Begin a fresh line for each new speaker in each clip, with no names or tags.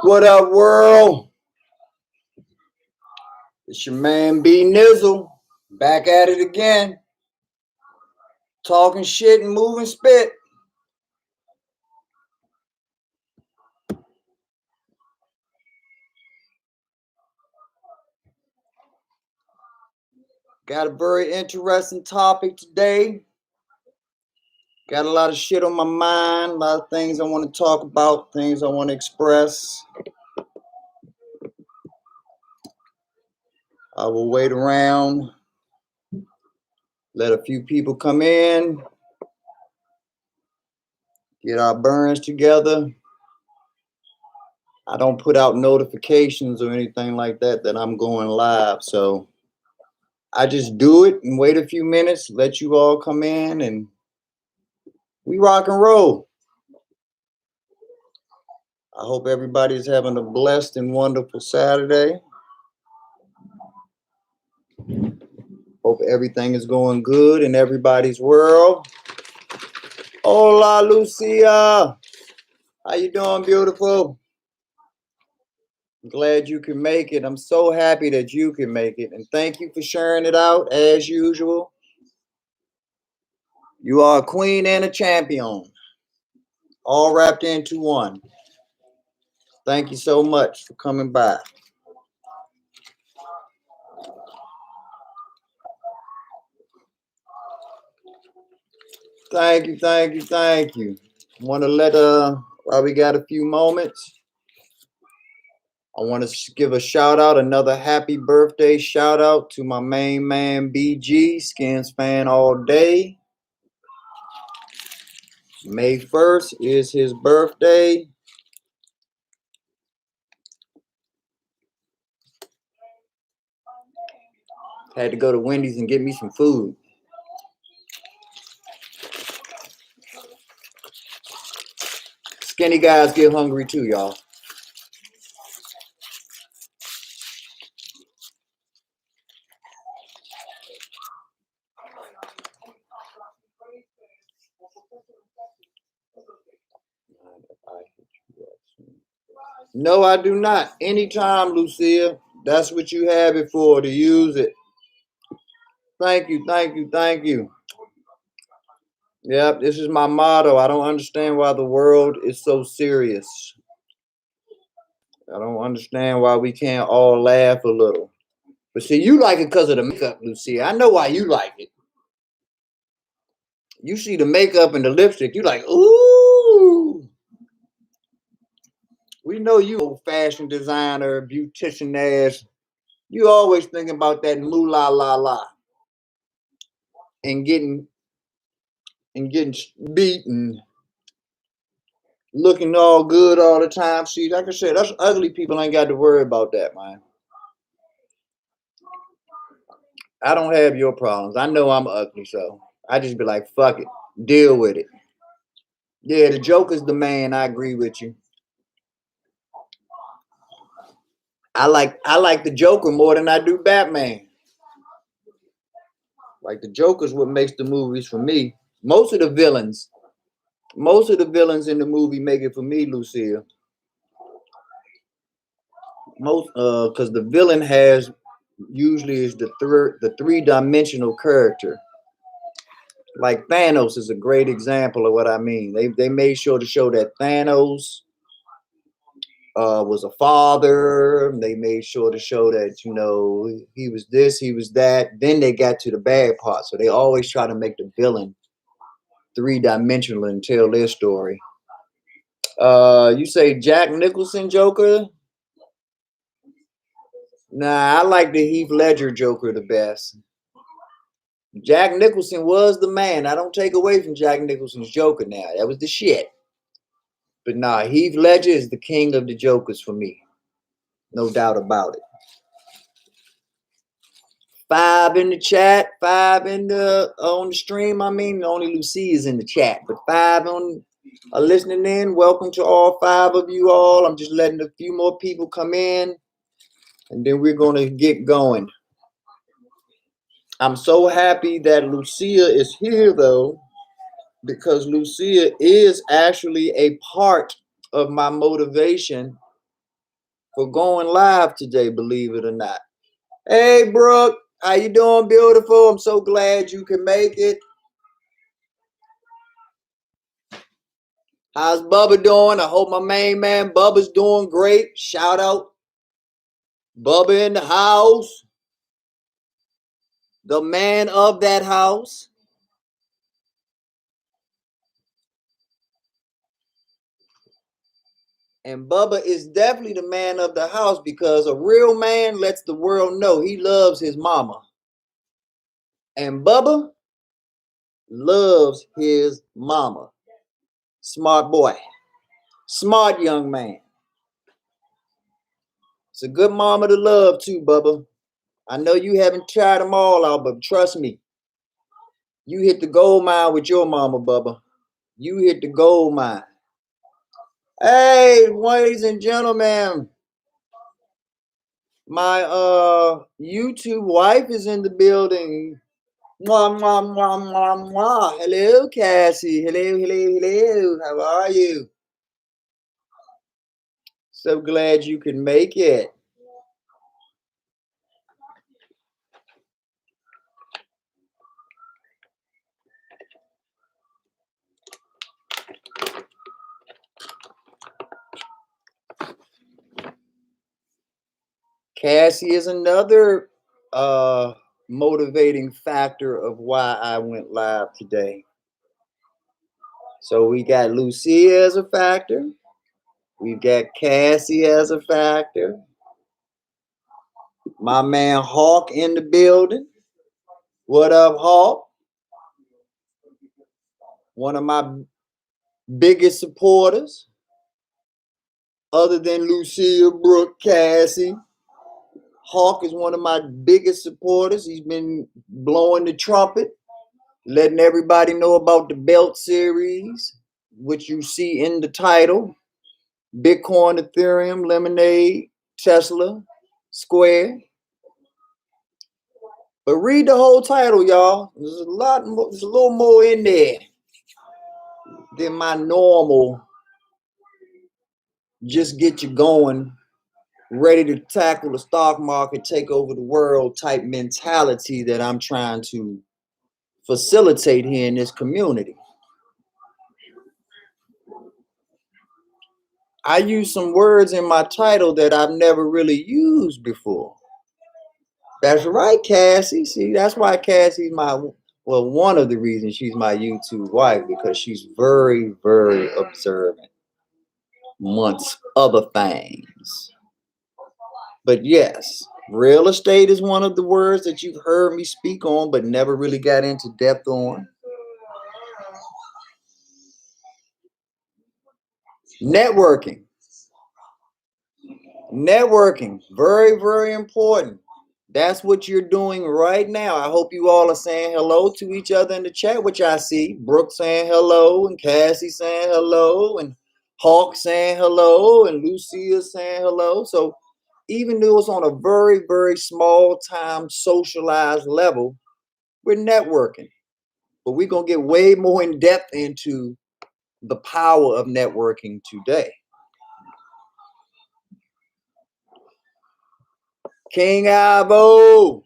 What up, world? It's your man B Nizzle, back at it again, talking shit and moving spit. Got a very interesting topic today. Got a lot of shit on my mind, a lot of things I want to talk about, things I want to express. I will wait around, let a few people come in, get our burns together. I don't put out notifications or anything like that I'm going live, so I just do it and wait a few minutes, let you all come in, and we rock and roll. I hope everybody's having a blessed and wonderful Saturday. Hope everything is going good in everybody's world. Hola, Lucia. How you doing, beautiful? I'm glad you can make it. I'm so happy that you can make it. And thank you for sharing it out, as usual. You are a queen and a champion, all wrapped into one. Thank you so much for coming by. Thank you, thank you, thank you. I want to let, while we got a few moments, I want to give a shout out, another happy birthday shout out to my main man, BG, Skins fan all day. May 1st is his birthday. Had to go to Wendy's and get me some food. Skinny guys get hungry too, y'all. No, I do not. Anytime, Lucia. That's what you have it for, to use it. Thank you, thank you, thank you. Yep, this is my motto. I don't understand why the world is so serious. I don't understand why we can't all laugh a little. But see, you like it because of the makeup, Lucia. I know why you like it. You see the makeup and the lipstick, you like, ooh. We know you old fashion designer, beautician ass. You always thinking about that moolah la la. And getting beaten, looking all good all the time. See, like I said, us ugly people ain't got to worry about that, man. I don't have your problems. I know I'm ugly, so I just be like, fuck it, deal with it. Yeah, the Joker's the man. I agree with you. I like the Joker more than I do Batman. Like, the Joker's what makes the movies for me. Most of the villains in the movie make it for me, Lucille. Most because the villain has usually is the three-dimensional character. Like Thanos is a great example of what I mean. They made sure to show that Thanos was a father. They made sure to show that, you know, he was this, he was that. Then they got to the bad part. So they always try to make the villain three-dimensional and tell their story. You say Jack Nicholson Joker? Nah, I like the Heath Ledger Joker the best. Jack Nicholson was the man. I don't take away from Jack Nicholson's Joker now. That was the shit. But nah, Heath Ledger is the king of the Jokers for me. No doubt about it. 5 in the chat, 5 in the on the stream. I mean, only Lucy is in the chat, but 5 on listening in. Welcome to all 5 of you all. I'm just letting a few more people come in, and then we're gonna get going. I'm so happy that Lucia is here, though, because Lucia is actually a part of my motivation for going live today, believe it or not. Hey, Brooke, how you doing, beautiful? I'm so glad you can make it. How's Bubba doing? I hope my main man Bubba's doing great. Shout out Bubba in the house, the man of that house. And Bubba is definitely the man of the house because a real man lets the world know he loves his mama. And Bubba loves his mama. Smart boy. Smart young man. It's a good mama to love too, Bubba. I know you haven't tried them all out, but trust me, you hit the gold mine with your mama, Bubba. You hit the gold mine. Hey, ladies and gentlemen, my YouTube wife is in the building. Mwah, mwah, mwah, mwah, mwah. Hello, Cassie. Hello, hello, hello. How are you? So glad you can make it. Cassie is another motivating factor of why I went live today. So we got Lucia as a factor. We've got Cassie as a factor. My man Hawk in the building. What up, Hawk? One of my biggest supporters. Other than Lucia, Brooke, Cassie. Hawk is one of my biggest supporters. He's been blowing the trumpet, letting everybody know about the belt series, which you see in the title. Bitcoin, Ethereum, Lemonade, Tesla, Square. But read the whole title, y'all. There's a lot more, there's a little more in there than my normal just get you going, ready to tackle the stock market, take over the world type mentality that I'm trying to facilitate here in this community. I use some words in my title that I've never really used before. That's right, Cassie. See, that's why Cassie's one of the reasons she's my YouTube wife, because she's very, very observant, amongst other things. But yes, real estate is one of the words that you've heard me speak on, but never really got into depth on. Networking. Networking, very, very important. That's what you're doing right now. I hope you all are saying hello to each other in the chat, which I see. Brooke saying hello, and Cassie saying hello, and Hawk saying hello, and Lucia saying hello. So even though it's on a very, very small time socialized level, we're networking. But we're going to get way more in depth into the power of networking today. King Ivo,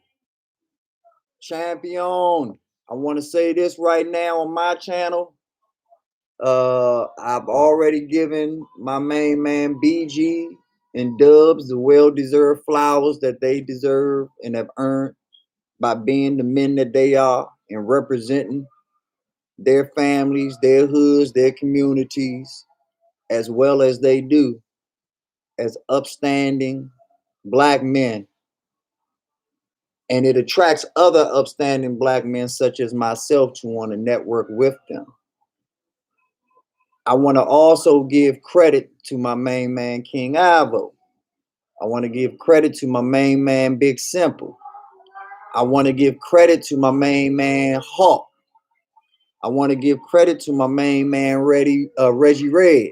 champion. I want to say this right now on my channel. I've already given my main man BG and Dubs the well-deserved flowers that they deserve and have earned by being the men that they are and representing their families, their hoods, their communities, as well as they do as upstanding Black men. And it attracts other upstanding Black men such as myself to want to network with them. I want to also give credit to my main man, King Ivo. I want to give credit to my main man, Big Simple. I want to give credit to my main man, Hawk. I want to give credit to my main man, Reggie Reg.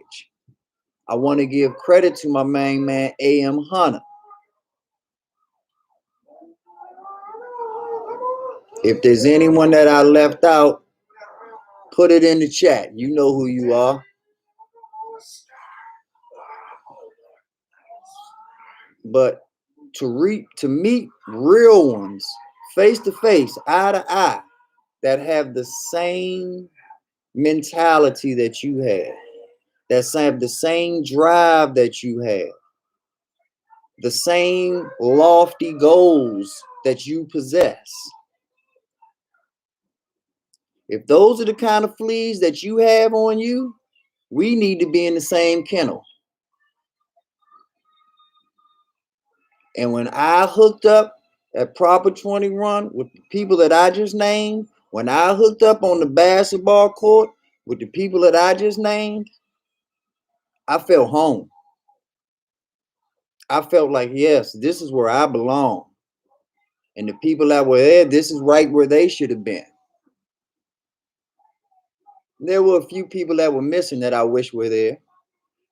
I want to give credit to my main man, AM Hunter. If there's anyone that I left out, put it in the chat. You know who you are. But to meet real ones, face to face, eye to eye, that have the same mentality that you have, that have the same drive that you have, the same lofty goals that you possess. If those are the kind of fleas that you have on you, we need to be in the same kennel. And when I hooked up at Proper 21 with the people that I just named, when I hooked up on the basketball court with the people that I just named, I felt home. I felt like, yes, this is where I belong. And the people that were there, this is right where they should have been. There were a few people that were missing that I wish were there.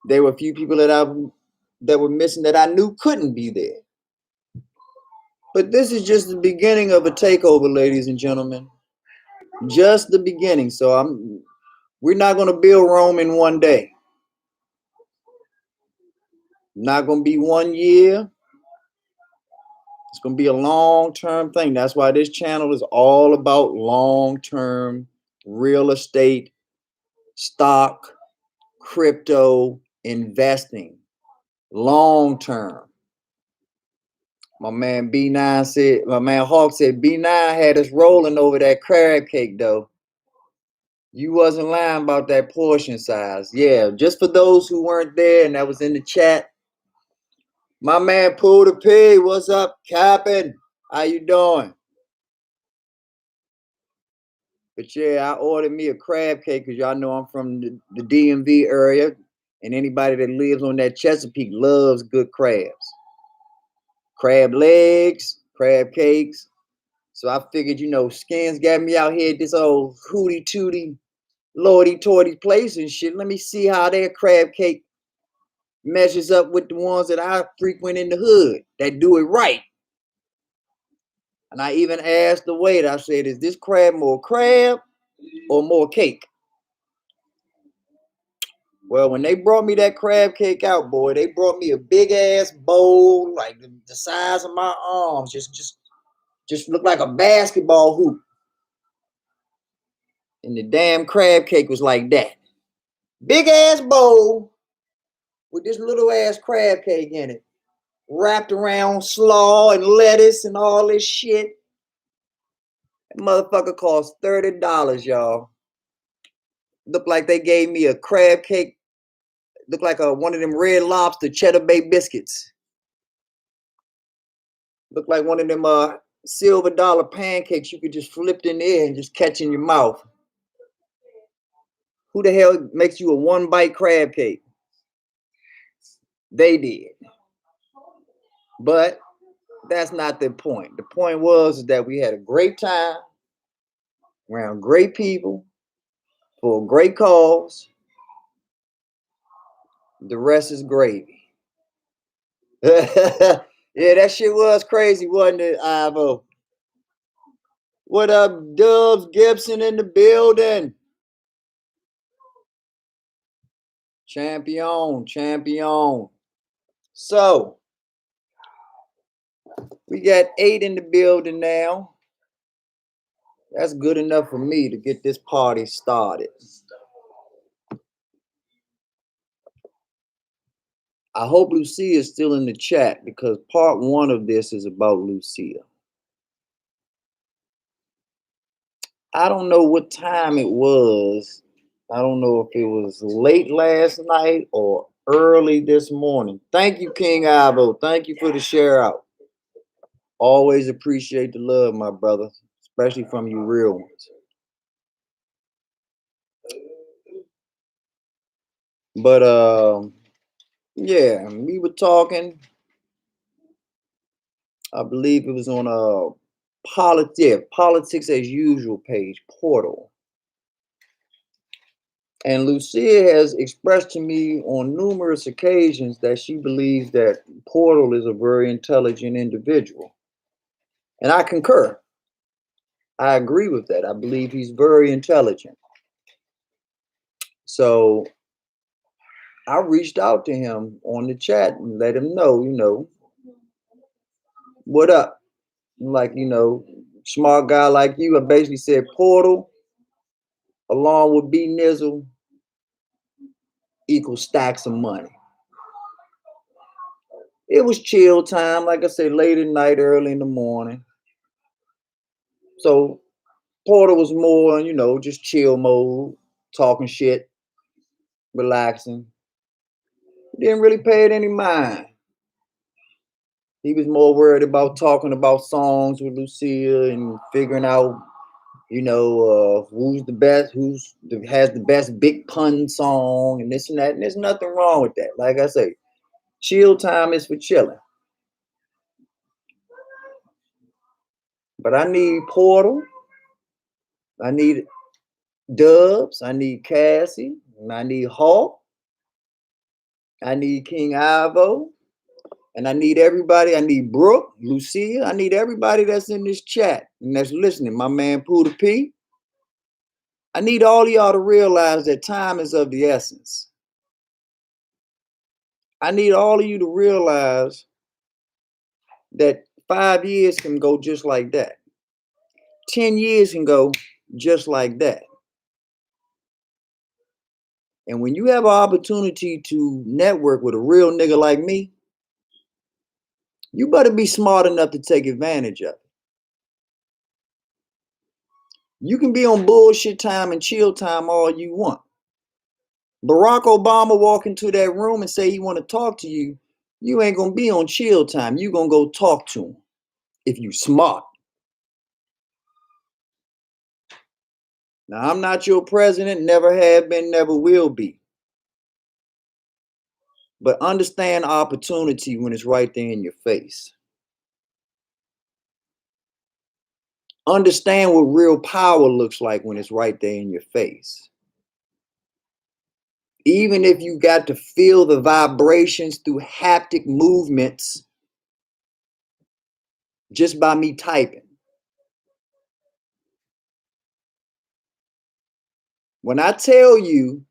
There were a few people that were missing that I knew couldn't be there. But this is just the beginning of a takeover, ladies and gentlemen. Just the beginning. So we're not going to build Rome in one day. Not going to be 1 year. It's going to be a long-term thing. That's why this channel is all about long-term real estate, stock, crypto investing. Long-term. My man B9 said, my man Hawk said, B9 had us rolling over that crab cake though. You wasn't lying about that portion size. Yeah, just for those who weren't there and that was in the chat. My man Pull the Pig, what's up, Captain? How you doing? But yeah, I ordered me a crab cake because y'all know I'm from the DMV area. And anybody that lives on that Chesapeake loves good crabs. Crab legs, crab cakes. So I figured, you know, Skins got me out here at this old hootie tootie, lordy torty place and shit. Let me see how their crab cake measures up with the ones that I frequent in the hood that do it right. And I even asked the waiter, I said, is this crab more crab or more cake? Well, when they brought me that crab cake out, boy, they brought me a big ass bowl, like the size of my arms, just looked like a basketball hoop. And the damn crab cake was like that. Big ass bowl with this little ass crab cake in it, wrapped around slaw and lettuce and all this shit. That motherfucker cost $30, y'all. Looked like they gave me a crab cake. Looked like one of them Red Lobster Cheddar Bay biscuits. Looked like one of them silver dollar pancakes you could just flip in the air and just catch in your mouth. Who the hell makes you a one bite crab cake? They did. But that's not the point. The point was that we had a great time around great people for a great cause. The rest is gravy. Yeah, that shit was crazy, wasn't it, Ivo? What up, Dubs Gibson in the building? Champion, champion. So, we got 8 in the building now. That's good enough for me to get this party started. I hope Lucia is still in the chat because part 1 of this is about Lucia. I don't know what time it was. I don't know if it was late last night or early this morning. Thank you, King Ivo. Thank you for the share out. Always appreciate the love, my brother, especially from you real ones. But yeah, we were talking. I believe it was on politics as usual page, Portal. And Lucia has expressed to me on numerous occasions that she believes that Portal is a very intelligent individual. And I concur. I agree with that. I believe he's very intelligent. So I reached out to him on the chat and let him know, you know, What up? Like, smart guy like you, I basically said Portal along with B Nizzle equals stacks of money. It was chill time, like I said, late at night, early in the morning. So Portal was more, just chill mode, talking shit, relaxing. Didn't really pay it any mind. He was more worried about talking about songs with Lucia and figuring out, who's the best, has the best big pun song and this and that. And there's nothing wrong with that. Like I say, chill time is for chilling. But I need Portal. I need Dubs. I need Cassie. And I need Hawk. I need King Ivo. And I need everybody. I need Brooke, Lucia. I need everybody that's in this chat and that's listening. My man Puda P. I need all of y'all to realize that time is of the essence. I need all of you to realize that 5 years can go just like that. 10 years can go just like that. And when you have an opportunity to network with a real nigga like me, you better be smart enough to take advantage of it. You can be on bullshit time and chill time all you want. Barack Obama walk into that room and say he want to talk to you, you ain't gonna be on chill time. You gonna go talk to him if you smart. Now, I'm not your president, never have been, never will be. But understand opportunity when it's right there in your face. Understand what real power looks like when it's right there in your face. Even if you got to feel the vibrations through haptic movements just by me typing. When I tell you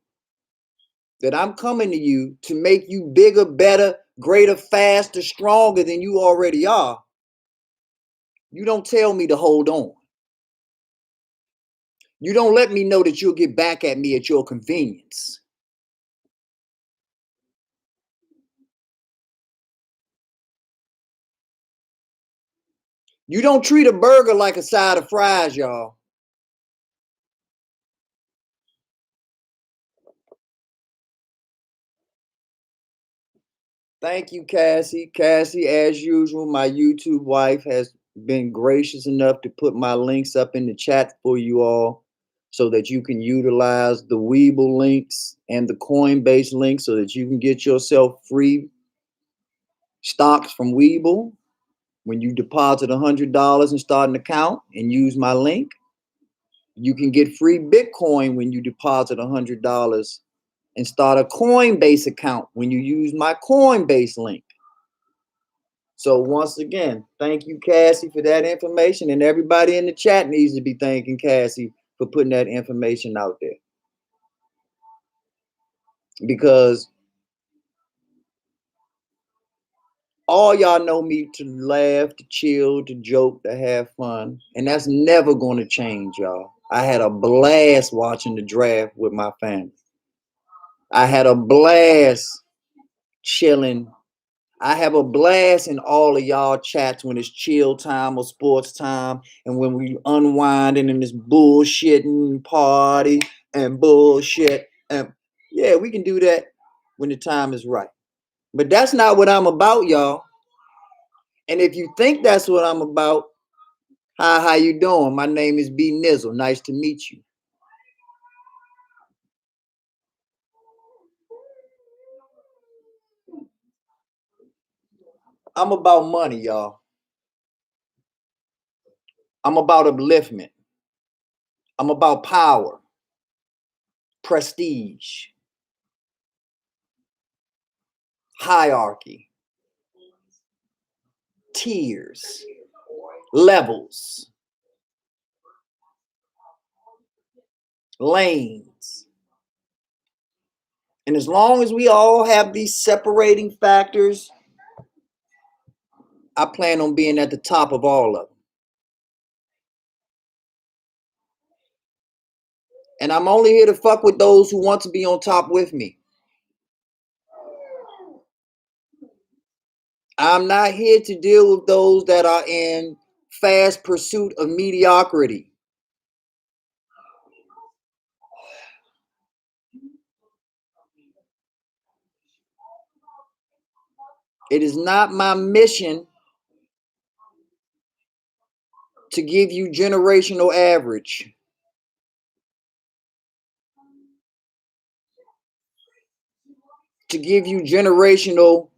that I'm coming to you to make you bigger, better, greater, faster, stronger than you already are, you don't tell me to hold on. You don't let me know that you'll get back at me at your convenience. You don't treat a burger like a side of fries, y'all. Thank you, Cassie. Cassie, as usual, my YouTube wife has been gracious enough to put my links up in the chat for you all so that you can utilize the Weeble links and the Coinbase links so that you can get yourself free stocks from Weeble. When you deposit $100 and start an account and use my link, you can get free Bitcoin when you deposit $100 and start a Coinbase account when you use my Coinbase link. So once again, thank you, Cassie, for that information. And everybody in the chat needs to be thanking Cassie for putting that information out there. Because all y'all know me to laugh, to chill, to joke, to have fun. And that's never going to change, y'all. I had a blast watching the draft with my family. I had a blast chilling. I have a blast in all of y'all chats when it's chill time or sports time and when we unwinding in this bullshitting party and bullshit. And yeah, we can do that when the time is right. But that's not what I'm about, y'all. And if you think that's what I'm about, hi, how you doing? My name is B Nizzle. Nice to meet you. I'm about money, y'all. I'm about upliftment. I'm about power, prestige, hierarchy, tiers, levels, lanes. And as long as we all have these separating factors, I plan on being at the top of all of them. And I'm only here to fuck with those who want to be on top with me. I'm not here to deal with those that are in fast pursuit of mediocrity. It is not my mission to give you generational average. To give you generational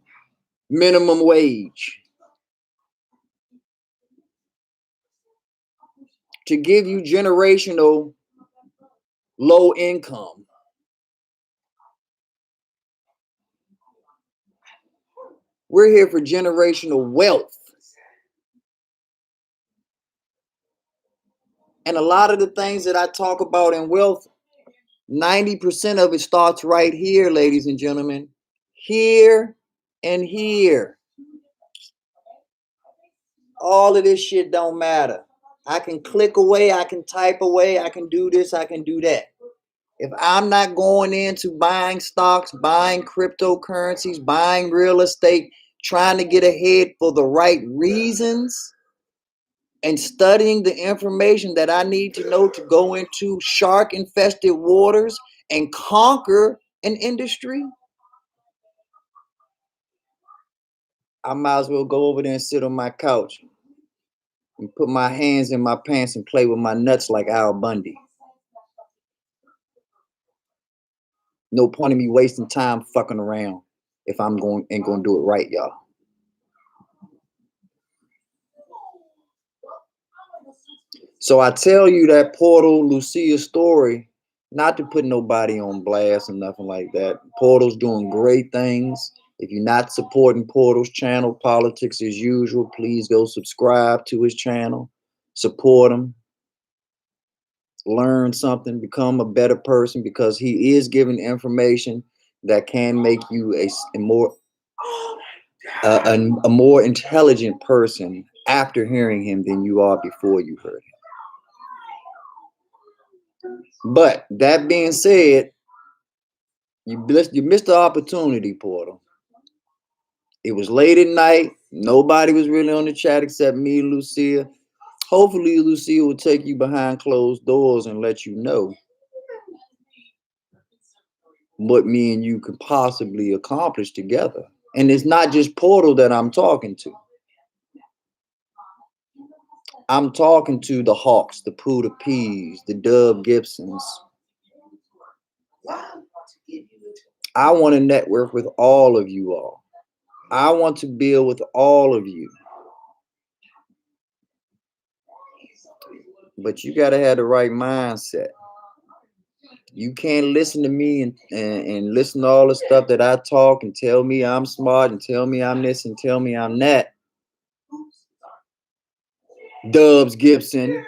minimum wage. To give you generational low income. We're here for generational wealth. And a lot of the things that I talk about in wealth, 90% of it starts right here, ladies and gentlemen. Here and here. All of this shit don't matter. I can click away, I can type away, I can do this, I can do that. If I'm not going into buying stocks, buying cryptocurrencies, buying real estate, trying to get ahead for the right reasons, and studying the information that I need to know to go into shark infested waters and conquer an industry, I might as well go over there and sit on my couch and put my hands in my pants and play with my nuts like Al Bundy. No point in me wasting time fucking around if I'm going to do it right, y'all. So I tell you that Portal Lucia story, not to put nobody on blast or nothing like that. Portal's doing great things. If you're not supporting Portal's channel, Politics as Usual, please go subscribe to his channel. Support him. Learn something. Become a better person, because he is giving information that can make you a more intelligent person after hearing him than you are before you heard him. But that being said, you missed the opportunity, Portal. It was late at night. Nobody was really on the chat except me and Lucia. Hopefully, Lucia will take you behind closed doors and let you know what me and you could possibly accomplish together. And it's not just Portal that I'm talking to. I'm talking to the Hawks, the Puda P's, the Dub Gibsons. I want to network with all of you all. I want to build with all of you. But you got to have the right mindset. You can't listen to me and listen to all the stuff that I talk and tell me I'm smart and tell me I'm this and tell me I'm that. Dubs Gibson,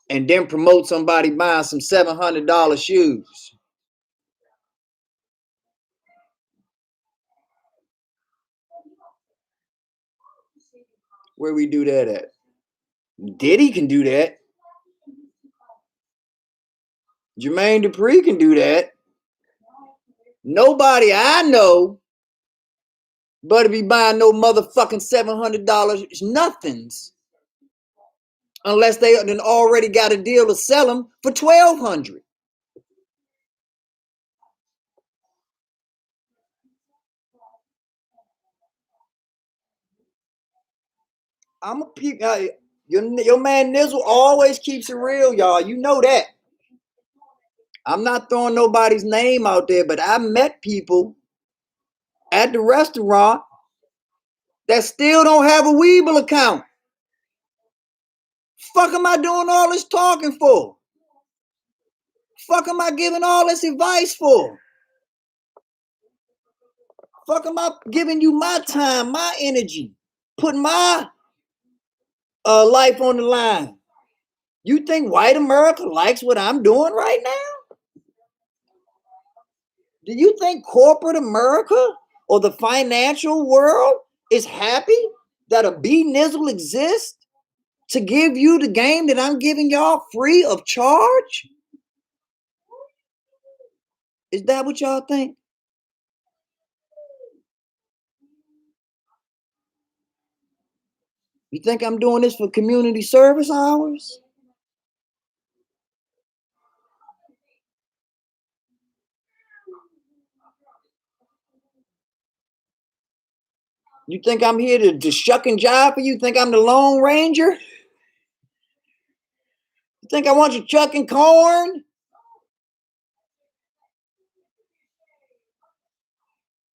and then promote somebody buying some $700 shoes. Where we do that at? Diddy can do that. Jermaine Dupri can do that. Nobody I know better be buying no motherfucking $700 nothings, unless they done already got a deal to sell them for $1,200. I'm a peep. Your man Nizzle always keeps it real, y'all. You know that. I'm not throwing nobody's name out there, but I met people at the restaurant that still don't have a Weeble account. Fuck am I doing all this talking for? Fuck am I giving all this advice for? Fuck am I giving you my time, my energy, putting my life on the line? You think white America likes what I'm doing right now? Do you think corporate America or the financial world is happy that a B-Nizzle exists to give you the game that I'm giving y'all free of charge? Is that what y'all think? You think I'm doing this for community service hours? You think I'm here to shuck and jive for you? Think I'm the Lone Ranger? You think I want you chucking corn?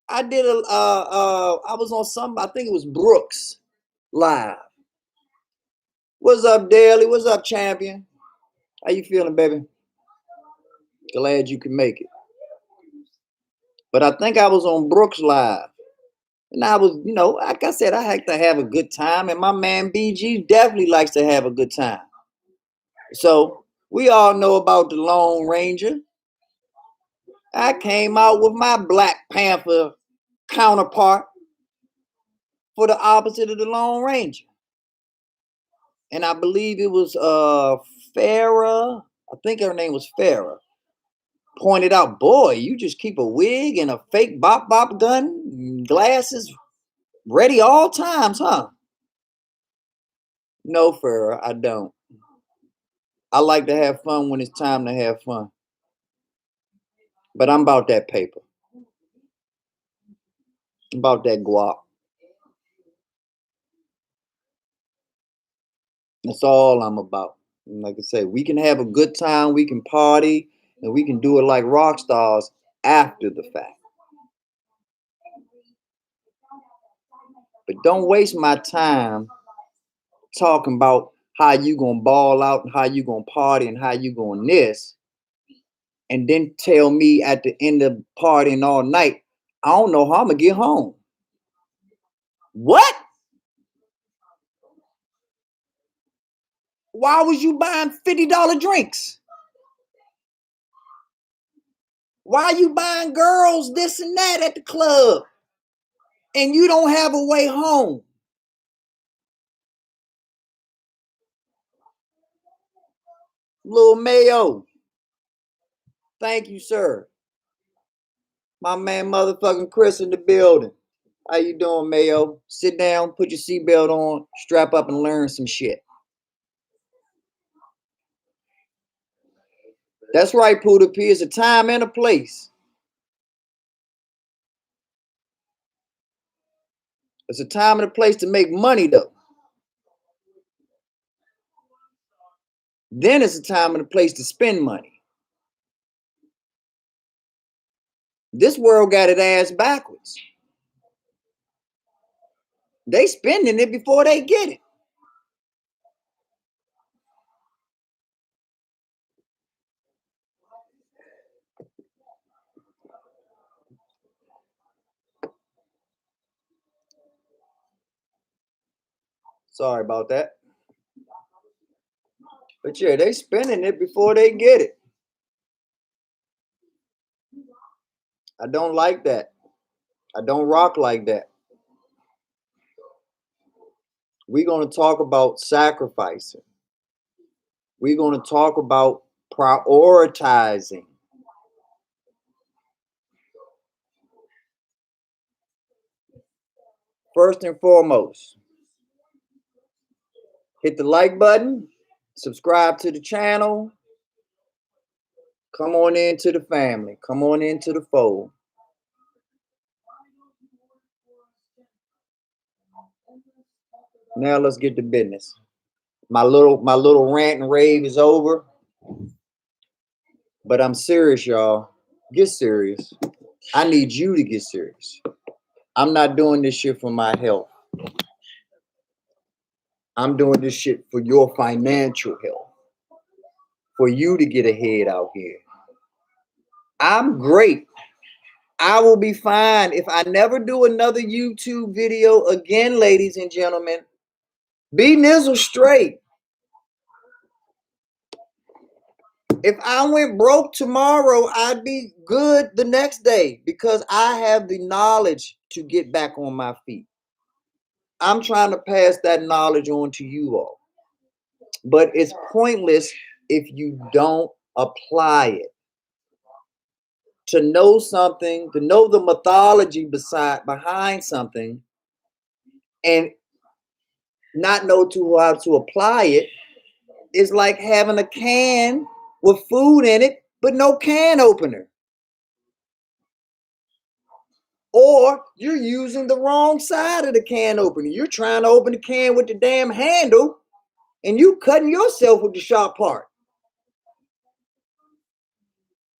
I did I was on some, I think it was Brooks Live. What's up, Daly? What's up, champion? How you feeling, baby? Glad you can make it. But I think I was on Brooks Live. And I was, like I said, I had to have a good time. And my man BG definitely likes to have a good time. So we all know about the Lone Ranger. I came out with my Black Panther counterpart for the opposite of the Lone Ranger. And I believe it was Farrah. I think her name was Farrah. Pointed out, boy, you just keep a wig and a fake bop gun, glasses ready all times, huh? No, Farrah, I don't. I like to have fun when it's time to have fun. But I'm about that paper. I'm about that guap. That's all I'm about. And like I say, we can have a good time, we can party, and we can do it like rock stars after the fact. But don't waste my time talking about how you gonna ball out and how you gonna party and how you gonna this, and then tell me at the end of partying all night, I don't know how I'm gonna get home. What? Why was you buying $50 drinks? Why you buying girls this and that at the club? And you don't have a way home? Little Mayo. Thank you, sir. My man motherfucking Chris in the building. How you doing, Mayo? Sit down, put your seatbelt on, strap up and learn some shit. That's right, Poodle P. It's a time and a place. It's a time and a place to make money, though. Then it's a time and a place to spend money. This world got its ass backwards. They spending it before they get it. Sorry about that. But yeah, they spending it before they get it. I don't like that. I don't rock like that. We're going to talk about sacrificing. We're going to talk about prioritizing. First and foremost, hit the like button, subscribe to the channel. Come on into the family. Come on into the fold. Now let's get to business. My little rant and rave is over. But I'm serious, y'all. Get serious. I need you to get serious. I'm not doing this shit for my health. I'm doing this shit for your financial health. For you to get ahead out here. I'm great. I will be fine if I never do another YouTube video again, ladies and gentlemen. B-Nizzle straight. If I went broke tomorrow, I'd be good the next day because I have the knowledge to get back on my feet. I'm trying to pass that knowledge on to you all. But it's pointless if you don't apply it. To know something, to know the mythology behind something, and not know how to apply it, is like having a can with food in it, but no can opener. Or you're using the wrong side of the can opener. You're trying to open the can with the damn handle, and you cutting yourself with the sharp part.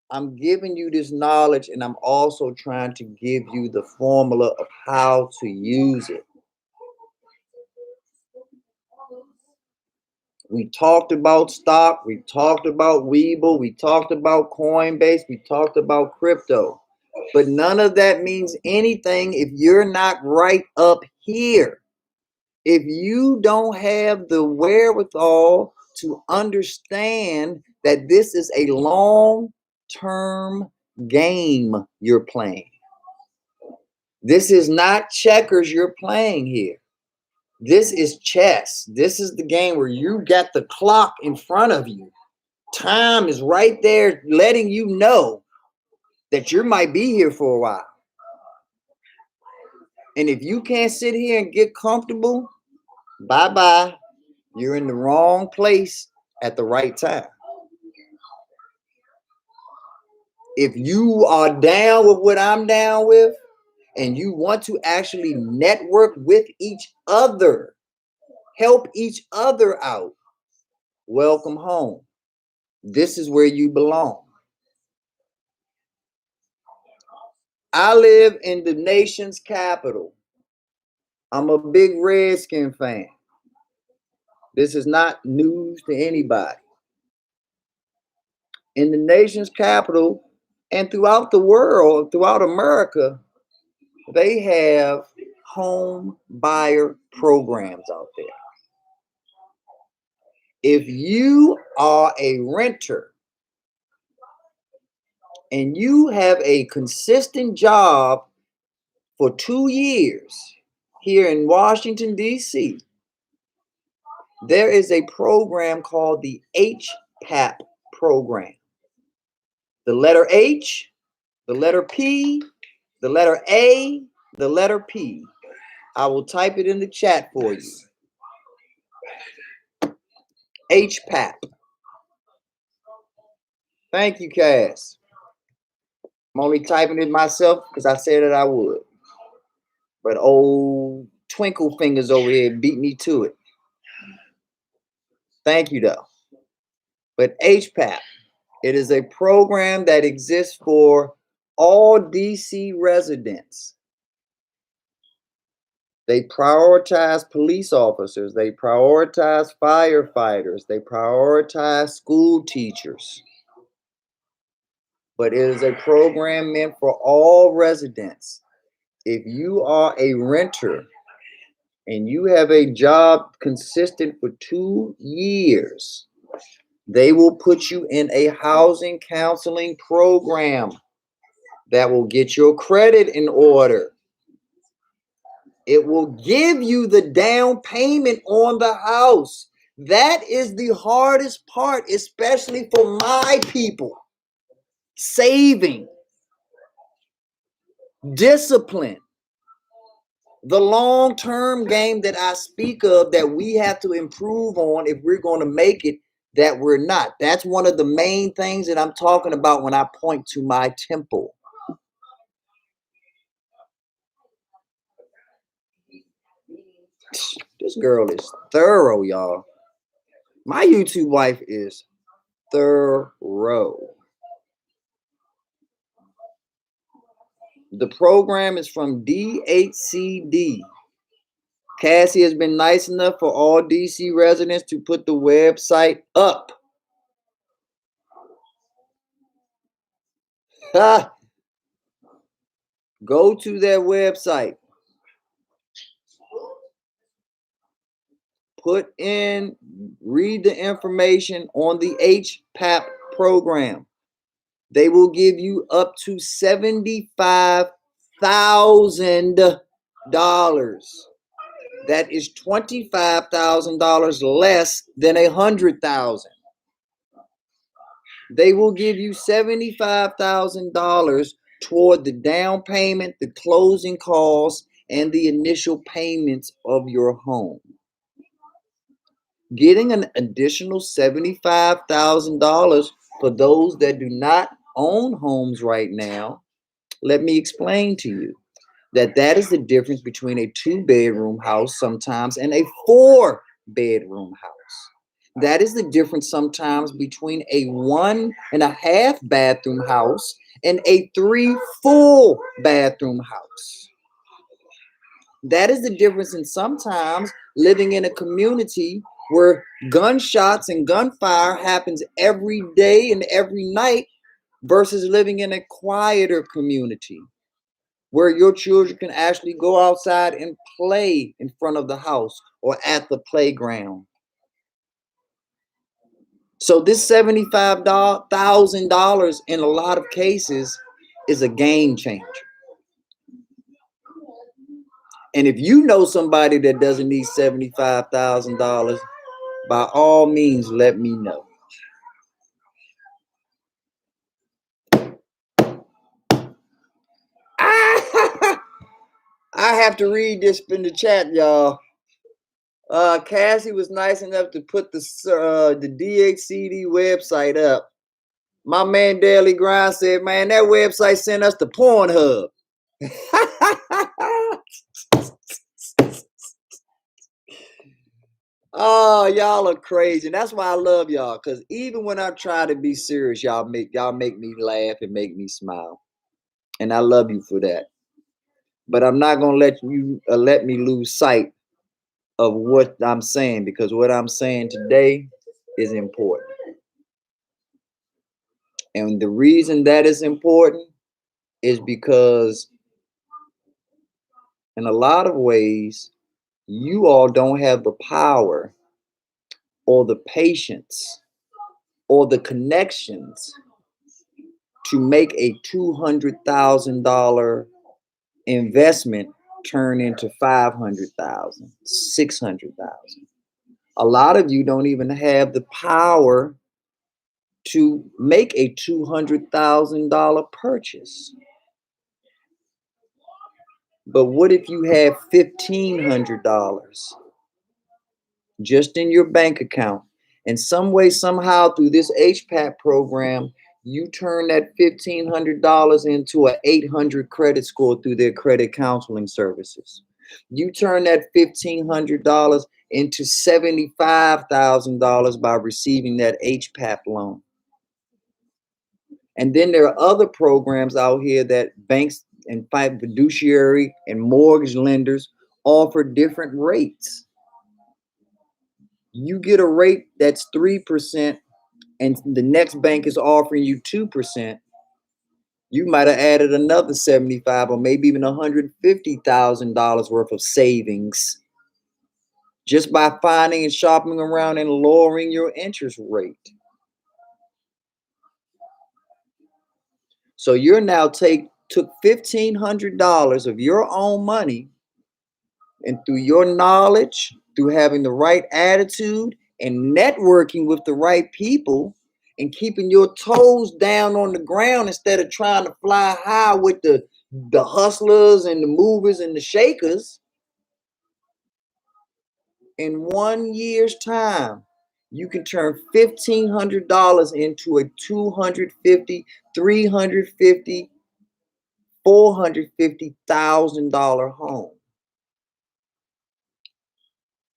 I'm giving you this knowledge, and I'm also trying to give you the formula of how to use it. We talked about stock, we talked about Webull, we talked about Coinbase, we talked about crypto. But none of that means anything if you're not right up here. If you don't have the wherewithal to understand that this is a long-term game you're playing. This is not checkers you're playing here. This is chess. This is the game where you got the clock in front of you. Time is right there letting you know that you might be here for a while. And if you can't sit here and get comfortable, bye-bye. You're in the wrong place at the right time. If you are down with what I'm down with, and you want to actually network with each other, help each other out, welcome home. This is where you belong. I live in the nation's capital. I'm a big Redskin fan. This is not news to anybody. In the nation's capital and throughout the world, throughout America, they have home buyer programs out there. If you are a renter and you have a consistent job for 2 years here in Washington, D.C., there is a program called the HPAP program. The letter H, the letter P, the letter A, the letter P. I will type it in the chat for you. HPAP. Thank you, Cass. I'm only typing it myself because I said that I would. But old Twinkle Fingers over here beat me to it. Thank you, though. But HPAP, it is a program that exists for all DC residents. They prioritize police officers. They prioritize firefighters. They prioritize school teachers. But it is a program meant for all residents. If you are a renter and you have a job consistent for 2 years, they will put you in a housing counseling program that will get your credit in order. It will give you the down payment on the house. That is the hardest part, especially for my people. Saving, discipline, the long-term game that I speak of that we have to improve on if we're going to make it, that we're not. That's one of the main things that I'm talking about when I point to my temple. This girl is thorough, y'all. My YouTube wife is thorough. The program is from DHCD. Cassie has been nice enough for all DC residents to put the website up. Ha! Go to their website. Read the information on the HPAP program. They will give you up to $75,000. that is $25,000 less than $100,000. They will give you $75,000 toward the down payment, the closing costs, and the initial payments of your home. Getting an additional $75,000 for those that do not own homes right now, let me explain to you that is the difference between a 2-bedroom house sometimes and a 4-bedroom house. That is the difference sometimes between a 1.5 bathroom house and a 3 full bathroom house. That is the difference in sometimes living in a community where gunshots and gunfire happens every day and every night versus living in a quieter community where your children can actually go outside and play in front of the house or at the playground. So this $75,000 in a lot of cases is a game changer. And if you know somebody that doesn't need $75,000, by all means, let me know. I have to read this in the chat, y'all. Cassie was nice enough to put the DHCD website up. My man Daily Grind said, man, that website sent us to Pornhub. Oh, y'all are crazy. And that's why I love y'all. Because even when I try to be serious, y'all make me laugh and make me smile. And I love you for that. But I'm not gonna let me lose sight of what I'm saying, because what I'm saying today is important. And the reason that is important is because in a lot of ways, you all don't have the power or the patience or the connections to make a $200,000 investment turn into 500,000, 600,000. A lot of you don't even have the power to make a $200,000 purchase. But what if you have $1,500 just in your bank account, and some way, somehow, through this HPAP program, you turn that $1,500 into an 800 credit score through their credit counseling services? You turn that $1,500 into $75,000 by receiving that HPAP loan. And then there are other programs out here that banks and fiduciary and mortgage lenders offer different rates. You get a rate that's 3% and the next bank is offering you 2%. You might have added another 75 or maybe even $150,000 worth of savings just by finding and shopping around and lowering your interest rate. So you're now took $1,500 of your own money, and through your knowledge, through having the right attitude and networking with the right people and keeping your toes down on the ground instead of trying to fly high with the hustlers and the movers and the shakers, in 1 year's time, you can turn $1,500 into a $250,000, $350,000, $450,000 home.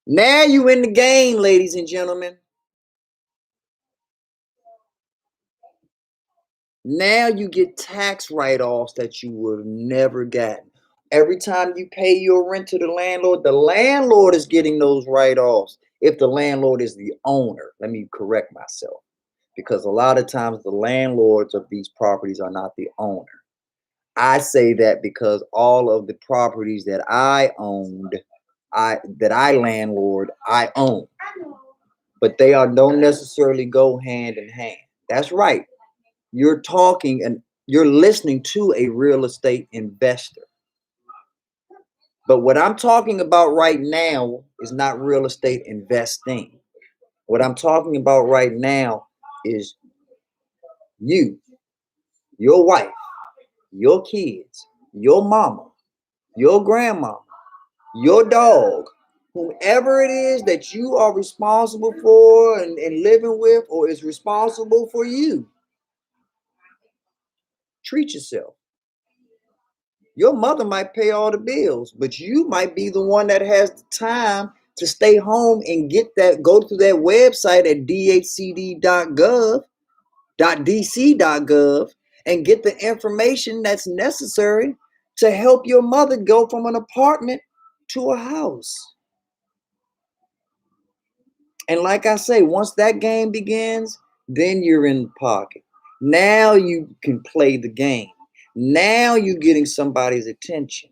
Now you in the game, ladies and gentlemen. Now you get tax write-offs that you would have never gotten. Every time you pay your rent to the landlord is getting those write-offs. If the landlord is the owner, let me correct myself, because a lot of times the landlords of these properties are not the owner. I say that because all of the properties that I owned, I landlord, I own. But they don't necessarily go hand in hand. That's right. You're talking and you're listening to a real estate investor. But what I'm talking about right now is not real estate investing. What I'm talking about right now is you, your wife, your kids, your mama, your grandma, your dog, whomever it is that you are responsible for and living with or is responsible for you. Treat yourself. Your mother might pay all the bills, but you might be the one that has the time to stay home and get that, go to that website at dhcd.gov.dc.gov and get the information that's necessary to help your mother go from an apartment to a house. And like I say, once that game begins, then you're in the pocket. Now you can play the game. Now you're getting somebody's attention.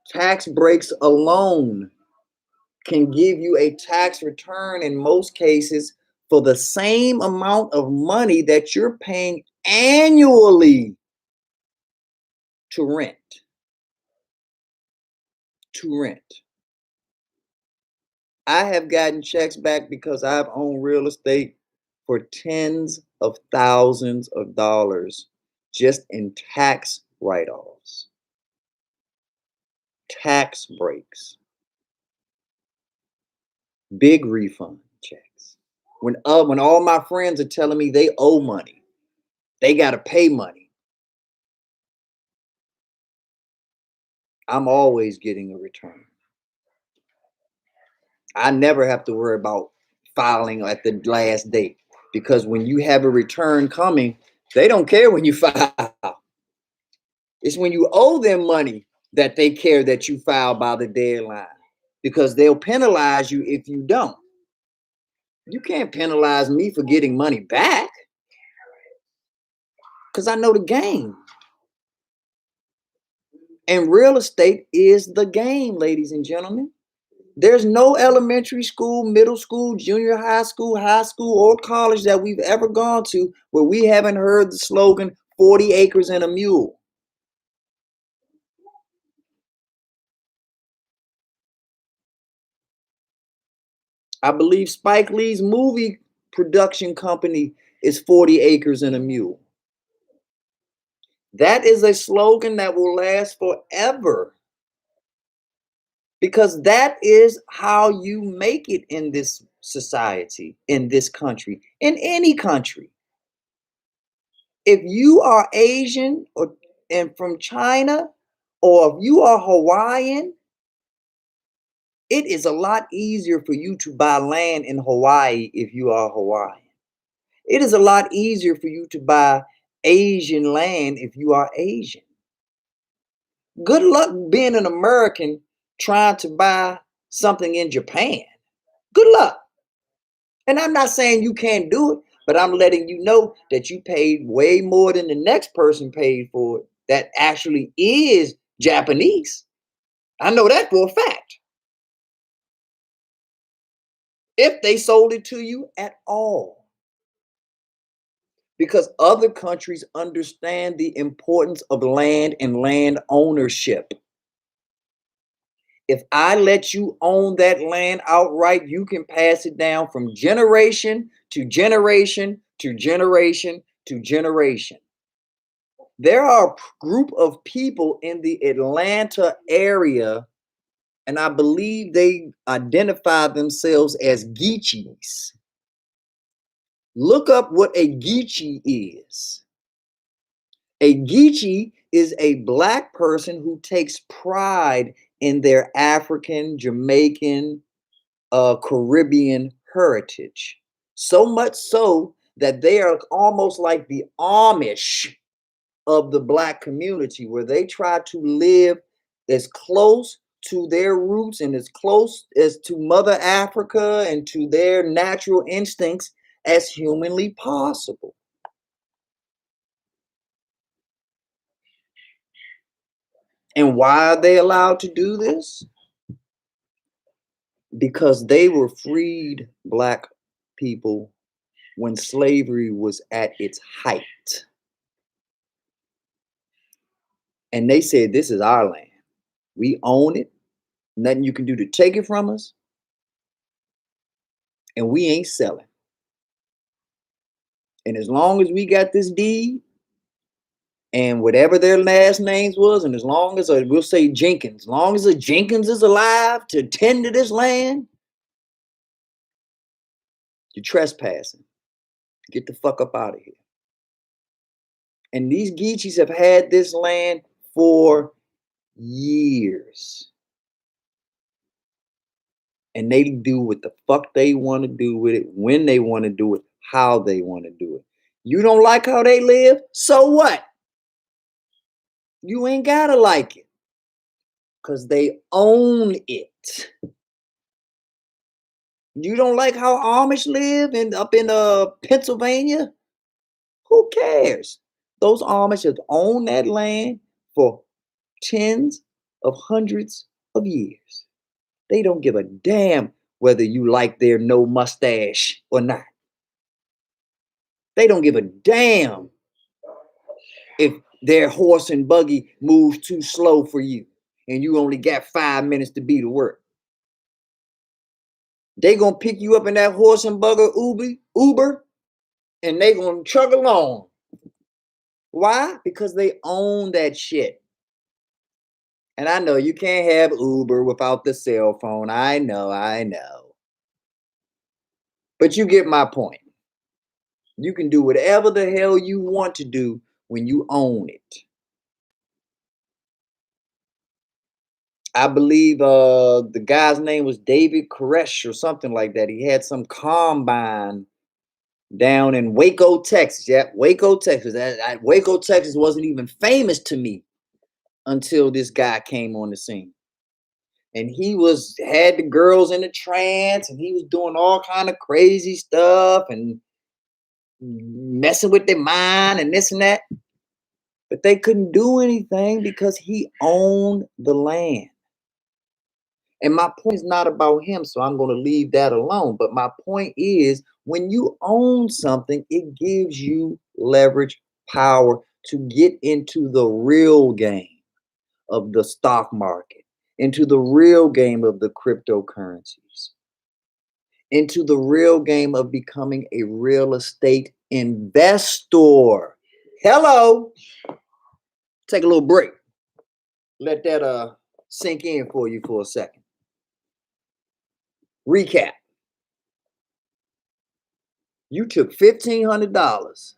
Tax breaks alone can give you a tax return in most cases for the same amount of money that you're paying annually to rent. To rent. I have gotten checks back because I've owned real estate for tens of thousands of dollars just in tax write-offs, tax breaks, big refund checks. When all my friends are telling me they owe money, they got to pay money, I'm always getting a return. I never have to worry about filing at the last date because when you have a return coming, they don't care when you file. It's when you owe them money that they care that you file by the deadline because they'll penalize you if you don't. You can't penalize me for getting money back because I know the game. And real estate is the game, ladies and gentlemen. There's no elementary school, middle school, junior high school, or college that we've ever gone to where we haven't heard the slogan 40 acres and a mule. I believe Spike Lee's movie production company is 40 acres and a mule. That is a slogan that will last forever because that is how you make it in this society, in this country, in any country. If you are Asian and from China, or if you are Hawaiian, it is a lot easier for you to buy land in Hawaii if you are Hawaiian. It is a lot easier for you to buy Asian land if you are Asian. Good luck being an American trying to buy something in Japan. Good luck. And I'm not saying you can't do it, but I'm letting you know that you paid way more than the next person paid for it that actually is Japanese. I know that for a fact. If they sold it to you at all. Because other countries understand the importance of land and land ownership. If I let you own that land outright, you can pass it down from generation to generation to generation to generation. There are a group of people in the Atlanta area, and I believe they identify themselves as Geechees. Look up what a Geechee is. A Geechee is a black person who takes pride in their African, Jamaican, Caribbean heritage. So much so that they are almost like the Amish of the black community, where they try to live as close to their roots and as close as to Mother Africa and to their natural instincts as humanly possible. And why are they allowed to do this? Because they were freed black people when slavery was at its height. And they said, this is our land. We own it. Nothing you can do to take it from us. And we ain't selling. And as long as we got this deed and whatever their last names was, and as long as we'll say Jenkins, as long as a Jenkins is alive to tend to this land, you're trespassing. Get the fuck up out of here. And these Geechees have had this land for years. And they do what the fuck they want to do with it, when they want to do it, how they want to do it. You don't like how they live? So what? You ain't gotta like it. Because they own it. You don't like how Amish live up in Pennsylvania? Who cares? Those Amish have owned that land for tens of hundreds of years. They don't give a damn whether you like their no mustache or not. They don't give a damn if their horse and buggy moves too slow for you and you only got 5 minutes to be to work. They gonna pick you up in that horse and buggy Uber, and they gonna chug along. Why? Because they own that shit. And I know you can't have Uber without the cell phone. I know. But you get my point. You can do whatever the hell you want to do when you own it. I believe the guy's name was David Koresh or something like that. He had some combine down in Waco, Texas. Yeah, Waco, Texas. Waco, Texas wasn't even famous to me until this guy came on the scene. And he had the girls in a trance, and he was doing all kind of crazy stuff and messing with their mind and this and that. But they couldn't do anything because he owned the land. And my point is not about him, so I'm going to leave that alone. But my point is, when you own something, it gives you leverage, power to get into the real game of the stock market, into the real game of the cryptocurrencies, into the real game of becoming a real estate investor. Hello. Take a little break. Let that sink in for you for a second. Recap. You took $1,500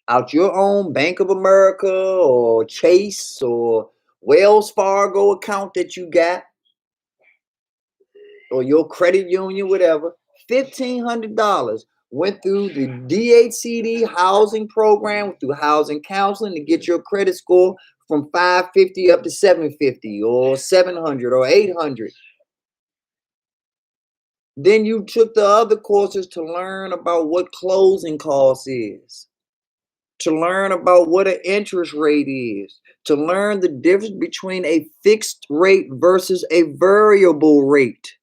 out your own Bank of America or Chase or Wells Fargo account that you got, or your credit union, whatever. $1,500 went through the DHCD housing program, through housing counseling to get your credit score from 550 up to 750 or 700 or 800. Then you took the other courses to learn about what closing costs is, to learn about what an interest rate is, to learn the difference between a fixed rate versus a variable rate,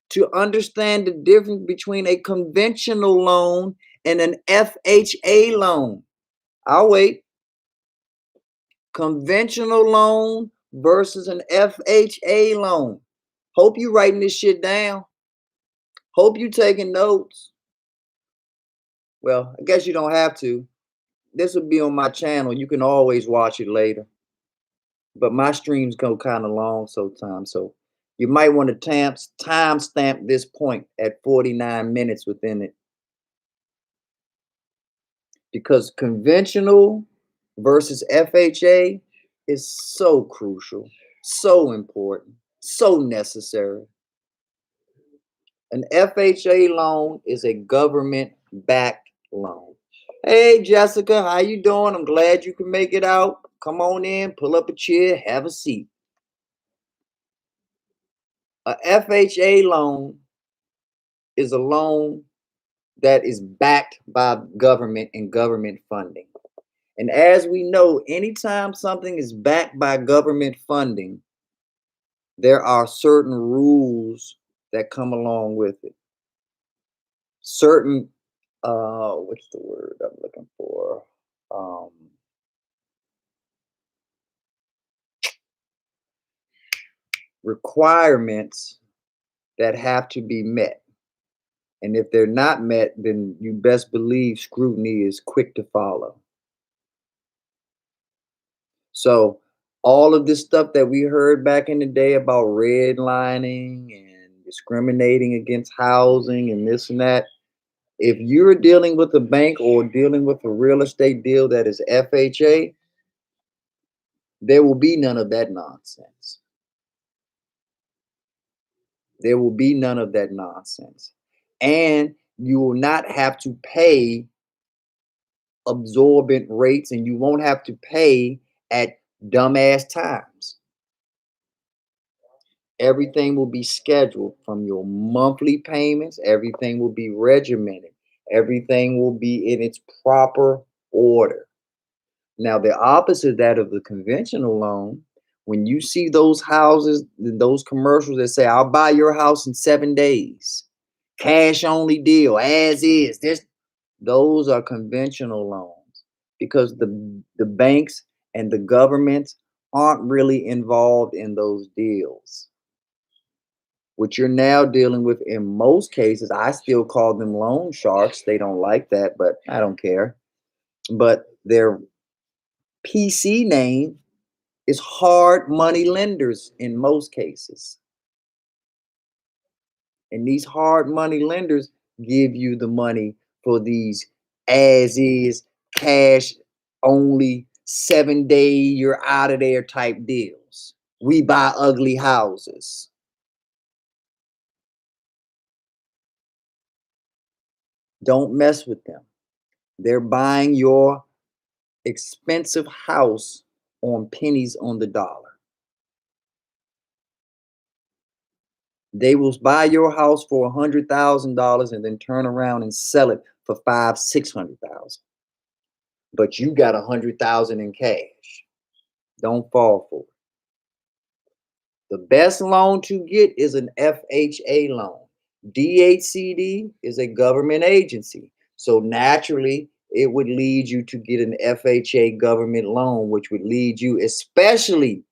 to understand the difference between a conventional loan and an FHA loan. I'll wait. Conventional loan versus an FHA loan. Hope you writing this shit down. Hope you taking notes. Well, I guess you don't have to. This will be on my channel. You can always watch it later. But my streams go kind of long sometimes. So you might want to time stamp this point at 49 minutes within it. Because conventional versus FHA is so crucial, so important, so necessary. An FHA loan is a government-backed loan. Hey, Jessica, how you doing? I'm glad you can make it out. Come on in, pull up a chair, have a seat. A FHA loan is a loan that is backed by government and government funding. And as we know, anytime something is backed by government funding, there are certain rules that come along with it. Certain what's the word I'm looking for? Um, Requirements that have to be met. And if they're not met, then you best believe scrutiny is quick to follow. So all of this stuff that we heard back in the day about redlining and discriminating against housing and this and that, if you're dealing with a bank or dealing with a real estate deal that is FHA, there will be none of that nonsense. There will be none of that nonsense. And you will not have to pay absorbent rates and you won't have to pay at dumbass times. Everything will be scheduled from your monthly payments. Everything will be regimented. Everything will be in its proper order. Now, the opposite of that of the conventional loan, when you see those houses, those commercials that say, I'll buy your house in 7 days, cash only deal, as is, those are conventional loans because the banks and the governments aren't really involved in those deals. What you're now dealing with in most cases, I still call them loan sharks. They don't like that, but I don't care. But their PC name is hard money lenders in most cases. And these hard money lenders give you the money for these as is cash only 7 day you're out of there type deals. We buy ugly houses. Don't mess with them. They're buying your expensive house on pennies on the dollar. They will buy your house for $100,000 and then turn around and sell it for 600,000. But you got 100,000 in cash. Don't fall for it. The best loan to get is an FHA loan. DHCD is a government agency. So naturally, it would lead you to get an FHA government loan, which would lead you, especially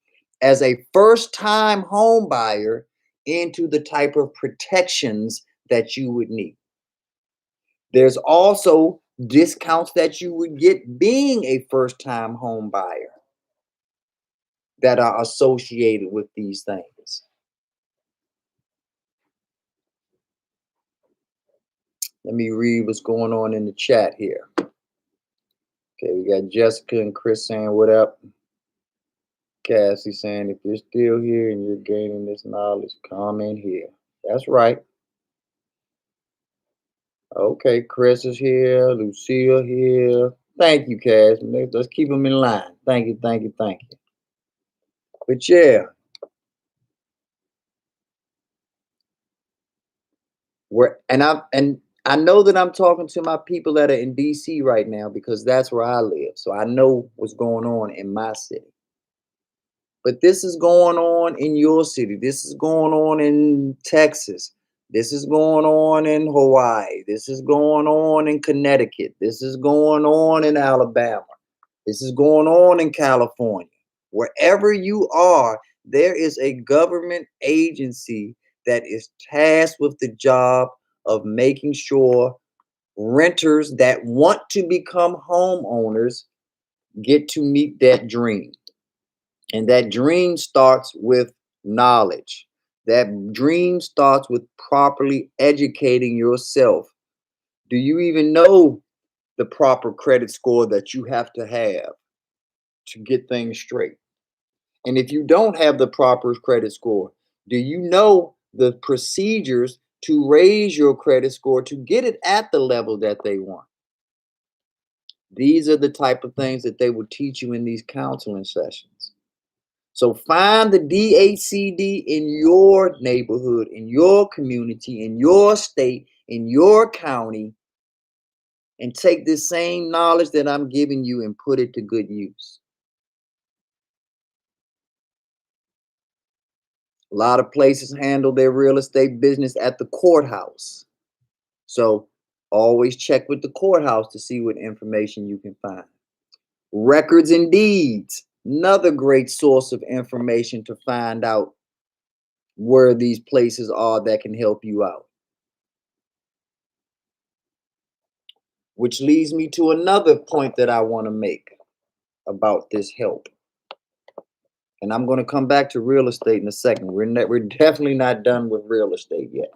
as a first-time home buyer, into the type of protections that you would need. There's also discounts that you would get being a first-time home buyer that are associated with these things. Let me read what's going on in the chat here. Okay, we got Jessica and Chris saying, what up? Cassie saying, if you're still here and you're gaining this knowledge, comment here. That's right. Okay, Chris is here. Lucille here. Thank you, Cass. Let's keep them in line. Thank you, thank you, thank you. But yeah, I know that I'm talking to my people that are in DC right now because that's where I live. So I know what's going on in my city. But this is going on in your city. This is going on in Texas. This is going on in Hawaii. This is going on in Connecticut. This is going on in Alabama. This is going on in California. Wherever you are, there is a government agency that is tasked with the job of making sure renters that want to become homeowners get to meet that dream. And that dream starts with knowledge. That dream starts with properly educating yourself. Do you even know the proper credit score that you have to get things straight? And if you don't have the proper credit score, do you know the procedures to raise your credit score to get it at the level that they want? These are the type of things that they will teach you in these counseling sessions. So find the DHCD in your neighborhood, in your community, in your state, in your county, and take this same knowledge that I'm giving you and put it to good use. A lot of places handle their real estate business at the courthouse. So Always check with the courthouse to see what information you can find. Records and deeds, another great source of information to find out where these places are that can help you out. Which leads me to another point that I want to make about this help. And I'm going to come back to real estate in a second. We're definitely not done with real estate yet.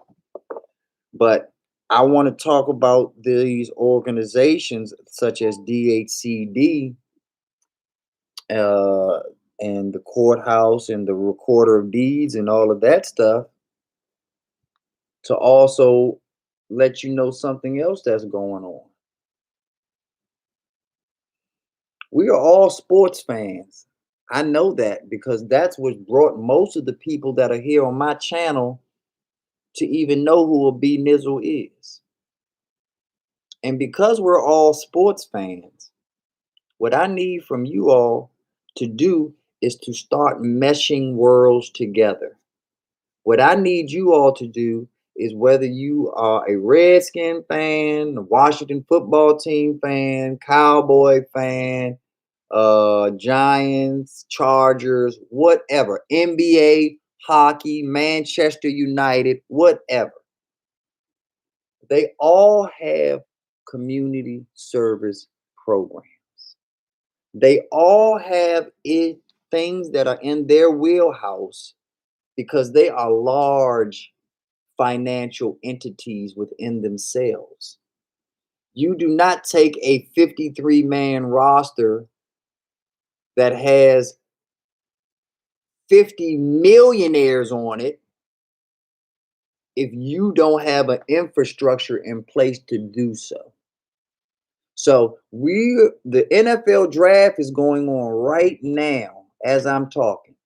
But I want to talk about these organizations such as DHCD, uh, and the courthouse and the recorder of deeds and all of that stuff, to also let you know something else that's going on. We are all sports fans. I know that because that's what brought most of the people that are here on my channel to even know who a B Nizzle is. And because we're all sports fans, what I need from you all to do is to start meshing worlds together. What I need you all to do is, whether you are a Redskin fan, a Washington football team fan, Cowboy fan, Giants, Chargers, whatever, NBA, hockey, Manchester United, whatever. They all have community service programs. They all have things that are in their wheelhouse because they are large financial entities within themselves. You do not take a 53-man roster that has 50 millionaires on it if you don't have an infrastructure in place to do so. So the NFL draft is going on right now as I'm talking.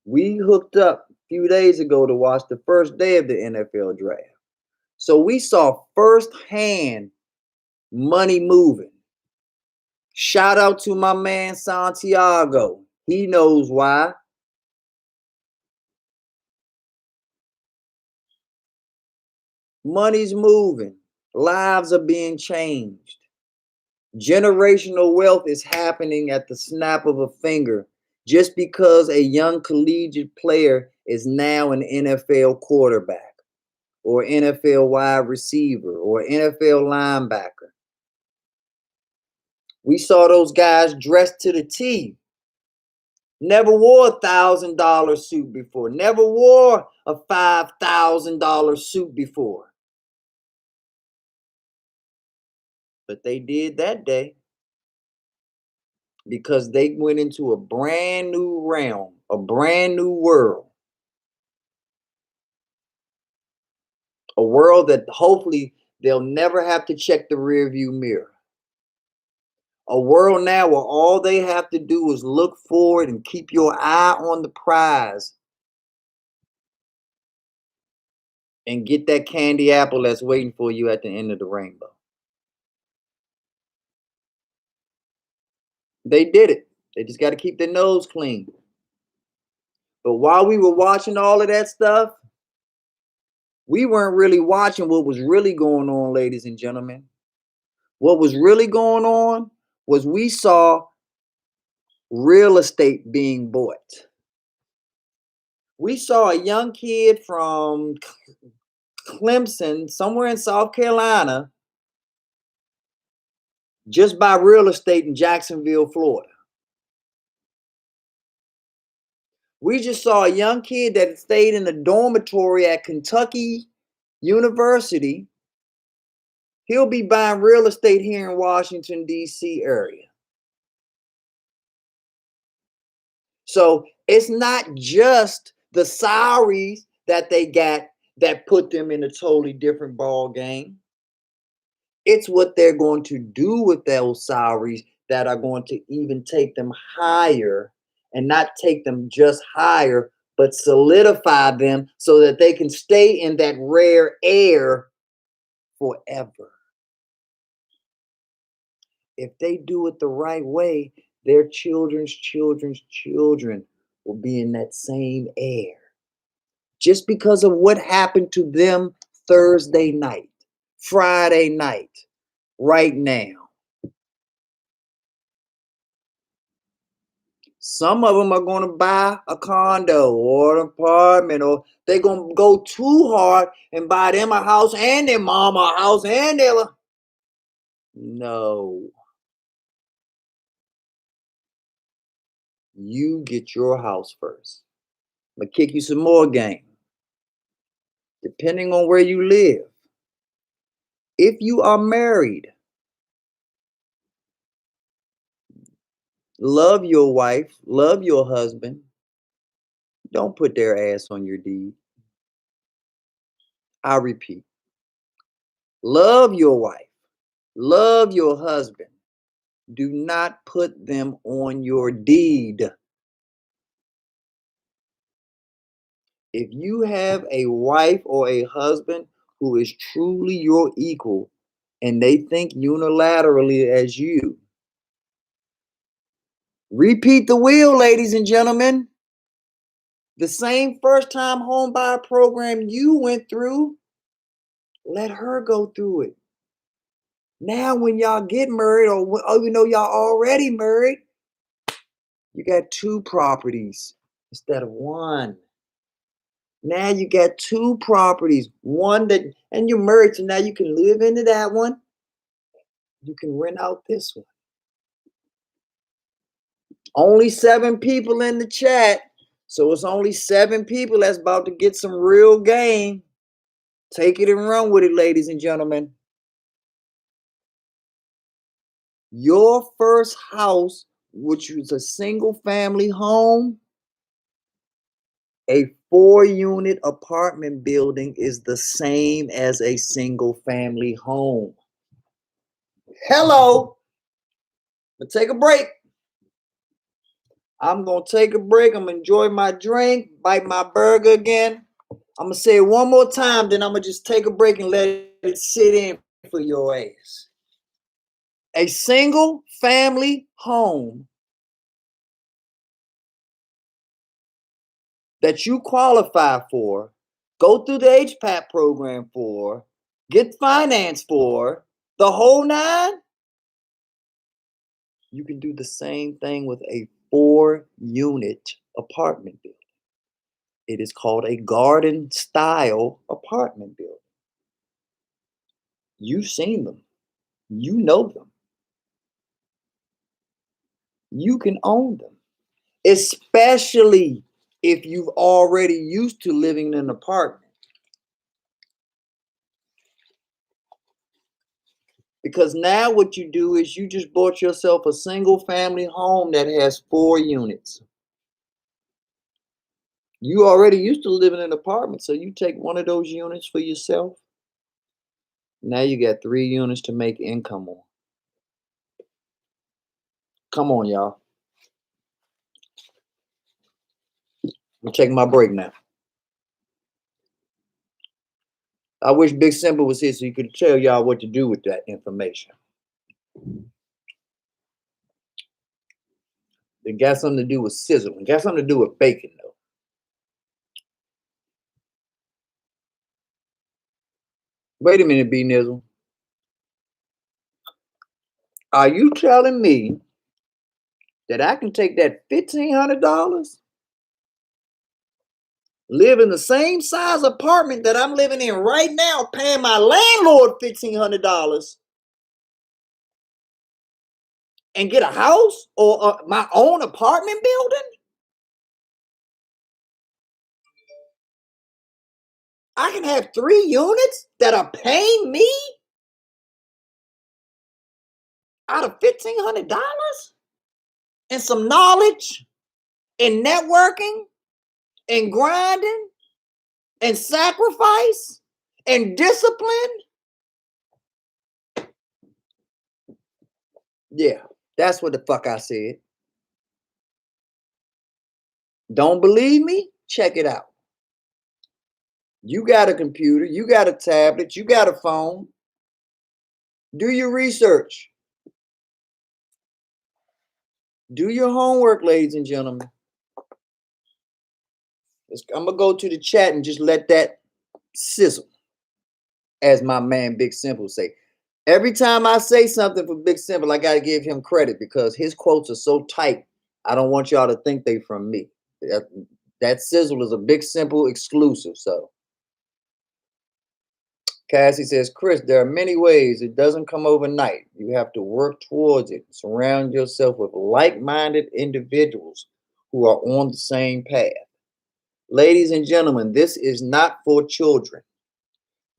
We hooked up a few days ago to watch the first day of the NFL draft. So we saw firsthand money moving. Shout out to my man Santiago. He knows why. Money's moving. Lives are being changed. Generational wealth is happening at the snap of a finger just because a young collegiate player is now an NFL quarterback or NFL wide receiver or NFL linebacker. We saw those guys dressed to the T. Never wore $1,000 suit before. Never wore a $5,000 suit before. But they did that day because they went into a brand new realm, a brand new world. A world that hopefully they'll never have to check the rearview mirror. A world now where all they have to do is look forward and keep your eye on the prize and get that candy apple that's waiting for you at the end of the rainbow. They did it. They just got to keep their nose clean. But while we were watching all of that stuff, we weren't really watching what was really going on, ladies and gentlemen. What was really going on was we saw real estate being bought. We saw a young kid from Clemson, somewhere in South Carolina, just buy real estate in Jacksonville, Florida. We just saw a young kid that stayed in a dormitory at Kentucky University. He'll be buying real estate here in Washington, D.C. area. So it's not just the salaries that they got that put them in a totally different ball game. It's what they're going to do with those salaries that are going to even take them higher, and not take them just higher, but solidify them so that they can stay in that rare air forever. If they do it the right way, their children's children's children will be in that same air. Just because of what happened to them Thursday night. Friday night, right now. Some of them are going to buy a condo or an apartment, or they're going to go too hard and buy them a house and their mama a house and their... No. You get your house first. I'm going to kick you some more game. Depending on where you live, if you are married, love your wife, love your husband. Don't put their ass on your deed. I repeat, love your wife, love your husband. Do not put them on your deed. If you have a wife or a husband who is truly your equal and they think unilaterally as you, repeat the wheel, ladies and gentlemen. The same first time home buyer program you went through, let her go through it. Now, when y'all get married, or you know y'all already married, you got 2 properties instead of 1. Now you got 2 properties, one that, and you're married, so now you can live into that one. You can rent out this one. Only 7 people in the chat, so it's only 7 people that's about to get some real game. Take it and run with it, ladies and gentlemen. Your first house, which was a single family home, a 4-unit apartment building is the same as a single family home. Hello. But take a break. I'm going to take a break. I'm going to enjoy my drink, bite my burger again. I'm going to say it one more time, then I'm going to just take a break and let it sit in for your ass. A single family home that you qualify for, go through the HPAP program for, get finance for, the whole 9, you can do the same thing with a 4-unit apartment building. It is called a garden style apartment building. You've seen them. You know them. You can own them, especially if you've already used to living in an apartment. Because now what you do is you just bought yourself a single family home that has 4 units. You already used to live in an apartment, so you take one of those units for yourself. Now you got 3 units to make income on. Come on, y'all. I'm taking my break now. I wish Big Simple was here so he could tell y'all what to do with that information. It got something to do with sizzling. It got something to do with bacon, though. Wait a minute, B Nizzle. Are you telling me that I can take that $1,500, live in the same size apartment that I'm living in right now, paying my landlord $1,500, and get a house or my own apartment building? I can have 3 units that are paying me out of $1,500 and some knowledge and networking and grinding and sacrifice and discipline. Yeah, that's what the fuck I said. Don't believe me? Check it out. You got a computer, you got a tablet, you got a phone. Do your research. Do your homework, ladies and gentlemen. I'm going to go to the chat and just let that sizzle. as my man Big Simple say. Every time I say something for Big Simple, I got to give him credit because his quotes are so tight. I don't want y'all to think they from me. That sizzle is a Big Simple exclusive. So Cassie says, Chris, there are many ways. It doesn't come overnight. You have to work towards it. Surround yourself with like-minded individuals who are on the same path. Ladies and gentlemen, this is not for children.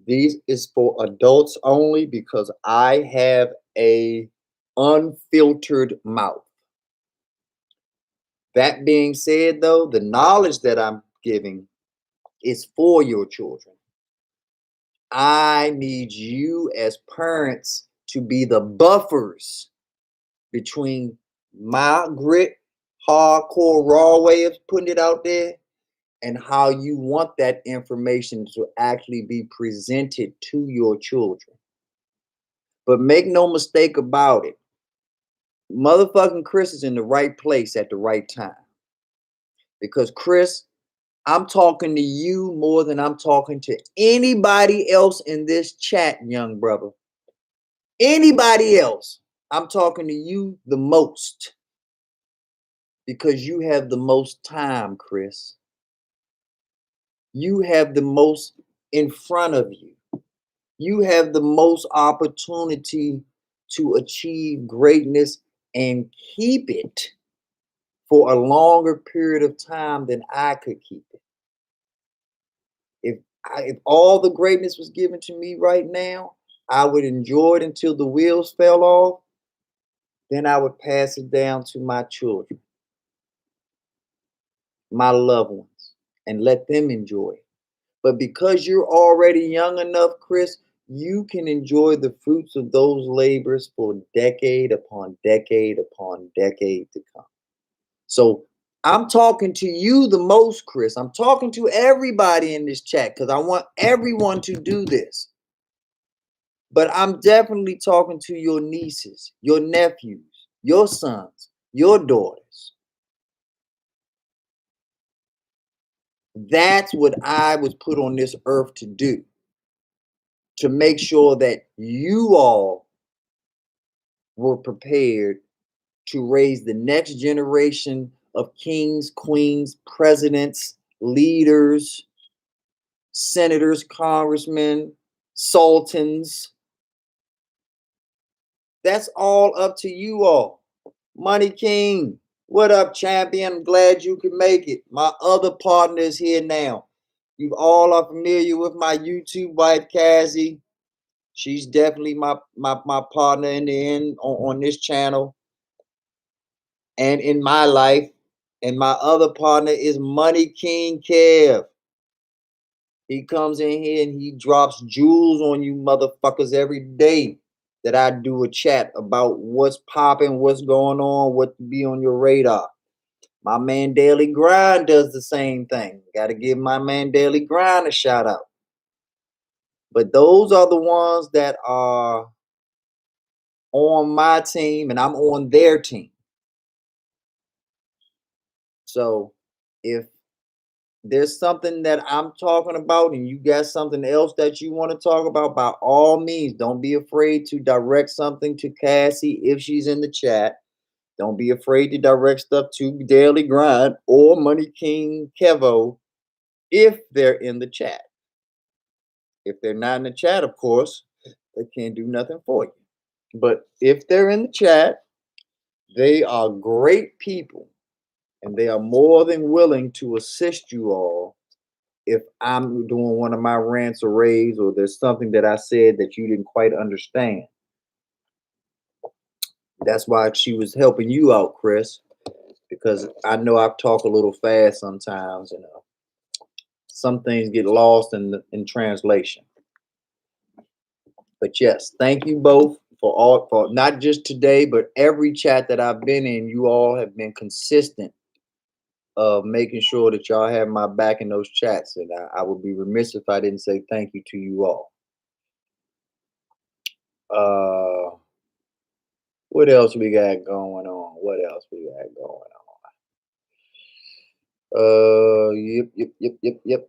This is for adults only because I have a unfiltered mouth. That being said, though, the knowledge that I'm giving is for your children. I need you as parents to be the buffers between my grit, hardcore, raw way of putting it out there and how you want that information to actually be presented to your children. But make no mistake about it. Motherfucking Chris is in the right place at the right time. Because Chris, I'm talking to you more than I'm talking to anybody else in this chat, young brother. Anybody else. I'm talking to you the most. Because you have the most time, Chris. You have the most in front of you. You have the most opportunity to achieve greatness and keep it for a longer period of time than I could keep it. If all the greatness was given to me right now, I would enjoy it until the wheels fell off. Then I would pass it down to my children, my loved ones, and let them enjoy it. But because you're already young enough, Chris, you can enjoy the fruits of those labors for decade upon decade upon decade to come. So I'm talking to you the most, Chris. I'm talking to everybody in this chat because I want everyone to do this. But I'm definitely talking to your nieces, your nephews, your sons, your daughters. That's what I was put on this earth to do. To make sure that you all were prepared to raise the next generation of kings, queens, presidents, leaders, senators, congressmen, sultans. That's all up to you all. Money King, what up, champion? I'm glad you could make it. My other partner is here now. You all are familiar with my YouTube wife, Cassie. She's definitely my partner in the end on this channel and in my life. And my other partner is Money King Kev. He comes in here and he drops jewels on you motherfuckers every day that I do a chat about what's popping, what's going on, what to be on your radar. My man Daily Grind does the same thing. Got to give my man Daily Grind a shout out. But those are the ones that are on my team and I'm on their team. So if there's something that I'm talking about and you got something else that you want to talk about, by all means, don't be afraid to direct something to Cassie if she's in the chat. Don't be afraid to direct stuff to Daily Grind or Money King Kevo if they're in the chat. If they're not in the chat, of course, they can't do nothing for you. But if they're in the chat, they are great people and they are more than willing to assist you all if I'm doing one of my rants or raves or there's something that I said that you didn't quite understand. That's why she was helping you out, Chris, because I know I talk a little fast sometimes and some things get lost in translation. But yes, thank you both for not just today, but every chat that I've been in. You all have been consistent of making sure that y'all have my back in those chats, and I would be remiss if I didn't say thank you to you all. What else we got going on? What else we got going on? Yep.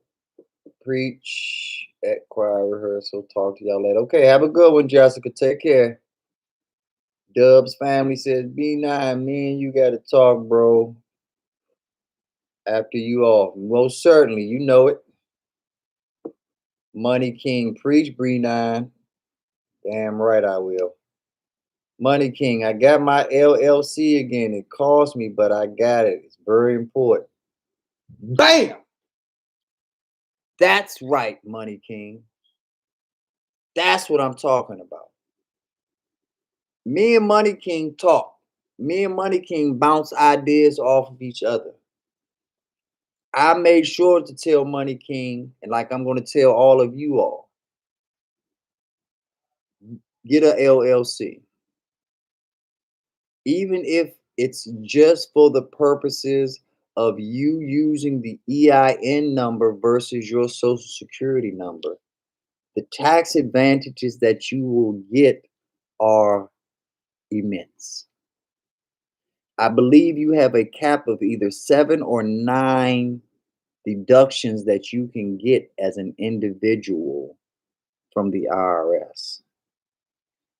Preach. At choir rehearsal. Talk to y'all later. Okay, have a good one, Jessica. Take care. Dubs family says, B9, me and you got to talk, bro. After you off. Most certainly, you know it. Money King, preach, B9. Damn right I will. Money King, I got my LLC again. It cost me, but I got it. It's very important. Bam! That's right, Money King. That's what I'm talking about. Me and Money King talk. Me and Money King bounce ideas off of each other. I made sure to tell Money King, and like I'm going to tell all of you all, get a LLC. Even if it's just for the purposes of you using the EIN number versus your social security number, the tax advantages that you will get are immense. I believe you have a cap of either 7 or 9 deductions that you can get as an individual from the IRS.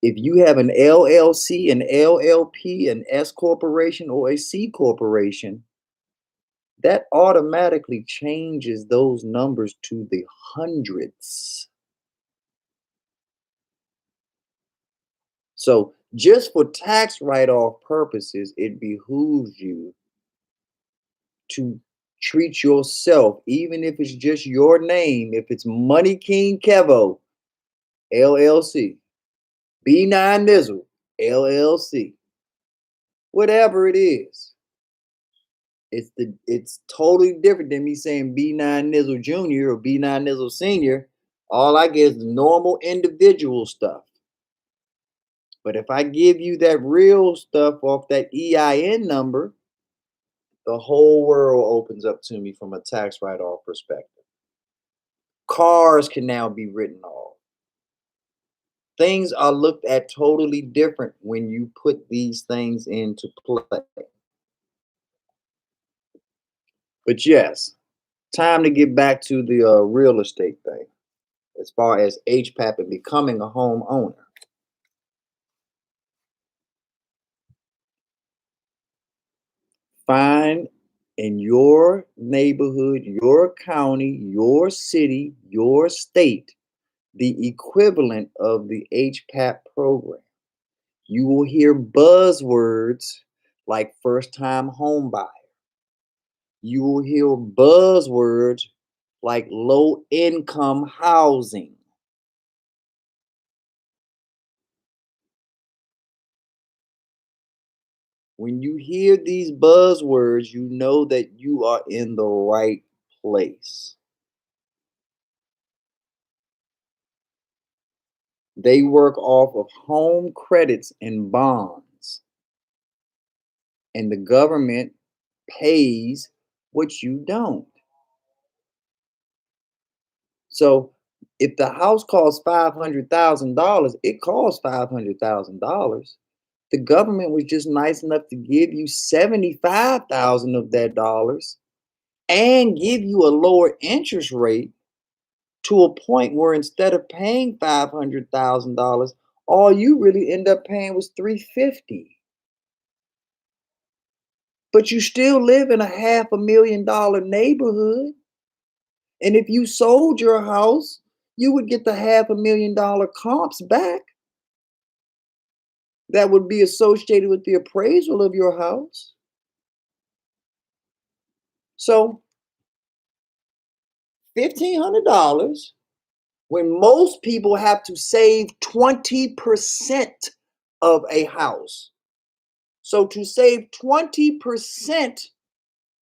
If you have an LLC, an LLP, an S corporation, or a C corporation, that automatically changes those numbers to the hundreds. So just for tax write-off purposes, it behooves you to treat yourself, even if it's just your name, if it's Money King Kevo, LLC, B9 Nizzle, LLC, whatever it is. It's totally different than me saying B9 Nizzle Jr. or B9 Nizzle Senior. All I get is the normal individual stuff. But if I give you that real stuff off that EIN number, the whole world opens up to me from a tax write-off perspective. Cars can now be written off. Things are looked at totally different when you put these things into play. But yes, time to get back to the real estate thing as far as HPAP and becoming a homeowner. Find in your neighborhood, your county, your city, your state, the equivalent of the HPAP program. You will hear buzzwords like first time home buyer. You will hear buzzwords like low income housing. When you hear these buzzwords, you know that you are in the right place. They work off of home credits and bonds, and the government pays what you don't. So if the house costs $500,000, it costs $500,000. The government was just nice enough to give you 75,000 of that dollars and give you a lower interest rate to a point where instead of paying $500,000, all you really end up paying was $350,000. But you still live in a $500,000 neighborhood. And if you sold your house, you would get the $500,000 comps back that would be associated with the appraisal of your house. So $1,500 when most people have to save 20% of a house. So to save 20%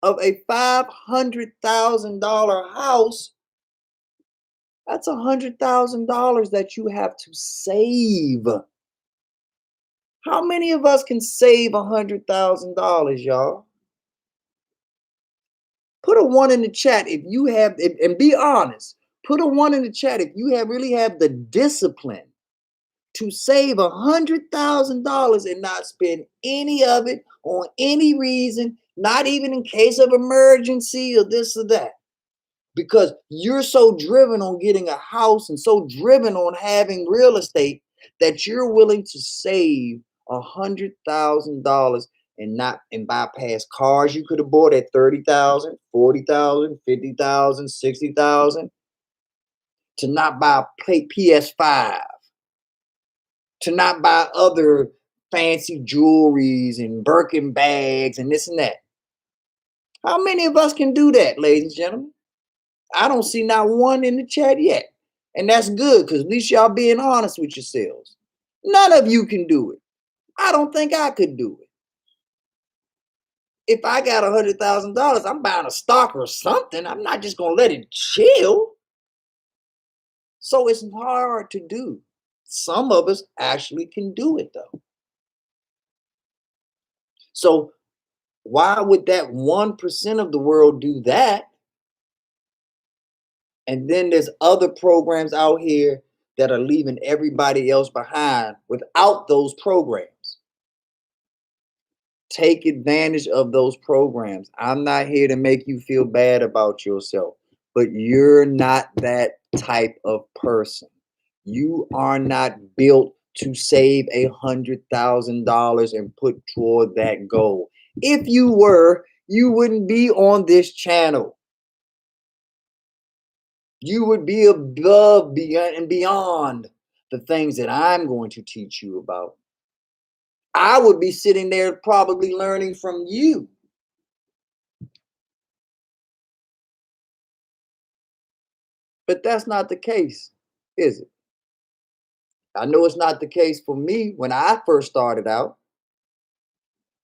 of a $500,000 house, that's $100,000 that you have to save. How many of us can save $100,000, y'all? Put a 1 in the chat if you have, and be honest. Put a 1 in the chat if you really have the discipline to save $100,000 and not spend any of it on any reason, not even in case of emergency or this or that. because you're so driven on getting a house and so driven on having real estate that you're willing to save $100,000 and bypass cars you could have bought at 30,000, 40,000, 50,000, 60,000, to not buy a PS5, to not buy other fancy jewelries and Birkin bags and this and that. How many of us can do that, ladies and gentlemen? I don't see not one in the chat yet. And that's good, because at least y'all being honest with yourselves. None of you can do it. I don't think I could do it. If I got $100,000, I'm buying a stock or something. I'm not just gonna let it chill. So it's hard to do. Some of us actually can do it though. So why would that 1% of the world do that? And then there's other programs out here that are leaving everybody else behind without those programs. Take advantage of those programs. I'm not here to make you feel bad about yourself, but you're not that type of person. You are not built to save $100,000 and put toward that goal. If you were, you wouldn't be on this channel. You would be above, beyond, and beyond the things that I'm going to teach you about. I would be sitting there probably learning from you. But that's not the case, is it? I know it's not the case for me when I first started out,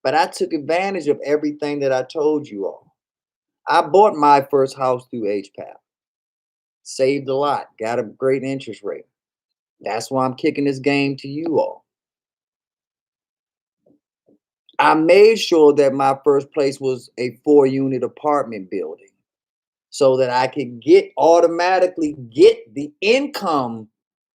but I took advantage of everything that I told you all. I bought my first house through HPAP, saved a lot, got a great interest rate. That's why I'm kicking this game to you all. I made sure that my first place was a 4-unit apartment building so that I could automatically get the income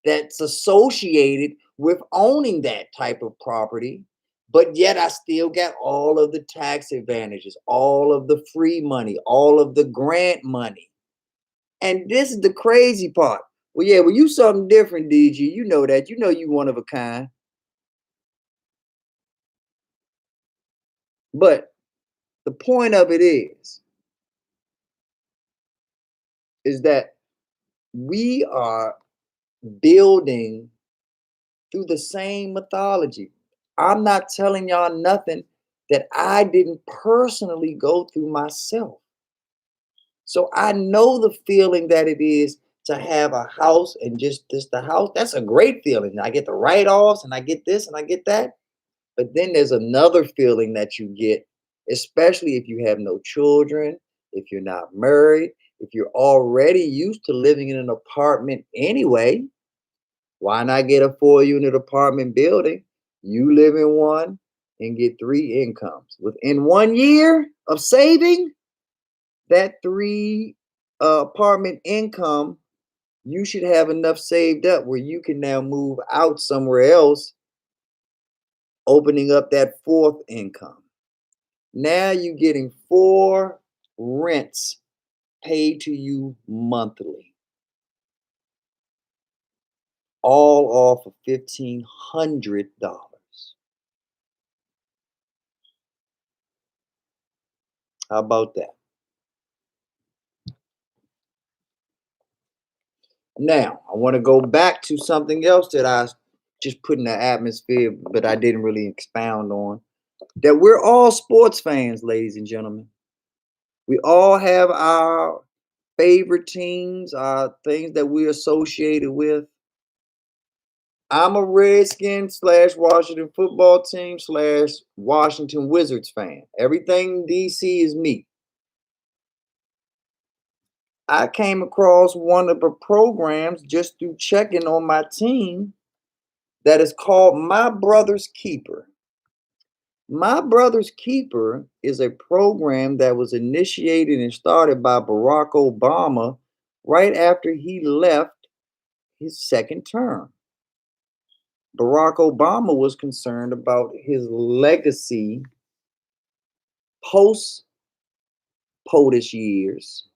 that's associated with owning that type of property. But yet I still got all of the tax advantages, all of the free money, all of the grant money. And this is the crazy part. Well, yeah, well, you something different, DG. You know that. You know you one of a kind. But the point of it is that we are building through the same mythology. I'm not telling y'all nothing that I didn't personally go through myself. So I know the feeling that it is to have a house and just the house. That's a great feeling. I get the write-offs and I get this and I get that. But then there's another feeling that you get, especially if you have no children, if you're not married, if you're already used to living in an apartment anyway. Why not get a 4-unit apartment building? You live in one and get 3 incomes. Within 1 year of saving that 3 apartment income, you should have enough saved up where you can now move out somewhere else, opening up that 4th income. Now you're getting 4 rents paid to you monthly, all off of $1,500. How about that? Now, I want to go back to something else that I just put in the atmosphere, but I didn't really expound on. That we're all sports fans, ladies and gentlemen. We all have our favorite teams, our things that we're associated with. I'm a Redskin / Washington football team / Washington Wizards fan. Everything DC is me. I came across one of the programs just through checking on my team that is called My Brother's Keeper. My Brother's Keeper is a program that was initiated and started by Barack Obama right after he left his second term. Barack Obama was concerned about his legacy post POTUS years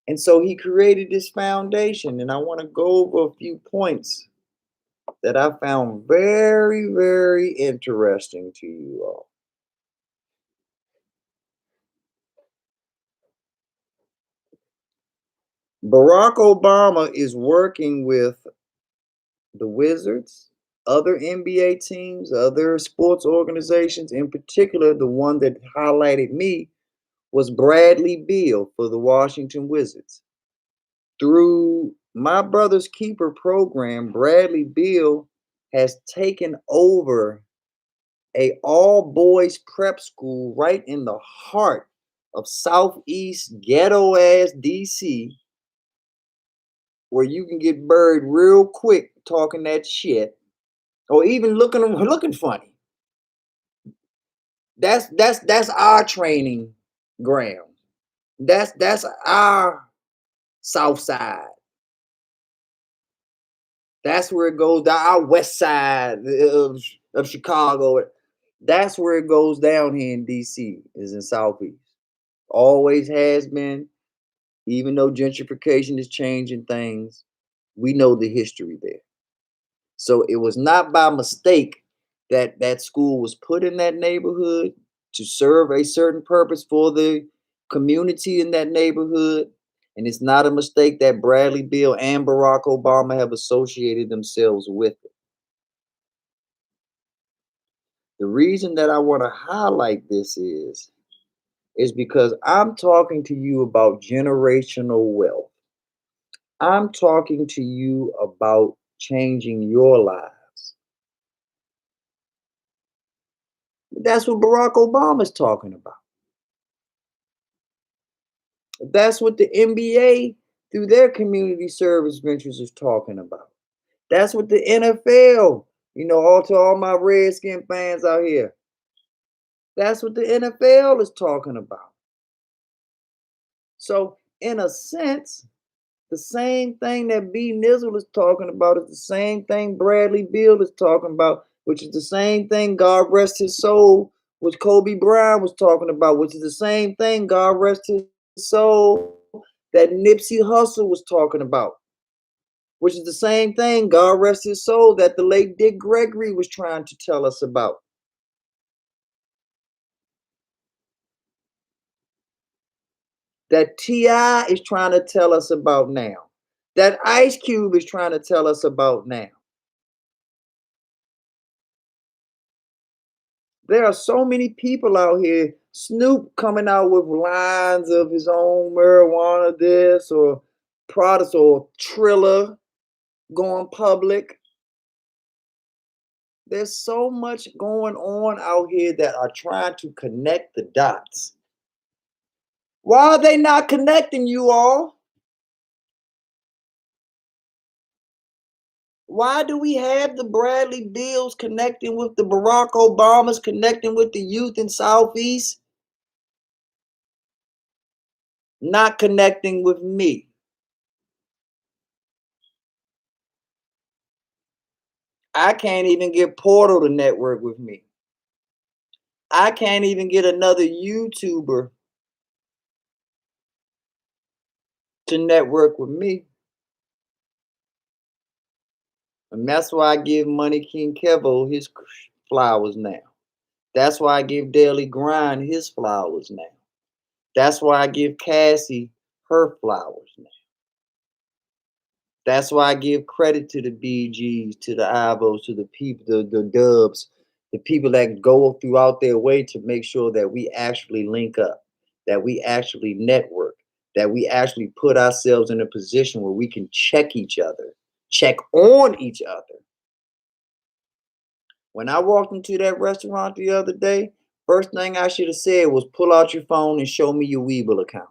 And so he created this foundation. And I want to go over a few points that I found very, very interesting to you all. Barack Obama is working with the Wizards, other NBA teams, other sports organizations. In particular, the one that highlighted me was Bradley Beal for the Washington Wizards. Through my brother's keeper program, Bradley Beal has taken over a all boys prep school right in the heart of southeast ghetto ass DC, where you can get buried real quick talking that shit or even looking funny. That's our training ground. That's our south side. That's where it goes down. Our west side of Chicago. That's where it goes down here in DC, is in Southeast. Always has been, even though gentrification is changing things, we know the history there. So it was not by mistake that that school was put in that neighborhood to serve a certain purpose for the community in that neighborhood. And it's not a mistake that Bradley Beal and Barack Obama have associated themselves with it. The reason that I want to highlight this is because I'm talking to you about generational wealth. I'm talking to you about changing your lives. That's what Barack Obama's talking about. That's what the NBA through their community service ventures is talking about. That's what the NFL, all to all my Redskin fans out here, that's what the NFL is talking about. So, in a sense, the same thing that B. Nizzle is talking about is the same thing Bradley Beal is talking about, which is the same thing, God rest his soul, which Kobe Bryant was talking about, which is the same thing, God rest his soul, that Nipsey Hussle was talking about, which is the same thing, God rest his soul, that the late Dick Gregory was trying to tell us about. That T.I. is trying to tell us about now. That Ice Cube is trying to tell us about now. There are so many people out here. Snoop coming out with lines of his own marijuana, this or products, or Triller going public. There's so much going on out here that are trying to connect the dots. Why are they not connecting, you all? Why do we have the Bradley Beals connecting with the Barack Obamas, connecting with the youth in Southeast, not connecting with me? I can't even get Portal to network with me. I can't even get another YouTuber to network with me. And that's why I give Money King Kevo his flowers now. That's why I give Daily Grind his flowers now. That's why I give Cassie her flowers now. That's why I give credit to the BGs, to the Ivos, to the people, the Dubs, the people that go throughout their way to make sure that we actually link up, that we actually network, that we actually put ourselves in a position where we can check each other, check on each other. When I walked into that restaurant the other day, first thing I should have said was pull out your phone and show me your Weeble account.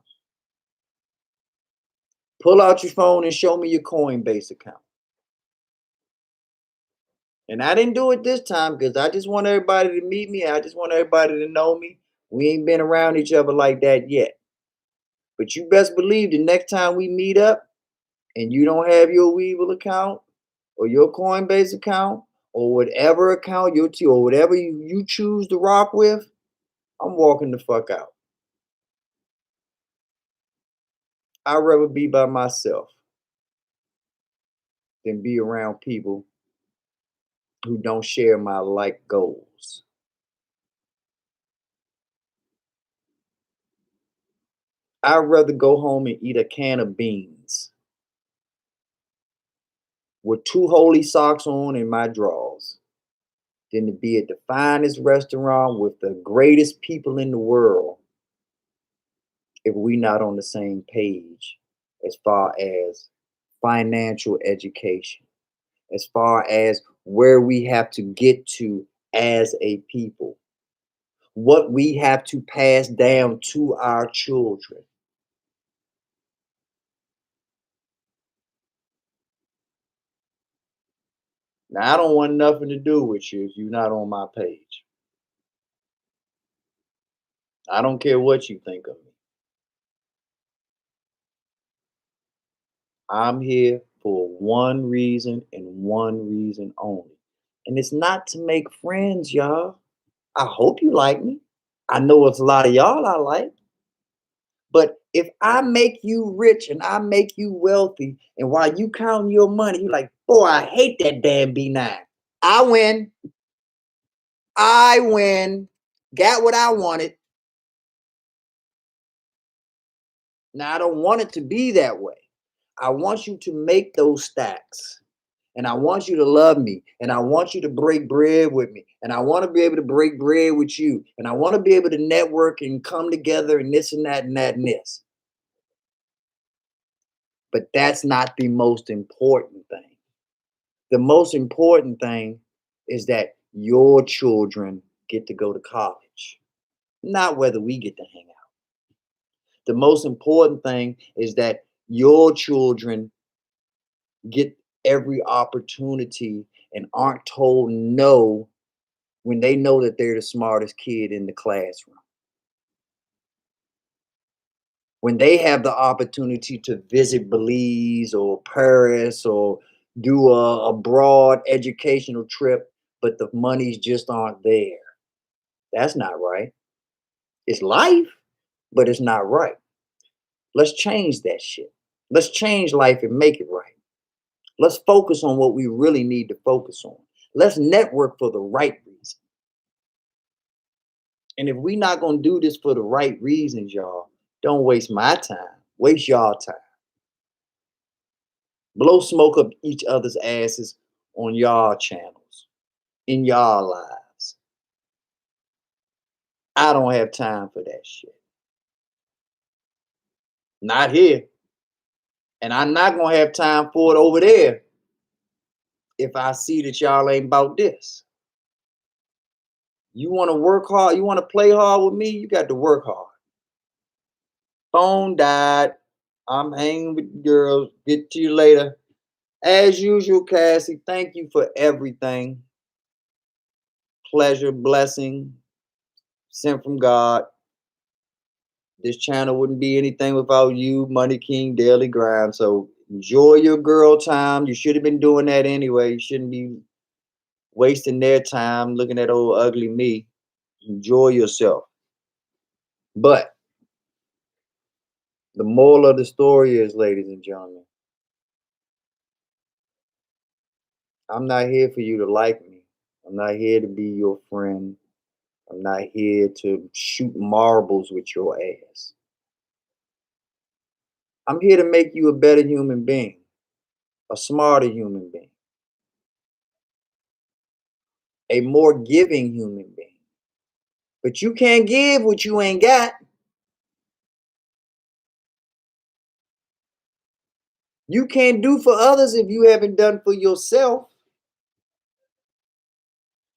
Pull out your phone and show me your Coinbase account. And I didn't do it this time because I just want everybody to meet me. I just want everybody to know me. We ain't been around each other like that yet. But you best believe the next time we meet up and you don't have your Weevil account or your Coinbase account or whatever account or whatever you choose to rock with, I'm walking the fuck out. I'd rather be by myself than be around people who don't share my like goals. I'd rather go home and eat a can of beans with two holy socks on in my drawers than to be at the finest restaurant with the greatest people in the world if we not on the same page as far as financial education, as far as where we have to get to as a people, what we have to pass down to our children. Now, I don't want nothing to do with you if you're not on my page. I don't care what you think of me. I'm here for one reason and one reason only. And it's not to make friends, y'all. I hope you like me. I know it's a lot of y'all I like. But if I make you rich and I make you wealthy, and while you counting your money, you like, boy, I hate that damn B9. I win. I win. Got what I wanted. Now I don't want it to be that way. I want you to make those stacks. And I want you to love me. And I want you to break bread with me. And I want to be able to break bread with you. And I want to be able to network and come together and this and that and that and this. But that's not the most important thing. The most important thing is that your children get to go to college, not whether we get to hang out. The most important thing is that your children get every opportunity and aren't told no when they know that they're the smartest kid in the classroom. When they have the opportunity to visit Belize or Paris or do a broad educational trip, but the monies just aren't there. That's not right. It's life, but it's not right. Let's change that shit. Let's change life and make it right. Let's focus on what we really need to focus on. Let's network for the right reason. And if we're not going to do this for the right reasons, y'all, don't waste my time. Waste y'all time. Blow smoke up each other's asses on y'all channels, in y'all lives. I don't have time for that shit. Not here. And I'm not going to have time for it over there if I see that y'all ain't about this. You want to work hard, you want to play hard with me, you got to work hard. Phone died. I'm hanging with the girls. Get to you later. As usual, Cassie, thank you for everything. Pleasure, blessing, sent from God. This channel wouldn't be anything without you, Money King Daily Grind. So enjoy your girl time. You should have been doing that anyway. You shouldn't be wasting their time looking at old ugly me. Enjoy yourself. But the moral of the story is, ladies and gentlemen, I'm not here for you to like me. I'm not here to be your friend. I'm not here to shoot marbles with your ass. I'm here to make you a better human being, a smarter human being, a more giving human being. But you can't give what you ain't got. You can't do for others if you haven't done for yourself.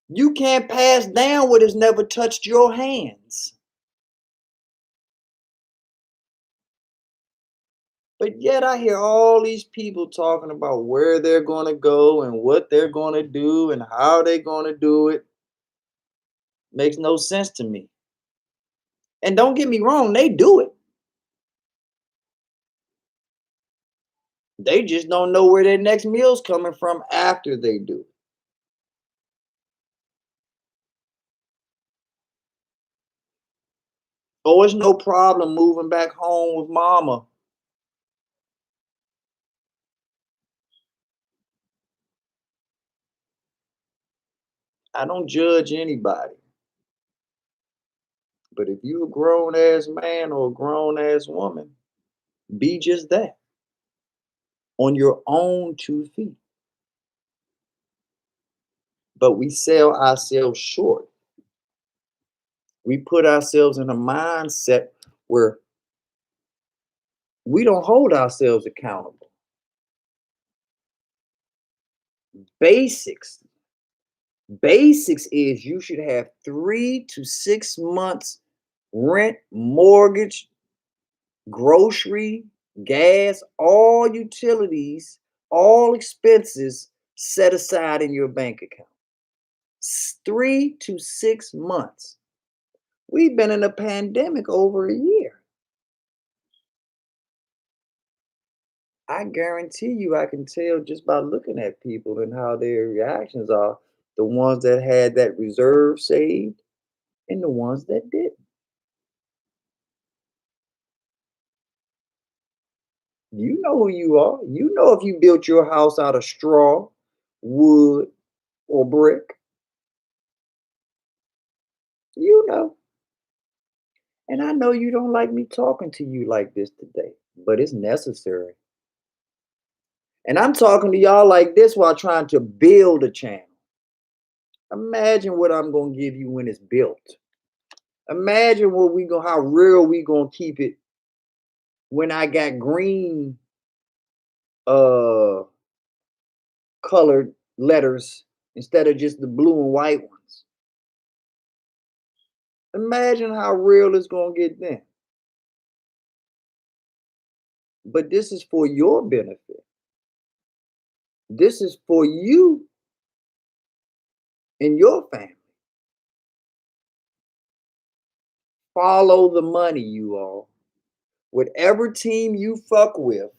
You can't pass down what has never touched your hands. But yet I hear all these people talking about where they're going to go and what they're going to do and how they're going to do it. Makes no sense to me. And don't get me wrong, they do it. They just don't know where their next meal's coming from after they do it. Oh, it's no problem moving back home with mama. I don't judge anybody. But if you a grown ass man or a grown ass woman, be just that on your own 2 feet. But we sell ourselves short. We put ourselves in a mindset where we don't hold ourselves accountable. Basics. Basics is you should have 3 to 6 months rent, mortgage, grocery, gas, all utilities, all expenses set aside in your bank account. 3 to 6 months. We've been in a pandemic over a year. I guarantee you, I can tell just by looking at people and how their reactions are, the ones that had that reserve saved and the ones that didn't. You know who you are. You know if you built your house out of straw, wood, or brick. You know. And I know you don't like me talking to you like this today, but it's necessary. And I'm talking to y'all like this while trying to build a channel. Imagine what I'm gonna give you when it's built. Imagine how real we gonna keep it when I got green uh colored letters instead of just the blue and white ones. Imagine how real it's gonna get then. But this is for your benefit. This is for you and your family. Follow the money, you all. Whatever team you fuck with.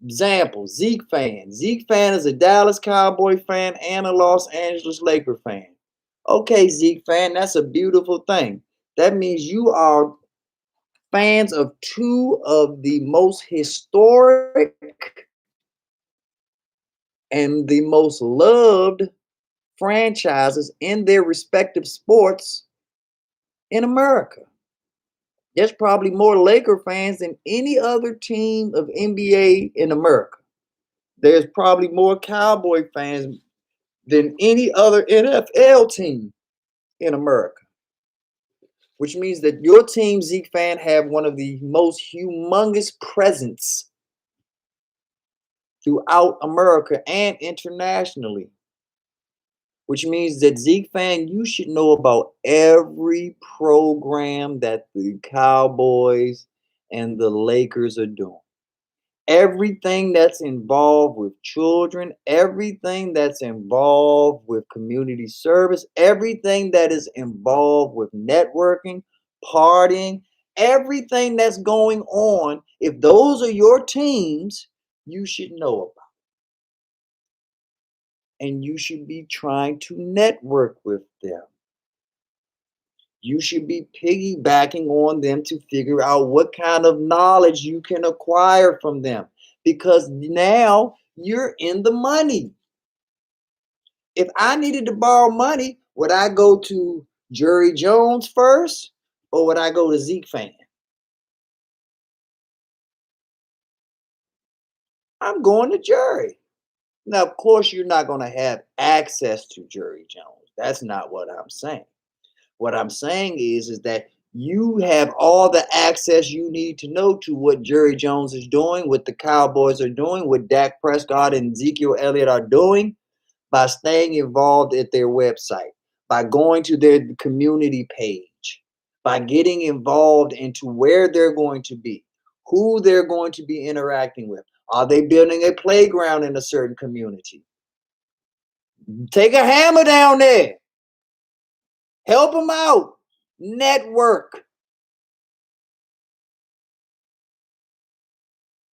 Example, Zeke fan. Zeke fan is a Dallas Cowboy fan and a Los Angeles Laker fan. Okay, Zeke fan, that's a beautiful thing. That means you are fans of two of the most historic and the most loved franchises in their respective sports in America. There's probably more Laker fans than any other team of NBA in America. There's probably more Cowboy fans than any other NFL team in America, which means that your team, Zeke fan, have one of the most humongous presence throughout America and internationally, which means that Zeke fan, you should know about every program that the Cowboys and the Lakers are doing. Everything that's involved with children, everything that's involved with community service, everything that is involved with networking, partying, everything that's going on, if those are your teams, you should know about. And you should be trying to network with them. You should be piggybacking on them to figure out what kind of knowledge you can acquire from them because now you're in the money. If I needed to borrow money, would I go to Jerry Jones first or would I go to Zeke fan? I'm going to Jerry. Now, of course, you're not going to have access to Jerry Jones. That's not what I'm saying. What I'm saying is that you have all the access you need to know to what Jerry Jones is doing, what the Cowboys are doing, what Dak Prescott and Ezekiel Elliott are doing by staying involved at their website, by going to their community page, by getting involved into where they're going to be, who they're going to be interacting with. Are they building a playground in a certain community? Take a hammer down there. Help them out. Network.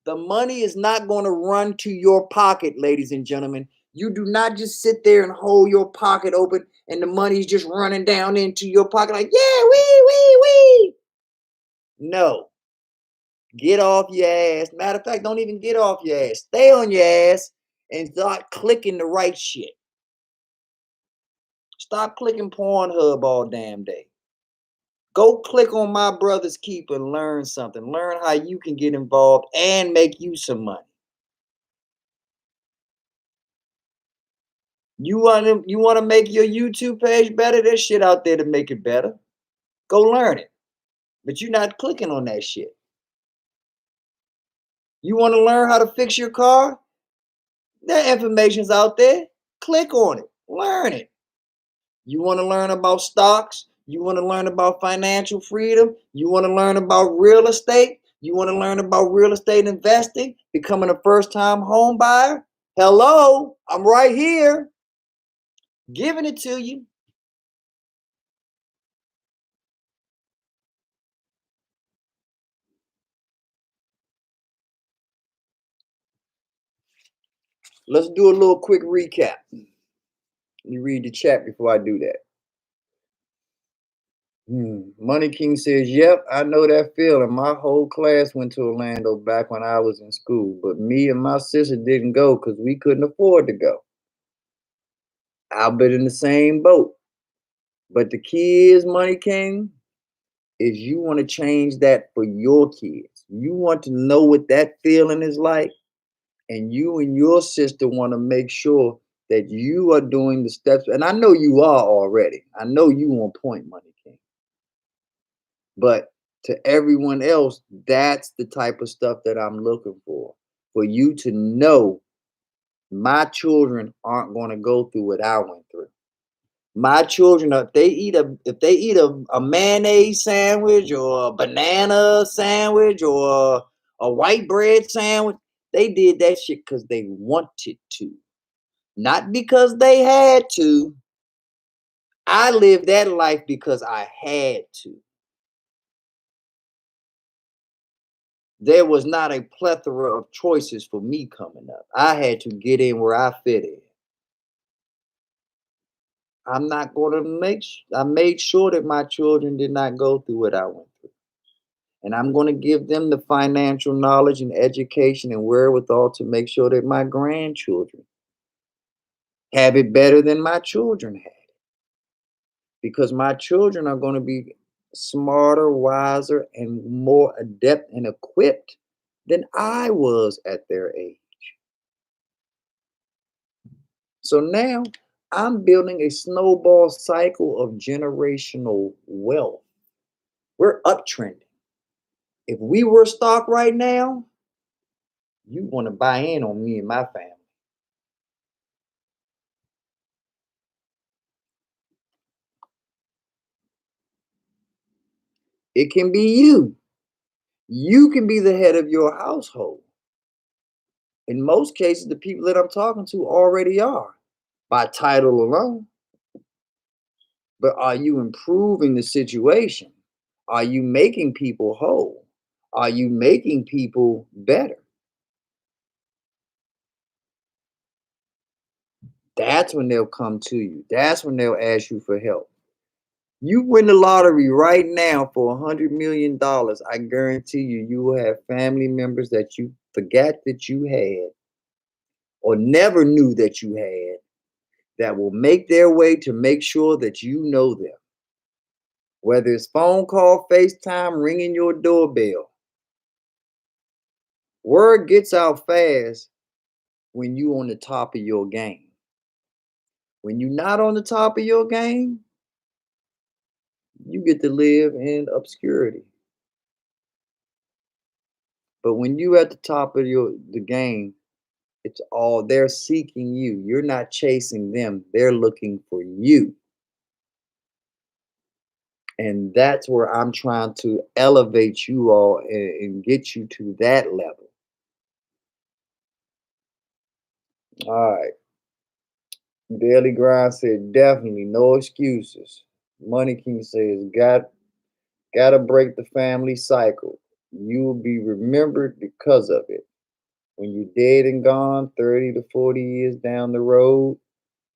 The money is not going to run to your pocket, ladies and gentlemen. You do not just sit there and hold your pocket open and the money's just running down into your pocket like, yeah, wee. No. Get off your ass. Matter of fact, don't even get off your ass. Stay on your ass and start clicking the right shit. Stop clicking Pornhub all damn day. Go click on My Brother's Keeper and learn something. Learn how you can get involved and make you some money. You want to make your YouTube page better? There's shit out there to make it better. Go learn it. But you're not clicking on that shit. You want to learn how to fix your car? That information's out there. Click on it. Learn it. You want to learn about stocks? You want to learn about financial freedom? You want to learn about real estate? You want to learn about real estate investing? Becoming a first-time home buyer? Hello, I'm right here giving it to you. Let's do a little quick recap. Let me read the chat before I do that. Money King says, yep, I know that feeling. My whole class went to Orlando back when I was in school, but me and my sister didn't go because we couldn't afford to go. I've been in the same boat. But the key is, Money King, is you want to change that for your kids. You want to know what that feeling is like, and you and your sister want to make sure that you are doing the steps. And I know you are already. I know you on point, Money King. But to everyone else, that's the type of stuff that I'm looking for you to know my children aren't going to go through what I went through. My children, if they eat a mayonnaise sandwich or a banana sandwich or a white bread sandwich, they did that shit because they wanted to, not because they had to. I lived that life because I had to. There was not a plethora of choices for me coming up. I had to get in where I fit in. I'm not going to I made sure that my children did not go through what I went through. And I'm going to give them the financial knowledge and education and wherewithal to make sure that my grandchildren have it better than my children had it. Because my children are going to be smarter, wiser, and more adept and equipped than I was at their age. So now I'm building a snowball cycle of generational wealth. We're uptrending. If we were stock right now, you want to buy in on me and my family. It can be you. You can be the head of your household. In most cases, the people that I'm talking to already are by title alone. But are you improving the situation? Are you making people whole? Are you making people better? That's when they'll come to you. That's when they'll ask you for help. You win the lottery right now for $100 million. I guarantee you, you will have family members that you forgot that you had or never knew that you had that will make their way to make sure that you know them. Whether it's phone call, FaceTime, ringing your doorbell. Word gets out fast when you on the top of your game. When you're not on the top of your game, you get to live in obscurity. But when you at the top of the game, it's all they're seeking you. You're not chasing them. They're looking for you. And that's where I'm trying to elevate you all and get you to that level. All right. Daily Grind said definitely no excuses. Money King says gotta break the family cycle. You will be remembered because of it. When you're dead and gone, 30 to 40 years down the road,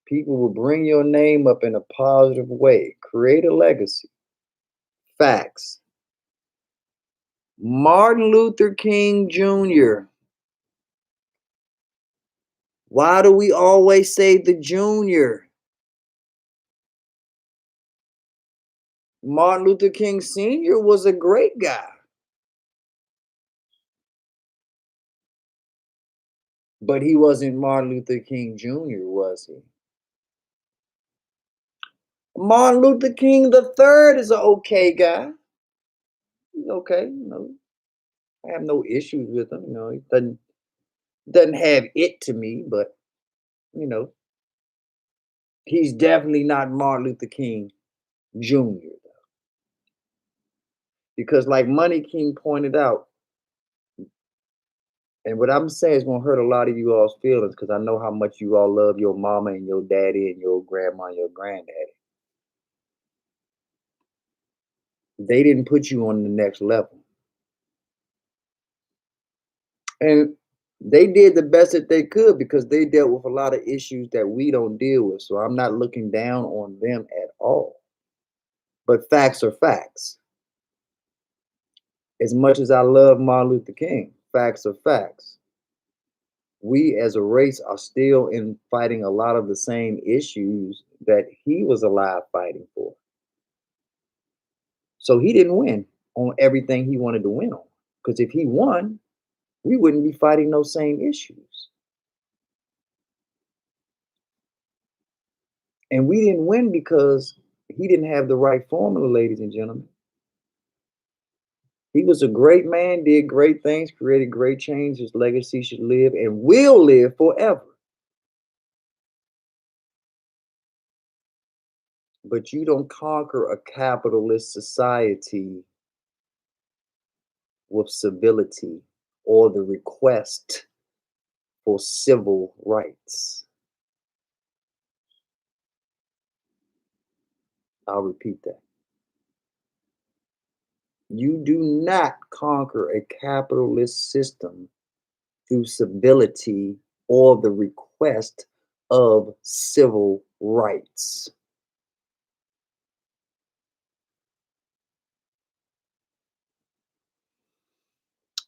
people will bring your name up in a positive way. Create a legacy. Facts. Martin Luther King Jr. Why do we always say the junior? Martin Luther King Sr. was a great guy, but he wasn't Martin Luther King Jr., was he? Martin Luther King the third is an okay guy. He's okay, I have no issues with him. He doesn't have it to me, but you know, he's definitely not Martin Luther King Jr. Because, like Money King pointed out, and what I'm saying is gonna hurt a lot of you all's feelings because I know how much you all love your mama and your daddy and your grandma and your granddaddy. They didn't put you on the next level. And they did the best that they could because they dealt with a lot of issues that we don't deal with. So I'm not looking down on them at all. But facts are facts. As much as I love Martin Luther King, facts are facts. We as a race are still in fighting a lot of the same issues that he was alive fighting for. So he didn't win on everything he wanted to win on. Because if he won, we wouldn't be fighting those same issues. And we didn't win because he didn't have the right formula, ladies and gentlemen. He was a great man, did great things, created great change. His legacy should live and will live forever. But you don't conquer a capitalist society with civility or the request for civil rights. I'll repeat that. You do not conquer a capitalist system through civility or the request of civil rights.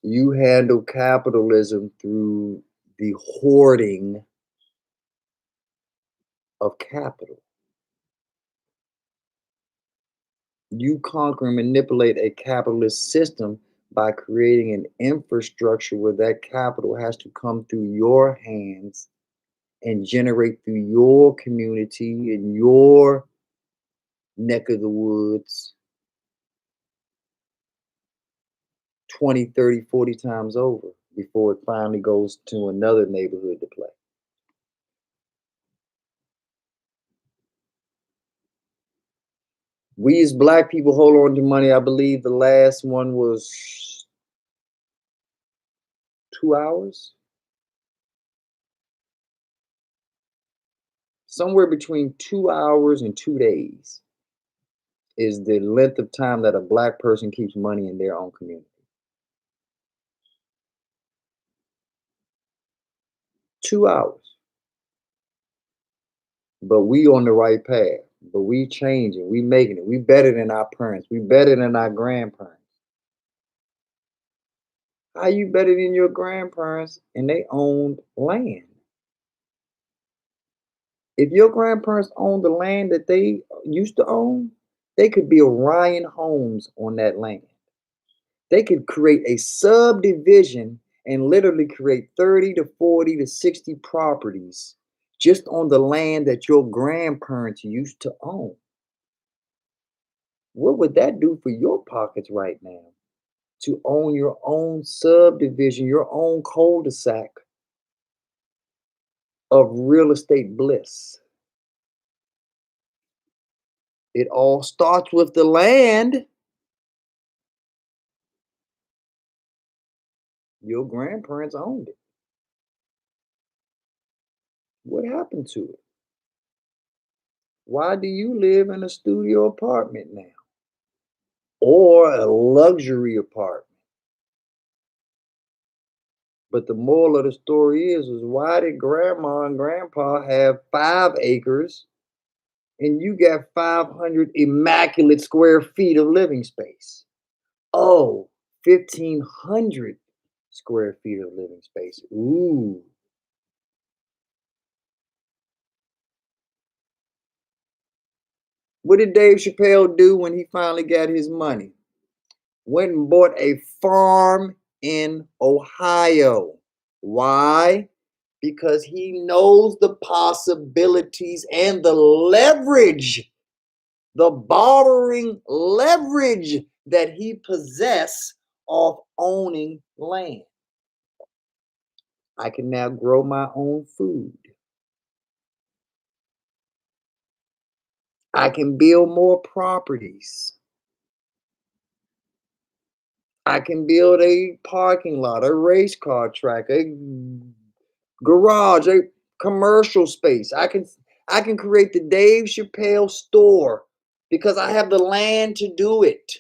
You handle capitalism through the hoarding of capital. You conquer and manipulate a capitalist system by creating an infrastructure where that capital has to come through your hands and generate through your community in your neck of the woods 20, 30, 40 times over before it finally goes to another neighborhood to play. We as black people hold on to money. I believe the last one was 2 hours. Somewhere between 2 hours and 2 days is the length of time that a black person keeps money in their own community. 2 hours. But we on the right path. But we changing. We making it. We better than our parents. We better than our grandparents. How you better than your grandparents and they owned land? If your grandparents owned the land that they used to own, they could build Ryan homes on that land. They could create a subdivision and literally create 30 to 40 to 60 properties just on the land that your grandparents used to own. What would that do for your pockets right now? To own your own subdivision, your own cul-de-sac of real estate bliss. It all starts with the land. Your grandparents owned it. What happened to it? Why do you live in a studio apartment now? Or a luxury apartment? But the moral of the story is why did grandma and grandpa have 5 acres and you got 500 immaculate square feet of living space? Oh, 1,500 square feet of living space. Ooh. What did Dave Chappelle do when he finally got his money? Went and bought a farm in Ohio. Why? Because he knows the possibilities and the leverage, the borrowing leverage that he possesses of owning land. I can now grow my own food. I can build more properties. I can build a parking lot, a race car track, a garage, a commercial space. I can create the Dave Chappelle store because I have the land to do it.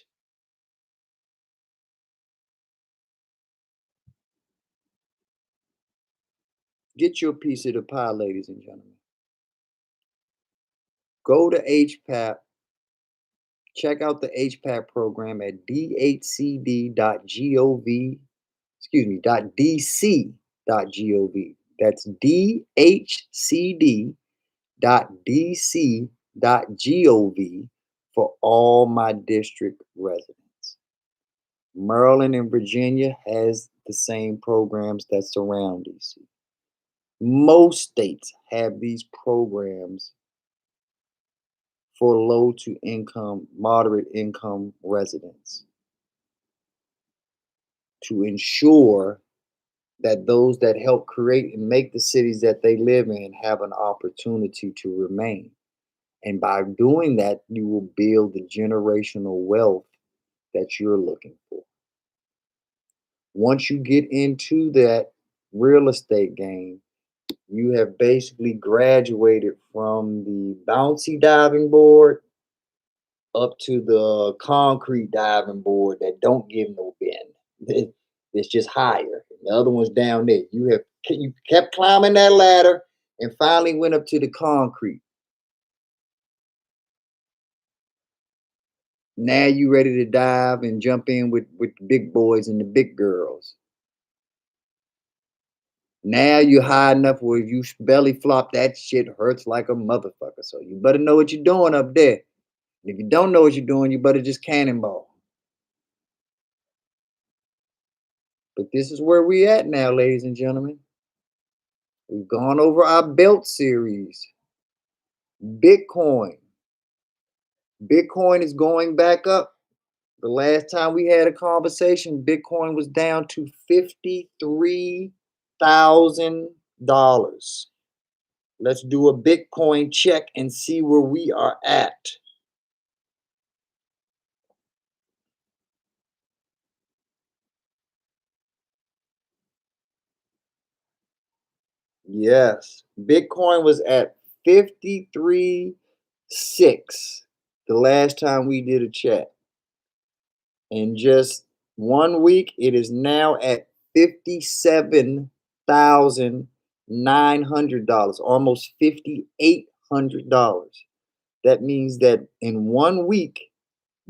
Get your piece of the pie, ladies and gentlemen. Go to HPAP. Check out the HPAP program at dhcd.gov. Excuse me, .dc.gov. That's dhcd.dc.gov for all my district residents. Maryland and Virginia has the same programs that surround DC. Most states have these programs for low to income, moderate income residents to ensure that those that help create and make the cities that they live in have an opportunity to remain. And by doing that, you will build the generational wealth that you're looking for. Once you get into that real estate game, you have basically graduated from the bouncy diving board up to the concrete diving board that don't give no bend. It's just higher. The other one's down there. You kept climbing that ladder and finally went up to the concrete. Now you ready to dive and jump in with the big boys and the big girls. Now you're high enough where if you belly flop, that shit hurts like a motherfucker. So you better know what you're doing up there. And if you don't know what you're doing, you better just cannonball. But this is where we at now, ladies and gentlemen. We've gone over our belt series. Bitcoin. Bitcoin is going back up. The last time we had a conversation, Bitcoin was down to $53,000. Let's do a Bitcoin check and see where we are at. Yes, Bitcoin was at 53.6 the last time we did a chat. In just 1 week, it is now at $57,900, almost $5,800. That means that in 1 week,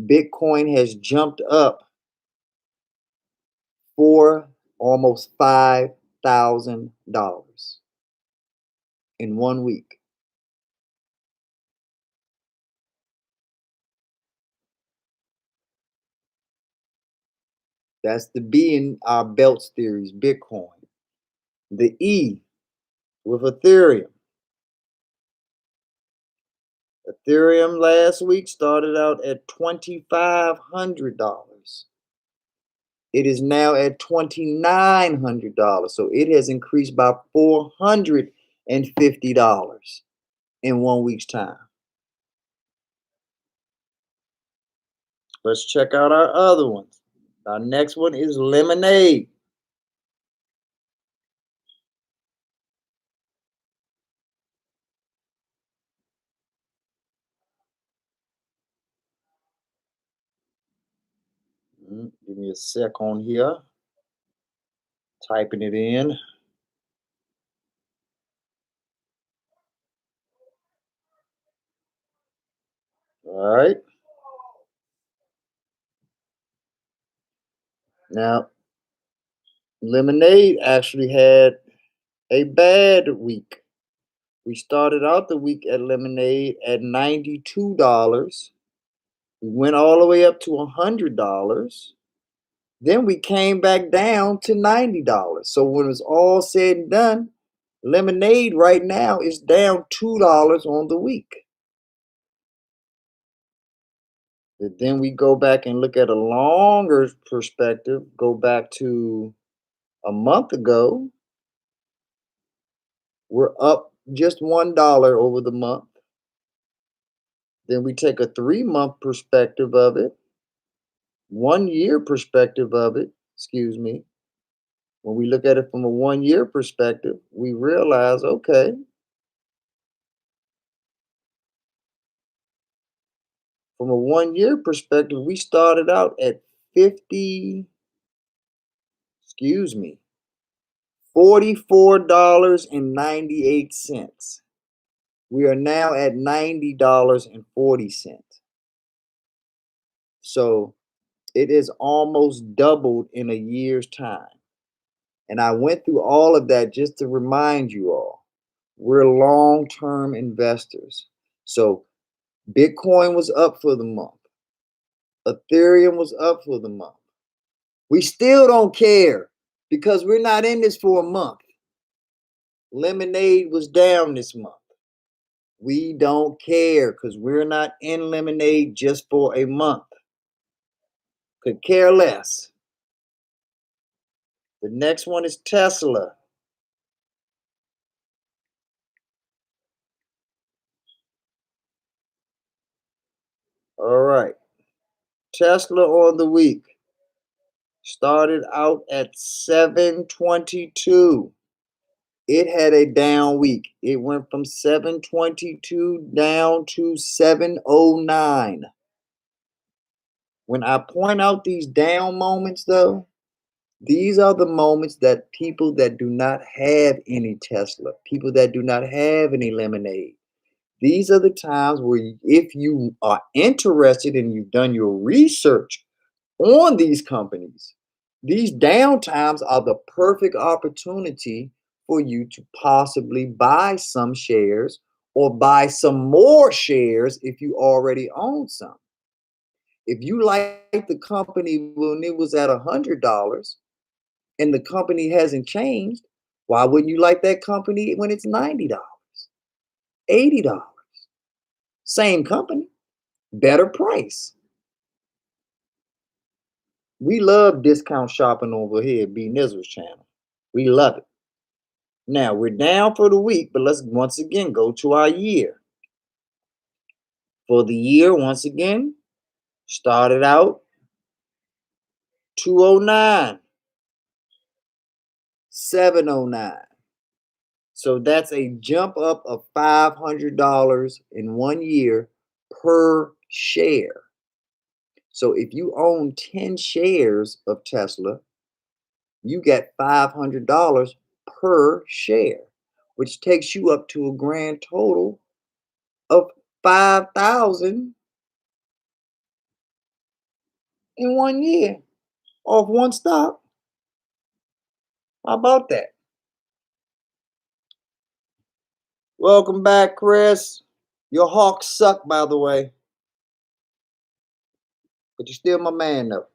Bitcoin has jumped up for almost $5,000 in 1 week. That's the B in our belts theories, Bitcoin. The E with Ethereum. Ethereum last week started out at $2,500. It is now at $2,900. So it has increased by $450 in 1 week's time. Let's check out our other ones. Our next one is Lemonade. Give me a sec on here. Typing it in. All right. Now, Lemonade actually had a bad week. We started out the week at Lemonade at $92. We went all the way up to $100. Then we came back down to $90. So when it's all said and done, Lemonade right now is down $2 on the week. But then we go back and look at a longer perspective, go back to a month ago, we're up just $1 over the month. Then we take a 3-month perspective of it, 1 year perspective of it, excuse me. When we look at it from a 1 year perspective, we realize, okay, from a 1 year perspective, we started out at 50, excuse me, $44.98. We are now at $90.40. So it is almost doubled in a year's time. And I went through all of that just to remind you all, we're long-term investors. So Bitcoin was up for the month. Ethereum was up for the month. We still don't care because we're not in this for a month. Lemonade was down this month. We don't care because we're not in Lemonade just for a month. Could care less. The next one is Tesla. All right. Tesla on the week started out at 722. It had a down week. It went from 722 down to 709. When I point out these down moments, though, these are the moments that people that do not have any Tesla, people that do not have any Lemonade, these are the times where if you are interested and you've done your research on these companies, these downtimes are the perfect opportunity for you to possibly buy some shares or buy some more shares if you already own some. If you like the company when it was at $100 and the company hasn't changed, why wouldn't you like that company when it's $90, $80? Same company, better price. We love discount shopping over here at B Nizzle's channel. We love it. Now we're down for the week, but let's once again go to our year. For the year, once again, started out 209, 709. So that's a jump up of $500 in 1 year per share. So if you own 10 shares of Tesla, you get $500 per share, which takes you up to a grand total of 5,000 in 1 year off one stock. How about that? Welcome back, Chris. Your Hawks suck, by the way, but you're still my man, though.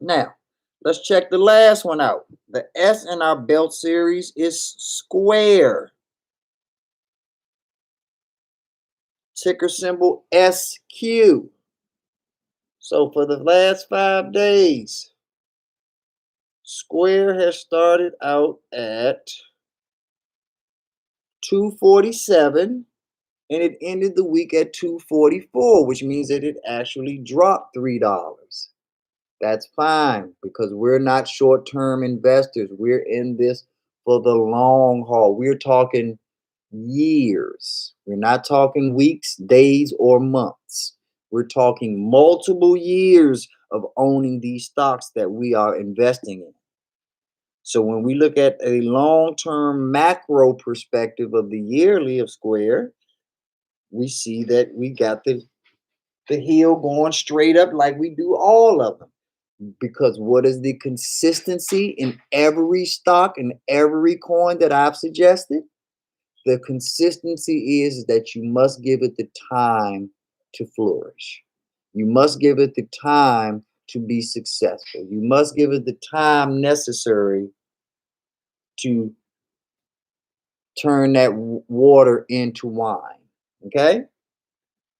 Now, let's check the last one out. The S in our belt series is Square. Ticker symbol SQ. So for the last 5 days, Square has started out at 247 and it ended the week at 244, which means that it actually dropped $3. That's fine because we're not short-term investors. We're in this for the long haul. We're talking years. We're not talking weeks, days, or months. We're talking multiple years of owning these stocks that we are investing in. So when we look at a long-term macro perspective of the yearly of Square, we see that we got the heel going straight up like we do all of them. Because what is the consistency in every stock and every coin that I've suggested? The consistency is that you must give it the time to flourish. You must give it the time to be successful. You must give it the time necessary to turn that water into wine. Okay?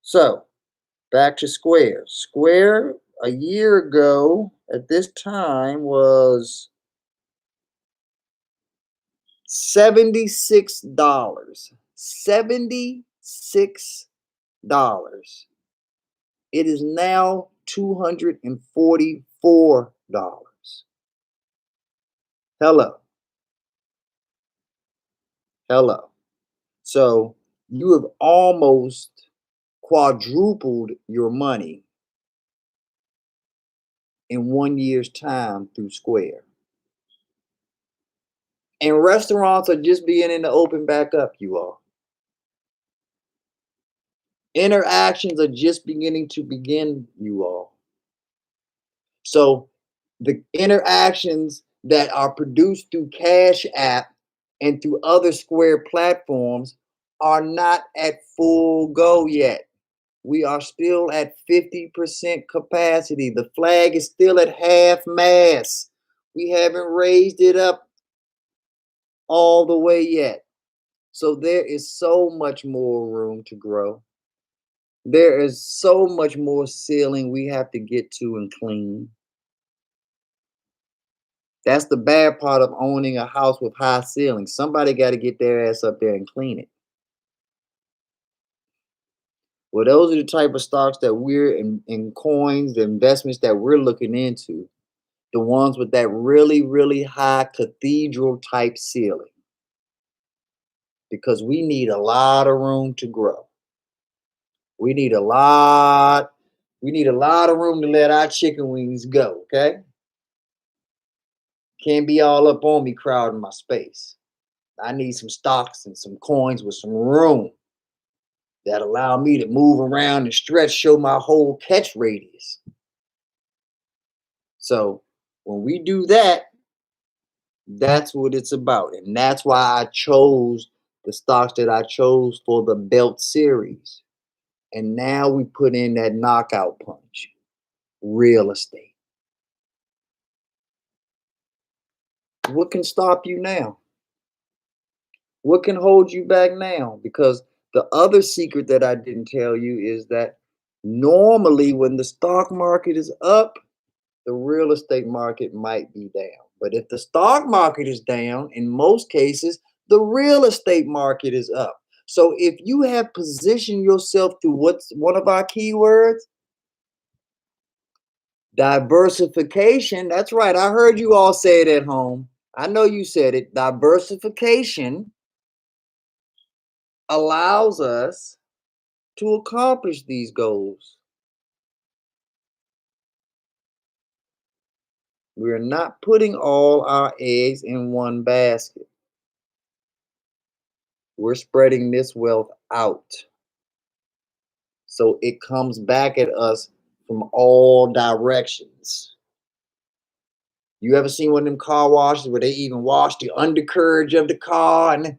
So, back to Square. Square a year ago at this time was $76. $76. It is now $244. Hello. Hello. So you have almost quadrupled your money in 1 year's time through Square. And restaurants are just beginning to open back up, you all. Interactions are just beginning to begin, you all. So the interactions that are produced through Cash App and through other Square platforms are not at full go yet. We are still at 50% capacity. The flag is still at half mast. We haven't raised it up all the way yet. So there is so much more room to grow. There is so much more ceiling we have to get to and clean. That's the bad part of owning a house with high ceilings. Somebody got to get their ass up there and clean it. Well, those are the type of stocks that we're in coins, the investments that we're looking into, the ones with that really, really high cathedral type ceiling, because we need a lot of room to grow. We need a lot. We need a lot of room to let our chicken wings go. Okay, can't be all up on me crowding my space. I need some stocks and some coins with some room that allow me to move around and stretch, show my whole catch radius. So when we do that, that's what it's about. And that's why I chose the stocks that I chose for the belt series. And now we put in that knockout punch, real estate. What can stop you now? What can hold you back now? Because the other secret that I didn't tell you is that normally when the stock market is up, the real estate market might be down. But if the stock market is down, in most cases, the real estate market is up. So if you have positioned yourself through what's one of our keywords, diversification. That's right. I heard you all say it at home. I know you said it. Diversification allows us to accomplish these goals. We're not putting all our eggs in one basket. We're spreading this wealth out so it comes back at us from all directions. You ever seen one of them car washes where they even wash the undercarriage of the car? And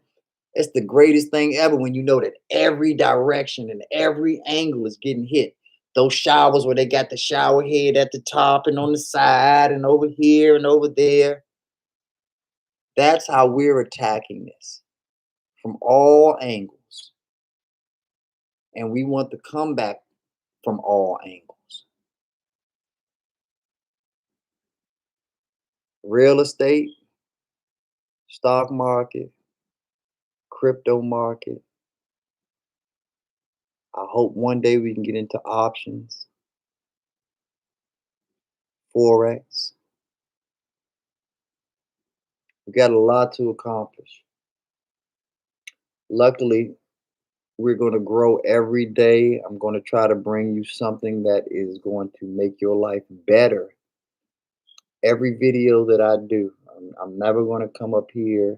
it's the greatest thing ever when you know that every direction and every angle is getting hit. Those showers where they got the shower head at the top and on the side and over here and over there. That's how we're attacking this from all angles. And we want the comeback from all angles. Real estate, stock market, crypto market. I hope one day we can get into options, Forex. We got a lot to accomplish. Luckily, we're going to grow every day. I'm going to try to bring you something that is going to make your life better. Every video that I do, I'm never going to come up here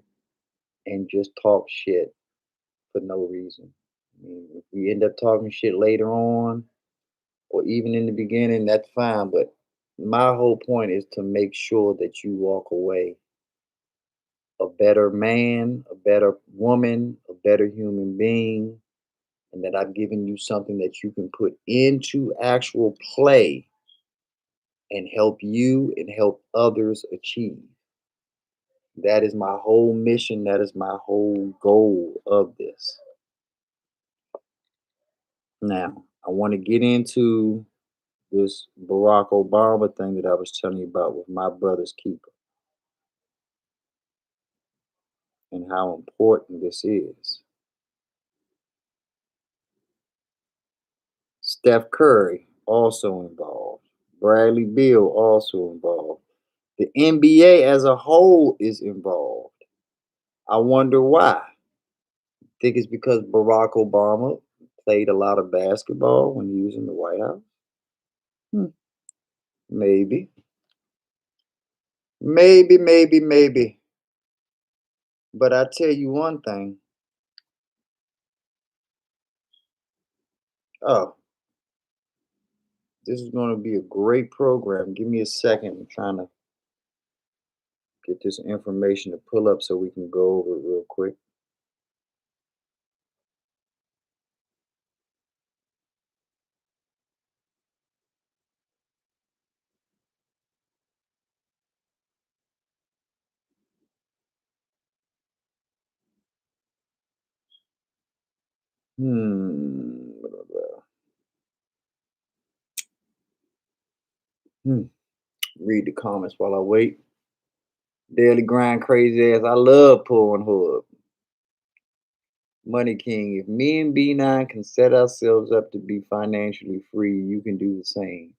and just talk shit for no reason. I mean, if we end up talking shit later on, or even in the beginning, that's fine. But My whole point is to make sure that you walk away a better man, a better woman, a better human being, and that I've given you something that you can put into actual play and help you and help others achieve. That is my whole mission. That is my whole goal of this. Now, I want to get into this Barack Obama thing that I was telling you about with my brother's keeper and how important this is. Steph Curry also involved. Bradley Beal also involved. The NBA as a whole is involved. I wonder why. Think it's because Barack Obama played a lot of basketball when he was in the White House? Hmm, maybe. Maybe. But I tell you one thing. Oh, this is going to be a great program. Give me a second. I'm trying to get this information to pull up so we can go over it real quick. Blah, blah, blah. Hmm. Read the comments while I wait. Daily grind, crazy ass. I love Pornhub. Money King. If me and B9 can set ourselves up to be financially free, you can do the same.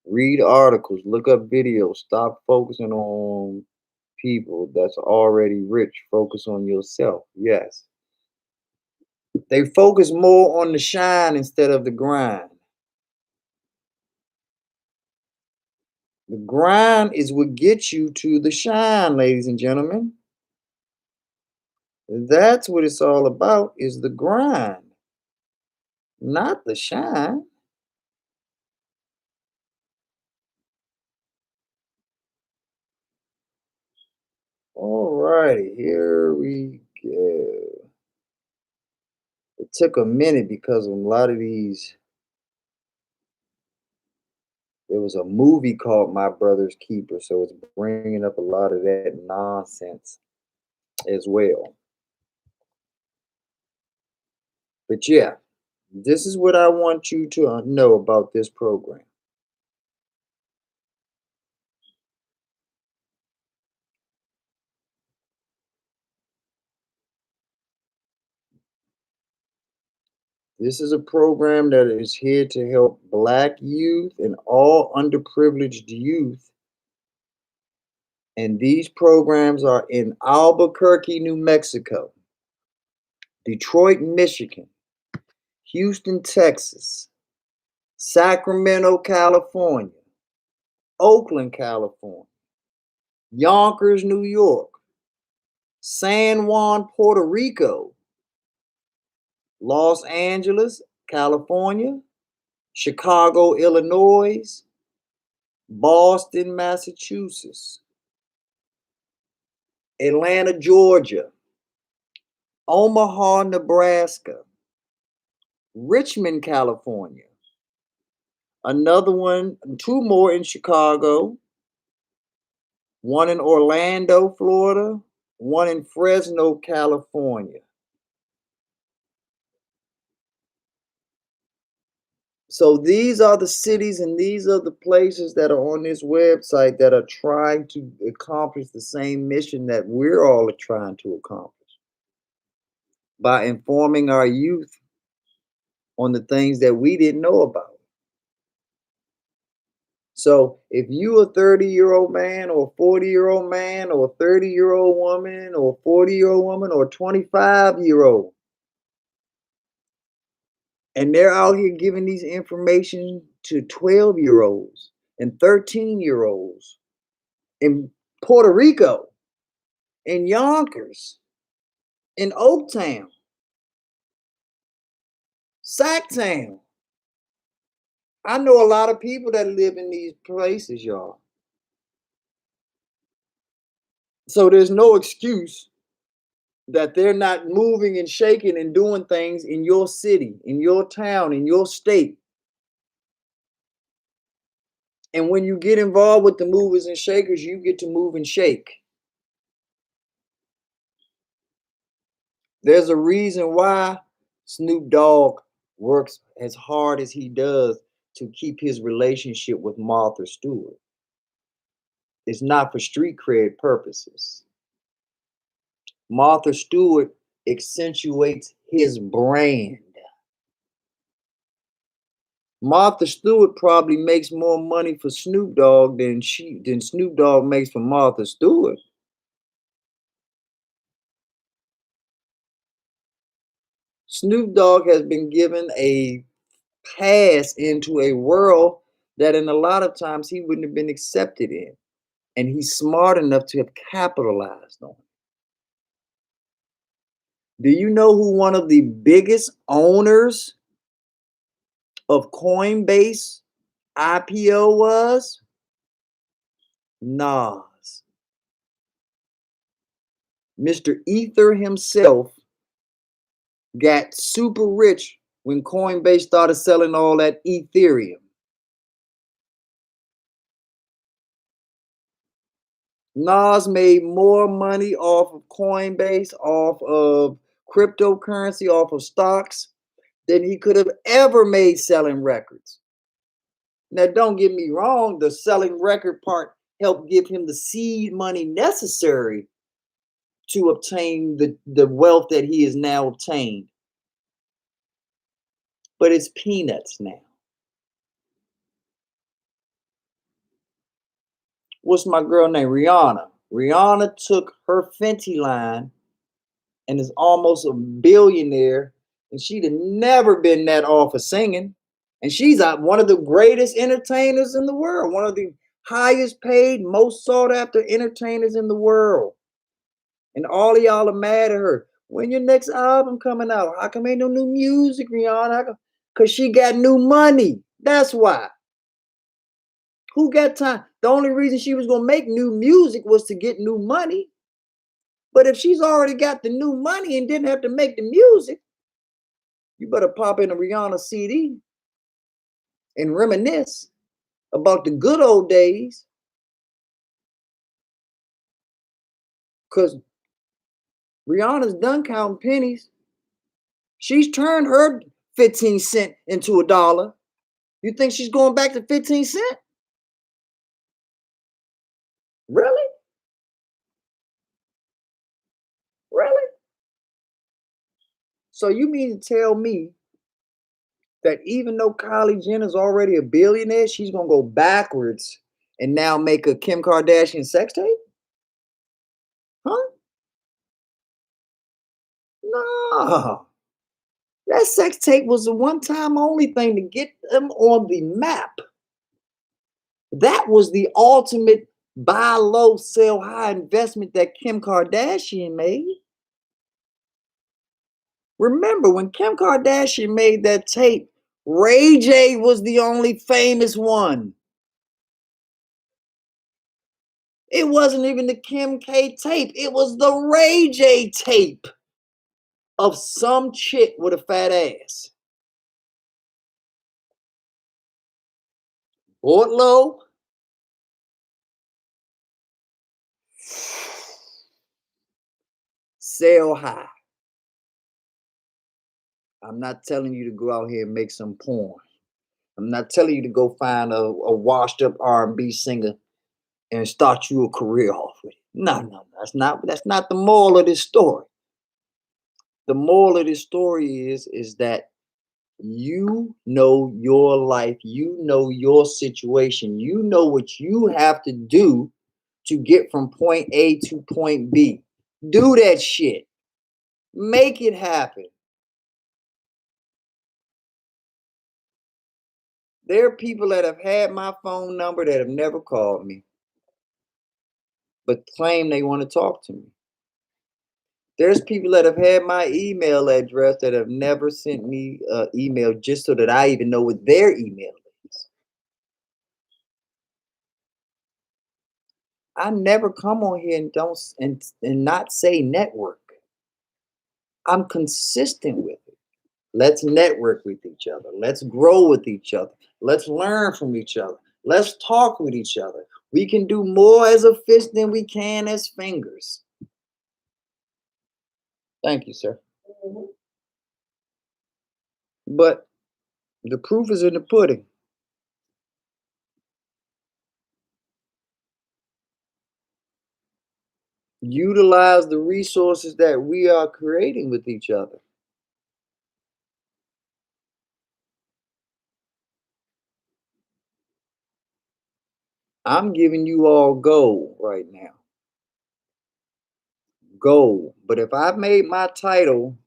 Read articles, look up videos, stop focusing on people that's already rich. Focus on yourself. Yes. They focus more on the shine instead of the grind. The grind is what gets you to the shine, ladies and gentlemen. That's what it's all about is the grind, not the shine. All righty, here we go. It took a minute because a lot of these, there was a movie called My Brother's Keeper, so it's bringing up a lot of that nonsense as well. But yeah, this is what I want you to know about this program. This is a program that is here to help Black youth and all underprivileged youth. And these programs are in Albuquerque, New Mexico, Detroit, Michigan, Houston, Texas, Sacramento, California, Oakland, California, Yonkers, New York, San Juan, Puerto Rico, Los Angeles, California, Chicago, Illinois, Boston, Massachusetts, Atlanta, Georgia, Omaha, Nebraska, Richmond, California, another one, two more in Chicago, one in Orlando, Florida, one in Fresno, California. So these are the cities and these are the places that are on this website that are trying to accomplish the same mission that we're all trying to accomplish by informing our youth on the things that we didn't know about. So if you a 30-year-old man or a 40-year-old man or a 30-year-old woman or a 40-year-old woman or a 25-year-old, and they're out here giving these information to 12-year-olds and 13-year-olds in Puerto Rico, in Yonkers, in Oaktown, Sacktown. I know a lot of people that live in these places, y'all. So there's no excuse that they're not moving and shaking and doing things in your city, in your town, in your state. And when you get involved with the movers and shakers, you get to move and shake. There's a reason why Snoop Dogg works as hard as he does to keep his relationship with Martha Stewart. It's not for street cred purposes. Martha Stewart accentuates his brand. Martha Stewart probably makes more money for Snoop Dogg than Snoop Dogg makes for Martha Stewart. Snoop Dogg has been given a pass into a world that in a lot of times he wouldn't have been accepted in. And he's smart enough to have capitalized on it. Do you know who one of the biggest owners of Coinbase IPO was? Nas. Mr. Ether himself got super rich when Coinbase started selling all that Ethereum. Nas made more money off of Coinbase, off of cryptocurrency, off of stocks than he could have ever made selling records. Now, don't get me wrong, the selling record part helped give him the seed money necessary to obtain the wealth that he has now obtained. But it's peanuts now. What's my girl name? Rihanna. Rihanna took her Fenty line and is almost a billionaire, and she'd have never been that off of singing. And she's one of the greatest entertainers in the world, one of the highest paid, most sought after entertainers in the world. And all of y'all are mad at her. When your next album coming out? How come ain't no new music, Rihanna? Because she got new money. That's why. Who got time? The only reason she was going to make new music was to get new money. But if she's already got the new money and didn't have to make the music, you better pop in a Rihanna CD and reminisce about the good old days. Because Rihanna's done counting pennies. She's turned her 15 cent into a dollar. You think she's going back to 15 cent? Really? Really? So you mean to tell me that even though Kylie Jenner's already a billionaire, she's going to go backwards and now make a Kim Kardashian sex tape? Huh? No. That sex tape was a one-time only thing to get them on the map. That was the ultimate buy low, sell high investment that Kim Kardashian made. Remember, when Kim Kardashian made that tape, Ray J was the only famous one. It wasn't even the Kim K tape. It was the Ray J tape of some chick with a fat ass. Bought low, sell high. I'm not telling you to go out here and make some porn. I'm not telling you to go find a washed up R&B singer and start you a career off with it. No. That's not the moral of this story. The moral of this story is that you know your life, you know your situation, you know what you have to do to get from point A to point B. Do that shit. Make it happen. There are people that have had my phone number that have never called me, but claim they want to talk to me. There's people that have had my email address that have never sent me an email just so that I even know what their email is. I never come on here and don't and not say network. I'm consistent with it. Let's network with each other. Let's grow with each other. Let's learn from each other. Let's talk with each other. We can do more as a fist than we can as fingers. Thank you, sir. But the proof is in the pudding. Utilize the resources that we are creating with each other. I'm giving you all gold right now. Gold. But if I made my title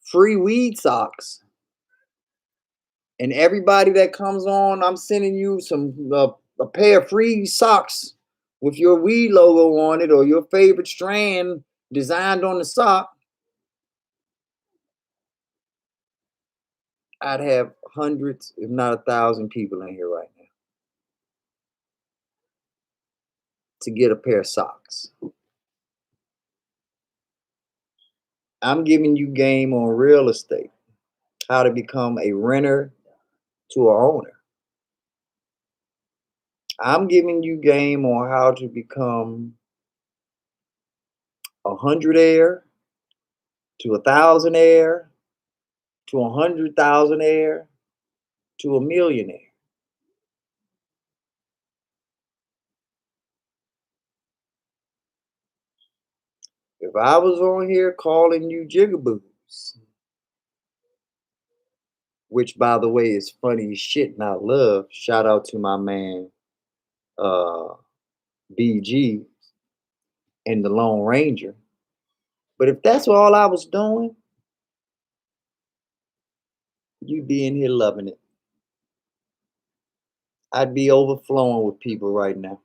free weed socks, and everybody that comes on, I'm sending you a pair of free socks with your weed logo on it or your favorite strand designed on the sock, I'd have hundreds, if not 1,000 people in here right now to get a pair of socks. I'm giving you game on real estate, how to become a renter to a owner. I'm giving you game on how to become 100 to 1,000 to 100,000 to a millionaire. If I was on here calling you jigaboos, which by the way is funny as shit and I love, shout out to my man uh BG and the Lone Ranger. But if that's all I was doing, you'd be in here loving it. I'd be overflowing with people right now.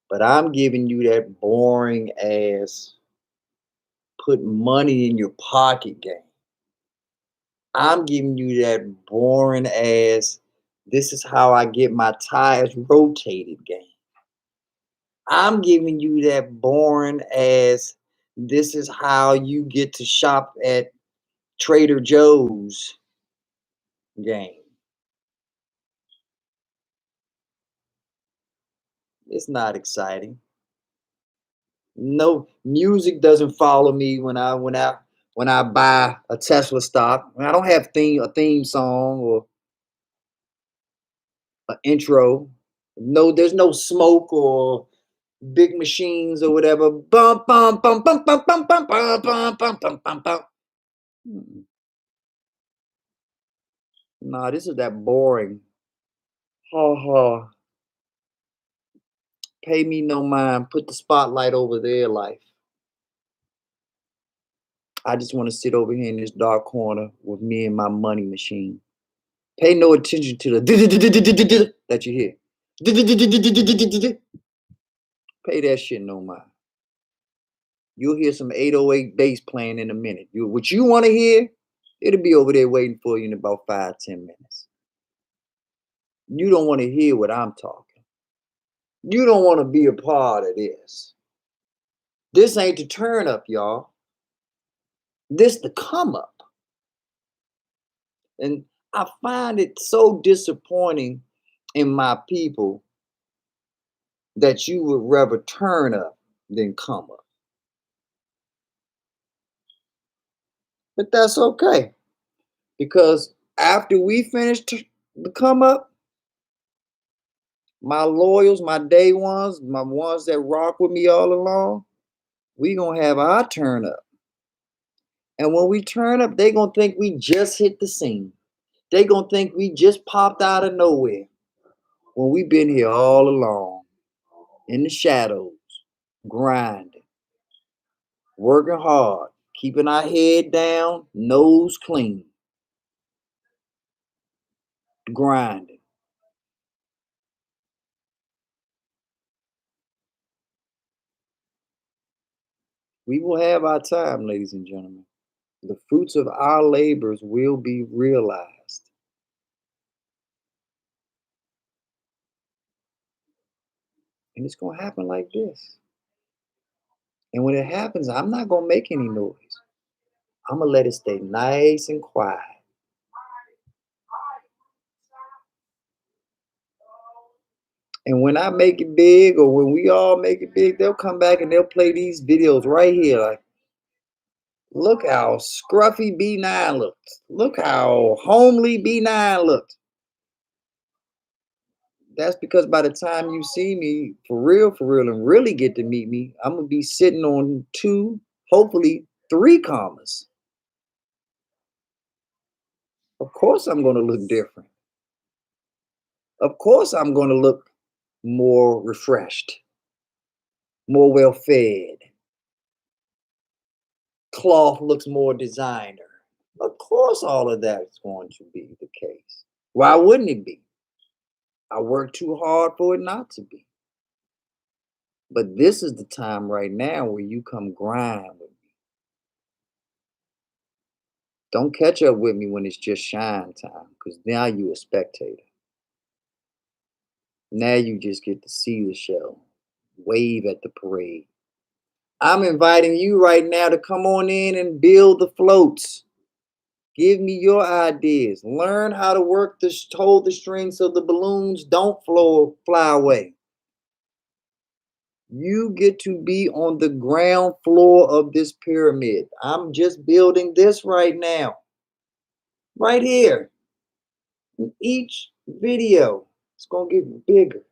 But I'm giving you that boring ass put money in your pocket game. I'm giving you that boring ass, this is how I get my tires rotated game. I'm giving you that boring ass, this is how you get to shop at Trader Joe's game. It's not exciting. No music doesn't follow me when I buy a Tesla stock. I don't have a theme song or an intro. No, there's no smoke or big machines or whatever. Bum bum bum bum bum bum bum bum bum bum bum bum bum. Nah, this is that boring. Ha ha. Pay me no mind. Put the spotlight over their life. I just want to sit over here in this dark corner with me and my money machine. Pay no attention to the that you hear. Pay that shit no mind. You'll hear some 808 bass playing in a minute. What you want to hear, it'll be over there waiting for you in about 5-10 minutes. You don't want to hear what I'm talking. You don't want to be a part of this. This ain't the turn up, y'all. This the come up. And I find it so disappointing in my people that you would rather turn up than come up. But that's okay. Because after we finish the come up, my loyals, my day ones, my ones that rock with me all along, we gonna have our turn up. And when we turn up, they gonna think we just hit the scene. They gonna think we just popped out of nowhere when we been here all along in the shadows, grinding, working hard, keeping our head down, nose clean, grinding. We will have our time, ladies and gentlemen. The fruits of our labors will be realized. And it's going to happen like this. And when it happens, I'm not going to make any noise. I'm going to let it stay nice and quiet. And when I make it big, or when we all make it big, they'll come back and they'll play these videos right here. Like, look how scruffy B9 looks. Look how homely B9 looks. That's because by the time you see me for real, and really get to meet me, I'm gonna be sitting on two, hopefully three commas. Of course, I'm gonna look different. Of course, I'm gonna look more refreshed, more well fed. Cloth looks more designer. Of course, all of that is going to be the case. Why wouldn't it be? I work too hard for it not to be. But this is the time right now where you come grind with me. Don't catch up with me when it's just shine time, because now you a spectator. Now you just get to see the show, wave at the parade. I'm inviting you right now to come on in and build the floats. Give me your ideas. Learn how to work this, hold the string so the balloons don't fly away. You get to be on the ground floor of this pyramid. I'm just building this right now, right here. In each video, it's going to get bigger.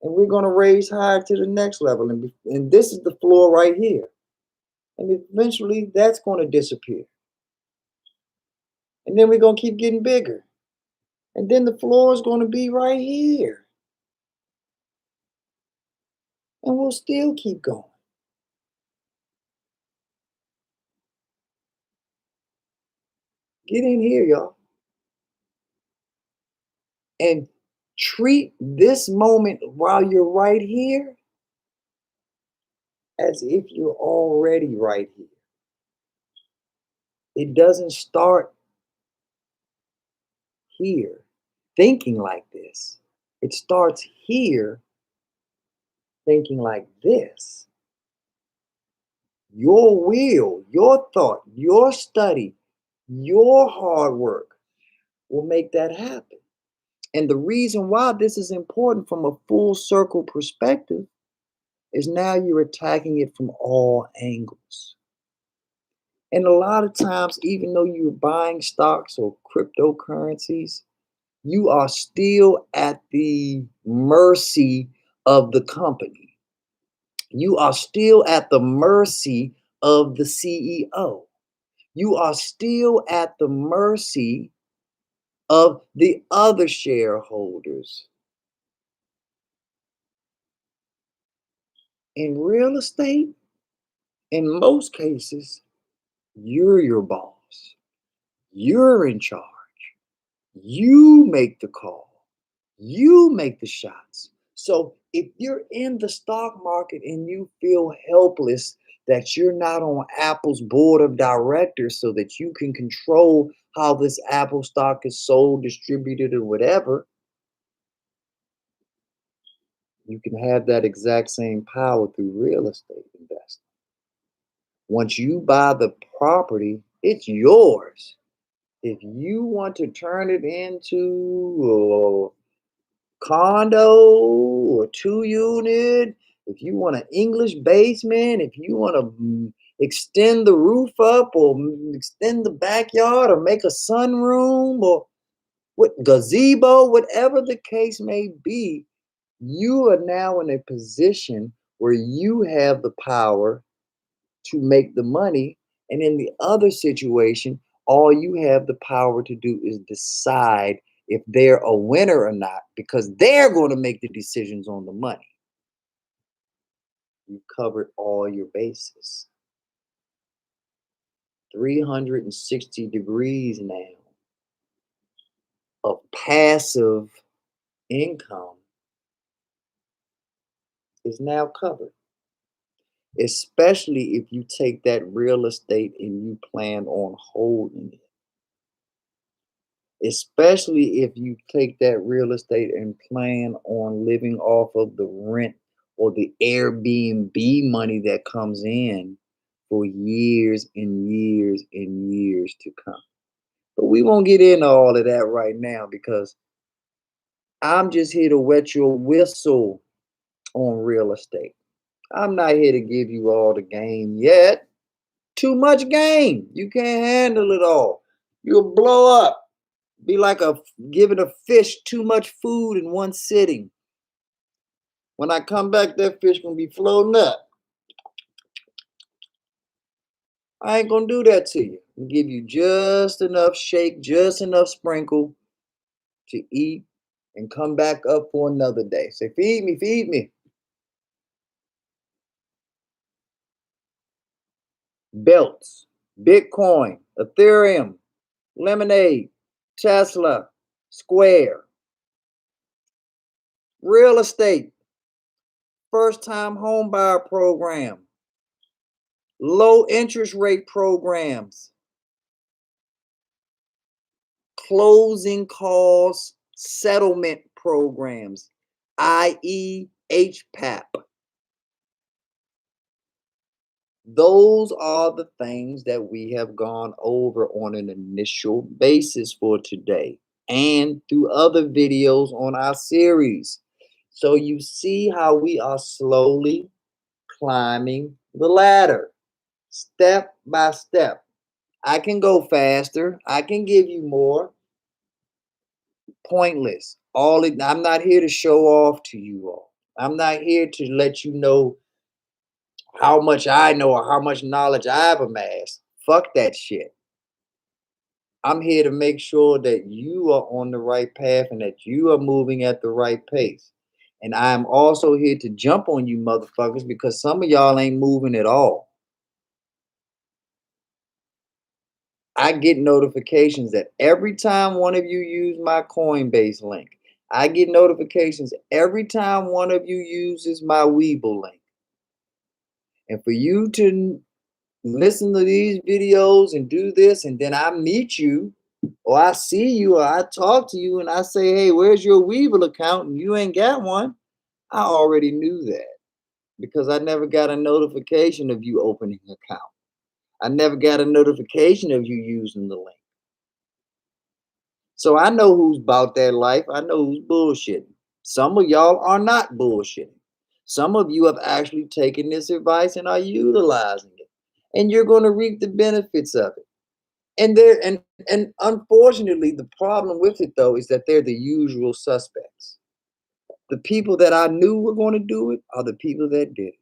And we're going to raise higher to the next level. And this is the floor right here. And eventually, that's going to disappear. And then we're going to keep getting bigger. And then the floor is going to be right here. And we'll still keep going. Get in here, y'all. And treat this moment while you're right here as if you're already right here. It doesn't start here thinking like this. It starts here thinking like this. Your will, your thought, your study, your hard work will make that happen. And the reason why this is important from a full circle perspective is now you're attacking it from all angles. And a lot of times, even though you're buying stocks or cryptocurrencies, you are still at the mercy of the company. You are still at the mercy of the CEO. You are still at the mercy of the other shareholders. In real estate, in most cases, you're your boss. You're in charge. You make the call. You make the shots. So if you're in the stock market and you feel helpless that you're not on Apple's board of directors so that you can control how this Apple stock is sold, distributed, or whatever, you can have that exact same power through real estate investing. Once you buy the property, it's yours. If you want to turn it into condo or 2 unit, if you want an English basement, if you want to extend the roof up or extend the backyard or make a sunroom or what gazebo, whatever the case may be, you are now in a position where you have the power to make the money. And in the other situation, all you have the power to do is decide if they're a winner or not, because they're going to make the decisions on the money. You've covered all your bases. 360 degrees now of passive income is now covered. Especially if you take that real estate and you plan on holding it. Especially if you take that real estate and plan on living off of the rent or the Airbnb money that comes in for years and years and years to come. But we won't get into all of that right now because I'm just here to wet your whistle on real estate. I'm not here to give you all the game yet. Too much game. You can't handle it all. You'll blow up. Be like a giving a fish too much food in one sitting. When I come back, that fish gonna be floating up. I ain't gonna do that to you. I'll give you just enough shake, just enough sprinkle to eat and come back up for another day. Say, feed me, feed me. Belts, Bitcoin, Ethereum, Lemonade, Tesla, Square, real estate, first time home buyer program, low interest rate programs, closing costs settlement programs, i.e., HPAP. Those are the things that we have gone over on an initial basis for today and through other videos on our series. So you see how we are slowly climbing the ladder, step by step. I can go faster. I can give you more. Pointless. I'm not here to show off to you all. I'm not here to let you know how much I know or how much knowledge I've amassed. Fuck that shit. I'm here to make sure that you are on the right path and that you are moving at the right pace. And I'm also here to jump on you motherfuckers because some of y'all ain't moving at all. I get notifications that every time one of you use my Coinbase link, I get notifications every time one of you uses my Weeble link. And for you to listen to these videos and do this, and then I meet you, or I see you, or I talk to you, and I say, hey, where's your Weeble account? And you ain't got one. I already knew that because I never got a notification of you opening an account. I never got a notification of you using the link. So I know who's about that life. I know who's bullshitting. Some of y'all are not bullshitting. Some of you have actually taken this advice and are utilizing it. And you're going to reap the benefits of it. And unfortunately, the problem with it though is that they're the usual suspects. The people that I knew were going to do it are the people that did it.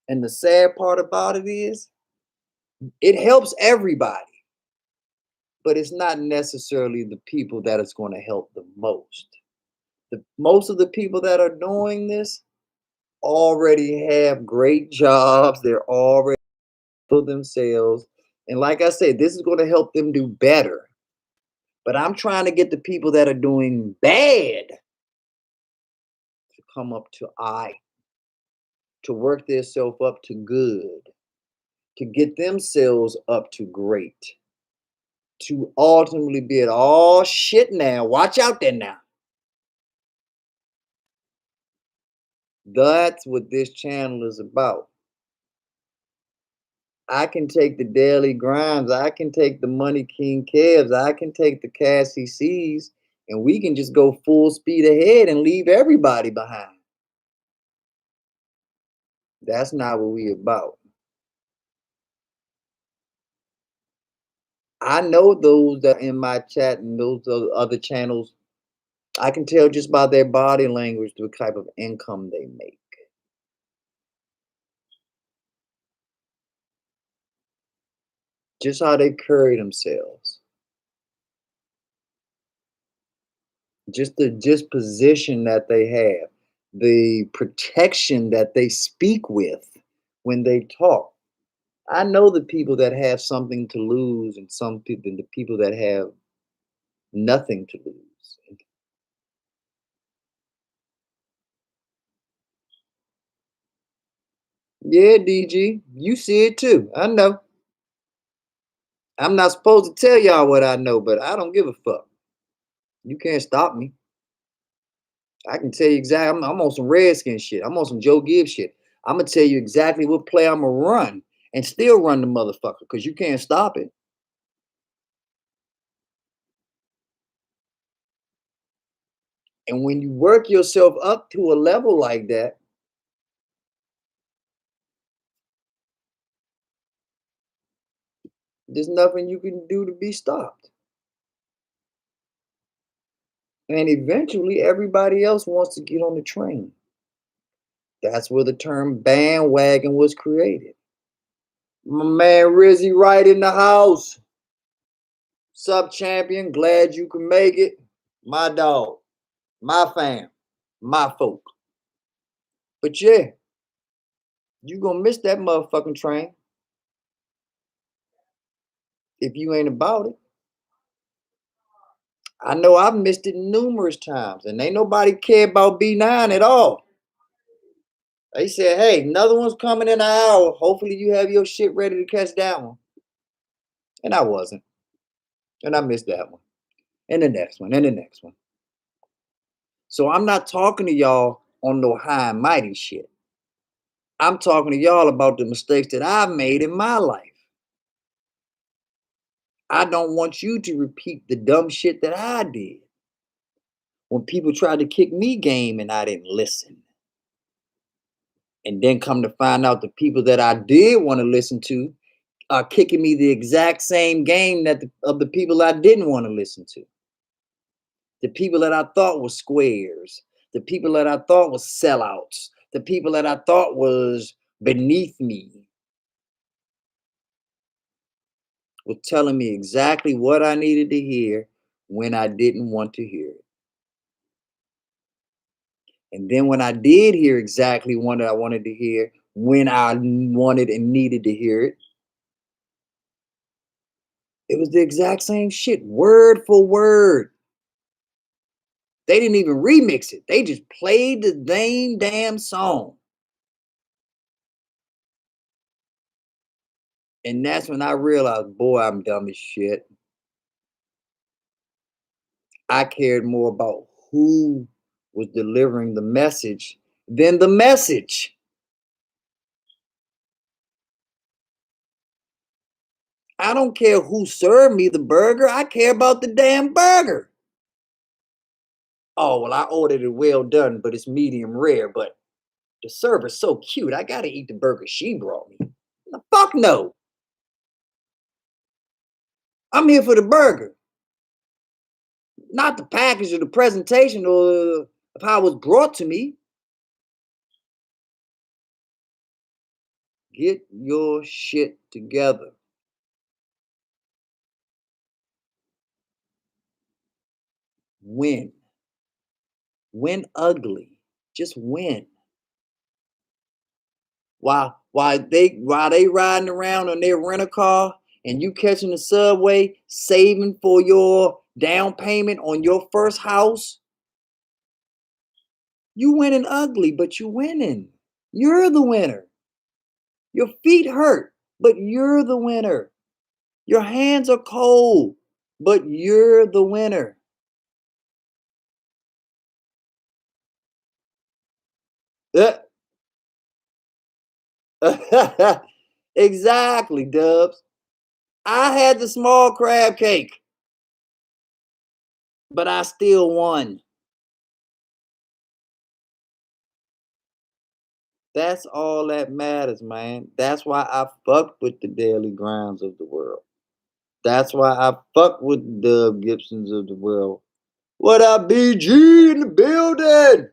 And the sad part about it is it helps everybody, but it's not necessarily the people that it's going to help the most. Most of the people that are doing this already have great jobs. They're already for themselves. And like I said, this is going to help them do better. But I'm trying to get the people that are doing bad to come up to I, to work themselves up to good, to get themselves up to great, to ultimately be at all shit now. Watch out there now. That's what this channel is about. I can take the daily grinds. I can take the money king Kevs. I can take the Cassie C's, and we can just go full speed ahead and leave everybody behind. That's not what we about. I know those that are in my chat and those other channels. I can tell just by their body language the type of income they make. Just how they carry themselves. Just the disposition that they have, the protection that they speak with when they talk. I know the people that have something to lose and some people, the people that have nothing to lose. Yeah, DG, you see it too. I know. I'm not supposed to tell y'all what I know, but I don't give a fuck. You can't stop me. I can tell you exactly. I'm on some Redskin shit. I'm on some Joe Gibbs shit. I'm gonna tell you exactly what play I'm gonna run and still run the motherfucker because you can't stop it. And when you work yourself up to a level like that, there's nothing you can do to be stopped. And eventually, everybody else wants to get on the train. That's where the term bandwagon was created. My man Rizzy right in the house. Sub champion, glad you can make it. My dog, my fam, my folk. But yeah, you gonna miss that motherfucking train if you ain't about it. I know I've missed it numerous times, and ain't nobody care about B9 at all. They said, hey, another one's coming in an hour. Hopefully you have your shit ready to catch that one. And I wasn't. And I missed that one. And the next one, and the next one. So I'm not talking to y'all on no high and mighty shit. I'm talking to y'all about the mistakes that I've made in my life. I don't want you to repeat the dumb shit that I did. When people tried to kick me game and I didn't listen. And then come to find out the people that I did want to listen to are kicking me the exact same game that of the people I didn't want to listen to. The people that I thought were squares, the people that I thought was sellouts, the people that I thought was beneath me were telling me exactly what I needed to hear when I didn't want to hear it. And then when I did hear exactly what I wanted to hear, when I wanted and needed to hear it, it was the exact same shit, word for word. They didn't even remix it. They just played the damn song. And that's when I realized, boy, I'm dumb as shit. I cared more about who was delivering the message than the message. I don't care who served me the burger. I care about the damn burger. Oh, well, I ordered it well done, but it's medium rare. But the server's so cute. I got to eat the burger she brought me. The fuck no. I'm here for the burger, not the package or the presentation or of how it was brought to me. Get your shit together. Win. Win ugly. Just win. While they riding around on their rental car and you catching the subway, saving for your down payment on your first house, you winning ugly, but you winning. You're the winner. Your feet hurt, but you're the winner. Your hands are cold, but you're the winner. Exactly, Dubs. I had the small crab cake, but I still won. That's all that matters, man. That's why I fuck with the Daily Grinds of the world. That's why I fuck with the Dub Gibsons of the world. What up, BG in the building?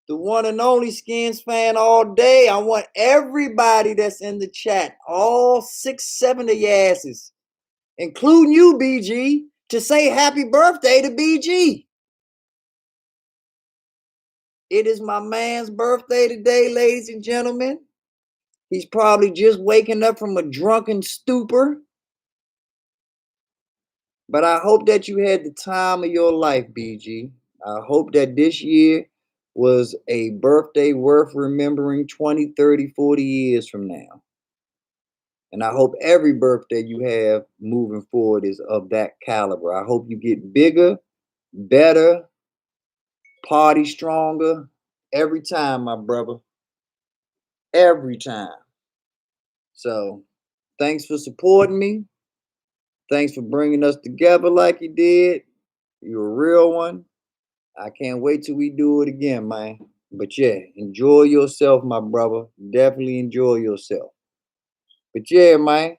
The one and only Skins fan all day. I want everybody that's in the chat, all 6, 7 of your asses, including you, BG, to say happy birthday to BG. It is my man's birthday today, ladies and gentlemen. He's probably just waking up from a drunken stupor. But I hope that you had the time of your life, BG. I hope that this year was a birthday worth remembering 20, 30, 40 years from now. And I hope every birthday you have moving forward is of that caliber. I hope you get bigger, better, Party stronger every time, my brother. Every time. So thanks for supporting me. Thanks for bringing us together like you did. You're a real one. I can't wait till we do it again, man. But yeah, enjoy yourself, my brother. Definitely enjoy yourself. But yeah, man,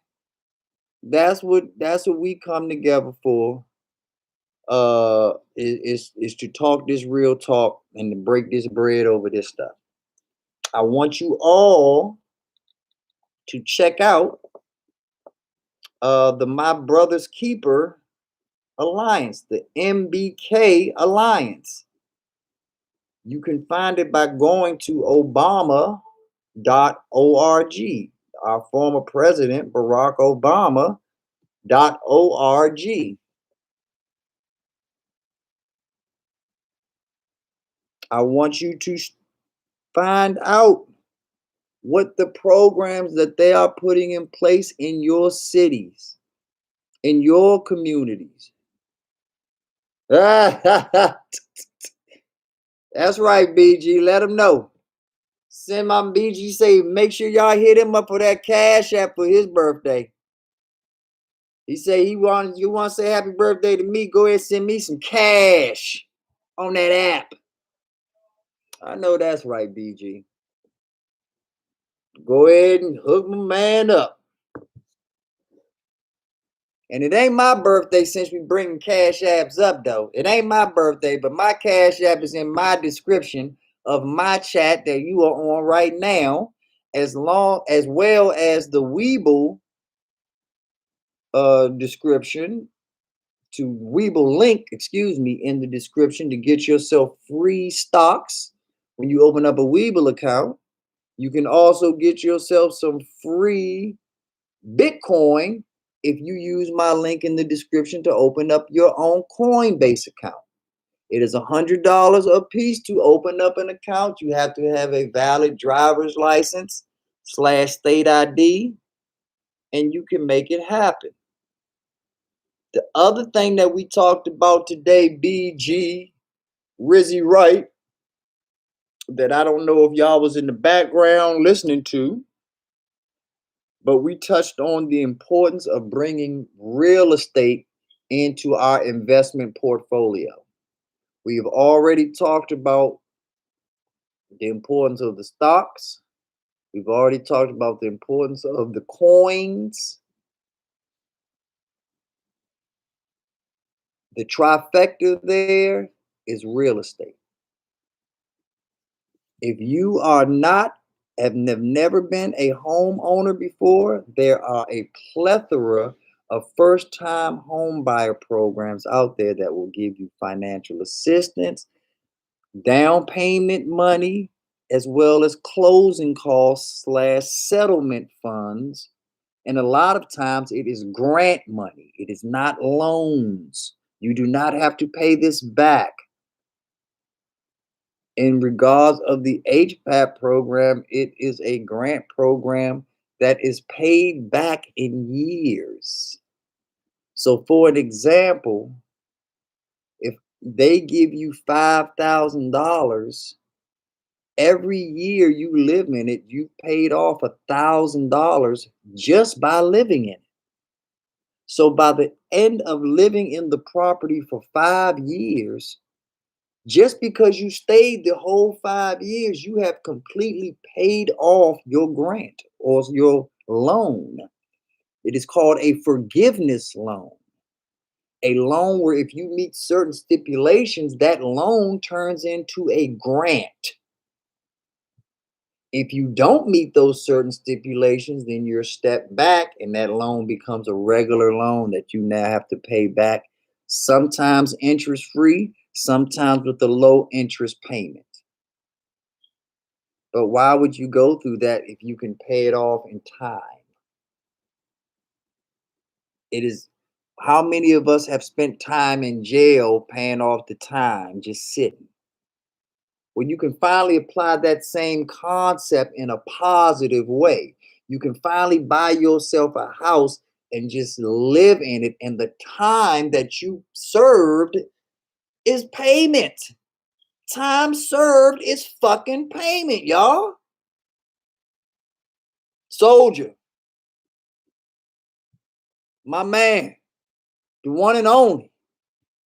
that's what we come together for. Is to talk this real talk and to break this bread over this stuff. I want you all to check out the My Brother's Keeper Alliance, the MBK Alliance. You can find it by going to obama.org. Our former president, Barack Obama.org. I want you to find out what the programs that they are putting in place in your cities, in your communities. That's right, BG. Let them know. Send my BG, say, make sure y'all hit him up for that Cash App for his birthday. He say you want to say happy birthday to me, go ahead and send me some cash on that app. I know that's right, BG. Go ahead and hook my man up. And it ain't my birthday since we bringing Cash Apps up, though. It ain't my birthday, but my Cash App is in my description of my chat that you are on right now, as well as the Weeble description to Weeble link, excuse me, in the description to get yourself free stocks when you open up a Weeble account. You can also get yourself some free Bitcoin if you use my link in the description to open up your own Coinbase account. It is $100 a piece to open up an account. You have to have a valid driver's license / state ID, and you can make it happen. The other thing that we talked about today, BG, Rizzy Wright, that I don't know if y'all was in the background listening to, but we touched on the importance of bringing real estate into our investment portfolio. We have already talked about the importance of the stocks. We've already talked about the importance of the coins. The trifecta there is real estate. If you are not, have never been a homeowner before, there are a plethora of first-time home buyer programs out there that will give you financial assistance, down payment money, as well as closing costs / settlement funds. And a lot of times it is grant money. It is not loans. You do not have to pay this back. In regards of the HPAP program, it is a grant program that is paid back in years. So for an example, if they give you $5,000, every year you live in it, you paid off $1,000 just by living in it. So by the end of living in the property for 5 years, just because you stayed the whole 5 years, you have completely paid off your grant or your loan. It is called a forgiveness loan. A loan where if you meet certain stipulations, that loan turns into a grant. If you don't meet those certain stipulations, then you're stepped back and that loan becomes a regular loan that you now have to pay back, sometimes interest free, sometimes with a low interest payment. But why would you go through that if you can pay it off in time? It is, how many of us have spent time in jail paying off the time just sitting? Well, you can finally apply that same concept in a positive way. You can finally buy yourself a house and just live in it, and the time that you served is payment. Time served is fucking payment, y'all. Soldier, my man, the one and only,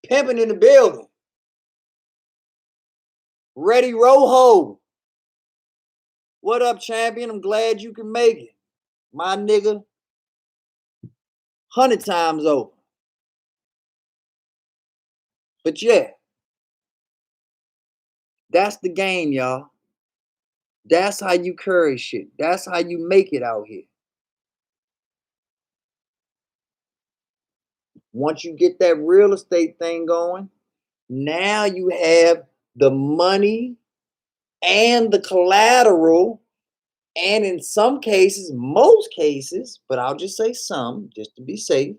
pimping in the building. Ready Rojo. What up, champion? I'm glad you can make it. My nigga, 100 times over. But yeah, that's the game, y'all. That's how you curry shit. That's how you make it out here. Once you get that real estate thing going, now you have the money and the collateral. And in some cases, most cases, but I'll just say some, just to be safe,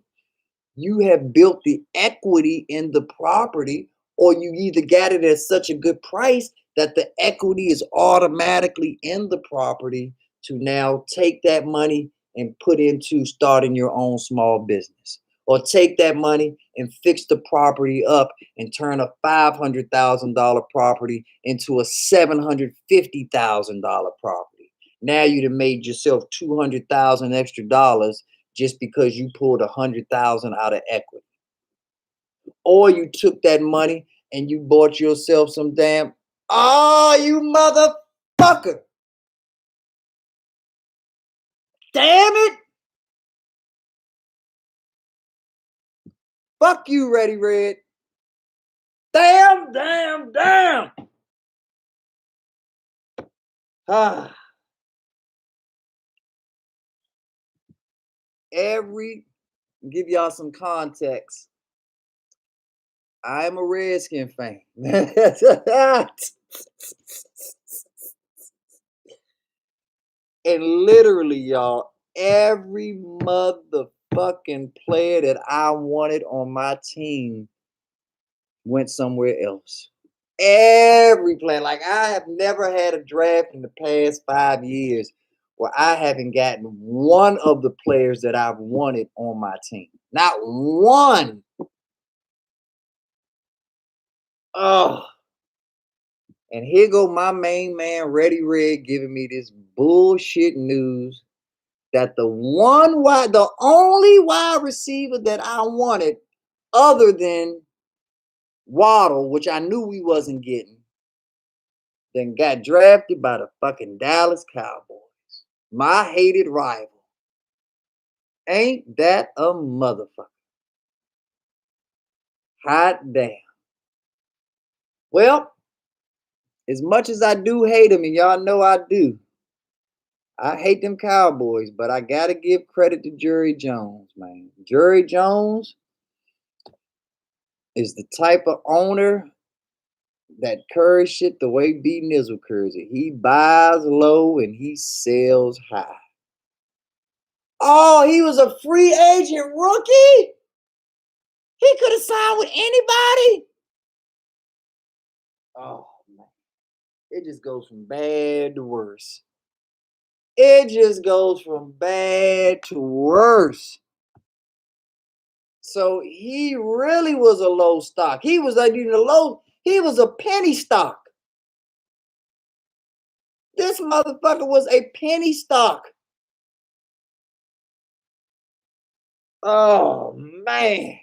you have built the equity in the property, or you either got it at such a good price that the equity is automatically in the property to now take that money and put into starting your own small business, or take that money and fix the property up and turn a $500,000 property into a $750,000 property. Now you'd have made yourself $200,000 extra dollars just because you pulled 100,000 out of equity. Or you took that money and you bought yourself some damn, you motherfucker. Damn it. Fuck you, Ready Red. Damn. Give y'all some context. I am a Redskin fan. And literally, y'all, every motherfucking player that I wanted on my team went somewhere else. Every player. Like, I have never had a draft in the past 5 years where I haven't gotten one of the players that I've wanted on my team. Not one. Oh. And here go my main man, Ready Red, giving me this bullshit news that the only wide receiver that I wanted, other than Waddle, which I knew we wasn't getting, then got drafted by the fucking Dallas Cowboys, my hated rival. Ain't that a motherfucker? Hot damn. Well, as much as I do hate him, and y'all know I do, I hate them Cowboys, but I gotta give credit to Jerry Jones, man. Jerry Jones is the type of owner that curries shit the way B Nizzle curries it. He buys low and he sells high. Oh, he was a free agent rookie? He could have signed with anybody? Oh, man. It just goes from bad to worse. It just goes from bad to worse. So he really was a low stock. He was he was a penny stock. This motherfucker was a penny stock. Oh, man.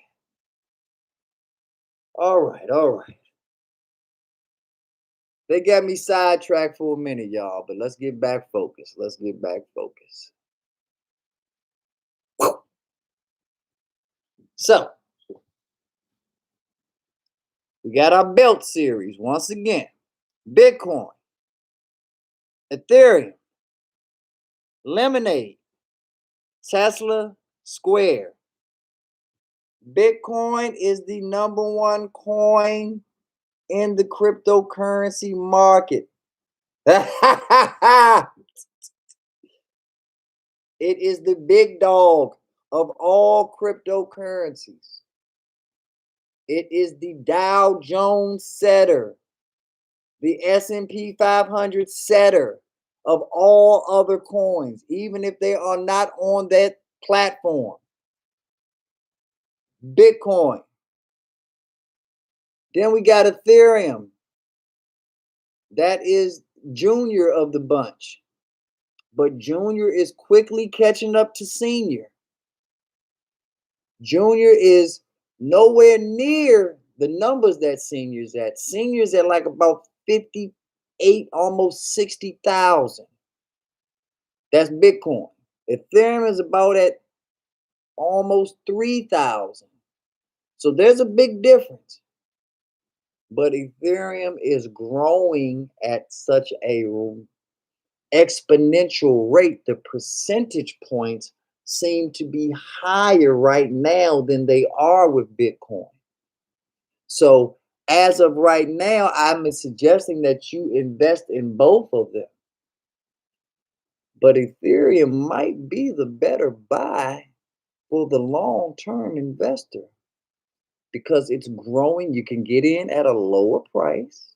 All right. They got me sidetracked for a minute, y'all, but let's get back focused. So, we got our belt series once again. Bitcoin, Ethereum, Lemonade, Tesla, Square. Bitcoin is the number one coin in the cryptocurrency market. It is the big dog of all cryptocurrencies. It is the Dow Jones setter, the S&P 500 setter of all other coins, even if they are not on that platform. Bitcoin. Then we got Ethereum. That is Junior of the bunch. But Junior is quickly catching up to Senior. Junior is nowhere near the numbers that Senior's at. Senior's at like about 58, almost 60,000. That's Bitcoin. Ethereum is about at almost 3,000. So there's a big difference. But Ethereum is growing at such a exponential rate. The percentage points seem to be higher right now than they are with Bitcoin. So as of right now, I'm suggesting that you invest in both of them. But Ethereum might be the better buy for the long-term investor because it's growing. You can get in at a lower price.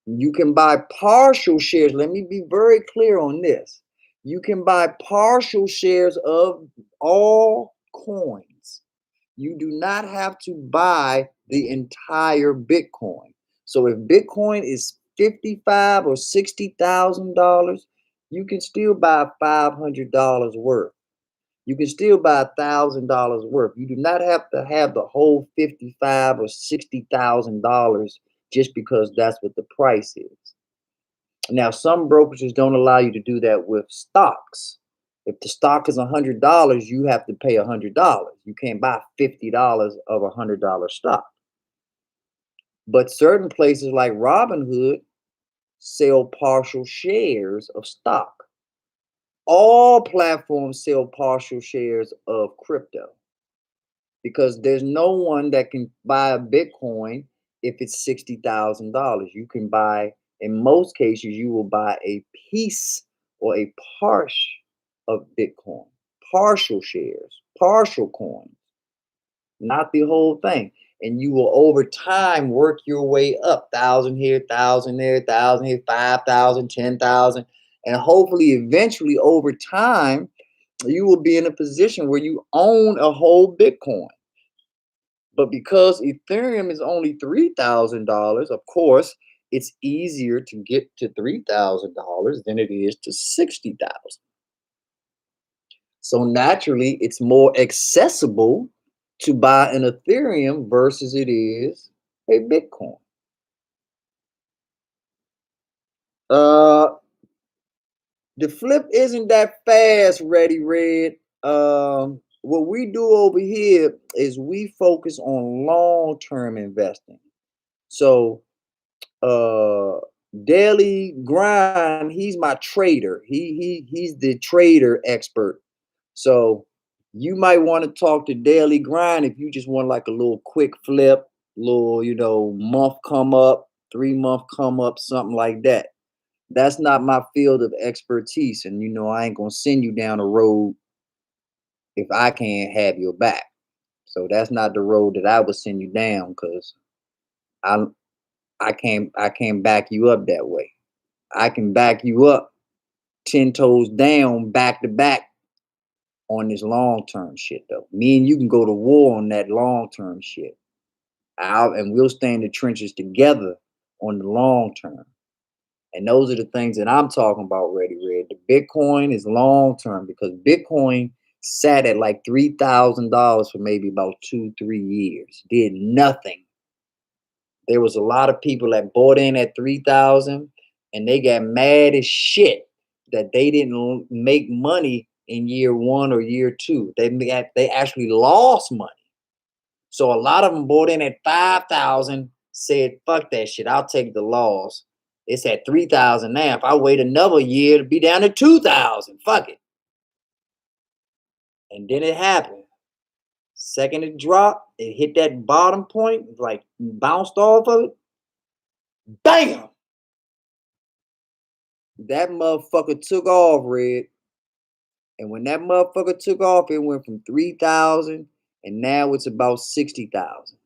You can buy partial shares. Let me be very clear on this. You can buy partial shares of all coins. You do not have to buy the entire Bitcoin. So if Bitcoin is $55,000 or $60,000, you can still buy $500 worth. You can still buy $1,000 worth. You do not have to have the whole $55,000 or $60,000 just because that's what the price is. Now, some brokerages don't allow you to do that with stocks. If the stock is $100, you have to pay $100. You can't buy $50 of a $100 stock. But certain places like Robinhood sell partial shares of stock. All platforms sell partial shares of crypto because there's no one that can buy a Bitcoin if it's $60,000. You can buy, in most cases, you will buy a piece or a part of Bitcoin, partial shares, partial coins, not the whole thing. And you will over time work your way up, 1,000 here, 1,000 there, 1,000 here, 5,000, 10,000. And hopefully, eventually, over time, you will be in a position where you own a whole Bitcoin. But because Ethereum is only $3,000, of course, it's easier to get to $3,000 than it is to 60,000. So naturally, it's more accessible to buy an Ethereum versus it is a Bitcoin. Uh, the flip isn't that fast, Ready Red. What we do over here is we focus on long-term investing. So Daily Grind, he's my trader. He's the trader expert. So you might want to talk to Daily Grind if you just want like a little quick flip, little, month come up, 3 month come up, something like that. That's not my field of expertise. And I ain't gonna send you down a road if I can't have your back. So that's not the road that I would send you down because I I can't back you up that way. I can back you up 10 toes down, back to back on this long term shit though. Me and you can go to war on that long term shit. And we'll stay in the trenches together on the long term. And those are the things that I'm talking about, Ready Red. The Bitcoin is long term because Bitcoin sat at like $3,000 for maybe about 2-3 years, did nothing. There was a lot of people that bought in at 3,000 and they got mad as shit that they didn't make money in year one or year two. They actually lost money. So a lot of them bought in at 5,000, said, fuck that shit, I'll take the loss. It's at 3,000 now. If I wait another year to be down to 2,000, fuck it. And then it happened. Second it dropped, it hit that bottom point, like bounced off of it. Bam! That motherfucker took off, Red. And when that motherfucker took off, it went from 3,000 and now it's about 60,000.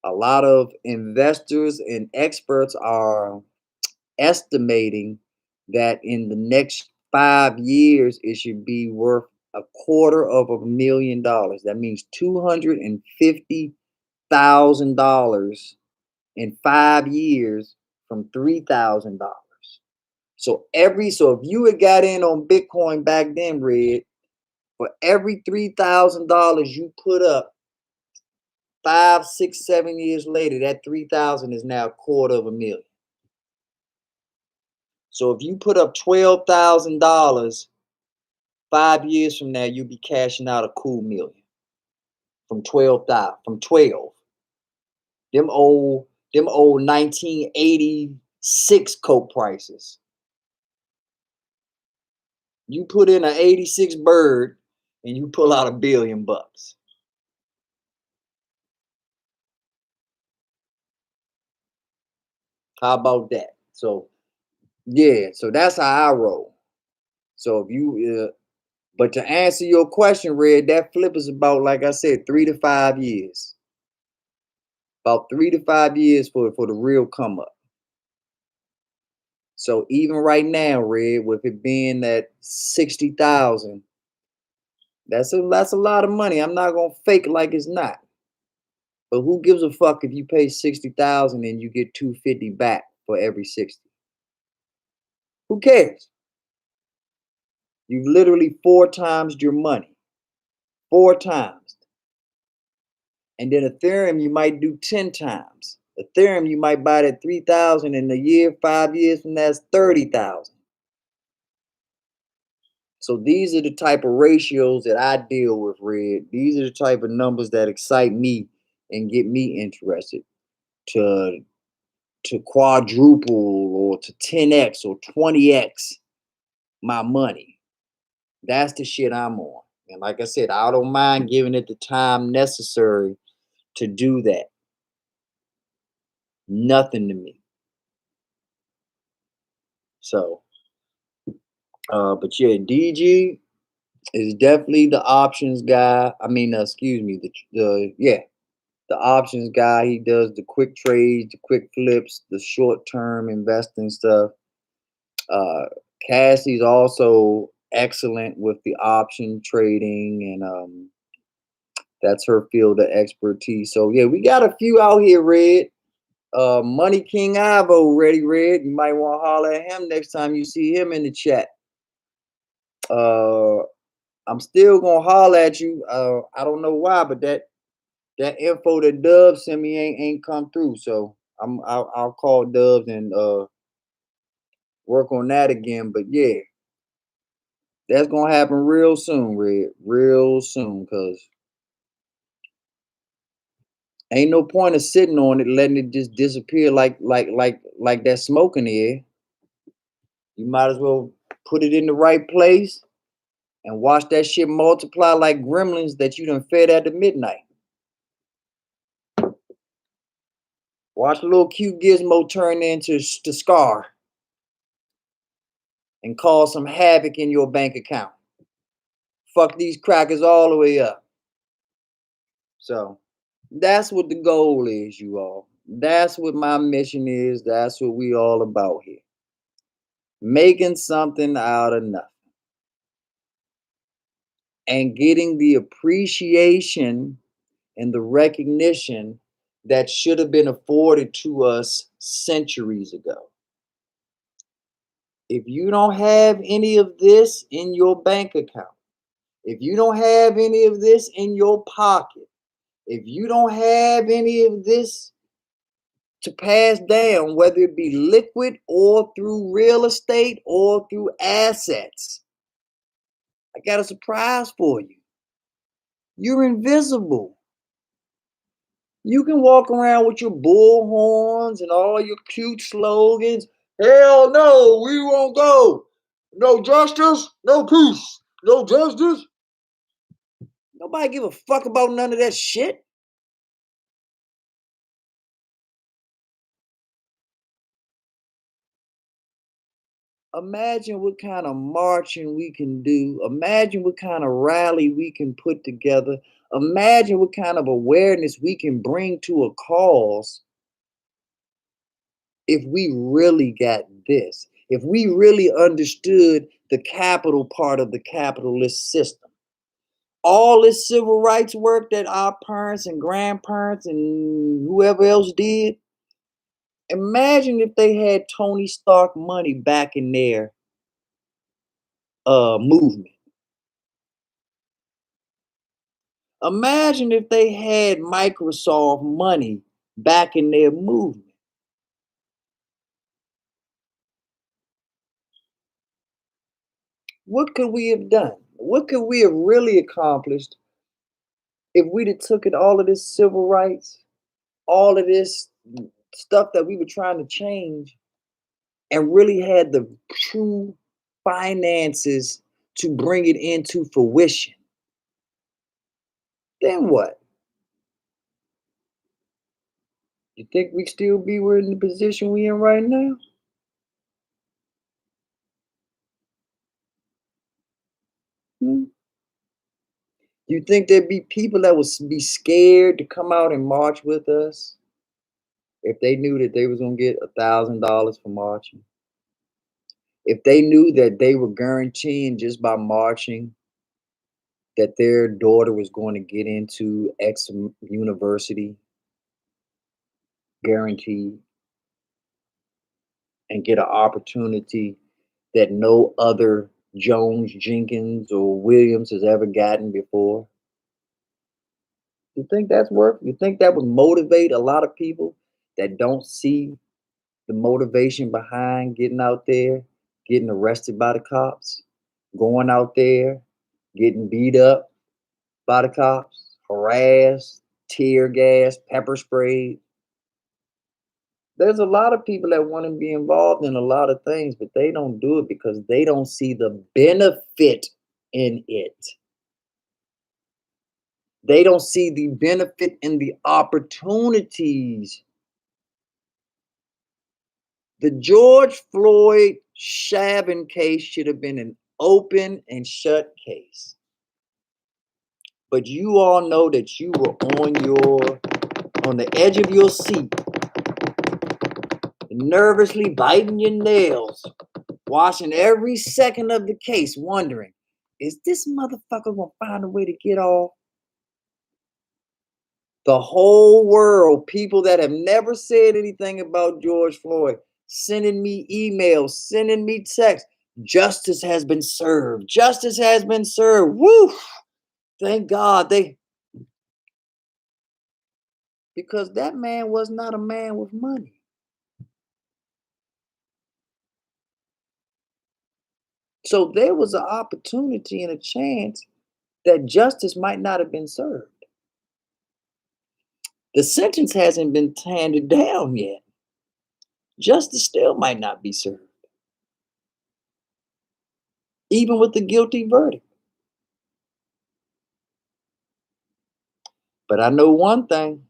A lot of investors and experts are estimating that in the next 5 years, it should be worth $250,000. That means $250,000 in 5 years from $3,000. So if you had got in on Bitcoin back then, Red, for every $3,000 you put up 5, 6, 7 years later, that 3,000 is now $250,000. So if you put up $12,000, 5 years from now, you'll be cashing out a cool million from 12,000, from 12. Them old 1986 coke prices. You put in an 86 bird and you pull out $1 billion. How about that? So yeah, so that's how I roll. So if you but to answer your question, Red, that flip is about, like I said, 3 to 5 years. About 3 to 5 years for the real come up. So even right now, Red, with it being at 60,000, that's a lot of money. I'm not gonna fake like it's not. But who gives a fuck if you pay 60,000 and you get 250 back for every 60? Who cares? You've literally 4 times your money. 4 times. And then Ethereum, you might do 10 times. Ethereum, you might buy it at 3,000 in a year, 5 years from that's 30,000. So these are the type of ratios that I deal with, Red. These are the type of numbers that excite me and get me interested to quadruple or to 10x or 20x my money. That's the shit I'm on. And like I said, I don't mind giving it the time necessary to do that. Nothing to me. So, but yeah, DG is definitely the options guy. I mean, excuse me, the options guy. He does the quick trades, the quick flips, the short term investing stuff. Uh, Cassie's also excellent with the option trading, and that's her field of expertise. So yeah, we got a few out here, Red. Money King Ivo, ready, Red. You might want to holler at him next time you see him in the chat. Uh, I'm still gonna holler at you. I don't know why, but that info that Dub sent me ain't come through. So I'll call Dubs and work on that again. But yeah, that's gonna happen real soon, Red. Real soon, cause ain't no point of sitting on it, letting it just disappear like that smoke in the air. You might as well put it in the right place and watch that shit multiply like gremlins that you done fed at the midnight. Watch a little cute gizmo turn into the Scar and cause some havoc in your bank account. Fuck these crackers all the way up. So that's what the goal is, you all. That's what my mission is. That's what we all about here. Making something out of nothing. And getting the appreciation and the recognition that should have been afforded to us centuries ago. If you don't have any of this in your bank account, if you don't have any of this in your pocket, if you don't have any of this to pass down, whether it be liquid or through real estate or through assets, I got a surprise for you. You're invisible. You can walk around with your bullhorns and all your cute slogans. Hell no, we won't go. No justice, no peace. No justice. Nobody give a fuck about none of that shit. Imagine what kind of marching we can do. Imagine what kind of rally we can put together. Imagine what kind of awareness we can bring to a cause if we really got this. If we really understood the capital part of the capitalist system. All this civil rights work that our parents and grandparents and whoever else did, Imagine if they had Tony Stark money back in their movement. Imagine if they had Microsoft money back in their movement. What could we have done? What could we have really accomplished if we'd have took it all of this civil rights, all of this stuff that we were trying to change, and really had the true finances to bring it into fruition? Then what? You think we still be we're in the position we in right now? Hmm? You think there'd be people that would be scared to come out and march with us if they knew that they was gonna get $1,000 for marching? If they knew that they were guaranteeing just by marching that their daughter was going to get into X university, guaranteed, and get an opportunity that no other Jones, Jenkins, or Williams has ever gotten before? You think that's worth? You think that would motivate a lot of people that don't see the motivation behind getting out there, getting arrested by the cops, going out there, getting beat up by the cops, harassed, tear gas, pepper sprayed? There's a lot of people that want to be involved in a lot of things, but they don't do it because they don't see the benefit in it. They don't see the benefit in the opportunities. The George Floyd Chauvin case should have been an open and shut case. But you all know that you were on the edge of your seat, nervously biting your nails, watching every second of the case, wondering, is this motherfucker gonna find a way to get off? The whole world, people that have never said anything about George Floyd, sending me emails, sending me texts. Justice has been served. Justice has been served. Woo! Thank God because that man was not a man with money. So there was an opportunity and a chance that justice might not have been served. The sentence hasn't been handed down yet. Justice still might not be served, even with the guilty verdict. But I know one thing.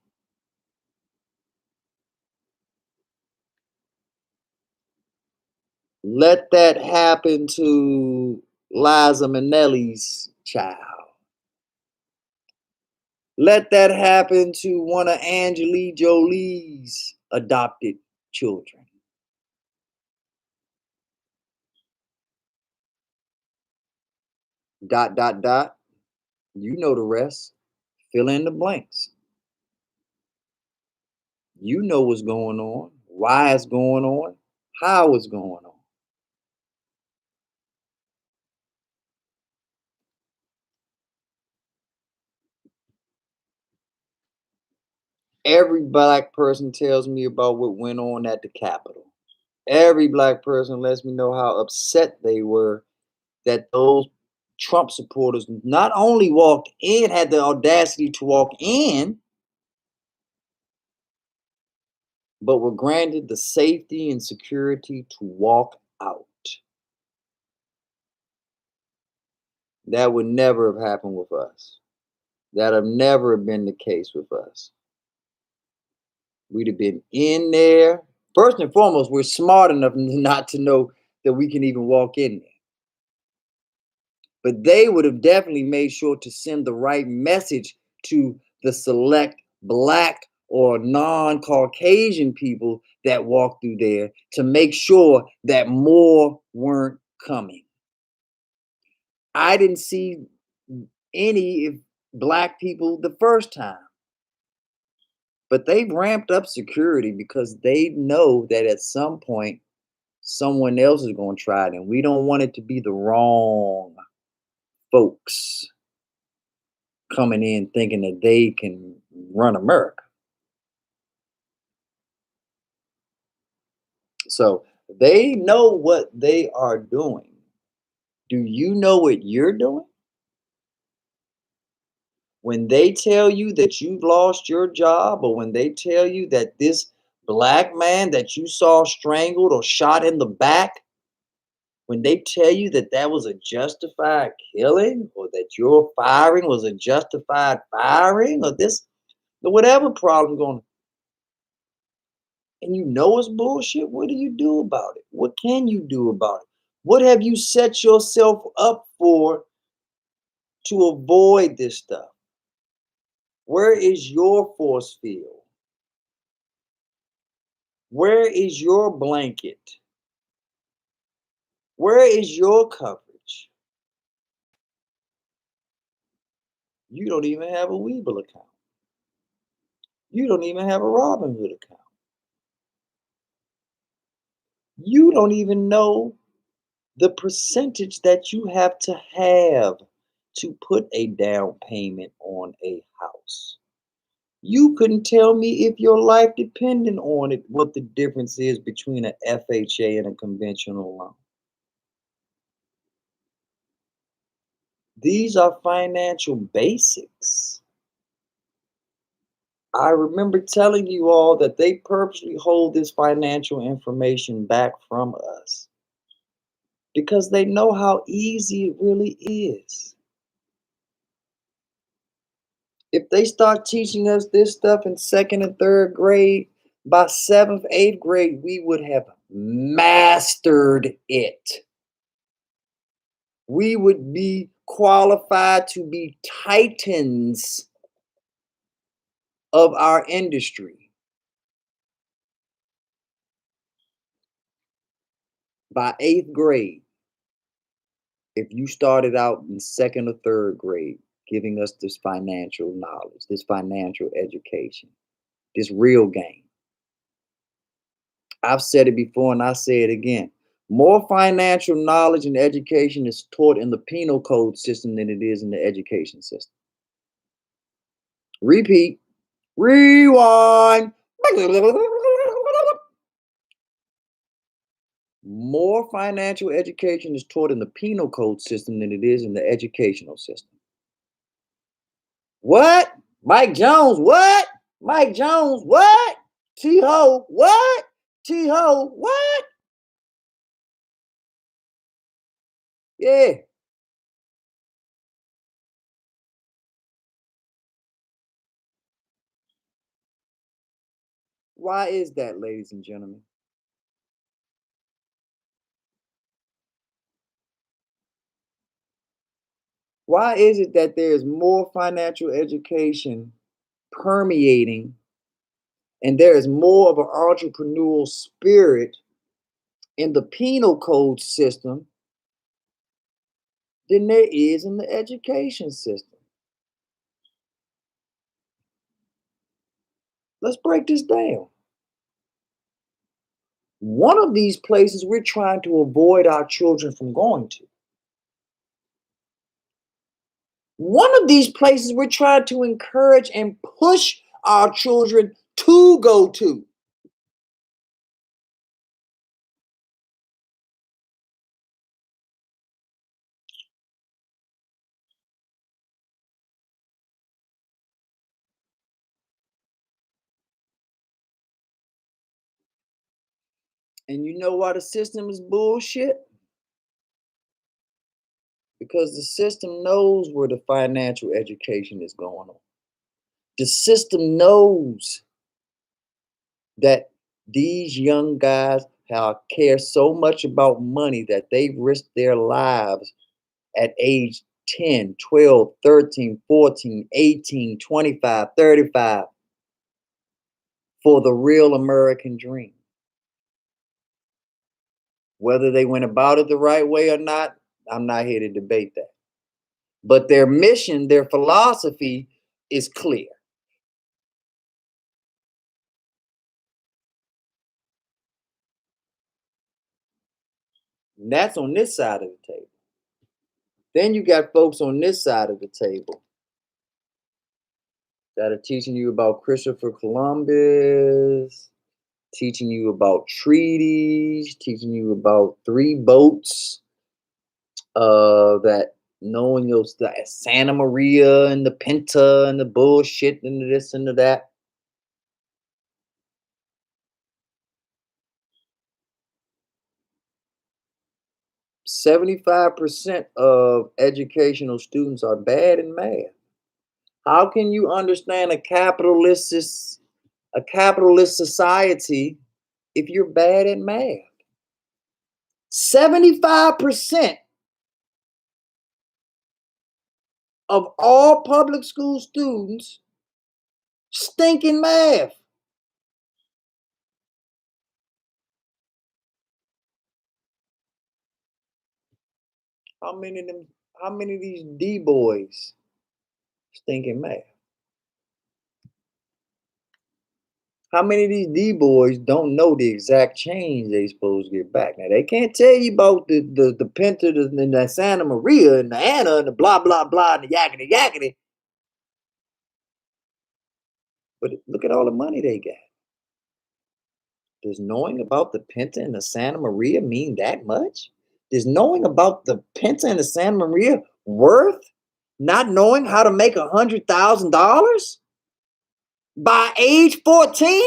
Let that happen to Liza Minnelli's child. Let that happen to one of Angelique Jolie's adopted children. Dot, dot, dot. You know the rest. Fill in the blanks. You know what's going on, why it's going on, how it's going on. Every black person tells me about what went on at the Capitol. Every black person lets me know how upset they were that those Trump supporters not only walked in, had the audacity to walk in, but were granted the safety and security to walk out. That would never have happened with us. That have never been the case with us. We'd have been in there. First and foremost, we're smart enough not to know that we can even walk in there. But they would have definitely made sure to send the right message to the select black or non-Caucasian people that walk through there to make sure that more weren't coming. I didn't see any black people the first time, But they've ramped up security because they know that at some point someone else is going to try it, and we don't want it to be the wrong folks coming in thinking that they can run America. So they know what they are doing. Do you know what you're doing? When they tell you that you've lost your job, or when they tell you that this black man that you saw strangled or shot in the back, when they tell you that that was a justified killing, or that your firing was a justified firing, or this, or whatever problem going, and you know it's bullshit, what do you do about it? What can you do about it? What have you set yourself up for to avoid this stuff? Where is your force field? Where is your blanket? Where is your coverage? You don't even have a Weeble account. You don't even have a Robinhood account. You don't even know the percentage that you have to put a down payment on a house. You couldn't tell me if your life depended on it, what the difference is between an FHA and a conventional loan. These are financial basics. I remember telling you all that they purposely hold this financial information back from us because they know how easy it really is. If they start teaching us this stuff in second and third grade, by seventh, eighth grade, we would have mastered it. We would be qualified to be titans of our industry. By eighth grade, if you started out in second or third grade, giving us this financial knowledge, this financial education, this real game. I've said it before and I say it again. More financial knowledge and education is taught in the penal code system than it is in the education system. Repeat, rewind. More financial education is taught in the penal code system than it is in the educational system. What? Mike Jones, what? Mike Jones, what? T-Ho, what? T-Ho, what? Yeah. Why is that, ladies and gentlemen? Why is it that there's more financial education permeating and there is more of an entrepreneurial spirit in the penal code system than there is in the education system? Let's break this down. One of these places we're trying to avoid our children from going to. One of these places we're trying to encourage and push our children to go to. And you know why the system is bullshit? Because the system knows where the financial education is going on. The system knows that these young guys care so much about money that they risk their lives at age 10, 12, 13, 14, 18, 25, 35 for the real American dream. Whether they went about it the right way or not, I'm not here to debate that. But their mission, their philosophy is clear. And that's on this side of the table. Then you got folks on this side of the table that are teaching you about Christopher Columbus, teaching you about treaties, teaching you about three boats, that knowing your Santa Maria and the Pinta and the bullshit and the this and the that. "75% of educational students are bad in math." How can you understand a capitalist society if you're bad at math? 75% of all public school students stink in math. How many of them? How many of these D boys stink in math? How many of these D boys don't know the exact change they supposed to get back? Now they can't tell you about the Pinta and the Santa Maria and the Anna and the blah blah blah and the yakety yakety. But look at all the money they got. Does knowing about the Pinta and the Santa Maria mean that much? Does knowing about the Pinta and the Santa Maria worth not knowing how to make $100,000 by age 14?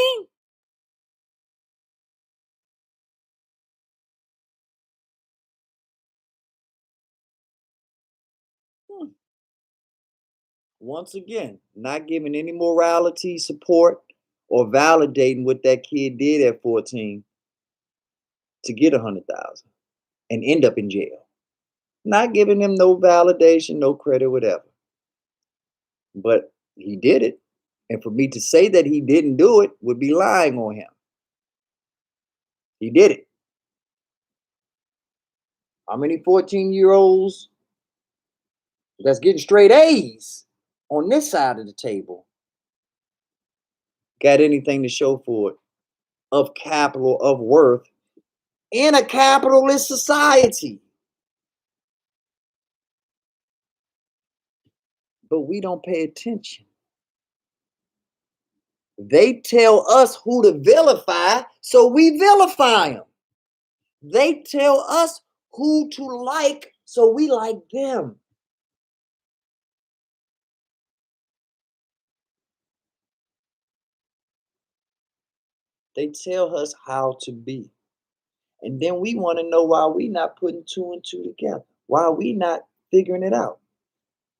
Hmm. Once again, not giving any morality support or validating what that kid did at 14 to get 100,000 and end up in jail. Not giving him no validation, no credit, whatever. But he did it. And for me to say that he didn't do it would be lying on him. He did it. How many 14-year-olds that's getting straight A's on this side of the table got anything to show for it of capital, of worth in a capitalist society? But we don't pay attention. They tell us who to vilify, so we vilify them. They tell us who to like, so we like them. They tell us how to be. And then we want to know why we not putting two and two together. Why we not figuring it out.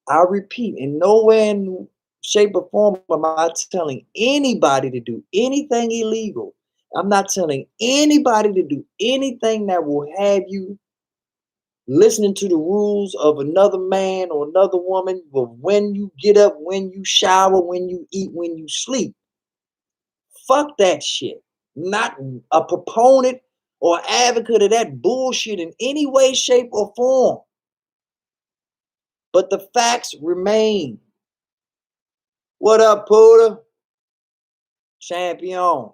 I repeat, in no way in shape or form am I telling anybody to do anything illegal. I'm not telling anybody to do anything that will have you listening to the rules of another man or another woman, of when you get up, when you shower, when you eat, when you sleep. Fuck that shit. Not a proponent or advocate of that bullshit in any way, shape, or form. But the facts remain. What up, Puda? Champion.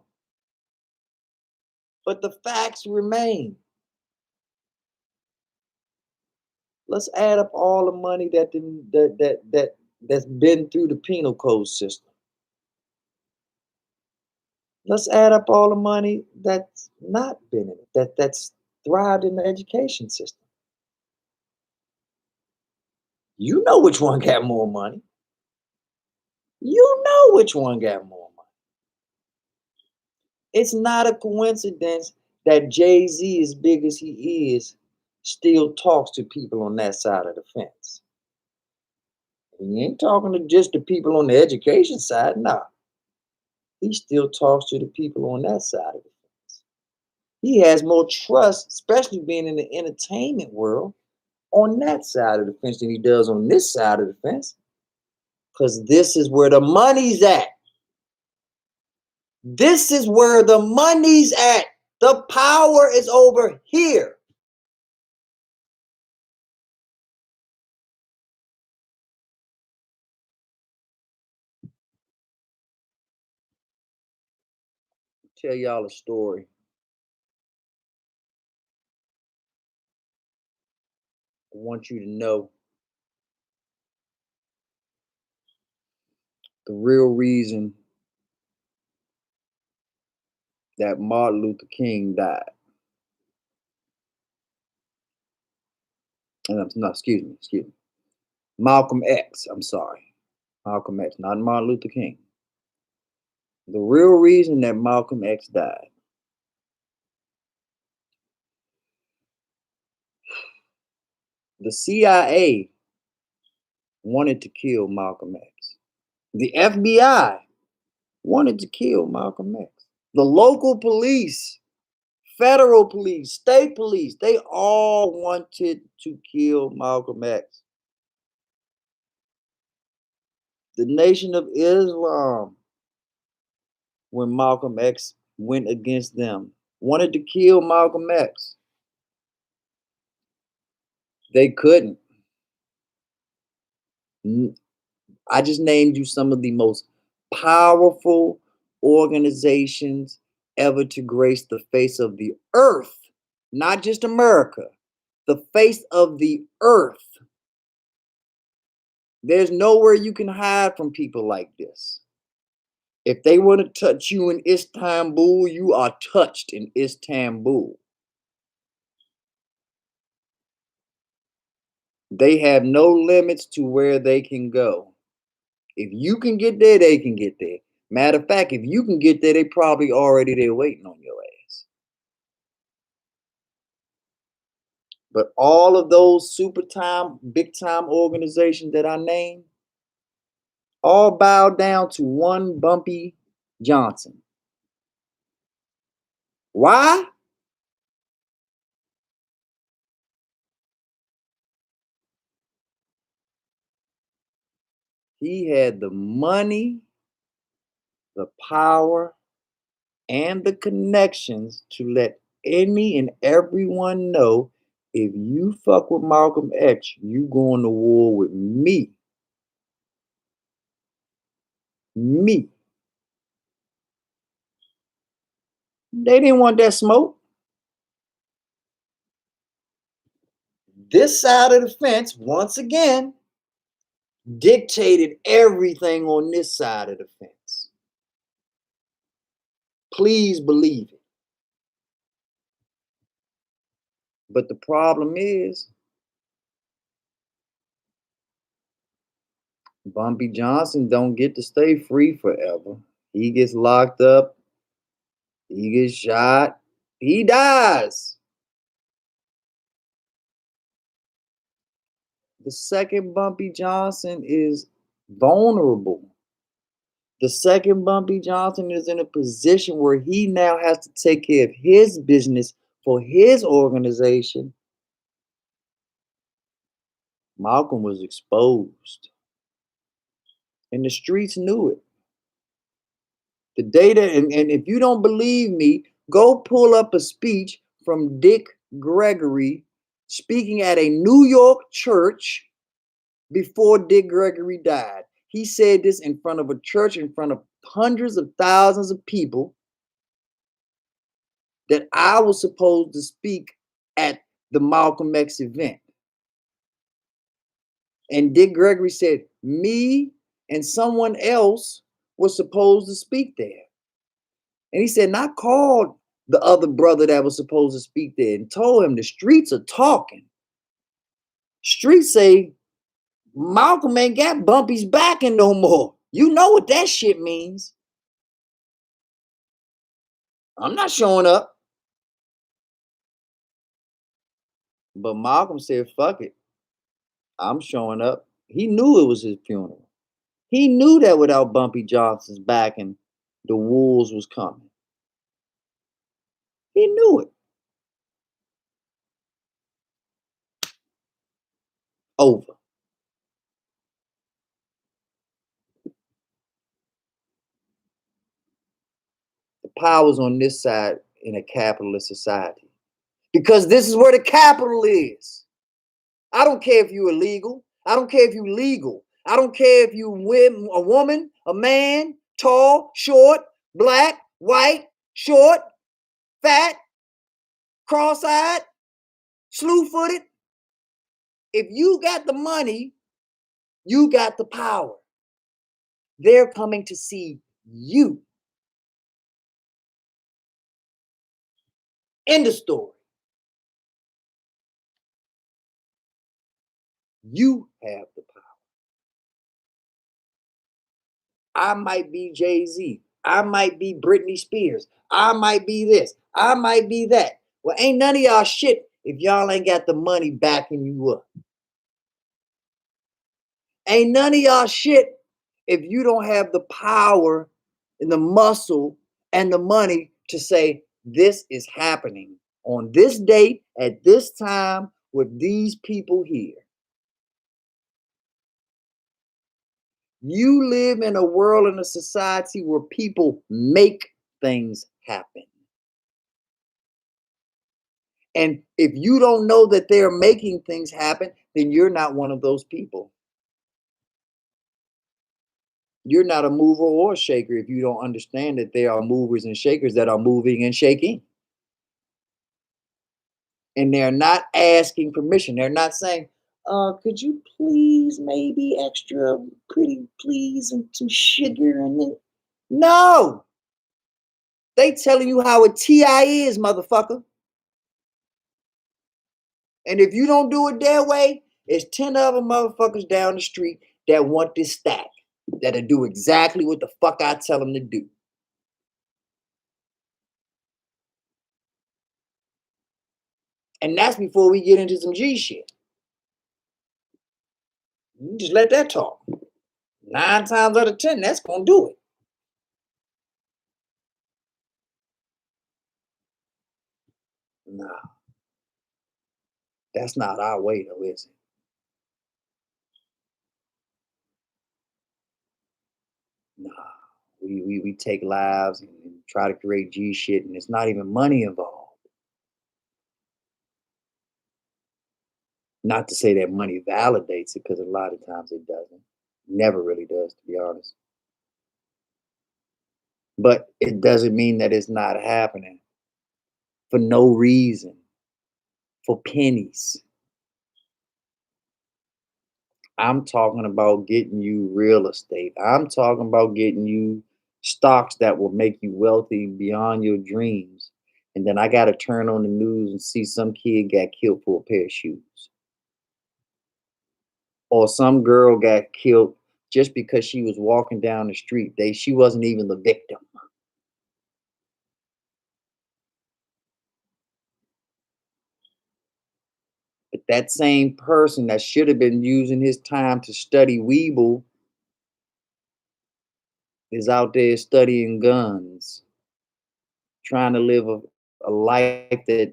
But the facts remain. Let's add up all the money that's been through the penal code system. Let's add up all the money that's not been in it, that's thrived in the education system. You know which one got more money. You know which one got more money. It's not a coincidence that Jay-Z, as big as he is, still talks to people on that side of the fence. He ain't talking to just the people on the education side. Nah, he still talks to the people on that side of the fence. He has more trust, especially being in the entertainment world, on that side of the fence than he does on this side of the fence. Because this is where the money's at. This is where the money's at. The power is over here. Tell y'all a story. want you to know the real reason that Martin Luther King died. No, excuse me. Malcolm X, I'm sorry. Malcolm X, not Martin Luther King. The real reason that Malcolm X died. The CIA wanted to kill Malcolm X. The FBI wanted to kill Malcolm X. The local police, federal police, state police, they all wanted to kill Malcolm X. The Nation of Islam, when Malcolm X went against them, wanted to kill Malcolm X. They couldn't. I just named you some of the most powerful organizations ever to grace the face of the earth, not just America, the face of the earth. There's nowhere you can hide from people like this. If they want to touch you in Istanbul, you are touched in Istanbul. They have no limits to where they can go. If you can get there, they can get there. Matter of fact, if you can get there, they probably already there waiting on your ass. But all of those super time, big time organizations that I named, all bow down to one Bumpy Johnson. Why? He had the money, the power, and the connections to let any and everyone know, if you fuck with Malcolm X, you going to war with me. Me. They didn't want that smoke. This side of the fence, once again, dictated everything on this side of the fence. Please believe it. But the problem is, Bumpy Johnson don't get to stay free forever. He gets locked up, he gets shot, he dies. The second Bumpy Johnson is vulnerable. The second Bumpy Johnson is in a position where he now has to take care of his business for his organization. Malcolm was exposed, and the streets knew it. The data, and if you don't believe me, go pull up a speech from Dick Gregory speaking at a New York church before Dick Gregory died. He said this in front of a church, in front of hundreds of thousands of people, that I was supposed to speak at the Malcolm X event. And Dick Gregory said, me and someone else was supposed to speak there. And he said, not called the other brother that was supposed to speak there, and told him the streets are talking. Streets say Malcolm ain't got Bumpy's backing no more. You know what that shit means. I'm not showing up. But Malcolm said, fuck it. I'm showing up. He knew it was his funeral. He knew that without Bumpy Johnson's backing, the wolves was coming. He knew it. Over. The power's on this side in a capitalist society. Because this is where the capital is. I don't care if you're illegal. I don't care if you're legal. I don't care if you a woman, a man, tall, short, black, white, short, fat, cross-eyed, slew-footed. If you got the money, you got the power. They're coming to see you. End of story. You have the power. I might be Jay-Z. I might be Britney Spears. I might be this. I might be that. Well, ain't none of y'all shit if y'all ain't got the money backing you up. Ain't none of y'all shit if you don't have the power and the muscle and the money to say, this is happening on this date at this time with these people here. You live in a world, in a society where people make things happen. And if you don't know that they're making things happen, then you're not one of those people. You're not a mover or a shaker if you don't understand that there are movers and shakers that are moving and shaking. And they're not asking permission. They're not saying, could you please maybe extra pretty please and some sugar in it? No. They telling you how a TI is, motherfucker. And if you don't do it their way, it's 10 other motherfuckers down the street that want this stack, that'll do exactly what the fuck I tell them to do. And that's before we get into some G shit. You just let that talk. 9 times out of 10, that's gonna do it. Nah, that's not our way though, is it? Nah. We take lives and try to create G shit, and it's not even money involved. Not to say that money validates it, because a lot of times it doesn't. Never really does, to be honest. But it doesn't mean that it's not happening for no reason, for pennies. I'm talking about getting you real estate. I'm talking about getting you stocks that will make you wealthy beyond your dreams. And then I got to turn on the news and see some kid got killed for a pair of shoes. Or some girl got killed just because she was walking down the street. She wasn't even the victim. But that same person that should have been using his time to study Weeble is out there studying guns, trying to live a life that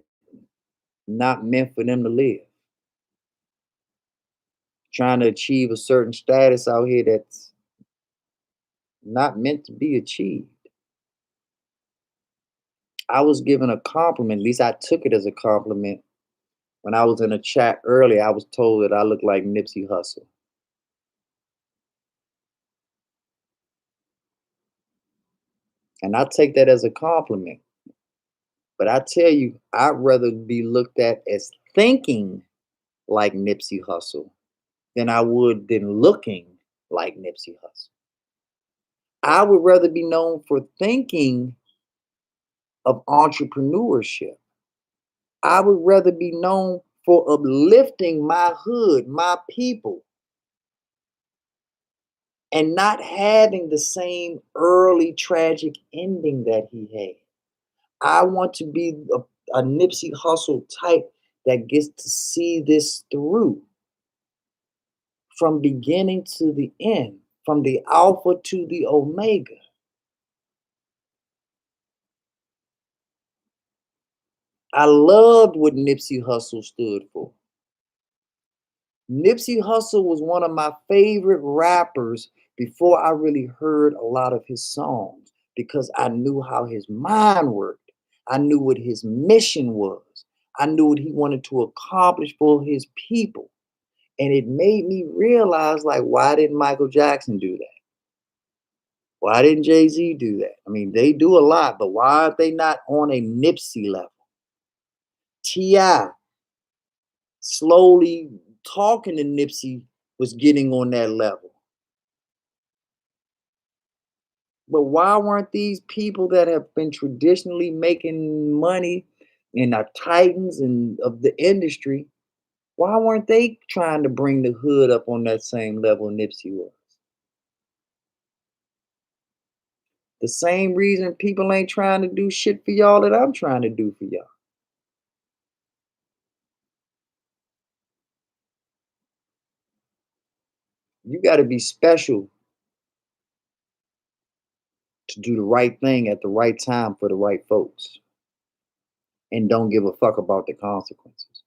not meant for them to live, trying to achieve a certain status out here that's not meant to be achieved. I was given a compliment, at least I took it as a compliment. When I was in a chat earlier, I was told that I look like Nipsey Hussle. And I take that as a compliment. But I tell you, I'd rather be looked at as thinking like Nipsey Hussle than I would than looking like Nipsey Hussle. I would rather be known for thinking of entrepreneurship. I would rather be known for uplifting my hood, my people, and not having the same early tragic ending that he had. I want to be a Nipsey Hussle type that gets to see this through from beginning to the end, from the alpha to the omega. I loved what Nipsey Hussle stood for. Nipsey Hussle was one of my favorite rappers before I really heard a lot of his songs, because I knew how his mind worked. I knew what his mission was. I knew what he wanted to accomplish for his people. And it made me realize, like, why didn't Michael Jackson do that? Why didn't Jay-Z do that? I mean, they do a lot, but why are they not on a Nipsey level? T.I. slowly talking to Nipsey was getting on that level. But why weren't these people that have been traditionally making money and are titans and of the industry, why weren't they trying to bring the hood up on that same level Nipsey was? The same reason people ain't trying to do shit for y'all that I'm trying to do for y'all. You got to be special to do the right thing at the right time for the right folks and don't give a fuck about the consequences.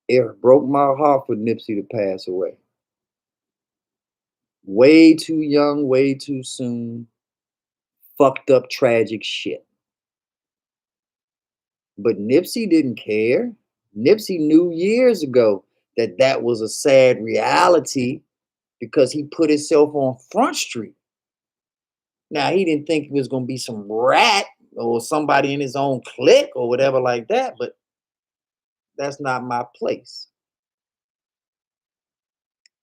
It broke my heart for Nipsey to pass away. Way too young, way too soon. Fucked up, tragic shit. But Nipsey didn't care. Nipsey knew years ago that that was a sad reality because he put himself on Front Street. Now, he didn't think it was going to be some rat or somebody in his own clique or whatever like that, but that's not my place.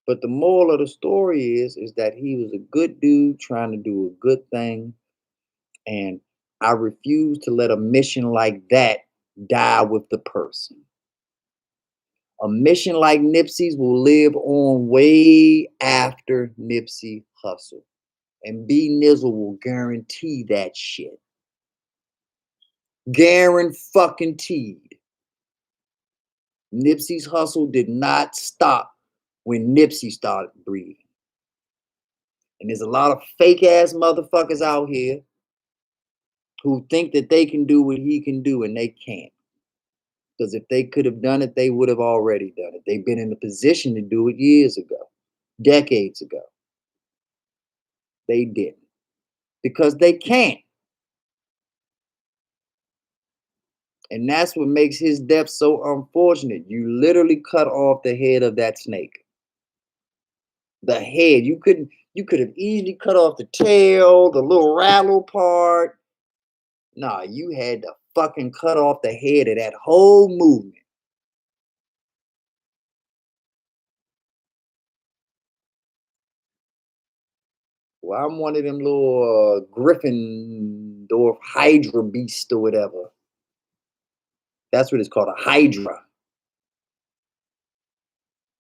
But the moral of the story is that he was a good dude trying to do a good thing. And I refuse to let a mission like that die with the person. A mission like Nipsey's will live on way after Nipsey Hussle. And B Nizzle will guarantee that shit. Guaranteed. Nipsey's hustle did not stop when Nipsey started breathing. And there's a lot of fake ass motherfuckers out here who think that they can do what he can do and they can't. Because if they could have done it, they would have already done it. They've been in the position to do it years ago, decades ago. They didn't. Because they can't. And that's what makes his death so unfortunate. You literally cut off the head of that snake. The head. You could have easily cut off the tail, the little rattle part. Nah, you had to fucking cut off the head of that whole movement. Well, I'm one of them little griffin or hydra beast or whatever. That's what it's called, a hydra.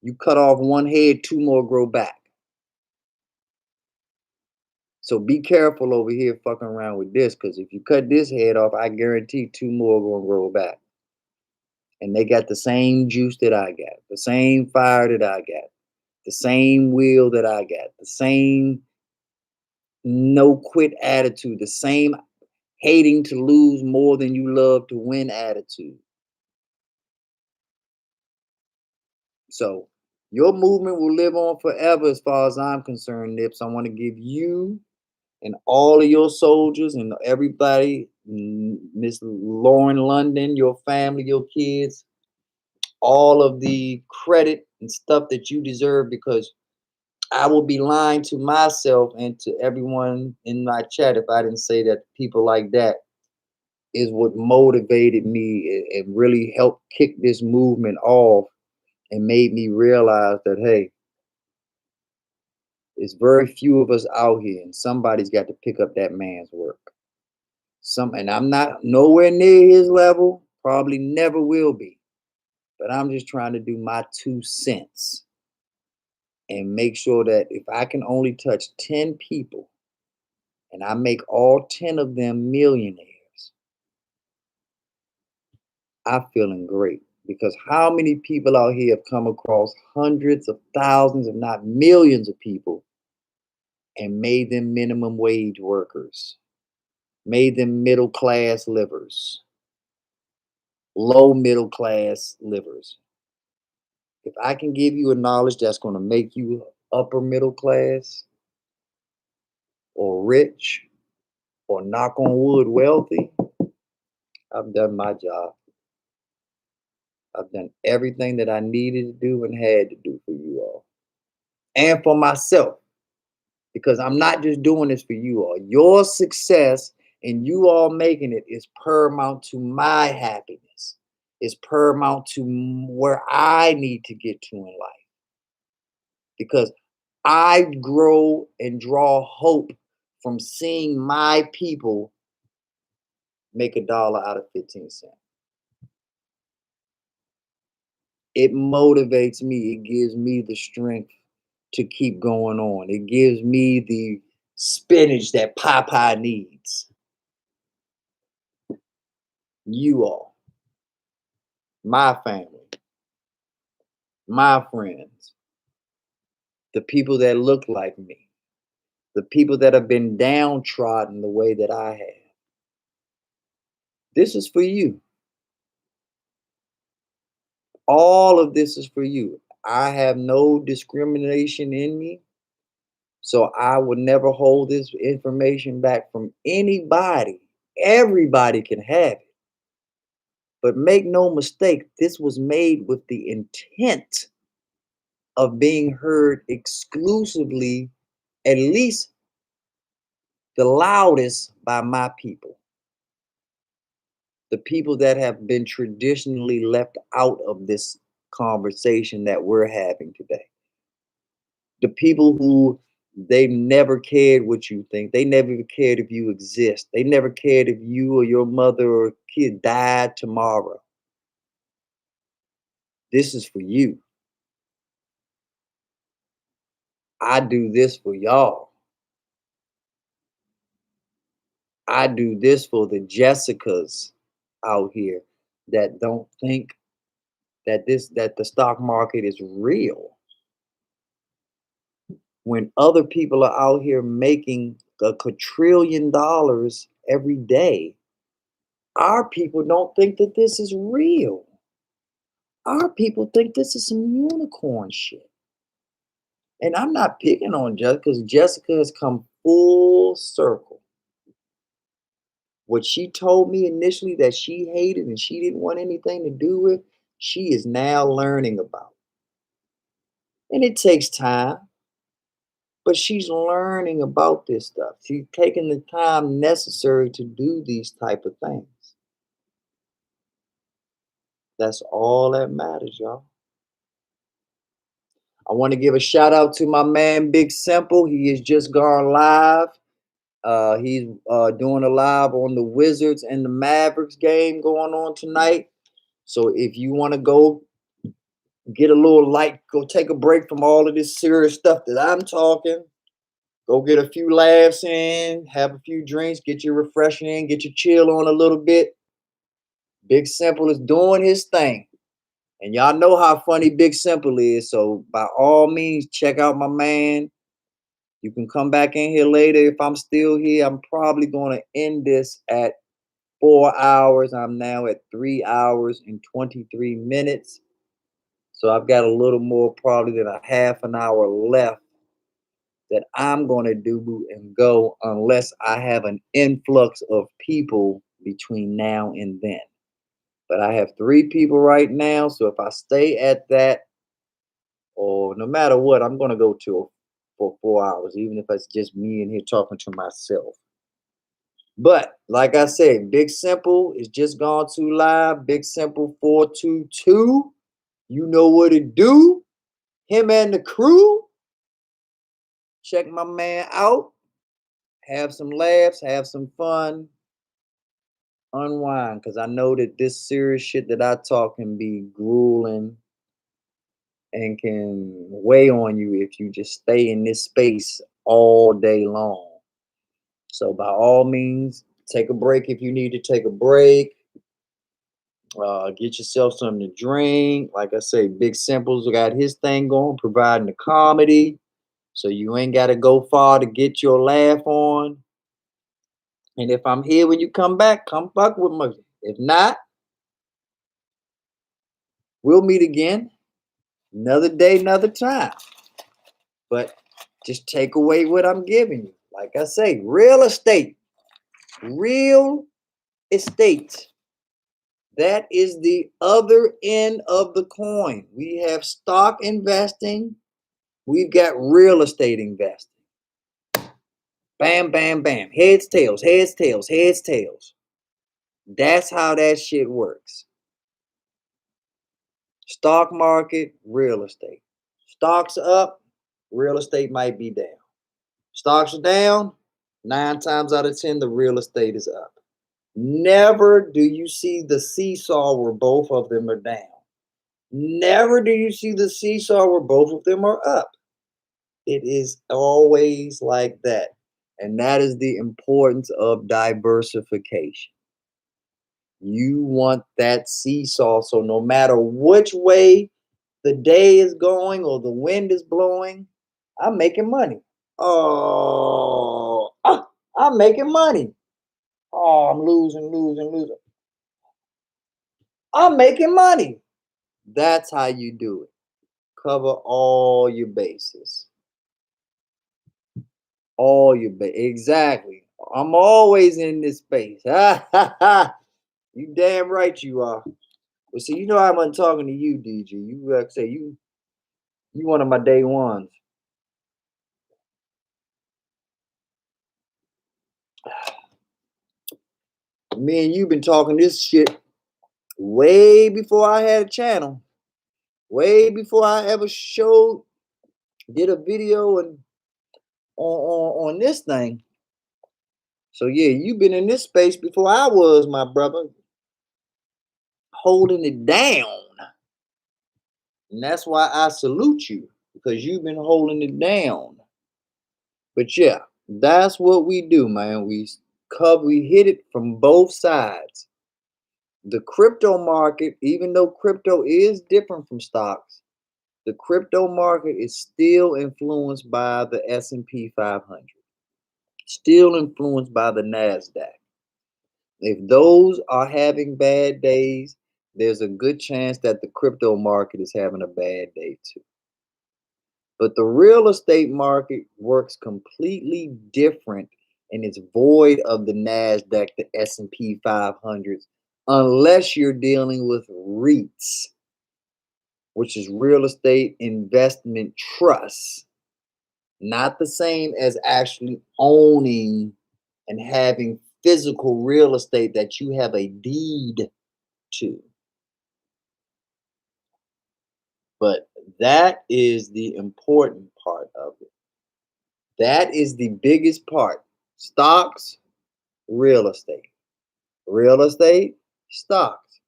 You cut off one head, two more grow back. So be careful over here fucking around with this, because if you cut this head off, I guarantee two more gonna grow back. And they got the same juice that I got, the same fire that I got, the same will that I got, the same no quit attitude, the same hating to lose more than you love to win attitude. So your movement will live on forever as far as I'm concerned, Nips. I want to give you and all of your soldiers and everybody, Miss Lauren London, your family, your kids, all of the credit and stuff that you deserve, because I will be lying to myself and to everyone in my chat if I didn't say that people like that is what motivated me and really helped kick this movement off and made me realize that, hey, there's very few of us out here and somebody's got to pick up that man's work. And I'm not nowhere near his level, probably never will be, but I'm just trying to do my 2 cents and make sure that if I can only touch 10 people and I make all 10 of them millionaires, I'm feeling great. Because how many people out here have come across hundreds of thousands, if not millions of people, and made them minimum wage workers, made them middle class livers, low middle class livers. If I can give you a knowledge that's going to make you upper middle class or rich or knock on wood wealthy, I've done my job. I've done everything that I needed to do and had to do for you all and for myself, because I'm not just doing this for you all. Your success and you all making it is paramount to my happiness. is paramount to where I need to get to in life, because I grow and draw hope from seeing my people make $1 out of 15 cents. It motivates me. It gives me the strength to keep going on. It gives me the spinach that Popeye needs. You all, my family, my friends, the people that look like me, the people that have been downtrodden the way that I have. This is for you. All of this is for you. I have no discrimination in me. So I would never hold this information back from anybody. Everybody can have it. But make no mistake, this was made with the intent of being heard exclusively, at least the loudest, by my people. The people that have been traditionally left out of this conversation that we're having today. The people who they never cared what you think. They never even cared if you exist. They never cared if you or your mother or kid died tomorrow. This is for you. I do this for y'all. I do this for the Jessicas out here that don't think that the stock market is real. When other people are out here making a quadrillion dollars every day, our people don't think that this is real. Our people think this is some unicorn shit. And I'm not picking on Jessica, because Jessica has come full circle. What she told me initially that she hated and she didn't want anything to do with, she is now learning about. And it takes time, but she's learning about this stuff. She's taking the time necessary to do these type of things. That's all that matters, y'all. I want to give a shout out to my man Big Simple. He has just gone live. He's doing a live on the Wizards and the Mavericks game going on tonight. So if you want to go get a little light, go take a break from all of this serious stuff that I'm talking. Go get a few laughs in, have a few drinks, get your refreshing in, get your chill on a little bit. Big Simple is doing his thing. And y'all know how funny Big Simple is. So by all means, check out my man. You can come back in here later. If I'm still here, I'm probably going to end this at 4 hours. I'm now at 3 hours and 23 minutes. So I've got a little more probably than a half an hour left that I'm going to do and go, unless I have an influx of people between now and then. But I have 3 people right now. So if I stay at that, or no matter what, I'm going to go to for 4 hours, even if it's just me in here talking to myself. But like I said, Big Simple is just gone to live. Big Simple 422. You know what it do. Him and the crew. Check my man out. Have some laughs, have some fun, unwind. Because I know that this serious shit that I talk can be grueling and can weigh on you if you just stay in this space all day long. So by all means, take a break if you need to take a break. Get yourself something to drink. Like I say, Big Simple's got his thing going, providing the comedy. So you ain't got to go far to get your laugh on. And if I'm here when you come back, come fuck with me. If not, we'll meet again. Another day, another time. But just take away what I'm giving you. Like I say, real estate. Real estate. That is the other end of the coin. We have stock investing. We've got real estate investing. Bam, bam, bam. Heads, tails, heads, tails, heads, tails. That's how that shit works. Stock market, real estate. Stocks up, real estate might be down. Stocks are down, 9 times out of 10, the real estate is up. Never do you see the seesaw where both of them are down. Never do you see the seesaw where both of them are up. It is always like that. And that is the importance of diversification. You want that seesaw. So no matter which way the day is going or the wind is blowing, I'm making money. Oh, I'm making money. Oh, I'm losing, losing, losing. I'm making money. That's how you do it. Cover all your bases. All your bases. Exactly. I'm always in this space. You damn right you are. But see, you know I wasn't talking to you, DJ. You like say you one of my day ones. Me and you been talking this shit way before I had a channel. Way before I ever did a video and on this thing. So yeah, you've been in this space before I was, my brother, holding it down. And that's why I salute you, because you've been holding it down. But yeah, that's what we do, man. We hit it from both sides. The crypto market, even though crypto is different from stocks, the crypto market is still influenced by the S&P 500, still influenced by the NASDAQ. If those are having bad days, there's a good chance that the crypto market is having a bad day too. But the real estate market works completely different and it's void of the NASDAQ, the S&P 500s, unless you're dealing with REITs, which is real estate investment trusts. Not the same as actually owning and having physical real estate that you have a deed to. But that is the important part of it. That is the biggest part. Stocks, real estate. Real estate, stocks.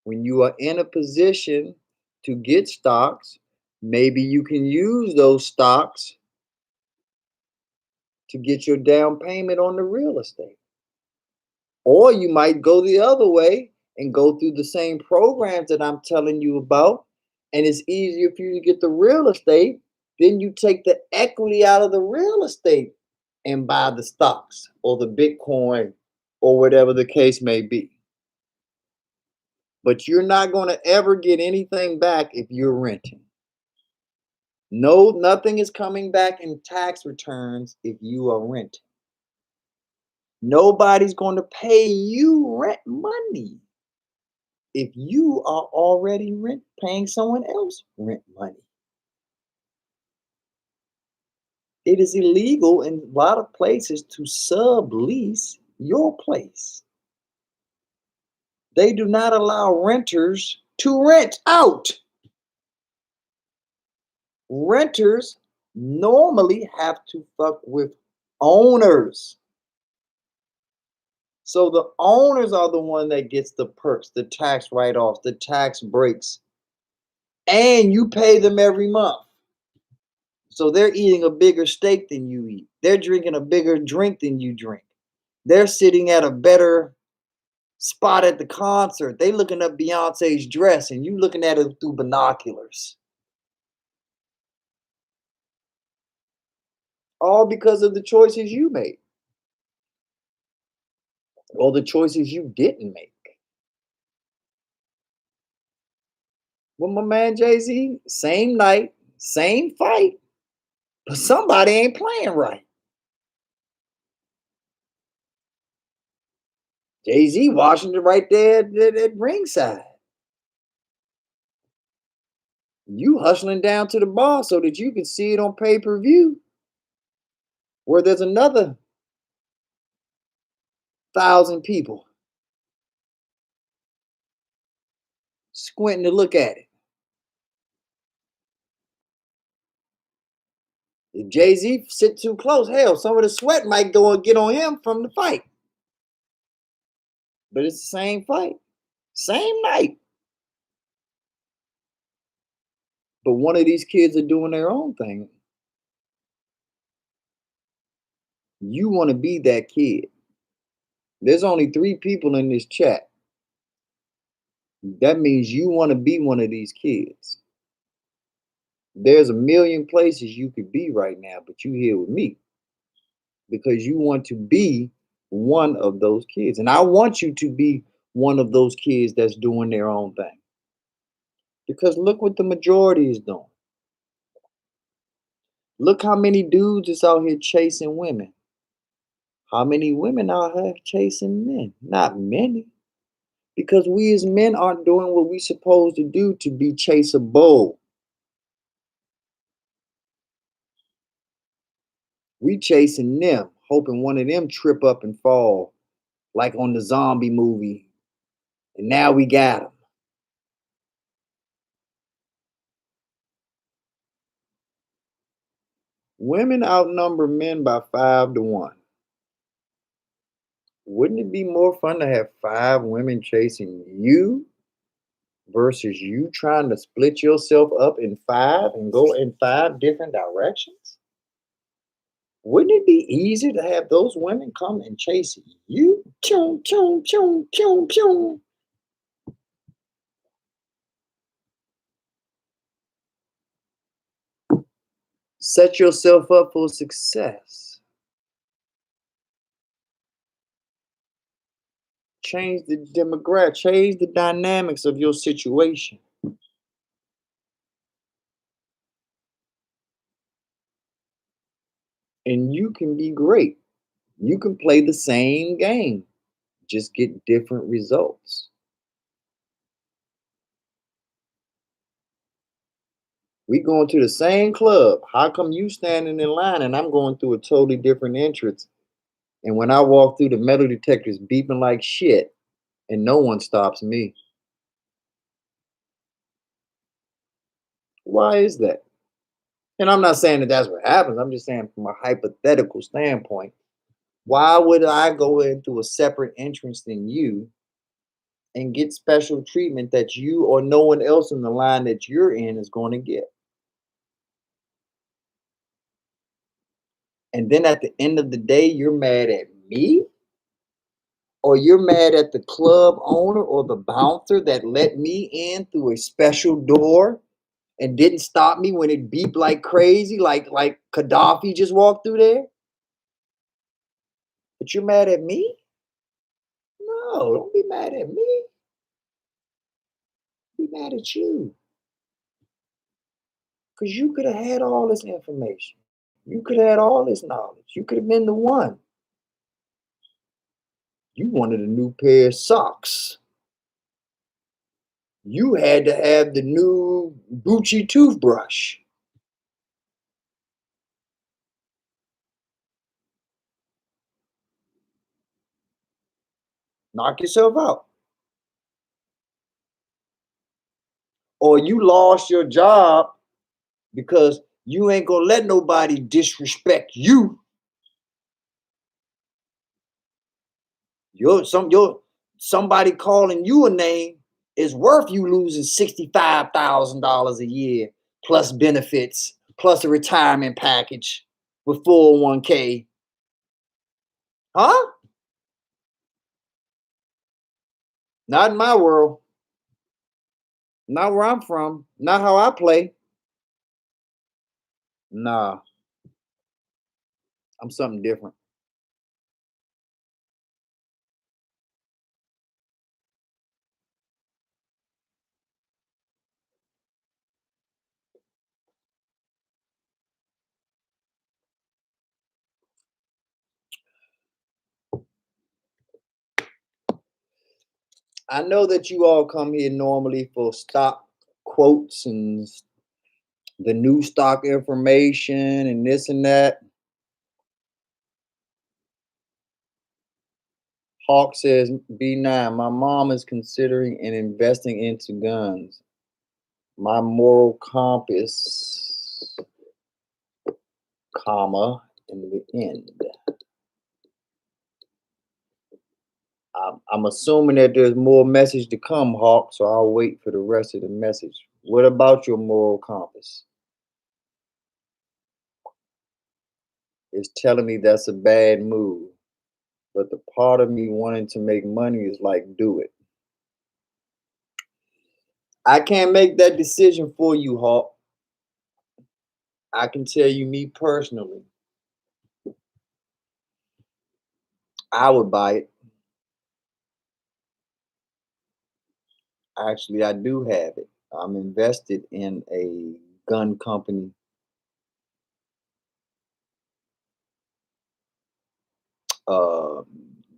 When you are in a position to get stocks, maybe you can use those stocks to get your down payment on the real estate. Or you might go the other way and go through the same programs that I'm telling you about. And it's easier for you to get the real estate. Then you take the equity out of the real estate and buy the stocks or the Bitcoin or whatever the case may be. But you're not going to ever get anything back if you're renting. No, nothing is coming back in tax returns if you are renting. Nobody's going to pay you rent money if you are already paying someone else rent money. It is illegal in a lot of places to sublease your place. They do not allow renters to rent out. Renters normally have to fuck with owners. So the owners are the one that gets the perks, the tax write-offs, the tax breaks, and you pay them every month. So they're eating a bigger steak than you eat. They're drinking a bigger drink than you drink. They're sitting at a better spot at the concert. They looking up Beyonce's dress and you looking at it through binoculars. All because of the choices you made or the choices you didn't make. Well, my man Jay-Z, same night, same fight, but somebody ain't playing right. Jay-Z Washington right there at ringside. You hustling down to the bar so that you can see it on pay-per-view, where there's another 1,000 people. squinting to look at it. If Jay-Z sit too close, hell, some of the sweat might go and get on him from the fight. But it's the same fight, same night. But one of these kids are doing their own thing. You want to be that kid. There's only 3 people in this chat. That means you want to be one of these kids. There's a million places you could be right now, but you here with me because you want to be one of those kids. And I want you to be one of those kids that's doing their own thing. Because look what the majority is doing. Look how many dudes is out here chasing women. How many women out here chasing men? Not many. Because we as men aren't doing what we supposed to do to be chaseable. We chasing them, hoping one of them trip up and fall, like on the zombie movie. And now we got them. Women outnumber men by 5 to 1. Wouldn't it be more fun to have 5 women chasing you versus you trying to split yourself up in 5 and go in 5 different directions? Wouldn't it be easier to have those women come and chase you? Chum, chum, chum, chum, chum. Set yourself up for success. Change the demographic, change the dynamics of your situation. And you can be great. You can play the same game, just get different results. We going to the same club. How come you standing in line and I'm going through a totally different entrance? And when I walk through, the metal detector's beeping like shit, and no one stops me. Why is that? And I'm not saying that that's what happens. I'm just saying from a hypothetical standpoint. Why would I go into a separate entrance than you and get special treatment that you or no one else in the line that you're in is going to get? And then at the end of the day, you're mad at me? Or you're mad at the club owner or the bouncer that let me in through a special door and didn't stop me when it beeped like crazy, like Gaddafi just walked through there? But you're mad at me? No, don't be mad at me. Be mad at you. Because you could have had all this information. You could have had all this knowledge. You could have been the one. You wanted a new pair of socks. You had to have the new Gucci toothbrush. Knock yourself out. Or you lost your job because you ain't gonna let nobody disrespect you. Somebody calling you a name is worth you losing $65,000 a year plus benefits plus a retirement package with 401k. Huh? Not in my world. Not where I'm from. Not how I play. Nah, I'm something different. I know that you all come here normally for stock quotes and the new stock information and this and that. Hawk says, B9, my mom is considering and investing into guns. My moral compass, comma, in the end. I'm assuming that there's more message to come, Hawk, so I'll wait for the rest of the message. What about your moral compass? It's telling me that's a bad move, but the part of me wanting to make money is like, do it. I can't make that decision for you, Hawk. I can tell you, me personally, I would buy it. Actually, I do have it. I'm invested in a gun company. Uh,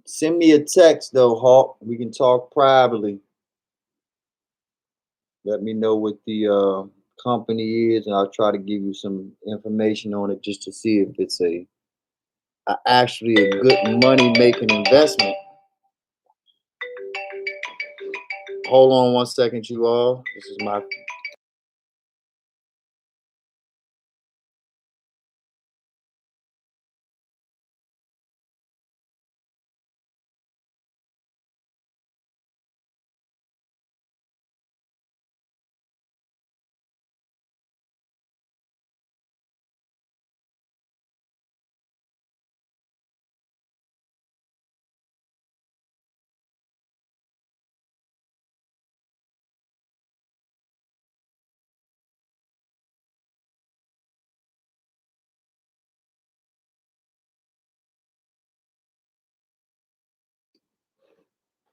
Send me a text though, Hawk. We can talk privately. Let me know what the company is, and I'll try to give you some information on it just to see if it's actually a good money making investment. Hold on one second, you all. This is my.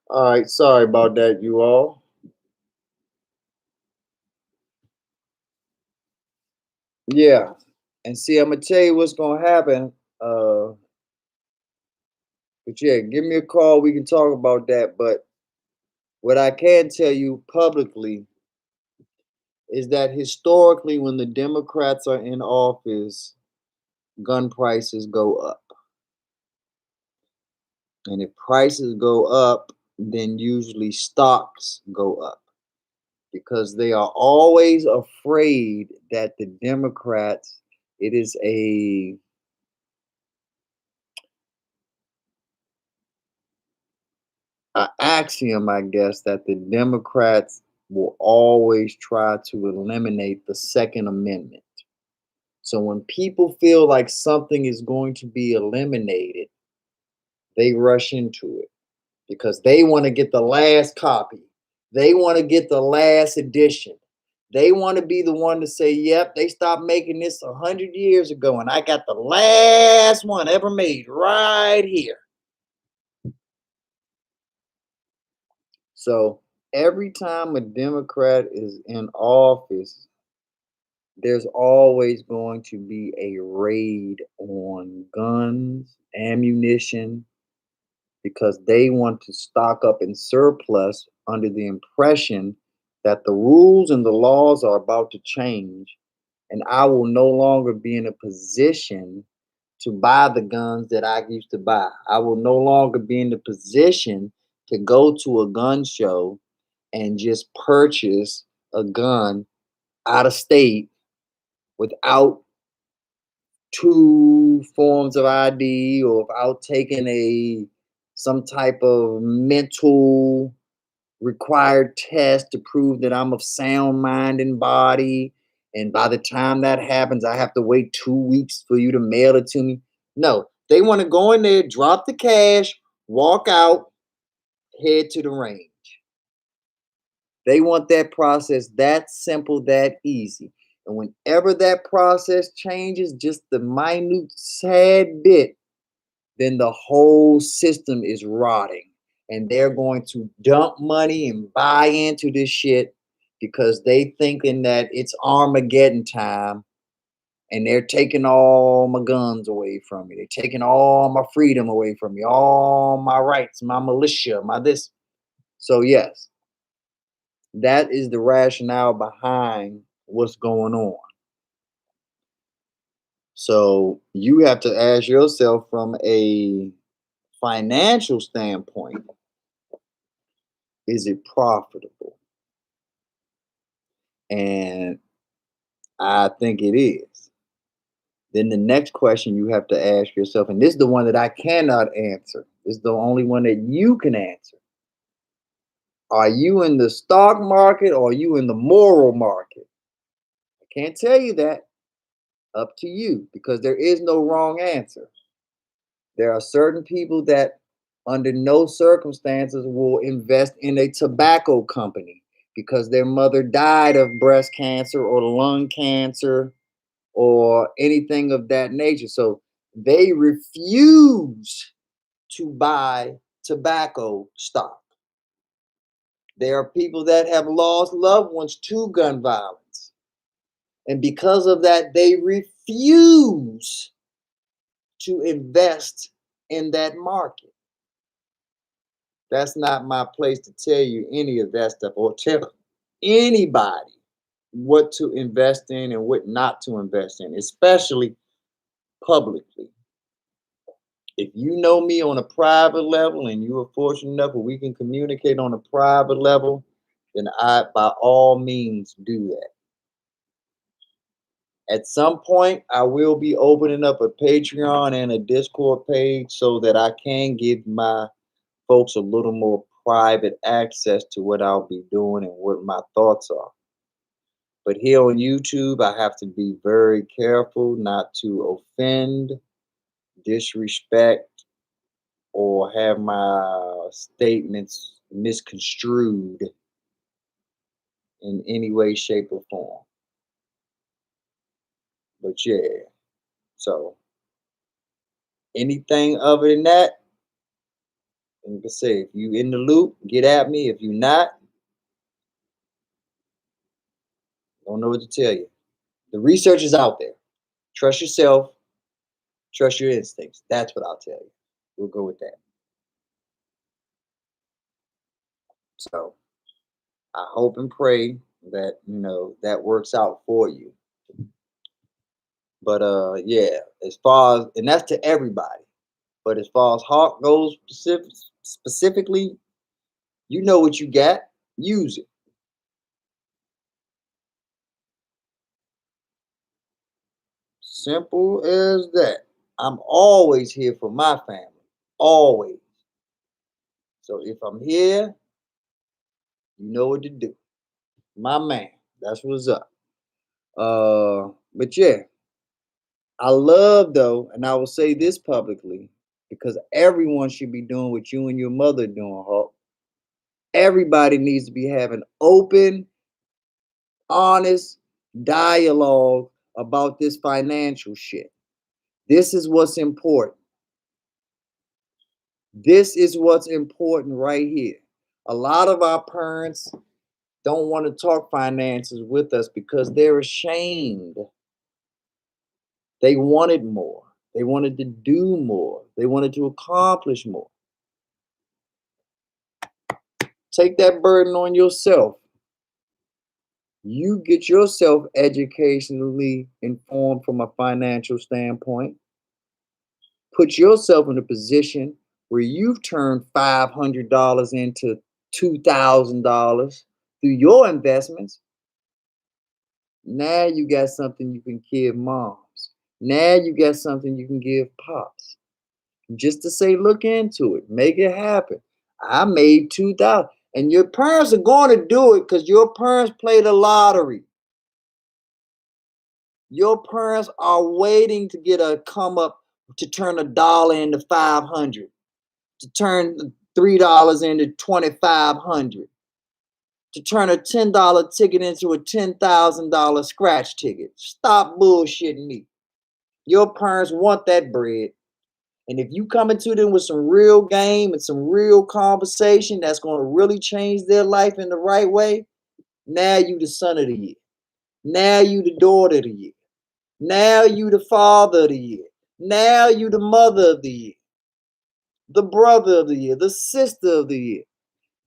All right, sorry about that, you all. Yeah, and see, I'm gonna tell you what's gonna happen. But yeah, give me a call. We can talk about that. But what I can tell you publicly is that historically, when the Democrats are in office, gun prices go up. And if prices go up, then usually stocks go up because they are always afraid that the Democrats, it is a axiom, I guess, that the Democrats will always try to eliminate the Second Amendment. So when people feel like something is going to be eliminated, they rush into it because they want to get the last copy. They want to get the last edition. They want to be the one to say, yep, they stopped making this 100 years ago, and I got the last one ever made right here. So every time a Democrat is in office, there's always going to be a raid on guns, ammunition, because they want to stock up in surplus under the impression that the rules and the laws are about to change, and I will no longer be in a position to buy the guns that I used to buy. I will no longer be in the position to go to a gun show and just purchase a gun out of state without two forms of ID or without taking a some type of mental required test to prove that I'm of sound mind and body. And by the time that happens, I have to wait 2 weeks for you to mail it to me. No, they want to go in there, drop the cash, walk out, head to the range. They want that process that simple, that easy. And whenever that process changes just the minute sad bit, then the whole system is rotting. And they're going to dump money and buy into this shit because they thinking that it's Armageddon time, and they're taking all my guns away from me. They're taking all my freedom away from me, all my rights, my militia, my this. So yes, that is the rationale behind what's going on. So you have to ask yourself from a financial standpoint, is it profitable? And I think it is. Then the next question you have to ask yourself, and this is the one that I cannot answer, this is the only one that you can answer. Are you in the stock market or are you in the moral market? I can't tell you that. Up to you, because there is no wrong answer. There are certain people that, under no circumstances, will invest in a tobacco company because their mother died of breast cancer or lung cancer or anything of that nature. So they refuse to buy tobacco stock. There are people that have lost loved ones to gun violence. And because of that, they refuse to invest in that market. That's not my place to tell you any of that stuff or tell anybody what to invest in and what not to invest in, especially publicly. If you know me on a private level and you are fortunate enough where we can communicate on a private level, then I, by all means, do that. At some point, I will be opening up a Patreon and a Discord page so that I can give my folks a little more private access to what I'll be doing and what my thoughts are. But here on YouTube, I have to be very careful not to offend, disrespect, or have my statements misconstrued in any way, shape, or form. But yeah, so anything other than that, like I say, if you in the loop, get at me. If you not, don't know what to tell you. The research is out there. Trust yourself. Trust your instincts. That's what I'll tell you. We'll go with that. So I hope and pray that that works out for you. But yeah, as far as, and that's to everybody. But as far as heart goes specifically, you know what you got. Use it. Simple as that. I'm always here for my family. Always. So if I'm here, you know what to do. My man. That's what's up. But yeah, I love though, and I will say this publicly, because everyone should be doing what you and your mother doing, Hawk. Everybody needs to be having open, honest dialogue about this financial shit. This is what's important. This is what's important right here. A lot of our parents don't want to talk finances with us because they're ashamed. They wanted more. They wanted to do more. They wanted to accomplish more. Take that burden on yourself. You get yourself educationally informed from a financial standpoint. Put yourself in a position where you've turned $500 into $2,000 through your investments. Now you got something you can give moms. Now you got something you can give pops. Just to say, look into it, make it happen. I made 2,000, and your parents are going to do it because your parents played the lottery. Your parents are waiting to get a come up to turn $1 into 500, to turn $3 into 2,500, to turn a $10 ticket into a $10,000 scratch ticket. Stop bullshitting me. Your parents want that bread. And if you come into them with some real game and some real conversation that's going to really change their life in the right way, now you the son of the year. Now you the daughter of the year. Now you the father of the year. Now you the mother of the year. The brother of the year. The sister of the year.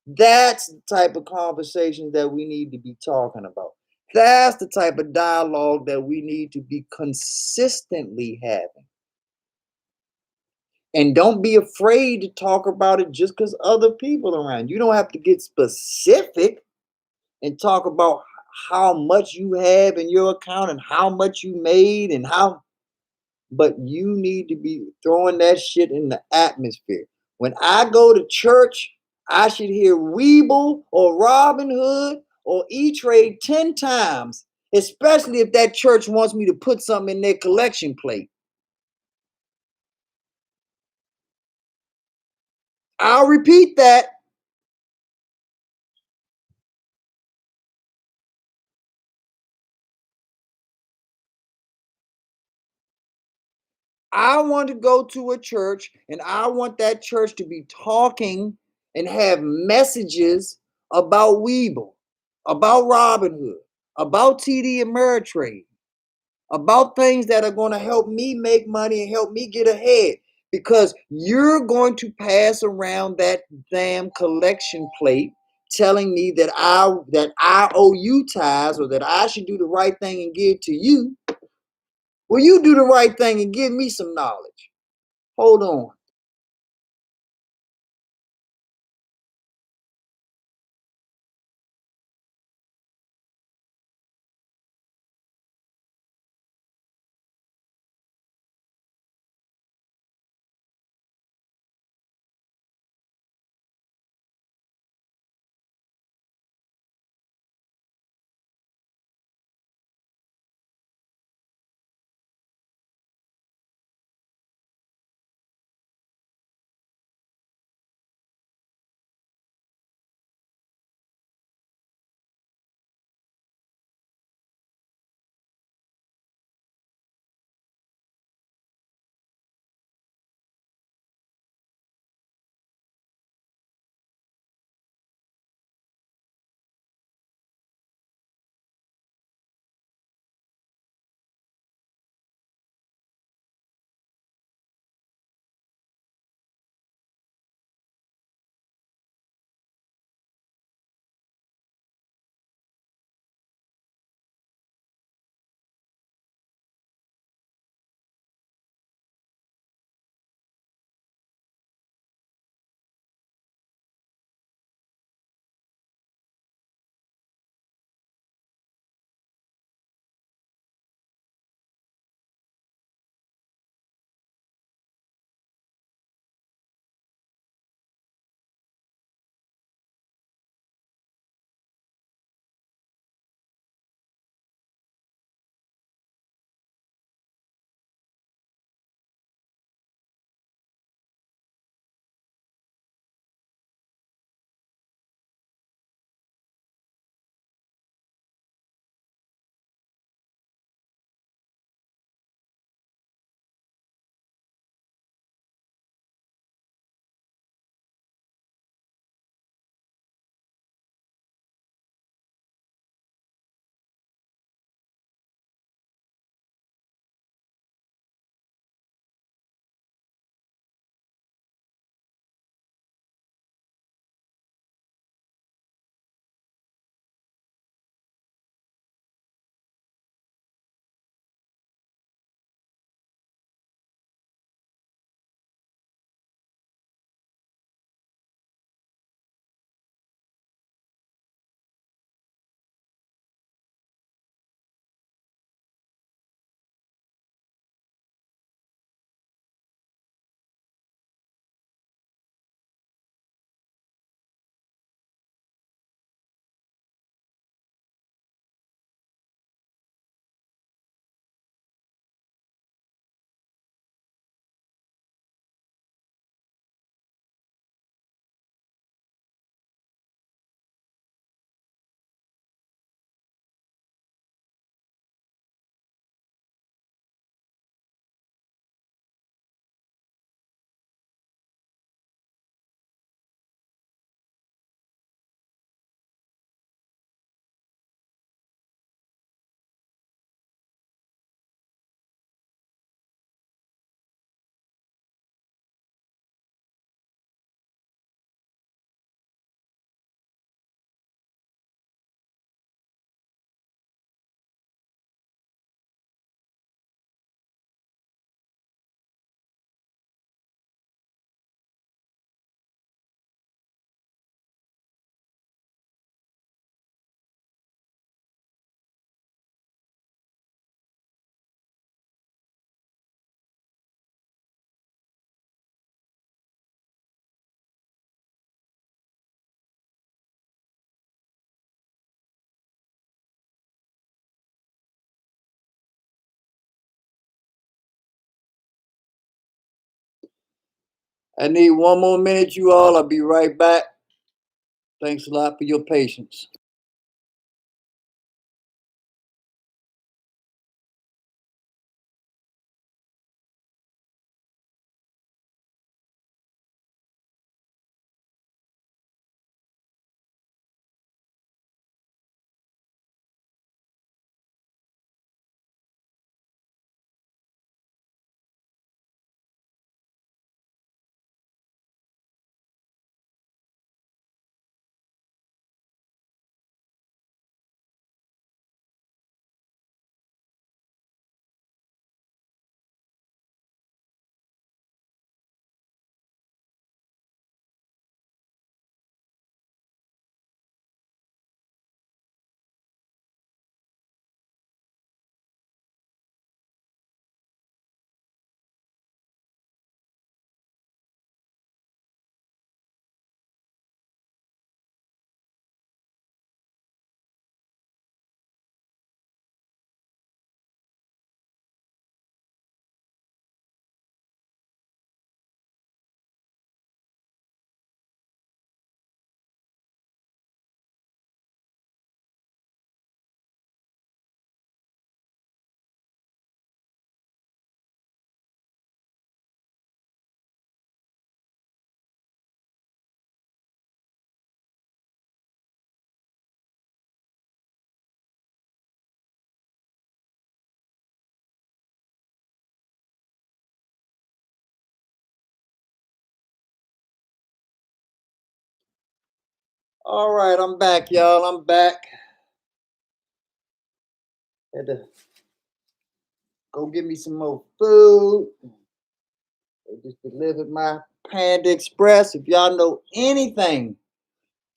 That's the type of conversations that we need to be talking about. That's the type of dialogue that we need to be consistently having. And don't be afraid to talk about it just because other people are around. You don't have to get specific and talk about how much you have in your account and how much you made and how, but you need to be throwing that shit in the atmosphere. When I go to church, I should hear Weeble or Robin Hood or E-Trade 10 times, especially if that church wants me to put something in their collection plate. I'll repeat that. I want to go to a church and I want that church to be talking and have messages about Weeble, about Robinhood, about TD Ameritrade, about things that are going to help me make money and help me get ahead. Because you're going to pass around that damn collection plate telling me that I owe you tithes or that I should do the right thing and give to you. Well, you do the right thing and give me some knowledge. Hold on. I need one more minute, you all. I'll be right back. Thanks a lot for your patience. All right, I'm back, y'all. I'm back. Had to go get me some more food. They just delivered my Panda Express. If y'all know anything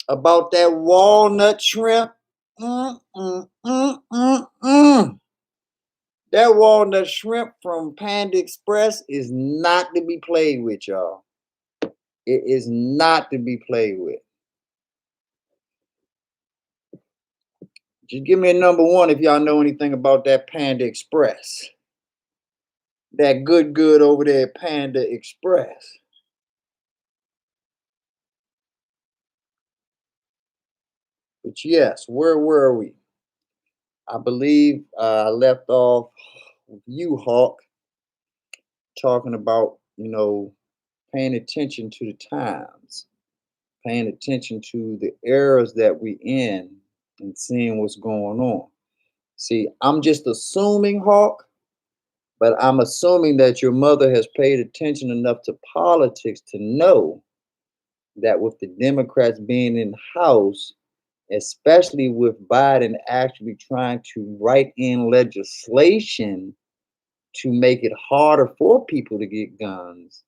about that walnut shrimp, mm, mm, mm, mm, mm. That walnut shrimp from Panda Express is not to be played with, y'all. It is not to be played with. Just give me a number one if y'all know anything about that Panda Express. That good over there at Panda Express. But yes, where were we? I believe I left off with you, Hawk, talking about, paying attention to the times, paying attention to the eras that we in and seeing what's going on. See, I'm just assuming, Hawk, but I'm assuming that your mother has paid attention enough to politics to know that with the Democrats being in the House, especially with Biden actually trying to write in legislation to make it harder for people to get guns,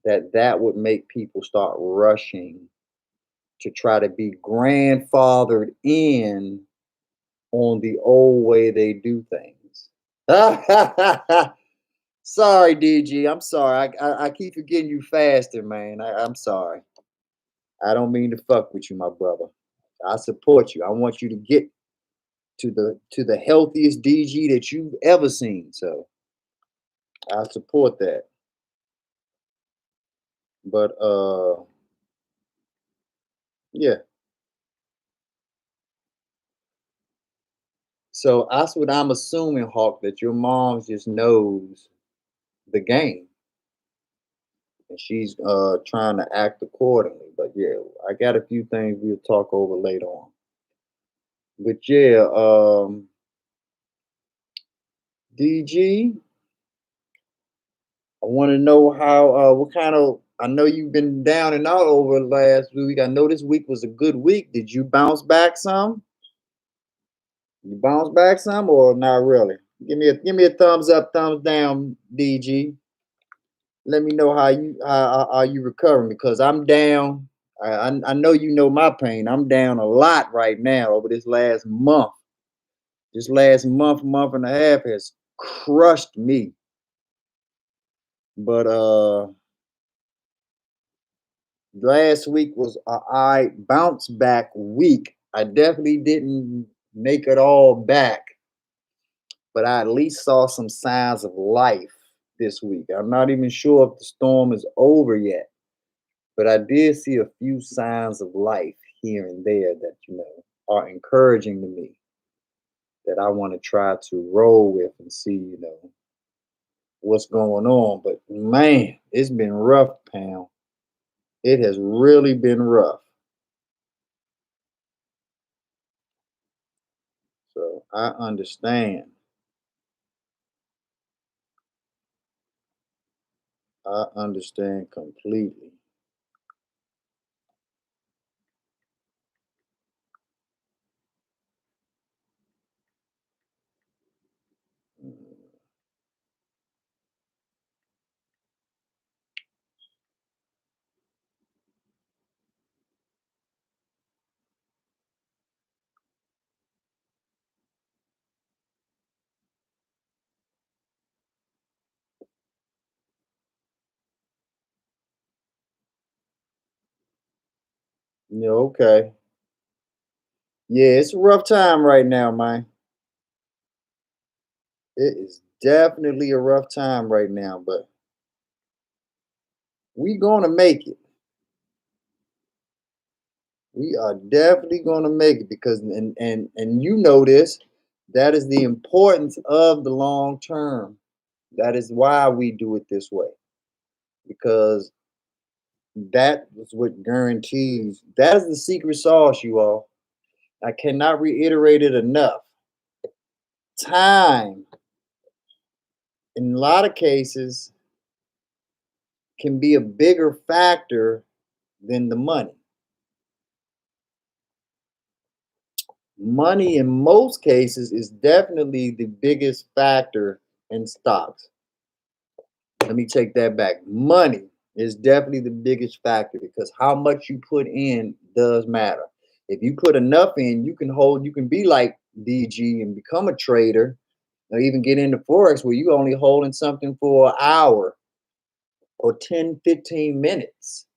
that would make people start rushing to try to be grandfathered in on the old way they do things. Sorry, DG. I'm sorry. I keep forgetting you faster, man. I'm sorry. I don't mean to fuck with you, my brother. I support you. I want you to get to the healthiest DG that you've ever seen. So I support that. But yeah. So that's what I'm assuming, Hawk, that your mom just knows the game and she's trying to act accordingly. But yeah, I got a few things we'll talk over later on. But yeah, DG, I want to know how what kind of I know you've been down and out over the last week. I know this week was a good week. Did you bounce back some? You bounce back some or not really? Give me a thumbs up, thumbs down, DG. Let me know how are you recovering because I'm down. I know you know my pain. I'm down a lot right now over this last month. This last month and a half has crushed me. But last week was I bounce back week. I definitely didn't make it all back, but I at least saw some signs of life. this week. I'm not even sure if the storm is over yet, but I did see a few signs of life here and there that, are encouraging to me that I want to try to roll with and see, what's going on. But man, it's been rough, Pam. It has really been rough. So I understand. I understand completely. Mm, yeah, okay. Yeah, it's a rough time right now, man. It is definitely a rough time right now, but we gonna make it. We are definitely gonna make it because and you know this, that is the importance of the long term. That is why we do it this way. Because that is what guarantees that is the secret sauce, you all. I cannot reiterate it enough. Time, in a lot of cases, can be a bigger factor than the money. Money, in most cases, is definitely the biggest factor in stocks. Let me take that back. Money is definitely the biggest factor because how much you put in does matter. If you put enough in, you can be like DG and become a trader or even get into Forex where you only holding something for an hour or 10, 15 minutes.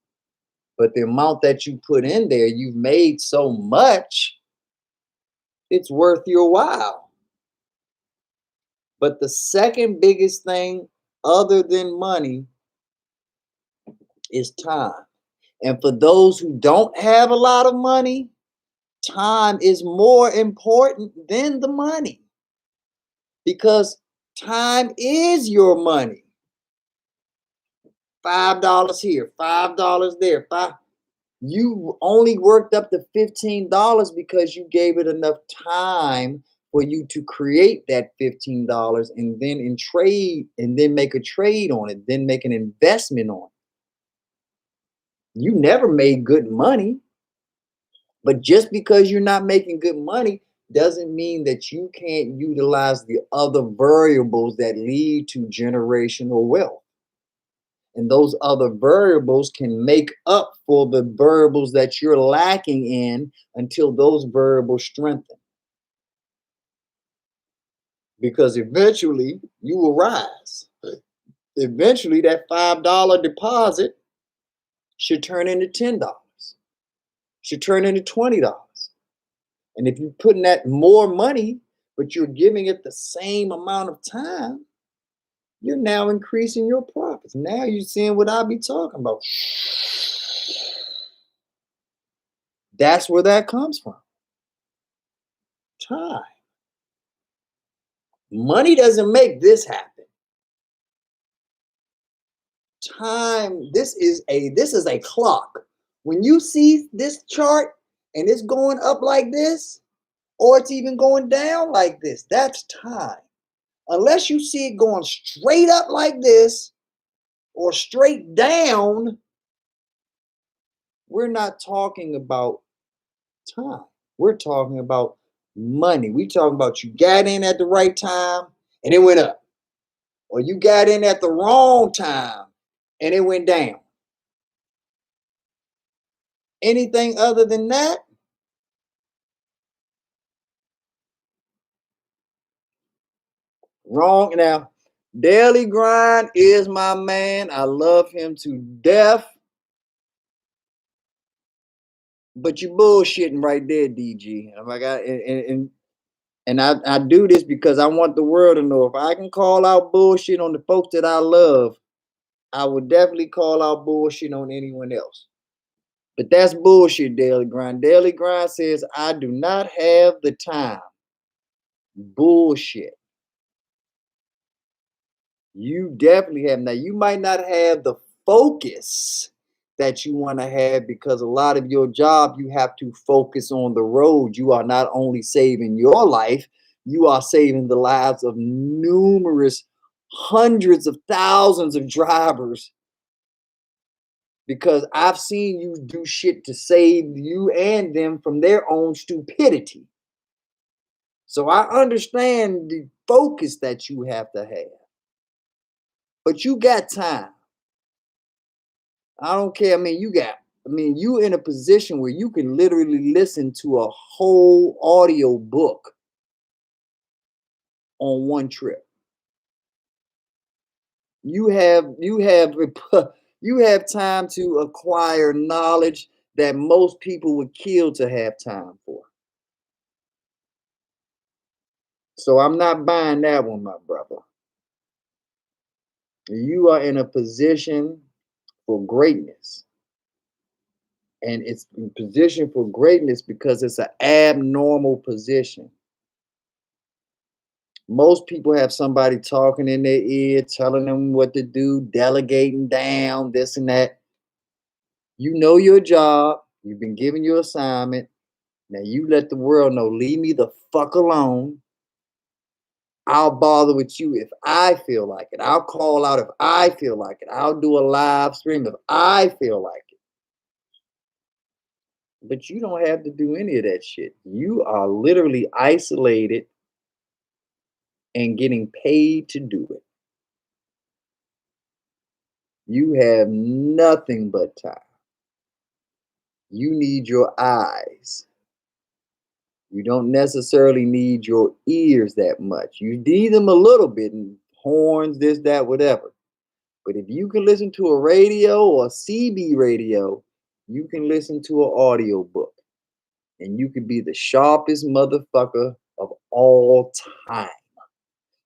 But the amount that you put in there, you've made so much, it's worth your while. But the second biggest thing other than money is time. And for those who don't have a lot of money, time is more important than the money because time is your money. $5 here, $5 there, five. You only worked up to $15 because you gave it enough time for you to create that $15 and then in trade and then make a trade on it, then make an investment on it. You never made good money, but just because you're not making good money doesn't mean that you can't utilize the other variables that lead to generational wealth. And those other variables can make up for the variables that you're lacking in until those variables strengthen. Because eventually you will rise. Eventually, that $5 deposit should turn into $10, should turn into $20. And if you're putting that more money, but you're giving it the same amount of time, you're now increasing your profits. Now you're seeing what I be talking about. That's where that comes from. Time. Money doesn't make this happen. Time, this is a clock. When you see this chart and it's going up like this, or it's even going down like this, that's time. Unless you see it going straight up like this or straight down, we're not talking about time. We're talking about money. We talking about you got in at the right time and it went up, or you got in at the wrong time and it went down. Anything other than that, wrong. Now, Daily Grind is my man. I love him to death. But you bullshitting right there, DG. I'm like, And I do this because I want the world to know if I can call out bullshit on the folks that I love, I would definitely call out bullshit on anyone else. But that's bullshit, Daily Grind. Daily Grind says, I do not have the time. Bullshit. You definitely have. Now, you might not have the focus that you want to have because a lot of your job, you have to focus on the road. You are not only saving your life, you are saving the lives of numerous hundreds of thousands of drivers, because I've seen you do shit to save you and them from their own stupidity. So I understand the focus that you have to have, but you got time. I don't care. You in a position where you can literally listen to a whole audio book on one trip. You have you have time to acquire knowledge that most people would kill to have time for. So I'm not buying that one, my brother. You are in a position for greatness. And it's in position for greatness because it's an abnormal position. Most people have somebody talking in their ear, telling them what to do, delegating down, this and that. You know your job. You've been given your assignment. Now you let the world know, leave me the fuck alone. I'll bother with you if I feel like it. I'll call out if I feel like it. I'll do a live stream if I feel like it. But you don't have to do any of that shit. You are literally isolated and getting paid to do it. You have nothing but time. You need your eyes. You don't necessarily need your ears that much. You need them a little bit, and horns, this, that, whatever. But if you can listen to a radio or a CB radio, you can listen to an audio book. And you can be the sharpest motherfucker of all time.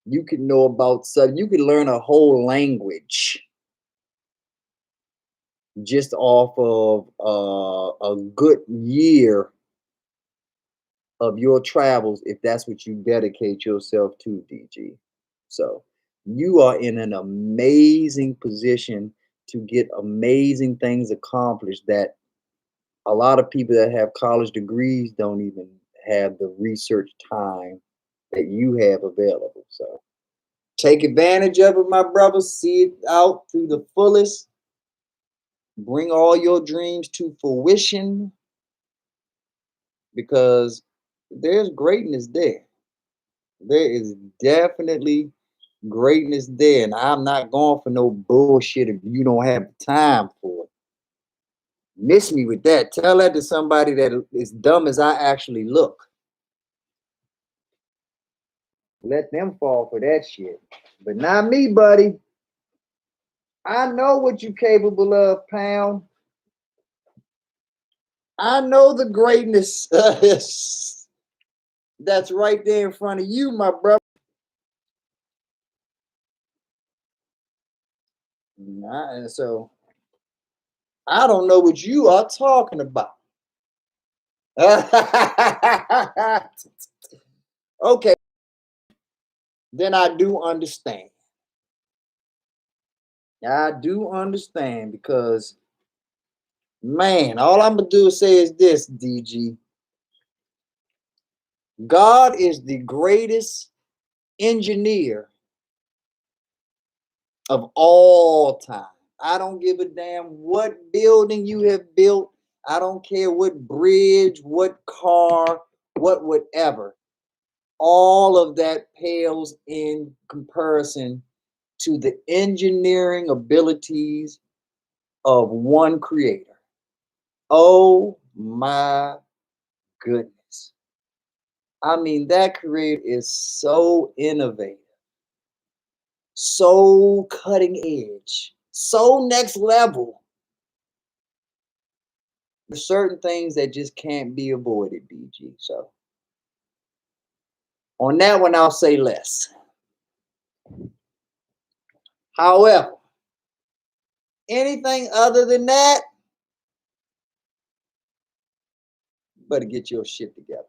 You can know about something. You can learn a whole language just off of a good year of your travels, if that's what you dedicate yourself to, DG. So you are in an amazing position to get amazing things accomplished that a lot of people that have college degrees don't even have the research time that you have available. So take advantage of it, my brother. See it out through the fullest. Bring all your dreams to fruition, because there's greatness there. There is definitely greatness there. And I'm not going for no bullshit if you don't have time for it. Miss me with that. Tell that to somebody that is dumb as I actually look. Let them fall for that shit. But not me, buddy. I know what you're capable of, Pound. I know the greatness that's right there in front of you, my brother. And so I don't know what you are talking about. Okay, then I do understand. I do understand because, man, all I'm gonna do is say is this, DG. God is the greatest engineer of all time. I don't give a damn what building you have built. I don't care what bridge, what car, what whatever. All of that pales in comparison to the engineering abilities of one creator. Oh my goodness. I mean, that creator is so innovative, so cutting edge, so next level. There's certain things that just can't be avoided, DG. So On that one, I'll say less. However, anything other than that, better get your shit together.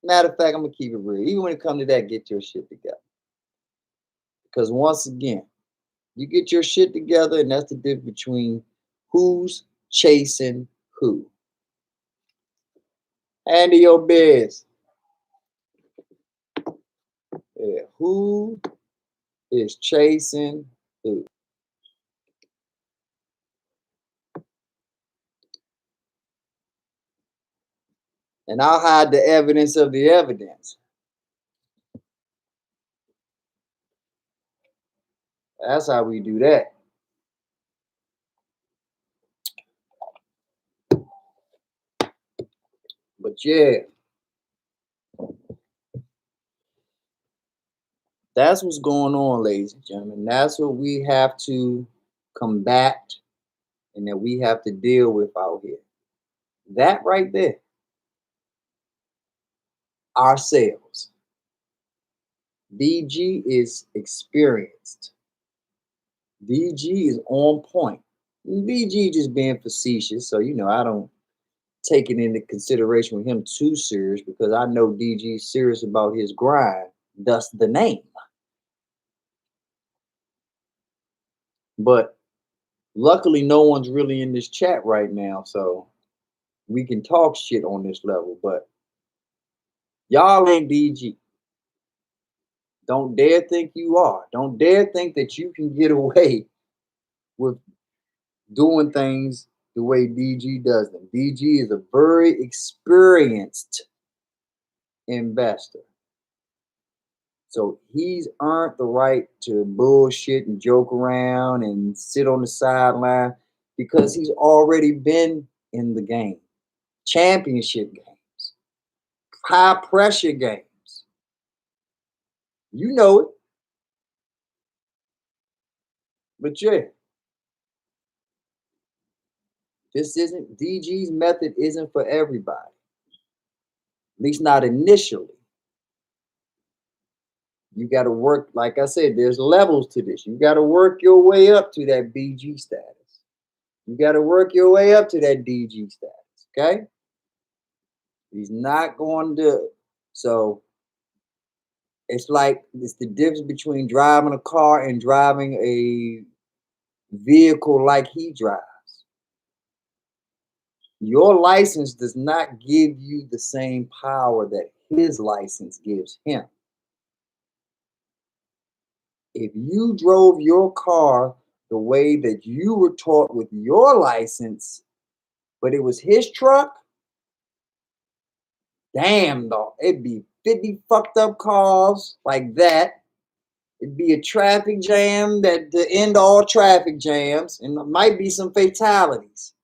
Matter of fact, I'm gonna keep it real. Even when it comes to that, get your shit together. Because once again, you get your shit together, and that's the difference between who's chasing who. Handle your biz. Yeah, who is chasing who? And I'll hide the evidence of the evidence. That's how we do that. But yeah, that's what's going on, ladies and gentlemen. That's what we have to combat and that we have to deal with out here. That right there, ourselves. DG is experienced. DG is on point. DG just being facetious, so I don't take it into consideration with him too serious because I know DG's serious about his grind, thus the name. But luckily, no one's really in this chat right now, so we can talk shit on this level. But y'all ain't DG. Don't dare think you are. Don't dare think that you can get away with doing things the way DG does them. DG is a very experienced investor. So he's earned the right to bullshit and joke around and sit on the sideline because he's already been in the game. Championship games, high pressure games. You know it. But yeah, this isn't DG's method isn't for everybody. At least not initially. You got to work, like I said, there's levels to this. You got to work your way up to that BG status. You got to work your way up to that DG status. Okay? He's not going to. So it's the difference between driving a car and driving a vehicle like he drives. Your license does not give you the same power that his license gives him. If you drove your car the way that you were taught with your license, but it was his truck, damn, dog, it'd be 50 fucked up cars like that. It'd be a traffic jam that to end all traffic jams, and there might be some fatalities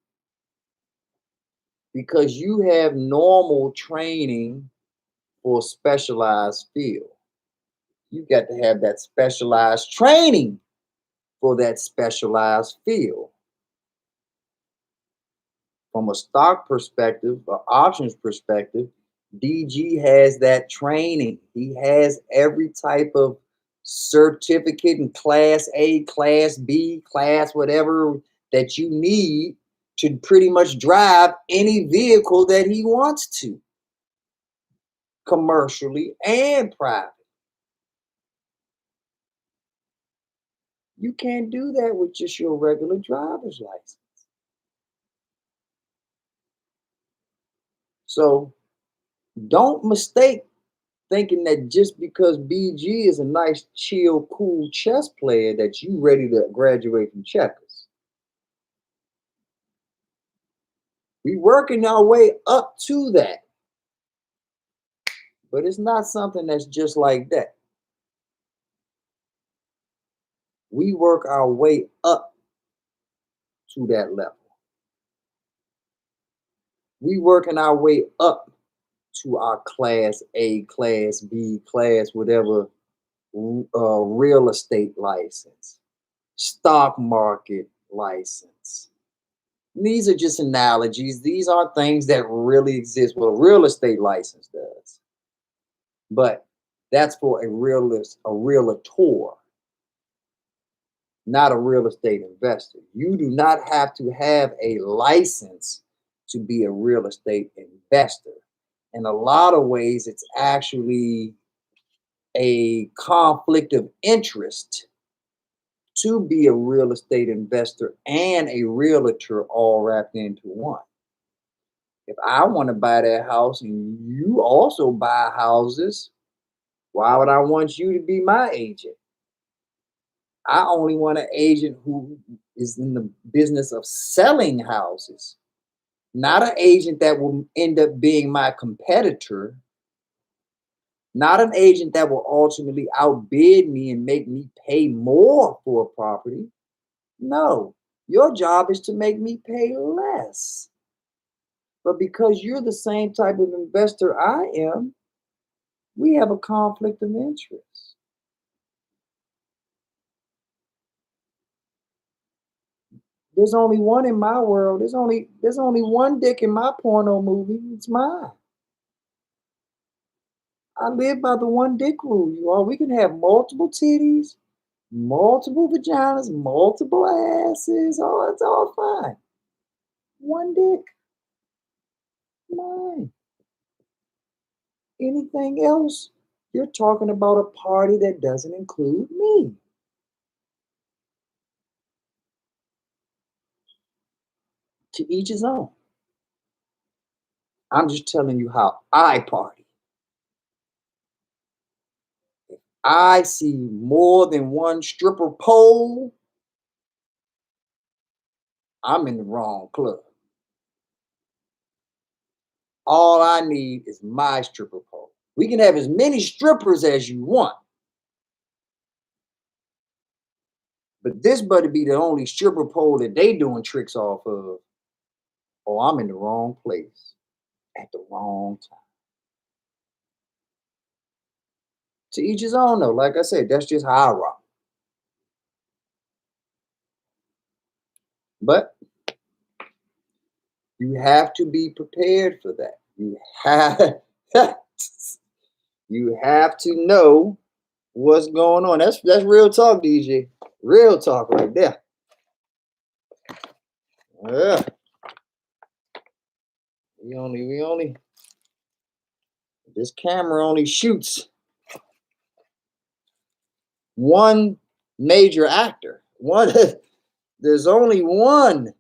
because you have normal training for a specialized field. You got to have that specialized training for that specialized field. From a stock perspective, an options perspective, DG has that training. He has every type of certificate in class A, class B, class whatever that you need to pretty much drive any vehicle that he wants to, commercially and private. You can't do that with just your regular driver's license. So don't mistake thinking that just because BG is a nice, chill, cool chess player that you ready to graduate from checkers. We working our way up to that. But it's not something that's just like that. We work our way up to that level. We working our way up to our class A, class B, class whatever real estate license, stock market license. These are just analogies. These are things that really exist. Well, a real estate license does. But That's for a realist, a realtor, not a real estate investor. You do not have to have a license to be a real estate investor. In a lot of ways, it's actually a conflict of interest to be a real estate investor and a realtor all wrapped into one. If I want to buy that house and you also buy houses, why would I want you to be my agent? I only want an agent who is in the business of selling houses, not an agent that will end up being my competitor, not an agent that will ultimately outbid me and make me pay more for a property. No, your job is to make me pay less. But because you're the same type of investor I am, we have a conflict of interest. There's only one in my world. There's only one dick in my porno movie. It's mine. I live by the one dick rule, you all. We can have multiple titties, multiple vaginas, multiple asses. Oh, it's all fine. One dick, mine. Anything else, you're talking about a party that doesn't include me. To each his own. I'm just telling you how I party. I see more than one stripper pole, I'm in the wrong club. All I need is my stripper pole. We can have as many strippers as you want, but this better be the only stripper pole that they doing tricks off of, or I'm in the wrong place at the wrong time. To each his own, though. Like I said, that's just how I rock. But you have to be prepared for that. You have you have to know what's going on. That's real talk, DJ. Real talk right there. Yeah. We only this camera only shoots one major actor. One there's only one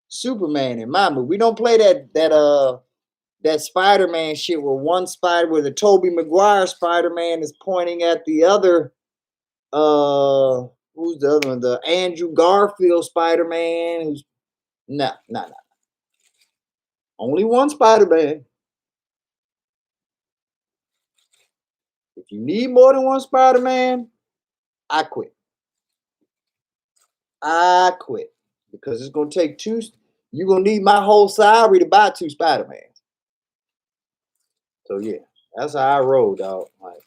Superman in my movie. We don't play that Spider-Man shit where one spider where the Tobey Maguire Spider-Man is pointing at the other who's the other one? The Andrew Garfield Spider-Man who's no. Only one Spider-Man. If you need more than one Spider-Man, I quit. I quit. Because it's gonna take two. You're gonna need my whole salary to buy two Spider-Mans. So yeah, that's how I roll, dog. Like,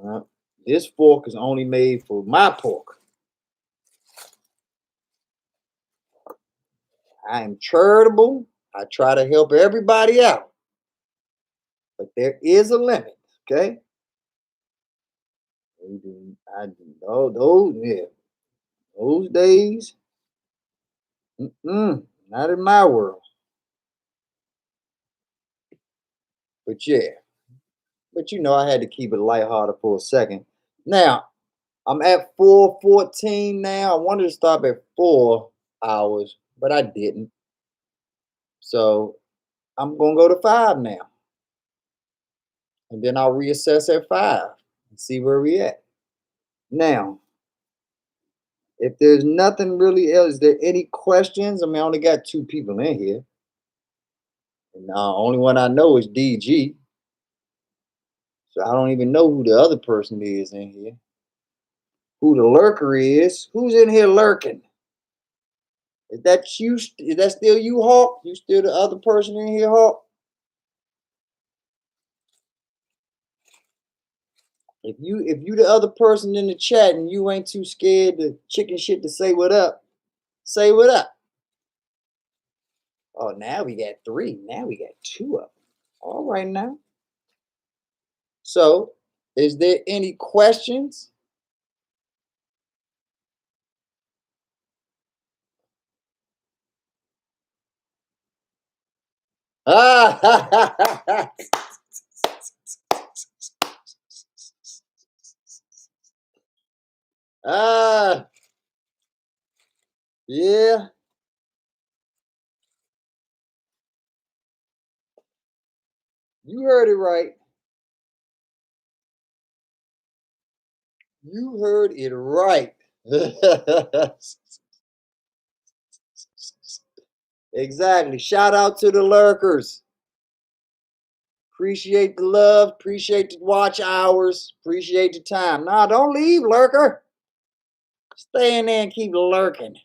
uh, this fork is only made for my pork. I am charitable. I try to help everybody out, but there is a limit. Okay. Yeah, those days, not in my world. But yeah, but I had to keep it lighthearted for a second. Now I'm at 4:14 now. I wanted to stop at 4 hours, but I didn't. So I'm gonna go to 5 now, and then I'll reassess at 5 and see where we at. Now, if there's nothing really else, is there any questions? I mean, I only got two people in here, and only one I know is DG. So I don't even know who the other person is in here. Who the lurker is? Who's in here lurking? Is that you? Is that still you, Hawk? You still the other person in here, Hawk? If you the other person in the chat and you ain't too scared to chicken shit to say what up, say what up. Oh, now we got three. Now we got two of them. All right now. So, is there any questions? Ah, ah, yeah, you heard it right. You heard it right. Exactly. Shout out to the lurkers. Appreciate the love. Appreciate the watch hours. Appreciate the time. Nah, don't leave, lurker. Stay in there and keep lurking.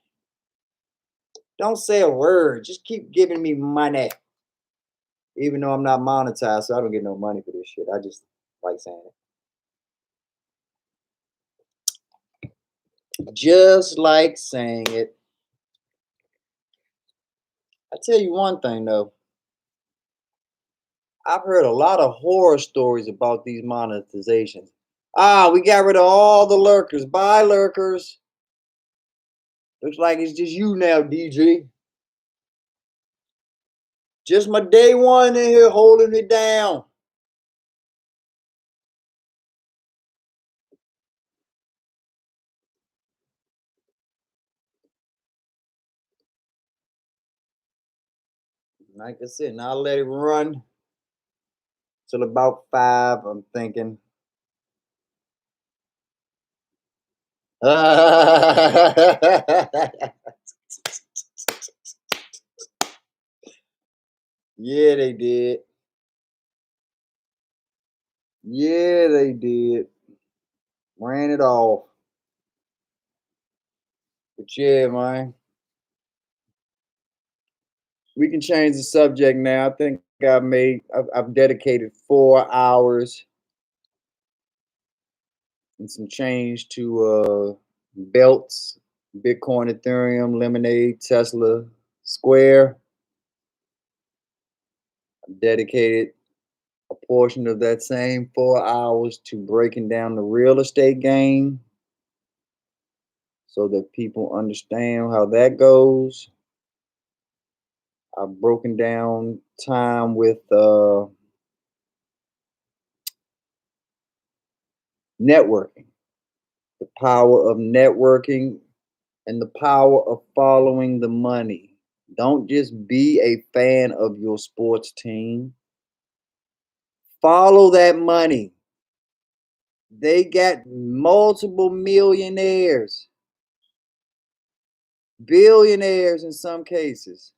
Don't say a word. Just keep giving me money. Even though I'm not monetized, so I don't get no money for this shit. I just like saying it. Just like saying it. I tell you one thing though. I've heard a lot of horror stories about these monetizations. Ah, we got rid of all the lurkers. Bye, lurkers. Looks like it's just you now, DJ. Just my day one in here holding it down. Like I said, now I'll let it run till about 5. I'm thinking. Yeah, they did. Yeah, they did. Ran it off. But yeah, man. We can change the subject now. I think I've dedicated 4 hours and some change to belts, Bitcoin, Ethereum, Lemonade, Tesla, Square. I've dedicated a portion of that same 4 hours to breaking down the real estate game so that people understand how that goes. I've broken down time with networking, the power of networking and the power of following the money. Don't just be a fan of your sports team. Follow that money. They got multiple millionaires, billionaires in some cases.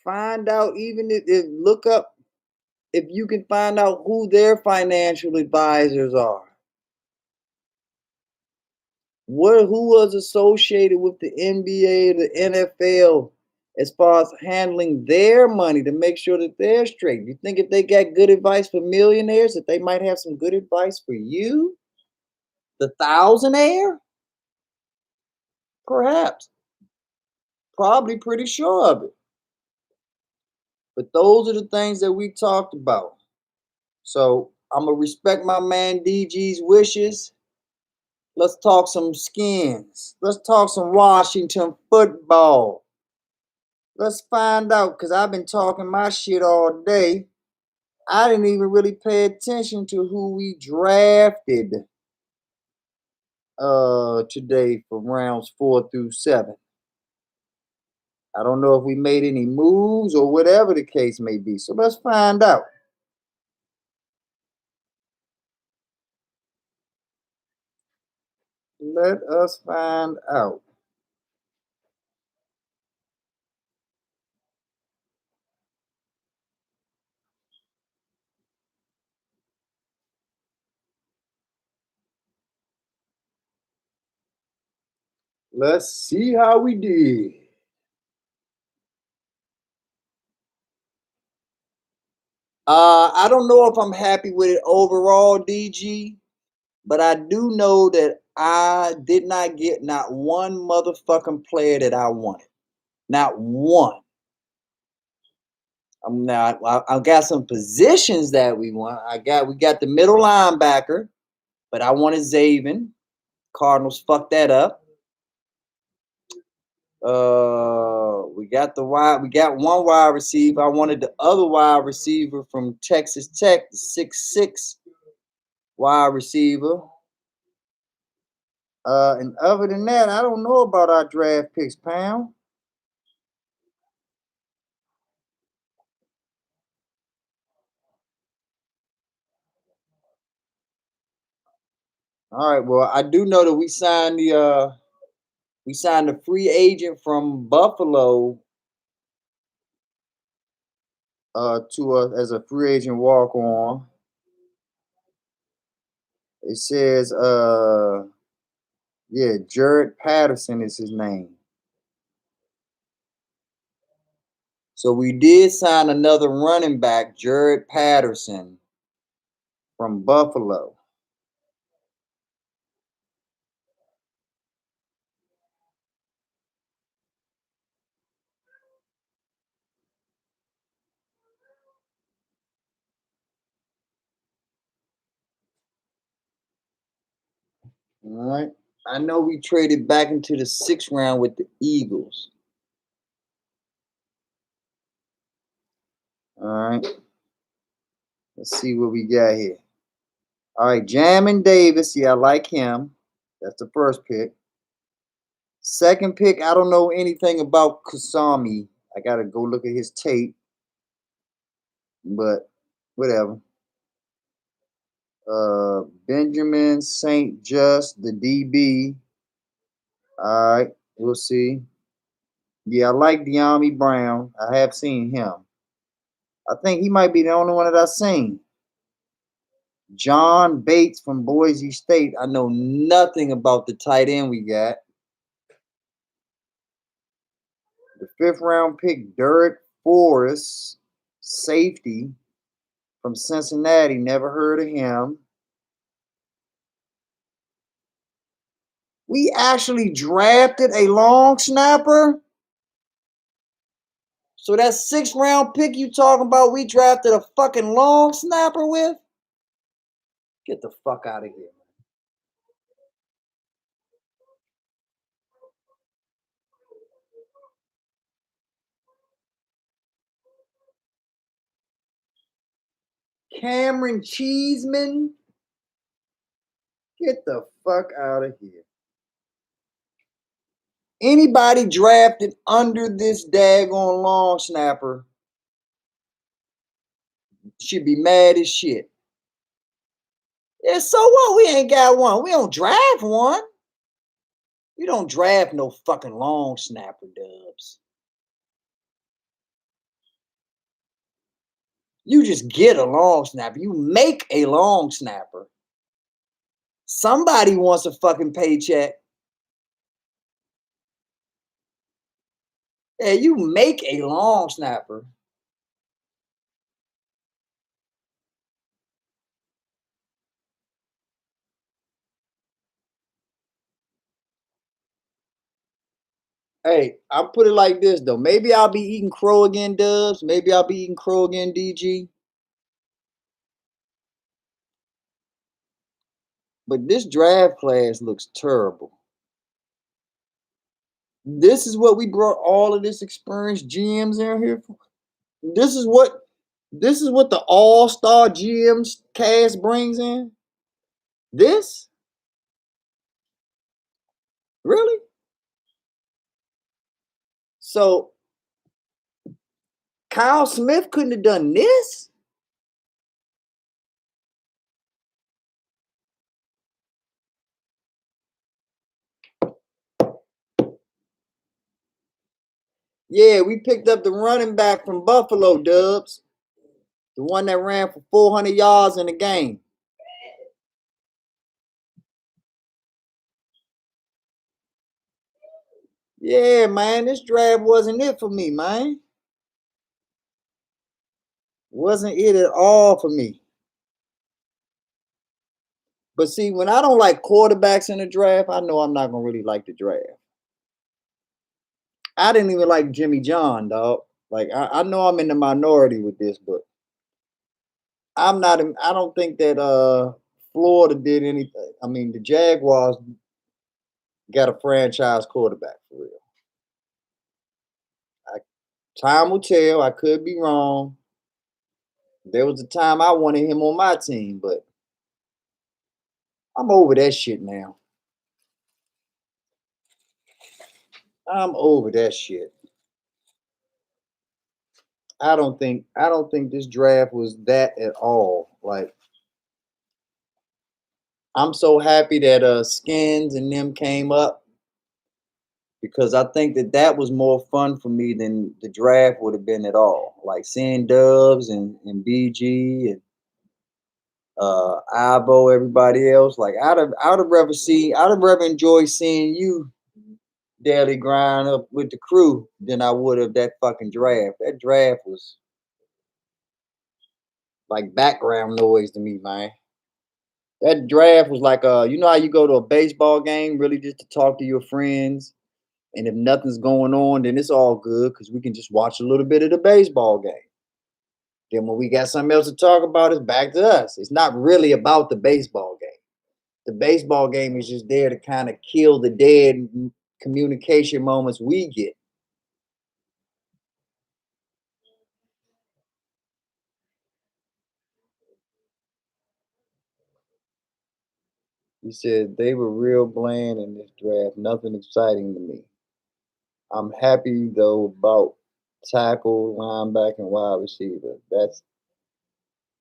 Find out, even if look up if you can find out who their financial advisors are. Who was associated with the NBA, the NFL, as far as handling their money to make sure that they're straight? You think if they got good advice for millionaires, that they might have some good advice for you, the thousandaire? Perhaps. Probably pretty sure of it. But those are the things that we talked about. So I'm gonna respect my man DG's wishes. Let's talk some skins. Let's talk some Washington football. Let's find out, because I've been talking my shit all day. I didn't even really pay attention to who we drafted today for rounds 4 through 7. I don't know if we made any moves or whatever the case may be. So let's find out. Let us find out. Let's see how we did. I don't know if I'm happy with it overall, DG, but I do know that I did not get not one motherfucking player that I wanted. Not one. I'm not. I got some positions that we want. We got the middle linebacker, but I wanted Zaven. Cardinals fucked that up. We got the wide. We got one wide receiver. I wanted the other wide receiver from Texas Tech, the 6'6" wide receiver. And other than that, I don't know about our draft picks, Pound. All right. Well, I do know that we signed the free agent from Buffalo to us as a free agent walk on. It says yeah, Jared Patterson is his name. So we did sign another running back, Jared Patterson from Buffalo. All right. I know we traded back into the 6th round with the Eagles. All right. Let's see what we got here. All right, Jamin Davis. Yeah, I like him. That's the first pick. Second pick, I don't know anything about Kusami. I gotta go look at his tape. But whatever. Benjamin St. Just, the DB. All right, we'll see. Yeah, I like De'Ami Brown. I have seen him. I think he might be the only one that I've seen. John Bates from Boise State. I know nothing about the tight end we got. The 5th round pick, Derek Forrest, safety from Cincinnati. Never heard of him. We actually drafted a long snapper. So that 6th round pick you talking about, we drafted a fucking long snapper with? Get the fuck out of here. Cameron Cheeseman? Get the fuck out of here. Anybody drafted under this daggone long snapper should be mad as shit. Yeah, so what? We ain't got one. We don't draft one. You don't draft no fucking long snapper, Dubs. You just get a long snapper. You make a long snapper. Somebody wants a fucking paycheck. Yeah, you make a long snapper. Hey, I'll put it like this though. Maybe I'll be eating crow again, Dubs. Maybe I'll be eating crow again, DG. But this draft class looks terrible. This is what we brought all of this experienced GMs in here for. This is what the all-star GMs cast brings in. This? Really? So Kyle Smith couldn't have done this? Yeah, we picked up the running back from Buffalo, Dubs. The one that ran for 400 yards in the game. Yeah, man, this draft wasn't it for me, man. Wasn't it at all for me. But see, when I don't like quarterbacks in the draft, I know I'm not going to really like the draft. I didn't even like Jimmy John, dog. Like I know I'm in the minority with this, but I don't think that Florida did anything. I mean, the Jaguars got a franchise quarterback for real. I, time will tell. I could be wrong. There was a time I wanted him on my team, but I'm over that shit now. I'm over that shit. I don't think this draft was that at all. Like I'm so happy that Skins and them came up because I think that that was more fun for me than the draft would have been at all. Like seeing Dubs and BG and Ibo, everybody else. Like I'd have rather enjoyed seeing you daily grind up with the crew than I would have that fucking draft. That draft was like background noise to me, man. That draft was like you know how you go to a baseball game really just to talk to your friends, and if nothing's going on, then it's all good because we can just watch a little bit of the baseball game. Then when we got something else to talk about, it's back to us. It's not really about the baseball game. The baseball game is just there to kind of kill the dead communication moments we get. He said they were real bland in this draft, nothing exciting to me. I'm happy though about tackle, linebacker, and wide receiver. That's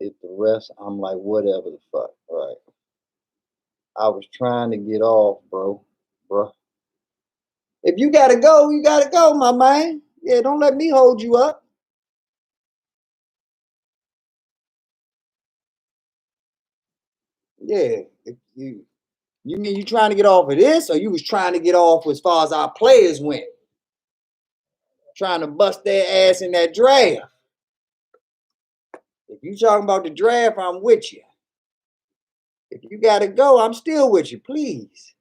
it. The rest, I'm like, whatever the fuck, right? I was trying to get off, bro. If you gotta go, you gotta go, my man. Yeah, don't let me hold you up. Yeah, if you mean you trying to get off of this, or you was trying to get off as far as our players went, trying to bust their ass in that draft. If you talking about the draft, I'm with you. If you gotta go, I'm still with you. Please.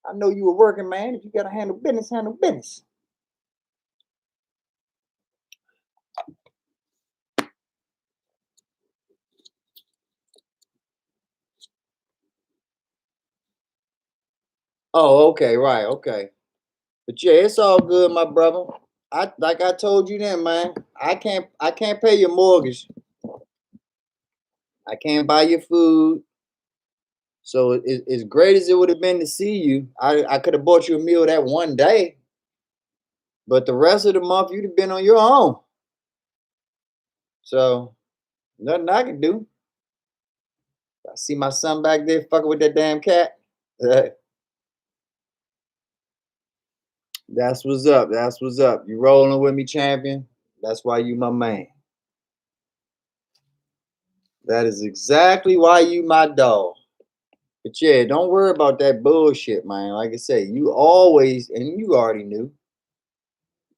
I know you a working man. If you gotta handle business, handle business. Oh, okay, right, okay. But yeah, it's all good, my brother. I like I told you then, man. I can't pay your mortgage. I can't buy your food. So as great as it would have been to see you, I could have bought you a meal that one day, but the rest of the month you'd have been on your own. So nothing I can do. I see my son back there fucking with that damn cat. That's what's up. That's what's up. You rolling with me, champion? That's why you my man. That is exactly why you my dog. But yeah, don't worry about that bullshit, man. Like I said, you always and you already knew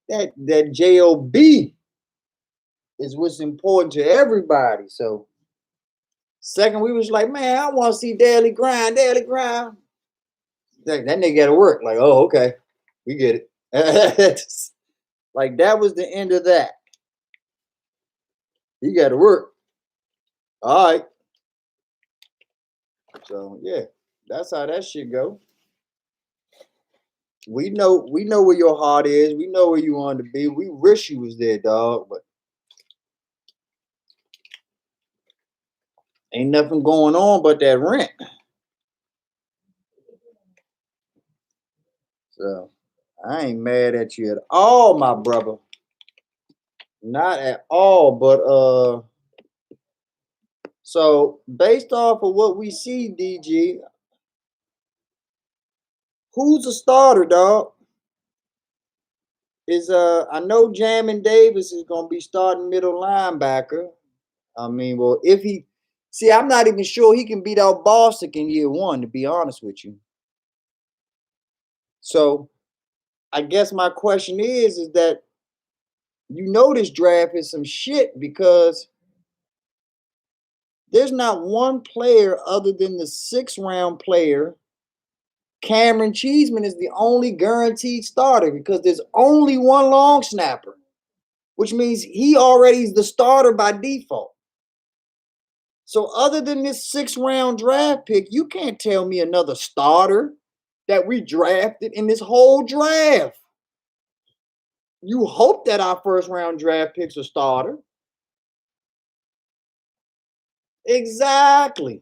that job is what's important to everybody. So second, we was like, man, I want to see daily grind, daily grind. That nigga got to work. Like, oh, okay, we get it. Like that was the end of that. You got to work. All right. So yeah, that's how that shit go. We know where your heart is. We know where you want to be. We wish you was there, dog, but ain't nothing going on but that rent. So I ain't mad at you at all, my brother. Not at all. But so based off of what we see, DG, who's a starter, dog? Is I know Jamin Davis is gonna be starting middle linebacker. I mean, well, if he see, I'm not even sure he can beat out Bostic in year one, to be honest with you. So I guess my question is that you know this draft is some shit because there's not one player other than the 6th-round player. Cameron Cheeseman is the only guaranteed starter because there's only one long snapper. which means he already is the starter by default. So other than this 6th-round draft pick, you can't tell me another starter that we drafted in this whole draft. You hope that our 1st-round draft pick's a starter. Exactly.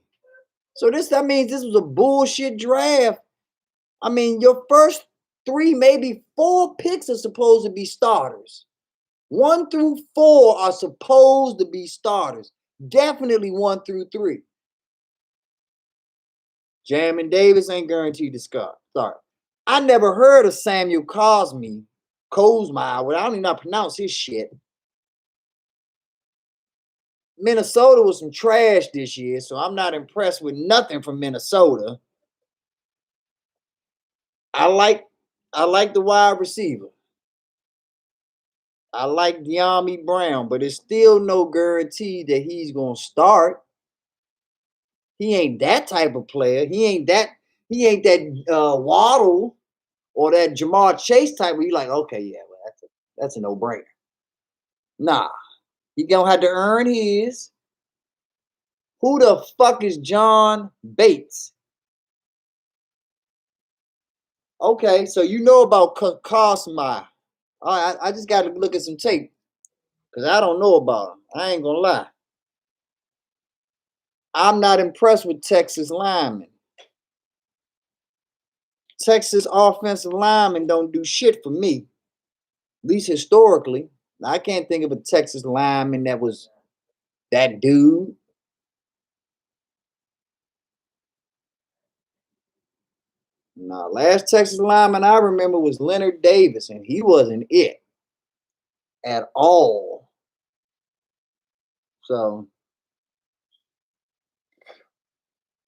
So that means this was a bullshit draft. I mean, your first 3, maybe 4 picks are supposed to be starters. 1 through 4 are supposed to be starters. Definitely 1 through 3. Jamin Davis ain't guaranteed to start. I never heard of Samuel Cosmi. I don't even know how to pronounce his shit. Minnesota was some trash this year, so I'm not impressed with nothing from Minnesota. I like the wide receiver. I like De'Ami Brown, but it's still no guarantee that he's gonna start. He ain't that type of player. He ain't that Waddle or that Jamar Chase type where you're like, okay, yeah, well, that's a no-brainer. Nah, he gonna have to earn his. Who the fuck is John Bates? Okay, so you know about Cosmi. I just got to look at some tape because I don't know about him. I ain't gonna lie. I'm not impressed with Texas linemen. Texas offensive linemen don't do shit for me, at least historically. I can't think of a Texas lineman that was that dude. Nah, last Texas lineman I remember was Leonard Davis, and he wasn't it at all. So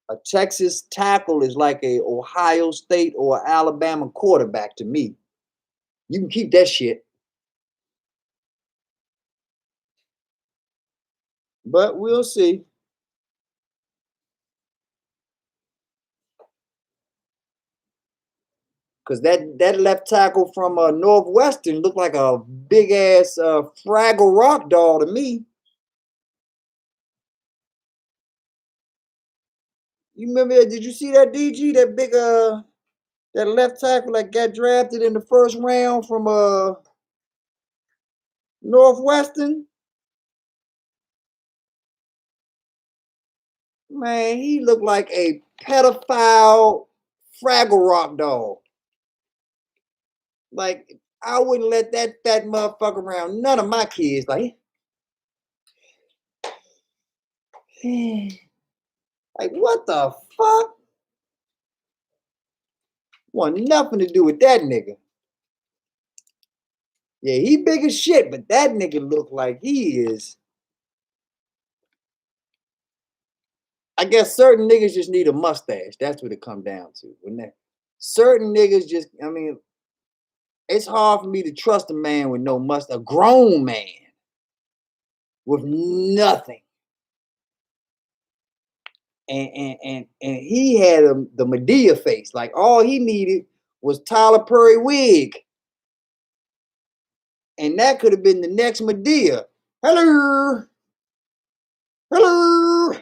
a Texas tackle is like a Ohio State or Alabama quarterback to me. You can keep that shit. But we'll see. Because that left tackle from Northwestern looked like a big ass Fraggle Rock doll to me. You remember that? Did you see that DG? That big that left tackle that got drafted in the 1st round from Northwestern? Man, he looked like a pedophile Fraggle Rock doll. Like, I wouldn't let that fat motherfucker around none of my kids. Like what the fuck? Want nothing to do with that nigga. Yeah, he big as shit, but that nigga look like he is. I guess certain niggas just need a mustache. That's what it come down to. Certain niggas just, I mean, it's hard for me to trust a man with no mustache, a grown man with nothing. And he had the Medea face. Like all he needed was Tyler Perry wig. And that could have been the next Medea. Hello. Hello.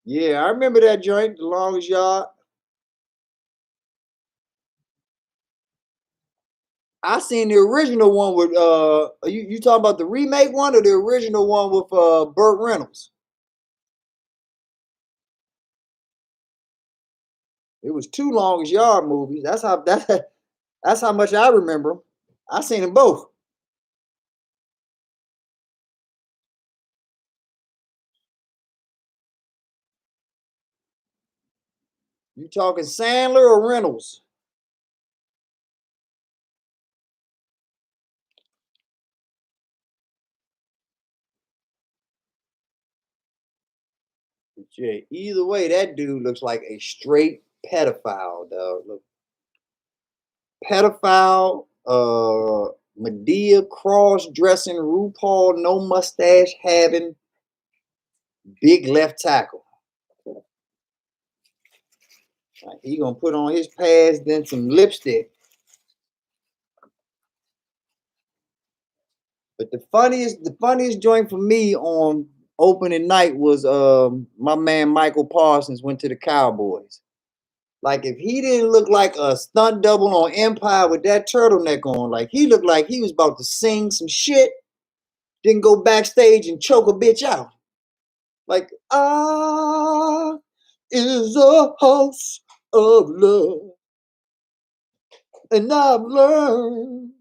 Yeah, I remember that joint, The Longest Yard. I seen the original one with you talking about the remake one or the original one with Burt Reynolds? It was 2 Longest Yard movies. That's how much I remember them. I seen them both. You talking Sandler or Reynolds? Yeah, either way, that dude looks like a straight pedophile, dog. Look, pedophile, Medea cross-dressing, RuPaul, no mustache having, big left tackle. Like, he gonna put on his pads, then some lipstick. But the funniest joint for me on opening night was my man Michael Parsons went to the Cowboys. Like, if he didn't look like a stunt double on Empire with that turtleneck on, like he looked like he was about to sing some shit, then go backstage and choke a bitch out. Like, is a house of love, and I've learned.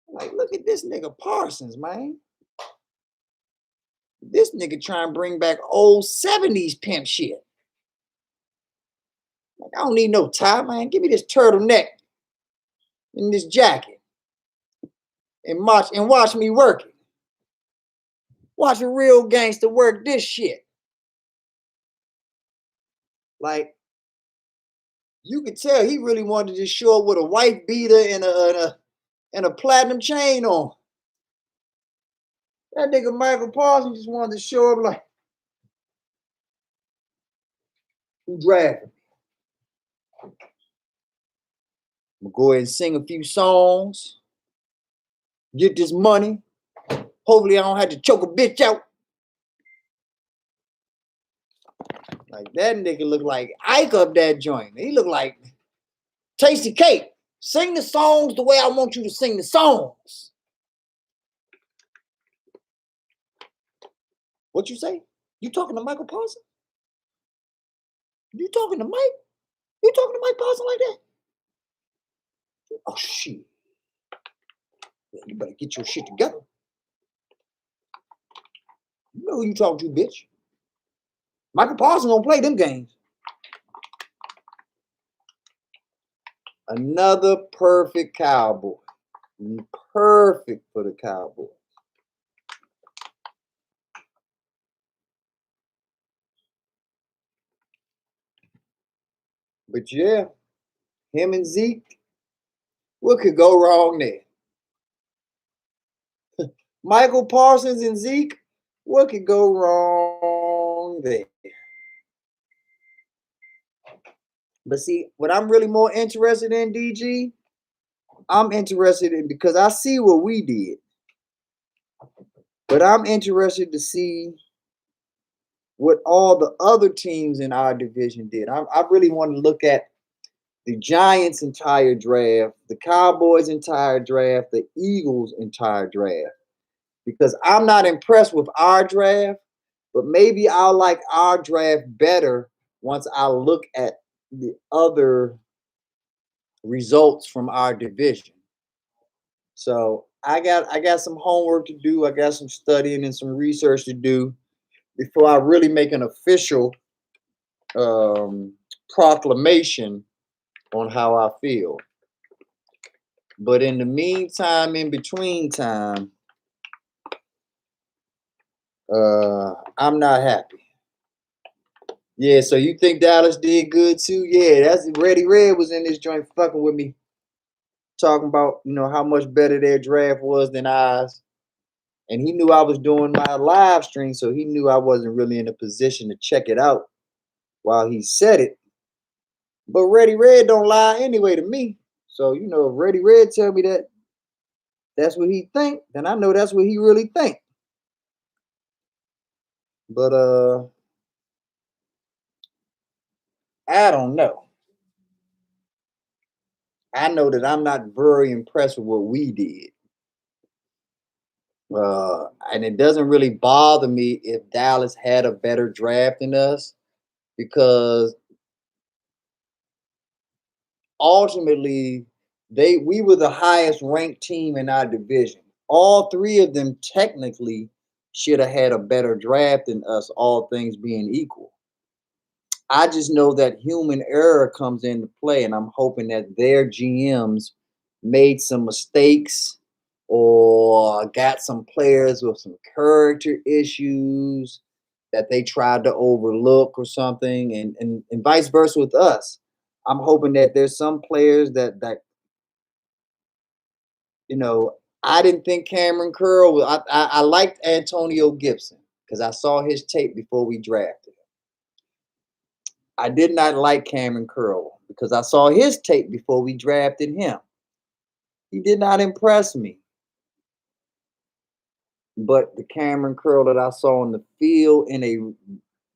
Like, look at this nigga Parsons, man. This nigga trying to bring back old 70s pimp shit. Like, I don't need no tie, man. Give me this turtleneck and this jacket and watch me work it. Watch a real gangster work this shit. Like, you could tell he really wanted to just show up with a white beater and a platinum chain on. That nigga Michael Parsons just wanted to show up like, who drafted me? I'm gonna go ahead and sing a few songs, get this money. Hopefully I don't have to choke a bitch out. Like, that nigga look like Ike up that joint. He look like Tasty Cake. Sing the songs the way I want you to sing the songs. What you say? You talking to Michael Parsons? You talking to Mike? You talking to Mike Parsons like that? Oh shit. Yeah, you better get your shit together. You know who you talking to, bitch. Michael Parsons gonna play them games. Another perfect Cowboy. Perfect for the Cowboys. But yeah, him and Zeke, what could go wrong there? Michael Parsons and Zeke, what could go wrong there? But see, what I'm really more interested in, DG, I'm interested in, because I see what we did, but I'm interested to see what all the other teams in our division did. I really want to look at the Giants' entire draft, the Cowboys' entire draft, the Eagles' entire draft, because I'm not impressed with our draft, but maybe I'll like our draft better once I look at the other results from our division. So I got some homework to do. I got some studying and some research to do before I really make an official proclamation on how I feel. But in the meantime, in between time, I'm not happy. Yeah, so you think Dallas did good too? Yeah, that's Ready Red was in this joint fucking with me, talking about, how much better their draft was than ours. And he knew I was doing my live stream, so he knew I wasn't really in a position to check it out while he said it. But Ready Red don't lie anyway to me. So, if Ready Red tell me that that's what he think, then I know that's what he really think. But I don't know. I know that I'm not very impressed with what we did. And it doesn't really bother me if Dallas had a better draft than us, because ultimately we were the highest ranked team in our division. All three of them technically should have had a better draft than us, all things being equal. I just know that human error comes into play, and I'm hoping that their GMs made some mistakes or got some players with some character issues that they tried to overlook or something, and vice versa with us. I'm hoping that there's some players that I didn't think Cameron Curl was. I liked Antonio Gibson because I saw his tape before we drafted. I did not like Cameron Curl because I saw his tape before we drafted him. He did not impress me. But the Cameron Curl that I saw on the field in a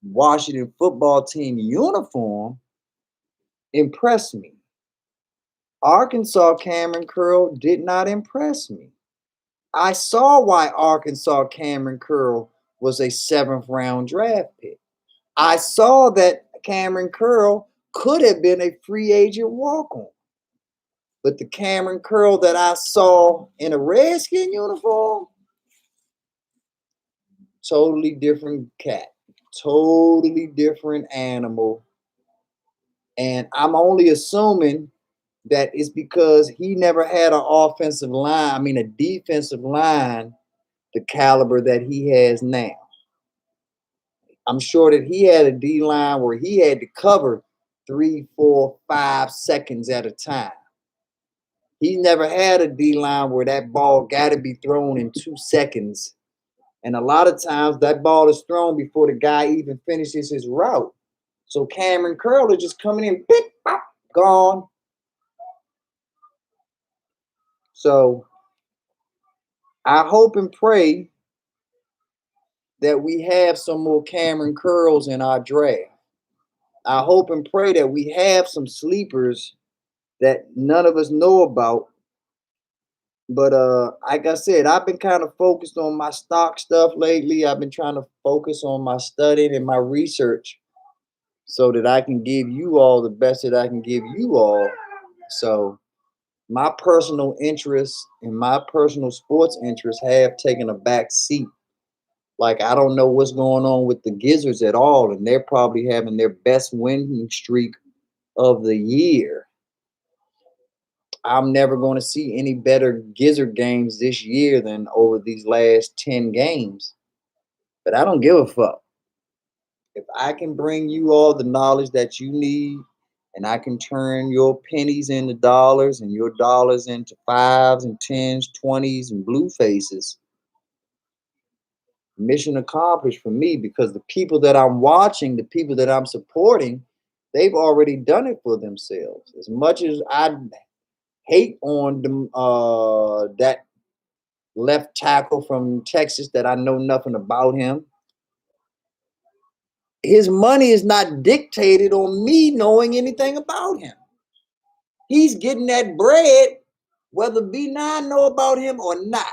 Washington football team uniform impressed me. Arkansas Cameron Curl did not impress me. I saw why Arkansas Cameron Curl was a 7th-round draft pick. I saw that Cameron Curl could have been a free agent walk-on. But the Cameron Curl that I saw in a Redskin uniform, totally different cat, totally different animal. And I'm only assuming that it's because he never had an offensive line, a defensive line, the caliber that he has now. I'm sure that he had a D line where he had to cover 3, 4, 5 seconds at a time. He never had a D line where that ball got to be thrown in 2 seconds. And a lot of times that ball is thrown before the guy even finishes his route. So Cameron Curl is just coming in, pick, pop, gone. So I hope and pray that we have some more Cameron Curls in our draft. I hope and pray that we have some sleepers that none of us know about. But like I said, I've been kind of focused on my stock stuff lately. I've been trying to focus on my studying and my research so that I can give you all the best that I can give you all. So my personal interests and my personal sports interests have taken a back seat. Like, I don't know what's going on with the Gizzards at all, and they're probably having their best winning streak of the year. I'm never going to see any better Gizzard games this year than over these last 10 games. But I don't give a fuck. If I can bring you all the knowledge that you need, and I can turn your pennies into dollars and your dollars into 5s and 10s, 20s, and blue faces, mission accomplished for me, because the people that I'm watching, the people that I'm supporting, they've already done it for themselves. As much as I hate on them, that left tackle from Texas that I know nothing about him, his money is not dictated on me knowing anything about him. He's getting that bread whether B9 know about him or not.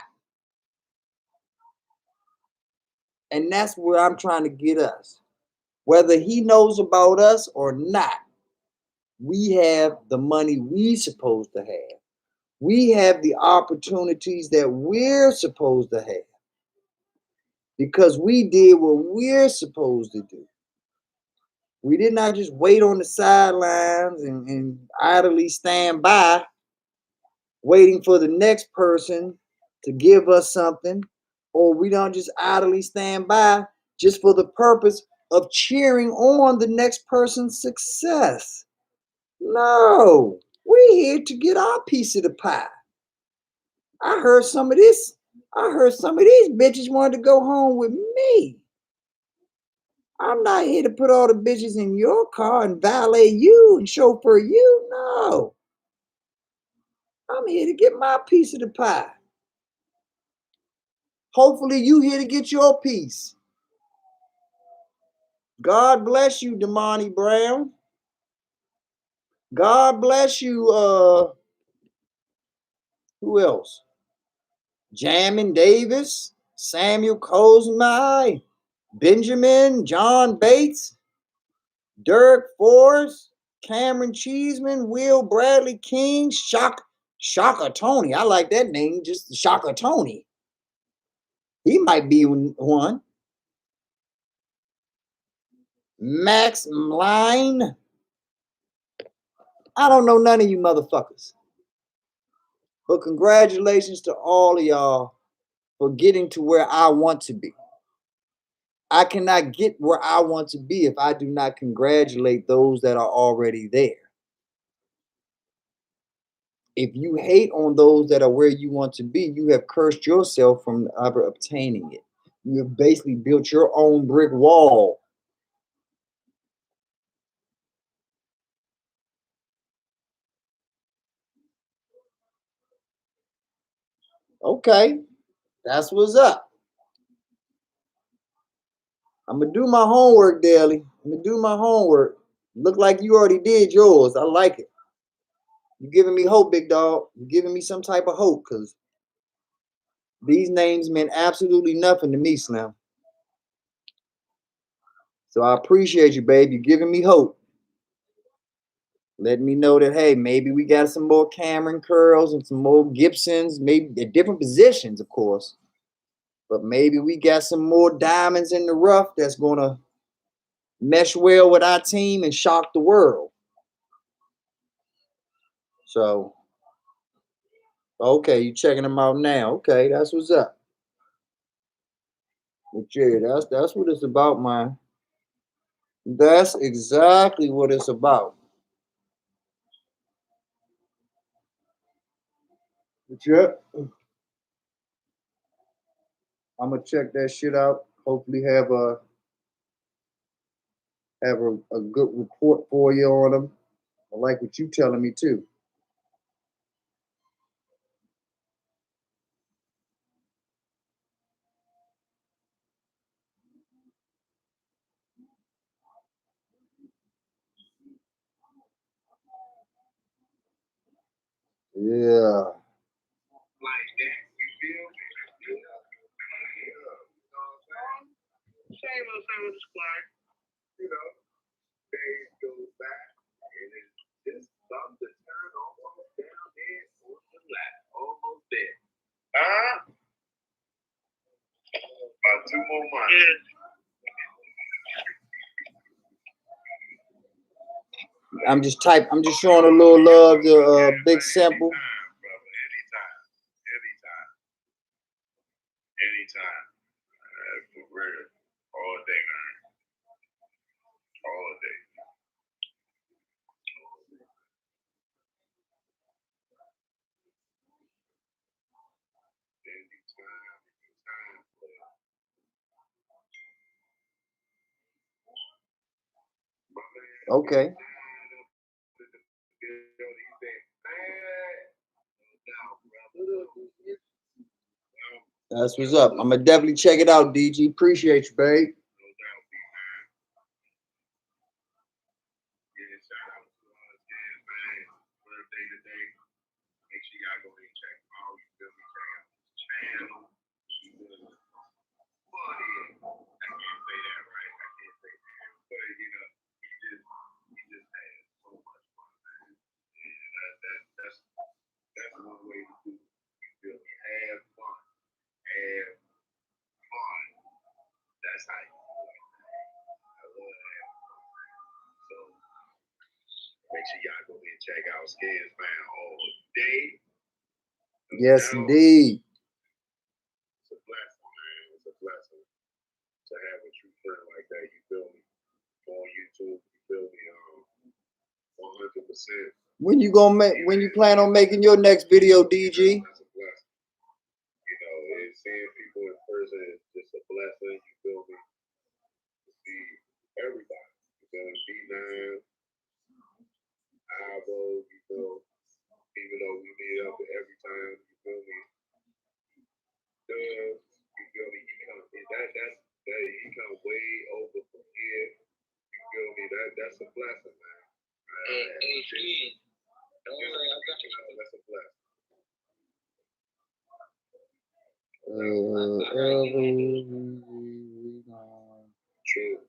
And that's where I'm trying to get us. Whether he knows about us or not, we have the money we supposed to have. We have the opportunities that we're supposed to have because we did what we're supposed to do. We did not just wait on the sidelines and idly stand by waiting for the next person to give us something, or we don't just idly stand by just for the purpose of cheering on the next person's success. No, we're here to get our piece of the pie. I heard some of these bitches wanted to go home with me. I'm not here to put all the bitches in your car and valet you and chauffeur you. No. I'm here to get my piece of the pie. Hopefully you here to get your piece. God bless you, Damani Brown. God bless you, who else? Jamin Davis, Samuel Cosmi, Benjamin, John Bates, Derek Forrest, Cameron Cheeseman, Will Bradley King, Shaka Tony. I like that name, just Shaka Tony. He might be one. Max Line. I don't know none of you motherfuckers. But congratulations to all of y'all for getting to where I want to be. I cannot get where I want to be if I do not congratulate those that are already there. If you hate on those that are where you want to be, you have cursed yourself from ever obtaining it. You have basically built your own brick wall Okay, that's what's up. I'm gonna do my homework daily. I'm gonna do my homework. Look like you already did yours. I like it. You're giving me hope, big dog. You're giving me some type of hope because these names meant absolutely nothing to me, Slim. So I appreciate you, babe. You're giving me hope. Letting me know that, hey, maybe we got some more Cameron curls and some more Gibsons, maybe at different positions, of course. But maybe we got some more diamonds in the rough that's going to mesh well with our team and shock the world. So, okay, you checking them out now. Okay, that's what's up. But yeah, that's what it's about, man. That's exactly what it's about. But yeah, I'm gonna check that shit out. Hopefully, have a good report for you on them. I like what you telling me too. Yeah. Like that, you feel me? Same old squad. You know, days go by, and it's just about to turn almost down there on the left, almost there. About 2 more months. I'm just showing a little love to Big Simple. Anytime. For real. All day, man. All day. Okay. That's what's up. I'm gonna definitely check it out, DG. Appreciate you, babe. Yes, indeed. It's a blessing, man. It's a blessing to have a true friend like that. You feel me? On YouTube, you feel me? 100%. When you plan on making your next video, DG? That's a blessing. You know, seeing people in person is just a blessing. You feel me? To see everybody. You feel me? B9, Ivo, you know, even though we meet up every time, you feel me? You feel me? He come way over from here. You feel me? That's a blessing, man. Don't worry, I got you. That's a blessing. True.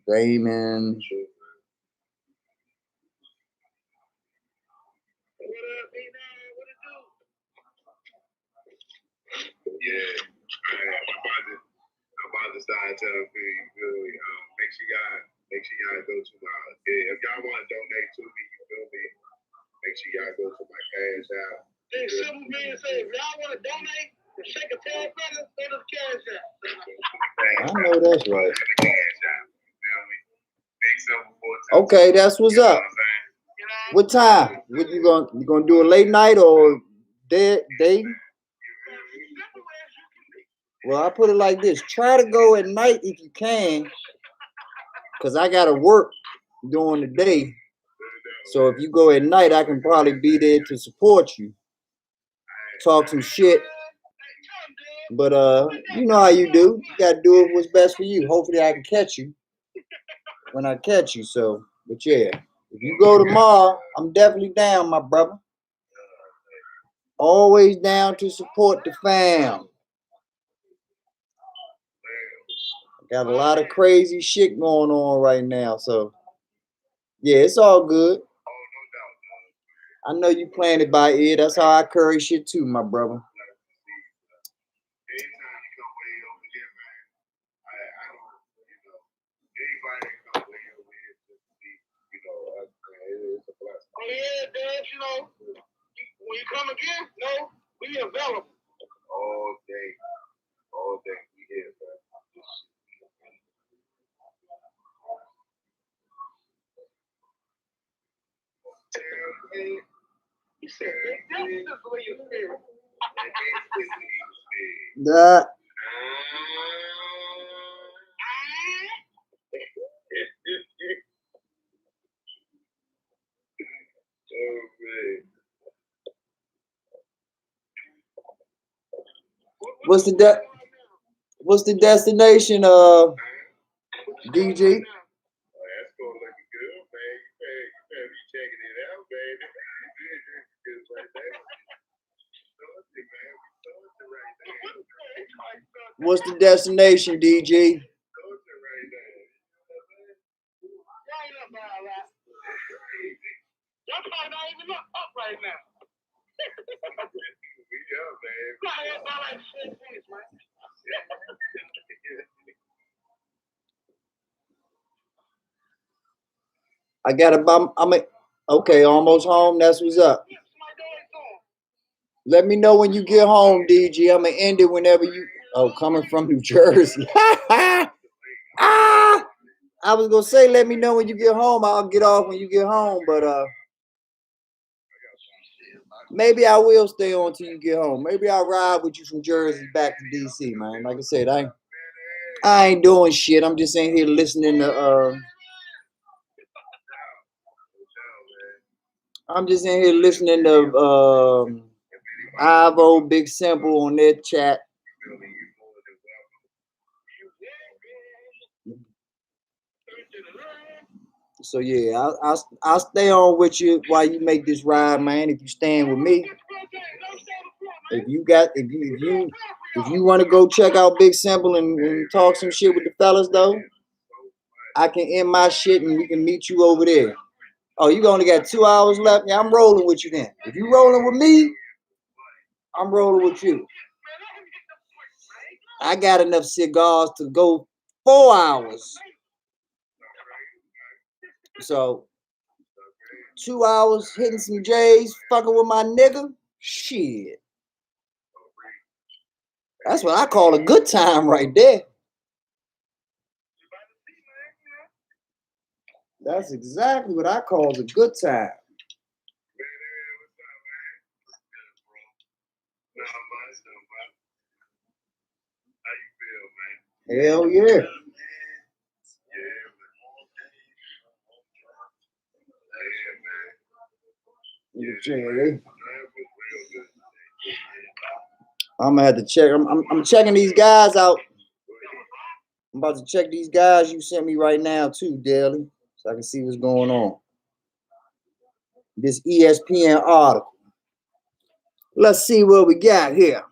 Damon. True. Yeah, I'm about to start telling people, make sure y'all go to my, if y'all want to donate to me, you feel me, make sure y'all go to my Cash App. Big Simple Man say, if y'all want to donate to Shake a Tail Brothers, go to the Cash App. I know that's right. Okay, that's what's up. What time? What you gonna do a late night or day? Well, I put it like this: try to go at night if you can, cause I gotta work during the day. So if you go at night, I can probably be there to support you. talk some shit. But you know how you do. You gotta do what's best for you. Hopefully I can catch you when I catch you. So, but yeah, if you go tomorrow, I'm definitely down, my brother. Always down to support the fam. Got a lot of crazy shit going on right now. So yeah, it's all good. I know you playing it by ear. That's how I curry shit too, my brother.
Oh yeah, Dad, you know, when you come again, no, we available. All day. All day we here, man. He said, that's just the way you feel.
That. What's the destination, DG? What's the destination, DG?
Y'all probably not even up right now.
I got okay, almost home. That's what's up. Let me know when you get home, DG. I'm gonna end it whenever you. Oh, coming from New Jersey. Ah, I was gonna say, let me know when you get home. I'll get off when you get home, but maybe I will stay on till you get home. Maybe I'll ride with you from Jersey back to DC, man. Like I said, I ain't doing shit. I'm just in here listening to I'm just in here listening to Ivo, Big Simple on their chat. So yeah, I'll stay on with you while you make this ride, man. If you staying with me, if you want to go check out Big Simple and talk some shit with the fellas though, I can end my shit and we can meet you over there. Oh, you only got 2 hours left? Yeah, I'm rolling with you then. If you rolling with me, I'm rolling with you. I got enough cigars to go 4 hours. So 2 hours hitting some J's, fucking with my nigga. Shit. That's what I call a good time right there. That's exactly what I call a good time. Hell yeah. I'm gonna have to check. I'm checking these guys out. I'm about to check these guys you sent me right now too, Daily, so I can see what's going on. This ESPN article. Let's see what we got here.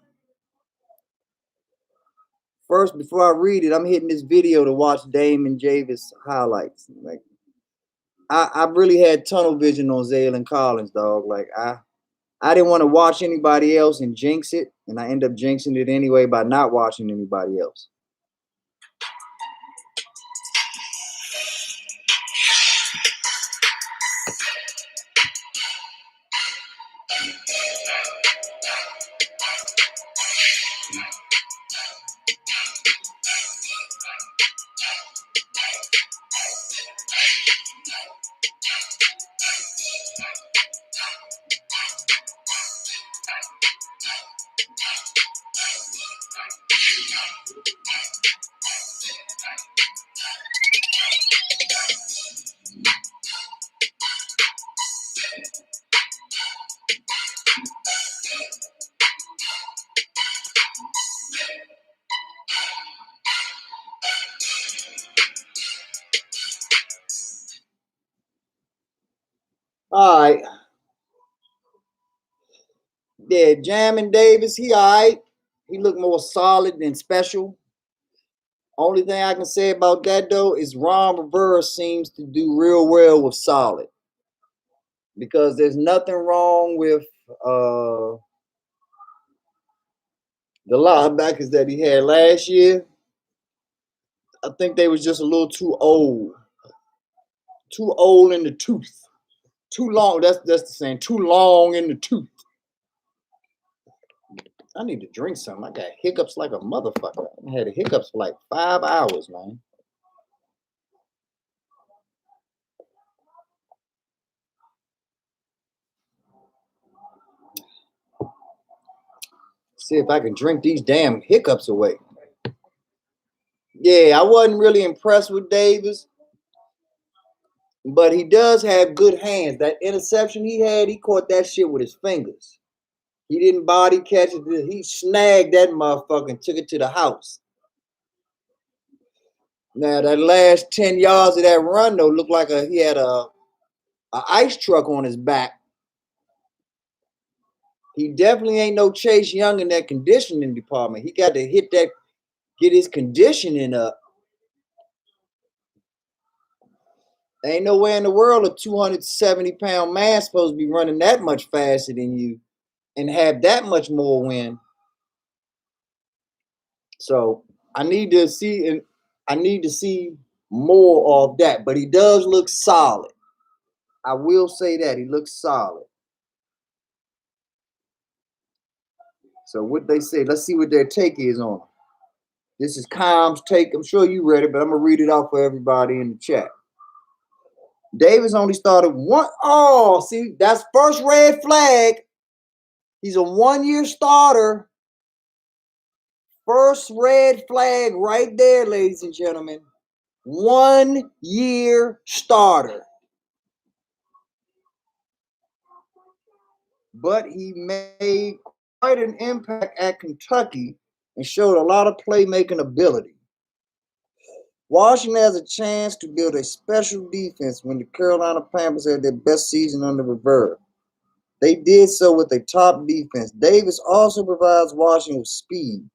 First, before I read it, I'm hitting this video to watch Damon Javis highlights. Like, I really had tunnel vision on Zaylin Collins, dog. Like, I didn't want to watch anybody else and jinx it, and I end up jinxing it anyway by not watching anybody else. All right. Yeah, Jamin Davis, he all right. He looked more solid than special. Only thing I can say about that though is Ron Rivera seems to do real well with solid because there's nothing wrong with the linebackers that he had last year. I think they was just a little too old in the tooth, too long. That's the saying, too long in the tooth. I need to drink something. I got hiccups like a motherfucker. I had hiccups for like 5 hours, man. See if I can drink these damn hiccups away. Yeah, I wasn't really impressed with Davis, but he does have good hands. That interception he had, he caught that shit with his fingers. He didn't body catch it. He snagged that motherfucker and took it to the house. Now that last 10 yards of that run though looked like he had a ice truck on his back. He definitely ain't no Chase Young in that conditioning department. He got to get his conditioning up. Ain't no way in the world a 270-pound man supposed to be running that much faster than you and have that much more wind. So I need to see more of that. But he does look solid. I will say that he looks solid. So what they say, let's see what their take is on him. This is Com's take. I'm sure you read it, but I'm gonna read it out for everybody in the chat. Davis only started one. Oh, see, that's first red flag. He's a 1-year starter. First red flag right there, ladies and gentlemen. 1-year starter. But he made quite an impact at Kentucky and showed a lot of playmaking ability. Washington has a chance to build a special defense when the Carolina Panthers had their best season under Rivera. They did so with a top defense. Davis also provides Washington with speed,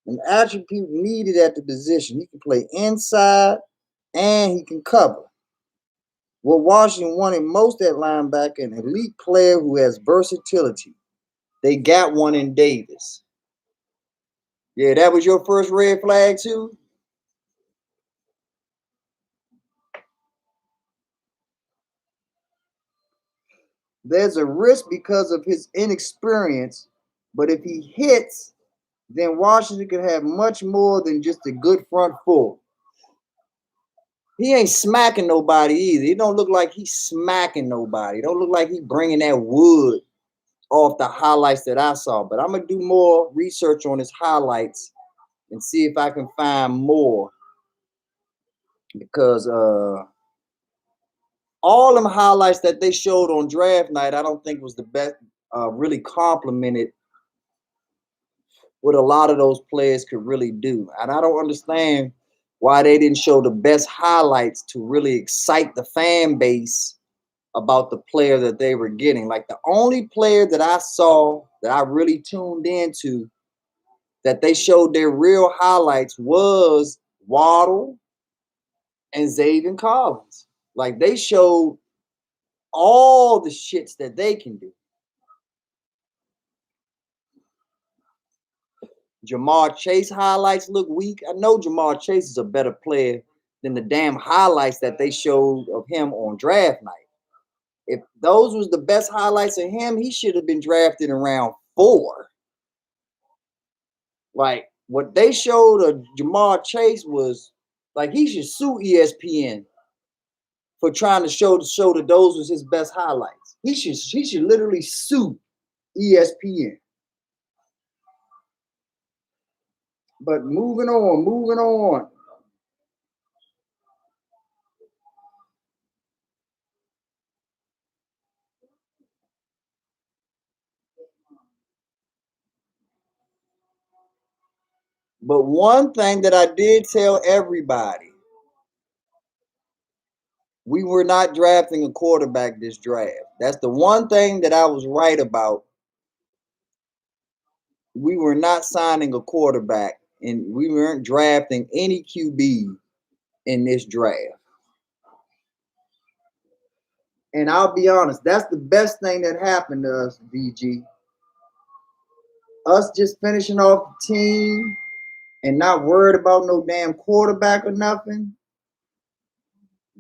an attribute needed at the position. He can play inside and he can cover. What Washington wanted most at linebacker, an elite player who has versatility. They got one in Davis. Yeah, that was your first red flag too? There's a risk because of his inexperience, but if he hits, then Washington could have much more than just a good front four. He ain't smacking nobody either. It don't look like he's smacking nobody. It don't look like he's bringing that wood off the highlights that I saw. But I'm going to do more research on his highlights and see if I can find more. Because all them highlights that they showed on draft night, I don't think was the best, really complimented what a lot of those players could really do. And I don't understand why they didn't show the best highlights to really excite the fan base about the player that they were getting. Like the only player that I saw that I really tuned into that they showed their real highlights was Waddle and Zaven Collins. Like they showed all the shits that they can do. Jamar Chase highlights look weak. I know Jamar Chase is a better player than the damn highlights that they showed of him on draft night. If those was the best highlights of him, he should have been drafted in round 4. Like what they showed of Jamar Chase was like he should sue ESPN for trying to show that those was his best highlights. He should literally sue ESPN. But moving on. But one thing that I did tell everybody, we were not drafting a quarterback this draft. That's the one thing that I was right about. We were not signing a quarterback, and we weren't drafting any QB in this draft. And I'll be honest, that's the best thing that happened to us, VG. Us just finishing off the team and not worried about no damn quarterback or nothing.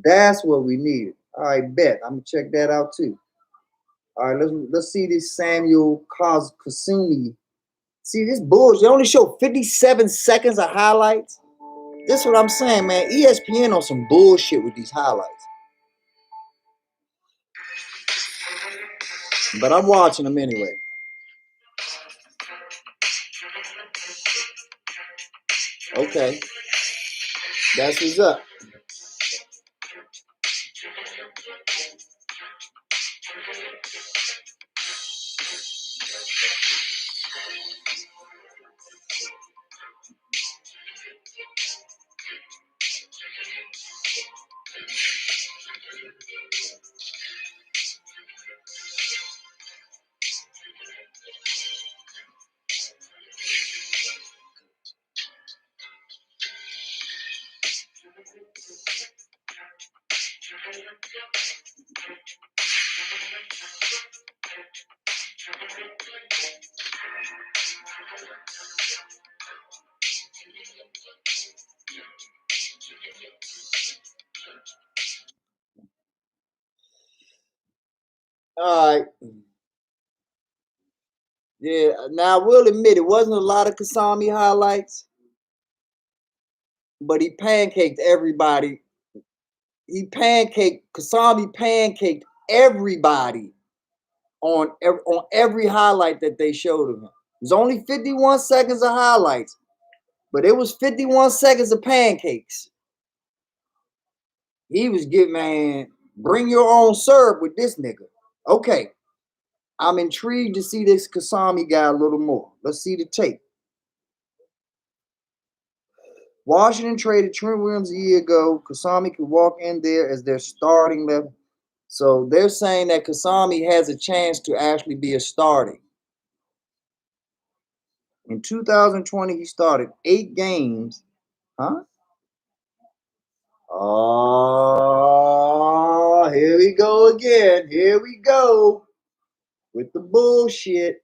That's what we needed. All right, bet. I'm gonna check that out too. All right, let's see this Samuel Kasumi. See this bullshit. They only show 57 seconds of highlights. This is what I'm saying, man. ESPN on some bullshit with these highlights. But I'm watching them anyway. Okay. That's what's up. All right. Yeah, now I will admit it wasn't a lot of Kasami highlights, but he pancaked everybody. Kasami pancaked everybody on every highlight that they showed of him. It was only 51 seconds of highlights, but it was 51 seconds of pancakes. He was getting, man, bring your own syrup with this nigga. Okay, I'm intrigued to see this Kasami guy a little more. Let's see the tape. Washington traded Trent Williams a year ago. Kasami could walk in there as their starting level. So they're saying that Kasami has a chance to actually be a starting. In 2020, he started 8 games. Huh? Oh, here we go again. Here we go with the bullshit.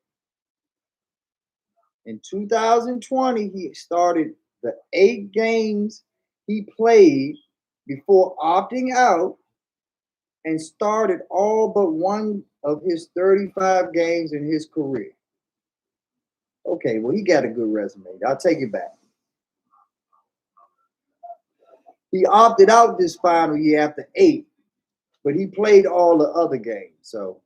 In 2020, he started the 8 games he played before opting out and started all but one of his 35 games in his career. Okay, well, he got a good resume. I'll take it back. He opted out this final year after 8, but he played all the other games. So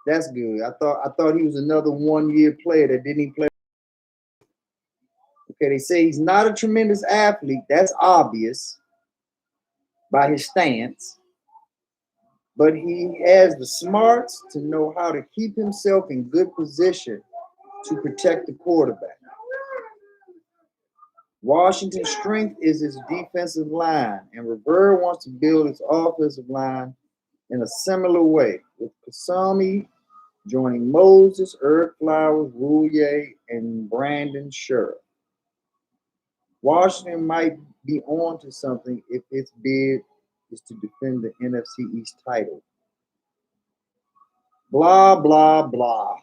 that's good. I thought he was another 1-year player that didn't play. Okay, they say he's not a tremendous athlete. That's obvious by his stance. But he has the smarts to know how to keep himself in good position to protect the quarterback. Washington's strength is his defensive line, and Rivera wants to build his offensive line in a similar way, with Kasami joining Moses, Eric Flowers, Roulier, and Brandon Scherf. Washington might be on to something if its bid is to defend the NFC East title. Blah, blah, blah.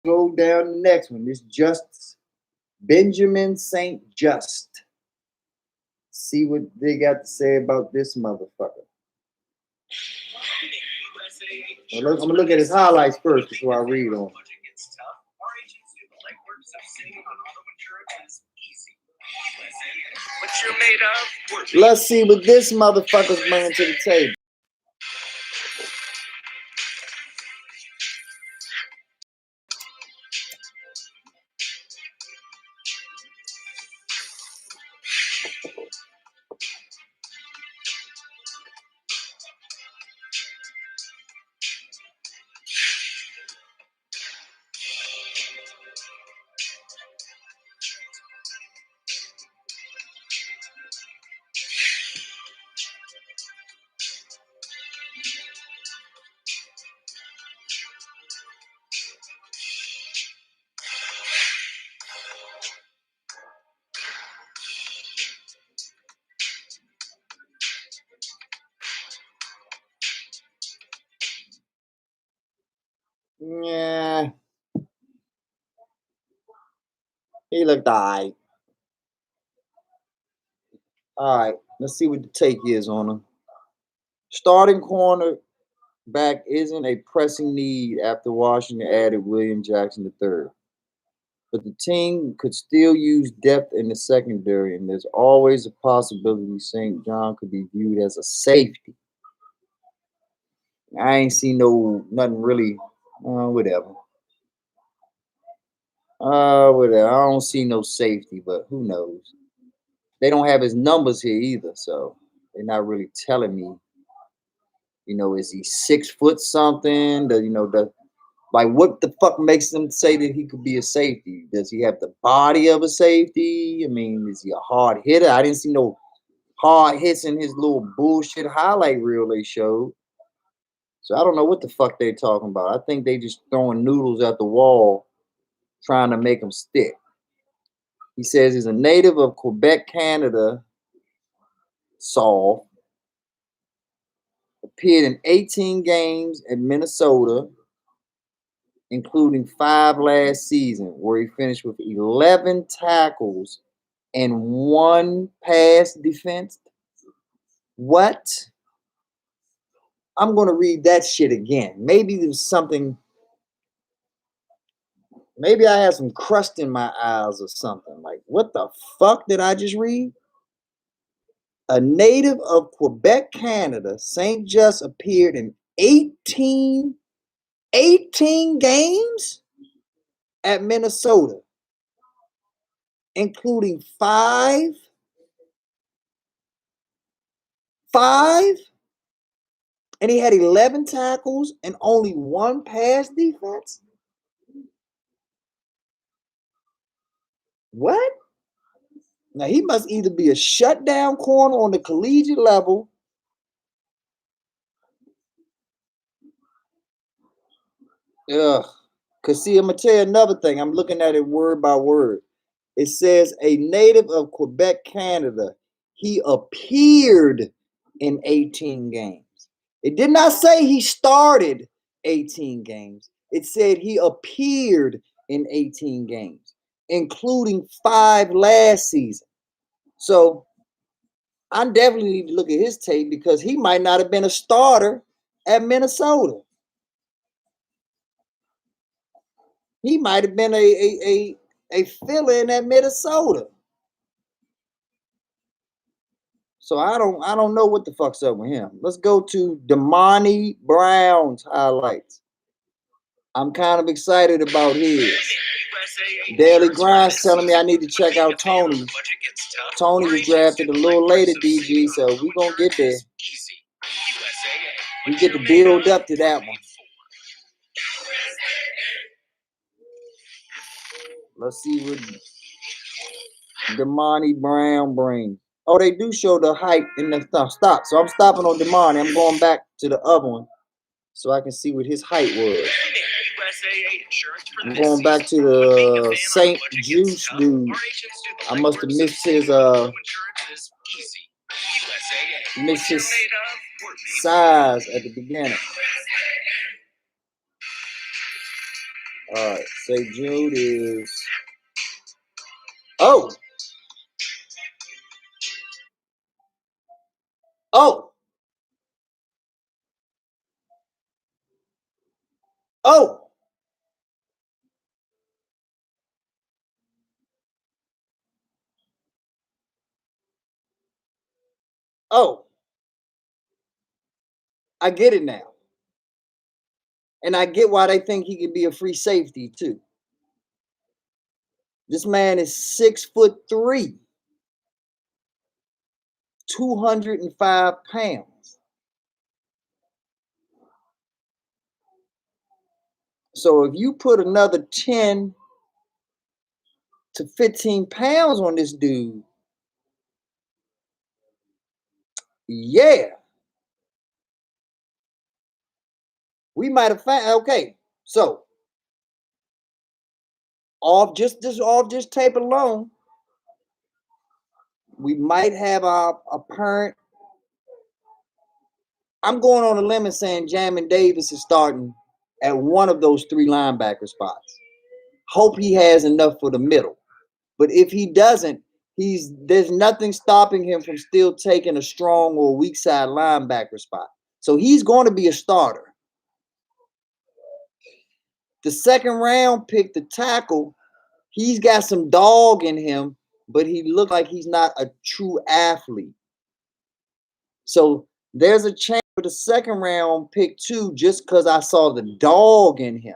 Go down the next one. This Justice. Benjamin St. Just. See what they got to say about this motherfucker. I'm going to look at his highlights first before I read on. Let's see what this motherfucker's bringing to the table. Yeah, he looked all right. All right, let's see what the take is on him. Starting cornerback isn't a pressing need after Washington added William Jackson III. But the team could still use depth in the secondary, and there's always a possibility St. John could be viewed as a safety. I ain't seen nothing really. Whatever. Whatever. I don't see no safety, but who knows? They don't have his numbers here either, so they're not really telling me. Is he 6 foot something? The like what the fuck makes them say that he could be a safety? Does he have the body of a safety? I mean, is he a hard hitter? I didn't see no hard hits in his little bullshit highlight reel they showed. So I don't know what the fuck they talking about. I think they just throwing noodles at the wall trying to make them stick. He says he's a native of Quebec, Canada. Saul appeared in 18 games in Minnesota, including 5 last season, where he finished with 11 tackles and 1 pass defense. What? I'm going to read that shit again. Maybe there's something. Maybe I have some crust in my eyes or something. Like, what the fuck did I just read? A native of Quebec, Canada, St. Just appeared in 18 games at Minnesota, including five, and he had 11 tackles and only 1 pass defense. What? Now he must either be a shutdown corner on the collegiate level. Ugh. Cause see, I'm gonna tell you another thing. I'm looking at it word by word. It says a native of Quebec, Canada. He appeared in 18 games. It did not say he started 18 games. It said he appeared in 18 games, including 5 last season. So I definitely need to look at his tape because he might not have been a starter at Minnesota. He might have been a fill-in at Minnesota. So I don't know what the fuck's up with him. Let's go to Damani Brown's highlights. I'm kind of excited about his. Daily Grind's telling me I need to check out Tony. Tony was drafted a little later, DG, so we're going to get there. We get to build up to that one. Let's see what Damani Brown brings. Oh, they do show the height in the stuff. Stop. So I'm stopping on Damani. I'm going back to the other one so I can see what his height was. I'm going back to the St. Juice dude. I must have missed his size at the beginning. All right, St. Jude is oh. Oh. Oh. Oh. I get it now. And I get why they think he could be a free safety too. This man is 6'3", 205 pounds. So if you put another 10 to 15 pounds on this dude, yeah, we might have found. Okay, so off just tape alone, we might have our apparent. I'm going on a limb and saying Jamin Davis is starting at one of those 3 linebacker spots. Hope he has enough for the middle. But if he doesn't, there's nothing stopping him from still taking a strong or weak side linebacker spot. So he's going to be a starter. The second round pick, the tackle, he's got some dog in him, but he looks like he's not a true athlete. So there's a chance for the second round pick too, just because I saw the dog in him.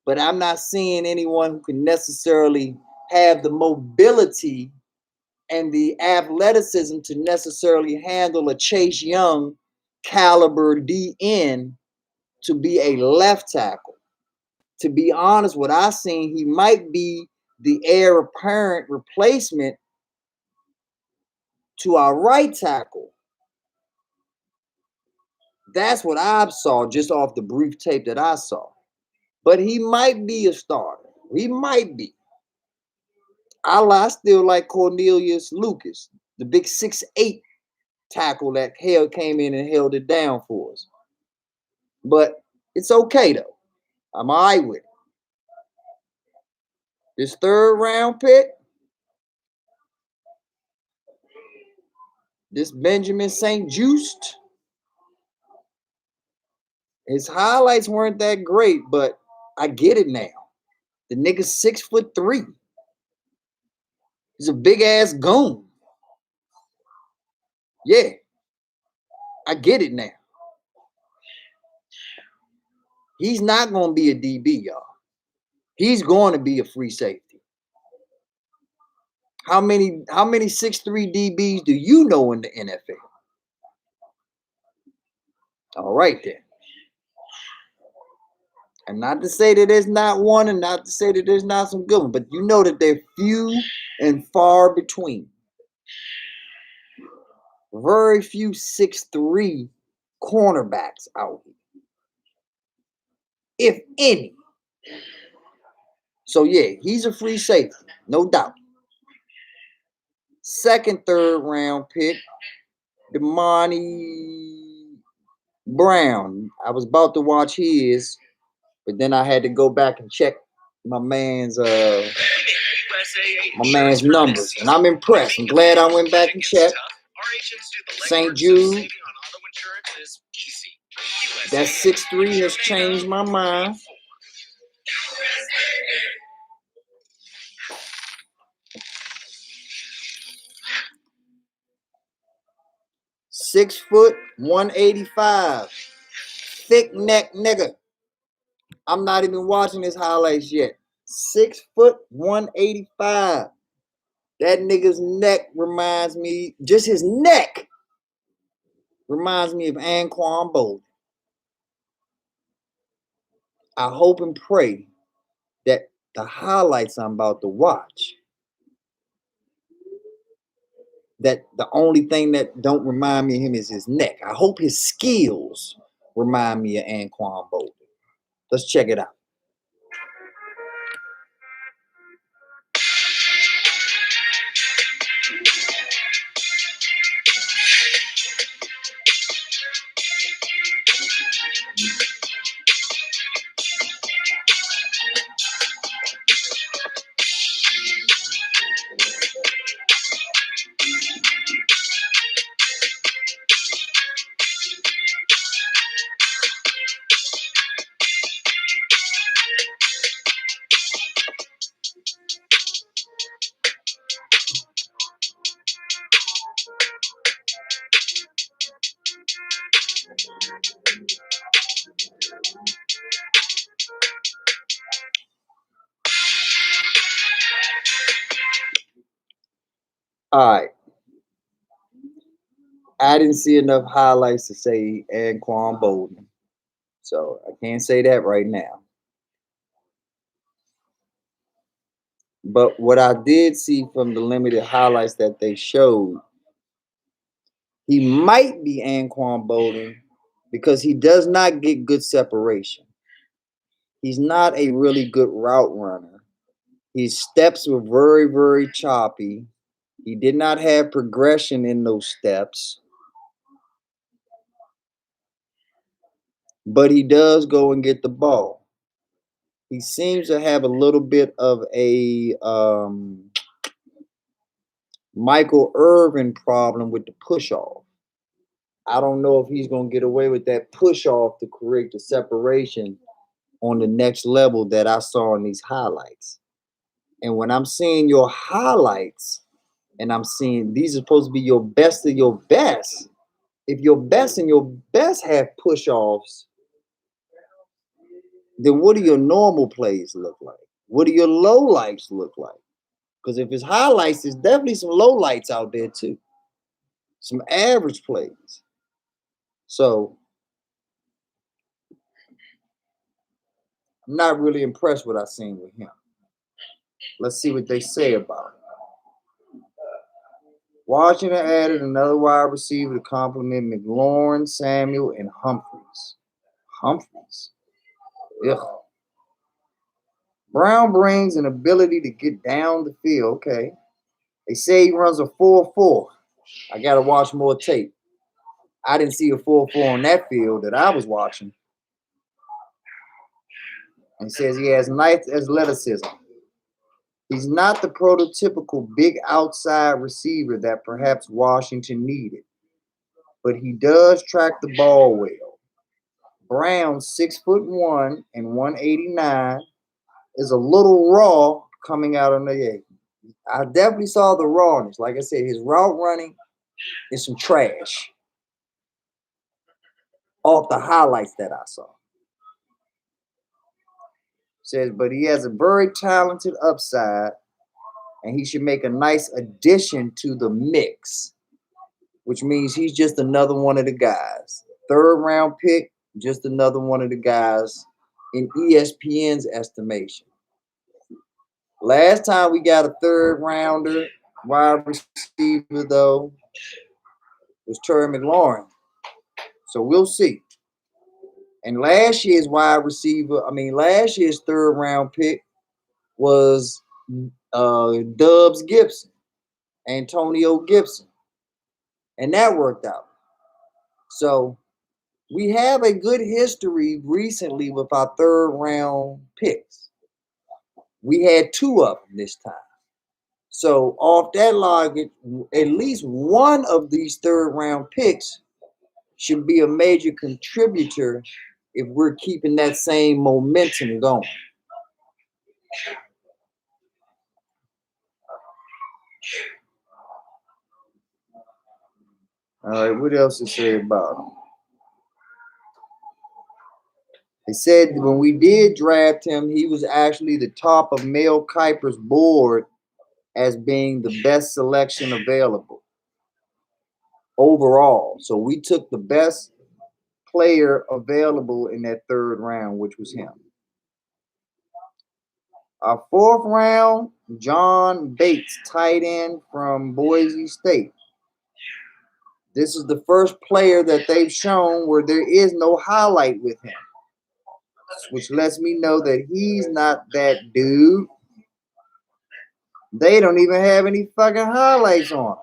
But I'm not seeing anyone who can necessarily have the mobility and the athleticism to necessarily handle a Chase Young caliber DN to be a left tackle. To be honest, what I've seen, he might be the heir apparent replacement to our right tackle. That's what I saw just off the brief tape that I saw. But he might be a starter. He might be. I still like Cornelius Lucas, the big 6'8" tackle that came in and held it down for us. But it's okay though. I'm all right with it. This third round pick, this Benjamin St. Just, his highlights weren't that great, but I get it now. The nigga's 6'3". He's a big ass goon. Yeah, I get it now. He's not going to be a DB, y'all. He's going to be a free safety. How many 6'3" DBs do you know in the NFL? All right then. And not to say that there's not one, and not to say that there's not some good ones, but you know that they're few and far between. Very few 6'3" cornerbacks out here, if any. So yeah, he's a free safety, no doubt. Second, third round pick, Damani Brown. I was about to watch his, but then I had to go back and check my man's numbers, and I'm impressed. I'm glad I went back and checked. St. Jude, that 6'3" has changed my mind. Six foot, 185. Thick neck nigga. I'm not even watching his highlights yet. 6 foot, 185. That nigga's neck reminds me, just his neck reminds me of Anquan Bolden. I hope and pray that the highlights I'm about to watch, that the only thing that don't remind me of him is his neck. I hope his skills remind me of Anquan Bolden. Let's check it out. All right. I didn't see enough highlights to say Anquan Bolden, so I can't say that right now. But what I did see from the limited highlights that they showed, he might be Anquan Bolden because he does not get good separation. He's not a really good route runner. His steps were very, very choppy. He did not have progression in those steps. but he does go and get the ball. He seems to have a little bit of a Michael Irvin problem with the push off. I don't know if he's going to get away with that push off to create the separation on the next level that I saw in these highlights. And when I'm seeing your highlights and I'm seeing these are supposed to be your best of your best, if your best and your best have push offs, then what do your normal plays look like? What do your low lights look like? Because if it's highlights, there's definitely some low lights out there too, some average plays. So I'm not really impressed with what I've seen with him. Let's see what they say about it. Washington added another wide receiver to complement McLaurin, Samuel, and Humphreys. Humphreys. Ugh. Brown brings an ability to get down the field. Okay. They say he runs a 4.4. I got to watch more tape. I didn't see a 4.4 on that field that I was watching. And says he has nice athleticism. He's not the prototypical big outside receiver that perhaps Washington needed, but he does track the ball well. Brown, 6'1" and 189, is a little raw coming out of the Yankees. I definitely saw the rawness. Like I said, his route running is some trash off the highlights that I saw. Says, but he has a very talented upside, and he should make a nice addition to the mix, which means he's just another one of the guys. Third round pick, just another one of the guys in ESPN's estimation. Last time we got a third rounder wide receiver, though, was Terry McLaurin. So we'll see. And last year's third round pick was Dubs Gibson, Antonio Gibson. And that worked out. So we have a good history recently with our third round picks. We had two of them this time. So off that logic, at least one of these third round picks should be a major contributor if we're keeping that same momentum going. All right, what else to say about him? They said when we did draft him, he was actually the top of Mel Kiper's board as being the best selection available overall. So we took the best player available in that third round, which was him. Our fourth round, John Bates, tight end from Boise State. This is the first player that they've shown where there is no highlight with him, which lets me know that he's not that dude. They don't even have any fucking highlights on him.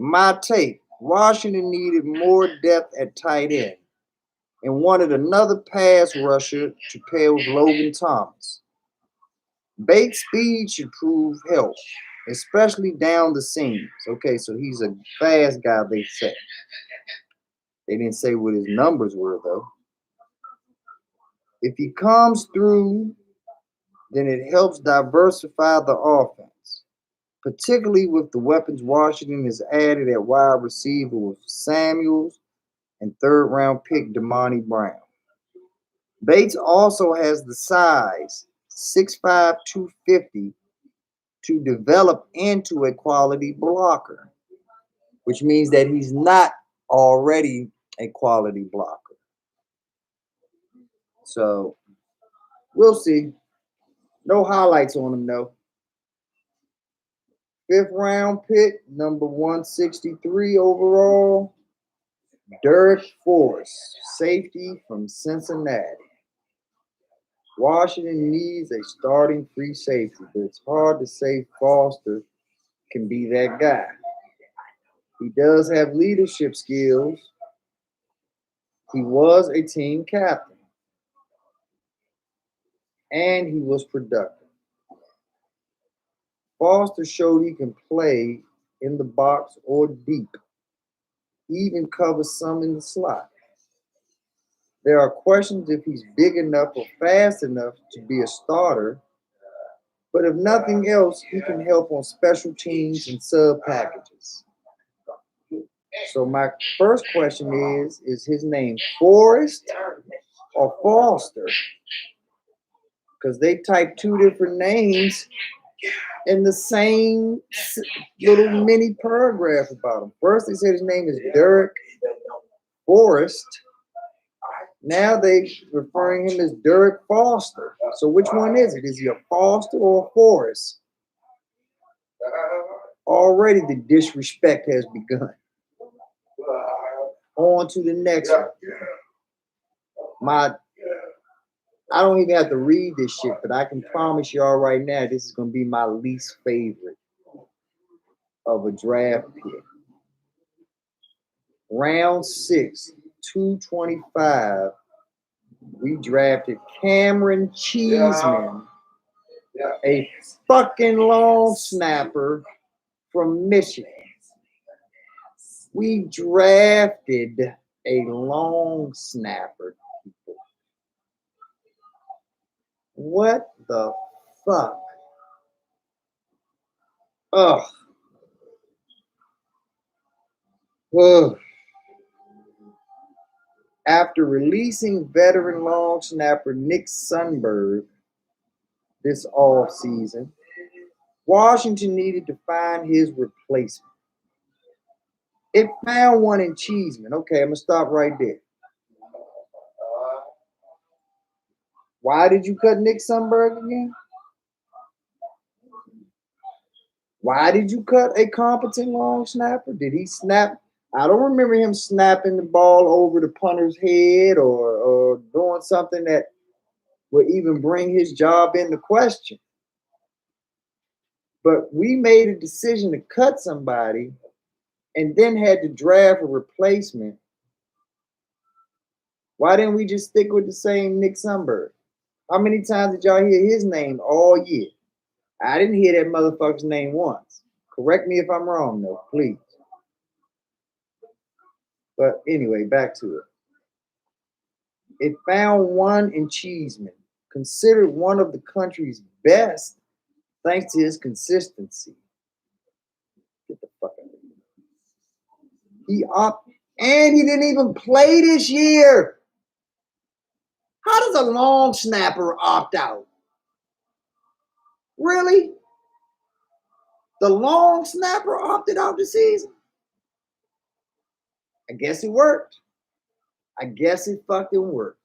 My take, Washington needed more depth at tight end and wanted another pass rusher to pair with Logan Thomas. Bates' speed should prove help, especially down the seams. Okay, so he's a fast guy, they say. They didn't say what his numbers were, though. If he comes through, then it helps diversify the offense, particularly with the weapons Washington has added at wide receiver with Samuels and third-round pick Damani Brown. Bates also has the size, 6'5", 250, to develop into a quality blocker, which means that he's not already a quality blocker. So we'll see. No highlights on him, though. Fifth round pick, number 163 overall, Derek Force, safety from Cincinnati. Washington needs a starting free safety, but it's hard to say Foster can be that guy. He does have leadership skills, He was a team captain, and he was productive. Foster showed he can play in the box or deep, even cover some in the slot. There are questions if he's big enough or fast enough to be a starter, but if nothing else, he can help on special teams and sub packages. So my first question is his name Forrest or Foster? Because they typed two different names in the same little mini paragraph about him. First they said his name is Derek Forrest. Now they referring him as Derek Foster. So which one is it? Is he a Foster or a Forrest? Already the disrespect has begun. On to the next one. I don't even have to read this shit, but I can promise y'all right now, this is going to be my least favorite of a draft pick. Round 6, 225, we drafted Cameron Cheeseman, a fucking long snapper from Michigan. We drafted a long snapper. What the fuck? Ugh. Ugh. After releasing veteran long snapper Nick Sundberg this offseason, Washington needed to find his replacement. It found one in Cheeseman. Okay, I'm going to stop right there. Why did you cut Nick Sundberg again? Why did you cut a competent long snapper? Did he snap? I don't remember him snapping the ball over the punter's head or doing something that would even bring his job into question. But we made a decision to cut somebody and then had to draft a replacement. Why didn't we just stick with the same Nick Sundberg? How many times did y'all hear his name all year? I didn't hear that motherfucker's name once. Correct me if I'm wrong, though, please. But anyway, back to it. It found one in Cheeseman, considered one of the country's best thanks to his consistency. Get the fuck out of here. And he didn't even play this year. How does a long snapper opt out? Really? The long snapper opted out this season? I guess it worked. I guess it fucking worked.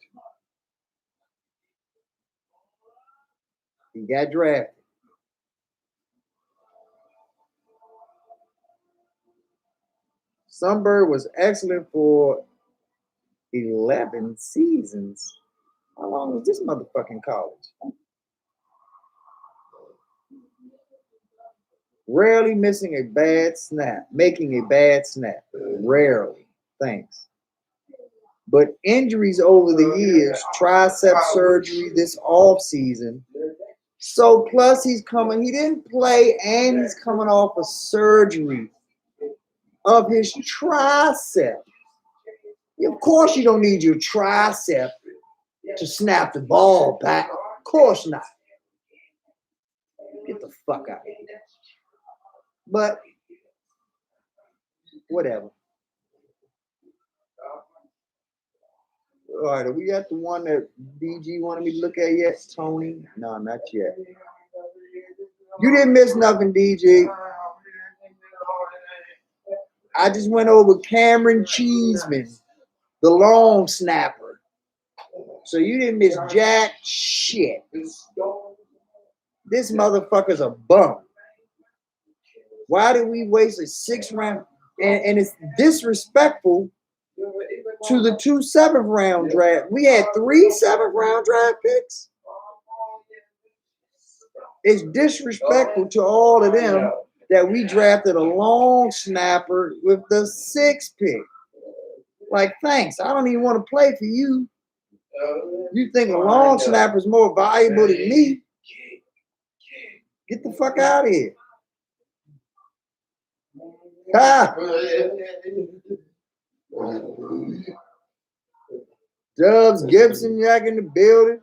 He got drafted. Sundberg was excellent for 11 seasons. How long was this motherfucking college? Rarely missing a bad snap, making a bad snap. Rarely. Thanks. But injuries over the years, tricep surgery this offseason. So plus he didn't play and he's coming off a surgery of his tricep. Of course you don't need your tricep to snap the ball back. Of course not. Get the fuck out of here. But whatever. All right, we got the one that DG wanted me to look at yet? Tony? No, not yet. You didn't miss nothing, DG. I just went over Cameron Cheeseman, the long snapper. So you didn't miss jack shit. This motherfucker's a bum. Why did we waste a 6th round? And it's disrespectful to the 2 7th round draft. We had 3 7th round draft picks. It's disrespectful to all of them that we drafted a long snapper with the 6th pick. Like, thanks. I don't even want to play for you. You think a long snapper is more valuable than me? Get the fuck out of here. Ha! Dubs Gibson, Jack in the building.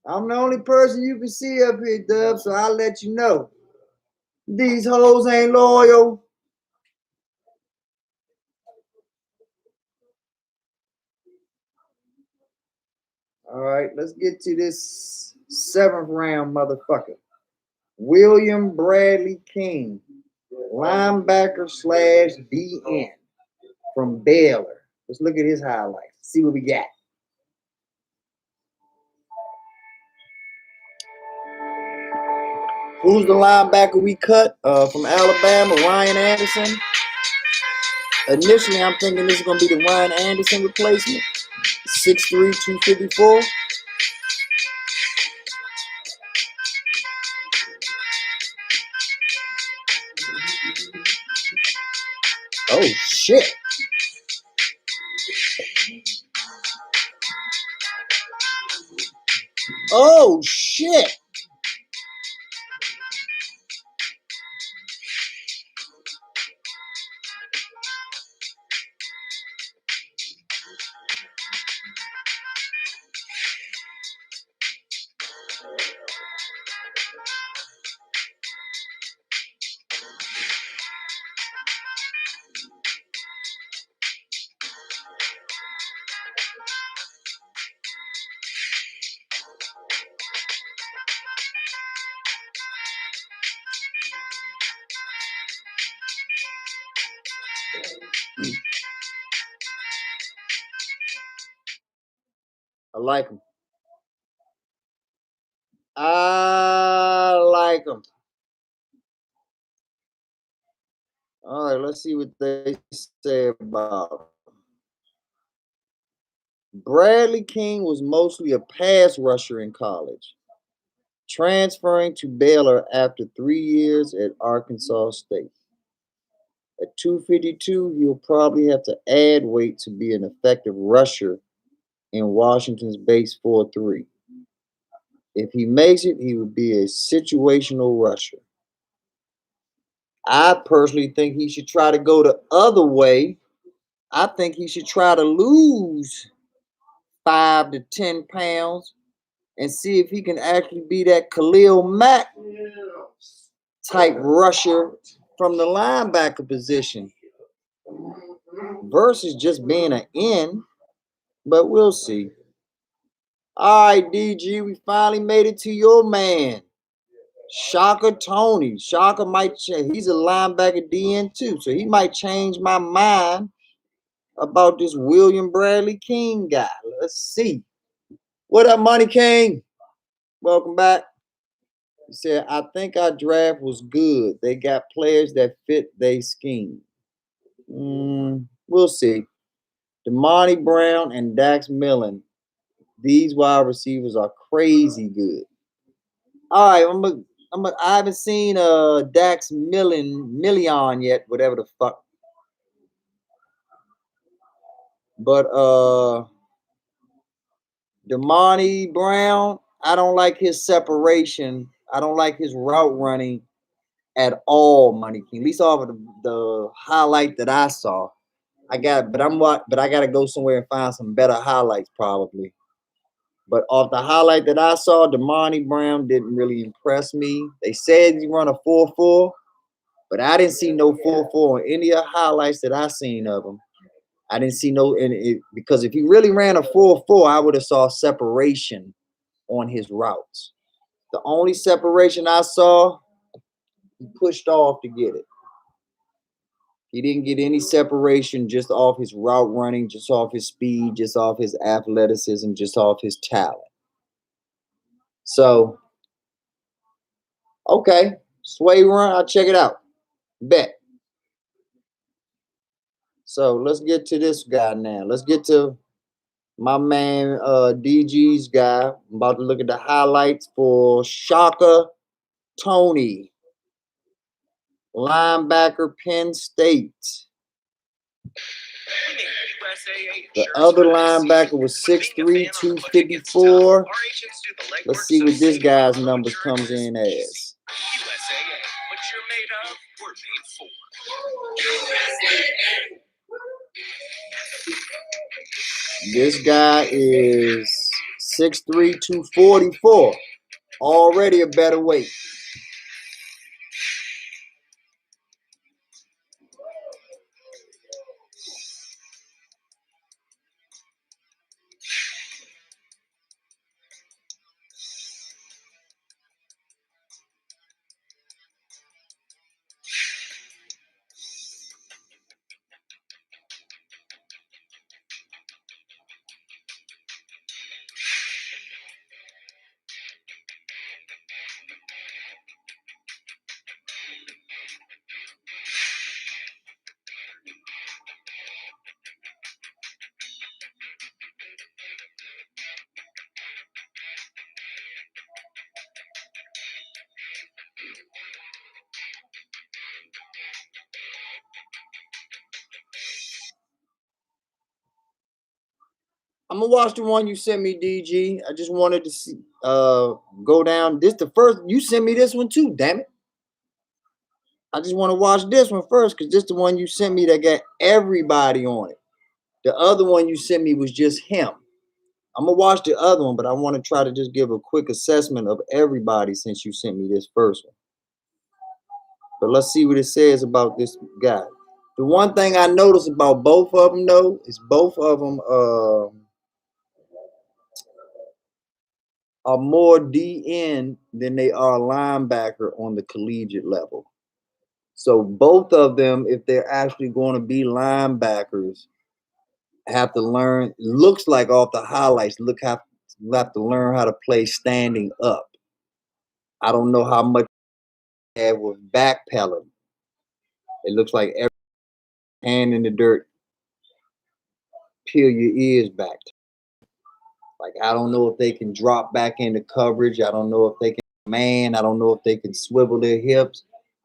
I'm the only person you can see up here, Dub, so I'll let you know. These hoes ain't loyal. All right, let's get to this 7th round motherfucker. William Bradley King, linebacker / DN from Baylor. Let's look at his highlights. See what we got. Who's the linebacker we cut from Alabama? Ryan Anderson. Initially, I'm thinking this is going to be the Ryan Anderson replacement. 6'3", 254. Oh, shit. Oh, shit. I like him. I like him. All right, let's see what they say about him. Bradley King was mostly a pass rusher in college, transferring to Baylor after 3 years at Arkansas State. At 252, he'll probably have to add weight to be an effective rusher in Washington's base 4-3. If he makes it, he would be a situational rusher. I personally think he should try to go the other way. I think he should try to lose 5 to 10 pounds and see if he can actually be that Khalil Mack type rusher from the linebacker position versus just being an end. But we'll see. All right, DG, we finally made it to your man, Shaka Tony. Shaka might change. He's a linebacker DN too, so he might change my mind about this William Bradley King guy. Let's see. What up, Money King? Welcome back. He said, I think our draft was good. They got players that fit their scheme. We'll see. Damani Brown and Dax Millen. These wide receivers are crazy good. All right, I haven't seen Dax Million yet, whatever the fuck. But Damani Brown, I don't like his separation. I don't like his route running at all, Money King. At least off of the highlight that I saw. I gotta go somewhere and find some better highlights probably. But off the highlight that I saw, Damani Brown didn't really impress me. They said he run a 4.4, but I didn't see no 4.4 on any of the highlights that I seen of him. I didn't see no because if he really ran a 4.4, I would have saw separation on his routes. The only separation I saw, he pushed off to get it. He didn't get any separation just off his route running, just off his speed, just off his athleticism, just off his talent. So, okay, sway run, I'll check it out. Bet. So let's get to this guy now. Let's get to my man DG's guy. I'm about to look at the highlights for Shaka Tony, linebacker, Penn State. The other linebacker was 6'3", 254. Let's see what this guy's numbers comes in as. This guy is 6'3", 244. Already a better weight. I'm gonna watch the one you sent me, DG. I just wanted to see go down. This the first you sent me this one too, damn it. I just want to watch this one first because this the one you sent me that got everybody on it. The other one you sent me was just him. I'm gonna watch the other one, but I want to try to just give a quick assessment of everybody since you sent me this first one. But let's see what it says about this guy. The one thing I noticed about both of them though is both of them are more DN than they are linebacker on the collegiate level. So both of them, if they're actually going to be linebackers, have to learn. It looks like off the highlights, have to learn how to play standing up. I don't know how much they have with backpedaling. It looks like every hand in the dirt, peel your ears back. Like I don't know if they can drop back into coverage. I don't know if they can man. I don't know if they can swivel their hips.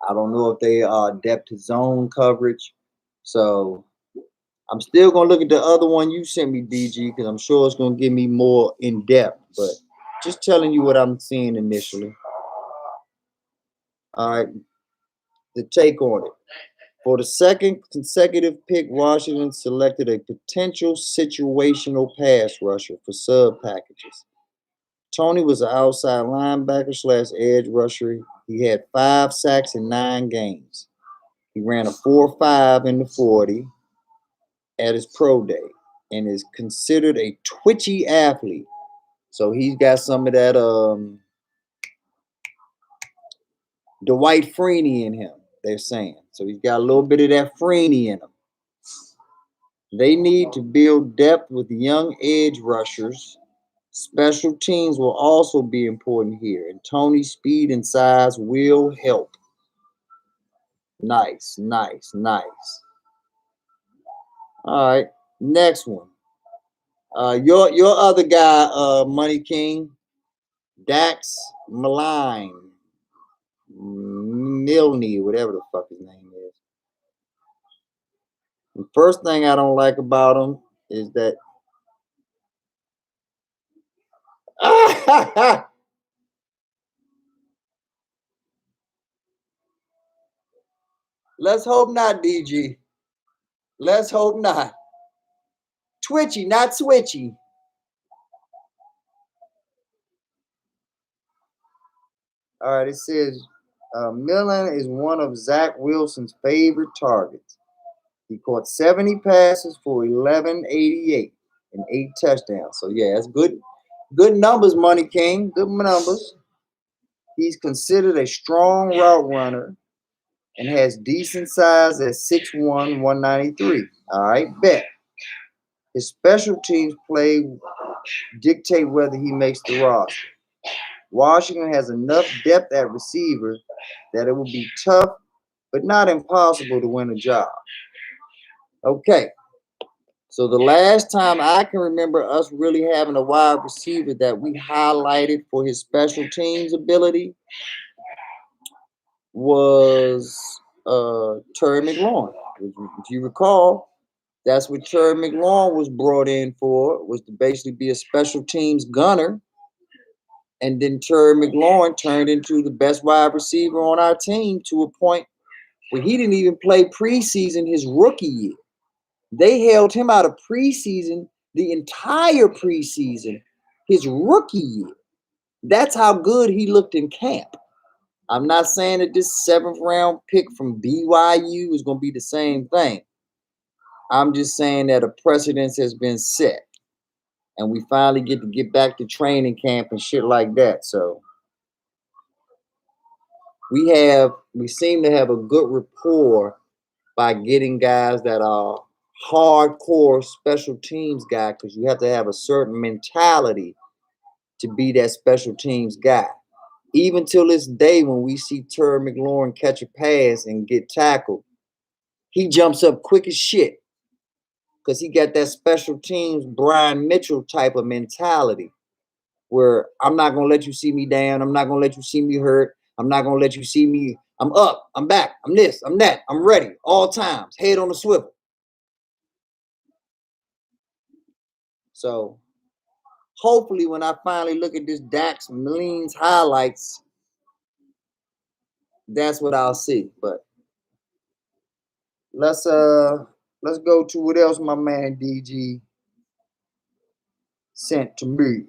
I don't know if they are adept to zone coverage. So I'm still gonna look at the other one you sent me, DG, because I'm sure it's gonna give me more in depth. But just telling you what I'm seeing initially. All right, the take on it. For the second consecutive pick, Washington selected a potential situational pass rusher for sub packages. Tony was an outside linebacker / edge rusher. He had 5 sacks in 9 games. He ran a 4.5 in the 40 at his pro day and is considered a twitchy athlete. So he's got some of that Dwight Freeney in him, they're saying. So he's got a little bit of that Freeney in him. They need to build depth with young edge rushers. Special teams will also be important here, and Tony's speed and size will help. Nice, nice, nice. All right, next one. Your other guy, Money King, Dax Milne, whatever the fuck his name is. The first thing I don't like about him is that let's hope not, DG. Let's hope not. Twitchy, not switchy. All right, it says Millen is one of Zach Wilson's favorite targets. He caught 70 passes for 1188 and 8 touchdowns. So yeah, that's good. Good numbers, Money King. Good numbers. He's considered a strong route runner and has decent size at 6'1", 193. All right, bet. His special teams play dictate whether he makes the roster. Washington has enough depth at receiver that it will be tough, but not impossible to win a job. Okay. So the last time I can remember us really having a wide receiver that we highlighted for his special teams ability was Terry McLaurin. If you recall, That's what Terry McLaurin was brought in for, was to basically be a special teams gunner. And then Terry McLaurin turned into the best wide receiver on our team to a point where he didn't even play preseason his rookie year. They held him out of preseason the entire preseason his rookie year. That's how good he looked in camp. I'm not saying that this 7th round pick from BYU is going to be the same thing. I'm just saying that a precedence has been set. And we finally get to get back to training camp and shit like that. So we seem to have a good rapport by getting guys that are hardcore special teams guy, because you have to have a certain mentality to be that special teams guy. Even till this day, when we see Terry McLaurin catch a pass and get tackled, he jumps up quick as shit because he got that special teams Brian Mitchell type of mentality where I'm not going to let you see me down. I'm not going to let you see me hurt. I'm not going to let you see me. I'm up. I'm back. I'm this. I'm that. I'm ready all times. Head on the swivel. So hopefully when I finally look at this Dax Leans highlights, that's what I'll see. But let's go to what else my man DG sent to me.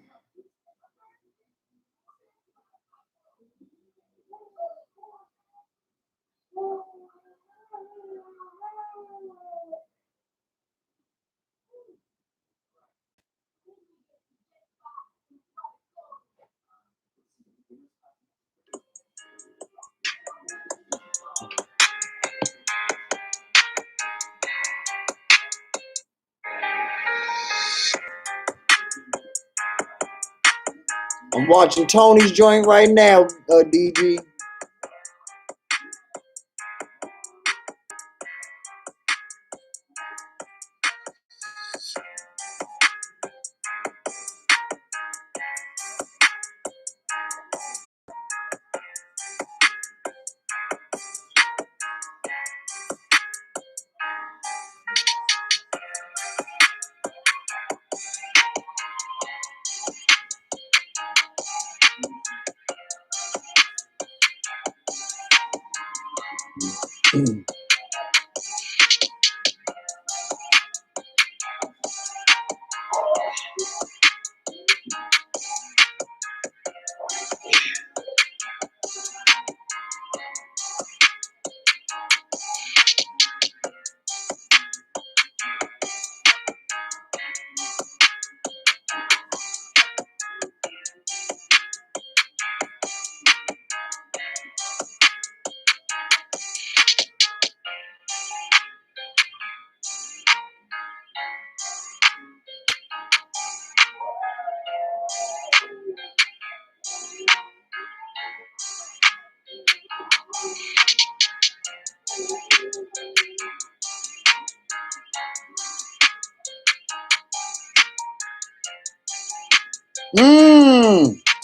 I'm watching Tony's joint right now, DG.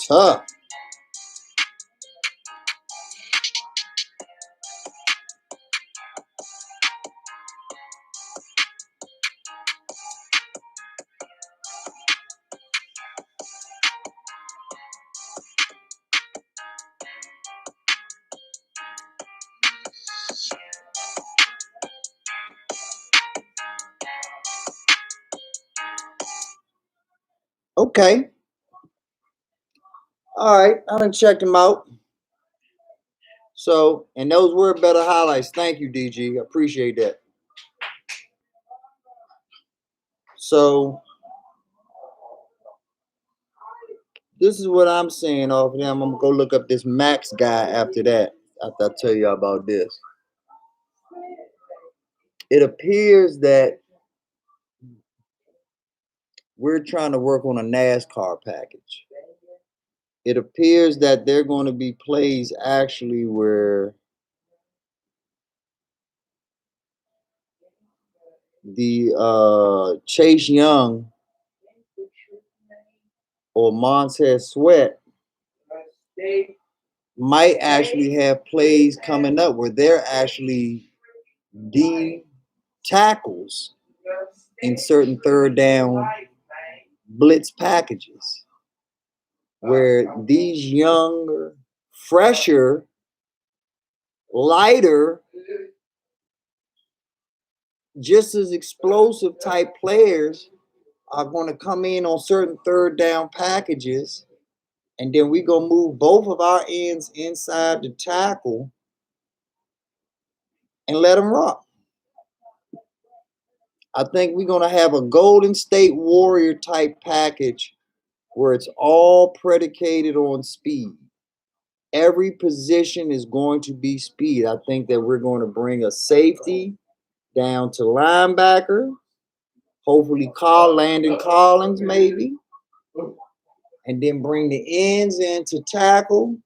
Tough. Okay. All right. I done checked him out. So, and those were better highlights. Thank you, DG. I appreciate that. So, this is what I'm seeing off of them. I'm going to go look up this Max guy after that, after I tell you about this. It appears that we're trying to work on a NASCAR package. It appears that there are going to be plays actually where the Chase Young or Montez Sweat might actually have plays coming up where they're actually D tackles in certain third down blitz packages where these younger, fresher, lighter, just as explosive type players are going to come in on certain third down packages, and then we gonna move both of our ends inside the tackle and let them rock. I think we're gonna have a Golden State Warrior type package where it's all predicated on speed. Every position is going to be speed. I think that we're going to bring a safety down to linebacker, hopefully Landon Collins maybe, and then bring the ends in to tackle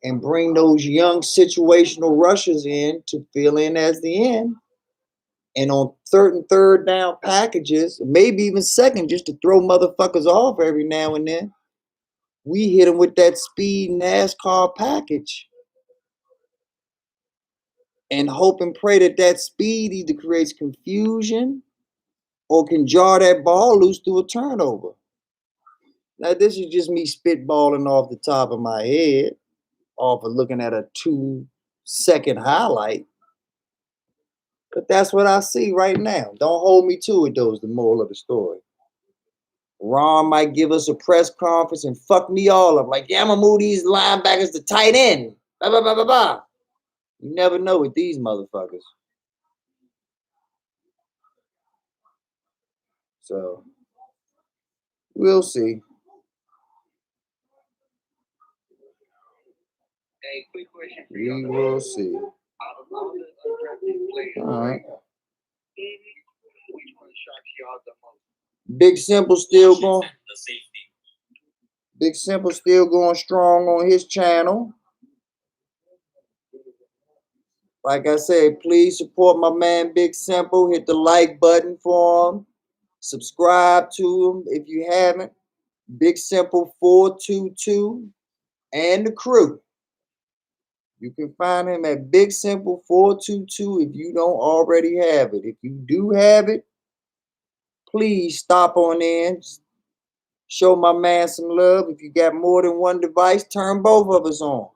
and bring those young situational rushers in to fill in as the end. And on certain third down packages, maybe even second, just to throw motherfuckers off every now and then, we hit them with that speed NASCAR package and hope and pray that that speed either creates confusion or can jar that ball loose through a turnover. Now, this is just me spitballing off the top of my head, off of looking at a 2-second highlight. But that's what I see right now. Don't hold me to it, though, is the moral of the story. Ron might give us a press conference and fuck me all up. Like, yeah, I'm going to move these linebackers to tight end. Blah, blah, blah, blah, blah. You never know with these motherfuckers. So, we'll see.
Hey, quick question for
We
you.
will see.
All the undrafted players,
All right.
which one shocks y'all the most?
Big Simple still going. Big Simple still going strong on his channel. Like I said, please support my man Big Simple. Hit the like button for him. Subscribe to him if you haven't. Big Simple 422 and the crew. You can find him at Big Simple 422 if you don't already have it. If you do have it, please stop on in. Show my man some love. If you got more than one device, turn both of us on.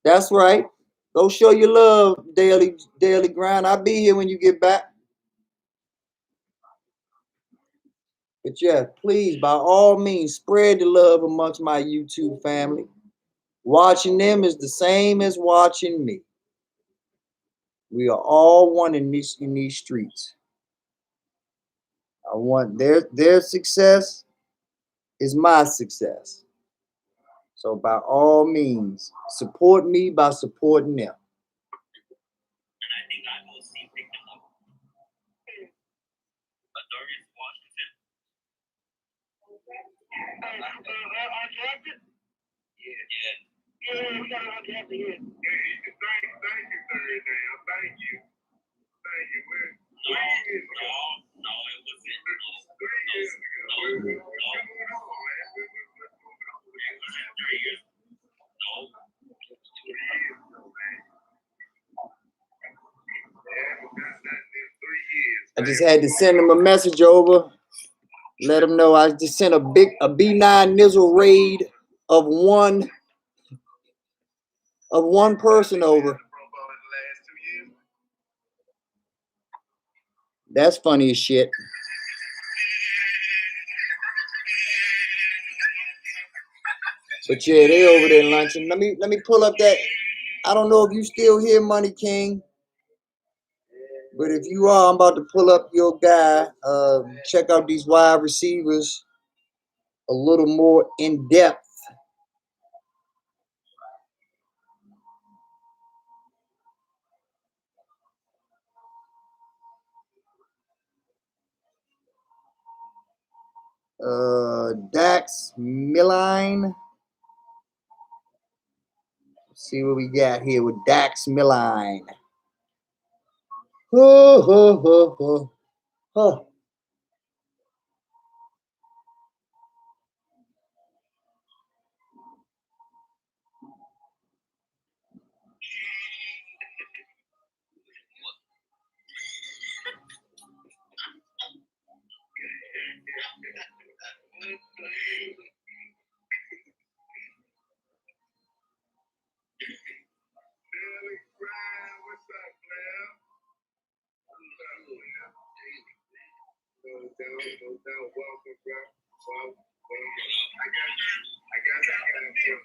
That's right. Go show your love, daily grind. I'll be here when you get back. But yeah, please, by all means, spread the love amongst my YouTube family. Watching them is the same as watching me. We are all one in these streets. I want their success is my success. So by all means, support me by supporting them.
Undrafted? Yeah, we got an undrafted here. Thank you, sir. Thank you. Thank you. No, it wasn't. 3 years ago. We're moving on, man. We're moving on. 3 years. No. 3 years ago, man. Yeah, we got that in 3 years.
I just had to send them a message over. Let them know I just sent a B9 Nizzle raid of one person over. That's funny as shit. But yeah, they over there lunching. Let me pull up that. I don't know if you still here, Money King. But if you are, I'm about to pull up your guy. Check out these wide receivers a little more in depth. Dax Milline. Let's see what we got here with Dax Milline. Ho, ho, ho, ho. Huh.
No doubt. Welcome, bro. Well, I got to feel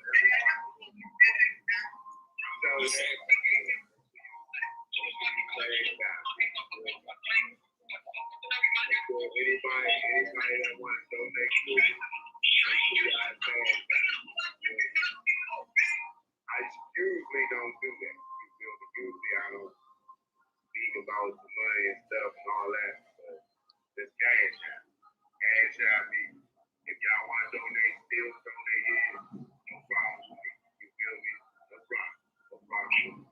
everybody. So anybody that wants to donate to me, I usually don't do that. Usually I don't speak about the money and stuff and all that. But this CashApp. CashApp me. If y'all want to donate, still donate in. No problem with me. You feel me? No problem. No problem.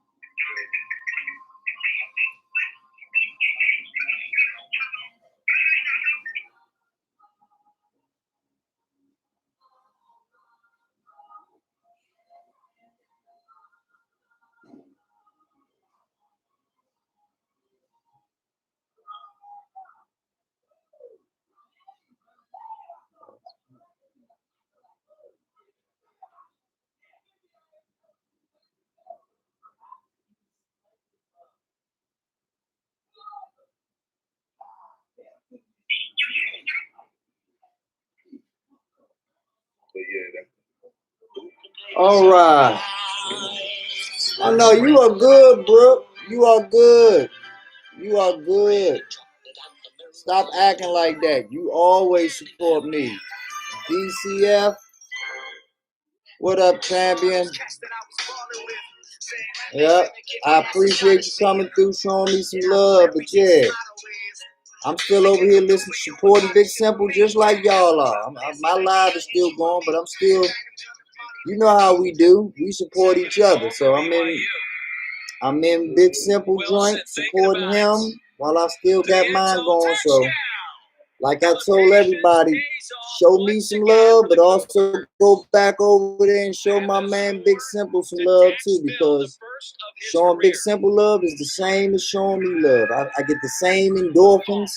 But yeah,
All right. I know you are good, Brooke. You are good. You are good. Stop acting like that. You always support me. DCF. What up, champion? Yep. I appreciate you coming through, showing me some love. But yeah, I'm still over here listening, supporting Big Simple just like y'all are. My live is still going, but I'm still, you know how we do. We support each other. So I'm in Big Simple joint supporting him while I still got mine going. So like I told everybody, show me some love, but also go back over there and show my man Big Simple some love too, because showing Big Simple love is the same as showing me love. I get the same endorphins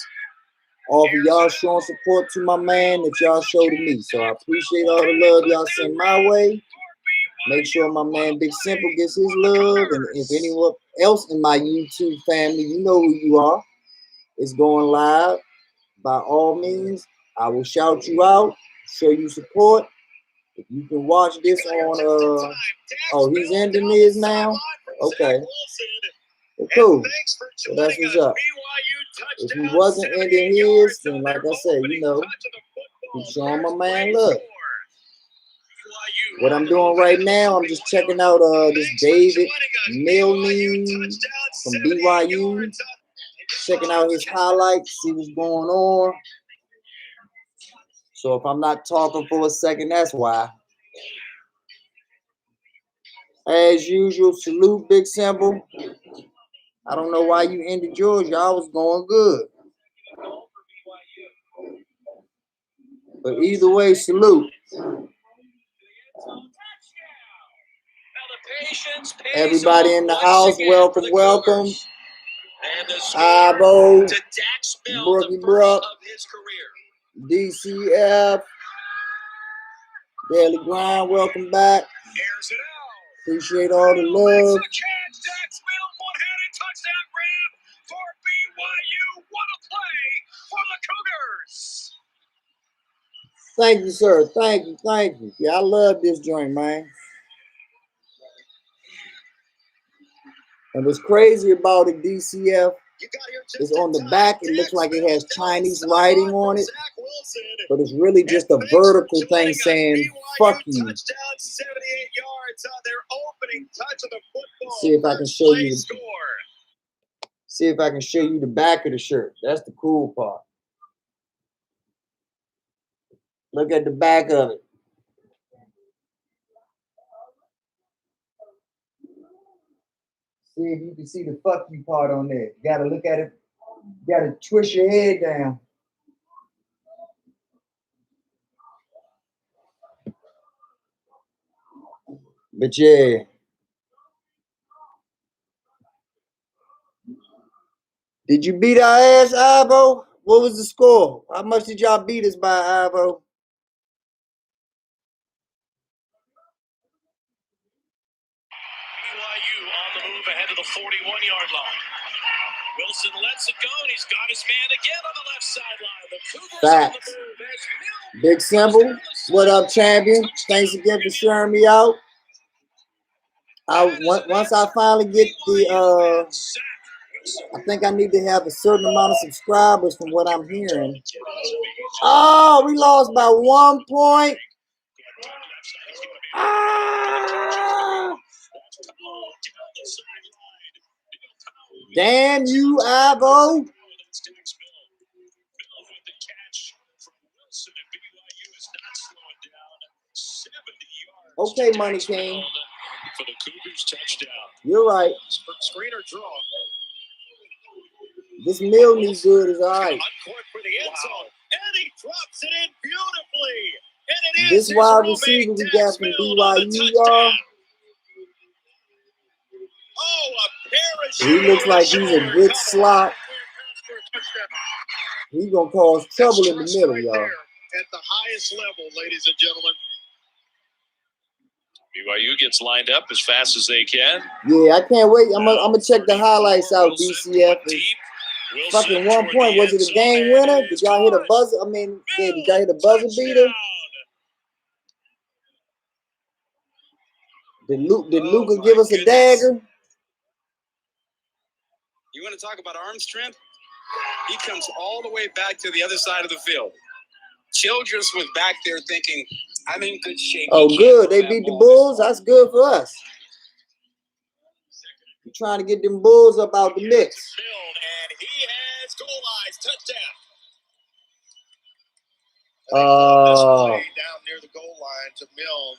off of y'all showing support to my man that y'all show to me. So I appreciate all the love y'all send my way. Make sure my man Big Simple gets his love. And if anyone else in my YouTube family, you know who you are, is going live, by all means, I will shout you out, show you support. If you can watch this on, oh, he's ending his now? Okay. Well, cool. So that's what's up. If he wasn't ending his, then like I said, you know, he's showing my man love. What I'm doing right now, I'm just checking out this David Milne from BYU. Checking out his highlights, see what's going on. So if I'm not talking for a second, that's why. As usual, salute Big Simple. I don't know why you ended yours. Y'all was going good. But either way, salute. Everybody in the house, welcome, welcome. Ivo, Brookie Brook, DCF, Daily Grind, welcome back. Appreciate all the love. Thank you, sir. Thank you. Thank you. Yeah, I love this joint, man. And what's crazy about it, DCF, is on the back, it looks like it has Chinese writing on it, but it's really just a vertical thing saying, fuck you. See if I can show you. See if I can show you the back of the shirt. That's the cool part. Look at the back of it. See if you can see the fuck you part on there. You gotta look at it. You gotta twist your head down. But yeah. Did you beat our ass, Ivo? What was the score? How much did y'all beat us by, Ivo? BYU on the move ahead of the 41-yard line. Wilson lets
lets it go, and he's got his man again on the left sideline. The Cougars
Facts.
on the move as Mill
Big Symbol, what up, champion? Thanks again for sharing me out. Once I finally get the I think I need to have a certain amount of subscribers from what I'm hearing. Oh, we lost by 1 point. Ah! Damn you, Ivo. Okay, Money King.
For the Cougars touchdown.
You're right.
Screen or draw.
This Mill needs good is all right.
Uncorked for the end zone. And he drops it in beautifully. And it
This
is
wide
his
receiver we
roommate,
got
Dax
from
Milne, on the
BYU, y'all.
touchdown. Oh, a
He
parachute.
looks like he's a good slot. He's gonna cause trouble in the middle, y'all.
At the highest level, ladies and gentlemen. BYU gets lined up as fast as they can.
Yeah, I can't wait. I'm gonna check the highlights out, DCF. Fucking 1 point. Was it a game winner? Did y'all hit a buzzer? I mean, yeah, did y'all hit a buzzer beater? Did Luka give us a dagger?
You want to talk about arm strength? He comes all the way back to the other side of the field. Childress was back there thinking, I'm in good shape.
Oh, good. They beat the Bulls. That's good for us. We're trying to get them Bulls up out the mix.
And he has goal lines. Touchdown. Down near the goal line to Mill.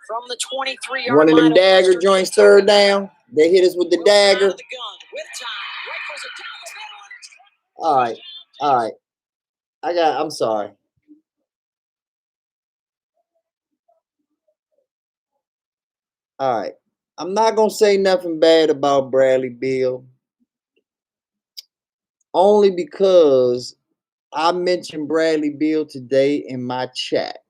From the 23-yard
One of them
line
dagger joints, third down. They hit us with the dagger. All right. All right. I'm sorry. All right. I'm not going to say nothing bad about Bradley Beal. Only because I mentioned Bradley Beal today in my chat.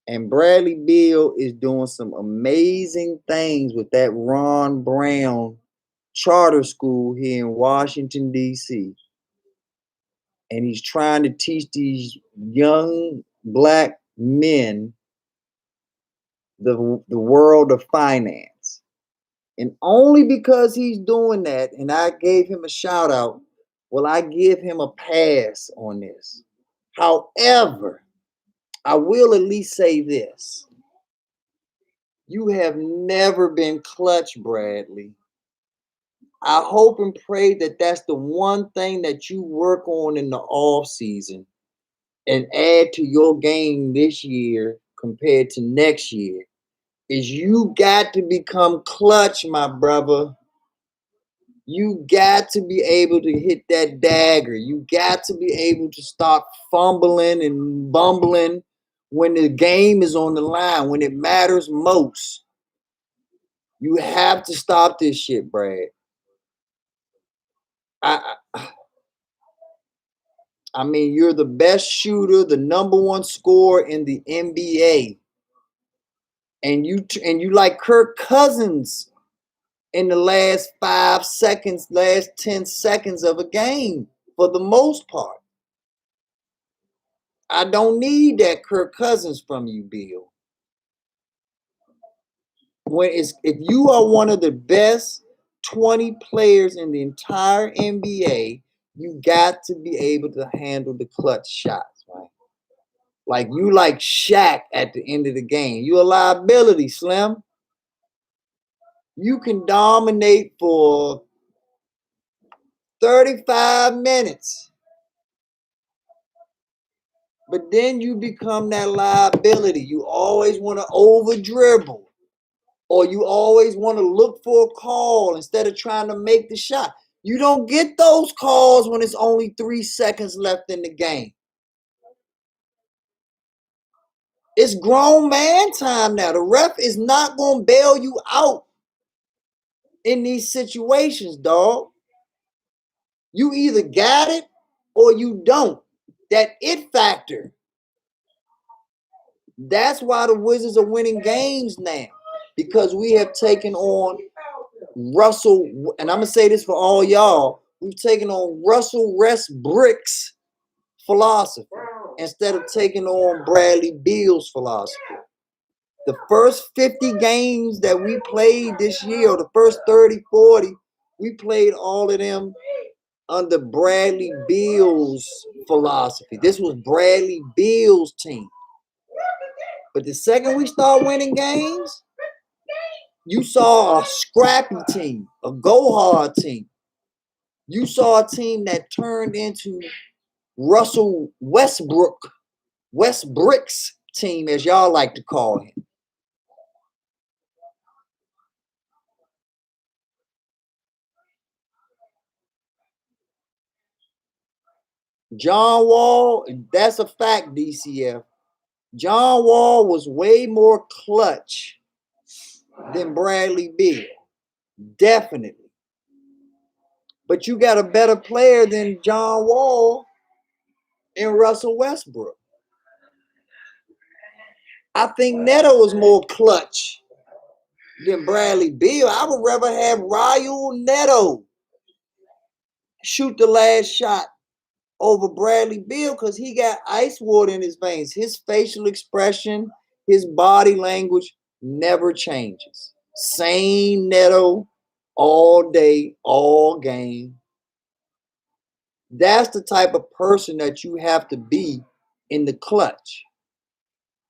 And Bradley Beal is doing some amazing things with that Ron Brown charter school here in Washington, D.C. And he's trying to teach these young black men the world of finance. And only because he's doing that, and I gave him a shout out, will I give him a pass on this. However, I will at least say this. You have never been clutch, Bradley. I hope and pray that that's the one thing that you work on in the off season and add to your game this year compared to next year is you got to become clutch, my brother. You got to be able to hit that dagger. You got to be able to stop fumbling and bumbling when the game is on the line, when it matters most. You have to stop this shit, Brad. I mean, you're the best shooter, the number one scorer in the NBA. And you like Kirk Cousins in the last 5 seconds, last 10 seconds of a game for the most part. I don't need that Kirk Cousins from you, Bill. If you are one of the best 20 players in the entire NBA, you got to be able to handle the clutch shots, right? Like you like Shaq at the end of the game. You're a liability, Slim. You can dominate for 35 minutes. But then you become that liability. You always want to over dribble. Or you always want to look for a call instead of trying to make the shot. You don't get those calls when it's only 3 seconds left in the game. It's grown man time now. The ref is not going to bail you out in these situations, dog. You either got it or you don't. That it factor. That's why the Wizards are winning games now. Because we have taken on Russell, and I'm going to say this for all y'all, We've taken on Russell Westbrook's philosophy instead of taking on Bradley Beal's philosophy. The first 50 games that we played this year, or the first 30, 40, we played all of them under Bradley Beal's philosophy. This was Bradley Beal's team. But the second we start winning games, you saw a scrappy team, a go-hard team. You saw a team that turned into Russell Westbrook's team, as y'all like to call him. John Wall, that's a fact, DCF. John Wall was way more clutch than Bradley Beal. Definitely. But you got a better player than John Wall in Russell Westbrook. I think Neto was more clutch than Bradley Beal. I would rather have Raul Neto shoot the last shot over Bradley Beal because he got ice water in his veins. His facial expression, his body language never changes. Same Neto all day, all game. That's the type of person that you have to be in the clutch.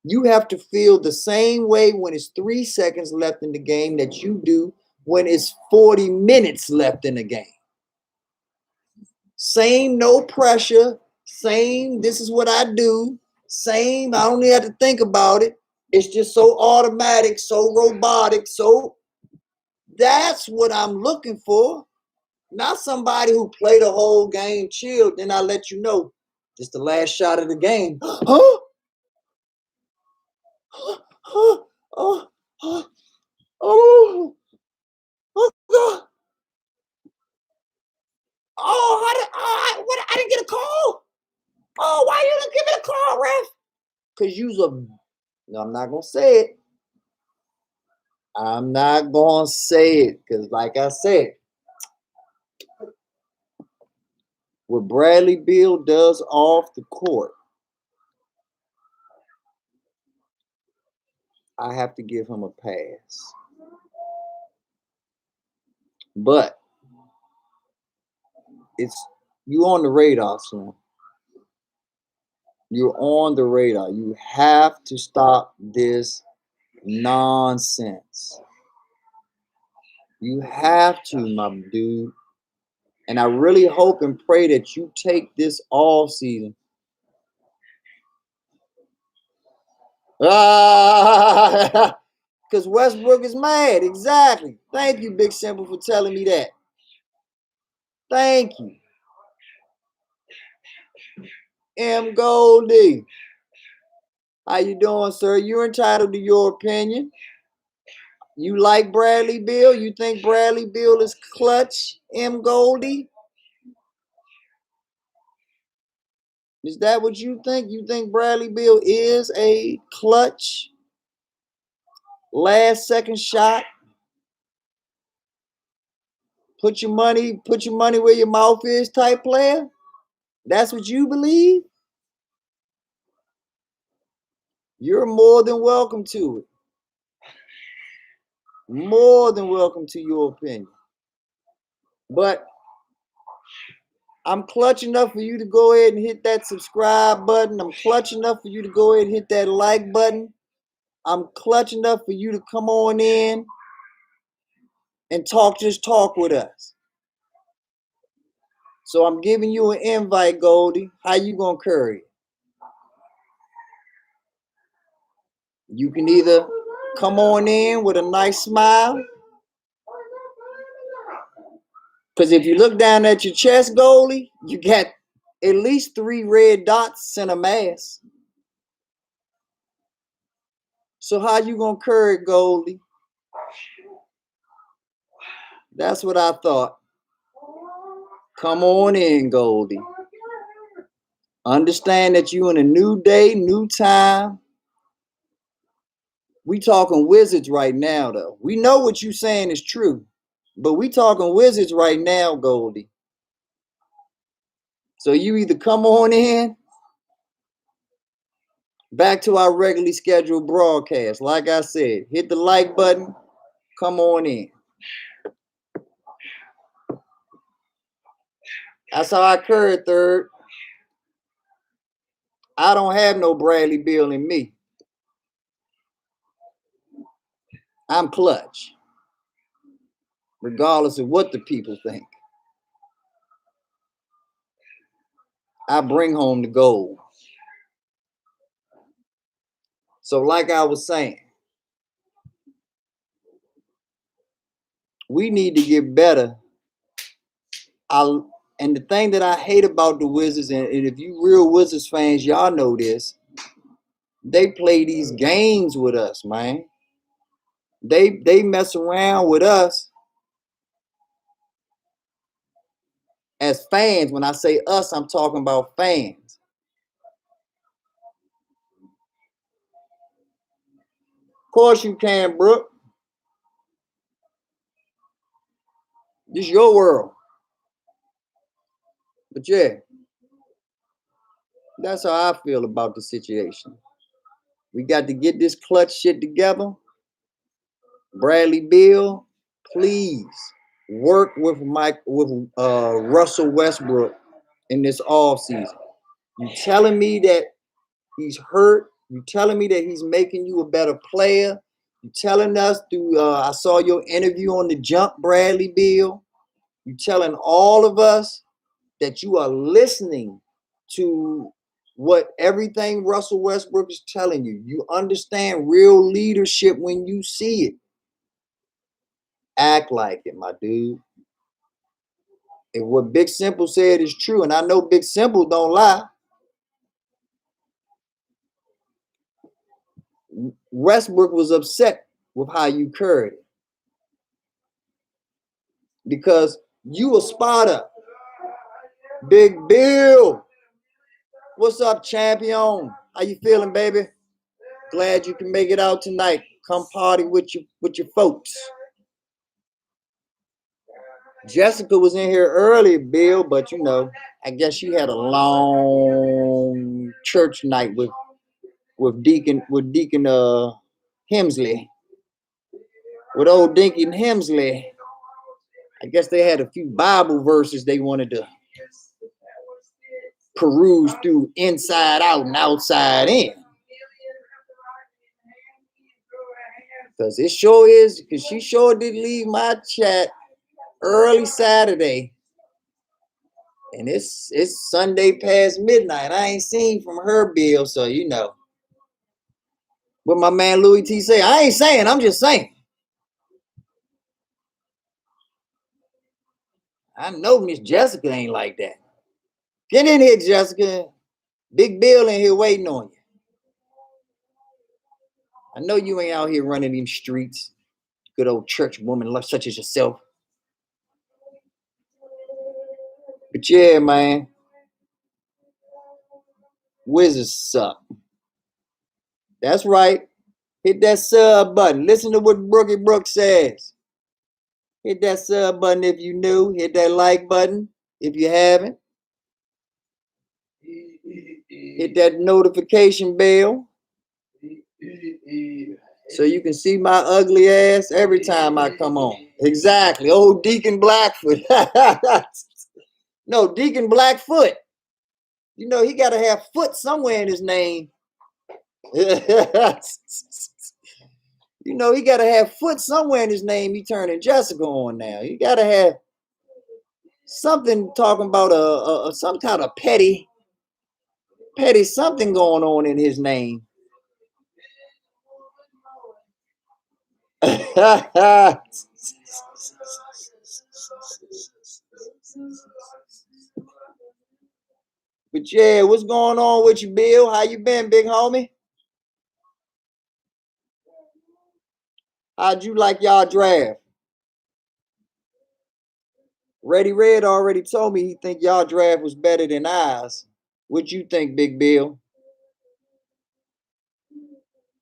You have to feel the same way when it's 3 seconds left in the game that you do when it's 40 minutes left in the game. Same, no pressure. Same, this is what I do. Same, I don't even have to think about it. It's just so automatic, so robotic. So that's what I'm looking for. Not somebody who played the whole game, chilled, then I let you know. Just the last shot of the game. Huh? Oh, oh, oh, oh, oh, God. I didn't get a call. Oh, why you didn't give me a call, ref? Because no, I'm not going to say it. I'm not going to say it because, like I said, what Bradley Beal does off the court, I have to give him a pass. But you on the radar, son. You're on the radar. You have to stop this nonsense. You have to, my dude. And I really hope and pray that you take this off season. Because Westbrook is mad. Exactly. Thank you, Big Simple, for telling me that. Thank you. M. Goldie. How you doing, sir? You're entitled to your opinion. You like Bradley Beal? You think Bradley Beal is clutch, M. Goldie? Is that what you think? You think Bradley Beal is a clutch, last second shot? Put your money where your mouth is type player? That's what you believe? You're more than welcome to it. More than welcome to your opinion. But I'm clutch enough for you to go ahead and hit that subscribe button. I'm clutch enough for you to go ahead and hit that like button. I'm clutch enough for you to come on in and just talk with us. So I'm giving you an invite, Goldie. How you gonna curry it? You can either come on in with a nice smile. Because if you look down at your chest, Goldie, you got at least 3 red dots and a mask. So how you gonna curry it, Goldie? That's what I thought. Come on in, Goldie. Understand that you in a new day, new time. We talking Wizards right now, though. We know what you saying is true, but we talking Wizards right now, Goldie. So you either come on in, back to our regularly scheduled broadcast. Like I said, hit the like button, come on in. That's how I curd third. I don't have no Bradley Bill in me. I'm clutch, regardless of what the people think. I bring home the gold. So like I was saying, we need to get better. And the thing that I hate about the Wizards, and if you real Wizards fans, y'all know this, they play these games with us, man. They mess around with us as fans. When I say us, I'm talking about fans. Of course you can, Brooke. This is your world. But yeah, that's how I feel about the situation. We got to get this clutch shit together. Bradley Beal, please work with Russell Westbrook in this offseason. You telling me that he's hurt? You telling me that he's making you a better player? You telling us through I saw your interview on the Jump, Bradley Beal. You telling all of us that you are listening to what everything Russell Westbrook is telling you. You understand real leadership when you see it. Act like it, my dude. If what Big Simple said is true, and I know Big Simple don't lie, Westbrook was upset with how you curried it. Because you a spotter. Big Bill. What's up, champion? How you feeling, baby? Glad you can make it out tonight. Come party with your folks. Jessica was in here early, Bill, but you know, I guess she had a long church night with Deacon Hemsley. With old Deacon Hemsley. I guess they had a few Bible verses they wanted to peruse through inside out and outside in. Because it sure is, because she sure did leave my chat early Saturday. And it's Sunday past midnight. I ain't seen from her, Bill, so you know. What my man Louis T say, I ain't saying, I'm just saying. I know Miss Jessica ain't like that. Get in here, Jessica. Big Bill in here waiting on you. I know you ain't out here running these streets. Good old church woman such as yourself. But yeah, man. Wizards suck. That's right. Hit that sub button. Listen to what Brookie Brooks says. Hit that sub button if you new. Hit that like button if you haven't. Hit that notification bell so you can see my ugly ass every time I come on. Exactly. Old Deacon Blackfoot. No, Deacon Blackfoot. You know, he got to have foot somewhere in his name. You know, he got to have foot somewhere in his name. He turning Jessica on now. You got to have something talking about some kind of petty something going on in his name. But yeah, what's going on with you, Bill? How you been, big homie? How'd you like y'all draft? Reddy Red already told me he think y'all draft was better than ours. What you think, Big Bill?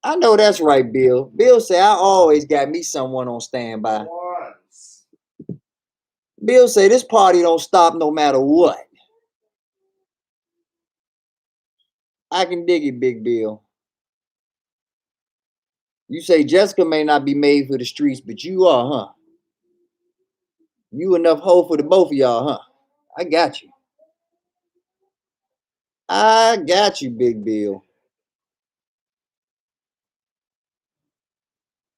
I know that's right, Bill. Bill say I always got me someone on standby. Bill say this party don't stop no matter what. I can dig it, Big Bill. You say Jessica may not be made for the streets, but you are, huh? You enough hoe for the both of y'all, huh? I got you. I got you, Big Bill.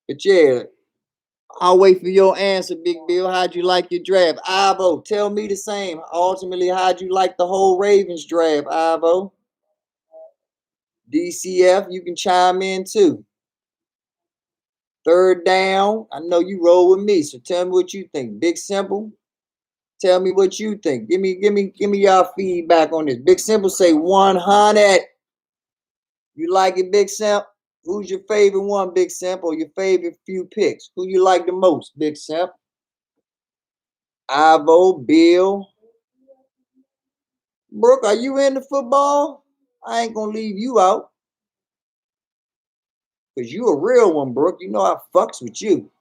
But yeah, I'll wait for your answer, Big Bill. How'd you like your draft? Ivo, tell me the same. Ultimately, how'd you like the whole Ravens draft, Ivo? DCF, you can chime in too. Third down, I know you roll with me, so tell me what you think. Big Simple, tell me what you think. Give me y'all feedback on this. Big Simple say 100. You like it, Big Simp? Who's your favorite one, Big Simp, or your favorite few picks? Who you like the most, Big Simp? Ivo, Bill. Brooke, are you into football? I ain't gonna leave you out. Cause you a real one, Brooke. You know I fucks with you.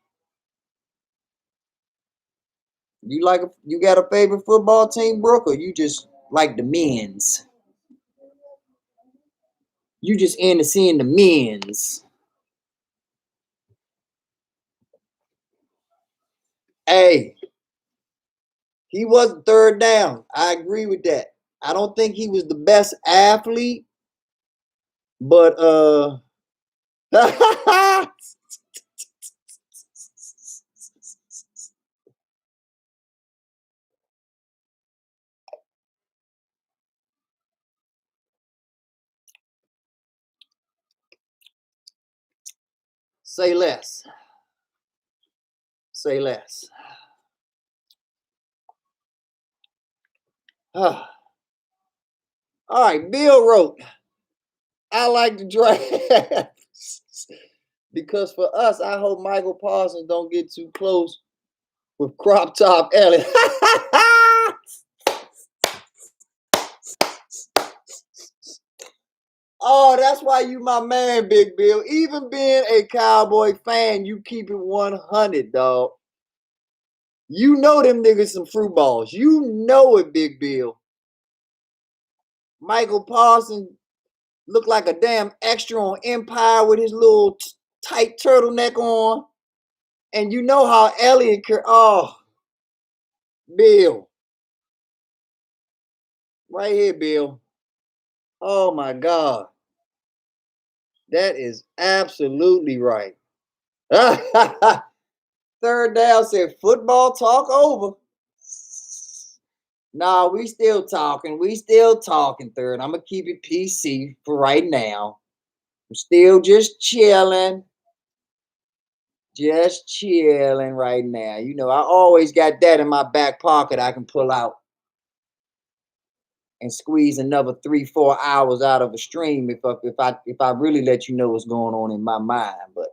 You got a favorite football team, Brooke, or you just like the men's? You just into seeing the men's. Hey, he wasn't third down. I agree with that. I don't think he was the best athlete, but say less. Say less. All right, Bill wrote, I like the draft. Because for us, I hope Michael Parsons don't get too close with crop top Elliott. Oh, that's why you my man, Big Bill. Even being a Cowboy fan, you keep it 100, dog. You know them niggas some fruit balls. You know it, Big Bill. Michael Parsons looked like a damn extra on Empire with his little tight turtleneck on. And you know how Elliott could, oh, Bill. Right here, Bill. Oh my God. That is absolutely right. Third down said football talk over. Nah, we still talking. We still talking, third. I'm going to keep it PC for right now. I'm still just chilling. Just chilling right now. You know, I always got that in my back pocket I can pull out and squeeze another 3-4 hours out of a stream if I really let you know what's going on in my mind. But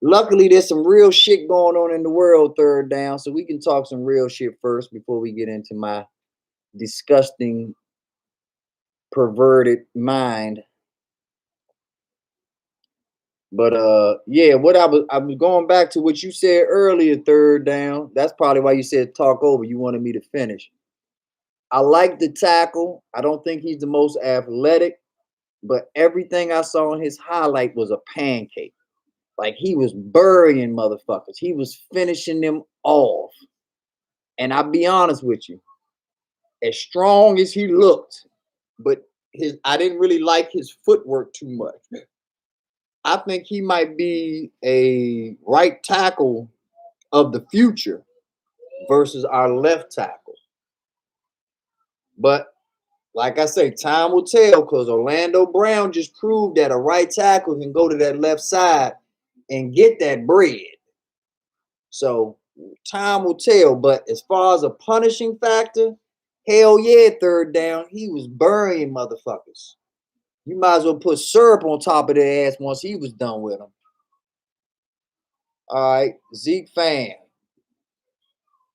luckily, there's some real shit going on in the world, third down, so we can talk some real shit first before we get into my disgusting, perverted mind. But yeah, I was going back to what you said earlier, third down. That's probably why you said talk over. You wanted me to finish. I like the tackle. I don't think he's the most athletic, but everything I saw in his highlight was a pancake. Like he was burying motherfuckers. He was finishing them off. And I'll be honest with you, as strong as he looked, but I didn't really like his footwork too much. I think he might be a right tackle of the future versus our left tackle. But like I say, time will tell because Orlando Brown just proved that a right tackle can go to that left side and get that bread. So time will tell. But as far as a punishing factor, hell yeah, third down, he was burying motherfuckers. You might as well put syrup on top of their ass once he was done with them. All right, Zeke fan.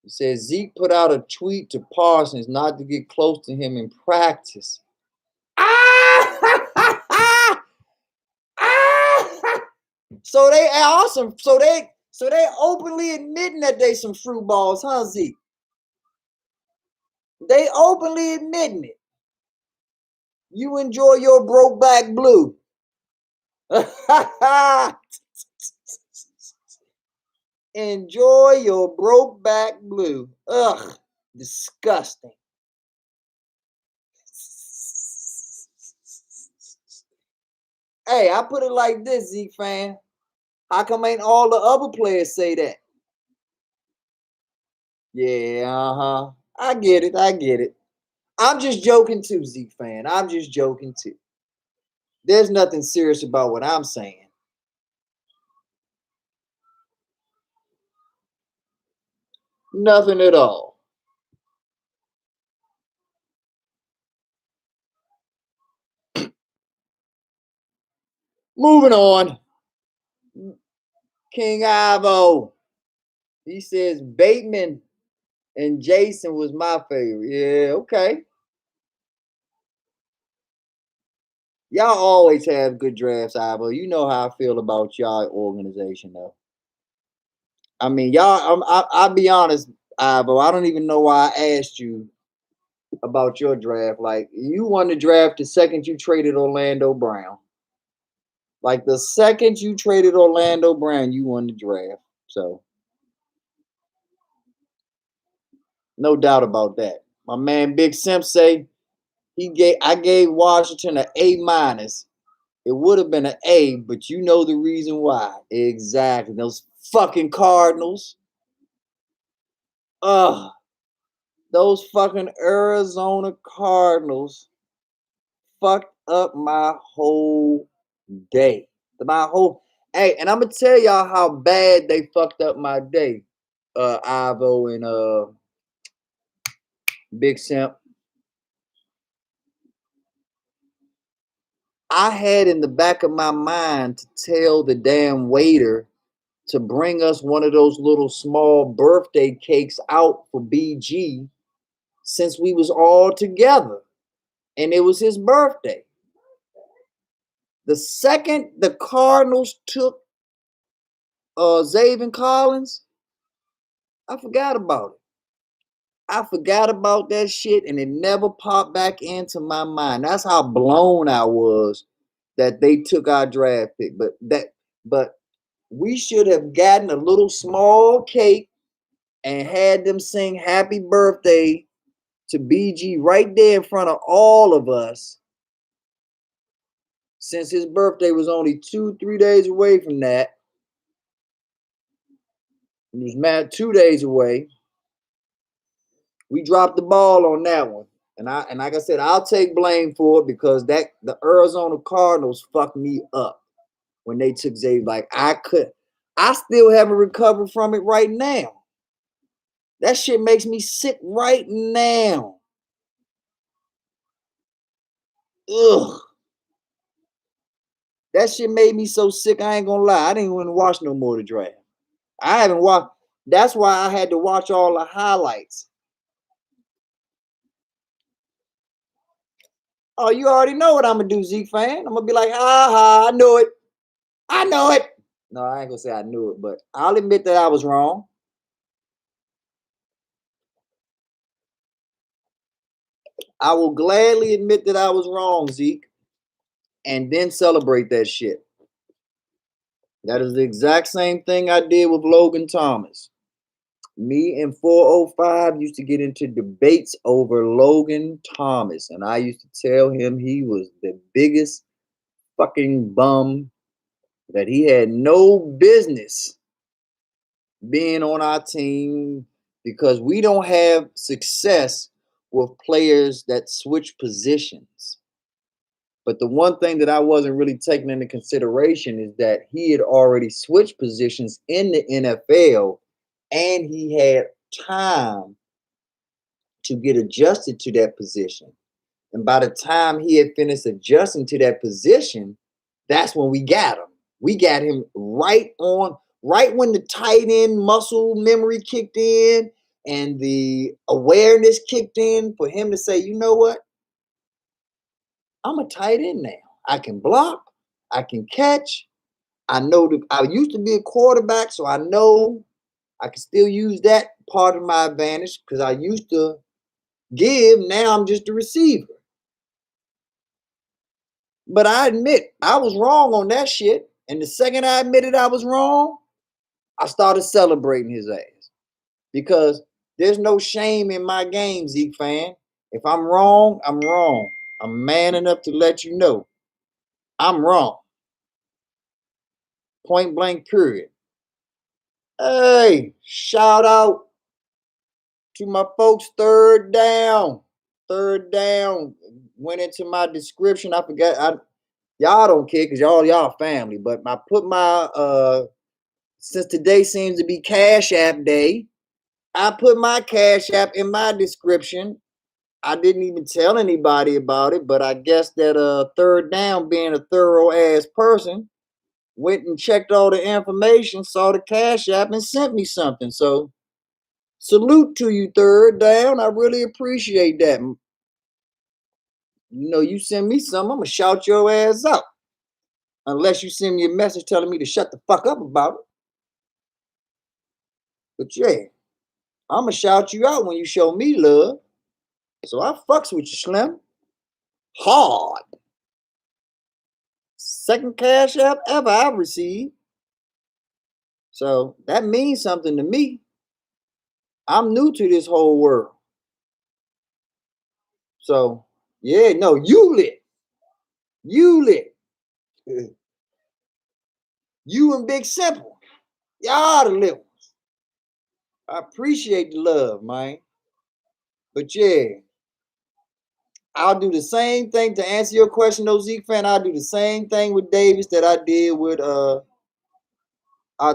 He says Zeke put out a tweet to Parsons not to get close to him in practice. So they awesome. So they openly admitting that they some fruit balls, huh, Zeke? They openly admitting it. You enjoy your Brokeback Blue. Enjoy your Brokeback Blue. Ugh, disgusting. Hey, I put it like this, Zeke fan. How come ain't all the other players say that? Yeah, uh-huh. I get it. I get it. I'm just joking too, Zeke fan. I'm just joking too. There's nothing serious about what I'm saying. Nothing at all. Moving on. King Ivo. He says Bateman and Jason was my favorite. Yeah, okay. Y'all always have good drafts, Ivo. You know how I feel about y'all organization, though. I mean, y'all. I'll be honest, Ivo. I don't even know why I asked you about your draft. Like, you won the draft the second you traded Orlando Brown. Like, the second you traded Orlando Brown, you won the draft. So, no doubt about that. My man Big Simp say I gave Washington an A minus. It would have been an A, but you know the reason why. Exactly. Those fucking Cardinals. Ugh. Those fucking Arizona Cardinals fucked up my whole day. Hey, and I'm gonna tell y'all how bad they fucked up my day. Ivo and Big Simp. I had in the back of my mind to tell the damn waiter to bring us one of those little small birthday cakes out for BG since we was all together and it was his birthday. The second the Cardinals took Zaven Collins, I forgot about it. I forgot about that shit and it never popped back into my mind. That's how blown I was that they took our draft pick. But we should have gotten a little small cake and had them sing happy birthday to BG right there in front of all of us. Since his birthday was only 2-3 days away from that. He was mad 2 days away. We dropped the ball on that one. And like I said, I'll take blame for it because the Arizona Cardinals fucked me up when they took Xavier. Like I still haven't recovered from it right now. That shit makes me sick right now. Ugh. That shit made me so sick, I ain't gonna lie. I didn't want to watch no more of the draft. I haven't watched. That's why I had to watch all the highlights. Oh, you already know what I'm gonna do, Zeke fan. I'm gonna be like, I know it. I know it. No, I ain't gonna say I knew it, but I'll admit that I was wrong. I will gladly admit that I was wrong, Zeke, and then celebrate that shit. That is the exact same thing I did with Logan Thomas. Me and 405 used to get into debates over Logan Thomas, and I used to tell him he was the biggest fucking bum, that he had no business being on our team because we don't have success with players that switch positions. But the one thing that I wasn't really taking into consideration is that he had already switched positions in the NFL and he had time to get adjusted to that position. And by the time he had finished adjusting to that position, that's when we got him. We got him right when the tight end muscle memory kicked in and the awareness kicked in for him to say, you know what? I'm a tight end now. I can block. I can catch. I used to be a quarterback, so I know I can still use that part of my advantage because I used to give. Now I'm just a receiver. But I admit I was wrong on that shit. And the second I admitted I was wrong, I started celebrating his ass. Because there's no shame in my game, Zeke fan. If I'm wrong, I'm wrong. I'm man enough to let you know I'm wrong. Point blank, period. Hey, shout out to my folks, third down. Third down went into my description. I forgot. Y'all don't care because y'all family. But I put my since today seems to be Cash App Day, I put my Cash App in my description. I didn't even tell anybody about it, but I guess that third down, being a thorough ass person, went and checked all the information, saw the Cash App, and sent me something. So salute to you, third down. I really appreciate that. You know, you send me something, I'm gonna shout your ass out. Unless you send me a message telling me to shut the fuck up about it. But yeah, I'm gonna shout you out when you show me love. So I fucks with you, Slim. Hard. Second Cash App ever I've received. So that means something to me. I'm new to this whole world. So yeah, no, you lit. You lit. You and Big Simple. Y'all the lit ones. I appreciate the love, man. But yeah, I'll do the same thing to answer your question, though, Zeke fan. I'll do the same thing with Davis that I did with our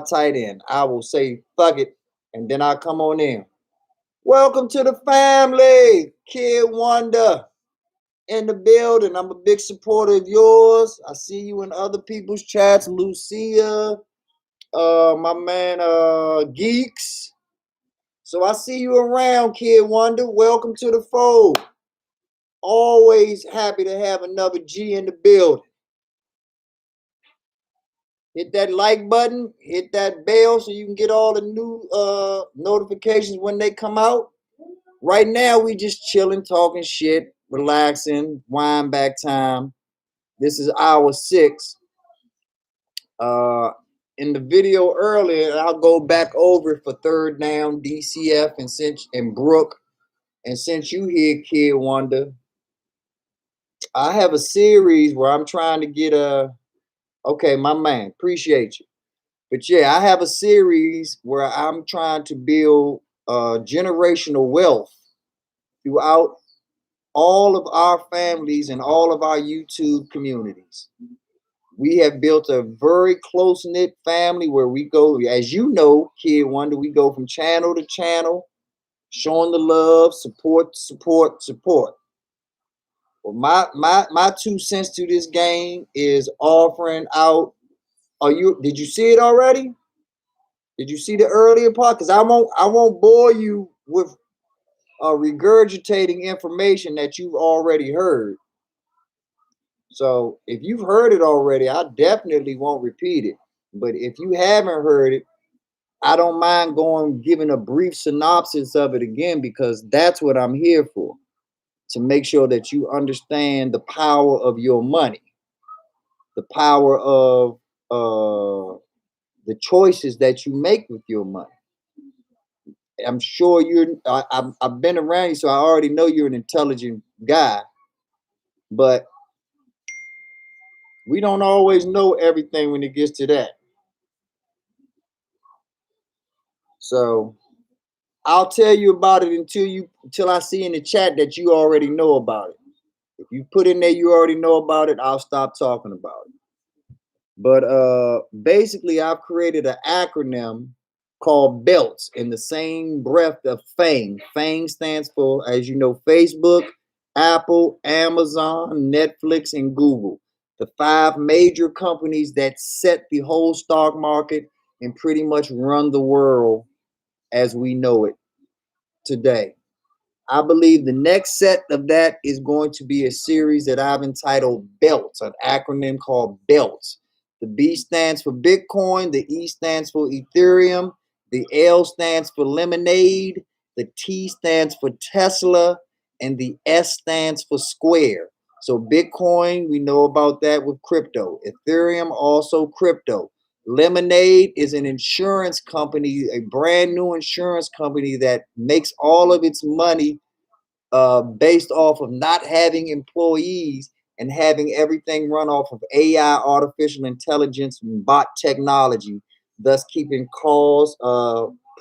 tight end. I will say fuck it, and then I'll come on in. Welcome to the family, Kid Wonder in the building. I'm a big supporter of yours. I see you in other people's chats, Lucia, my man Geeks. So I see you around, Kid Wonder. Welcome to the fold. Always happy to have another G in the building. Hit that like button, hit that bell so you can get all the new notifications when they come out. Right now, we just chilling, talking shit, relaxing, wind back time. This is hour 6. In the video earlier, I'll go back over for third down, DCF, and Brooke. And since you here, Kid Wonder, I have a series where I'm trying to get okay, my man, appreciate you. But yeah, I have a series where I'm trying to build generational wealth throughout all of our families and all of our YouTube communities. We have built a very close-knit family where we go, as you know, Kid Wonder, we go from channel to channel, showing the love, support. Well, my 2 cents to this game is offering out. Did you see it already? Did you see the earlier part? Because I won't bore you with regurgitating information that you've already heard. So if you've heard it already, I definitely won't repeat it. But if you haven't heard it, I don't mind giving a brief synopsis of it again, because that's what I'm here for, to make sure that you understand the power of your money, the power of the choices that you make with your money. I'm sure I've been around you, so I already know you're an intelligent guy, but we don't always know everything when it gets to that. So I'll tell you about it until I see in the chat that you already know about it. If you put in there you already know about it, I'll stop talking about it. But basically, I've created an acronym called BELTS in the same breath of FANG. FANG stands for, as you know, Facebook, Apple, Amazon, Netflix, and Google. The 5 major companies that set the whole stock market and pretty much run the world as we know it today. I believe the next set of that is going to be a series that I've entitled BELTS, an acronym called BELTS. The B stands for Bitcoin, the E stands for Ethereum, the L stands for Lemonade, the T stands for Tesla, and the S stands for Square. So Bitcoin, we know about that with crypto. Ethereum, also crypto. Lemonade is an insurance company, a brand new insurance company that makes all of its money based off of not having employees and having everything run off of AI, artificial intelligence, and bot technology, thus keeping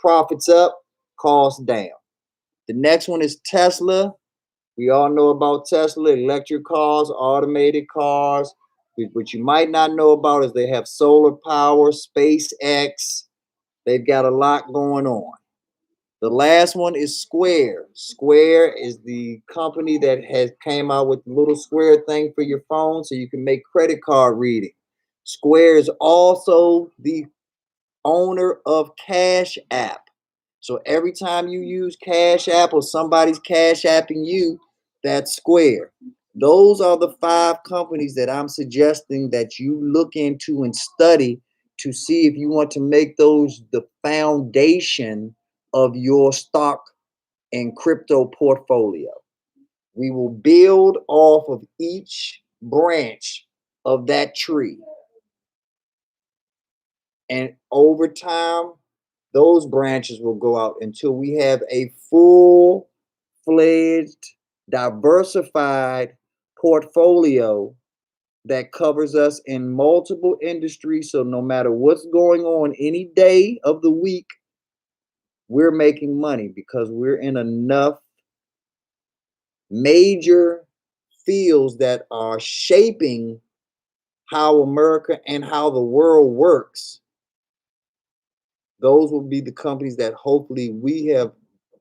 profits up, costs down. The next one is Tesla. We all know about Tesla, electric cars, automated cars. What you might not know about is they have solar power, SpaceX. They've got a lot going on. The last one is Square. Square is the company that has came out with the little square thing for your phone so you can make credit card reading. Square is also the owner of CashApp. So every time you use CashApp or somebody's Cash Apping you, that's Square. Those are the 5 companies that I'm suggesting that you look into and study to see if you want to make those the foundation of your stock and crypto portfolio. We will build off of each branch of that tree. And over time, those branches will go out until we have a full-fledged, diversified portfolio that covers us in multiple industries. So no matter what's going on any day of the week, we're making money because we're in enough major fields that are shaping how America and how the world works. Those will be the companies that hopefully we have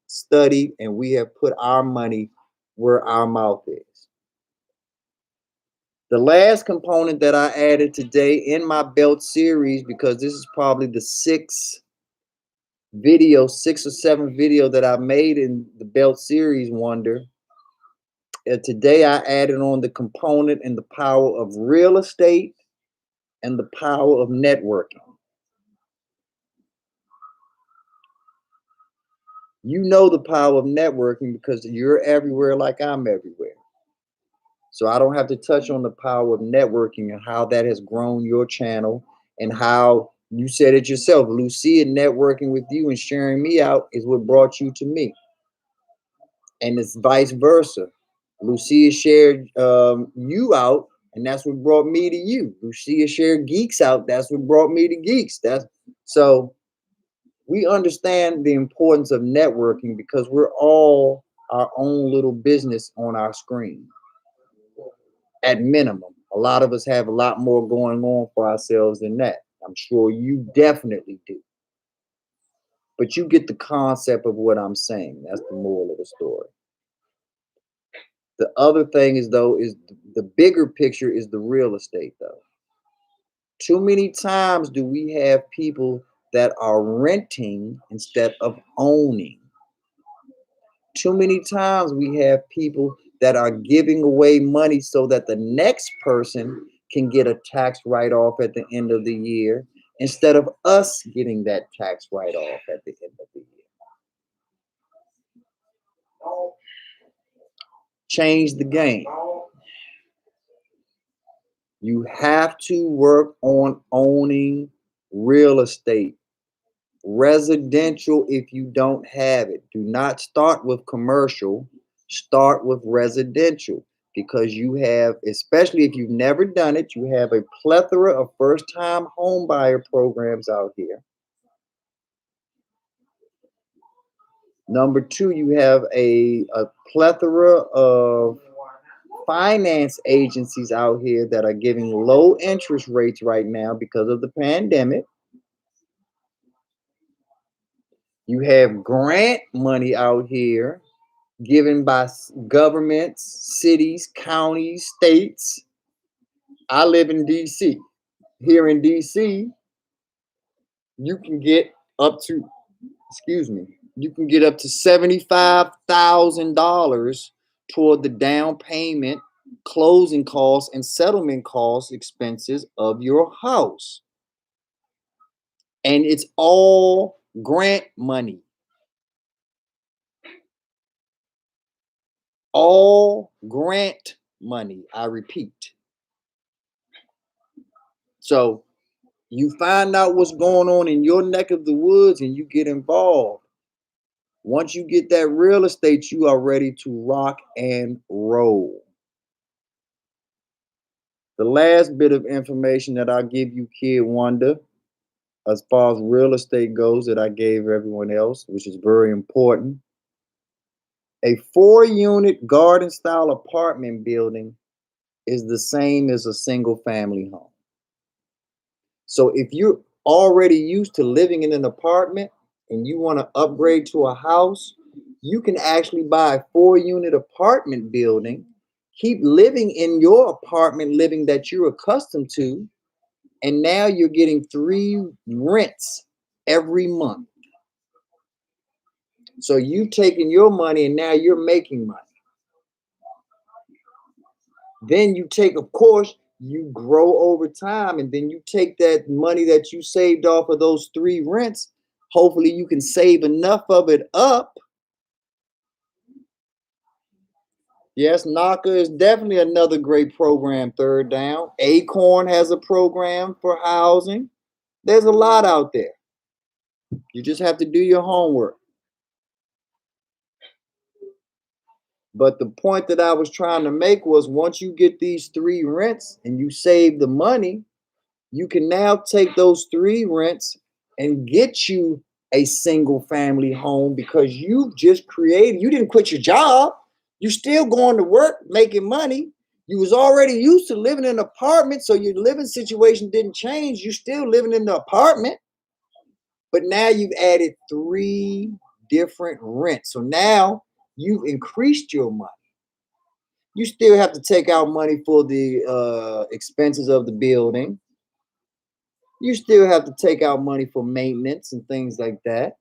studied and we have put our money where our mouth is. The last component that I added today in my belt series, because this is probably the 6 or 7 video that I made in the belt series, Wonder. Today I added on the component and the power of real estate and the power of networking. You know the power of networking because you're everywhere like I'm everywhere. So I don't have to touch on the power of networking and how that has grown your channel and how you said it yourself. Lucia networking with you and sharing me out is what brought you to me. And it's vice versa. Lucia shared you out, and that's what brought me to you. Lucia shared geeks out. That's what brought me to geeks. So we understand the importance of networking because we're all our own little business on our screen. At minimum, a lot of us have a lot more going on for ourselves than that. I'm sure you definitely do. But you get the concept of what I'm saying. That's the moral of the story. The other thing is, though, is the bigger picture is the real estate, though. Too many times do we have people that are renting instead of owning. Too many times we have people that are giving away money so that the next person can get a tax write-off at the end of the year instead of us getting that tax write-off at the end of the year. Change the game. You have to work on owning real estate. Residential, if you don't have it. Do not start with commercial. Start with residential because you have, especially if you've never done it, you have a plethora of first-time home buyer programs out here. Number 2, you have a plethora of finance agencies out here that are giving low interest rates right now because of the pandemic. You have grant money out here given by governments, cities, counties, states. I live in DC. Here in DC, you can get up to, you can get up to $75,000 toward the down payment, closing costs, and settlement cost expenses of your house. And it's all grant money. All grant money. I repeat. So you find out what's going on in your neck of the woods and you get involved. Once you get that real estate, you are ready to rock and roll. The last bit of information that I'll give you, Kid Wonder, as far as real estate goes, that I gave everyone else, which is very important. A 4-unit garden style apartment building is the same as a single family home. So if you're already used to living in an apartment and you want to upgrade to a house, you can actually buy a 4-unit apartment building, keep living in your apartment living that you're accustomed to, and now you're getting 3 rents every month. So you've taken your money and now you're making money. Then you take, of course, you grow over time, and then you take that money that you saved off of those 3 rents. Hopefully you can save enough of it up. Yes, NACA is definitely another great program, Third Down. Acorn has a program for housing. There's a lot out there. You just have to do your homework. But the point that I was trying to make was once you get these 3 rents and you save the money, you can now take those 3 rents and get you a single family home because you've just created, you didn't quit your job. You're still going to work, making money. You was already used to living in an apartment, so your living situation didn't change. You're still living in the apartment, but now you've added 3 different rents. So now you've increased your money. You still have to take out money for the expenses of the building. You still have to take out money for maintenance and things like that.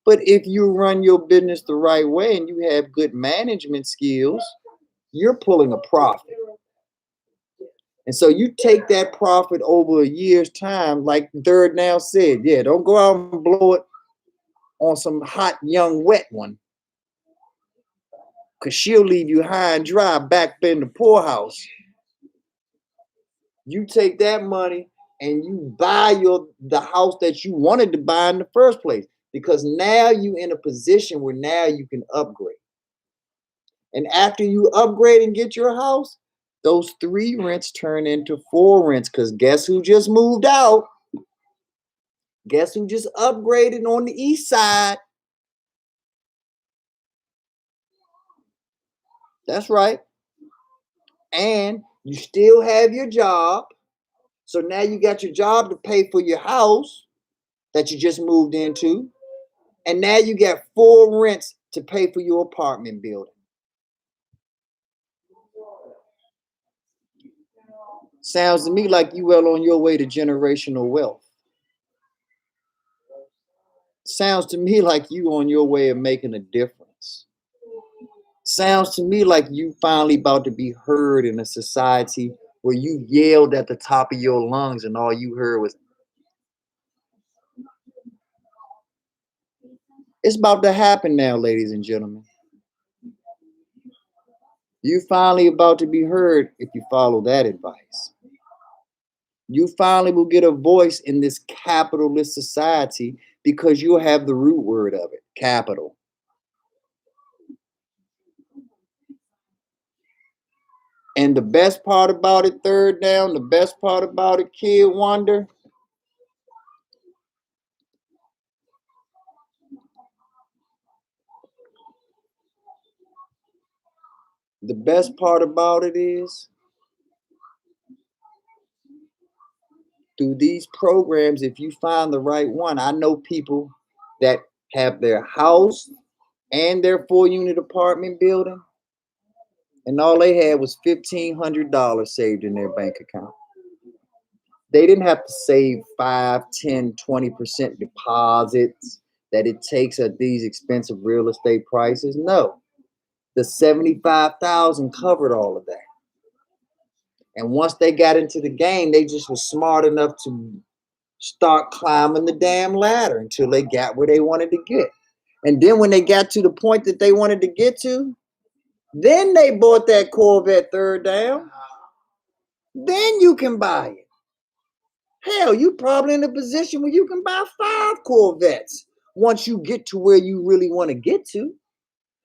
But if you run your business the right way and you have good management skills, you're pulling a profit. And so you take that profit over a year's time, like Third Now said, yeah, don't go out and blow it on some hot, young, wet one. Because she'll leave you high and dry back in the poorhouse. You take that money and you buy the house that you wanted to buy in the first place, because now you're in a position where now you can upgrade. And after you upgrade and get your house, those 3 rents turn into 4 rents, because guess who just moved out? Guess who just upgraded on the east side? That's right. And you still have your job. So now you got your job to pay for your house that you just moved into. And now you got 4 rents to pay for your apartment building. Sounds to me like you well on your way to generational wealth. Sounds to me like you on your way of making a difference. Sounds to me like you finally about to be heard in a society where you yelled at the top of your lungs and all you heard was, it's about to happen now, ladies and gentlemen. You finally about to be heard if you follow that advice. You finally will get a voice in this capitalist society because you'll have the root word of it, capital. And the best part about it, Third Down, the best part about it, Kid Wonder, the best part about it is through these programs, if you find the right one, I know people that have their house and their 4-unit apartment building, and all they had was $1,500 saved in their bank account. They didn't have to save 5, 10, 20% deposits that it takes at these expensive real estate prices. No, the 75,000 covered all of that. And once they got into the game, they just were smart enough to start climbing the damn ladder until they got where they wanted to get. And then when they got to the point that they wanted to get to, Then they bought that Corvette third down. Then you can buy it. Hell, you probably in a position where you can buy 5 Corvettes once you get to where you really want to get to.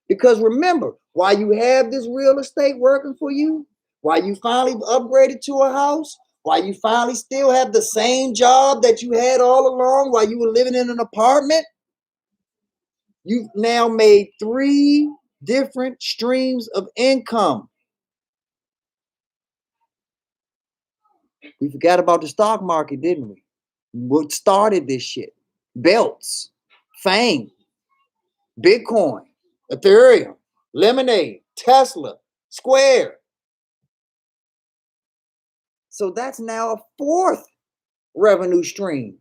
Because remember, while you have this real estate working for you, while you finally upgraded to a house, while you finally still have the same job that you had all along while you were living in an apartment, you've now made 3 different streams of income. We forgot about the stock market, didn't we? What started this shit? Belts, fame, Bitcoin, Ethereum, Lemonade, Tesla, Square. So that's now a 4th revenue stream.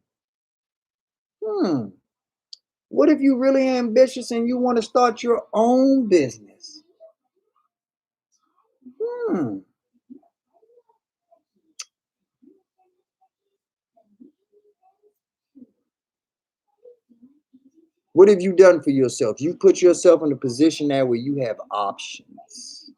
What if you're really ambitious and you want to start your own business? What have you done for yourself? You put yourself in a position now where you have options,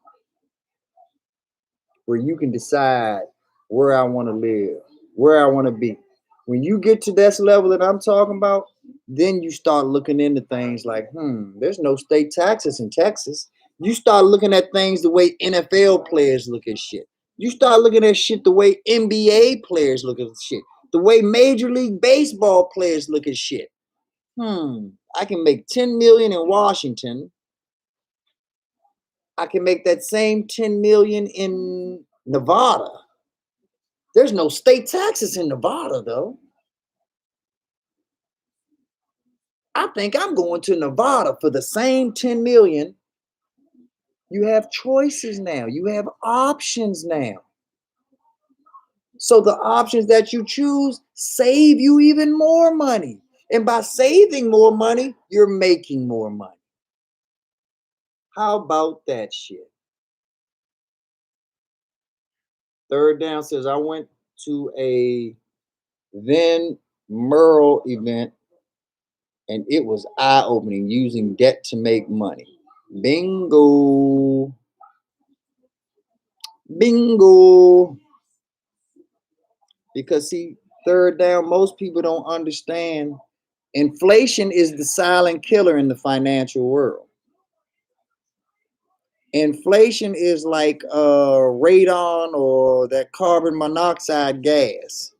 where you can decide where I want to live, where I want to be. When you get to this level that I'm talking about, then you start looking into things like, there's no state taxes in Texas. You start looking at things the way NFL players look at shit. You start looking at shit the way NBA players look at shit, the way Major League Baseball players look at shit. I can make 10 million in Washington. I can make that same 10 million in Nevada. There's no state taxes in Nevada, though. I think I'm going to Nevada for the same 10 million. You have choices now. You have options now. So the options that you choose save you even more money. And by saving more money, you're making more money. How about that shit? Third down says, I went to a then Merle event and it was eye-opening using debt to make money. Bingo. Bingo. Because see, third down, most people don't understand inflation is the silent killer in the financial world. Inflation is like radon or that carbon monoxide gas.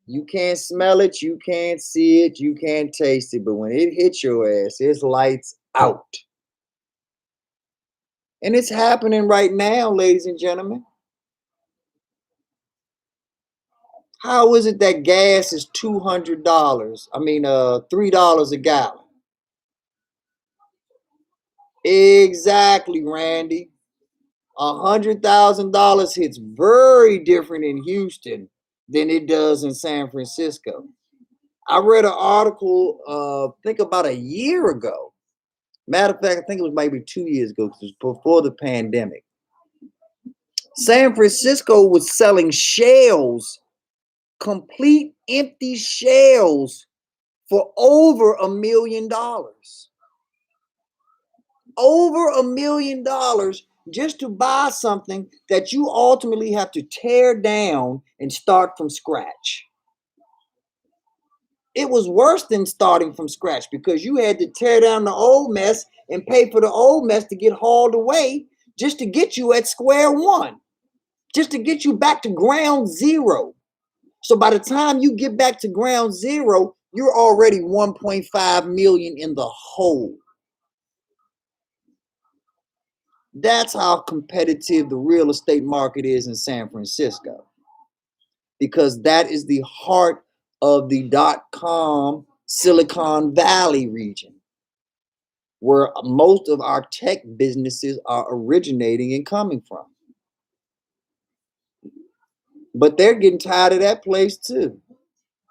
You can't smell it, you can't see it, you can't taste it, but when it hits your ass, it's lights out. And it's happening right now, ladies and gentlemen. How is it that gas is $200? I mean, $3 a gallon. Exactly, Randy. $100,000 hits very different in Houston than it does in San Francisco. I read an article, I think about a year ago. Matter of fact, I think it was maybe 2 years ago, because it was before the pandemic. San Francisco was selling shells, complete empty shells, for over $1 million. Over $1 million just to buy something that you ultimately have to tear down and start from scratch. It was worse than starting from scratch because you had to tear down the old mess and pay for the old mess to get hauled away just to get you at square one, just to get you back to ground zero. So by the time you get back to ground zero, you're already 1.5 million in the hole. That's how competitive the real estate market is in San Francisco, because that is the heart of the .com Silicon Valley region, where most of our tech businesses are originating and coming from. But they're getting tired of that place too.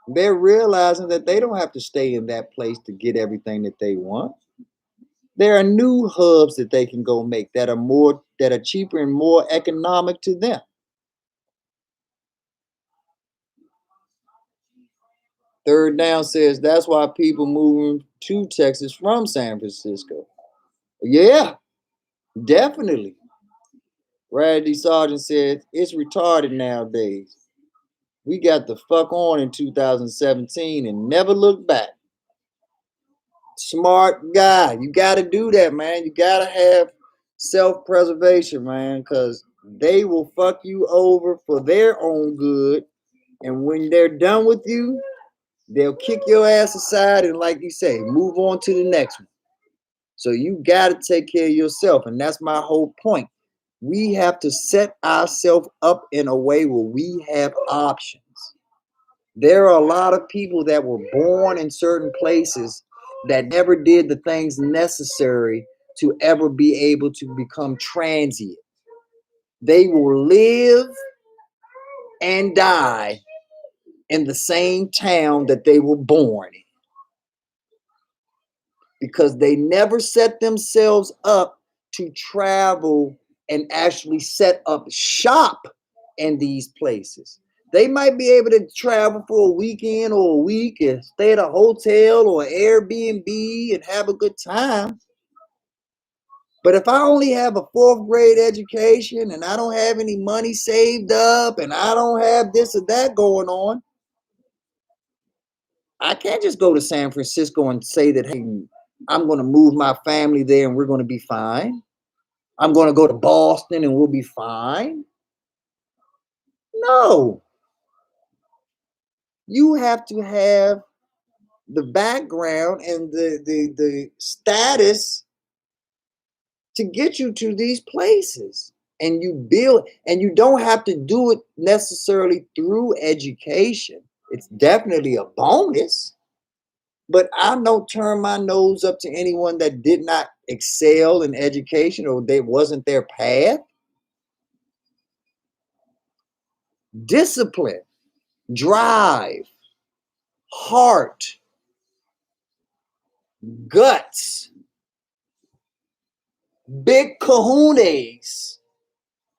They're realizing that they don't have to stay in that place to get everything that they want. There are new hubs that they can go make that are cheaper and more economic to them. Third down says that's why people moving to Texas from San Francisco. Yeah, definitely. Randy Sargent said, it's retarded nowadays. We got the fuck on in 2017 and never look back. Smart guy. You got to do that, man. You got to have self-preservation, man, because they will fuck you over for their own good. And when they're done with you, they'll kick your ass aside and, like you say, move on to the next one. So you got to take care of yourself. And that's my whole point. We have to set ourselves up in a way where we have options. There are a lot of people that were born in certain places that never did the things necessary to ever be able to become transient. They will live and die in the same town that they were born in because they never set themselves up to travel and actually set up shop in these places. They might be able to travel for a weekend or a week and stay at a hotel or Airbnb and have a good time. But if I only have a 4th grade education and I don't have any money saved up and I don't have this or that going on, I can't just go to San Francisco and say that, hey, I'm going to move my family there and we're going to be fine. I'm going to go to Boston and we'll be fine. No. You have to have the background and the status to get you to these places. And you build, and you don't have to do it necessarily through education. It's definitely a bonus. But I don't turn my nose up to anyone that did not excel in education or they wasn't their path. Discipline, drive, heart, guts, big kahunas.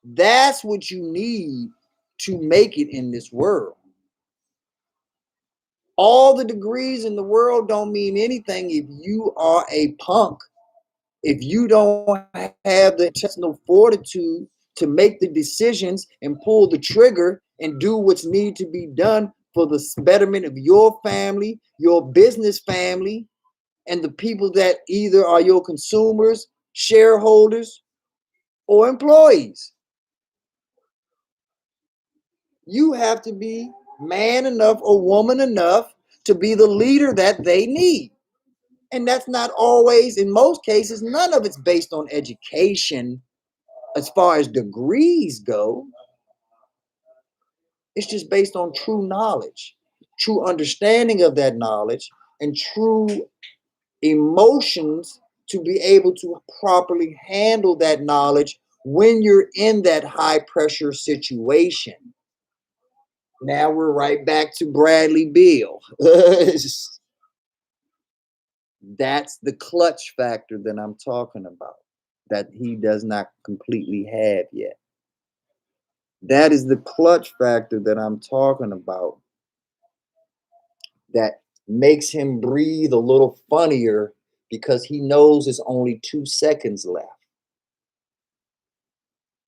That's what you need to make it in this world. All the degrees in the world don't mean anything if you are a punk. If you don't have the intestinal fortitude to make the decisions and pull the trigger and do what's need to be done for the betterment of your family, your business family, and the people that either are your consumers, shareholders, or employees. You have to be man enough or woman enough to be the leader that they need. And that's not always, in most cases, none of it's based on education as far as degrees go. It's just based on true knowledge, true understanding of that knowledge, and true emotions to be able to properly handle that knowledge when you're in that high pressure situation. Now we're right back to Bradley Beal. That's the clutch factor that I'm talking about, that he does not completely have yet. That is the clutch factor that I'm talking about that makes him breathe a little funnier because he knows it's only 2 seconds left.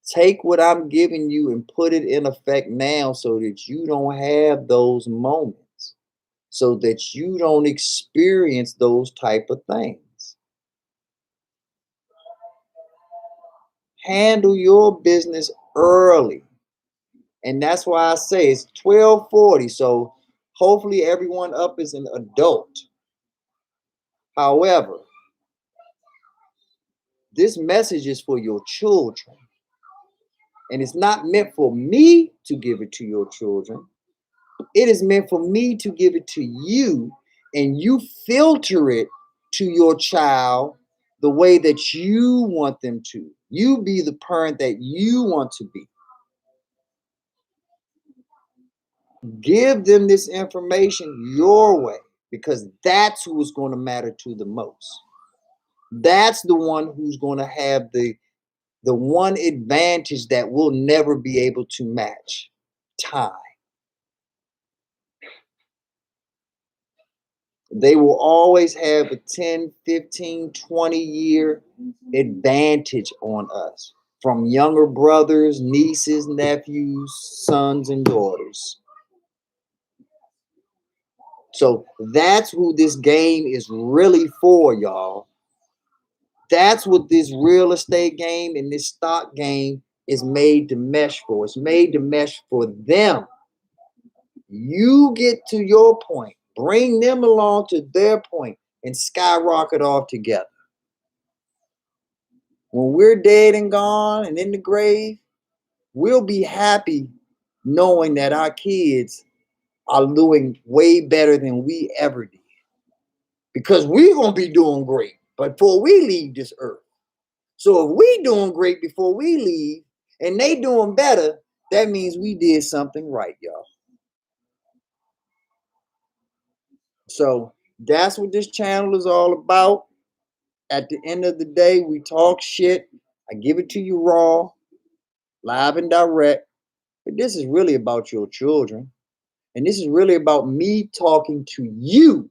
Take what I'm giving you and put it in effect now so that you don't have those moments, so that you don't experience those type of things. Handle your business early. And that's why I say it's 12:40. So hopefully everyone up is an adult. However, this message is for your children. And it's not meant for me to give it to your children. It is meant for me to give it to you, and you filter it to your child the way that you want them to. You be the parent that you want to be. Give them this information your way, because that's who is going to matter to the most. That's the one who's going to have the one advantage that we'll never be able to match: time. They will always have a 10, 15, 20-year advantage on us from younger brothers, nieces, nephews, sons, and daughters. So that's who this game is really for, y'all. That's what this real estate game and this stock game is made to mesh for. It's made to mesh for them. You get to your point, bring them along to their point, and skyrocket off together. When we're dead and gone and in the grave, we'll be happy knowing that our kids are doing way better than we ever did. Because we're going to be doing great before we leave this earth. So if we doing great before we leave and they doing better, that means we did something right, y'all. So that's what this channel is all about. At the end of the day, we talk shit. I give it to you raw, live and direct. But this is really about your children. And this is really about me talking to you.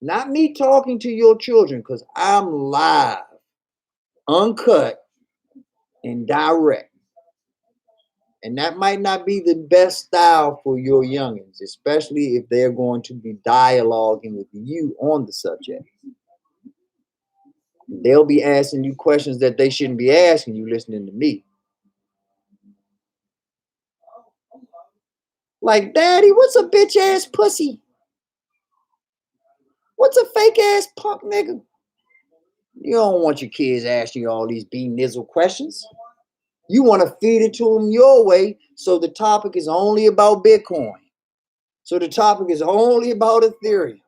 Not me talking to your children, because I'm live, uncut, and direct. And that might not be the best style for your youngins, especially if they're going to be dialoguing with you on the subject. They'll be asking you questions that they shouldn't be asking you listening to me. Like, Daddy, what's a bitch ass pussy? What's a fake ass punk nigga? You don't want your kids asking you all these nizzle questions. You want to feed it to them your way, so the topic is only about Bitcoin. So the topic is only about Ethereum.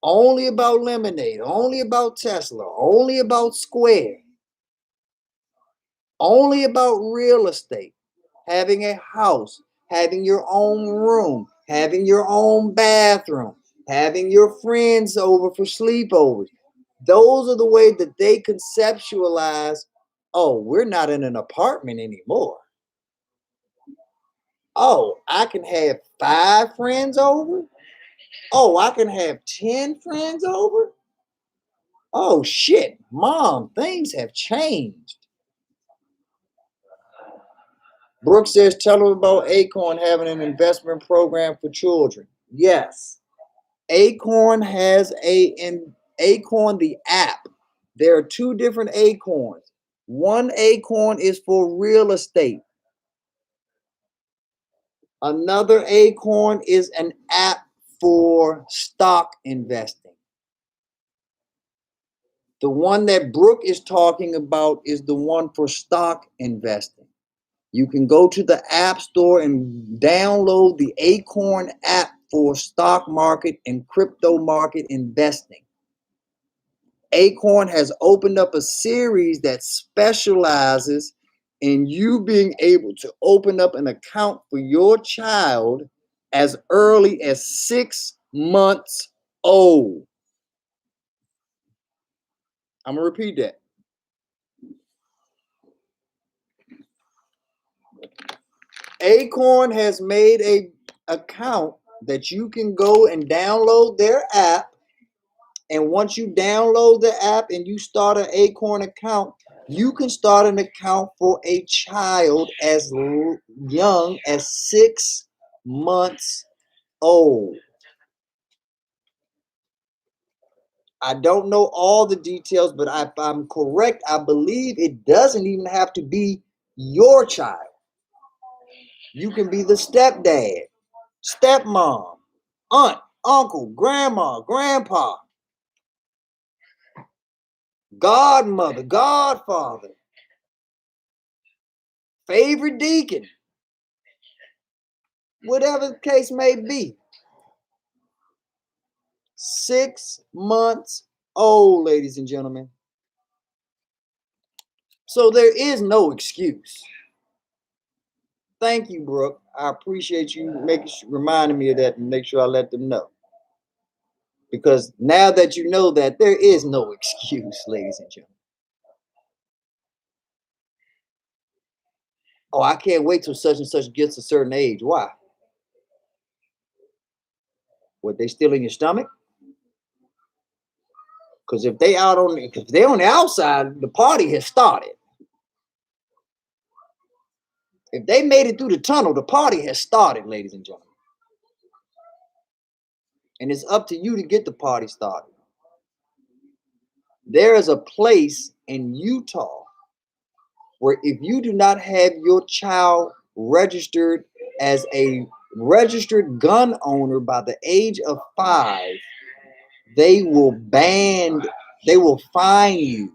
Only about Lemonade. Only about Tesla. Only about Square. Only about real estate. Having a house. Having your own room. Having your own bathroom. Having your friends over for sleepovers. Those are the way that they conceptualize, oh, we're not in an apartment anymore. Oh, I can have 5 friends over? Oh, I can have 10 friends over? Oh, shit, Mom, things have changed. Brooke says, tell them about Acorn having an investment program for children. Yes. Acorn has Acorn, the app. There are 2 different Acorns. One Acorn is for real estate. Another Acorn is an app for stock investing. The one that Brooke is talking about is the one for stock investing. You can go to the App Store and download the Acorn app for stock market and crypto market investing. Acorn has opened up a series that specializes in you being able to open up an account for your child as early as 6 months old. I'm going to repeat that. Acorn has made an account that you can go and download their app. And once you download the app and you start an Acorn account, you can start an account for a child as young as 6 months old. I don't know all the details, but if I'm correct, I believe it doesn't even have to be your child. You can be the stepdad, stepmom, aunt, uncle, grandma, grandpa, godmother, godfather, favorite deacon, whatever the case may be. 6 months old, ladies and gentlemen. So there is no excuse. Thank you, Brooke. I appreciate you reminding me of that and make sure I let them know. Because now that you know that, there is no excuse, ladies and gentlemen. Oh, I can't wait till such and such gets a certain age. Why? What, they still in your stomach? Because if they if they're on the outside, the party has started. If they made it through the tunnel, the party has started, ladies and gentlemen. And it's up to you to get the party started. There is a place in Utah where if you do not have your child registered as a registered gun owner by the age of 5, they will fine you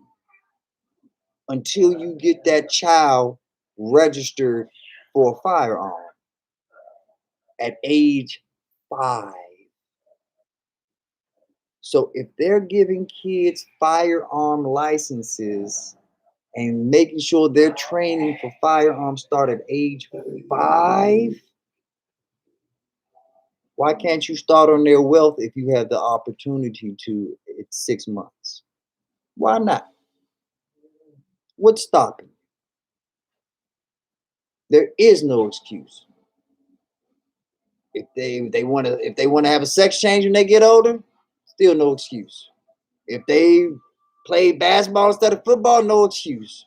until you get that child registered for a firearm at age 5. So if they're giving kids firearm licenses and making sure their training for firearms start at age 5, why can't you start on their wealth if you have the opportunity to at 6 months? Why not? What's stopping you? There is no excuse. If they want to have a sex change when they get older, still no excuse. If they play basketball instead of football, no excuse.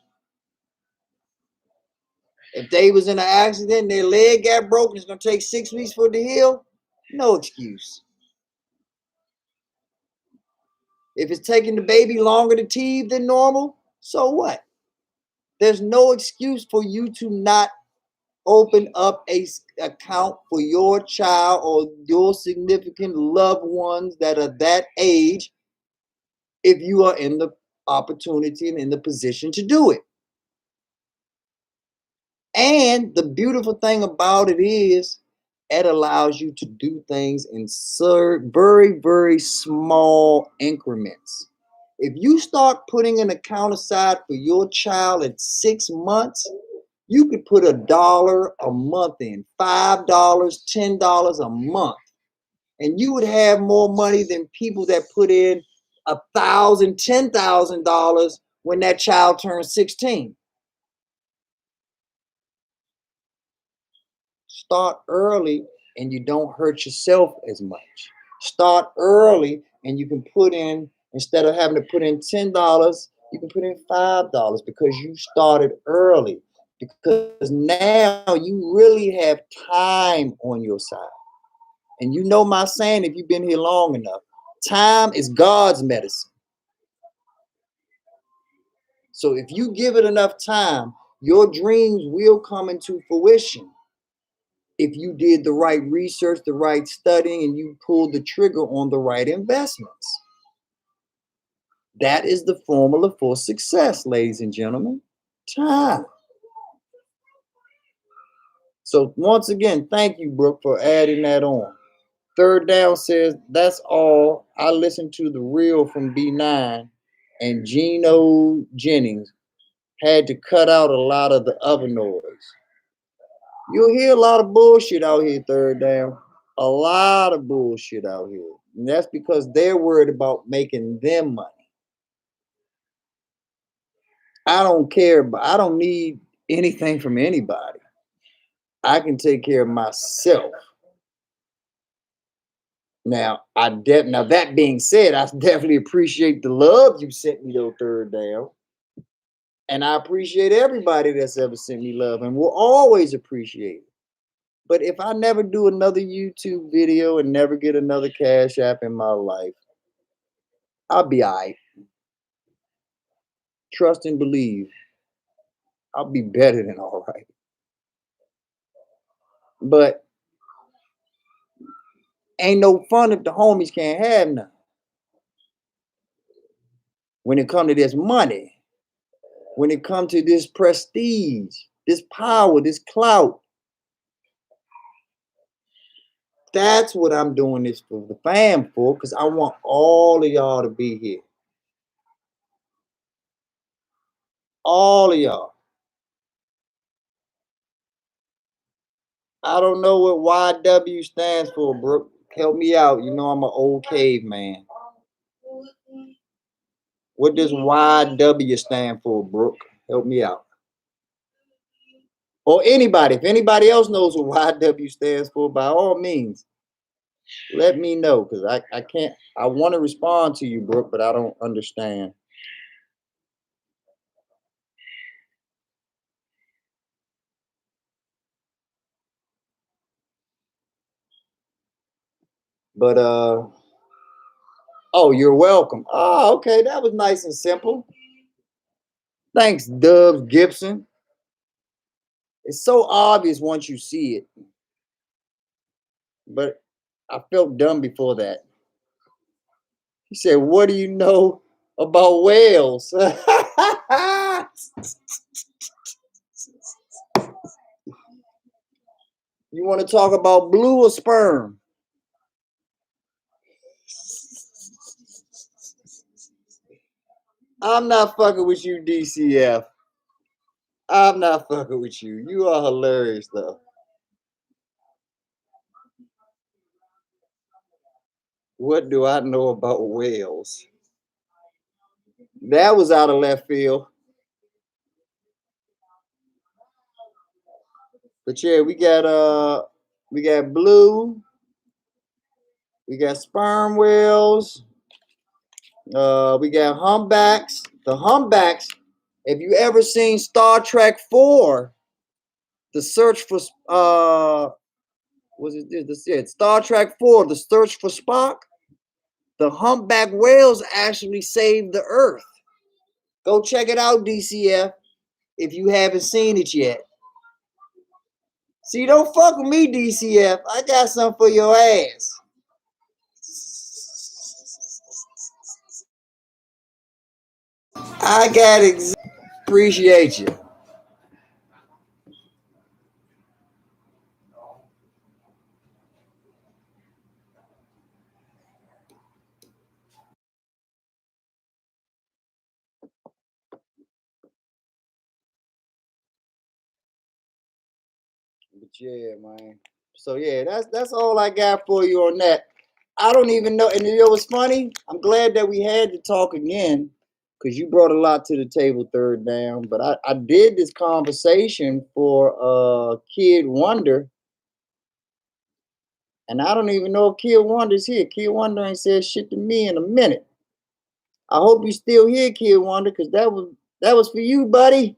If they was in an accident and their leg got broken, it's gonna take 6 weeks for it to heal, no excuse. If it's taking the baby longer to teeth than normal, so what? There's no excuse for you to not open up a account for your child or your significant loved ones that are that age if you are in the opportunity and in the position to do it. And the beautiful thing about it is it allows you to do things in very, very small increments. If you start putting an account aside for your child at 6 months, you could put $1 a month in, $5, $10 a month, and you would have more money than people that put in $1,000, $10,000 when that child turns 16. Start early and you don't hurt yourself as much. Start early and you can put in, instead of having to put in $10, you can put in $5 because you started early. Because now you really have time on your side. And you know my saying, if you've been here long enough, time is God's medicine. So if you give it enough time, your dreams will come into fruition. If you did the right research, the right studying, and you pulled the trigger on the right investments. That is the formula for success, ladies and gentlemen. Time. So once again, thank you, Brooke, for adding that on. Third Down says, that's all. I listened to the reel from B9 and Geno Jennings had to cut out a lot of the other noise. You'll hear a lot of bullshit out here, Third Down. A lot of bullshit out here. And that's because they're worried about making them money. I don't care, but I don't need anything from anybody. I can take care of myself. Now, now that being said, I definitely appreciate the love you sent me, though, Third Down. And I appreciate everybody that's ever sent me love and will always appreciate it. But if I never do another YouTube video and never get another Cash App in my life, I'll be all right. Trust and believe. I'll be better than all right. But ain't no fun if the homies can't have none. When it comes to this money, when it comes to this prestige, this power, this clout, that's what I'm doing this for the fam for, because I want all of y'all to be here. All of y'all. I don't know what YW stands for, Brooke. Help me out. You know I'm an old caveman. What does YW stand for, Brooke? Help me out. Or anybody. If anybody else knows what YW stands for, by all means, Let me know, because I can't. I want to respond to you, Brooke, but I don't understand. But oh, you're welcome. Oh, okay, that was nice and simple. Thanks, Dubs Gibson. It's so obvious once you see it, but I felt dumb before that. He said, "What do you know about whales?" You want to talk about blue or sperm? I'm not fucking with you, DCF. I'm not fucking with you. You are hilarious, though. What do I know about whales? That was out of left field. But yeah, we got blue, we got sperm whales, we got humpbacks. The humpbacks, if you ever seen Star Trek 4, the search for was it this? Yeah, Star Trek 4, the search for Spock. The humpback whales actually saved the Earth. Go check it out, DCF, if you haven't seen it yet. See, don't fuck with me, DCF. I got something for your ass. I got it. Appreciate you. But yeah, man. So yeah, that's all I got for you on that. I don't even know. And you know what's funny? I'm glad that we had to talk again, because you brought a lot to the table, third down. But I did this conversation for Kid Wonder, and I don't even know if Kid Wonder's here. Kid Wonder ain't said shit to me in a minute. I hope you still here, Kid Wonder, because that was for you, buddy.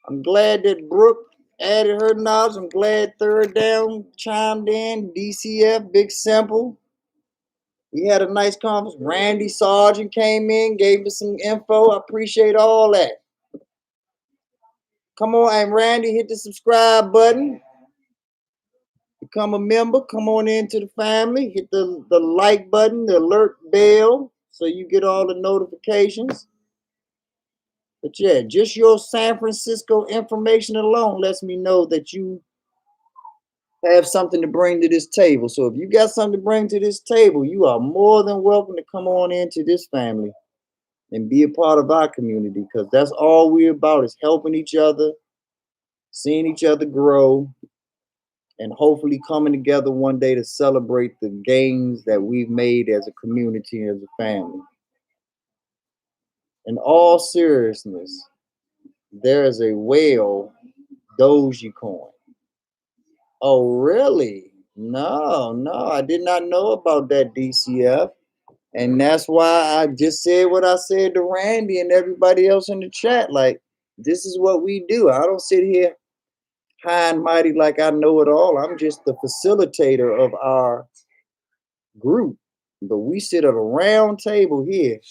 I'm glad that Brooke added her knowledge. I'm glad third down chimed in. DCF, Big Simple. We had a nice conference. Randy Sargent came in, gave us some info. I appreciate all that. Come on, and Randy, hit the subscribe button. Become a member. Come on into the family. Hit the like button, the alert bell, so you get all the notifications. But yeah, just your San Francisco information alone lets me know that you have something to bring to this table. So if you got something to bring to this table, you are more than welcome to come on into this family and be a part of our community, because that's all we're about, is helping each other, seeing each other grow, and hopefully coming together one day to celebrate the gains that we've made as a community, as a family. In all seriousness, there is a whale Dogecoin. Oh, really? No, I did not know about that, DCF. And that's why I just said what I said to Randy and everybody else in the chat. Like, this is what we do. I don't sit here high and mighty like I know it all. I'm just the facilitator of our group. But we sit at a round table here.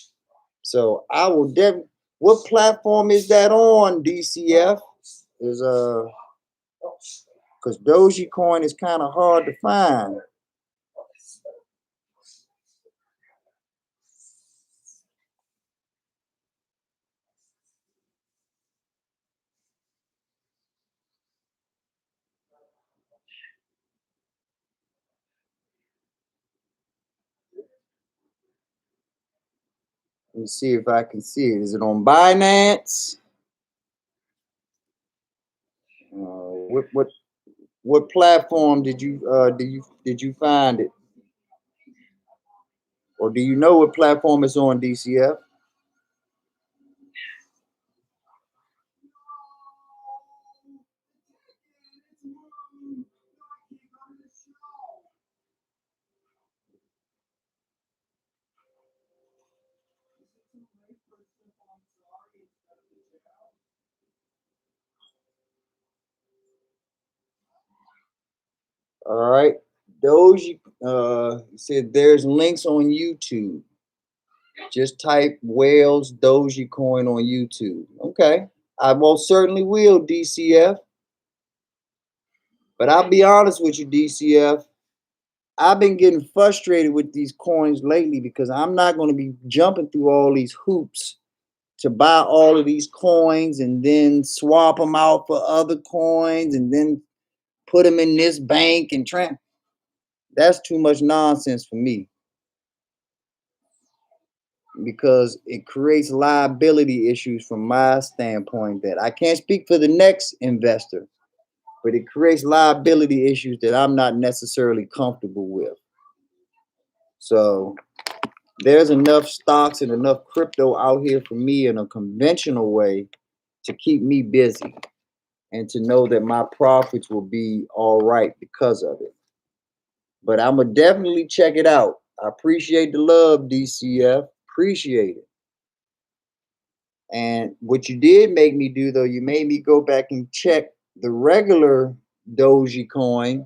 So I will definitely. What platform is that on, DCF? Is because Dogecoin is kind of hard to find. Let me see if I can see it. Is it on Binance? What platform did you find it? Or do you know what platform it's on, DCF? All right. Doji said there's links on YouTube. Just type Whales Dogecoin on YouTube. Okay. I most certainly will, DCF. But I'll be honest with you, DCF. I've been getting frustrated with these coins lately because I'm not going to be jumping through all these hoops to buy all of these coins and then swap them out for other coins and then put them in this bank and that's too much nonsense for me because it creates liability issues from my standpoint that I can't speak for the next investor, but it creates liability issues that I'm not necessarily comfortable with. So there's enough stocks and enough crypto out here for me in a conventional way to keep me busy and to know that my profits will be all right because of it. But I'm going to definitely check it out. I appreciate the love, DCF. Appreciate it. And what you did make me do, though, you made me go back and check the regular Dogecoin,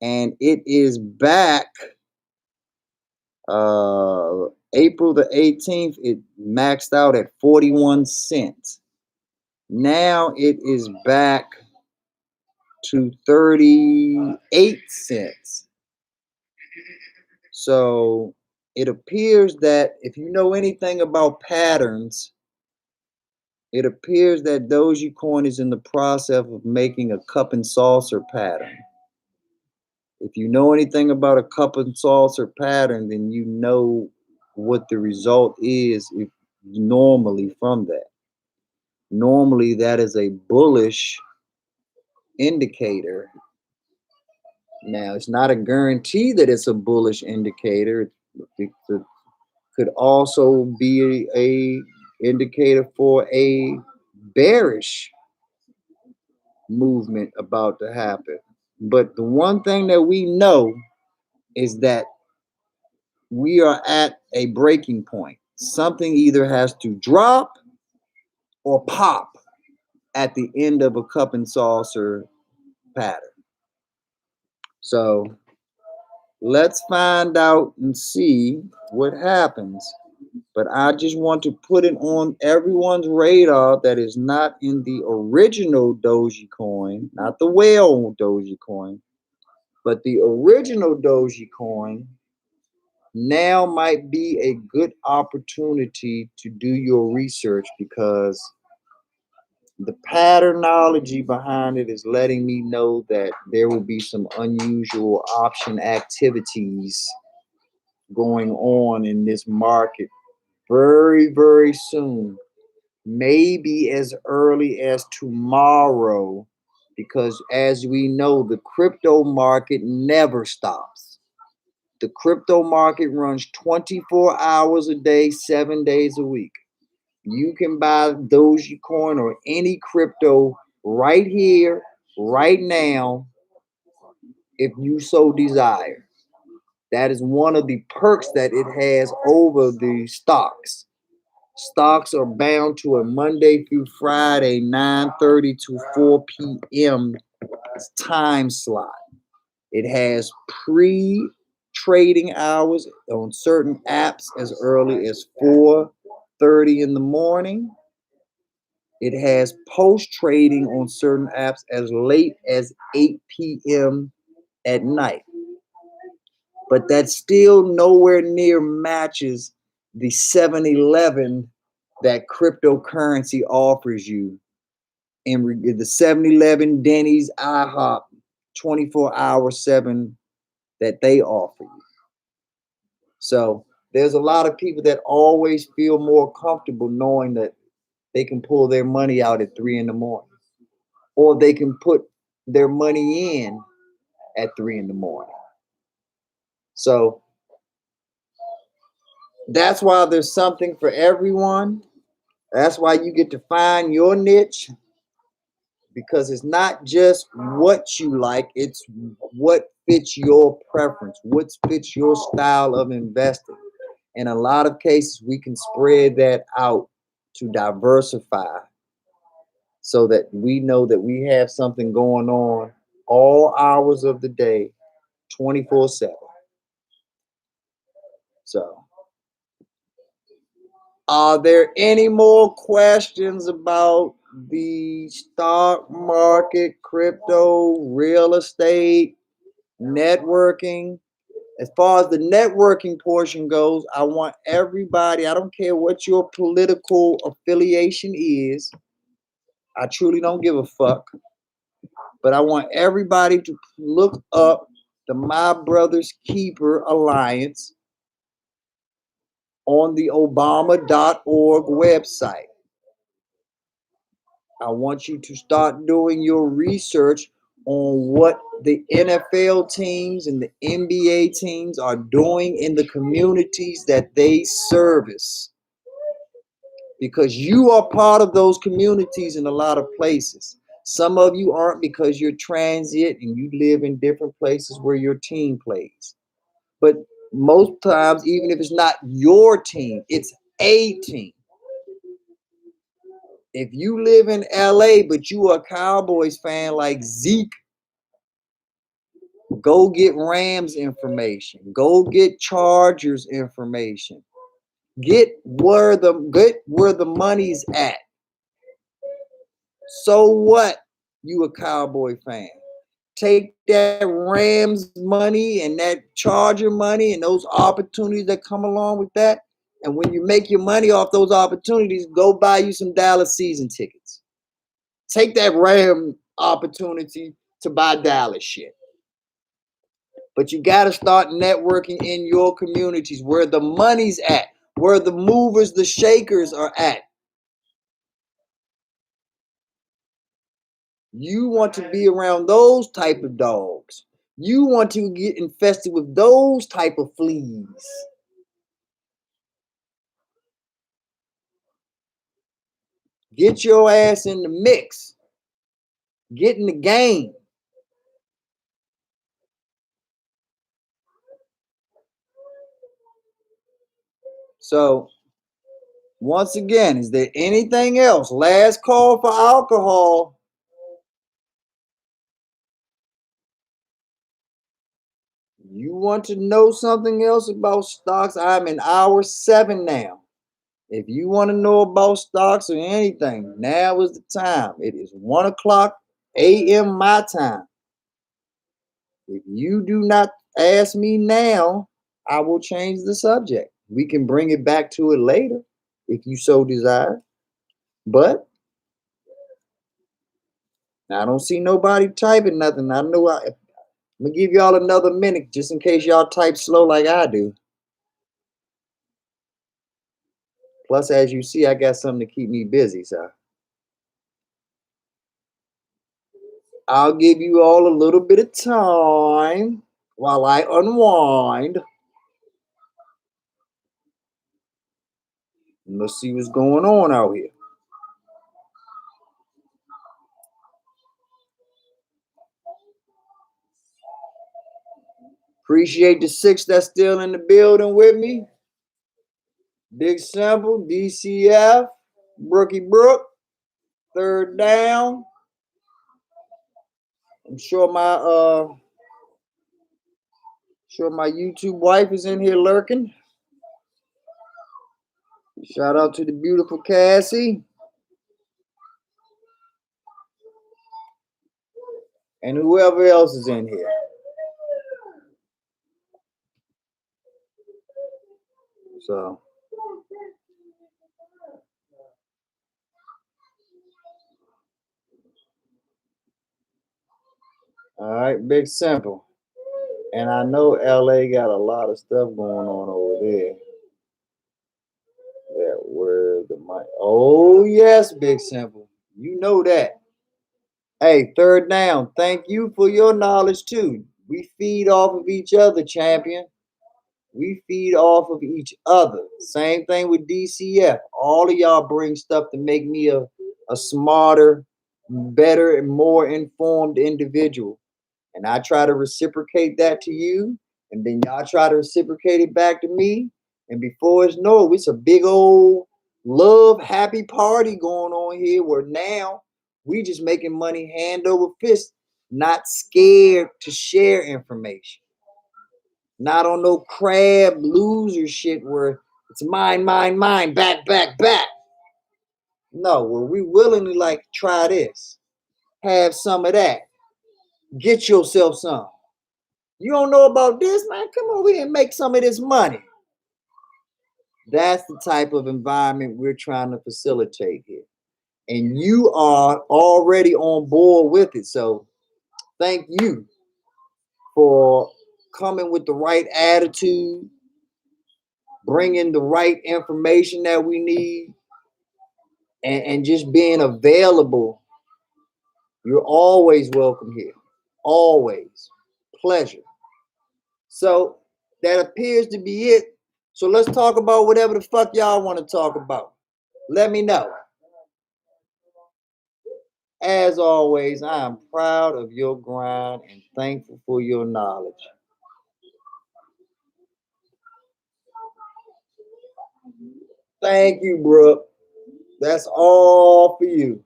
and it is back. April the 18th, it maxed out at 41 cents. Now it is back to 38 cents. So it appears that if you know anything about patterns, it appears that Dogecoin is in the process of making a cup and saucer pattern. If you know anything about a cup and saucer pattern, then you know what the result is normally from that. Normally, that is a bullish indicator. Now, it's not a guarantee that it's a bullish indicator. It could also be a indicator for a bearish movement about to happen. But the one thing that we know is that we are at a breaking point. Something either has to drop or pop at the end of a cup and saucer pattern. So let's find out and see what happens. But I just want to put it on everyone's radar that is not in the original Dogecoin, not the whale Dogecoin, but the original Dogecoin now might be a good opportunity to do your research because the patternology behind it is letting me know that there will be some unusual option activities going on in this market very, very soon. Maybe as early as tomorrow, because as we know, the crypto market never stops. The crypto market runs 24 hours a day, 7 days a week. You can buy Dogecoin or any crypto right here, right now, if you so desire. That is one of the perks that it has over the stocks. Stocks are bound to a Monday through Friday, 9:30 to 4 p.m. time slot. It has pre-trading hours on certain apps as early as 4:30 in the morning. It has post-trading on certain apps as late as 8 p.m. at night. But that still nowhere near matches the 7-Eleven that cryptocurrency offers you in the 7-Eleven, Denny's, IHOP, 24/7 that they offer you. So there's a lot of people that always feel more comfortable knowing that they can pull their money out at 3 in the morning, or they can put their money in at 3 in the morning. So that's why there's something for everyone. That's why you get to find your niche, because it's not just what you like, it's what fits your preference, what fits your style of investing. In a lot of cases, we can spread that out to diversify so that we know that we have something going on all hours of the day, 24/7. So, are there any more questions about the stock market, crypto, real estate, networking? As far as the networking portion goes, I want everybody, I don't care what your political affiliation is, I truly don't give a fuck, but I want everybody to look up the My Brother's Keeper Alliance on the Obama.org website. I want you to start doing your research on what the NFL teams and the NBA teams are doing in the communities that they service. Because you are part of those communities in a lot of places. Some of you aren't because you're transient and you live in different places where your team plays. But most times, even if it's not your team, it's a team. If you live in LA, but you are a Cowboys fan like Zeke, go get Rams information. Go get Chargers information. Get where the money's at. So what? You a Cowboy fan. Take that Rams money and that Charger money and those opportunities that come along with that. And when you make your money off those opportunities, go buy you some Dallas season tickets. Take that Ram opportunity to buy Dallas shit. But you got to start networking in your communities where the money's at, where the movers, the shakers are at. You want to be around those type of dogs. You want to get infested with those type of fleas. Get your ass in the mix. Get in the game. So, once again, is there anything else? Last call for alcohol. You want to know something else about stocks? I'm in hour 7 now. If you want to know about stocks or anything, now is the time. It is 1 o'clock a.m. my time. If you do not ask me now, I will change the subject. We can bring it back to it later if you so desire. But I don't see nobody typing nothing. I'm going to give y'all another minute just in case y'all type slow like I do. Plus, as you see, I got something to keep me busy, so I'll give you all a little bit of time while I unwind. And let's see what's going on out here. Appreciate the 6 that's still in the building with me. Big Simple, DCF, Brookie Brook, Third Down. I'm sure my YouTube wife is in here lurking. Shout out to the beautiful Cassie. And whoever else is in here. So all right, Big Simple. And I know LA got a lot of stuff going on over there. That where the money. Oh yes, Big Simple. You know that. Hey, Third Down. Thank you for your knowledge too. We feed off of each other, champion. We feed off of each other. Same thing with DCF. All of y'all bring stuff to make me a smarter, better, and more informed individual. And I try to reciprocate that to you. And then y'all try to reciprocate it back to me. And before it's known, it's a big old love, happy party going on here where now we just making money hand over fist not scared to share information, not on no crab loser shit where it's mine, back. No, where we willingly like, try this, have some of that, get yourself some. You don't know about this, man? Come over here and make some of this money. That's the type of environment we're trying to facilitate here. And you are already on board with it. So thank you for coming with the right attitude, bringing the right information that we need, and just being available. You're always welcome here. Always. Pleasure. So that appears to be it. So let's talk about whatever the fuck y'all want to talk about. Let me know. As always, I am proud of your grind and thankful for your knowledge. Thank you, Brooke. That's all for you.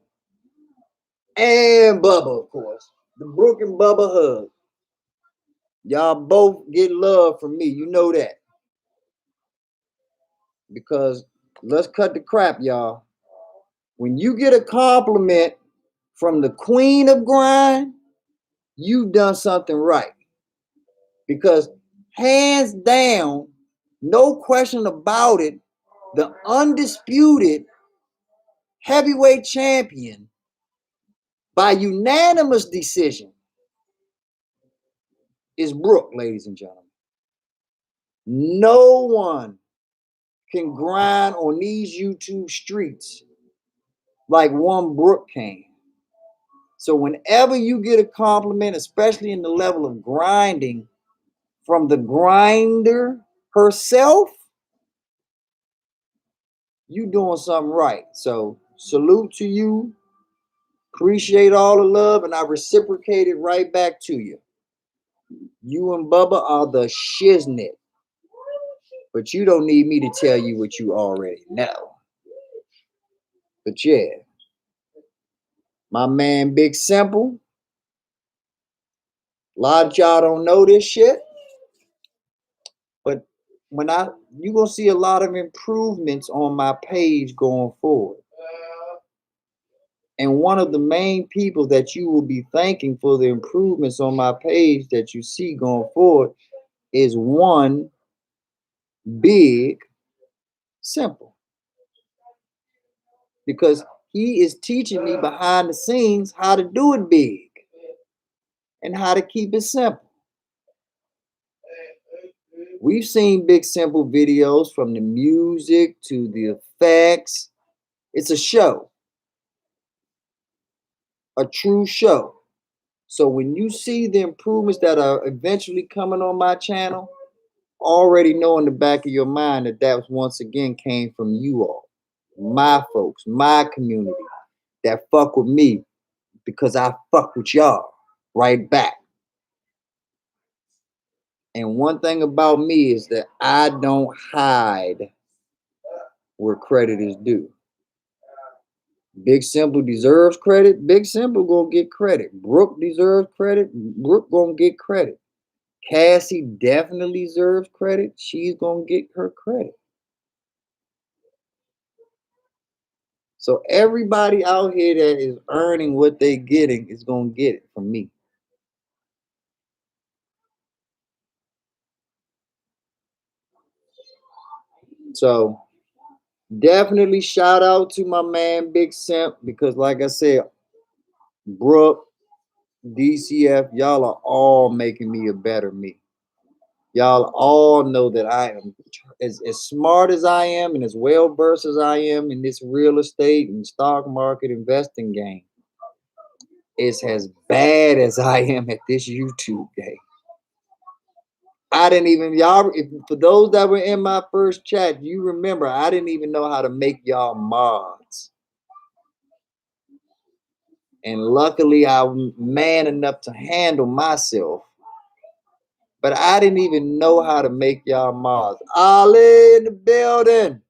And Bubba, of course. The Brooke and Bubba hug. Y'all both get love from me. You know that. Because let's cut the crap, y'all. When you get a compliment from the queen of grind, you've done something right. Because hands down, no question about it, the undisputed heavyweight champion by unanimous decision is Brooke, ladies and gentlemen. No one can grind on these YouTube streets like one Brooke can. So whenever you get a compliment, especially in the level of grinding from the grinder herself, you doing something right. So salute to you. Appreciate all the love, and I reciprocate it right back to you. You and Bubba are the shiznit. But you don't need me to tell you what you already know. But yeah, my man Big Simple. A lot of y'all don't know this shit. But you're gonna see a lot of improvements on my page going forward. And one of the main people that you will be thanking for the improvements on my page that you see going forward is one Big Simple. Because he is teaching me behind the scenes how to do it big and how to keep it simple. We've seen Big Simple videos from the music to the effects. It's a show, a true show. So when you see the improvements that are eventually coming on my channel, already know in the back of your mind that that was once again came from you all, my folks, my community that fuck with me because I fuck with y'all right back. And one thing about me is that I don't hide where credit is due. Big Simple deserves credit. Big Simple gonna get credit. Brooke deserves credit. Brooke gonna get credit. Cassie definitely deserves credit. She's gonna get her credit. So everybody out here that is earning what they're getting is gonna get it from me. So definitely shout out to my man Big Simp, because like I said, Brooke, DCF, y'all are all making me a better me. Y'all all know that I am as smart as I am and as well versed as I am in this real estate and stock market investing game. It's as bad as I am at this YouTube game. I didn't even, y'all, for those that were in my first chat, you remember I didn't even know how to make y'all mods. And luckily I'm man enough to handle myself. But I didn't even know how to make y'all mods. Ali in the building.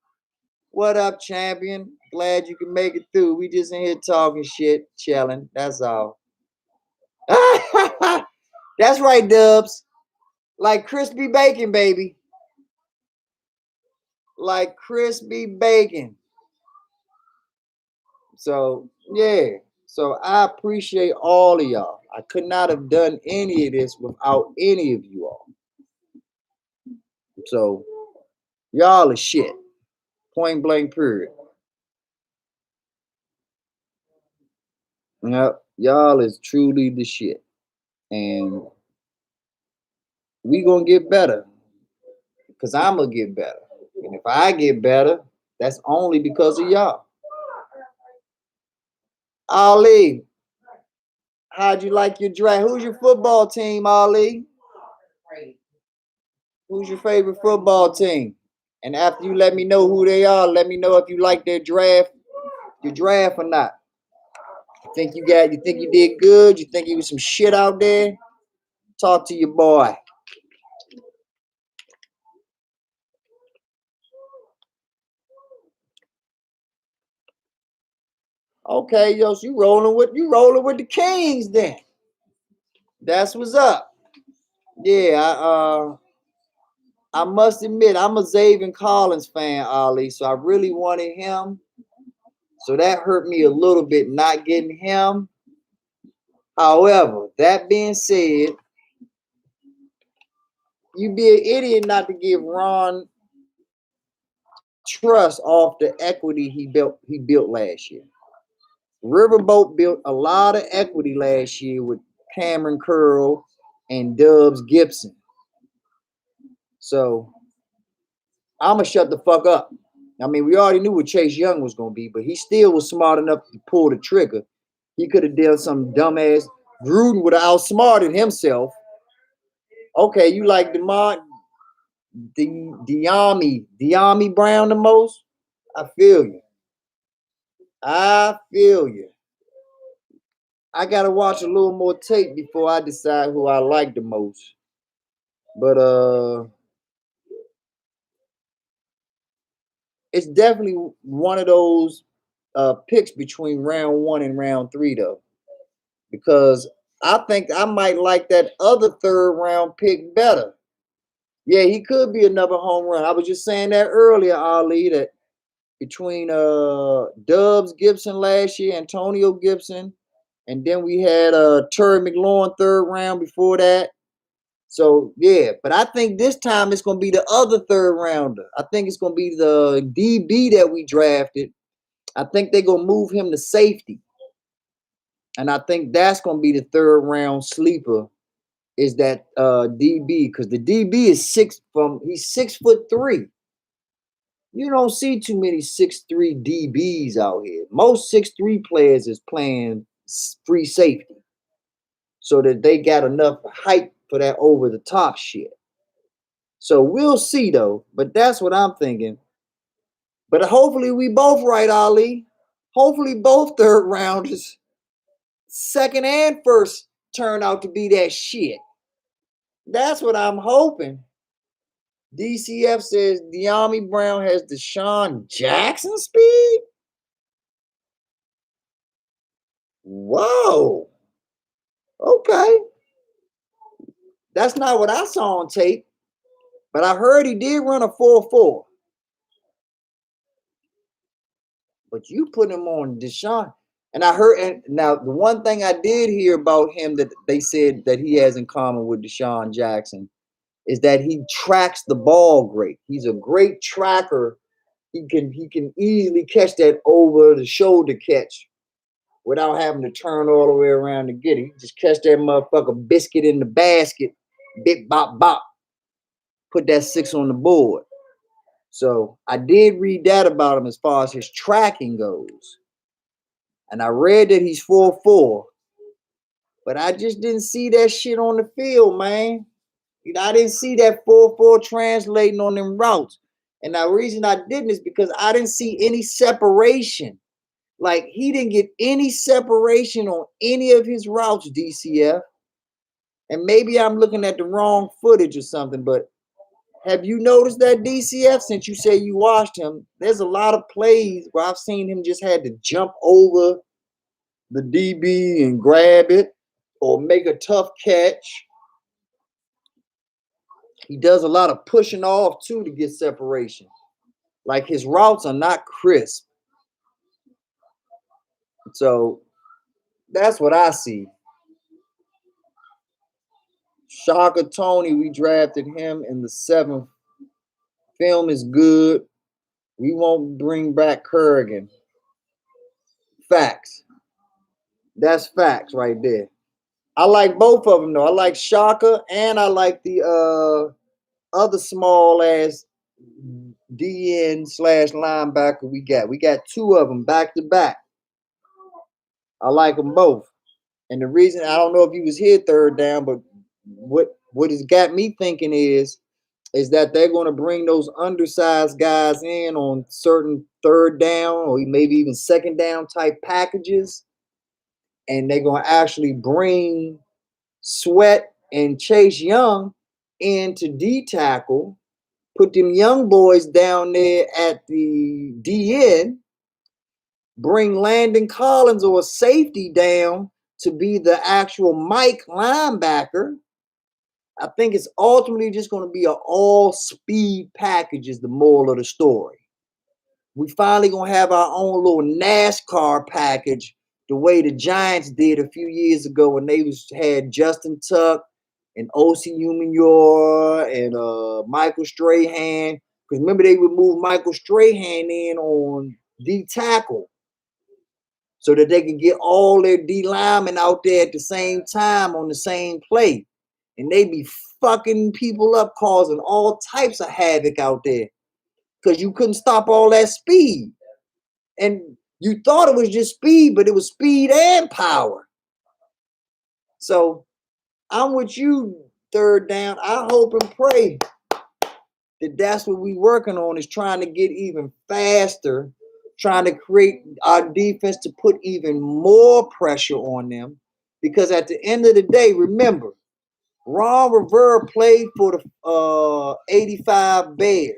What up, champion? Glad you can make it through. We just in here talking shit, chilling. That's all. That's right, Dubs. Like crispy bacon, baby. Like crispy bacon. So, yeah. So I appreciate all of y'all. I could not have done any of this without any of you all. So, y'all are shit. Point blank, period. Yep. Y'all is truly the shit. And we gonna get better. Because I'm gonna get better. And if I get better, that's only because of y'all. Ali, how'd you like your draft? Who's your football team, Ali? Who's your favorite football team? And after you let me know who they are, let me know if you like their draft, your draft or not. You think you did good? You think you was some shit out there? Talk to your boy. Okay, yo, so you rolling with the Kings then. That's what's up. Yeah, I must admit, I'm a Zaven Collins fan, Ali, so I really wanted him. So that hurt me a little bit not getting him. However, that being said, you'd be an idiot not to give Ron trust off the equity he built last year. Riverboat built a lot of equity last year with Cameron Curl and Dubs Gibson. So I'm gonna shut the fuck up. I mean, we already knew what Chase Young was gonna be, but he still was smart enough to pull the trigger. He could have done some dumbass. Gruden would have outsmarted himself. Okay, you like De'Ami Brown the most? I feel you. I feel you. I gotta watch a little more tape before I decide who I like the most. But it's definitely one of those picks between round 1 and round 3 though. Because I think I might like that other third round pick better. Yeah, he could be another home run. I was just saying that earlier, Ali, that between Dubs Gibson last year, Antonio Gibson, and then we had Terry McLaurin third round before that. So yeah, but I think this time it's gonna be the other third rounder. I think it's gonna be the DB that we drafted. I think they're gonna move him to safety. And I think that's gonna be the third round sleeper, is that DB, because the DB is he's 6'3". You don't see too many 6'3" DBs out here. Most 6'3" players is playing free safety, so that they got enough hype for that over the top shit. So we'll see though, but that's what I'm thinking. But hopefully we both right, Ali. Hopefully both third rounders, second and first, turn out to be that shit. That's what I'm hoping. DCF says De'Ami Brown has Deshaun Jackson speed. Whoa. Okay. That's not what I saw on tape, but I heard he did run a 4.4. But you put him on Deshaun. And I heard, and now the one thing I did hear about him that they said that he has in common with Deshaun Jackson is that he tracks the ball great. He's a great tracker. He can easily catch that over the shoulder catch without having to turn all the way around to get it. He just catch that motherfucker biscuit in the basket, bip bop bop, put that 6 on the board. So I did read that about him as far as his tracking goes. And I read that he's 4.4, but I just didn't see that shit on the field, man. I didn't see that 4.4 translating on them routes. And the reason I didn't is because I didn't see any separation. Like, he didn't get any separation on any of his routes, DCF. And maybe I'm looking at the wrong footage or something, but have you noticed that, DCF, since you say you watched him? There's a lot of plays where I've seen him just had to jump over the DB and grab it. or make a tough catch. He does a lot of pushing off too to get separation. Like his routes are not crisp. So that's what I see. Shaka Tony, we drafted him in the 7th. Film is good. We won't bring back Kurgan. Facts. That's facts right there. I like both of them though. I like Shaka and I like the other small ass DN / linebacker we got. We got 2 of them back to back. I like them both. And the reason, I don't know if he was here third down, but what has got me thinking is that they're going to bring those undersized guys in on certain third down or maybe even second down type packages. And they're going to actually bring Sweat and Chase Young into D tackle, put them young boys down there at the DN, bring Landon Collins or a safety down to be the actual Mike linebacker. I think it's ultimately just going to be an all-speed package is the moral of the story. We finally going to have our own little NASCAR package the way the Giants did a few years ago when they had Justin Tuck and O.C. Umenyor and Michael Strahan. Because remember, they would move Michael Strahan in on D tackle so that they could get all their D linemen out there at the same time on the same play. And they be fucking people up, causing all types of havoc out there because you couldn't stop all that speed. And you thought it was just speed, but it was speed and power. So I'm with you, third down. I hope and pray that that's what we're working on, is trying to get even faster, trying to create our defense to put even more pressure on them. Because at the end of the day, remember, Ron Rivera played for the 85 Bears.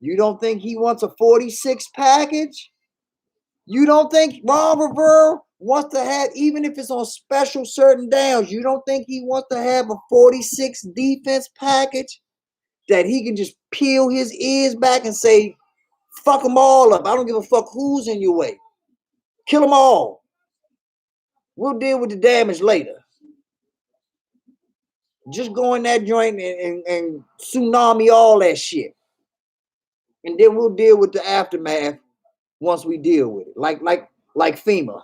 You don't think he wants a 46 package? You don't think Ron Rivera wants to have, even if it's on special certain downs, you don't think he wants to have a 46 defense package that he can just peel his ears back and say, fuck them all up. I don't give a fuck who's in your way. Kill them all. We'll deal with the damage later. Just go in that joint and tsunami all that shit. And then we'll deal with the aftermath once we deal with it. Like FEMA.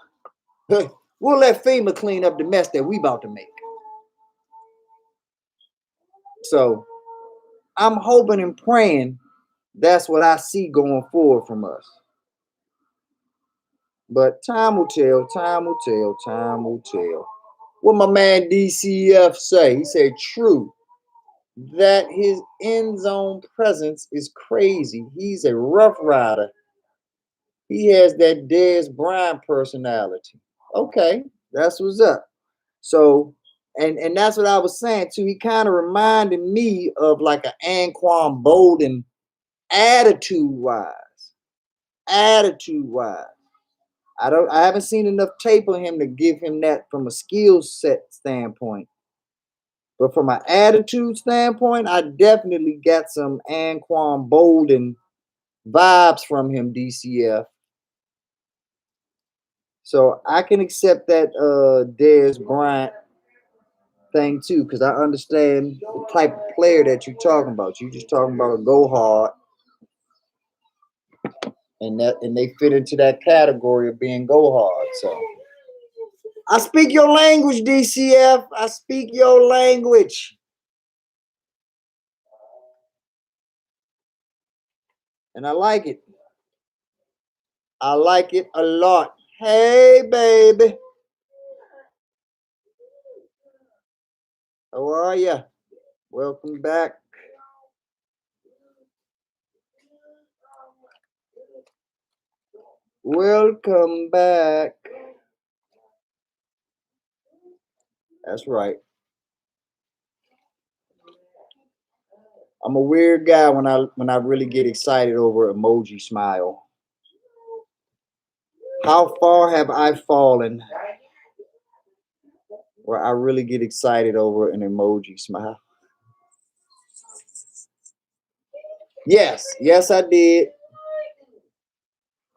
We'll let FEMA clean up the mess that we about to make. So I'm hoping and praying that's what I see going forward from us. But time will tell, time will tell, time will tell. What my man DCF say? He said, true, that his end zone presence is crazy. He's a rough rider. He has that Dez Bryant personality. Okay, that's what's up. So, and that's what I was saying too. He kind of reminded me of like an Anquan Bolden attitude-wise. Attitude-wise. I haven't seen enough tape on him to give him that from a skill set standpoint. But from an attitude standpoint, I definitely got some Anquan Bolden vibes from him, DCF. So I can accept that Dez Bryant thing too, because I understand the type of player that you're talking about. You're just talking about a go hard. And they fit into that category of being go hard. So I speak your language, DCF. I speak your language. And I like it. I like it a lot. Hey, baby. How are you? Welcome back. Welcome back. That's right. I'm a weird guy when I really get excited over emoji smile. How far have I fallen? where I really get excited over an emoji smile. Yes, I did.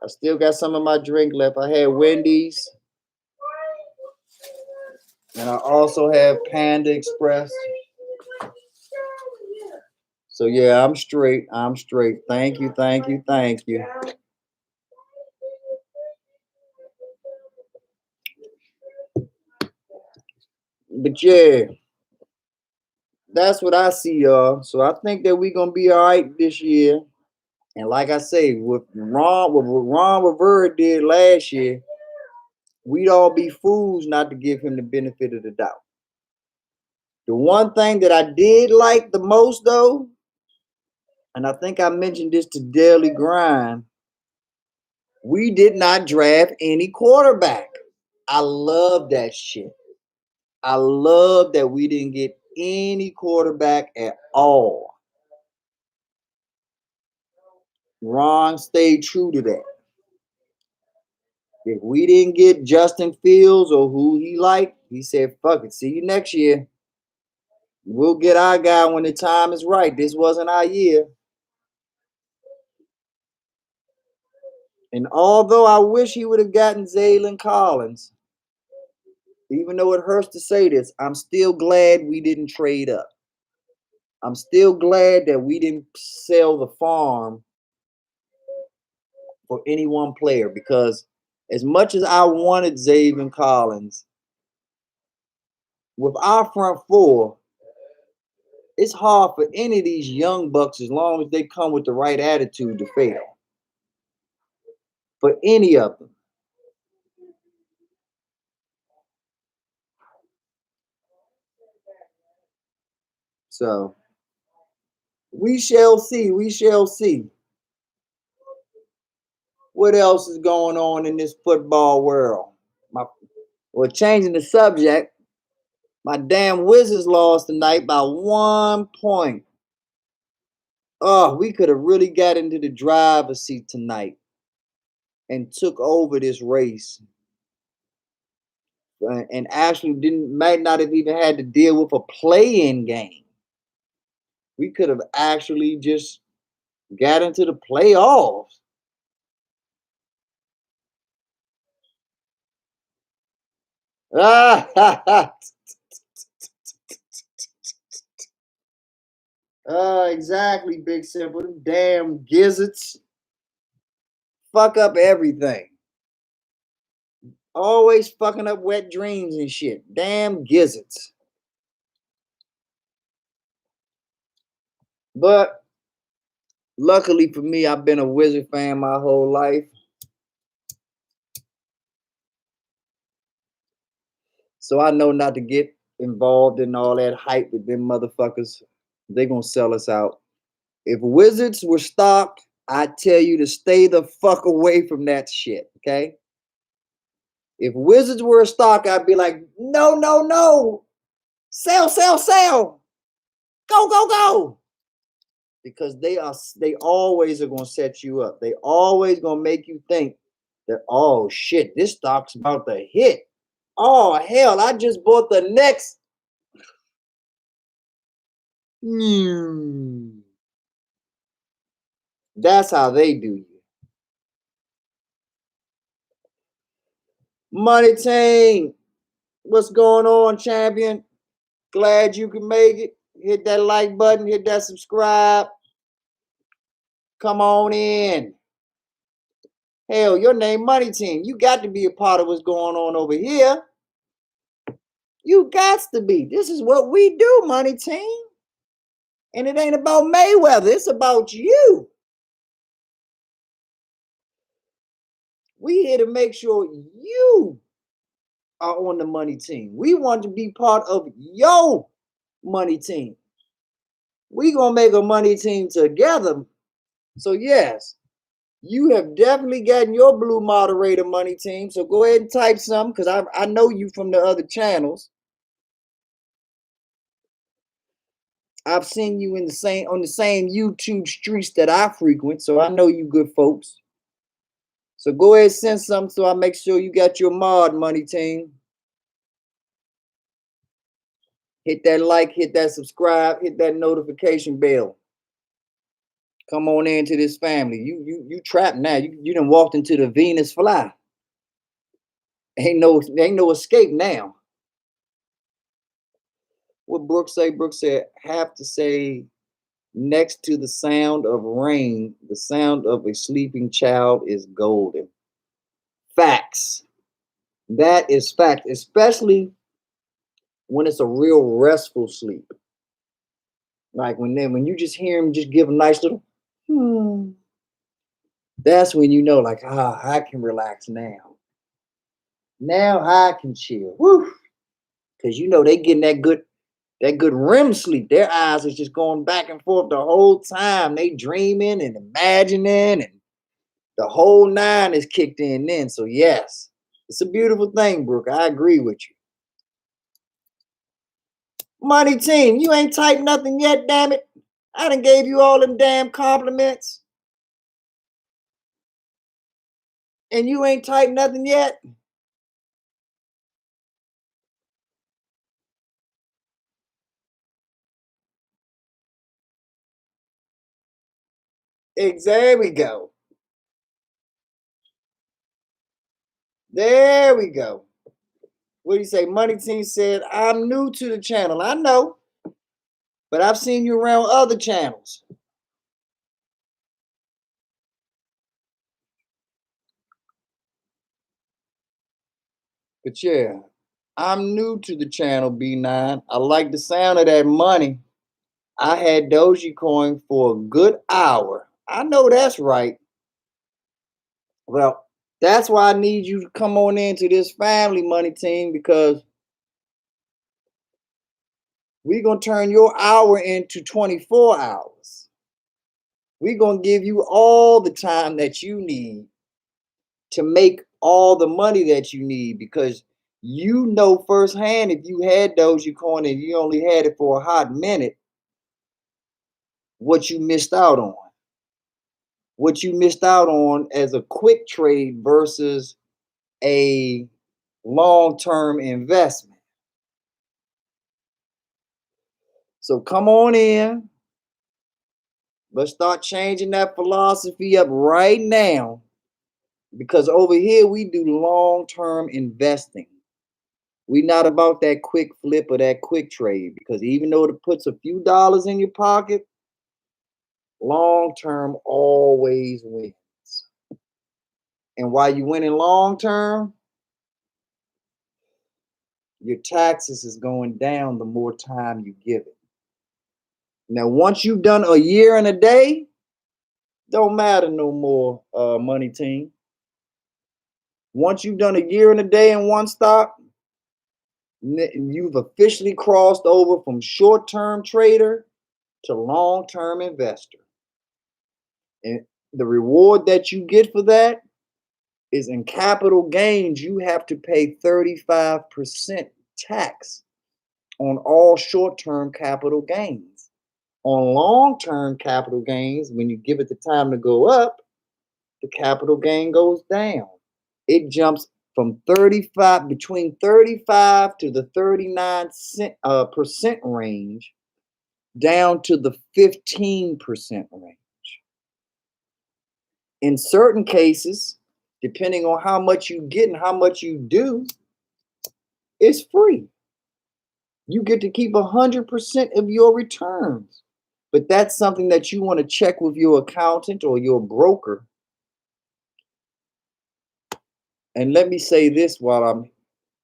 I still got some of my drink left. I had Wendy's. And I also have Panda Express. So yeah, I'm straight. Thank you. But yeah, that's what I see, y'all. So I think that we're gonna be all right this year. And like I say, what Ron Rivera did last year, we'd all be fools not to give him the benefit of the doubt. The one thing that I did like the most, though, and I think I mentioned this to Daily Grind, we did not draft any quarterback. I love that shit. I love that we didn't get any quarterback at all. Ron stayed true to that. If we didn't get Justin Fields or who he liked, he said, fuck it, see you next year. We'll get our guy when the time is right. This wasn't our year. And although I wish he would have gotten Zaylen Collins, even though it hurts to say this, I'm still glad we didn't trade up. I'm still glad that we didn't sell the farm for any one player, because as much as I wanted Zaylen Collins, with our front four, it's hard for any of these young bucks, as long as they come with the right attitude, to fail. For any of them. So we shall see. What else is going on in this football world? Well, changing the subject, my damn Wizards lost tonight by 1 point. Oh, we could have really got into the driver's seat tonight and took over this race. And actually might not have even had to deal with a play-in game. We could have actually just got into the playoffs. Exactly, Big Simple. Them damn gizzards fuck up everything. Always fucking up wet dreams and shit. Damn gizzards. But luckily for me, I've been a Wizard fan my whole life. So I know not to get involved in all that hype with them motherfuckers. They're going to sell us out. If Wizards were stock, I tell you to stay the fuck away from that shit, okay? If Wizards were a stock, I'd be like, no. Sell. Go. Because they always are going to set you up. They always going to make you think that, oh shit, this stock's about to hit. Oh hell, I just bought the next. That's how they do you. Money Team, what's going on, champion? Glad you can make it. Hit that like button, hit that subscribe. Come on in. Hell, your name Money Team. You got to be a part of what's going on over here. You got to be. This is what we do, Money Team. And it ain't about Mayweather. It's about you. We here to make sure you are on the Money Team. We want to be part of your Money Team. We gonna make a Money Team together. So yes, you have definitely gotten your blue moderator, Money Team. So go ahead and type something, because I know you from the other channels. I've seen you on the same YouTube streets that I frequent, so I know you good folks. So go ahead and send something so I make sure you got your mod, Money Team. Hit that like, hit that subscribe, hit that notification bell. Come on into this family. You trapped now. You done walked into the Venus fly. Ain't no escape now. What Brooke say? Brooke said, have to say, next to the sound of rain, the sound of a sleeping child is golden. Facts. That is fact, especially when it's a real restful sleep. Like when you just hear him just give a nice little that's when you know, like, I can relax now. Now I can chill. Woo. Because you know they getting that good REM sleep. Their eyes is just going back and forth the whole time. They dreaming and imagining, and the whole nine is kicked in then. So yes, it's a beautiful thing, Brooke. I agree with you. Money team, you ain't typed nothing yet, damn it. I done gave you all them damn compliments. And you ain't typed nothing yet. There we go. There we go. What do you say? Money team said, I'm new to the channel. I know, but I've seen you around other channels. But yeah, I'm new to the channel, B9. I like the sound of that money. I had Dogecoin for a good hour. I know that's right. Well, that's why I need you to come on into this family, money team, because we're going to turn your hour into 24 hours. We're going to give you all the time that you need to make all the money that you need, because you know firsthand, if you had Dogecoin and you only had it for a hot minute, what you missed out on. What you missed out on as a quick trade versus a long-term investment. So come on in. Let's start changing that philosophy up right now, because over here we do long-term investing. We're not about that quick flip or that quick trade, because even though it puts a few dollars in your pocket, long-term always wins. And while you're winning long-term, your taxes is going down the more time you give it. Now, once you've done a year and a day, don't matter no more, money team. Once you've done a year and a day in one stock, you've officially crossed over from short-term trader to long-term investor. And the reward that you get for that is in capital gains. You have to pay 35% tax on all short-term capital gains. On long-term capital gains, when you give it the time to go up, the capital gain goes down. It jumps from between 35 to the 39% range down to the 15% range. In certain cases, depending on how much you get and how much you do, it's free. You get to keep 100% of your returns. But that's something that you want to check with your accountant or your broker. And let me say this while I'm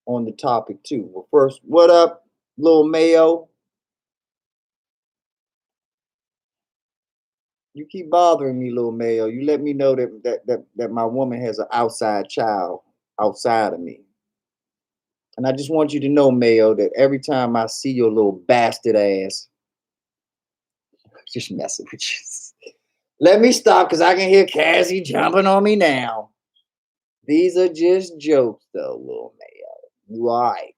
on the topic too. Well, first, what up, Lil Mayo? You keep bothering me, Lil Mayo. You let me know that my woman has an outside child outside of me. And I just want you to know, Mayo, that every time I see your little bastard ass, just messing with you. Let me stop, because I can hear Cassie jumping on me now. These are just jokes, though, Lil Mayo. You all right.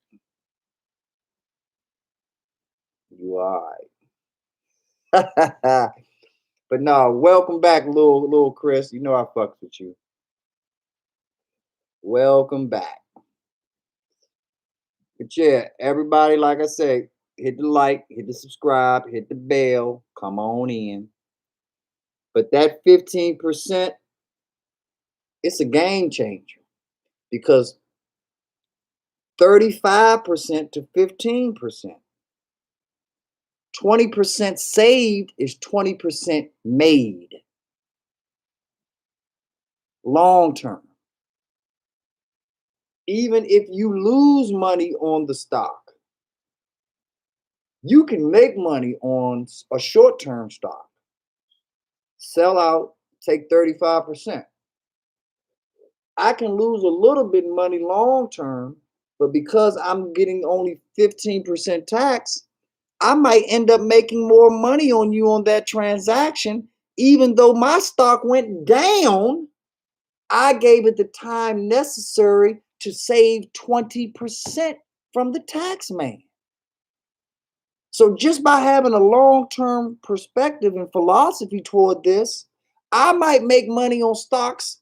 You all right. But no, welcome back, little Chris. You know I fucks with you. Welcome back. But yeah, everybody, like I say, hit the like, hit the subscribe, hit the bell, come on in. But that 15%, it's a game changer because 35% to 15%. 20% saved is 20% made long term. Even if you lose money on the stock, you can make money on a short term stock. Sell out, take 35%. I can lose a little bit of money long term, but because I'm getting only 15% tax, I might end up making more money on you on that transaction, even though my stock went down. I gave it the time necessary to save 20% from the tax man. So just by having a long-term perspective and philosophy toward this, I might make money on stocks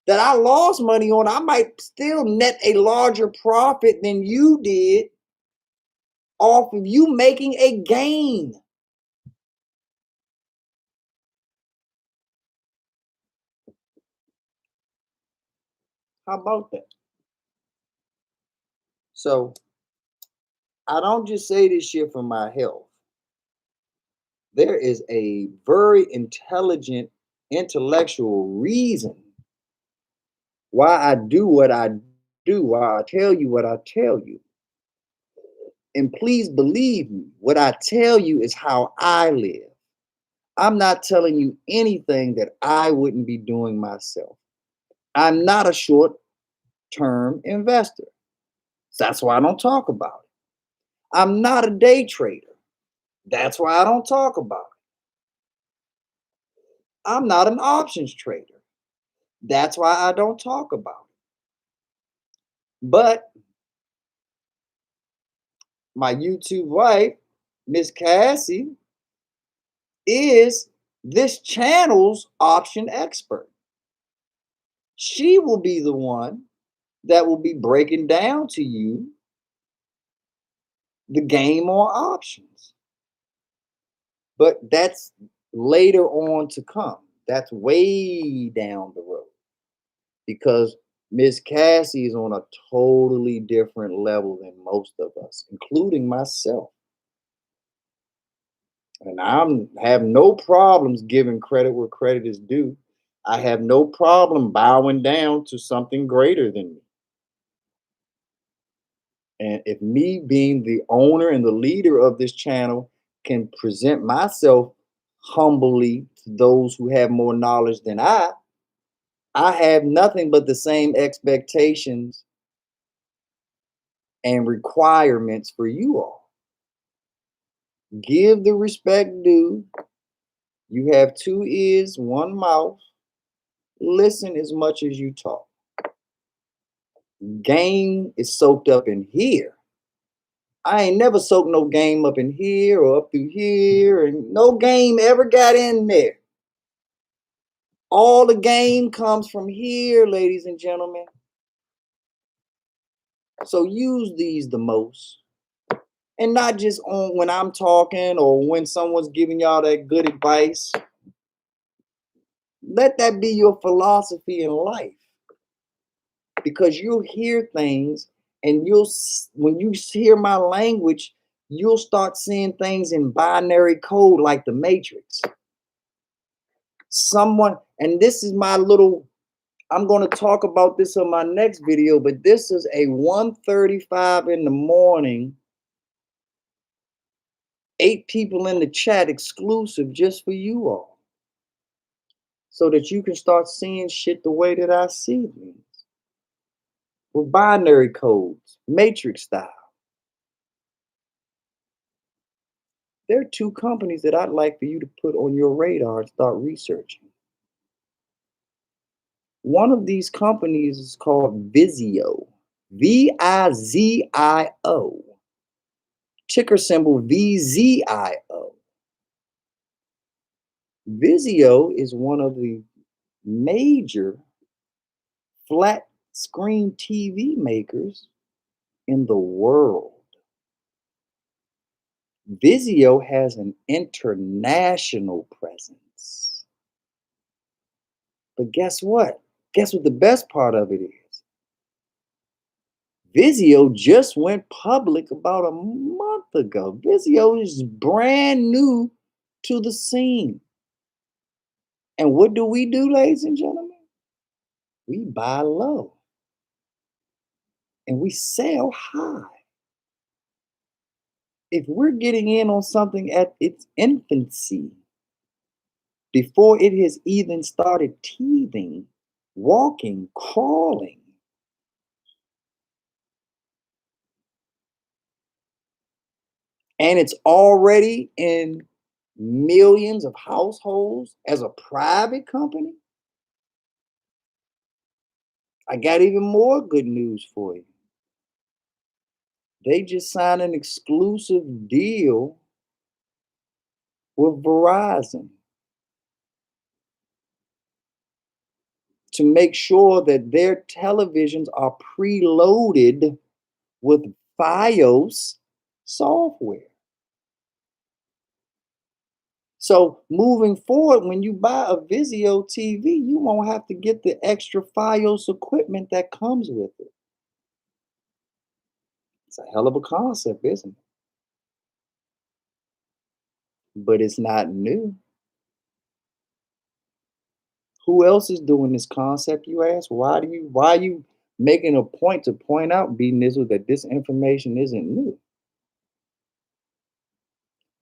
that I lost money on. I might still net a larger profit than you did off of you making a gain. How about that? So I don't just say this shit for my health. There is a very intelligent, intellectual reason why I do what I do, why I tell you what I tell you. And please believe me, what I tell you is how I live. I'm not telling you anything that I wouldn't be doing myself. I'm not a short term investor. That's why I don't talk about it. I'm not a day trader. That's why I don't talk about it. I'm not an options trader. That's why I don't talk about it. But my YouTube wife, Miss Cassie, is this channel's option expert. She will be the one that will be breaking down to you the game on options. But that's later on to come. That's way down the road because Miss Cassie is on a totally different level than most of us, including myself. And I have no problems giving credit where credit is due. I have no problem bowing down to something greater than me. And if me being the owner and the leader of this channel can present myself humbly to those who have more knowledge than I have nothing but the same expectations and requirements for you all. Give the respect due. You have 2 ears, 1 mouth. Listen as much as you talk. Game is soaked up in here. I ain't never soaked no game up in here or up through here, and no game ever got in there. All the game comes from here, ladies and gentlemen. So use these the most. And not just on when I'm talking or when someone's giving y'all that good advice. Let that be your philosophy in life. Because you'll hear things and when you hear my language, you'll start seeing things in binary code like the Matrix. And this is my little, I'm going to talk about this on my next video, but this is a 1:35 in the morning, 8 people in the chat exclusive just for you all. So that you can start seeing shit the way that I see things. With binary codes, Matrix style. There are 2 companies that I'd like for you to put on your radar and start researching. One of these companies is called Vizio. Vizio. Ticker symbol VZIO. Vizio is one of the major flat screen TV makers in the world. Vizio has an international presence. But guess what? Guess what the best part of it is? Vizio just went public about a month ago. Vizio is brand new to the scene. And what do, ladies and gentlemen? We buy low and we sell high. If we're getting in on something at its infancy, before it has even started teething, walking, crawling, and it's already in millions of households as a private company, I got even more good news for you. They just signed an exclusive deal with Verizon to make sure that their televisions are preloaded with FiOS software. So moving forward, when you buy a Vizio TV, you won't have to get the extra FiOS equipment that comes with it. It's a hell of a concept, isn't it? But it's not new. Who else is doing this concept, you ask? Why are you making a point to point out, B Nizzle, that this information isn't new?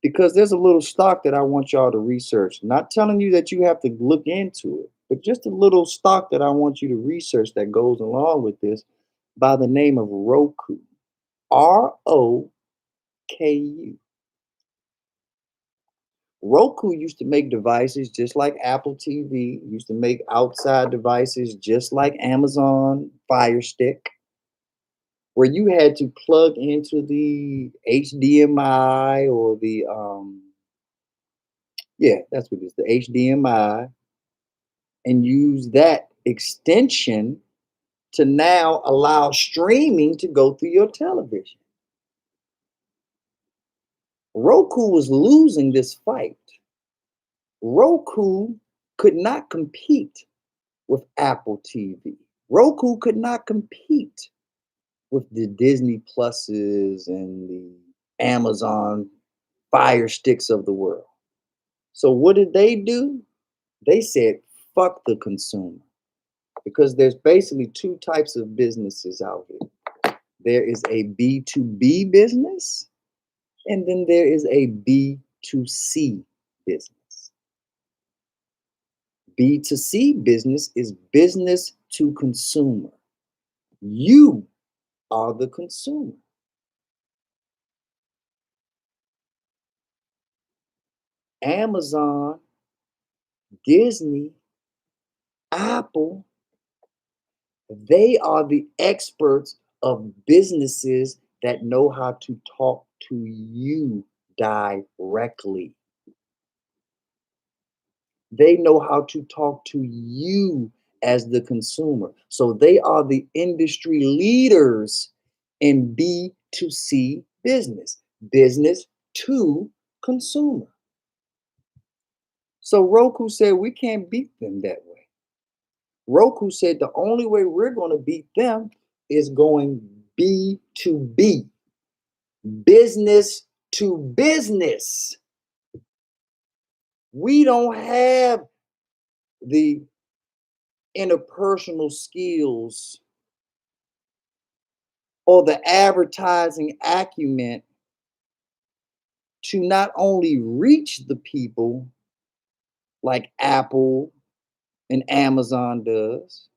Because there's a little stock that I want y'all to research. Not telling you that you have to look into it, but just a little stock that I want you to research that goes along with this by the name of Roku. ROKU. Roku used to make devices just like Apple TV, used to make outside devices just like Amazon Fire Stick, where you had to plug into the HDMI or the yeah, that's what it is, the HDMI, and use that extension to now allow streaming to go through your television. Roku was losing this fight. Roku could not compete with Apple TV. Roku could not compete with the Disney Pluses and the Amazon Fire Sticks of the world. So what did they do? They said, fuck the consumer. Because there's basically two types of businesses out here. There is a B2B business, and then there is a B2C business. B2C business is business to consumer. You are the consumer. Amazon, Disney, Apple, they are the experts of businesses that know how to talk to you directly. They know how to talk to you as the consumer. So they are the industry leaders in B2C business, business to consumer. So Roku said we can't beat them that way. Roku said the only way we're going to beat them is going B2B, business to business. We don't have the interpersonal skills or the advertising acumen to not only reach the people like Apple and Amazon does,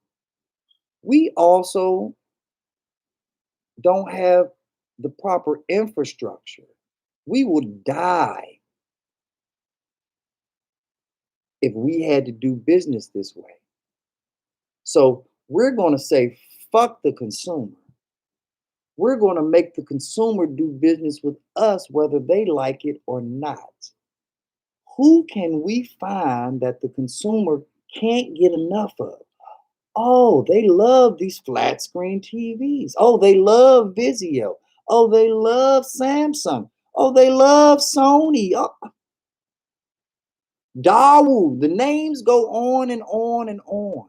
we also don't have the proper infrastructure. We would die if we had to do business this way. So we're going to say, fuck the consumer. We're going to make the consumer do business with us, whether they like it or not. Who can we find that the consumer can't get enough of? Oh, they love these flat screen TVs. Oh, they love Vizio. Oh, they love Samsung. Oh, they love Sony. Oh, Daewoo. The names go on and on and on.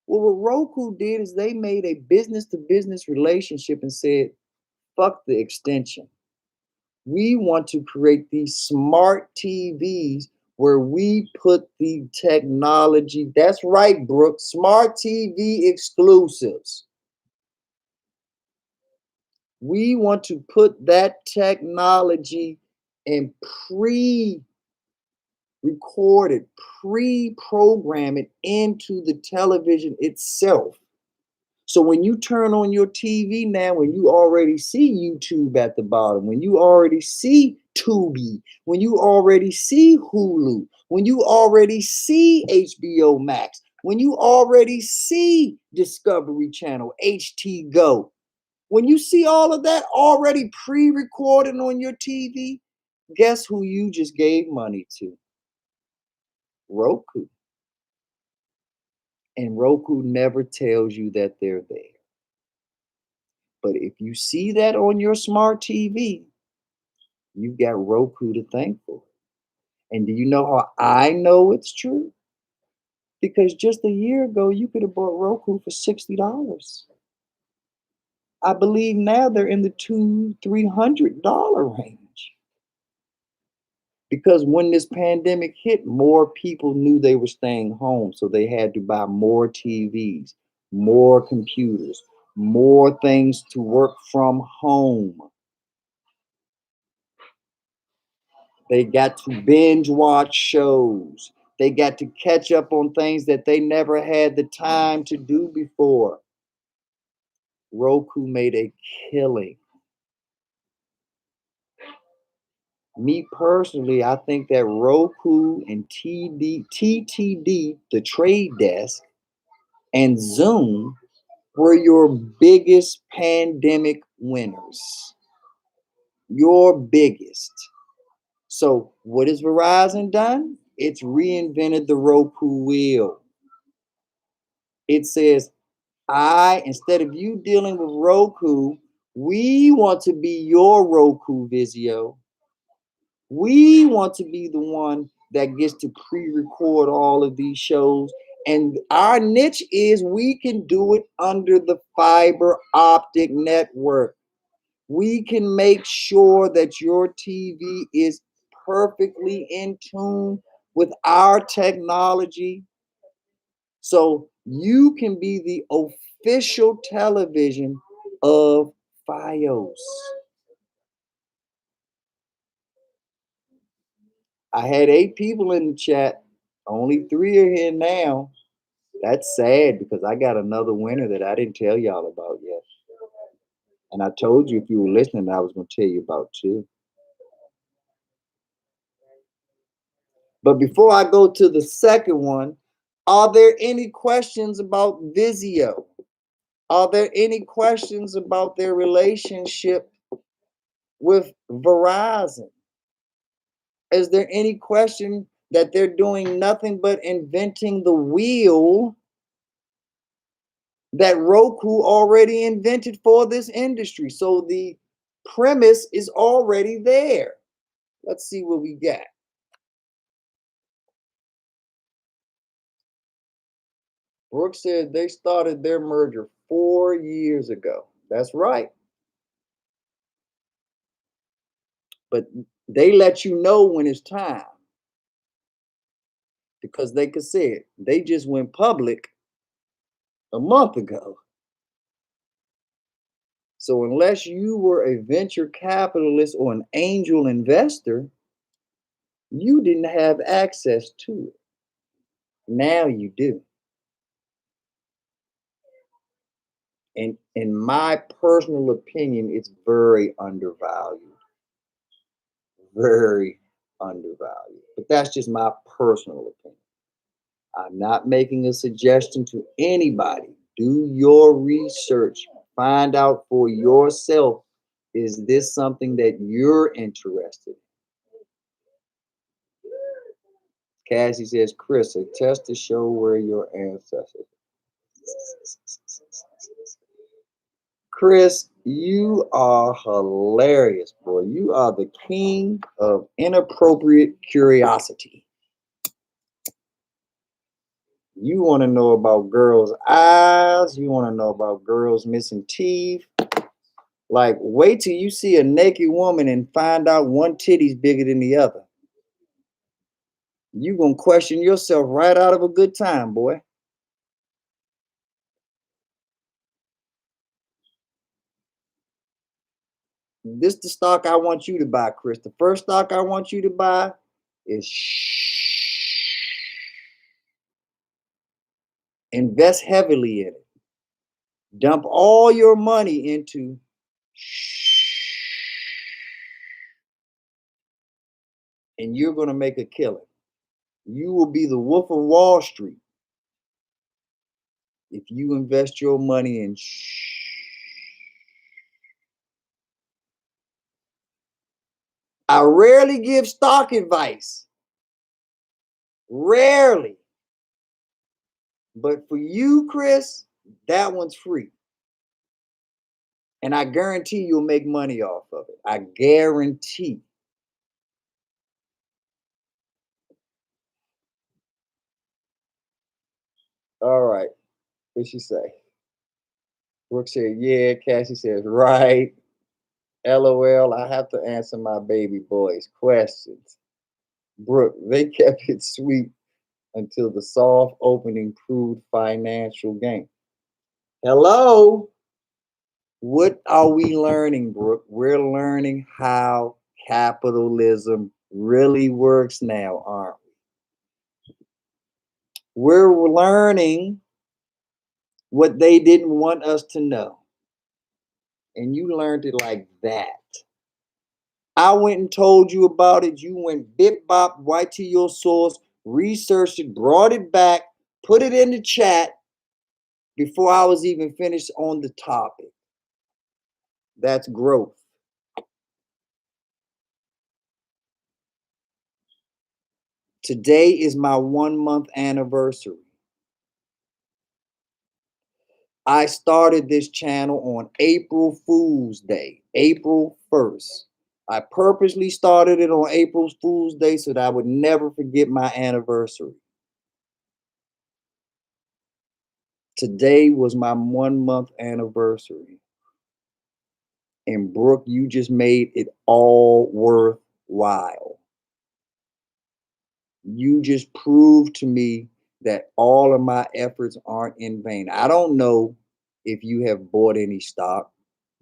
Well, what Roku did is they made a business to business relationship and said, fuck the extension. We want to create these smart TVs where we put the technology. That's right, Brooke. Smart TV exclusives. We want to put that technology and pre-record it, pre-program it into the television itself. So when you turn on your TV now, when you already see YouTube at the bottom, when you already see Tubi, when you already see Hulu, when you already see HBO Max, when you already see Discovery Channel, HT Go, when you see all of that already pre-recorded on your TV, guess who you just gave money to? Roku. And Roku never tells you that they're there. But if you see that on your smart TV, you've got Roku to thank for it. And do you know how I know it's true? Because just a year ago, you could have bought Roku for $60. I believe now they're in the $200-300 range. Because when this pandemic hit, more people knew they were staying home. So they had to buy more TVs, more computers, more things to work from home. They got to binge watch shows. They got to catch up on things that they never had the time to do before. Roku made a killing. Me personally, I think that Roku and TTD, the trade desk, and Zoom were your biggest pandemic winners. Your biggest. So, what has Verizon done? It's reinvented the Roku wheel. It says, instead of you dealing with Roku, we want to be your Roku Vizio. We want to be the one that gets to pre-record all of these shows. And our niche is we can do it under the fiber optic network. We can make sure that your TV is perfectly in tune with our technology. So you can be the official television of Fios. I had 8 people in the chat. Only 3 are here now. That's sad because I got another winner that I didn't tell y'all about yet. And I told you if you were listening, I was going to tell you about too. But before I go to the second one, are there any questions about Vizio? Are there any questions about their relationship with Verizon? Is there any question that they're doing nothing but inventing the wheel that Roku already invented for this industry? So the premise is already there. Let's see what we got. Brooke said they started their merger 4 years ago. That's right. But they let you know when it's time because they could say it. They just went public a month ago. So unless you were a venture capitalist or an angel investor, you didn't have access to it. Now you do. And in my personal opinion, it's very undervalued. Very undervalued. But that's just my personal opinion. I'm not making a suggestion to anybody. Do your research. Find out for yourself, is this something that you're interested in? Cassie says, Chris, a test to show where your ancestors. Chris, You are hilarious, boy. You are the king of inappropriate curiosity. You want to know about girls' eyes. You want to know about girls missing teeth. Like, wait till you see a naked woman and find out one titty's bigger than the other. You gonna question yourself right out of a good time, boy. This the stock I want you to buy, Chris. The first stock I want you to buy is invest heavily in it. Dump all your money into and you're going to make a killing. You will be the Wolf of Wall Street if you invest your money in I rarely give stock advice. Rarely. But for you, Chris, that one's free. And I guarantee you'll make money off of it. I guarantee. All right. What'd she say? Brooke said, yeah. Cassie says, right. LOL, I have to answer my baby boy's questions. Brooke, they kept it sweet until the soft opening proved financial gain. Hello? What are we learning, Brooke? We're learning how capitalism really works now, aren't we? We're learning what they didn't want us to know. And you learned it like that. I went and told you about it. You went bip bop right to your source, researched it, brought it back, put it in the chat before I was even finished on the topic. That's growth. Today is my 1 month anniversary. I started this channel on April Fool's Day, April 1st. I purposely started it on April Fool's Day so that I would never forget my anniversary. Today was my 1 month anniversary. And Brooke, you just made it all worthwhile. You just proved to me that all of my efforts aren't in vain. I don't know if you have bought any stock.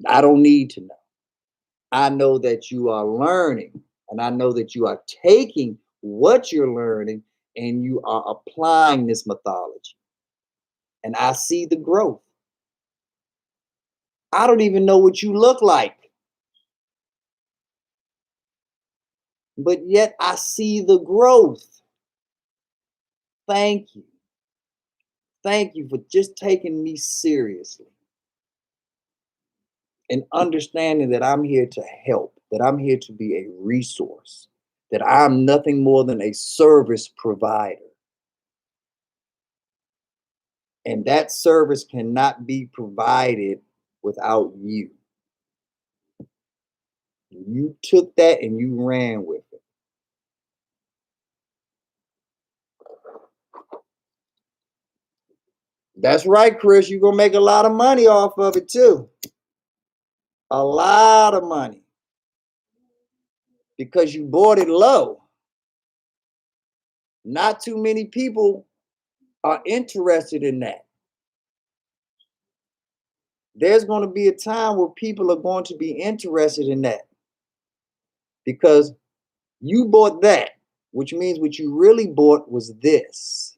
I don't need to know. I know that you are learning, and I know that you are taking what you're learning and you are applying this methodology. And I see the growth. I don't even know what you look like, but yet I see the growth. Thank you. Thank you for just taking me seriously and understanding that I'm here to help, that I'm here to be a resource, that I'm nothing more than a service provider. And that service cannot be provided without you. You took that and you ran with it. That's right, Chris. You're going to make a lot of money off of it too. A lot of money. Because you bought it low. Not too many people are interested in that. There's going to be a time where people are going to be interested in that. Because you bought that, which means what you really bought was this.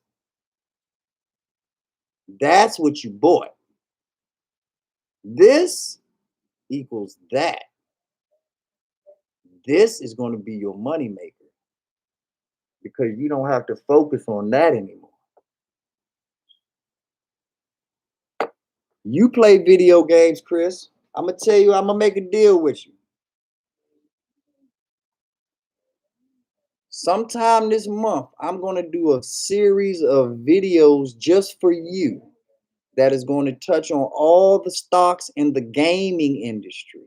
That's what you bought. This equals that. This is going to be your money maker because you don't have to focus on that anymore. You play video games, Chris. I'm going to tell you, I'm going to make a deal with you. Sometime this month, I'm going to do a series of videos just for you that is going to touch on all the stocks in the gaming industry.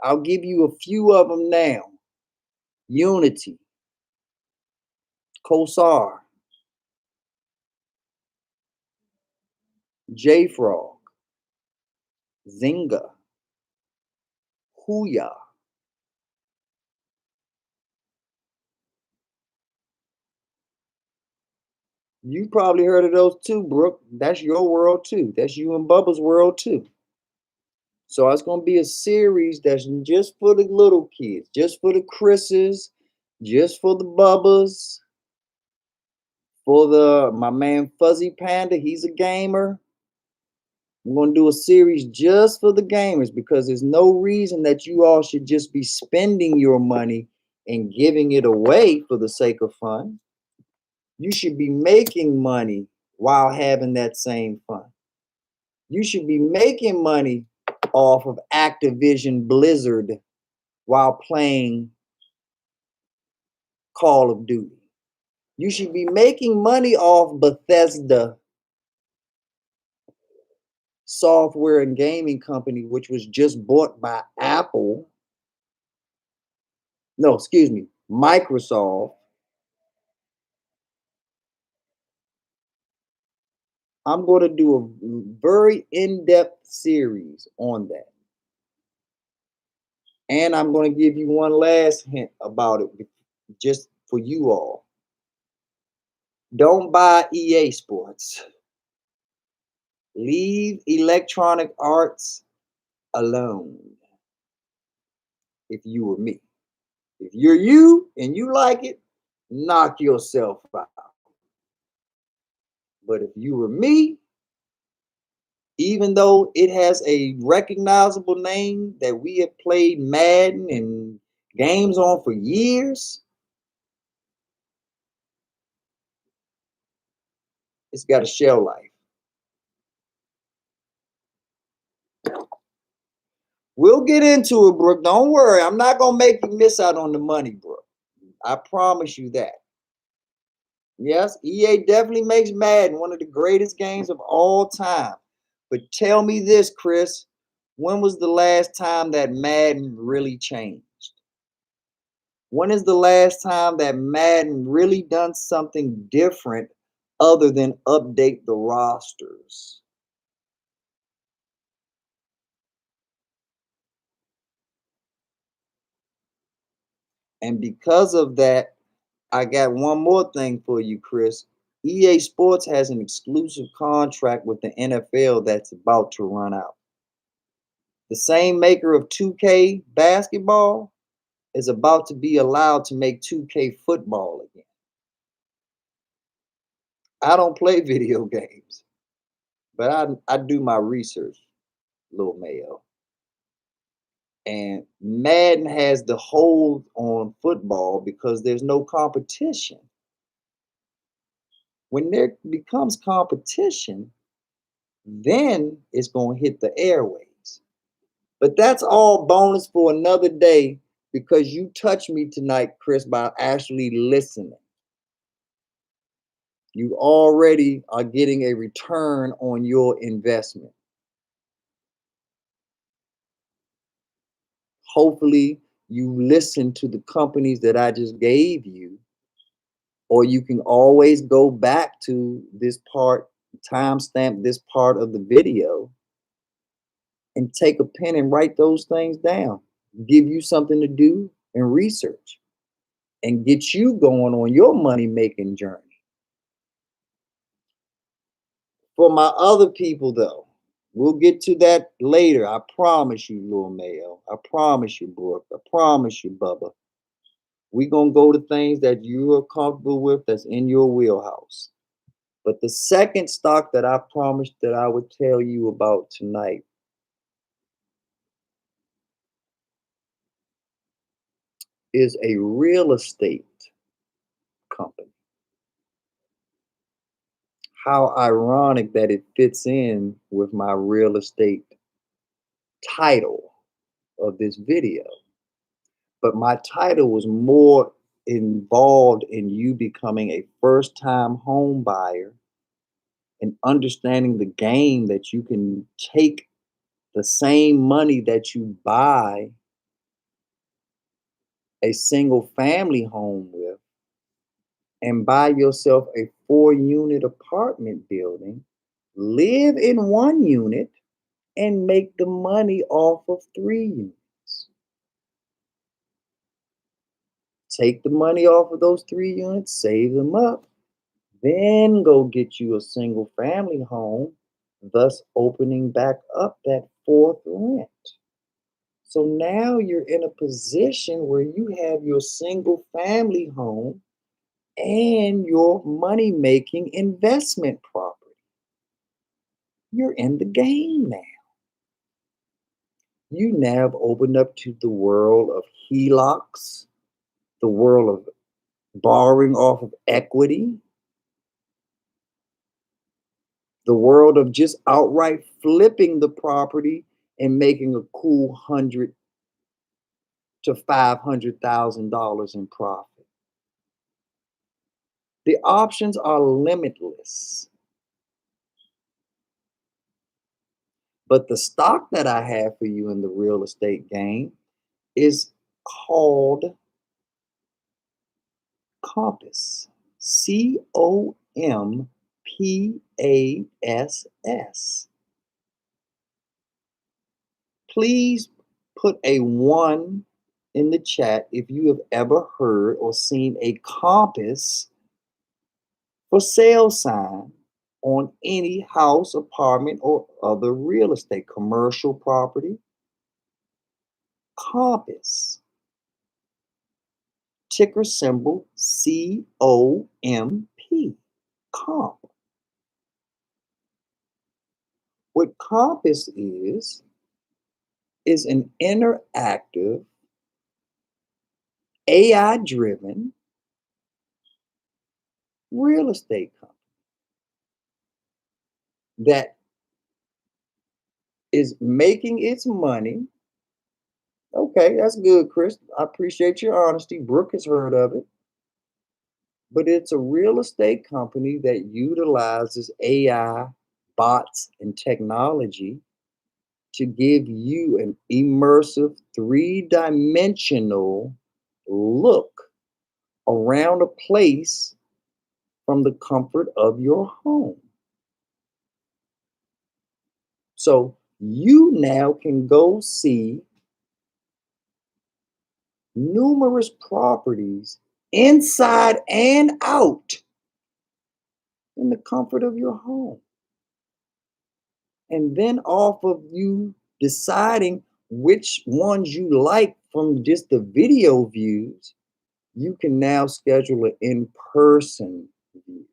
I'll give you a few of them now. Unity, Kosar, JFrog, Zynga, Huya. You probably heard of those too, Brooke. That's your world too. That's you and Bubba's world too. So it's going to be a series that's just for the little kids, just for the Chris's, just for the Bubbas, for my man Fuzzy Panda. He's a gamer. I'm going to do a series just for the gamers because there's no reason that you all should just be spending your money and giving it away for the sake of fun. You should be making money while having that same fun. You should be making money off of Activision Blizzard while playing Call of Duty. You should be making money off Bethesda software and gaming company, which was just bought by Apple. No, excuse me, Microsoft. I'm going to do a very in-depth series on that. And I'm going to give you one last hint about it just for you all. Don't buy EA Sports. Leave Electronic Arts alone if you were me. If you're you and you like it, knock yourself out. But if you were me, even though it has a recognizable name that we have played Madden and games on for years, it's got a shelf life. We'll get into it, Brooke. Don't worry. I'm not going to make you miss out on the money, Brooke. I promise you that. Yes, EA definitely makes Madden one of the greatest games of all time. But tell me this, Chris. When was the last time that Madden really changed? When is the last time that Madden really done something different other than update the rosters? And because of that, I got one more thing for you, Chris. EA Sports has an exclusive contract with the NFL that's about to run out. The same maker of 2K basketball is about to be allowed to make 2K football again. I don't play video games, but I do my research, Lil Mayo. And Madden has the hold on football because there's no competition. When there becomes competition, then it's going to hit the airways. But that's all bonus for another day because you touched me tonight, Chris, by actually listening. You already are getting a return on your investment. Hopefully, you listen to the companies that I just gave you, or you can always go back to this part, timestamp this part of the video, and take a pen and write those things down. Give you something to do and research and get you going on your money making journey. For my other people, though, we'll get to that later. I promise you, Lil Mayo. I promise you, Brooke. I promise you, Bubba. We're going to go to things that you are comfortable with that's in your wheelhouse. But the second stock that I promised that I would tell you about tonight is a real estate company. How ironic that it fits in with my real estate title of this video. But my title was more involved in you becoming a first-time home buyer and understanding the game that you can take the same money that you buy a single family home with and buy yourself a 4-unit apartment building, live in 1 unit, and make the money off of 3 units. Take the money off of those 3 units, save them up, then go get you a single family home, thus opening back up that fourth rent. So now you're in a position where you have your single family home and your money making investment property. You're in the game now. You now have opened up to the world of HELOCs, the world of borrowing off of equity, the world of just outright flipping the property and making a cool $100,000 to $500,000 in profit. The options are limitless. But the stock that I have for you in the real estate game is called Compass. COMPASS. Please put a 1 in the chat if you have ever heard or seen a compass for sale sign on any house, apartment, or other real estate, commercial property. Compass. Ticker symbol COMP. Comp. What Compass is an interactive, AI driven real estate company that is making its money. Okay, that's good, Chris. I appreciate your honesty. Brooke has heard of it. But it's a real estate company that utilizes AI, bots, and technology to give you an immersive 3-dimensional look around a place from the comfort of your home. So you now can go see numerous properties inside and out in the comfort of your home. And then off of you deciding which ones you like from just the video views, you can now schedule an in-person view.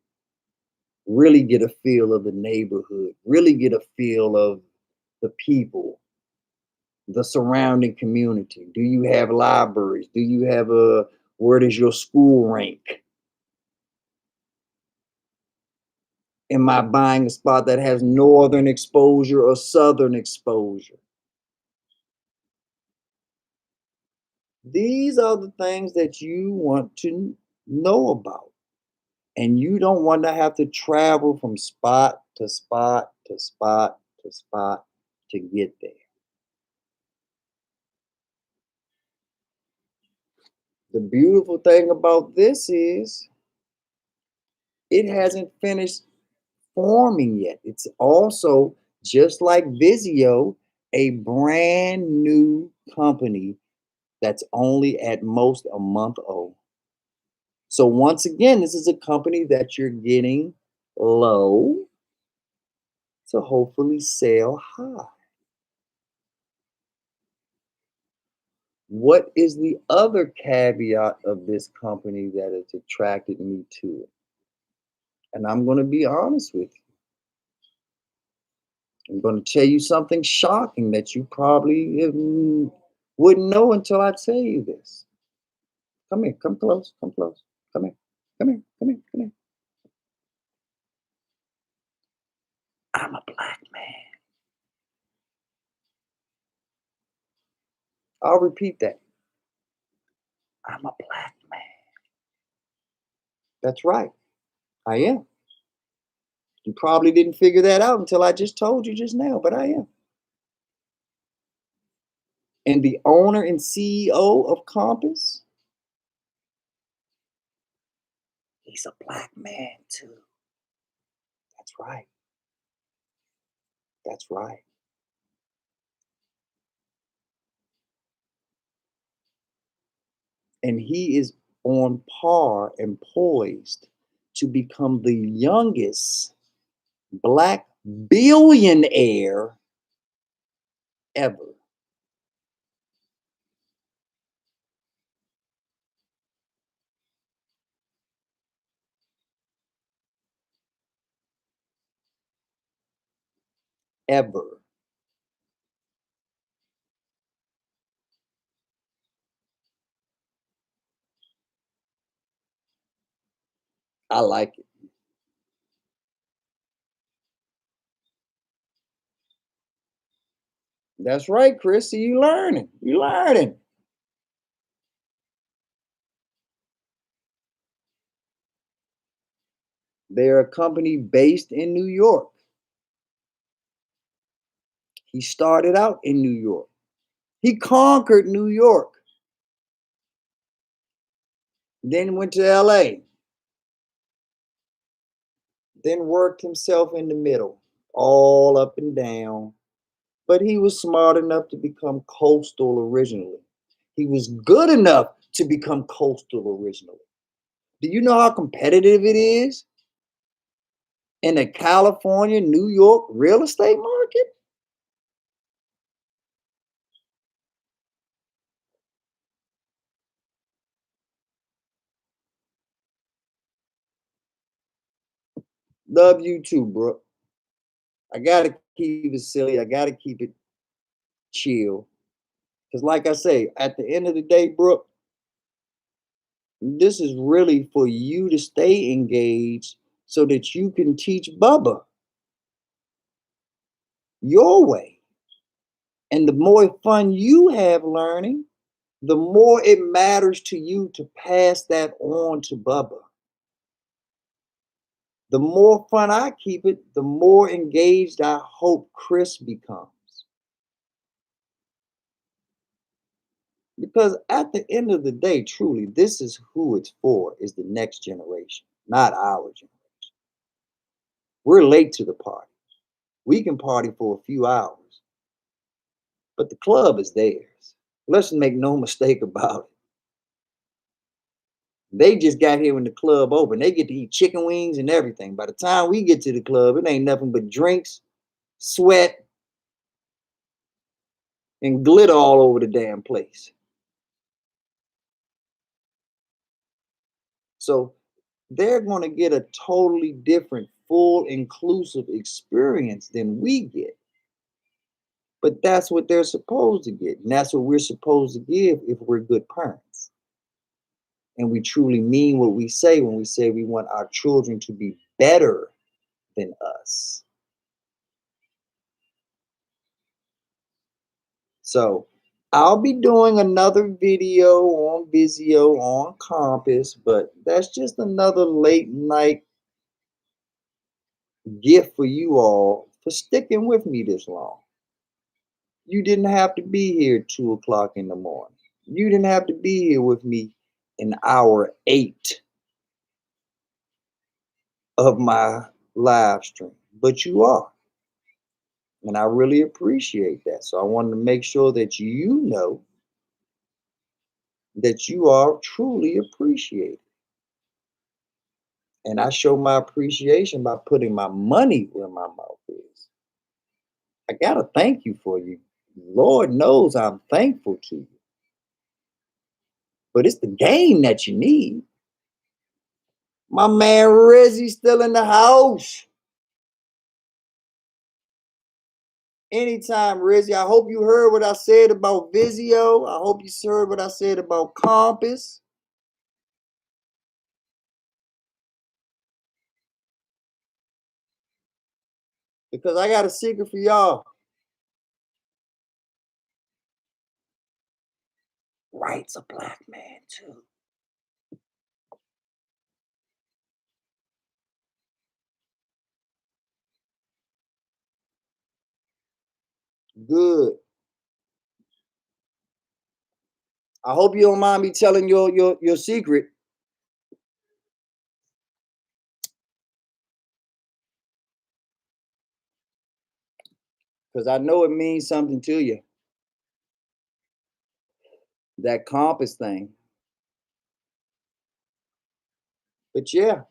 Really get a feel of the neighborhood, really get a feel of the people, the surrounding community. Do you have libraries? Do you have where does your school rank? Am I buying a spot that has northern exposure or southern exposure? These are the things that you want to know about. And you don't want to have to travel from spot to spot to spot to spot to get there. The beautiful thing about this is it hasn't finished forming yet. It's also, just like Vizio, a brand new company that's only at most a month old. So once again, this is a company that you're getting low to hopefully sell high. What is the other caveat of this company that has attracted me to it? And I'm going to be honest with you. I'm going to tell you something shocking that you probably wouldn't know until I tell you this. Come here, come close, come close. Come here, come here, come here, come here. I'm a black man. I'll repeat that. I'm a black man. That's right. I am. You probably didn't figure that out until I just told you just now, but I am. And the owner and CEO of Compass, he's a black man too. That's right. That's right. And he is on par and poised to become the youngest black billionaire ever. Ever. I like it. That's right, Chrissy. You learning. You learning. They're a company based in New York. He started out in New York. He conquered New York, then went to LA, then worked himself in the middle, all up and down. But he was smart enough to become coastal originally. He was good enough to become coastal originally. Do you know how competitive it is in the California, New York real estate market? Love you too, bro. I gotta keep it silly. I gotta keep it chill. Because, like I say, at the end of the day, Brooke, this is really for you to stay engaged so that you can teach Bubba your way. And the more fun you have learning, the more it matters to you to pass that on to Bubba. The more fun I keep it, the more engaged I hope Chris becomes. Because at the end of the day, truly, this is who it's for, is the next generation, not our generation. We're late to the party. We can party for a few hours, but the club is theirs. Let's make no mistake about it. They just got here when the club open. They get to eat chicken wings and everything. By the time we get to the club, it ain't nothing but drinks, sweat, and glitter all over the damn place. So they're going to get a totally different, full, inclusive experience than we get. But that's what they're supposed to get. And that's what we're supposed to give if we're good parents. And we truly mean what we say when we say we want our children to be better than us. So I'll be doing another video on Vizio on Compass, but that's just another late night gift for you all for sticking with me this long. You didn't have to be here 2 o'clock in the morning. You didn't have to be here with me in hour 8 of my live stream, but you are. And I really appreciate that. So I wanted to make sure that you know that you are truly appreciated. And I show my appreciation by putting my money where my mouth is. I got to thank you for you. Lord knows I'm thankful to you. But it's the game that you need. My man Rizzy's still in the house. Anytime, Rizzy. I hope you heard what I said about Vizio. I hope you heard what I said about Compass. Because I got a secret for y'all. Wright's a black man too. Good. I hope you don't mind me telling your secret. Because I know it means something to you. That compass thing. But yeah,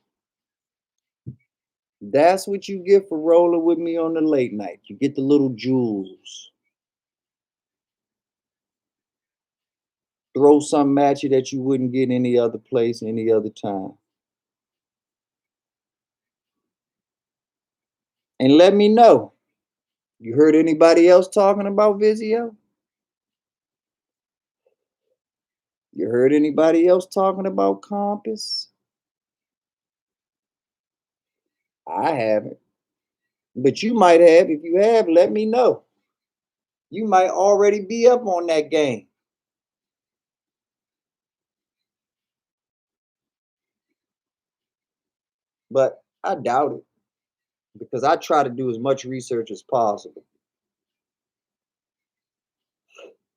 that's what you get for rolling with me on the late night. You get the little jewels. Throw something at you that you wouldn't get any other place, any other time. And let me know. You heard anybody else talking about Vizio? You heard anybody else talking about Compass? I haven't. But you might have. If you have, let me know. You might already be up on that game. But I doubt it because I try to do as much research as possible.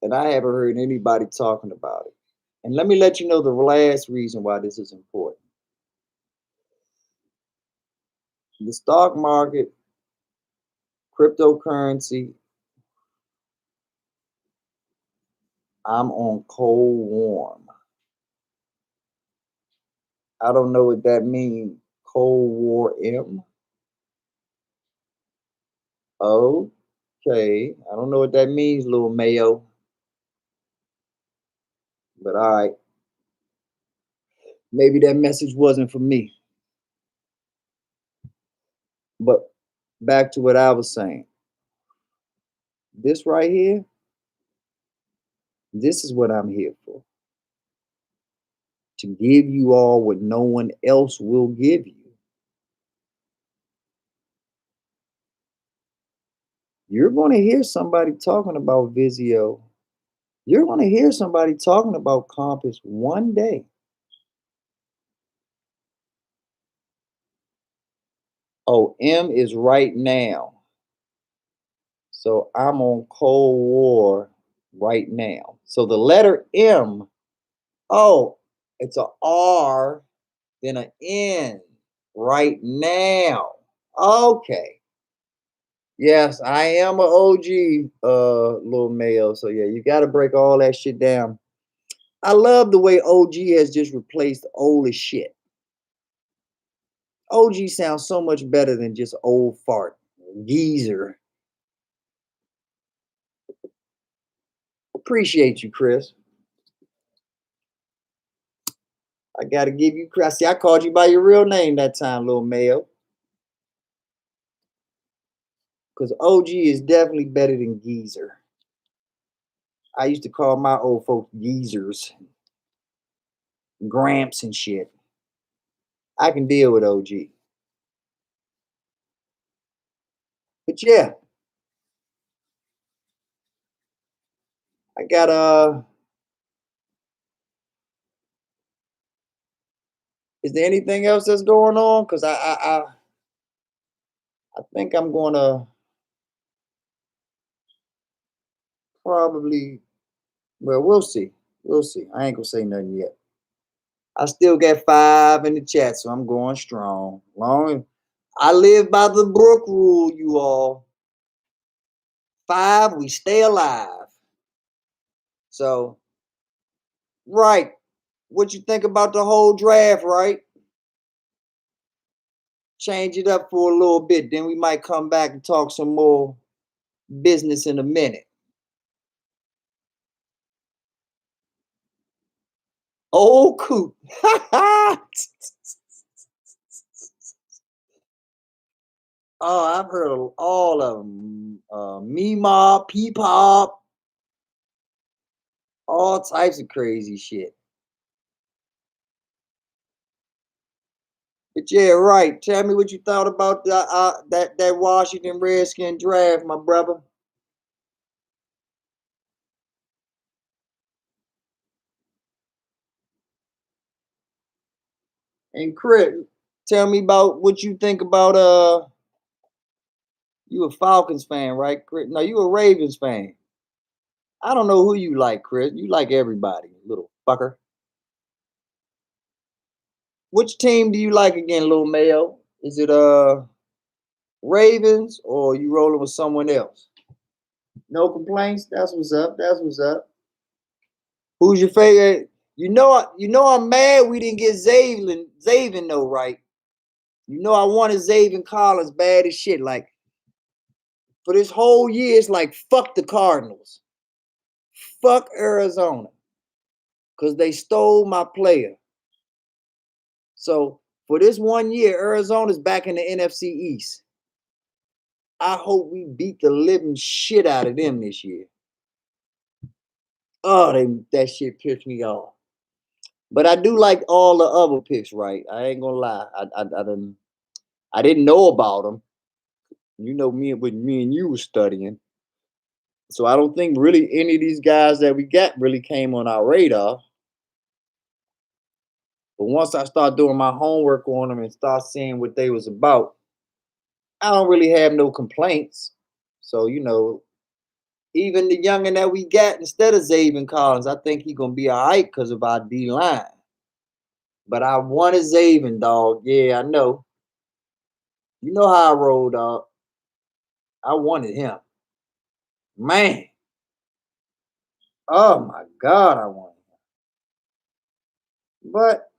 And I haven't heard anybody talking about it. And let me let you know the last reason why this is important. The stock market, cryptocurrency, I'm on cold warm. I don't know what that means. Cold War M. Okay. I don't know what that means, little Mayo. But all right. Maybe that message wasn't for me. But back to what I was saying. This right here, this is what I'm here for. To give you all what no one else will give you. You're going to hear somebody talking about Vizio. You're going to hear somebody talking about Compass one day. Oh, M is right now. So I'm on Cold War right now. So the letter M, oh, it's a R, then an N right now. Okay. Yes, I am an OG, little Mayo. So yeah, you got to break all that shit down. I love the way OG has just replaced old as shit. OG sounds so much better than just old fart, geezer. Appreciate you, Chris. I gotta give you Chris. See, I called you by your real name that time, little Mayo. Because OG is definitely better than geezer. I used to call my old folks geezers, gramps and shit. I can deal with OG. But yeah, I got is there anything else that's going on? Because I think I'm gonna probably, well, we'll see. We'll see. I ain't gonna say nothing yet. I still got 5 in the chat, so I'm going strong. Long I live by the Brook rule, you all. 5, we stay alive. So, right. What you think about the whole draft, right? Change it up for a little bit. Then we might come back and talk some more business in a minute. Oh, coot. Oh, I've heard of all of them. Meemaw, Peepop, all types of crazy shit. But yeah, right. Tell me what you thought about that Washington Redskin draft, my brother. And Chris, tell me about what you think about You a Falcons fan, right, Chris? No, you a Ravens fan. I don't know who you like, Chris. You like everybody, little fucker. Which team do you like again, little Mayo? Is it Ravens or you rolling with someone else? No complaints. That's what's up. That's what's up. Who's your favorite? I'm mad we didn't get Zaven though, right? You know I wanted Zaven Collins bad as shit. Like for this whole year, it's like fuck the Cardinals, fuck Arizona, because they stole my player. So for this 1 year, Arizona's back in the NFC East. I hope we beat the living shit out of them this year. Oh, that shit pissed me off. But I do like all the other picks, right? I ain't gonna lie. I didn't know about them. You know me and you were studying. So I don't think really any of these guys that we got really came on our radar. But once I start doing my homework on them and start seeing what they was about, I don't really have no complaints. So, even the youngin that we got instead of Zaven Collins, I think he gonna be all right because of our D line. But I wanted Zaven, dog. Yeah, I know. You know how I roll, dog. I wanted him. Man. Oh my God, I wanted him. But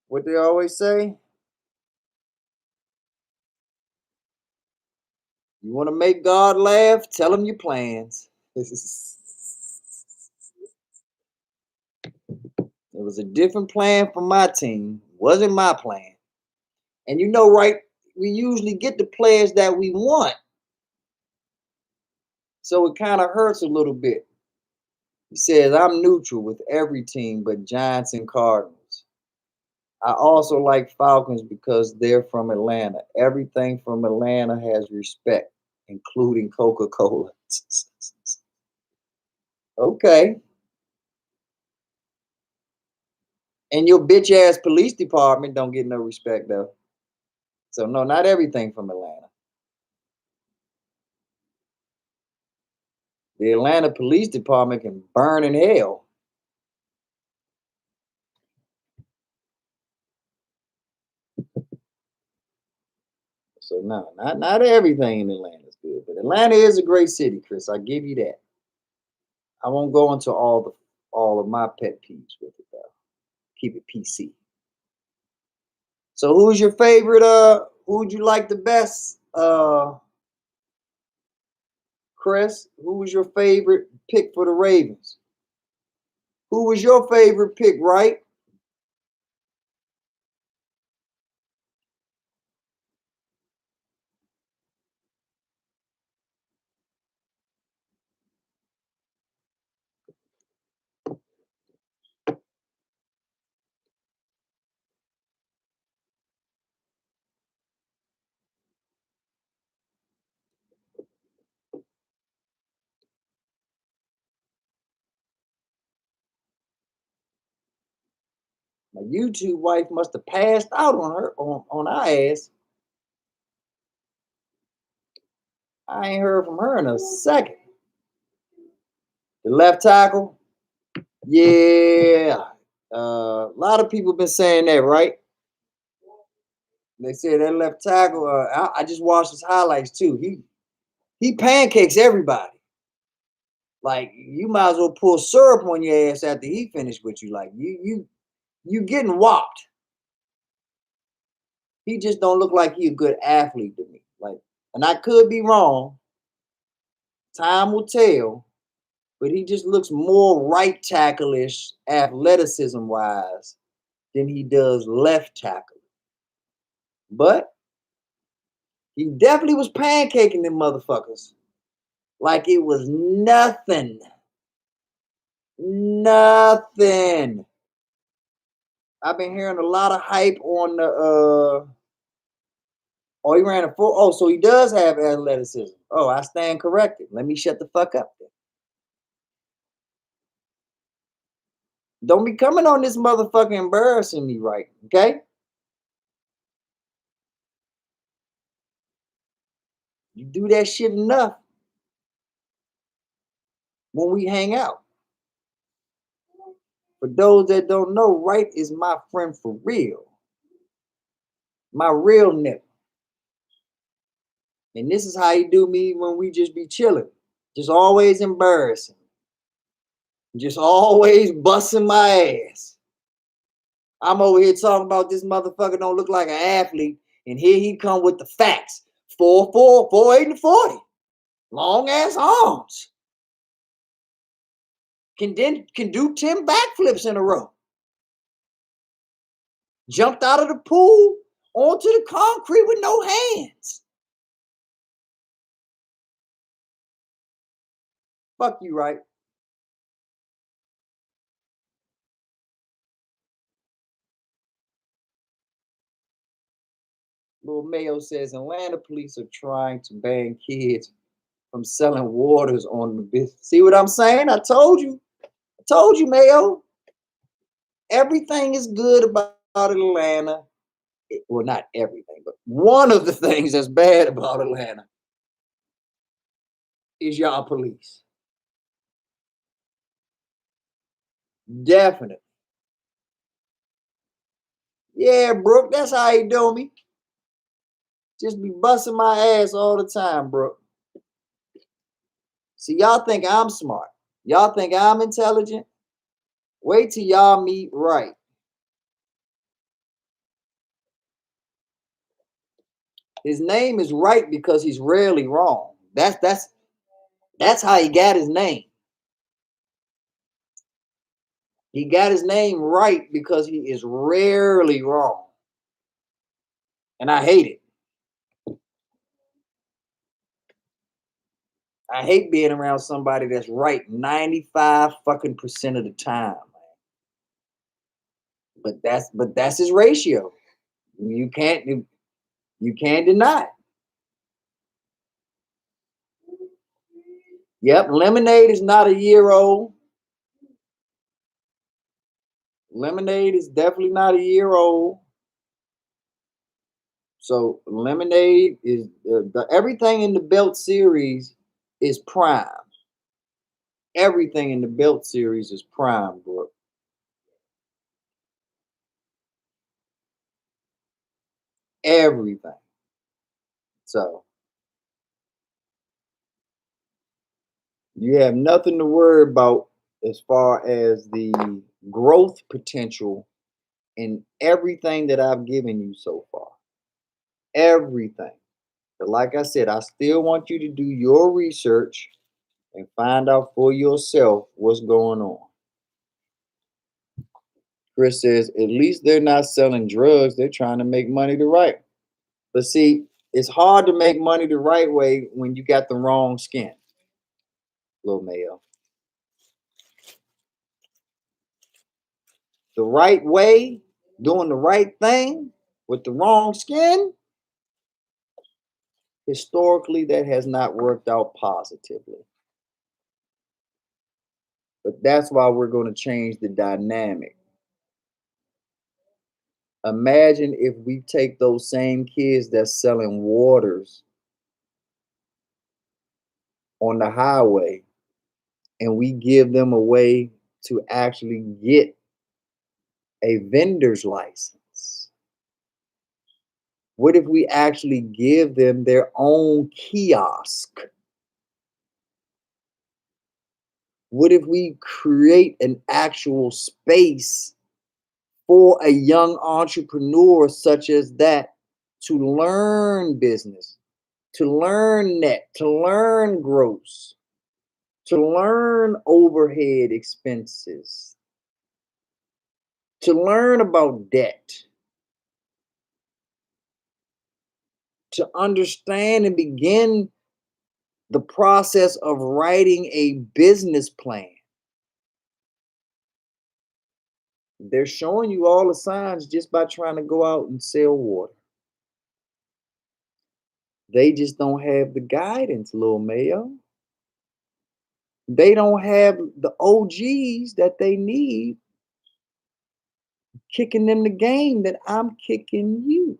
what they always say, you want to make God laugh, tell him your plans. It was a different plan for my team. Wasn't my plan. And right, we usually get the players that we want. So it kind of hurts a little bit. He says, I'm neutral with every team but Giants and Cardinals. I also like Falcons because they're from Atlanta. Everything from Atlanta has respect, including Coca-Cola. Okay. And your bitch ass police department don't get no respect though. So no, not everything from Atlanta. The Atlanta Police Department can burn in hell. So no, not everything in Atlanta is good, but Atlanta is a great city, Chris. I give you that. I won't go into all of my pet peeves with it though. Keep it PC. So who's your favorite? Who would you like the best? Chris, who was your favorite pick for the Ravens? Who was your favorite pick, right? My YouTube wife must have passed out on her on our ass. I ain't heard from her in a second. The left tackle, yeah. A lot of people been saying that, right? They said that left tackle. I just watched his highlights too. He pancakes everybody. Like you might as well pour syrup on your ass after he finished with you. Like you getting whopped. He just don't look like he a good athlete to me. Like, and I could be wrong. Time will tell. But he just looks more right tackle-ish athleticism wise than he does left tackle. But he definitely was pancaking them motherfuckers like it was nothing. Nothing. I've been hearing a lot of hype on the oh, he ran a full. Oh, so he does have athleticism. Oh, I stand corrected. Let me shut the fuck up then. Don't be coming on this motherfucker embarrassing me, right? Okay? You do that shit enough when we hang out. For those that don't know, Wright is my friend for real. My real nigga. And this is how he do me when we just be chilling. Just always embarrassing. Just always busting my ass. I'm over here talking about this motherfucker don't look like an athlete. And here he come with the facts. 4'4", 4'8", and 40. Long ass arms. Can do 10 backflips in a row. Jumped out of the pool onto the concrete with no hands. Fuck you, Wright. Lil Mayo says Atlanta police are trying to ban kids from selling waters on the business. See what I'm saying? I told you. I told you, Mayo. Everything is good about Atlanta. Well, not everything, but one of the things that's bad about Atlanta is y'all police. Definitely. Yeah, Brooke, that's how you do me. Just be busting my ass all the time, Brooke. See, y'all think I'm smart. Y'all think I'm intelligent. Wait till y'all meet Wright. His name is Wright because he's rarely wrong. That's how he got his name. He got his name right because he is rarely wrong. And I hate it. I hate being around somebody that's right 95 fucking percent of the time. But that's his ratio. You can't deny it. Yep, lemonade is not a year old. Lemonade is definitely not a year old. So lemonade is everything in the belt series is prime. Everything in the belt series is prime, bro. Everything. So you have nothing to worry about as far as the growth potential in everything that I've given you so far. Everything. But like I said, I still want you to do your research and find out for yourself what's going on. Chris says, at least they're not selling drugs. They're trying to make money the right. But see, it's hard to make money the right way when you got the wrong skin, Lil Mayo. The right way, doing the right thing with the wrong skin, historically, that has not worked out positively. But that's why we're going to change the dynamic. Imagine if we take those same kids that's selling waters on the highway and we give them a way to actually get a vendor's license. What if we actually give them their own kiosk? What if we create an actual space for a young entrepreneur such as that to learn business, to learn net, to learn gross, to learn overhead expenses, to learn about debt, to understand and begin the process of writing a business plan? They're showing you all the signs just by trying to go out and sell water. They just don't have the guidance, Lil Mayo. They don't have the OGs that they need kicking them the game that I'm kicking you.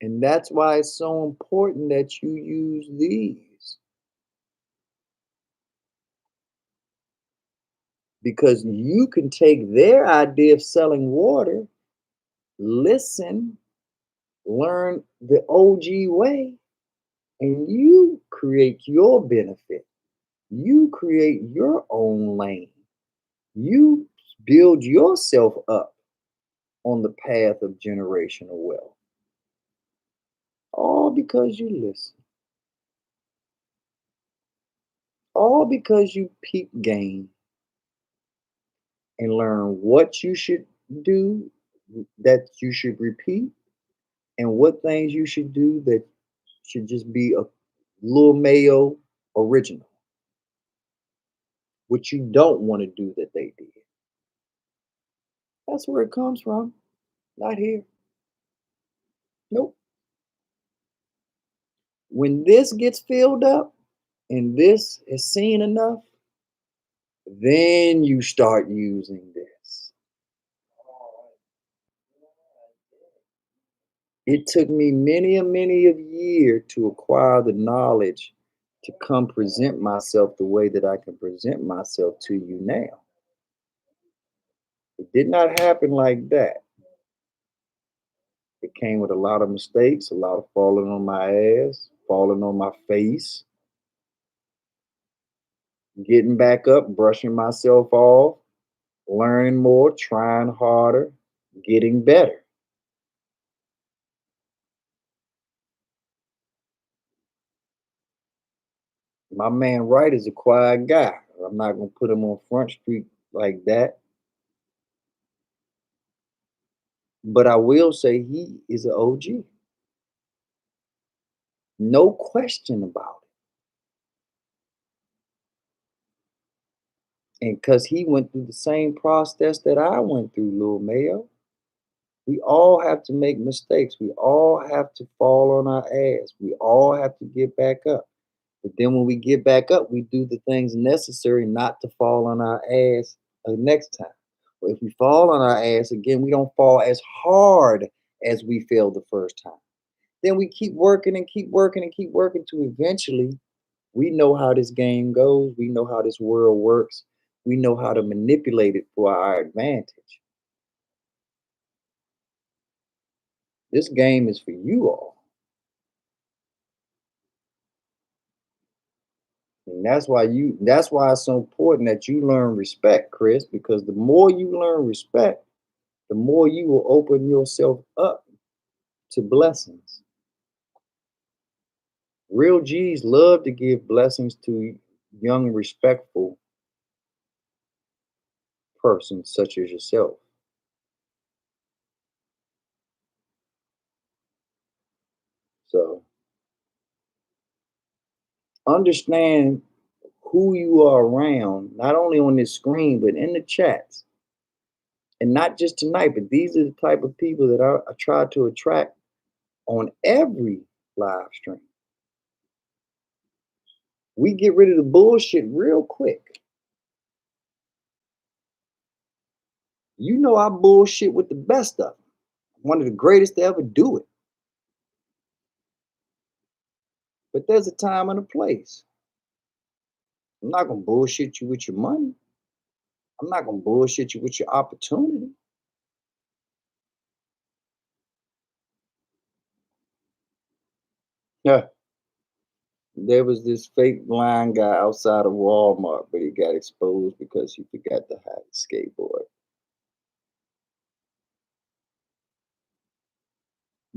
And that's why it's so important that you use these. Because you can take their idea of selling water, listen, learn the OG way, and you create your benefit. You create your own lane. You build yourself up on the path of generational wealth. All because you listen. All because you peep game and learn what you should do that you should repeat and what things you should do that should just be a little mayo original, which you don't want to do that they did. That's where it comes from. Not here. Nope. When this gets filled up and this is seen enough, then you start using this. It took me many a year to acquire the knowledge to come present myself the way that I can present myself to you now. It did not happen like that. It came with a lot of mistakes, a lot of falling on my ass, falling on my face, getting back up, brushing myself off, learning more, trying harder, getting better. My man Wright is a quiet guy. I'm not gonna put him on Front Street like that. But I will say he is an OG. No question about it. And because he went through the same process that I went through, Lil Mayo. We all have to make mistakes. We all have to fall on our ass. We all have to get back up. But then when we get back up, we do the things necessary not to fall on our ass next time. Or if we fall on our ass again, we don't fall as hard as we fell the first time. Then we keep working and keep working and keep working to eventually we know how this game goes. We know how this world works. We know how to manipulate it for our advantage. This game is for you all. And that's why it's so important that you learn respect, Chris, because the more you learn respect, the more you will open yourself up to blessings. Real G's love to give blessings to young, respectful persons such as yourself. So understand who you are around, not only on this screen, but in the chats. And not just tonight, but these are the type of people that I try to attract on every live stream. We get rid of the bullshit real quick. You know I bullshit with the best of them. One of the greatest to ever do it. But there's a time and a place. I'm not gonna bullshit you with your money. I'm not gonna bullshit you with your opportunity. Yeah. There was this fake blind guy outside of Walmart, but he got exposed because he forgot to hide his skateboard.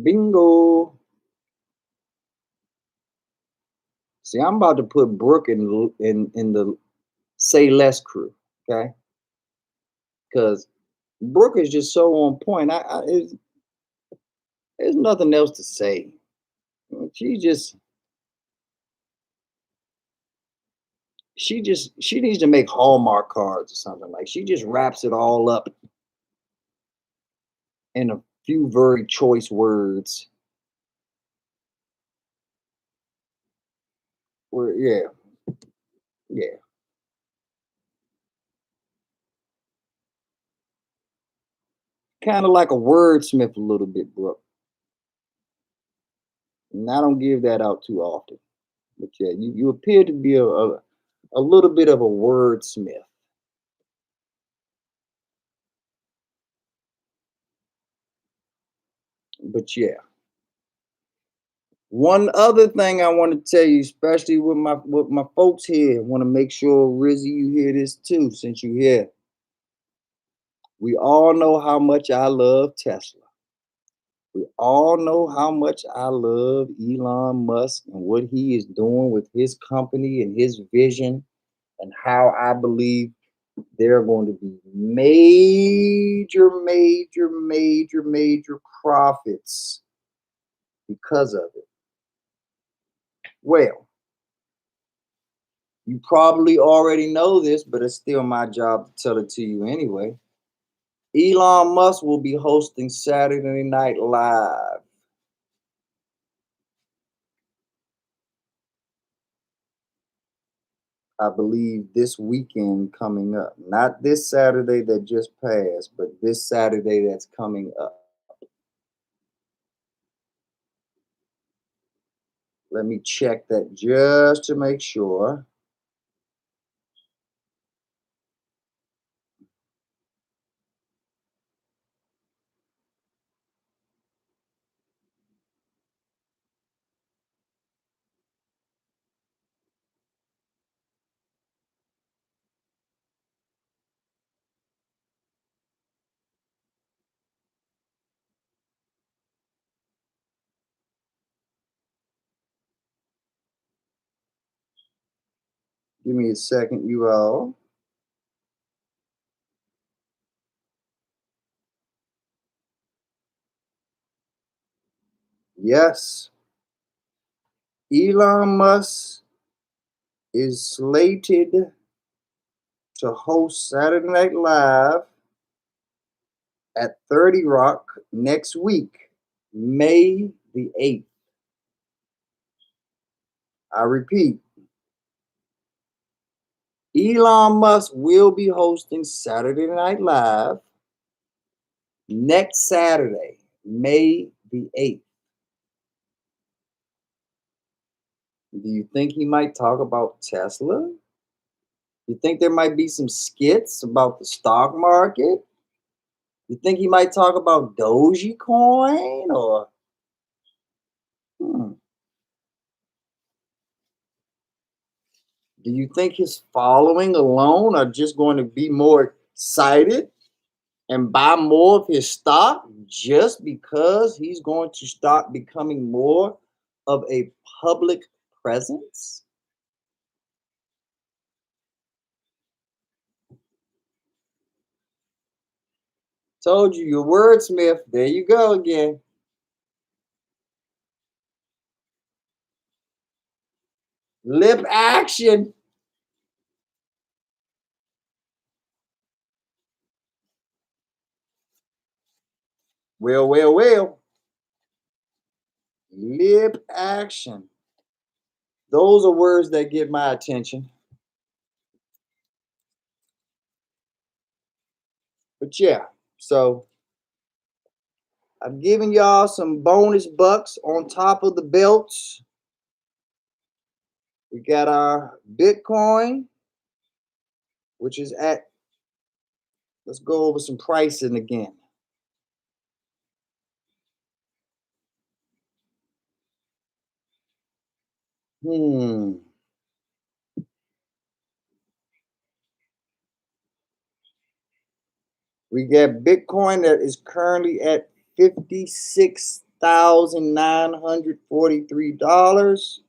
Bingo. See, I'm about to put Brooke in the Say Less crew, okay? Because Brooke is just so on point. There's nothing else to say. She just she needs to make Hallmark cards or something. Like she just wraps it all up in a few very choice words. Where yeah. Kind of like a wordsmith a little bit, Brooke. And I don't give that out too often. But yeah, you appear to be a little bit of a wordsmith. But yeah. One other thing I want to tell you, especially with my folks here, I want to make sure Rizzy you hear this too, since you here. We all know how much I love Tesla. We all know how much I love Elon Musk and what he is doing with his company and his vision, and how I believe there are going to be major profits because of it. Well, you probably already know this, but it's still my job to tell it to you anyway. Elon Musk will be hosting Saturday Night Live. I believe this weekend coming up. Not this Saturday that just passed, but this Saturday that's coming up. Let me check that just to make sure. Give me a second, you all. Yes, Elon Musk is slated to host Saturday Night Live at 30 Rock next week, May the 8th. I repeat, Elon Musk will be hosting Saturday Night Live next Saturday, May the 8th. Do you think he might talk about Tesla? You think there might be some skits about the stock market? You think he might talk about Dogecoin or hmm, do you think his following alone are just going to be more excited and buy more of his stock just because he's going to start becoming more of a public presence? Told you, you're wordsmith. There you go again. Lip action. Well. Lip action. Those are words that get my attention. But yeah, so I've given y'all some bonus bucks on top of the belts. We got our Bitcoin, which is at, let's go over some pricing again. Hmm. We got Bitcoin that is currently at $56,943.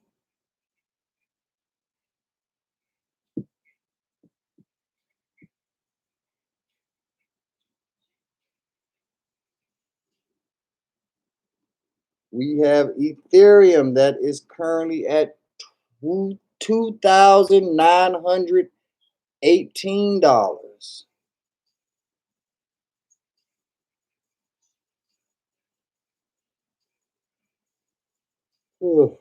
We have Ethereum that is currently at $2,918. Ooh.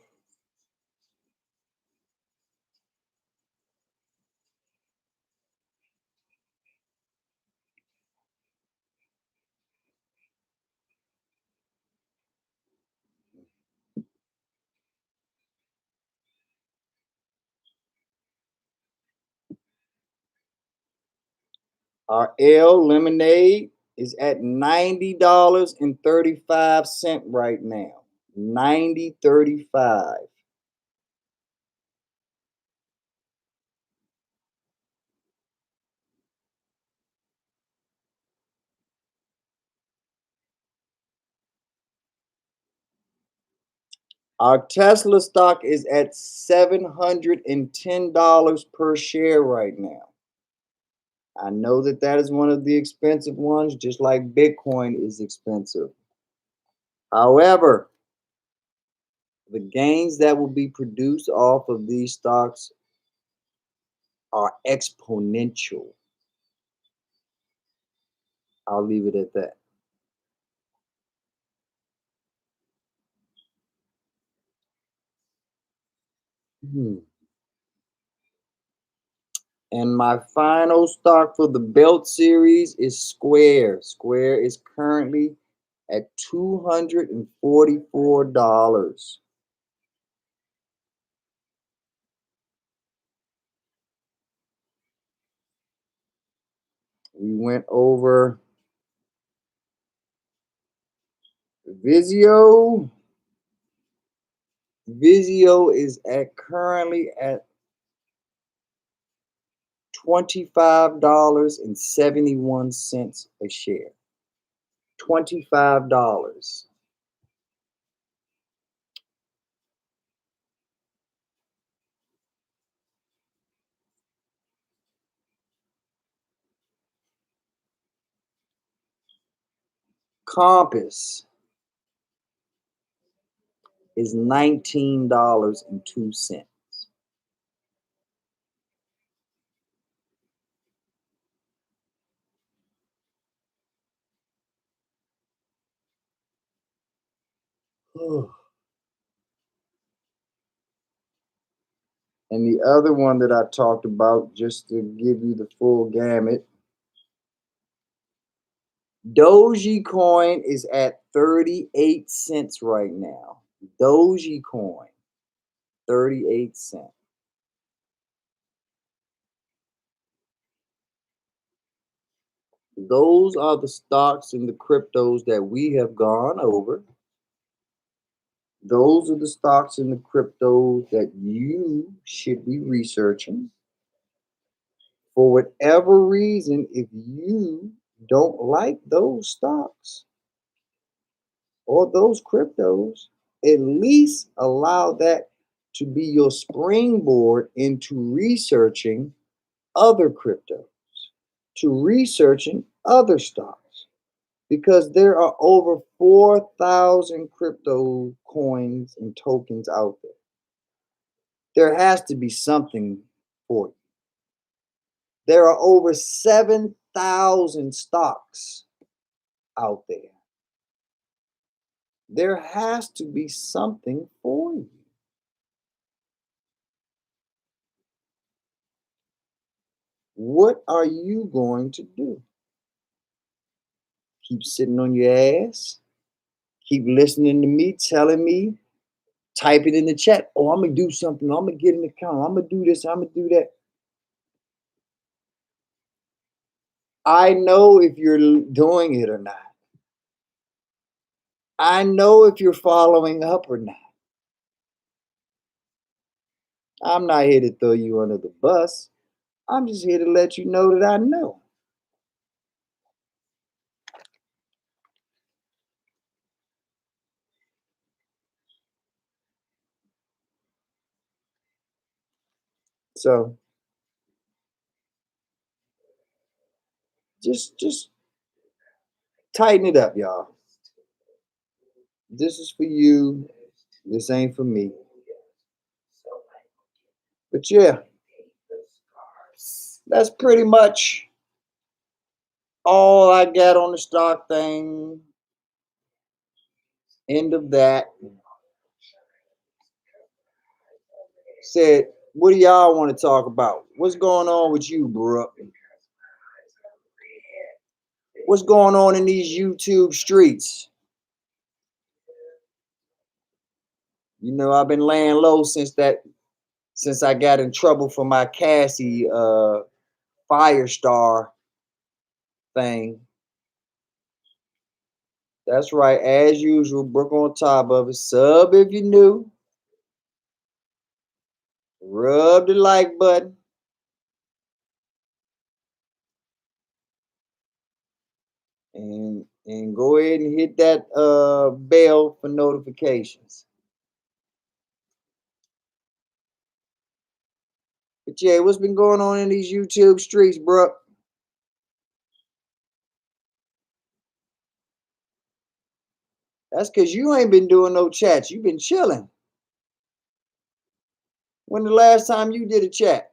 Our L lemonade is at $90.35 right now. 90.35. Our Tesla stock is at $710 per share right now. I know that that is one of the expensive ones, just like Bitcoin is expensive. However, the gains that will be produced off of these stocks are exponential. I'll leave it at that. And my final stock for the belt series is Square. Square is currently at $244. We went over Vizio. Vizio is currently at $25.71 a share. $25. Compass is $19.02. And the other one that I talked about, just to give you the full gamut, Dogecoin is at 38 cents right now. Dogecoin, 38 cents. Those are the stocks and the cryptos that we have gone over. Those are the stocks and the cryptos that you should be researching. For whatever reason, if you don't like those stocks or those cryptos, at least allow that to be your springboard into researching other cryptos, to researching other stocks, because there are over 4,000 crypto coins and tokens out there. There has to be something for you. There are over 7,000 stocks out there. There has to be something for you. What are you going to do? Keep sitting on your ass? Keep listening to me, telling me, type it in the chat. Oh, I'm going to do something. I'm going to get an account. I'm going to do this. I'm going to do that. I know if you're doing it or not. I know if you're following up or not. I'm not here to throw you under the bus. I'm just here to let you know that I know. So just tighten it up, y'all. This is for you. This ain't for me. But yeah, that's pretty much all I got on the stock thing. End of that. Said, what do y'all want to talk about? What's going on with you, bro? What's going on in these YouTube streets? You know, I've been laying low since I got in trouble for my Cassie Firestar thing. That's right. As usual, Brooke on top of it. Sub if you're new. Rub the like button. And go ahead and hit that bell for notifications. But yeah, what's been going on in these YouTube streets, bro? That's because you ain't been doing no chats. You've been chilling. When the last time you did a chat?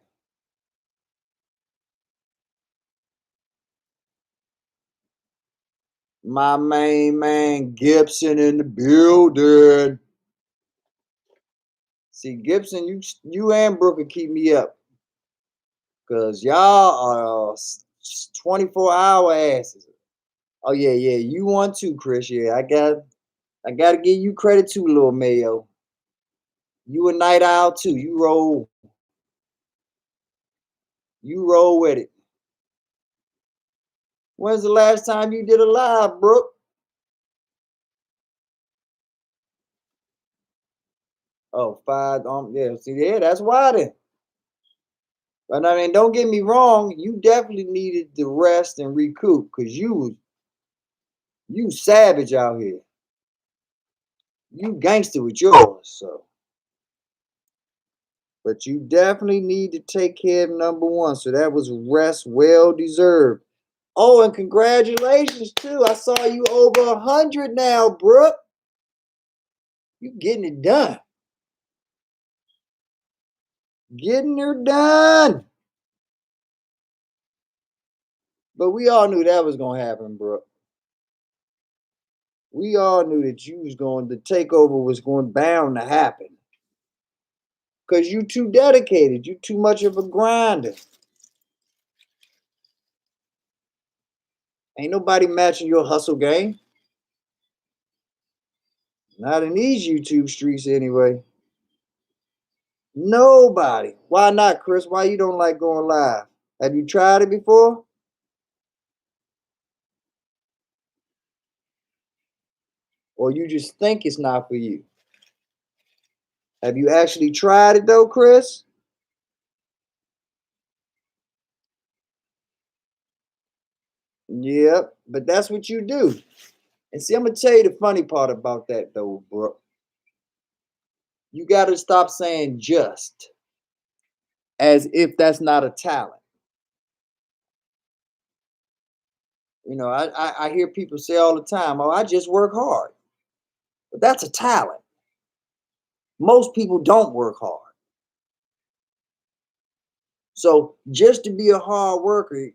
My main man Gibson in the building. See, Gibson, you and Brooke keep me up. Cause y'all are 24-hour asses. Oh yeah, you want to, Chris. Yeah, I gotta give you credit too, little Mayo. You a night owl too. You roll with it. When's the last time you did a live, Brooke? Oh, 5. Yeah. See, yeah, that's why then. But I mean, don't get me wrong. You definitely needed to rest and recoup because you savage out here. You gangster with yours, so. But you definitely need to take care of number one. So that was rest well deserved. Oh, and congratulations too. I saw you over 100 now, Brooke. You getting it done. Getting her done. But we all knew that was gonna happen, Brooke. We all knew that the takeover was going bound to happen. Cause you too dedicated. You too much of a grinder. Ain't nobody matching your hustle game. Not in these YouTube streets anyway. Nobody. Why not, Chris? Why you don't like going live? Have you tried it before? Or you just think it's not for you? Have you actually tried it though, Chris? Yep, but that's what you do. And see, I'm gonna tell you the funny part about that though, bro. You gotta stop saying just as if that's not a talent. You know, I hear people say all the time, oh, I just work hard. But that's a talent. Most people don't work hard. So just to be a hard worker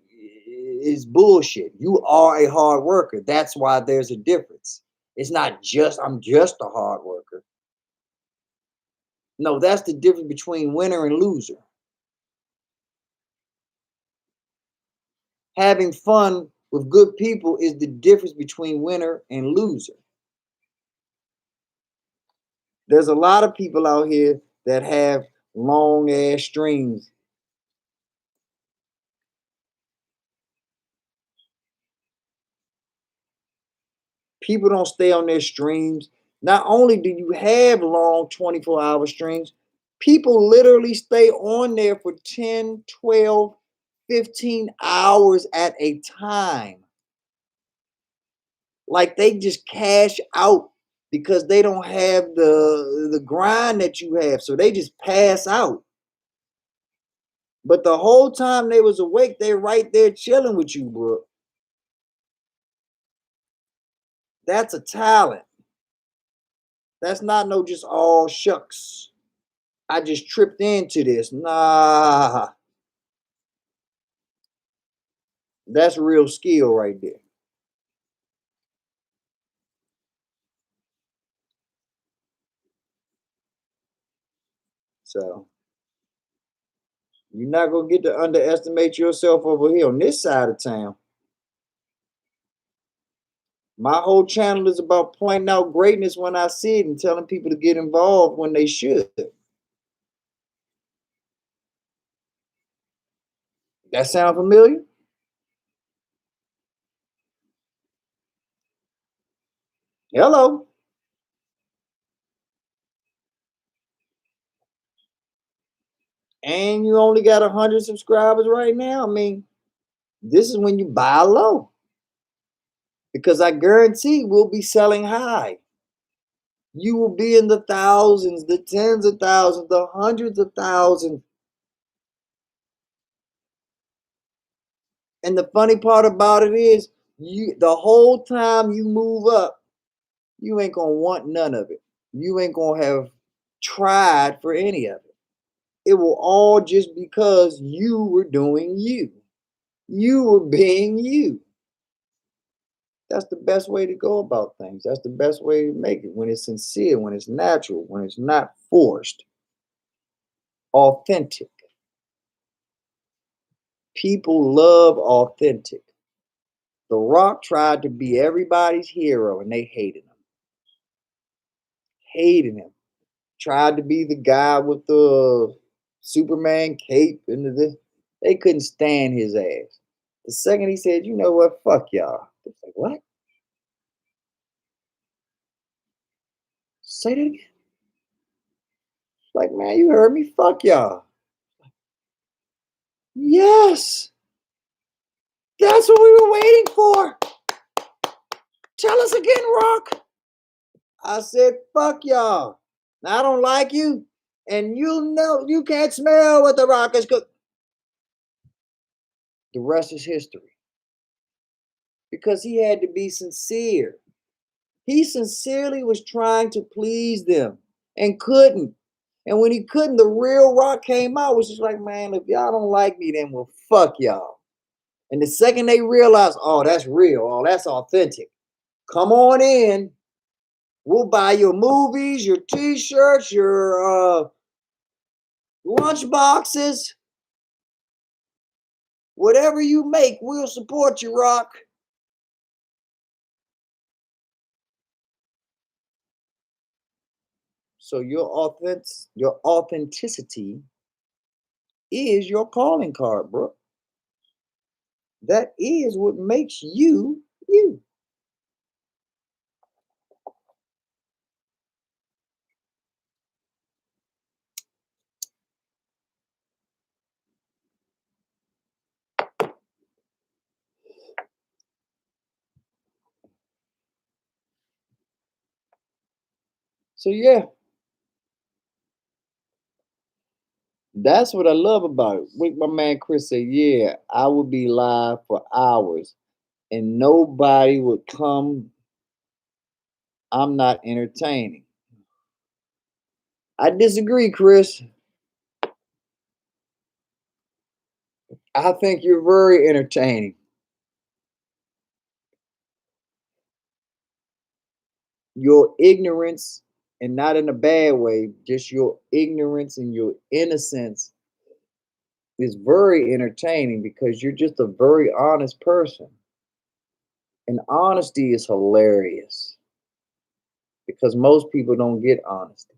is bullshit. You are a hard worker. That's why there's a difference. It's not just I'm just a hard worker. No, that's the difference between winner and loser. Having fun with good people is the difference between winner and loser. There's a lot of people out here that have long ass streams. People don't stay on their streams. Not only do you have long 24-hour streams, people literally stay on there for 10, 12, 15 hours at a time. Like they just cash out because they don't have the grind that you have. So they just pass out. But the whole time they was awake, they're right there chilling with you, bro. That's a talent. That's not no just all shucks. I just tripped into this. Nah. That's real skill right there. So you're not gonna get to underestimate yourself over here on this side of town. My whole channel is about pointing out greatness when I see it and telling people to get involved when they should. That sound familiar? Hello. And you only got 100 subscribers right now. I mean, this is when you buy low. Because I guarantee we'll be selling high. You will be in the thousands, the tens of thousands, the hundreds of thousands. And the funny part about it is, the whole time you move up, you ain't gonna want none of it. You ain't gonna have tried for any of it. It will all just because you were doing you. You were being you. That's the best way to go about things. That's the best way to make it, when it's sincere, when it's natural, when it's not forced, authentic. People love authentic. The Rock tried to be everybody's hero and they hated him. Hated him. Tried to be the guy with the Superman cape and they couldn't stand his ass. The second he said, you know what, fuck y'all. They was like, what? Say that again. Like, man, you heard me, fuck y'all. Yes. That's what we were waiting for. Tell us again, Rock. I said, fuck y'all. Now, I don't like you, and you know you can't smell what the Rock is cooking. The rest is history. Because he had to be sincere. He sincerely was trying to please them and couldn't. And when he couldn't, the real Rock came out, was just like, man, if y'all don't like me, then well, fuck y'all. And the second they realized, oh, that's real, oh, that's authentic, come on in. We'll buy your movies, your t-shirts, your lunch boxes. Whatever you make, we'll support you, Rock. So your authenticity is your calling card, bro. That is what makes you you. So yeah, that's what I love about it. With my man Chris said, yeah, I would be live for hours and nobody would come. I'm not entertaining. I disagree, Chris. I think you're very entertaining. Your ignorance, and not in a bad way, just your ignorance and your innocence is very entertaining because you're just a very honest person. And honesty is hilarious because most people don't get honesty.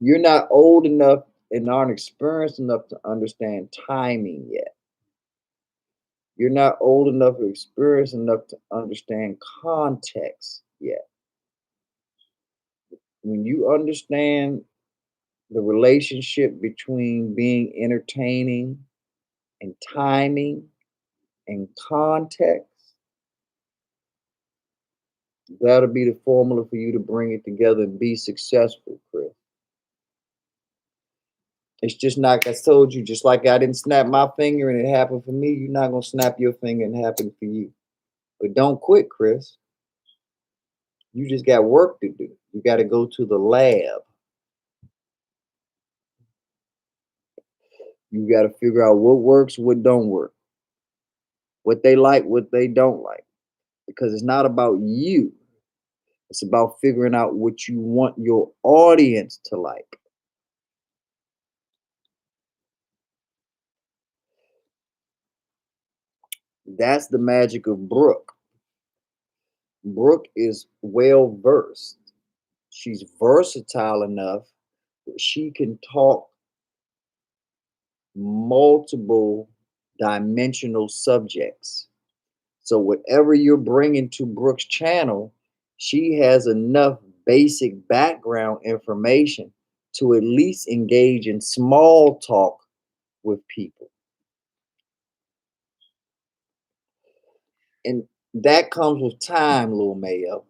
You're not old enough and aren't experienced enough to understand timing yet. You're not old enough or experienced enough to understand context yet. When you understand the relationship between being entertaining and timing and context, that'll be the formula for you to bring it together and be successful, Chris. It's just like I told you, just like I didn't snap my finger and it happened for me, you're not going to snap your finger and it happen for you. But don't quit, Chris. You just got work to do. You got to go to the lab. You got to figure out what works, what don't work, what they like, what they don't like. Because it's not about you. It's about figuring out what you want your audience to like. That's the magic of Brooke. Brooke is well versed. She's versatile enough that she can talk multiple dimensional subjects. So whatever you're bringing to Brooke's channel, she has enough basic background information to at least engage in small talk with people. And that comes with time, Lil Mayo.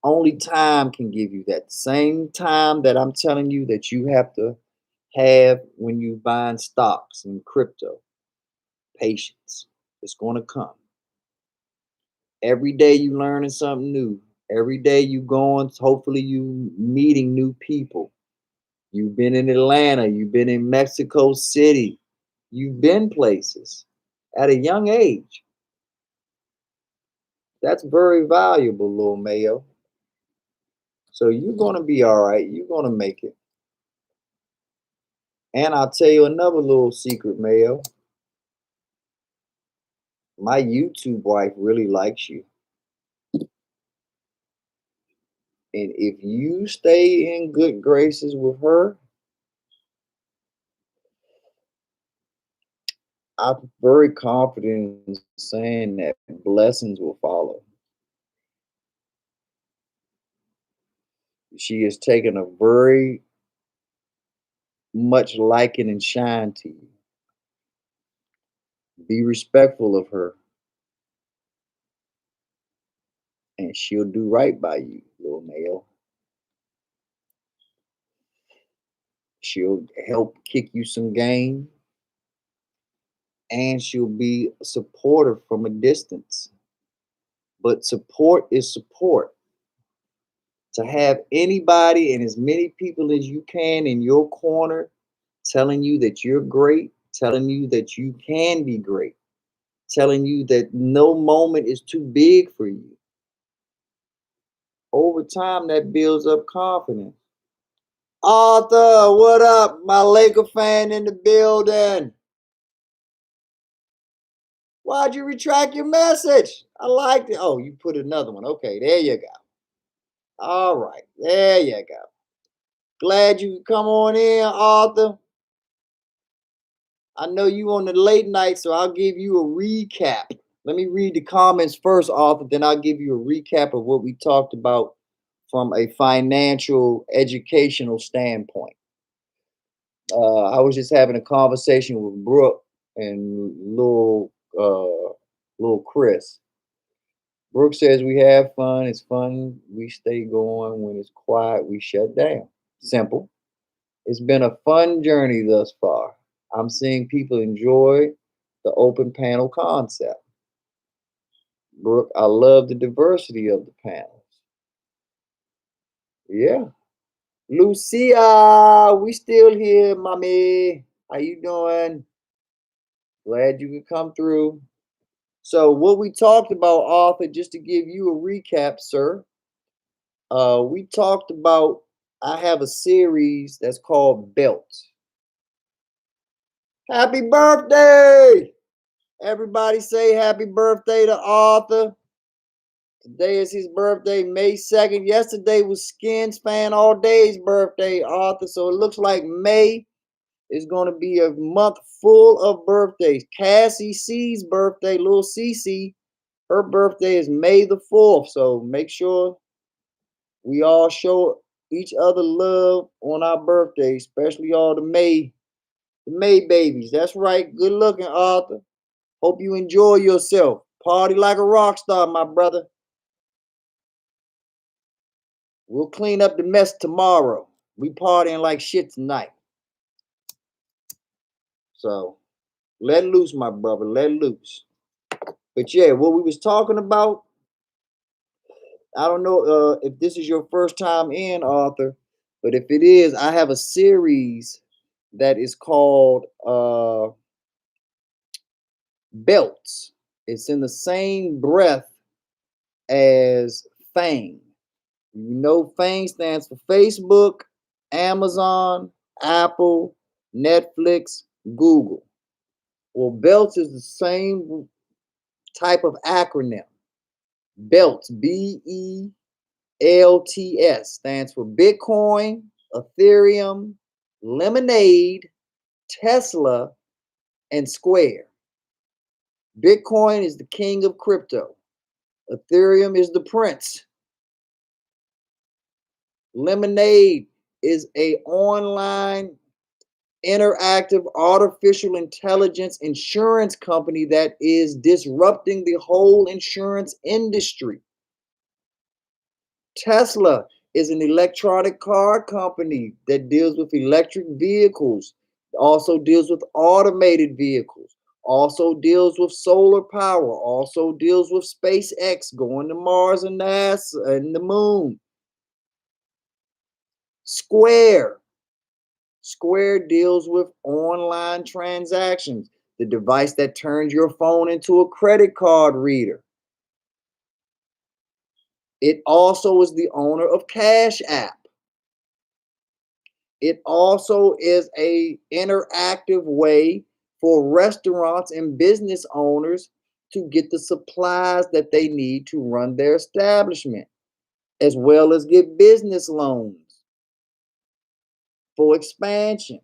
Only time can give you that same time that I'm telling you that you have to have when you buying stocks and crypto. Patience. It's going to come. Every day you learning something new. Every day you going, hopefully you meeting new people. You've been in Atlanta, you've been in Mexico City, you've been places at a young age. That's very valuable, Lil Mayo. So you're gonna be all right. You're gonna make it. And I'll tell you another little secret, Mayo. My YouTube wife really likes you. And if you stay in good graces with her, I'm very confident in saying that blessings will follow. She has taken a very much liking and shine to you. Be respectful of her, and she'll do right by you, little Mayo. She'll help kick you some game, and she'll be supportive from a distance. But support is support. To have anybody and as many people as you can in your corner telling you that you're great, telling you that you can be great, telling you that no moment is too big for you. Over time, that builds up confidence. Arthur, what up? My Laker fan in the building. Why'd you retract your message? I liked it. Oh, you put another one. Okay, there you go. All right, there you go. Glad you could come on in, Arthur. I know you on the late night, so I'll give you a recap. Let me read the comments first, Arthur, then I'll give you a recap of what we talked about from a financial educational standpoint. I was just having a conversation with Brooke and little Chris. Brooke says we have fun. It's fun. We stay going. When it's quiet, we shut down. Simple. It's been a fun journey thus far. I'm seeing people enjoy the open panel concept. Brooke, I love the diversity of the panels. Yeah. Lucia, we still here, mommy. How you doing? Glad you could come through. So what we talked about, Arthur, just to give you a recap, sir. We talked about I have a series that's called Belt. Happy birthday! Everybody say happy birthday to Arthur. Today is his birthday, May 2nd. Yesterday was Skins Fan All Day's birthday, Arthur. So it looks like May is going to be a month full of birthdays. Cassie C's birthday, little Cece, her birthday is May the 4th. So make sure we all show each other love on our birthdays, especially all the May babies. That's right. Good looking, Arthur. Hope you enjoy yourself. Party like a rock star, my brother. We'll clean up the mess tomorrow. We partying like shit tonight. So let loose, my brother. Let loose. But yeah, what we was talking about, I don't know if this is your first time in, Arthur, but if it is, I have a series that is called Belts. It's in the same breath as Fang. You know, Fang stands for Facebook, Amazon, Apple, Netflix, Google. Well, Belts is the same type of acronym. Belts, BELTS, stands for Bitcoin, Ethereum, Lemonade, Tesla, and Square. Bitcoin is the king of crypto. Ethereum is the prince. Lemonade is a online interactive artificial intelligence insurance company that is disrupting the whole insurance industry. Tesla is an electronic car company that deals with electric vehicles, also deals with automated vehicles, also deals with solar power, also deals with SpaceX going to Mars and NASA and the moon. Square deals with online transactions, the device that turns your phone into a credit card reader. It also is the owner of CashApp. It also is a interactive way for restaurants and business owners to get the supplies that they need to run their establishment, as well as get business loans for expansion.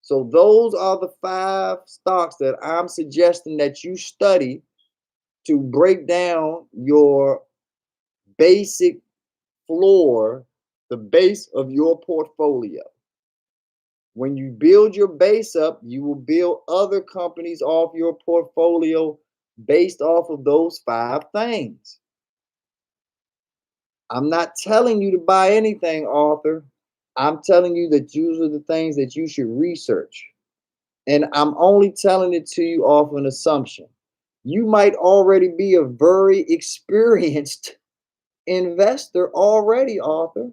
So those are the 5 stocks that I'm suggesting that you study to break down your basic floor, the base of your portfolio. When you build your base up, you will build other companies off your portfolio based off of those 5 things. I'm not telling you to buy anything, Arthur. I'm telling you that these are the things that you should research. And I'm only telling it to you off an assumption. You might already be a very experienced investor already, Arthur.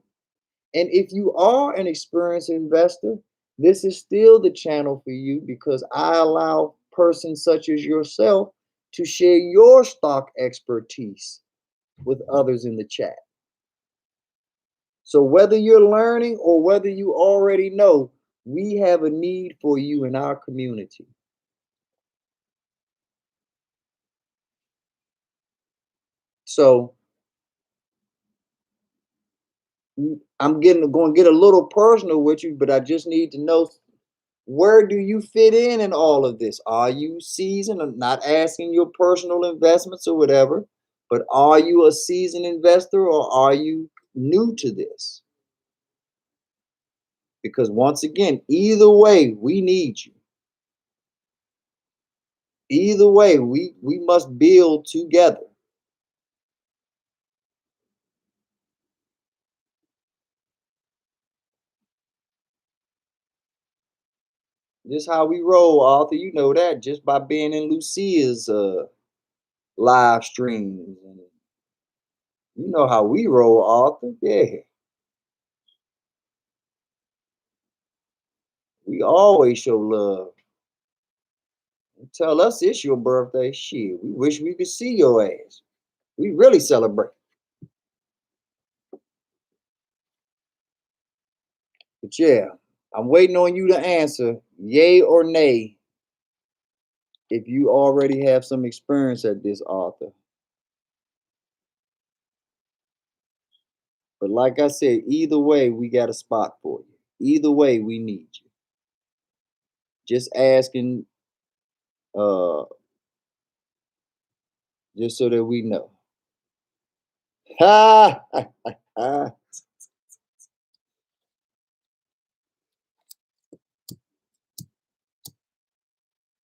And if you are an experienced investor, this is still the channel for you because I allow persons such as yourself to share your stock expertise with others in the chat. So whether you're learning or whether you already know, we have a need for you in our community. So I'm going to get a little personal with you, but I just need to know, where do you fit in all of this? Are you seasoned? I'm not asking your personal investments or whatever, but are you a seasoned investor or are you new to this? Because once again, either way, we need you. Either way, we must build together. This is how we roll, Arthur. You know that just by being in Lucia's live streams. You know how we roll, Arthur. Yeah. We always show love. Tell us it's your birthday. Shit, we wish we could see your ass. We really celebrate. But yeah, I'm waiting on you to answer yay or nay if you already have some experience at this, Arthur. But like I said, either way, we got a spot for you. Either way, we need you. Just asking, just so that we know. Ha!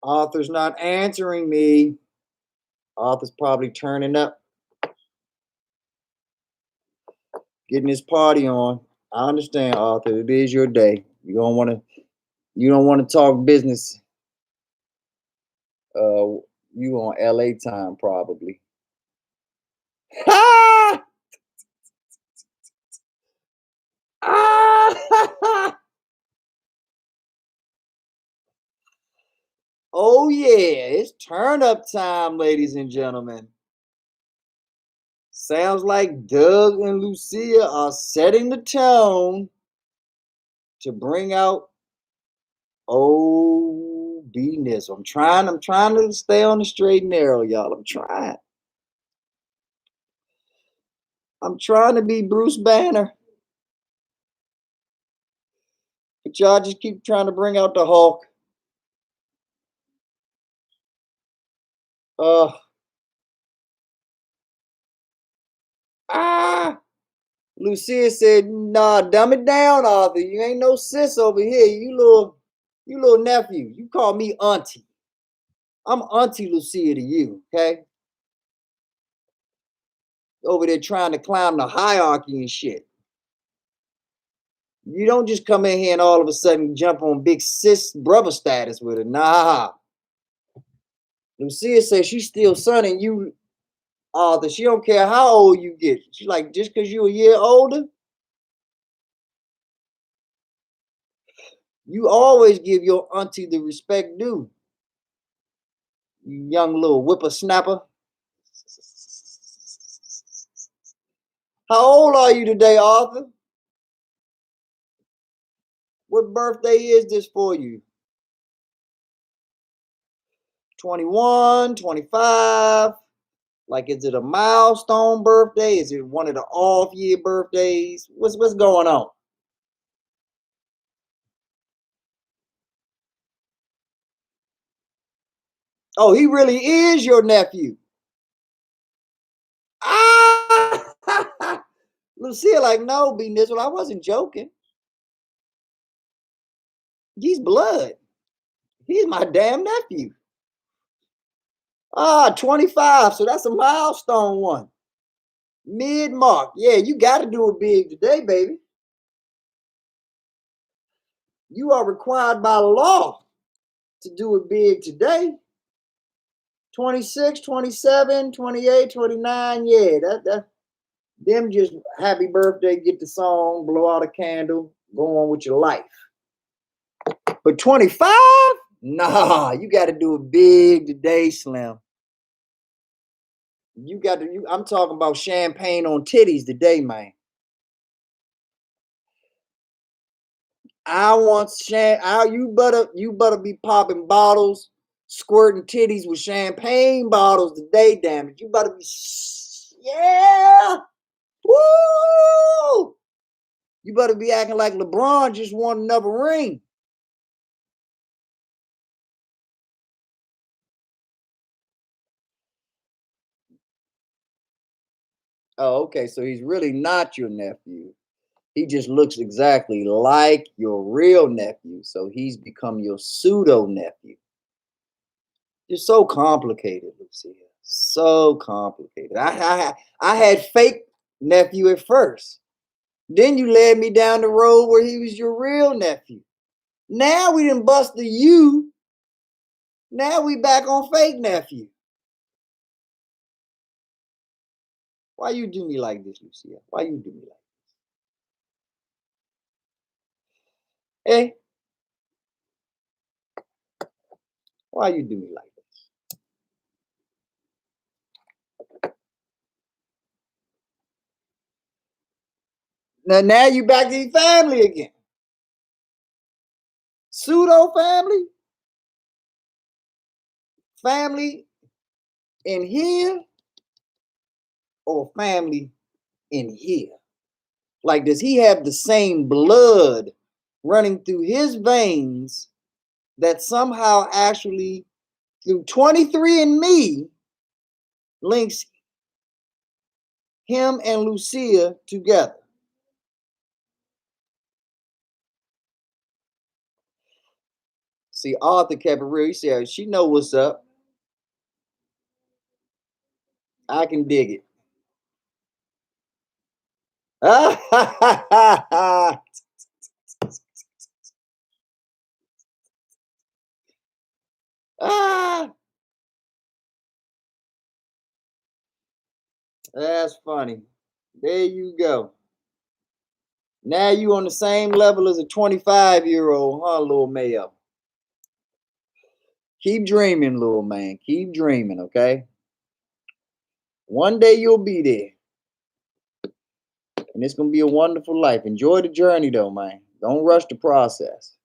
Arthur's not answering me. Arthur's probably turning up, getting his party on. I understand, Arthur. It is your day. You don't want to talk business. You on LA time probably. Ah! Ah! Oh yeah, it's turn up time, ladies and gentlemen. Sounds like Doug and Lucia are setting the tone to bring out OBness. I'm trying to stay on the straight and narrow, y'all. I'm trying to be Bruce Banner. But y'all just keep trying to bring out the Hulk. Uh ah. Lucia said, "Nah, dumb it down, Arthur. You ain't no sis over here. You little nephew. You call me auntie. I'm Auntie Lucia to you, okay? Over there trying to climb the hierarchy and shit. You don't just come in here and all of a sudden jump on big sis brother status with it. Nah. Lucia says she's still sonning you, Arthur. She don't care how old you get. She's like, just because you a year older, you always give your auntie the respect due. You young little whippersnapper. How old are you today, Arthur? What birthday is this for you? 21, 25? Like, is it a milestone birthday? Is it one of the off year birthdays? What's going on? Oh, he really is your nephew. Ah! Lucia, like, no, B Nizzle, I wasn't joking. He's blood. He's my damn nephew. 25. So that's a milestone one. Mid mark. Yeah, you got to do it big today, baby. You are required by law to do it big today. 26, 27, 28, 29. Yeah, that them just happy birthday, get the song, blow out a candle, go on with your life. But 25? Nah, you got to do it big today, Slim. You got to. I'm talking about champagne on titties today, man. I want you better be popping bottles, squirting titties with champagne bottles today. Damn it, you better be. Yeah, woo! You better be acting like LeBron just won another ring. Oh, okay. So he's really not your nephew. He just looks exactly like your real nephew. So he's become your pseudo nephew. You're so complicated, Lucia. So complicated. I had fake nephew at first. Then you led me down the road where he was your real nephew. Now we done busted you. Now we back on fake nephew. Why you do me like this, Lucia? Why you do me like this? Hey, why you do me like this? Now you back to your family again. Pseudo family? Family in here or family in here? Like, does he have the same blood running through his veins that somehow actually through 23andMe links him and Lucia together? See, Arthur kept it real. He said, she know what's up. I can dig it. Ah, that's funny. There you go. Now you on the same level as a 25-year-old, huh, little Mayo? Keep dreaming, little man. Keep dreaming, okay? One day you'll be there. And it's going to be a wonderful life. Enjoy the journey, though, man. Don't rush the process.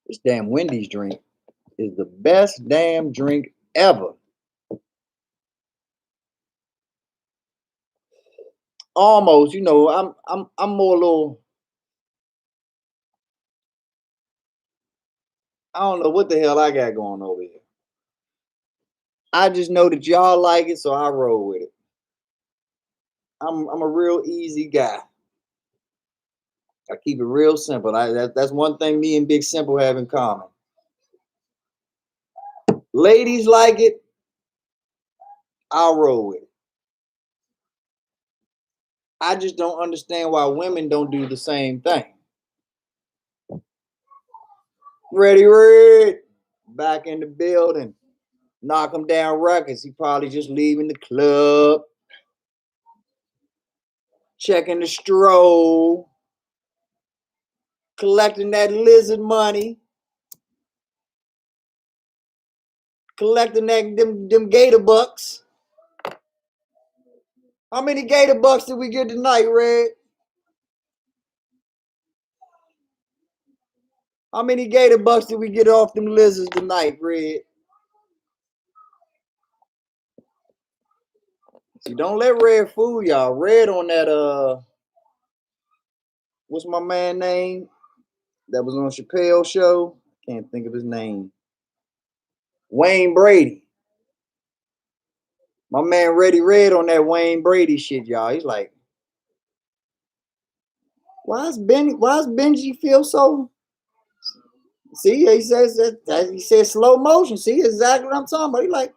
This damn Wendy's drink is the best damn drink ever. Almost, I'm more a little I don't know what the hell I got going over here. I just know that y'all like it, so I roll with it. I'm a real easy guy. I keep it real simple. That's one thing me and Big Simple have in common. Ladies like it, I'll roll with it. I just don't understand why women don't do the same thing. Ready, Red, back in the building. Knock him down records. He probably just leaving the club. Checking the stroll. Collecting that lizard money. Collecting them gator bucks. How many gator bucks did we get tonight, Red? How many gator bucks did we get off them lizards tonight, Red? See, don't let Red fool y'all. Red on that what's my man name? That was on Chappelle's show. Can't think of his name. Wayne Brady. My man Ready Red on that Wayne Brady shit, y'all. He's like, why's Benji feel so? See, he says that he says slow motion. See, exactly what I'm talking about. He's like,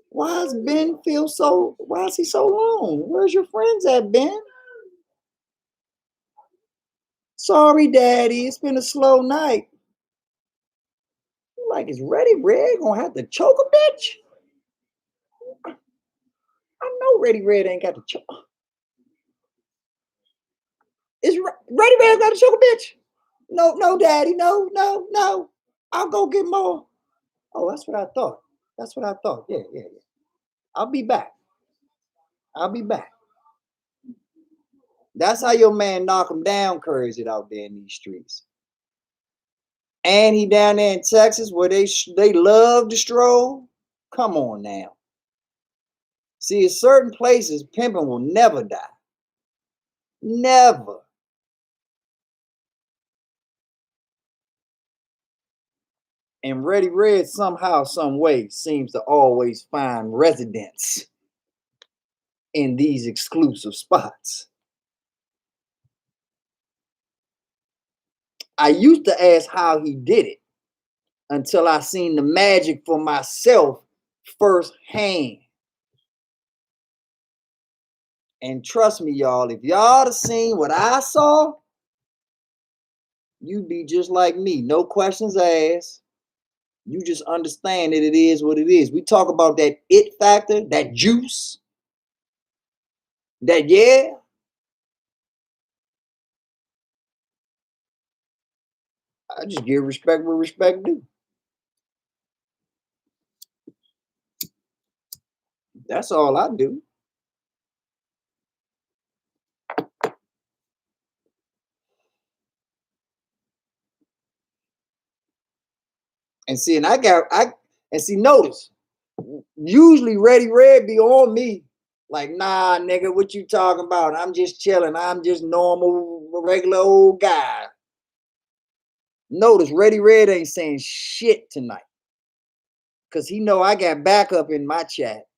why is Ben feel so? Why is he so long? Where's your friends at, Ben? Sorry, Daddy. It's been a slow night. Like, is Ready Red gonna have to choke a bitch? I know Ready Red ain't got to choke. Is Ready Red got to choke a bitch? No, Daddy. No. I'll go get more. Oh, that's what I thought. Yeah. I'll be back. That's how your man knock him down curves it out there in these streets. And he down there in Texas where they love to stroll. Come on now. See, in certain places, pimping will never die. Never. And Ready Red somehow, some way seems to always find residence in these exclusive spots. I used to ask how he did it until I seen the magic for myself firsthand. And trust me, y'all, if y'all have seen what I saw, you'd be just like me. No questions asked. You just understand that it is what it is. We talk about that it factor, that juice, that yeah. I just give respect where respect due. That's all I do. And see, notice, usually Ready Red be on me. Like, nah, nigga, what you talking about? I'm just chilling. I'm just normal, regular old guy. Notice Ready Red ain't saying shit tonight. Because he know I got backup in my chat.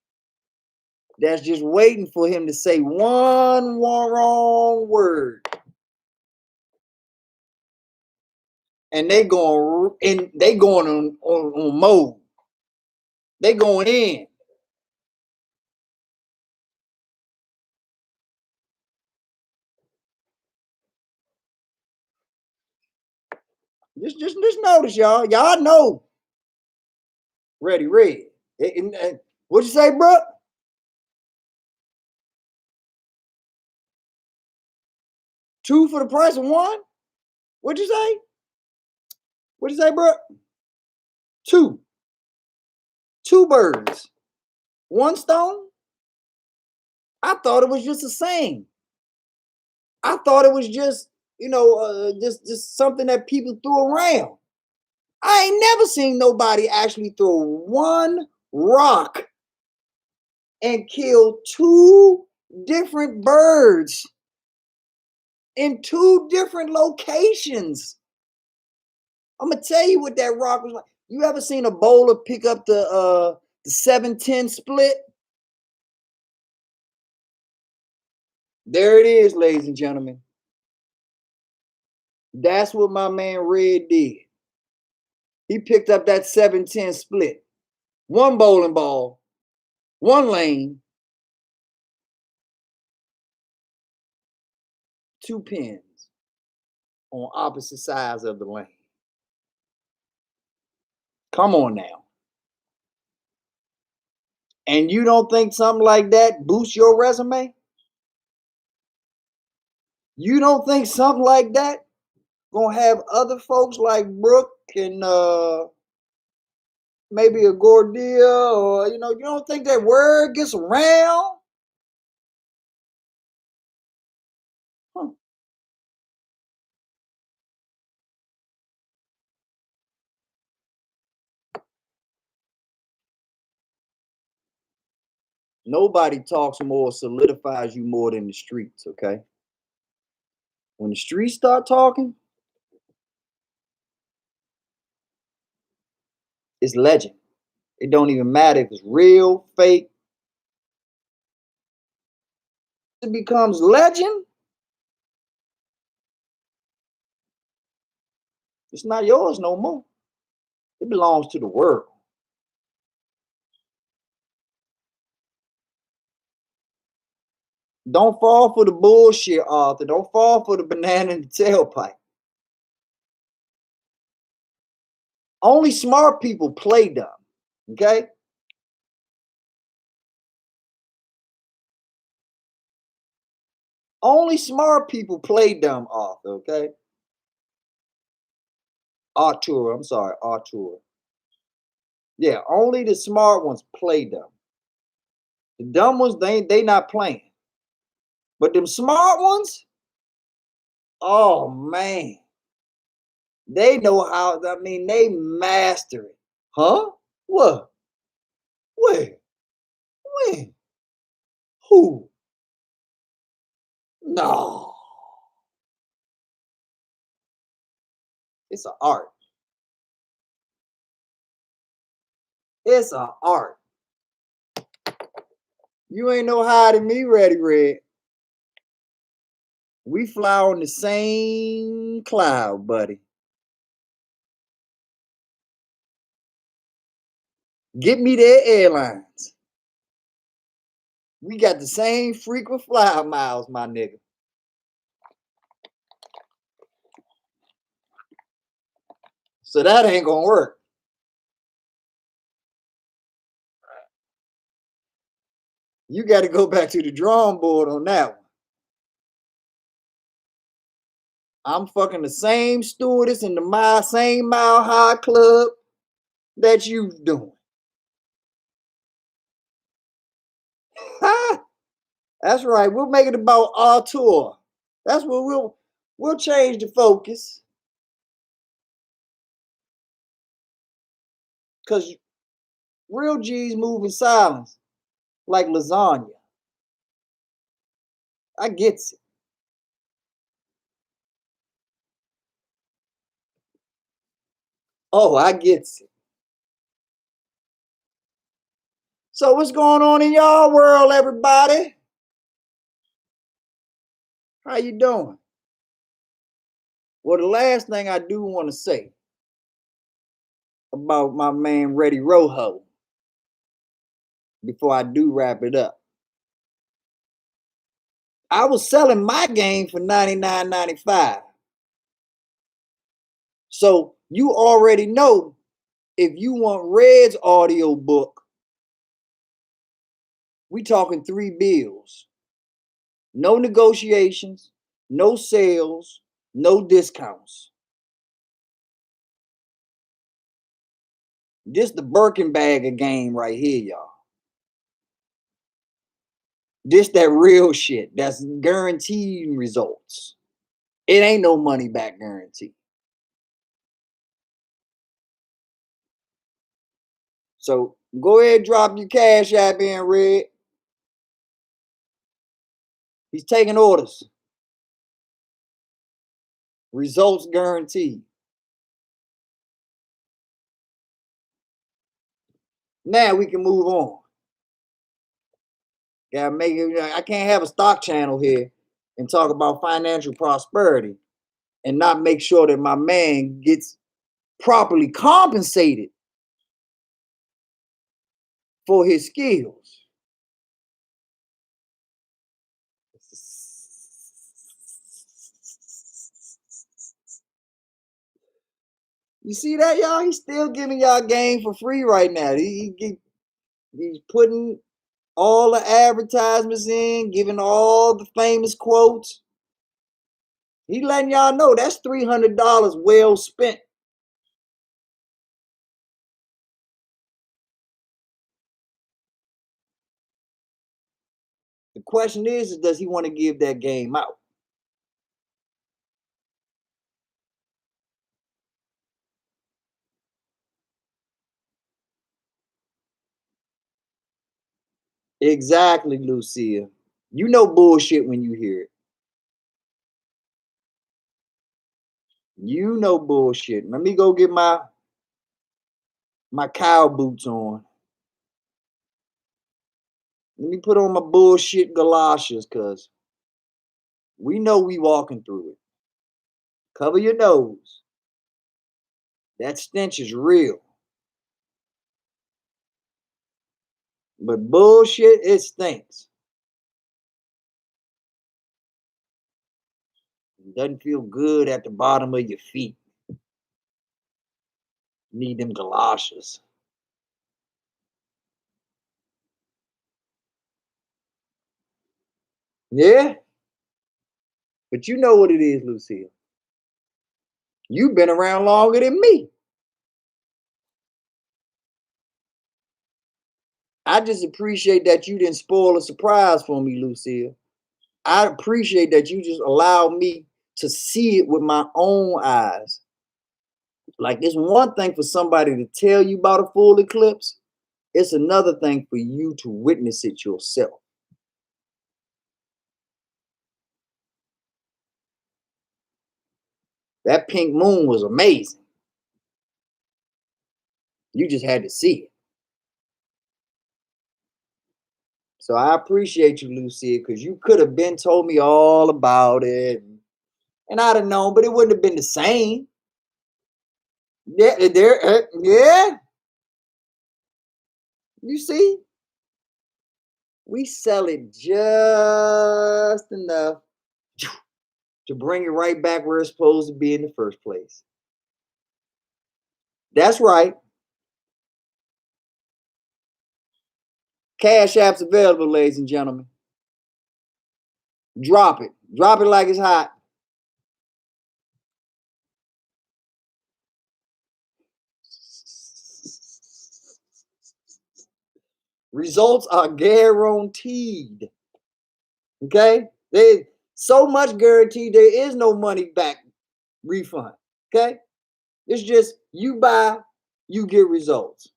That's just waiting for him to say one wrong word. And they going on mode. They going in. Just notice, y'all. Y'all know. Ready Red. What'd you say, bro? Two for the price of one? What'd you say? What'd you say, bro? Two. Two birds. One stone? I thought it was just a saying. I thought it was just, just something that people threw around. I ain't never seen nobody actually throw one rock and kill two different birds in two different locations. I'm gonna tell you what that rock was like. You ever seen a bowler pick up the 7-10 split? There it is, ladies and gentlemen. That's what my man Red did. He picked up that 7-10 split. One bowling ball, one lane, 2 pins on opposite sides of the lane. Come on now. And you don't think something like that boosts your resume? You don't think something like that gonna have other folks like Brooke and maybe a Gordia, or you don't think that word gets around? Huh. Nobody talks more, solidifies you more than the streets, okay? When the streets start talking, it's legend. It don't even matter if it's real, fake. It becomes legend. It's not yours no more. It belongs to the world. Don't fall for the bullshit, Arthur. Don't fall for the banana in the tailpipe. Only smart people play dumb, okay? Only smart people play dumb, Arthur, okay? Artur, I'm sorry, Artur. Yeah, only the smart ones play dumb. The dumb ones, they not playing. But them smart ones, oh man. They know how, they master it. Huh? What? Where? When? Who? No. It's an art. It's an art. You ain't no hiding me, Ready Red. We fly on the same cloud, buddy. Get me their airlines. We got the same frequent flyer miles, my nigga. So that ain't gonna work. You got to go back to the drawing board on that one. I'm fucking the same stewardess in the same Mile High Club that you doing. That's right. We'll make it about our tour. That's what we'll change the focus. Cause real G's move in silence like lasagna. I gets it. Oh, I gets it. So what's going on in y'all world, everybody? How you doing? Well, the last thing I do want to say about my man Reddy Rojo before I do wrap it up. I was selling my game for $99.95. So you already know if you want Red's audio book, we talking 3 bills. No negotiations, no sales, no discounts. This the Birkin bag of game right here, y'all. This that real shit. That's guaranteed results. It ain't no money back guarantee. So go ahead, drop your cash app in, Red. He's taking orders. Results guaranteed. Now we can move on. Gotta make it. I can't have a stock channel here and talk about financial prosperity and not make sure that my man gets properly compensated for his skills. You see that, y'all? He's still giving y'all game for free right now. He's putting all the advertisements in, giving all the famous quotes. He letting y'all know that's $300 well spent. The question is does he want to give that game out? Exactly, Lucia. You know bullshit when you hear it. You know bullshit. Let me go get my cow boots on. Let me put on my bullshit galoshes, cuz we know we walking through it. Cover your nose. That stench is real. But bullshit, it stinks. It doesn't feel good at the bottom of your feet. You need them galoshes. Yeah? But you know what it is, Lucille. You've been around longer than me. I just appreciate that you didn't spoil a surprise for me, Lucille. I appreciate that you just allowed me to see it with my own eyes. Like, it's one thing for somebody to tell you about a full eclipse, it's another thing for you to witness it yourself. That pink moon was amazing. You just had to see it. So I appreciate you, Lucia, because you could have been told me all about it. And I'd have known, but it wouldn't have been the same. Yeah. You see? We sell it just enough to bring it right back where it's supposed to be in the first place. That's right. Cash App's available, ladies and gentlemen. Drop it. Drop it like it's hot. Results are guaranteed. Okay? They so much guaranteed there is no money back refund. Okay? It's just you buy, you get results.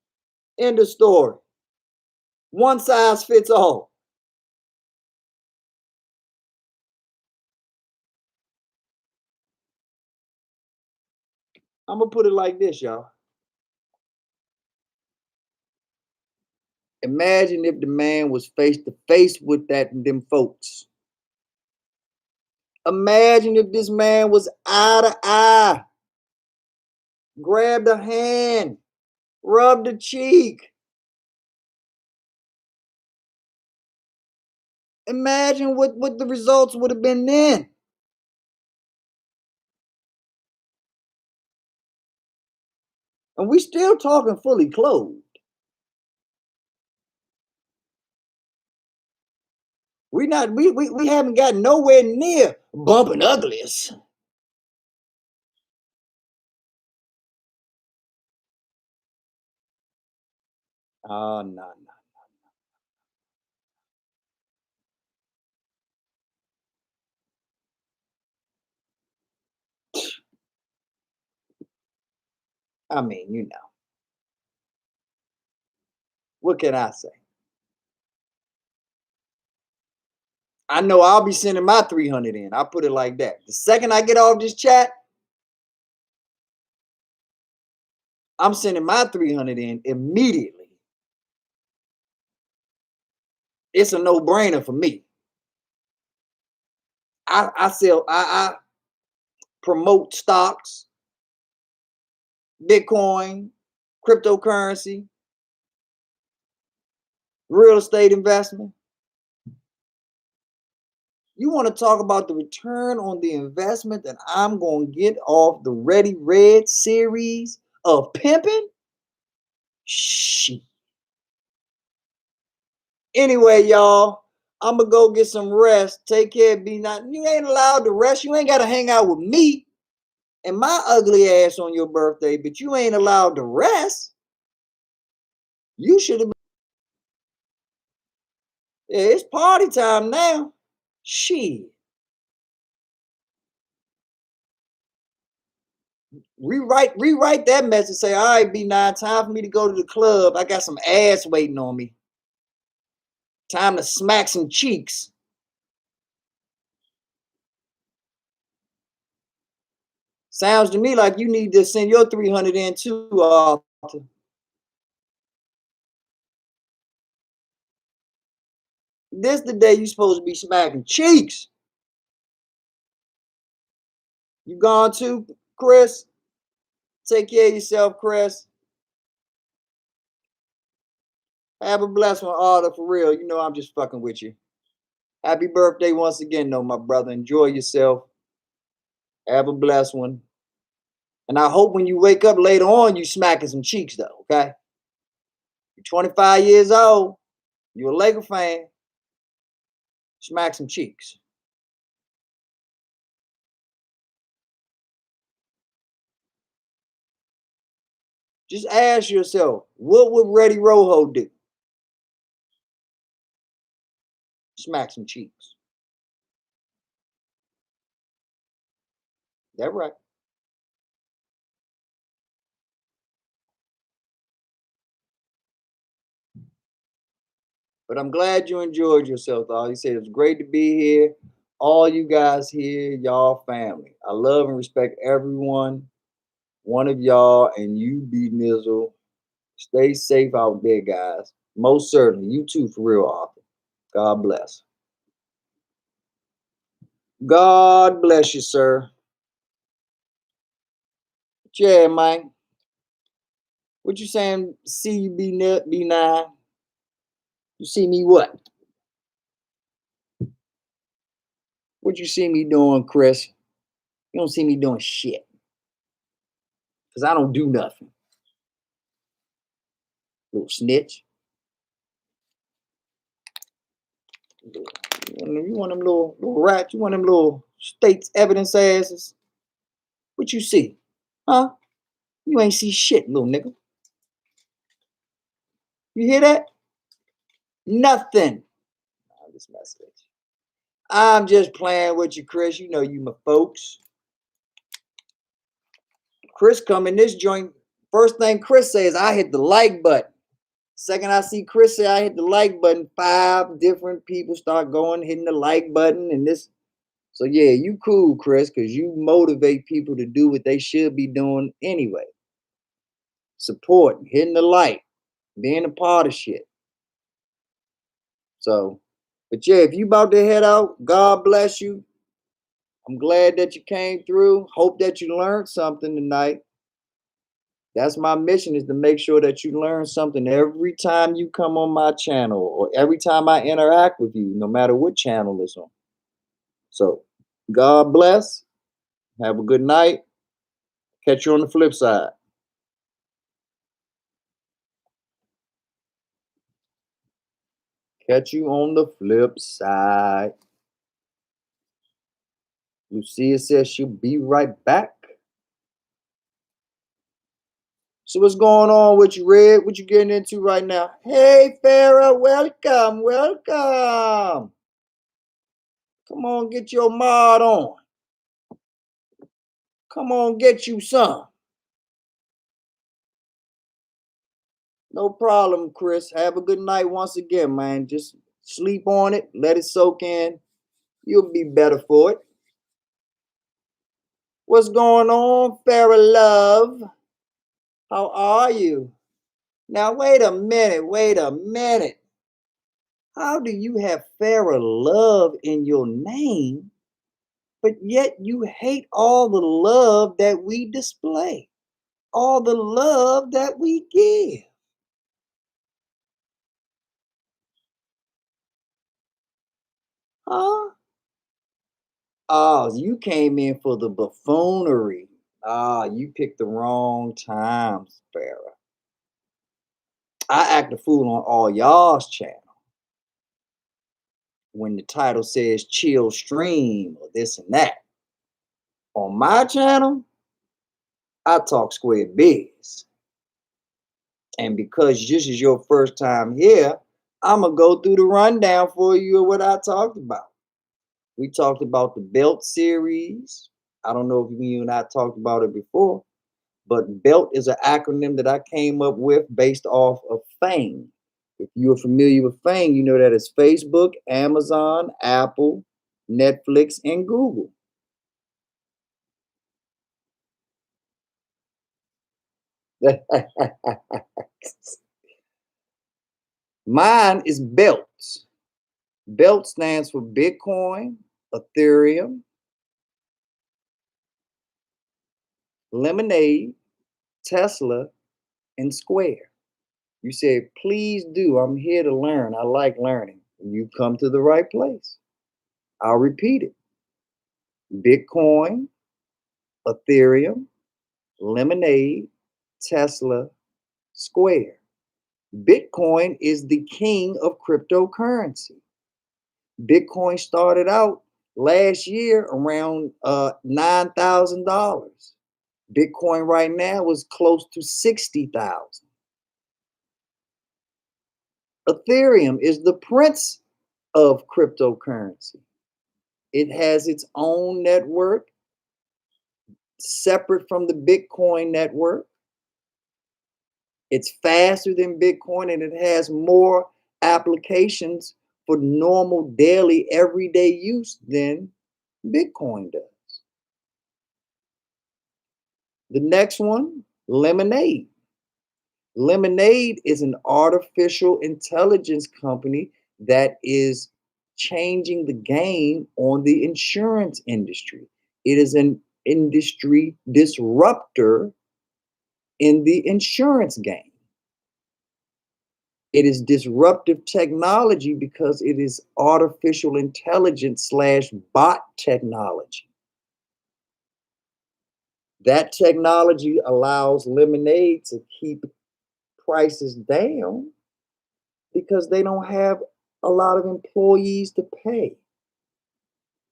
End of story. One size fits all. I'm gonna put it like this, y'all. Imagine if the man was face to face with them folks. Imagine if this man was eye to eye, grabbed a hand, rubbed a cheek. Imagine what the results would have been then. And we still talking fully clothed. We haven't gotten nowhere near bumping uglies. Oh no. I mean, what can I say? I know I'll be sending my 300 in. I'll put it like that. The second I get off this chat, I'm sending my 300 in immediately. it's a no-brainer for me. I promote stocks, Bitcoin, cryptocurrency, real estate investment. You want to talk about the return on the investment that I'm going to get off the Ready Red series of pimping? Shit. Anyway, y'all, I'm going to go get some rest. Take care. Be not. You ain't allowed to rest. You ain't got to hang out with me and my ugly ass on your birthday, but you ain't allowed to rest. You should have been. Yeah, it's party time now. Shit. Rewrite that message. Say, all right, B9, time for me to go to the club. I got some ass waiting on me. Time to smack some cheeks. Sounds to me like you need to send your 300 in too, Arthur. This the day you supposed to be smacking cheeks. You gone too, Chris? Take care of yourself, Chris. Have a blessed one, Arthur, for real. You know I'm just fucking with you. Happy birthday once again, though, my brother. Enjoy yourself. Have a blessed one. And I hope when you wake up later on, you smacking some cheeks, though, okay? You're 25 years old. You're a Laker fan. Smack some cheeks. Just ask yourself, what would Reddy Rojo do? Smack some cheeks. That right. But I'm glad you enjoyed yourself, though. You said it was great to be here. All you guys here, y'all family. I love and respect everyone, one of y'all, and you, B Nizzle. Stay safe out there, guys. Most certainly. You too, for real, Arthur. God bless. God bless you, sir. Yeah, Mike. What you saying? See you, B9. You see me what? What you see me doing, Chris? You don't see me doing shit. Because I don't do nothing. Little snitch. You want them little rats? You want them little state's evidence asses? What you see? Huh? You ain't see shit, little nigga. You hear that? Nothing. I'm just messing with you. I'm just playing with you, Chris. You know you my folks. Chris come in this joint. First thing Chris says, I hit the like button. Second I see Chris say I hit the like button, 5 different people start going, hitting the like button and this. So yeah, you cool, Chris, because you motivate people to do what they should be doing anyway. Supporting, hitting the like, being a part of shit. So, but yeah, if you about to head out, God bless you. I'm glad that you came through. Hope that you learned something tonight. That's my mission, is to make sure that you learn something every time you come on my channel or every time I interact with you, no matter what channel it's on. So, God bless. Have a good night. Catch you on the flip side. Catch you on the flip side. Lucia says she'll be right back. So what's going on with you, Red? What you getting into right now? Hey, Farrah, welcome, welcome. Come on, get your mod on. Come on, get you some. No problem, Chris. Have a good night once again, man. Just sleep on it. Let it soak in. You'll be better for it. What's going on, Farrah Love? How are you? Now, wait a minute. How do you have fairer love in your name, but yet you hate all the love that we display, all the love that we give? Huh? Oh, you came in for the buffoonery. Ah, you picked the wrong time, Sparrow. I act a fool on all y'all's channel when the title says chill stream or this and that. On my channel, I talk square biz. And because this is your first time here, I'm going to go through the rundown for you of what I talked about. We talked about the belt series. I don't know if you and I talked about it before, but belt is an acronym that I came up with based off of FANG. If you're familiar with FANG, you know that it's Facebook, Amazon, Apple, Netflix, and Google. Mine is BELT. BELT stands for Bitcoin, Ethereum, Lemonade, Tesla, and Square. You said, please do. I'm here to learn. I like learning. You come to the right place. I'll repeat it. Bitcoin, Ethereum, Lemonade, Tesla, Square. Bitcoin is the king of cryptocurrency. Bitcoin started out last year around $9,000. Bitcoin right now is close to 60,000. Ethereum is the prince of cryptocurrency. It has its own network separate from the Bitcoin network. It's faster than Bitcoin and it has more applications for normal daily everyday use than Bitcoin does. The next one, Lemonade. Lemonade is an artificial intelligence company that is changing the game on the insurance industry. It is an industry disruptor in the insurance game. It is disruptive technology because it is artificial intelligence slash bot technology. That technology allows Lemonade to keep prices down because they don't have a lot of employees to pay.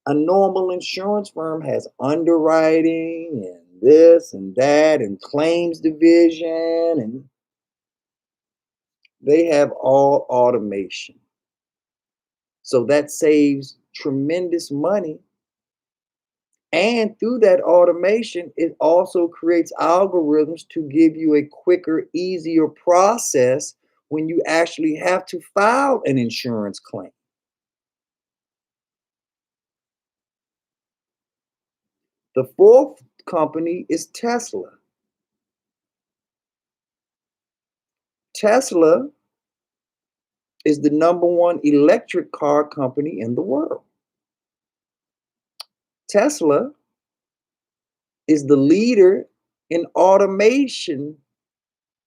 A normal insurance firm has underwriting and this and that and claims division, and they have all automation. So that saves tremendous money. And through that automation, it also creates algorithms to give you a quicker, easier process when you actually have to file an insurance claim. The fourth company is Tesla. Tesla is the #1 electric car company in the world. Tesla is the leader in automation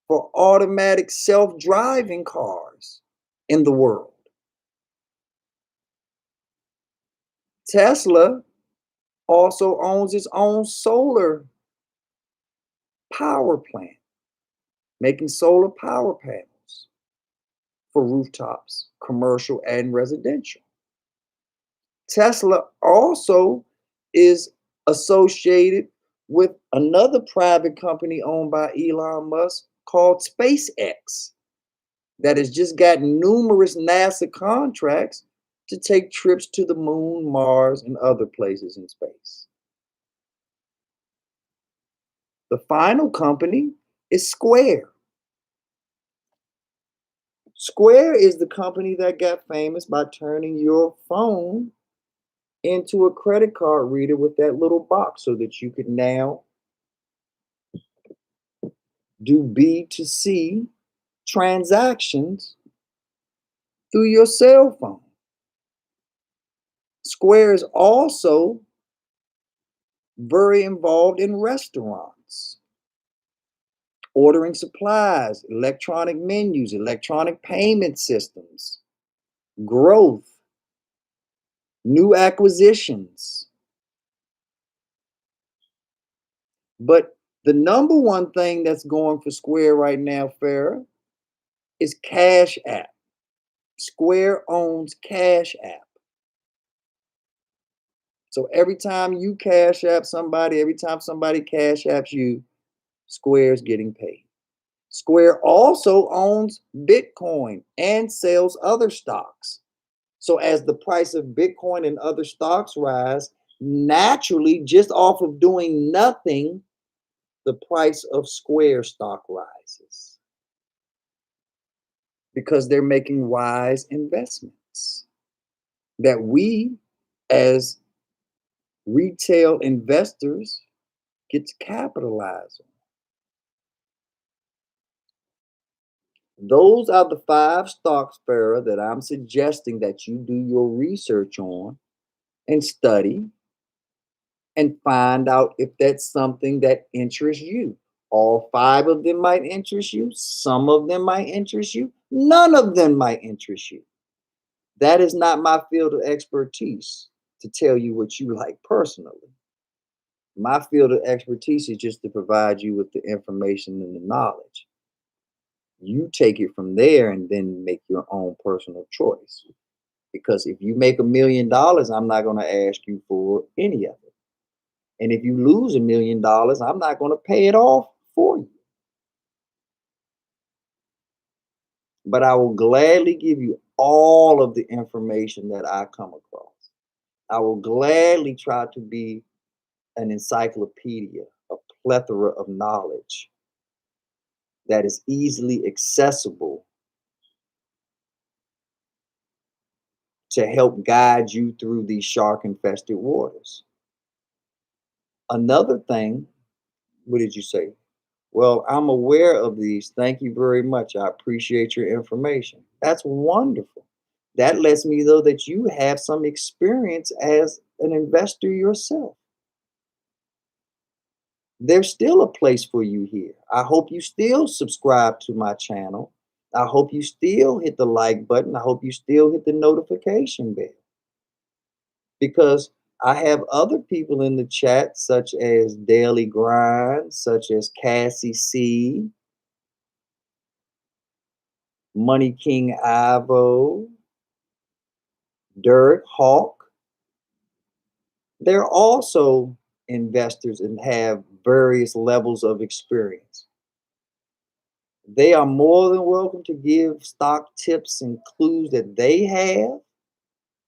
for automatic self-driving cars in the world. Tesla also owns its own solar power plant, making solar power panels for rooftops, commercial and residential. Tesla also is associated with another private company owned by Elon Musk called SpaceX that has just got numerous NASA contracts to take trips to the moon, Mars, and other places in space. The final company is Square. Square is the company that got famous by turning your phone into a credit card reader with that little box so that you could now do B2C transactions through your cell phone. Square is also very involved in restaurants, ordering supplies, electronic menus, electronic payment systems, growth, new acquisitions. But the number one thing that's going for Square right now, Farrah, is Cash App. Square owns Cash App. So every time you Cash App somebody, every time somebody Cash Apps you, Square's getting paid. Square also owns Bitcoin and sells other stocks. So as the price of Bitcoin and other stocks rise, naturally, just off of doing nothing, the price of Square stock rises because they're making wise investments that we, as retail investors, get to capitalize on. Those are the 5 stocks, Farrah, that I'm suggesting that you do your research on and study and find out if that's something that interests you. All 5 of them might interest you. Some of them might interest you. None of them might interest you. That is not my field of expertise to tell you what you like personally. My field of expertise is just to provide you with the information and the knowledge. You take it from there and then make your own personal choice. Because if you make $1 million, I'm not going to ask you for any of it. And if you lose $1 million, I'm not going to pay it off for you. But I will gladly give you all of the information that I come across. I will gladly try to be an encyclopedia, a plethora of knowledge that is easily accessible to help guide you through these shark-infested waters. Another thing, what did you say? Well, I'm aware of these. Thank you very much. I appreciate your information. That's wonderful. That lets me know that you have some experience as an investor yourself. There's still a place for you here. I hope you still subscribe to my channel. I hope you still hit the like button. I hope you still hit the notification bell. Because I have other people in the chat, such as Daily Grind, such as Cassie C, Money King Ivo, Derek Hawk. They're also investors and have various levels of experience. They are more than welcome to give stock tips and clues that they have,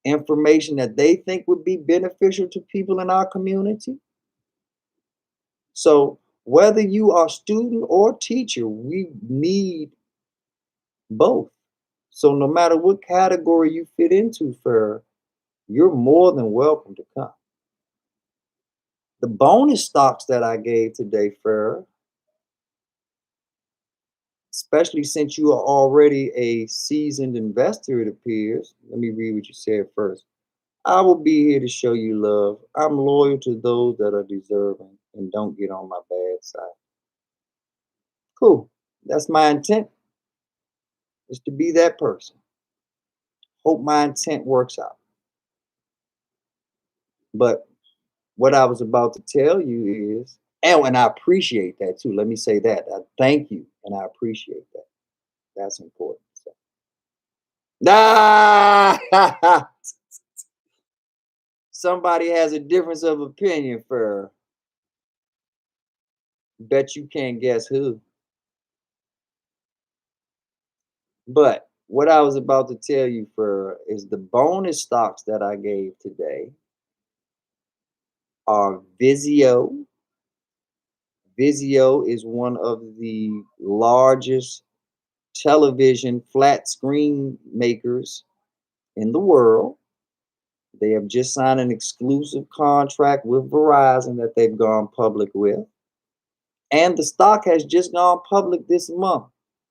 information that they think would be beneficial to people in our community. So whether you are student or teacher, we need both. So no matter what category you fit into, you're more than welcome to come. The bonus stocks that I gave today, especially since you are already a seasoned investor, it appears. Let me read what you said first. I will be here to show you love. I'm loyal to those that are deserving and don't get on my bad side. Cool. That's my intent, is to be that person. Hope my intent works out. But what I was about to tell you is, and I appreciate that too. Let me say that. I thank you and I appreciate that. That's important. So. Ah! Somebody has a difference of opinion, bet you can't guess who. But what I was about to tell you, is the bonus stocks that I gave today are Vizio. Vizio is one of the largest television flat screen makers in the world. They have just signed an exclusive contract with Verizon that they've gone public with. And the stock has just gone public this month.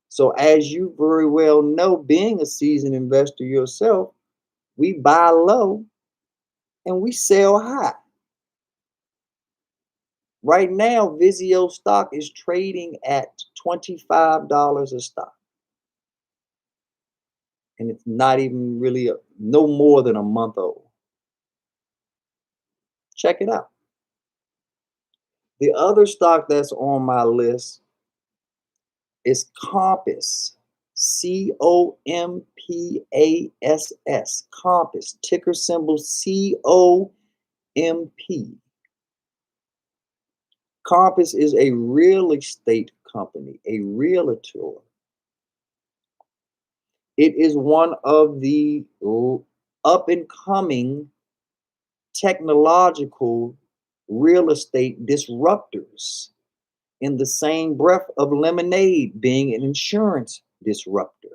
So as you very well know, being a seasoned investor yourself, we buy low and we sell high. Right now, Vizio stock is trading at $25 a stock. And it's not even really no more than a month old. Check it out. The other stock that's on my list is Compass. Compass. Compass. Ticker symbol COMP. Compass is a real estate company, a realtor. It is one of the up and coming technological real estate disruptors, in the same breath of Lemonade being an insurance disruptor.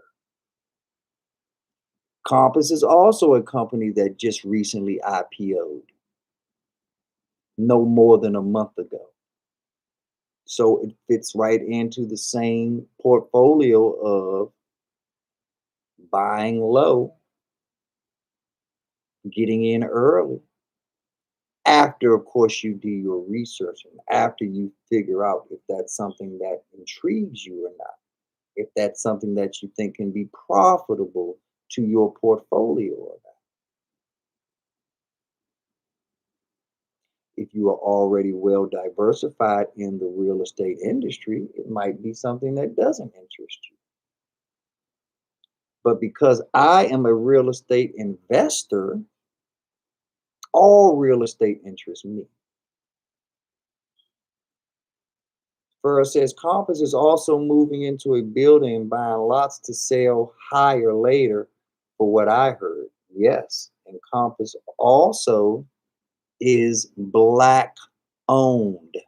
Compass is also a company that just recently IPO'd no more than a month ago. So it fits right into the same portfolio of buying low, getting in early, after, of course, you do your research and after you figure out if that's something that intrigues you or not, if that's something that you think can be profitable to your portfolio or not. If you are already well diversified in the real estate industry, it might be something that doesn't interest you. But because I am a real estate investor, all real estate interests me. First says Compass is also moving into a building and buying lots to sell higher later, for what I heard. Yes. And Compass also is Black owned.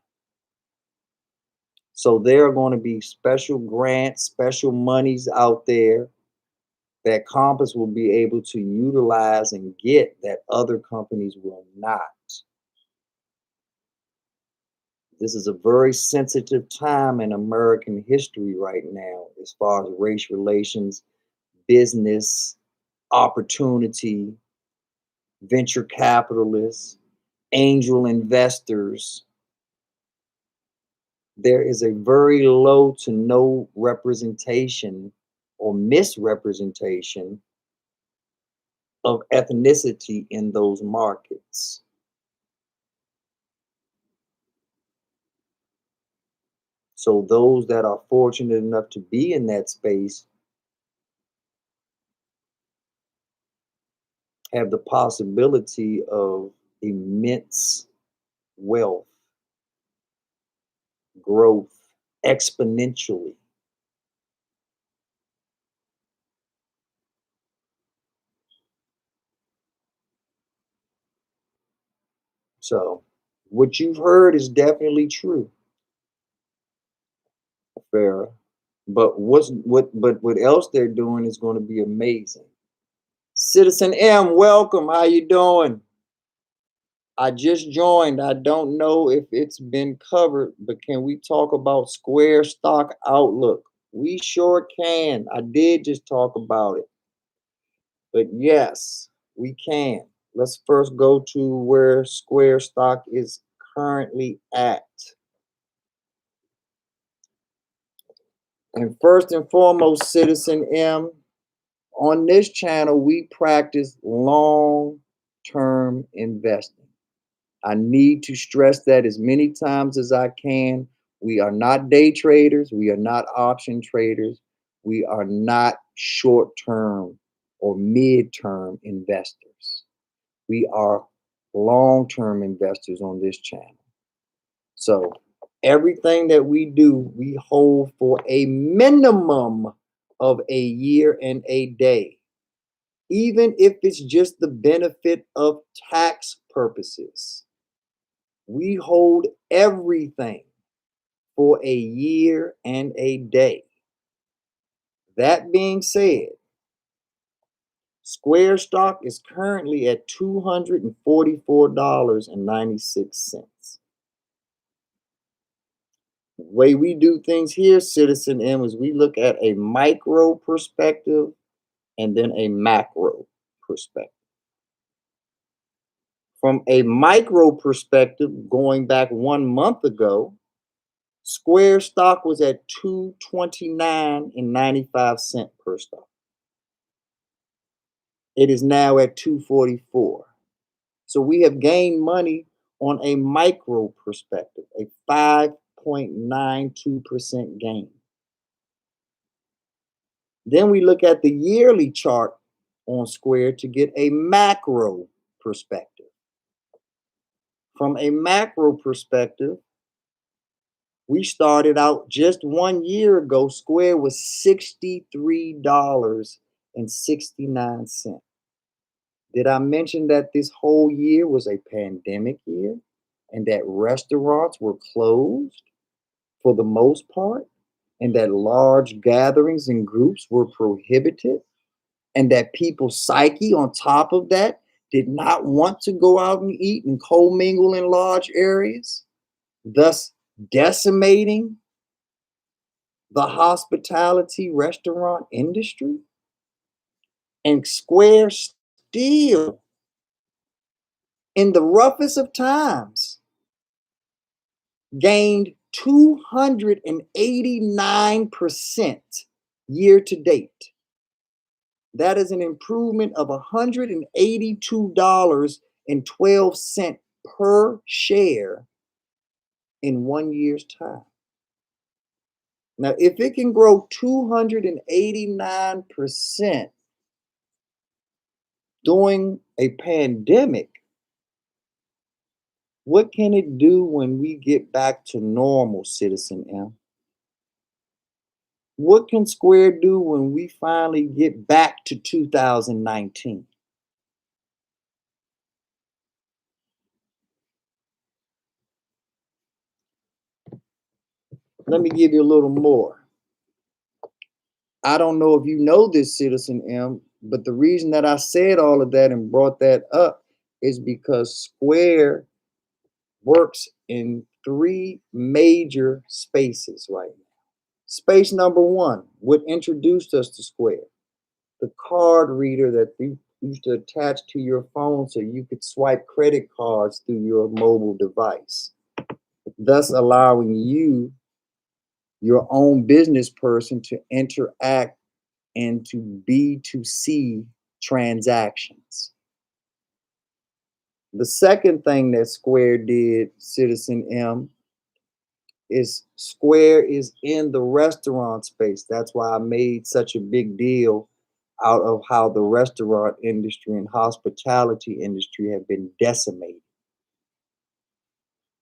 So there are going to be special grants, special monies out there that Compass will be able to utilize and get that other companies will not. This is a very sensitive time in American history right now, as far as race relations, business, opportunity, venture capitalists, angel investors. There is a very low to no representation or misrepresentation of ethnicity in those markets. So those that are fortunate enough to be in that space have the possibility of immense wealth, growth exponentially. So what you've heard is definitely true, Farrah. But what else they're doing is going to be amazing. Citizen M, welcome. How you doing? I just joined. I don't know if it's been covered, but can we talk about Square stock outlook? We sure can. I did just talk about it. But yes, we can. Let's first go to where Square stock is currently at. And first and foremost, Citizen M, on this channel, we practice long-term investing. I need to stress that as many times as I can. We are not day traders. We are not option traders. We are not short-term or mid-term investors. We are long-term investors on this channel. So everything that we do, we hold for a minimum of a year and a day, even if it's just the benefit of tax purposes. We hold everything for a year and a day. That being said, Square stock is currently at $244.96. The way we do things here, Citizen M, is we look at a micro perspective and then a macro perspective. From a micro perspective, going back 1 month ago, Square stock was at $229.95 per stock. It is now at $244. So we have gained money on a micro perspective, a 5.92% gain. Then we look at the yearly chart on Square to get a macro perspective. From a macro perspective, we started out just 1 year ago, Square was $63.69. Did I mention that this whole year was a pandemic year and that restaurants were closed for the most part and that large gatherings and groups were prohibited and that people's psyche on top of that did not want to go out and eat and commingle in large areas, thus decimating the hospitality restaurant industry? And Square still, in the roughest of times, gained 289% year to date. That is an improvement of $182.12 per share in 1 year's time. Now, if it can grow 289% during a pandemic, what can it do when we get back to normal, Citizen M? What can Square do when we finally get back to 2019? Let me give you a little more. I don't know if you know this, Citizen M, but the reason that I said all of that and brought that up is because Square works in 3 major spaces right now. Space number 1, what introduced us to Square, the card reader that you used to attach to your phone so you could swipe credit cards through your mobile device, thus allowing you, your own business person, to interact into B2C transactions. The second thing that Square did, Citizen M, is Square is in the restaurant space. That's why I made such a big deal out of how the restaurant industry and hospitality industry have been decimated.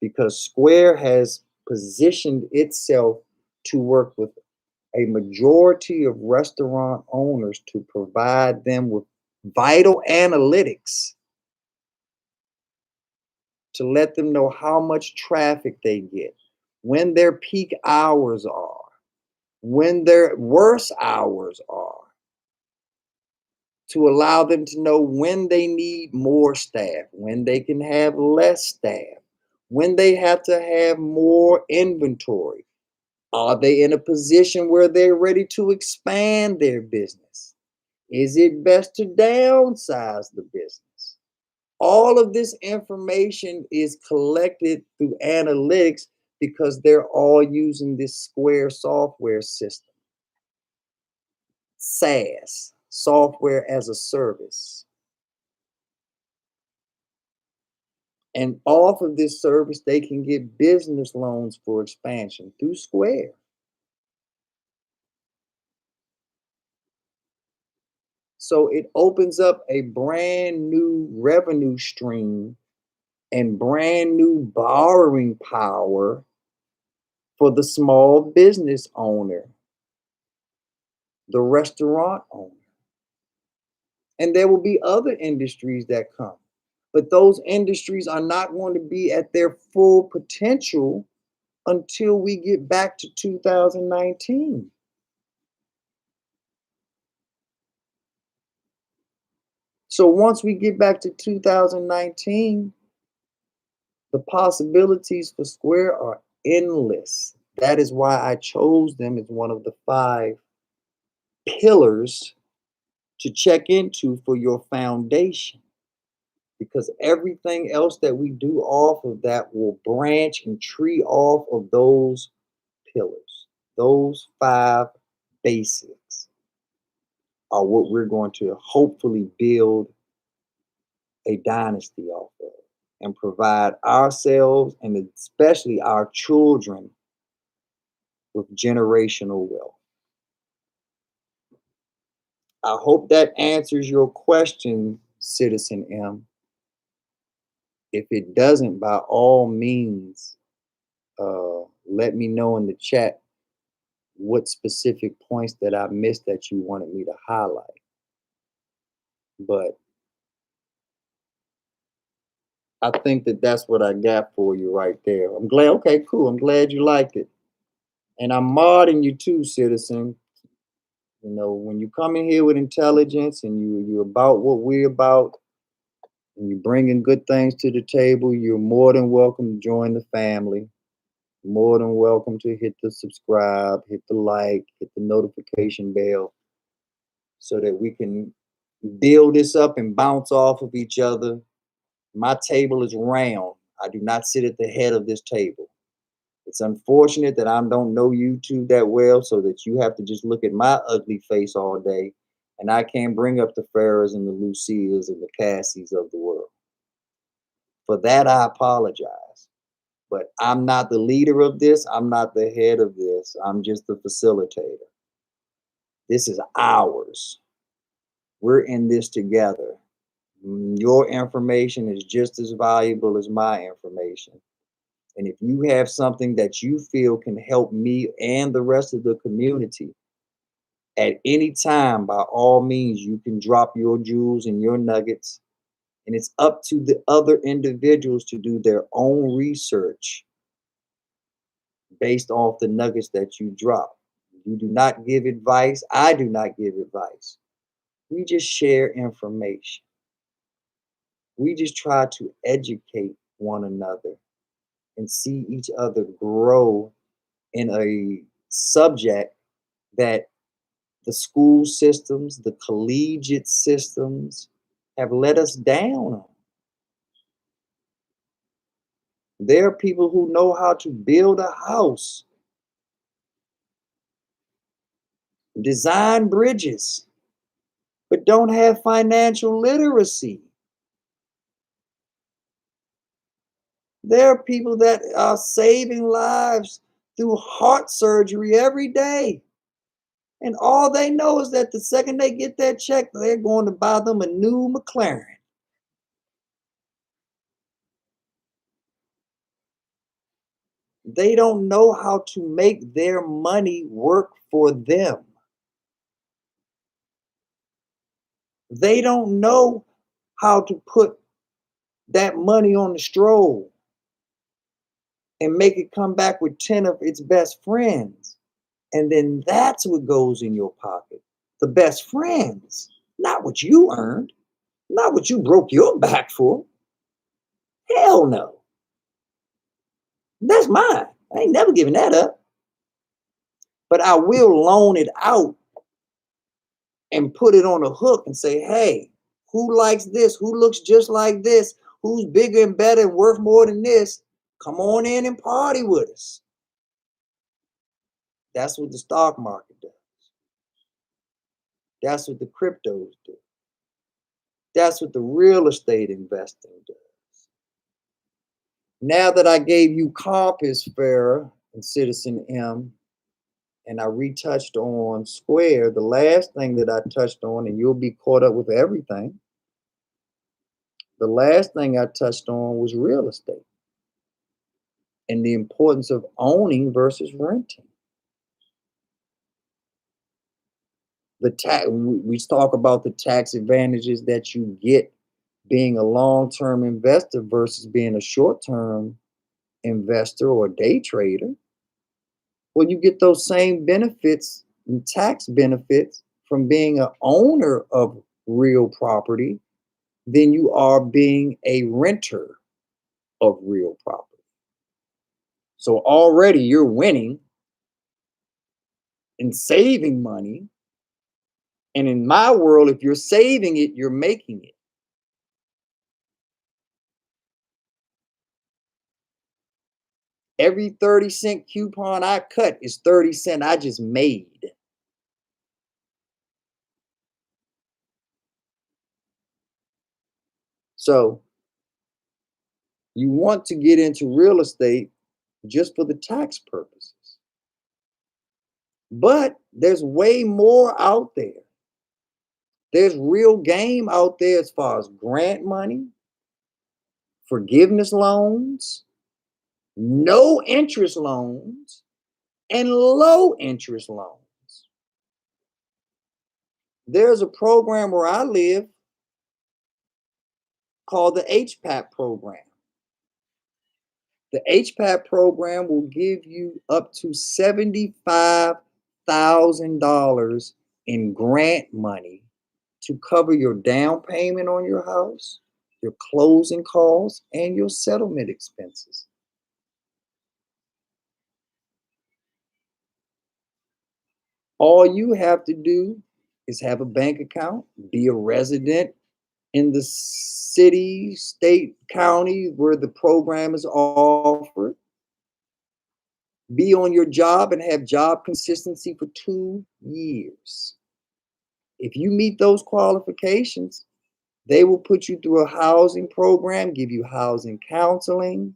Because Square has positioned itself to work with a majority of restaurant owners to provide them with vital analytics to let them know how much traffic they get, when their peak hours are, when their worst hours are, to allow them to know when they need more staff, when they can have less staff, when they have to have more inventory. Are they in a position where they're ready to expand their business? Is it best to downsize the business? All of this information is collected through analytics because they're all using this Square software system. SaaS, software as a service. And off of this service, they can get business loans for expansion through Square. So it opens up a brand new revenue stream and brand new borrowing power for the small business owner, the restaurant owner. And there will be other industries that come, but those industries are not going to be at their full potential until we get back to 2019. So once we get back to 2019, the possibilities for Square are endless. That is why I chose them as one of the 5 pillars to check into for your foundation. Because everything else that we do off of that will branch and tree off of those pillars. Those 5 basics are what we're going to hopefully build a dynasty off of and provide ourselves and especially our children with generational wealth. I hope that answers your question, Citizen M. If it doesn't, by all means, let me know in the chat what specific points that I missed that you wanted me to highlight. But I think that that's what I got for you right there. I'm glad. Okay, cool. I'm glad you liked it. And I'm modding you too, Citizen. You know, when you come in here with intelligence and you're about what we're about, and you're bringing good things to the table, you're more than welcome to join the family. More than welcome to hit the subscribe, hit the like, hit the notification bell so that we can build this up and bounce off of each other. My table is round. I do not sit at the head of this table. It's unfortunate that I don't know YouTube that well, so that you have to just look at my ugly face all day, and I can't bring up the Farrahs and the Lucias and the Cassies of the world. For that, I apologize. But I'm not the leader of this. I'm not the head of this. I'm just the facilitator. This is ours. We're in this together. Your information is just as valuable as my information. And if you have something that you feel can help me and the rest of the community, at any time, by all means, you can drop your jewels and your nuggets. And it's up to the other individuals to do their own research based off the nuggets that you drop. You do not give advice. I do not give advice. We just share information. We just try to educate one another and see each other grow in a subject that the school systems, the collegiate systems have let us down on. There are people who know how to build a house, design bridges, but don't have financial literacy. There are people that are saving lives through heart surgery every day. And all they know is that the second they get that check, they're going to buy them a new McLaren. They don't know how to make their money work for them. They don't know how to put that money on the stroll and make it come back with 10 of its best friends. And then that's what goes in your pocket. The best friends, not what you earned, not what you broke your back for. Hell no. That's mine. I ain't never giving that up. But I will loan it out and put it on a hook and say, hey, who likes this? Who looks just like this? Who's bigger and better and worth more than this? Come on in and party with us. That's what the stock market does. That's what the cryptos do. That's what the real estate investing does. Now that I gave you Compass, Farrah, and Citizen M, and I retouched on Square, the last thing that I touched on, and you'll be caught up with everything, the last thing I touched on was real estate and the importance of owning versus renting. We talk about the tax advantages that you get being a long-term investor versus being a short-term investor or day trader. Well, you get those same benefits and tax benefits from being an owner of real property than you are being a renter of real property. So already you're winning in saving money. And in my world, if you're saving it, you're making it. Every 30-cent coupon I cut is 30 cents I just made. So you want to get into real estate just for the tax purposes. But there's way more out there. There's real game out there as far as grant money, forgiveness loans, no interest loans, and low interest loans. There's a program where I live called the HPAP program. The HPAP program will give you up to $75,000 in grant money to cover your down payment on your house, your closing costs, and your settlement expenses. All you have to do is have a bank account, be a resident in the city, state, county where the program is offered, be on your job and have job consistency for 2 years. If you meet those qualifications, they will put you through a housing program, give you housing counseling,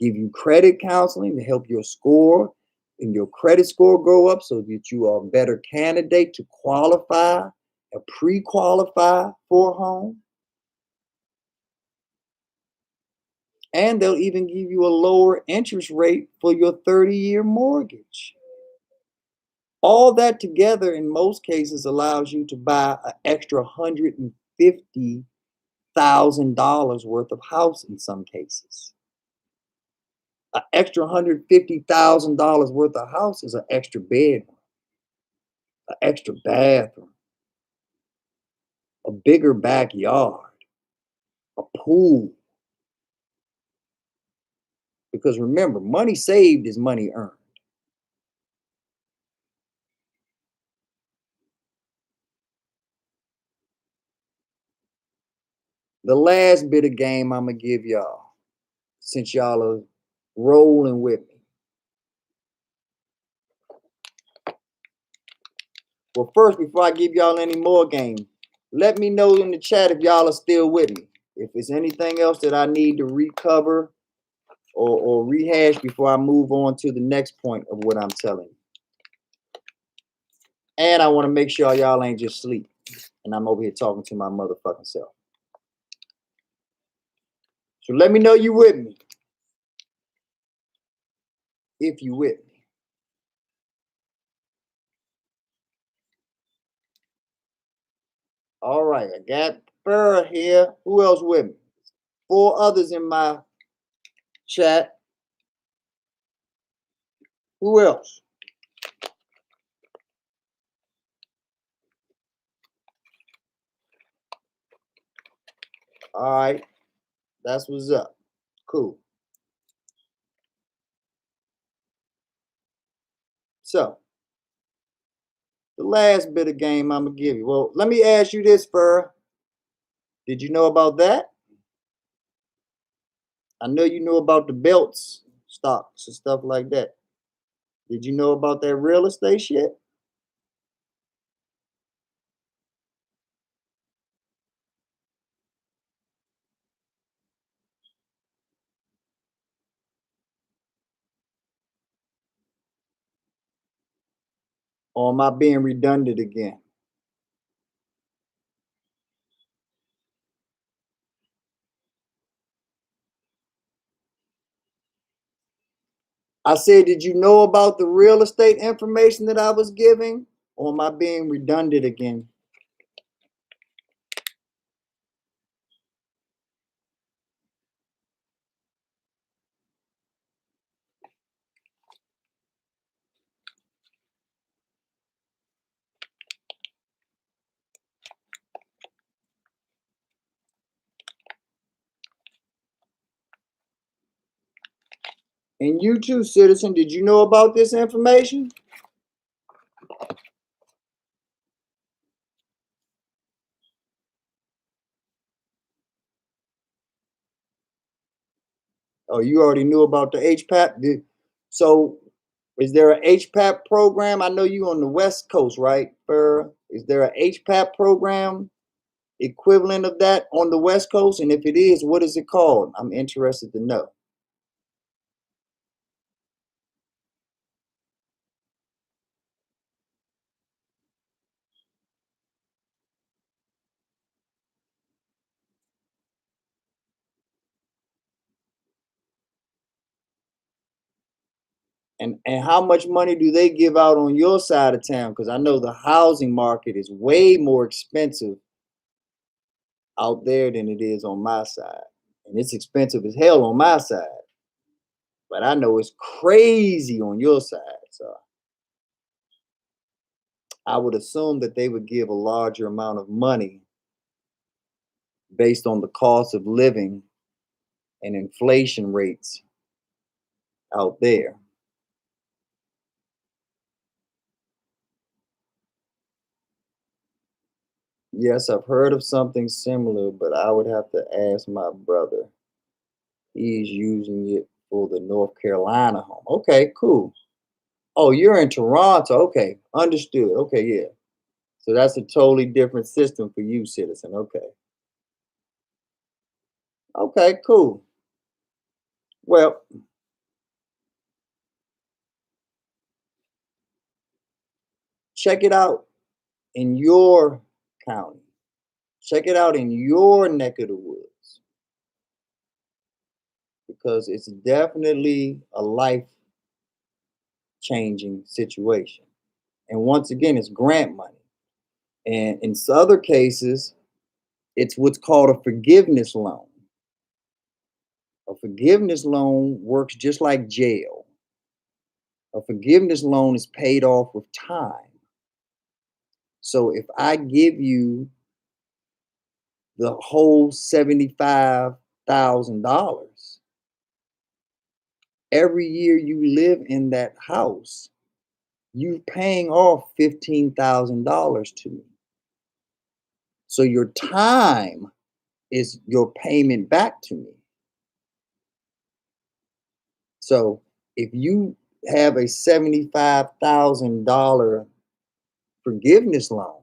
give you credit counseling to help your score and your credit score go up so that you are a better candidate to qualify or pre-qualify for a home. And they'll even give you a lower interest rate for your 30-year mortgage. All that together, in most cases, allows you to buy an extra $150,000 worth of house in some cases. An extra $150,000 worth of house is an extra bedroom, an extra bathroom, a bigger backyard, a pool. Because remember, money saved is money earned. The last bit of game I'm going to give y'all, since y'all are rolling with me. Well, first, before I give y'all any more game, let me know in the chat if y'all are still with me. If there's anything else that I need to recover or rehash before I move on to the next point of what I'm telling you. And I want to make sure y'all ain't just sleep and I'm over here talking to my motherfucking self. So let me know you with me. If you with me. All right, I got Burr here. Who else with me? 4 others in my chat. Who else? All right, that's what's up. Cool. So, the last bit of game I'm going to give you. Well, let me ask you this, Burr. Did you know about that? I know you know about the belts, stocks, and stuff like that. Did you know about that real estate shit? Or am I being redundant again? I said, did you know about the real estate information that I was giving? Or am I being redundant again? And you too, citizen, did you know about this information? Oh, you already knew about the HPAP? So is there a HPAP program? I know you on the West Coast, right, Fur? Is there a HPAP program equivalent of that on the West Coast? And if it is, what is it called? I'm interested to know. And how much money do they give out on your side of town? Because I know the housing market is way more expensive out there than it is on my side. And it's expensive as hell on my side. But I know it's crazy on your side. So I would assume that they would give a larger amount of money based on the cost of living and inflation rates out there. Yes, I've heard of something similar, but I would have to ask my brother. He's using it for the North Carolina home. Okay, cool. Oh, you're in Toronto. Okay, understood. Okay, yeah. So that's a totally different system for you, citizen. Okay. Okay, cool. Well, check it out in your county. Check it out in your neck of the woods because it's definitely a life changing situation. And once again, it's grant money. And in other cases, it's what's called a forgiveness loan. A forgiveness loan works just like jail. A forgiveness loan is paid off with time. So if I give you the whole $75,000, every year you live in that house, you're paying off $15,000 to me. So your time is your payment back to me. So if you have a $75,000 forgiveness loan,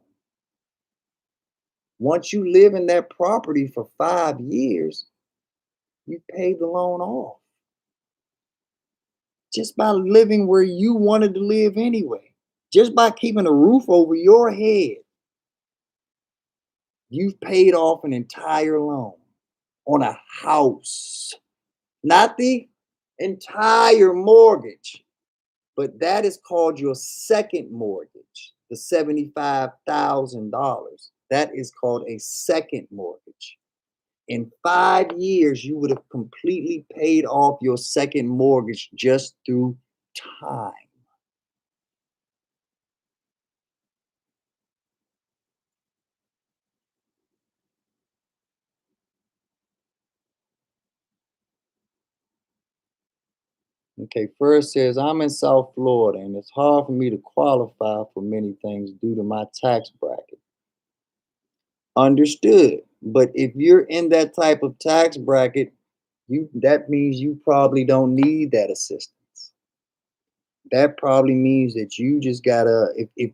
once you live in that property for 5 years, you pay the loan off just by living where you wanted to live anyway. Just by keeping a roof over your head, you've paid off an entire loan on a house, not the entire mortgage, but that is called your second mortgage, the $75,000. That is called a second mortgage. In 5 years, you would have completely paid off your second mortgage just through time. Okay, first says, I'm in South Florida and it's hard for me to qualify for many things due to my tax bracket. Understood. But if you're in that type of tax bracket, that means you probably don't need that assistance. That probably means that you just gotta if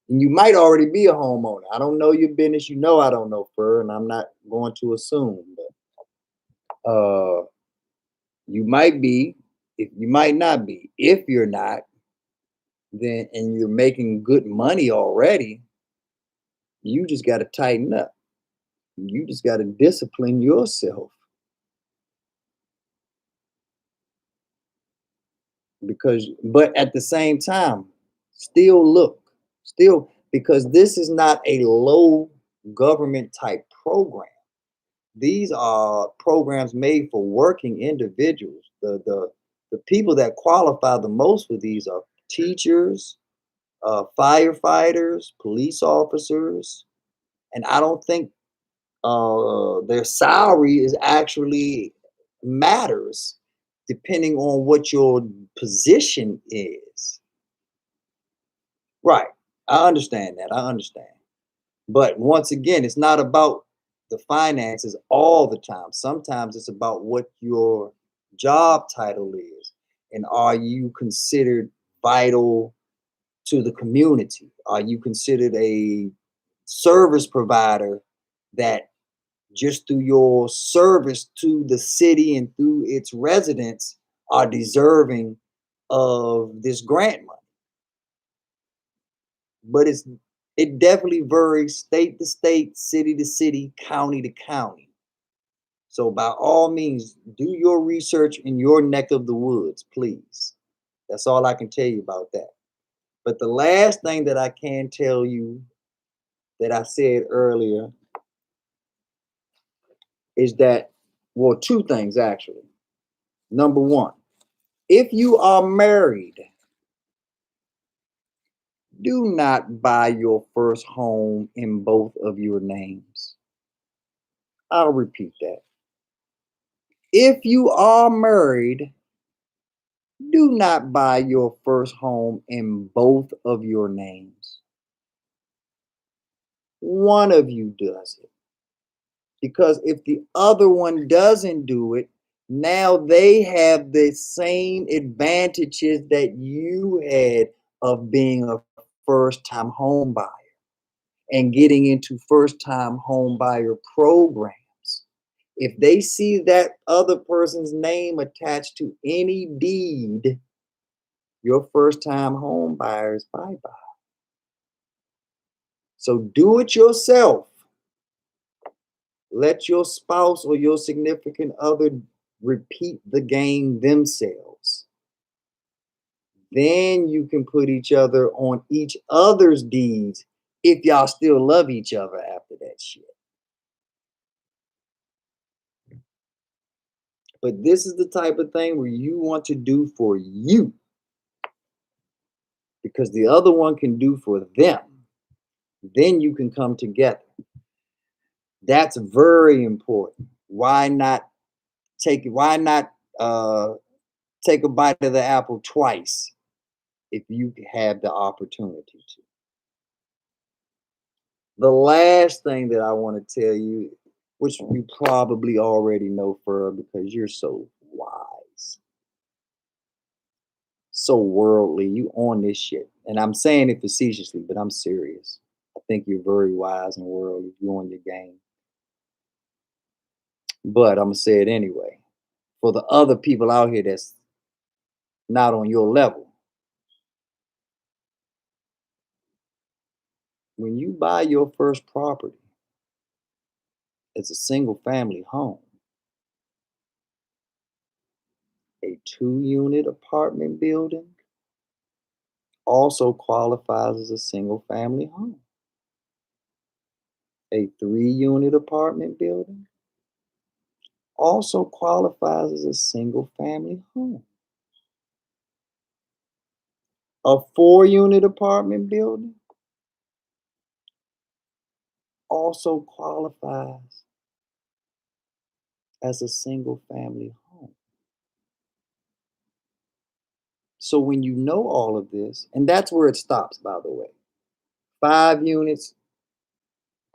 you might already be a homeowner. I don't know your business. You know I don't know fur, and I'm not going to assume, but you might be, if you might not be. If you're not, then and you're making good money already, you just gotta tighten up. You just gotta discipline yourself because but at the same time, still look, still because this is not a low government type program. These are programs made for working individuals. The people that qualify the most for these are teachers, firefighters, police officers, and I don't think their salary is actually matters depending on what your position is. Right. I understand that. I understand. But once again, it's not about the finances all the time. Sometimes it's about what your job title is, and are you considered vital to the community? Are you considered a service provider that just through your service to the city and through its residents are deserving of this grant money? But it definitely varies state to state, city to city, county to county. So by all means, do your research in your neck of the woods, please. That's all I can tell you about that. But the last thing that I can tell you that I said earlier is that, well, two things actually. Number one, if you are married, do not buy your first home in both of your names. I'll repeat that. If you are married, do not buy your first home in both of your names. One of you does it. Because if the other one doesn't do it, now they have the same advantages that you had of being a first time home buyer and getting into first time home buyer programs. If they see that other person's name attached to any deed, your first time home buyer is bye bye. So do it yourself. Let your spouse or your significant other repeat the game themselves. Then you can put each other on each other's deeds if y'all still love each other after that shit. But this is the type of thing where you want to do for you because the other one can do for them. Then you can come together. That's very important. Why not take a bite of the apple twice if you have the opportunity to? The last thing that I want to tell you, which you probably already know, Fur, because you're so wise, so worldly, you on this shit. And I'm saying it facetiously, but I'm serious. I think you're very wise and worldly. You on your game. But I'm gonna say it anyway. For the other people out here that's not on your level, when you buy your first property, it's a single family home, a 2-unit apartment building also qualifies as a single family home. A 3-unit apartment building also qualifies as a single family home. A 4-unit apartment building also qualifies as a single family home. So when you know all of this, and that's where it stops, by the way. 5 units,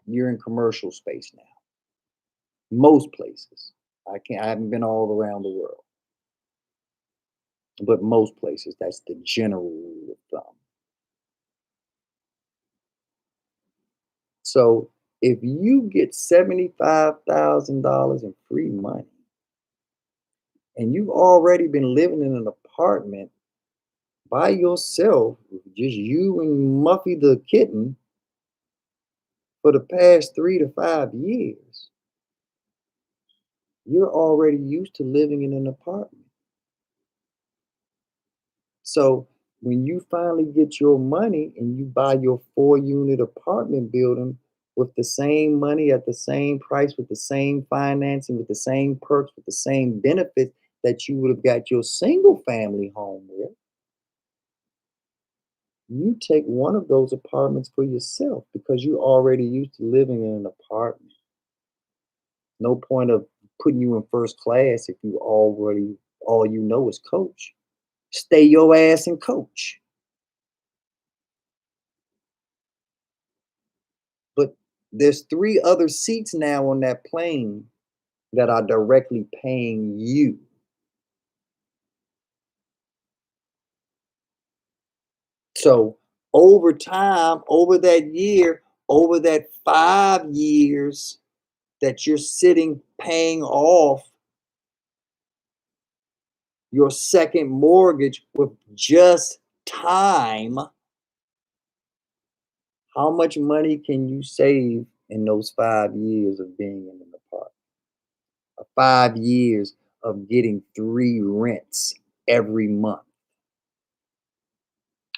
you're in commercial space now. Most places. I haven't been all around the world. But most places, that's the general rule of thumb. So if you get $75,000 in free money and you've already been living in an apartment by yourself, just you and Muffy the kitten, for the past 3 to 5 years, you're already used to living in an apartment. So when you finally get your money and you buy your 4-unit apartment building with the same money at the same price, with the same financing, with the same perks, with the same benefits that you would have got your single family home with, you take one of those apartments for yourself because you're already used to living in an apartment. No point of putting you in first class if you already all you know is coach. Stay your ass in coach. But there's 3 other seats now on that plane that are directly paying you. So over time, over that year, over that 5 years that you're sitting paying off your second mortgage with just time, how much money can you save in those 5 years of being in an apartment? 5 years of getting 3 rents every month.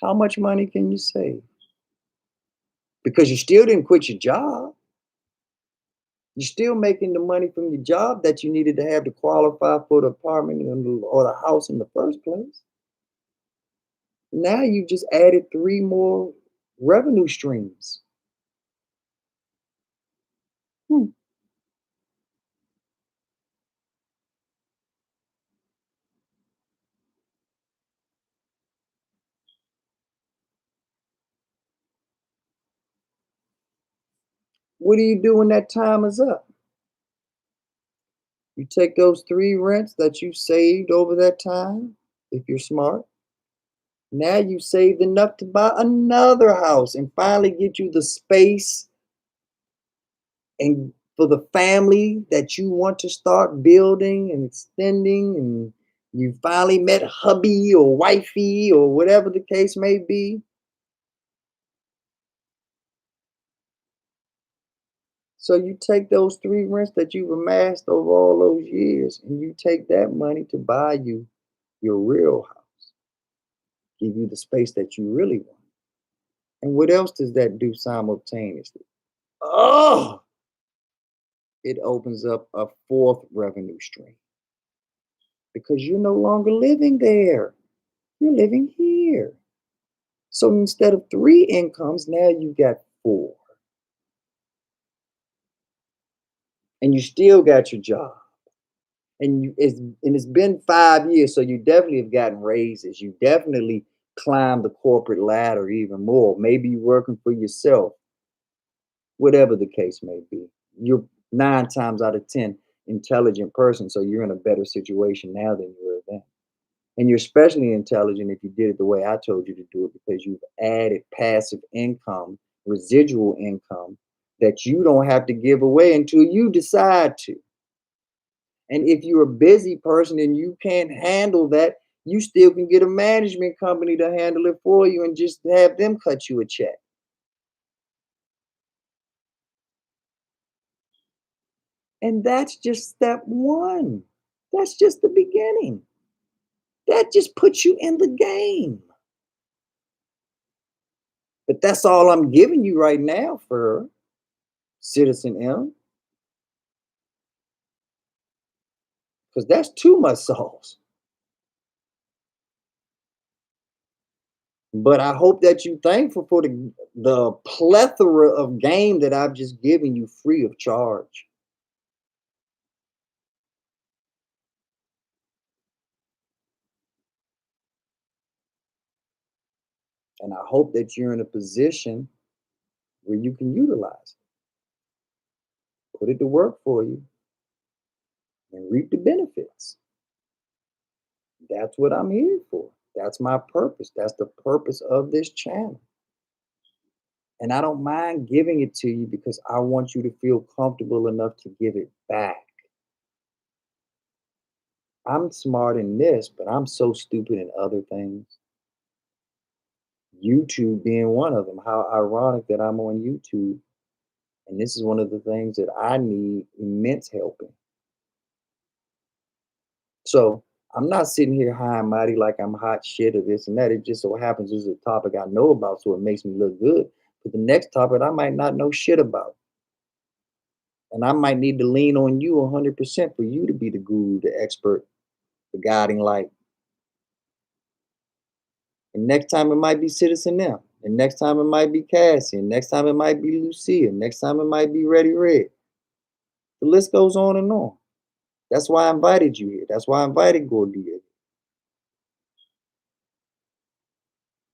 How much money can you save? Because you still didn't quit your job. You're still making the money from your job that you needed to have to qualify for the apartment or the house in the first place. Now you just added 3 more revenue streams. Hmm. What do you do when that time is up? You take those 3 rents that you saved over that time, if you're smart. Now you saved enough to buy another house and finally get you the space and for the family that you want to start building and extending, and you finally met hubby or wifey or whatever the case may be. So you take those 3 rents that you've amassed over all those years and you take that money to buy you your real house, give you the space that you really want. And what else does that do simultaneously? Oh, it opens up a fourth revenue stream because you're no longer living there. You're living here. So instead of 3 incomes, now you got 4. And you still got your job. And it's been 5 years, so you definitely have gotten raises. You definitely climbed the corporate ladder even more. Maybe you're working for yourself, whatever the case may be. You're 9 times out of 10 intelligent person, so you're in a better situation now than you were then. And you're especially intelligent if you did it the way I told you to do it because you've added passive income, residual income that you don't have to give away until you decide to. And if you're a busy person and you can't handle that, you still can get a management company to handle it for you and just have them cut you a check. And that's just step 1. That's just the beginning. That just puts you in the game. But that's all I'm giving you right now for Citizen M, because that's too much sauce. But I hope that you're thankful for the plethora of game that I've just given you free of charge. And I hope that you're in a position where you can utilize it, put it to work for you, and reap the benefits. That's what I'm here for. That's my purpose. That's the purpose of this channel. And I don't mind giving it to you because I want you to feel comfortable enough to give it back. I'm smart in this, but I'm so stupid in other things. YouTube being one of them. How ironic that I'm on YouTube. And this is one of the things that I need immense help in. So I'm not sitting here high and mighty like I'm hot shit or this and that. It just so happens this is a topic I know about, so it makes me look good. But the next topic I might not know shit about. And I might need to lean on you 100% for you to be the guru, the expert, the guiding light. And next time it might be Citizen M. And next time it might be Cassie. And next time it might be Lucia. Next time it might be Ready Red. The list goes on and on. That's why I invited you here. That's why I invited Gordy here.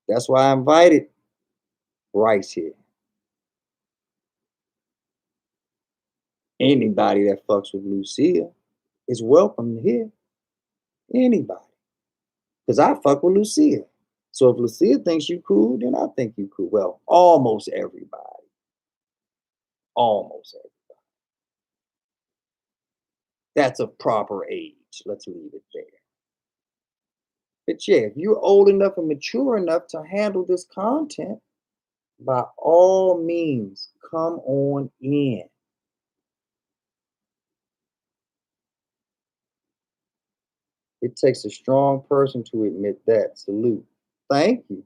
That's why I invited Bryce here. Anybody that fucks with Lucia is welcome here. Anybody. Because I fuck with Lucia. So if Lucia thinks you cool, then I think you cool. Well, almost everybody. Almost everybody. That's a proper age. Let's leave it there. But yeah, if you're old enough and mature enough to handle this content, by all means, come on in. It takes a strong person to admit that. Salute. Thank you.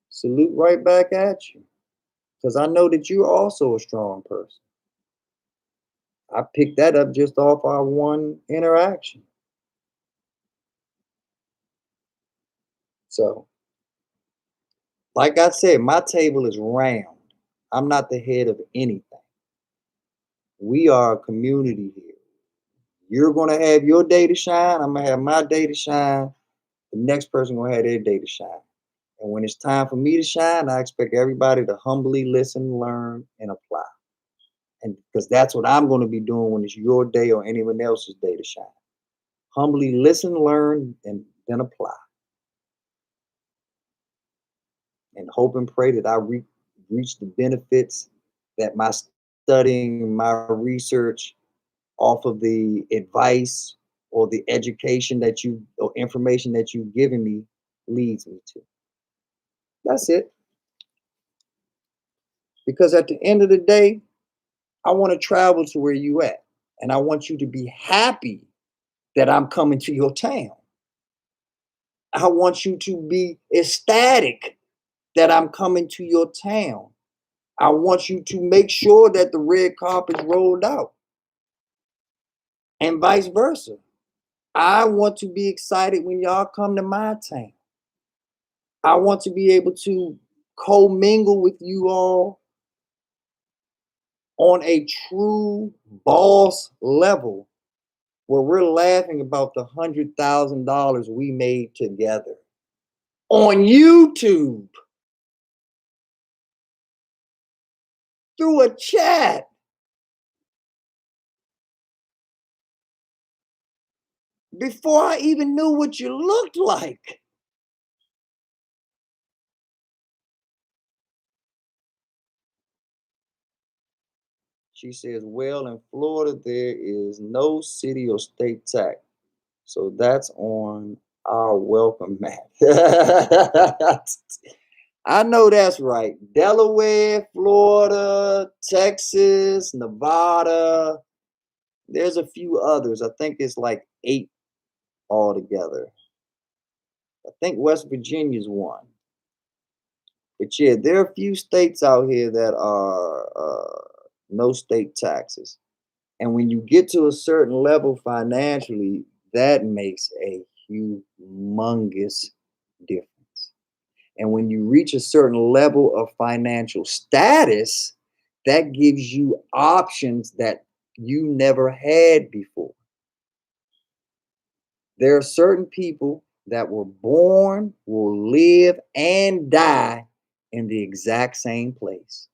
Salute right back at you. Because I know that you're also a strong person. I picked that up just off our one interaction. So, like I said, my table is round. I'm not the head of anything. We are a community here. You're going to have your day to shine. I'm going to have my day to shine. The next person going to have their day to shine. And when it's time for me to shine, I expect everybody to humbly listen, learn, and apply. And because that's what I'm going to be doing when it's your day or anyone else's day to shine. Humbly listen, learn, and then apply. And hope and pray that I reach the benefits that my studying, my research off of the advice or the education that you or information that you've given me leads me to. That's it. Because at the end of the day, I want to travel to where you at. And I want you to be happy that I'm coming to your town. I want you to be ecstatic that I'm coming to your town. I want you to make sure that the red carpet's rolled out and vice versa. I want to be excited when y'all come to my town. I want to be able to commingle with you all on a true boss level where we're laughing about the $100,000 we made together on YouTube through a chat. Before I even knew what you looked like. She says, well, in Florida, there is no city or state tax. So that's on our welcome mat. I know that's right. Delaware, Florida, Texas, Nevada. There's a few others. I think it's like 8 altogether. I think West Virginia's one. But yeah, there are a few states out here that are no state taxes. And when you get to a certain level financially, that makes a humongous difference. And when you reach a certain level of financial status, that gives you options that you never had before. There are certain people that were born, will live, and die in the exact same place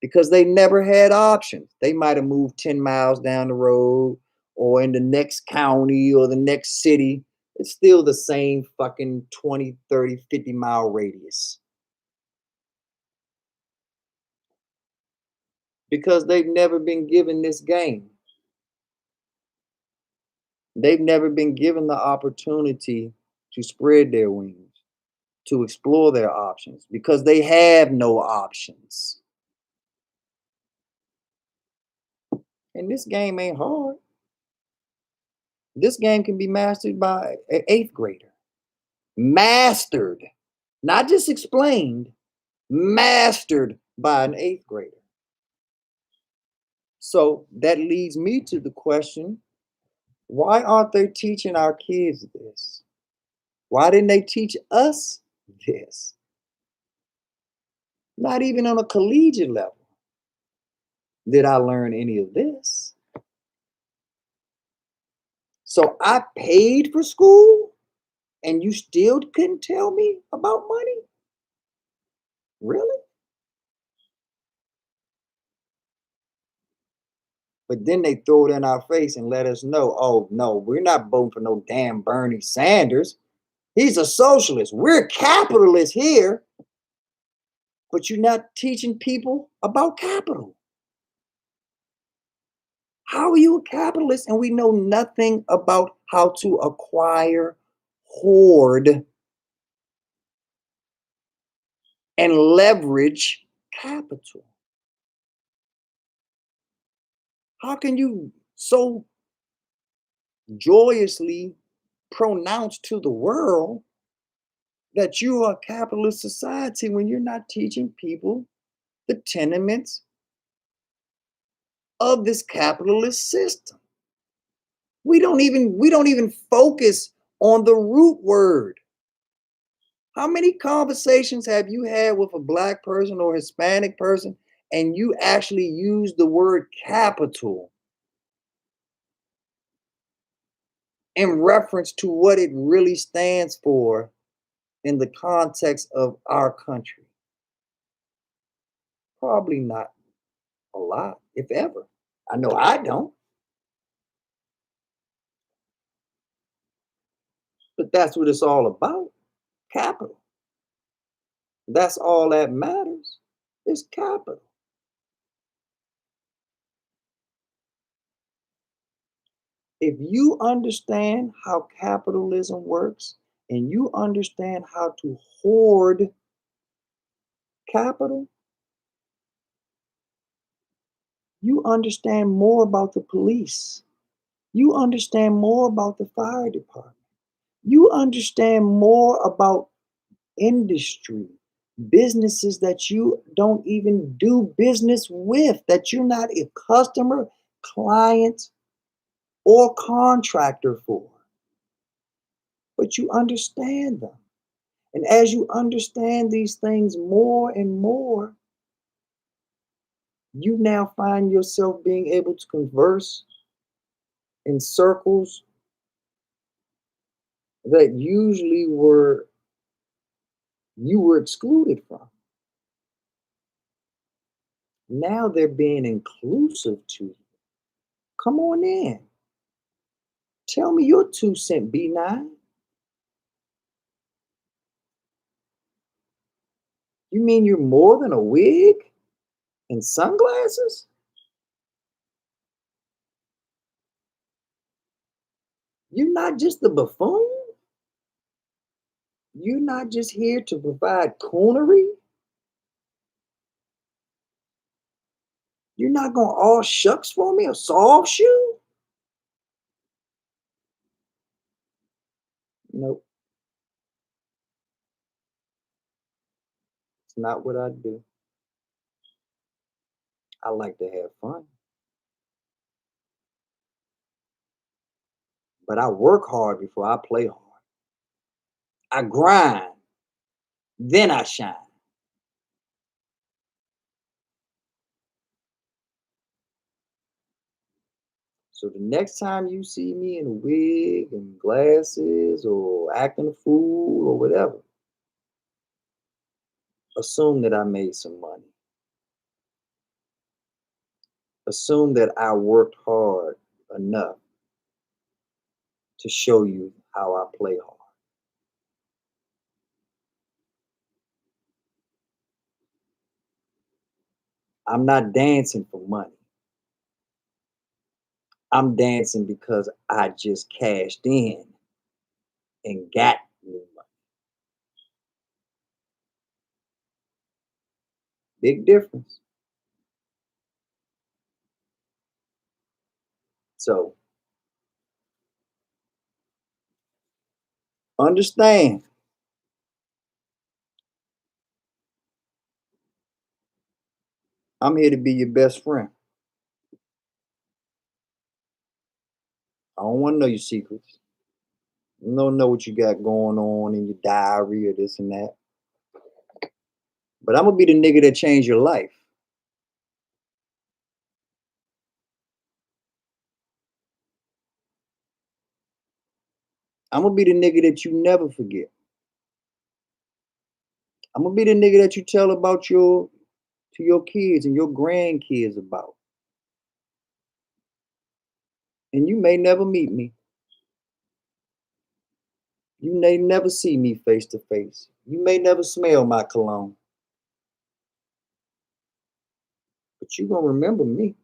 because they never had options. They might have moved 10 miles down the road or in the next county or the next city. It's still the same fucking 20, 30, 50-mile radius because they've never been given this game. They've never been given the opportunity to spread their wings, to explore their options because they have no options. And this game ain't hard. This game can be mastered by an 8th grader. Mastered, not just explained, mastered by an 8th grader. So that leads me to the question, why aren't they teaching our kids this? Why didn't they teach us this? Not even on a collegiate level did I learn any of this. So I paid for school and you still couldn't tell me about money? Really? But then they throw it in our face and let us know, oh, no, we're not voting for no damn Bernie Sanders. He's a socialist. We're capitalists here, but you're not teaching people about capital. How are you a capitalist and we know nothing about how to acquire, hoard, and leverage capital? How can you so joyously pronounce to the world that you are a capitalist society when you're not teaching people the tenements of this capitalist system? We don't even focus on the root word. How many conversations have you had with a black person or Hispanic person and you actually use the word capital in reference to what it really stands for in the context of our country? Probably not a lot, if ever. I know I don't, but that's what it's all about. Capital. That's all that matters is capital. If you understand how capitalism works and you understand how to hoard capital, you understand more about the police. You understand more about the fire department. You understand more about industry, businesses that you don't even do business with, that you're not a customer, client, or contractor for, but you understand them. And as you understand these things more and more, you now find yourself being able to converse in circles that usually you were excluded from. Now they're being inclusive to you. Come on in. Tell me your 2 cent B9. You mean you're more than a wig and sunglasses? You're not just the buffoon? You're not just here to provide coonery? You're not gonna all shucks for me or soft shoe? Nope, it's not what I do. I like to have fun, but I work hard before I play hard. I grind, then I shine. So the next time you see me in a wig and glasses or acting a fool or whatever, assume that I made some money. Assume that I worked hard enough to show you how I play hard. I'm not dancing for money. I'm dancing because I just cashed in and got new money. Big difference. So understand, I'm here to be your best friend. I don't want to know your secrets. I don't know what you got going on in your diary or this and that. But I'm gonna be the nigga that changed your life. I'm gonna be the nigga that you never forget. I'm gonna be the nigga that you tell about your kids and your grandkids about. And you may never meet me. You may never see me face to face. You may never smell my cologne. But you're going to remember me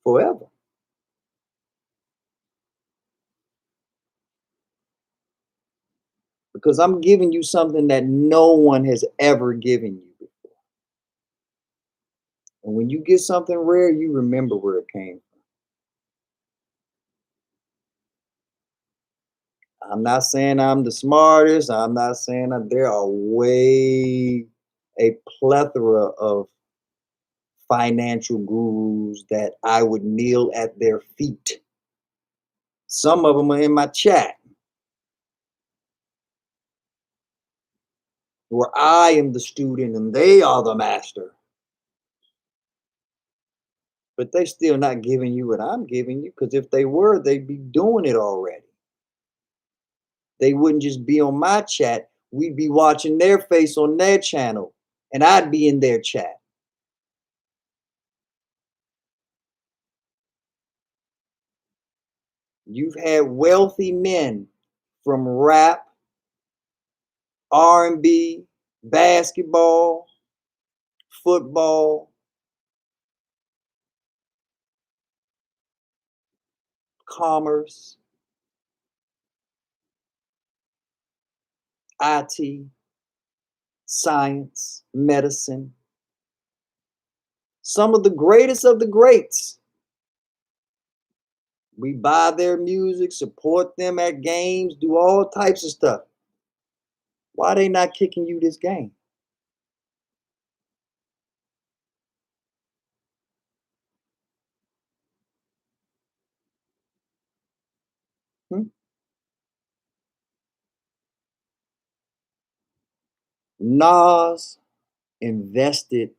forever. Because I'm giving you something that no one has ever given you before. And when you get something rare, you remember where it came from. I'm not saying I'm the smartest. I'm not saying that there are a plethora of financial gurus that I would kneel at their feet. Some of them are in my chat, where I am the student and they are the master. But they still not giving you what I'm giving you, because if they were, they'd be doing it already. They wouldn't just be on my chat. We'd be watching their face on their channel, and I'd be in their chat. You've had wealthy men from rap, R&B, basketball, football, commerce, IT, science, medicine. Some of the greatest of the greats. We buy their music, support them at games, do all types of stuff. Why are they not kicking you this game? Hmm? Nas invested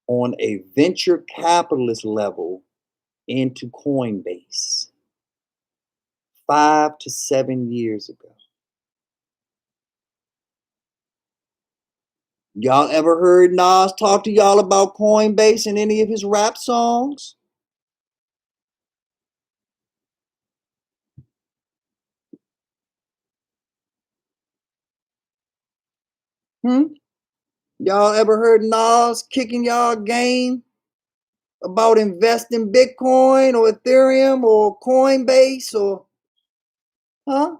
on a venture capitalist level into Coinbase 5 to 7 years ago. Y'all ever heard Nas talk to y'all about Coinbase in any of his rap songs? Hmm? Y'all ever heard Nas kicking y'all game about investing Bitcoin or Ethereum or Coinbase or, huh?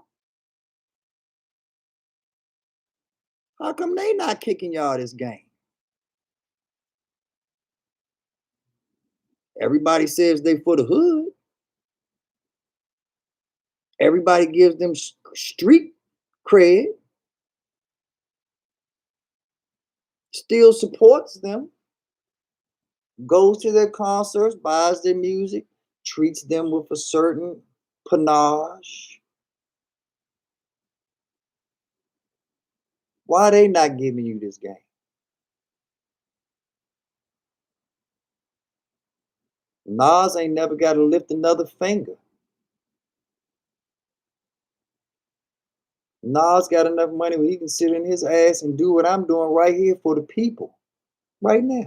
How come they not kicking y'all this game? Everybody says they for the hood. Everybody gives them street cred, still supports them, goes to their concerts, buys their music, treats them with a certain panache. Why are they not giving you this game? Nas ain't never got to lift another finger. Nas got enough money where he can sit in his ass and do what I'm doing right here for the people, right now.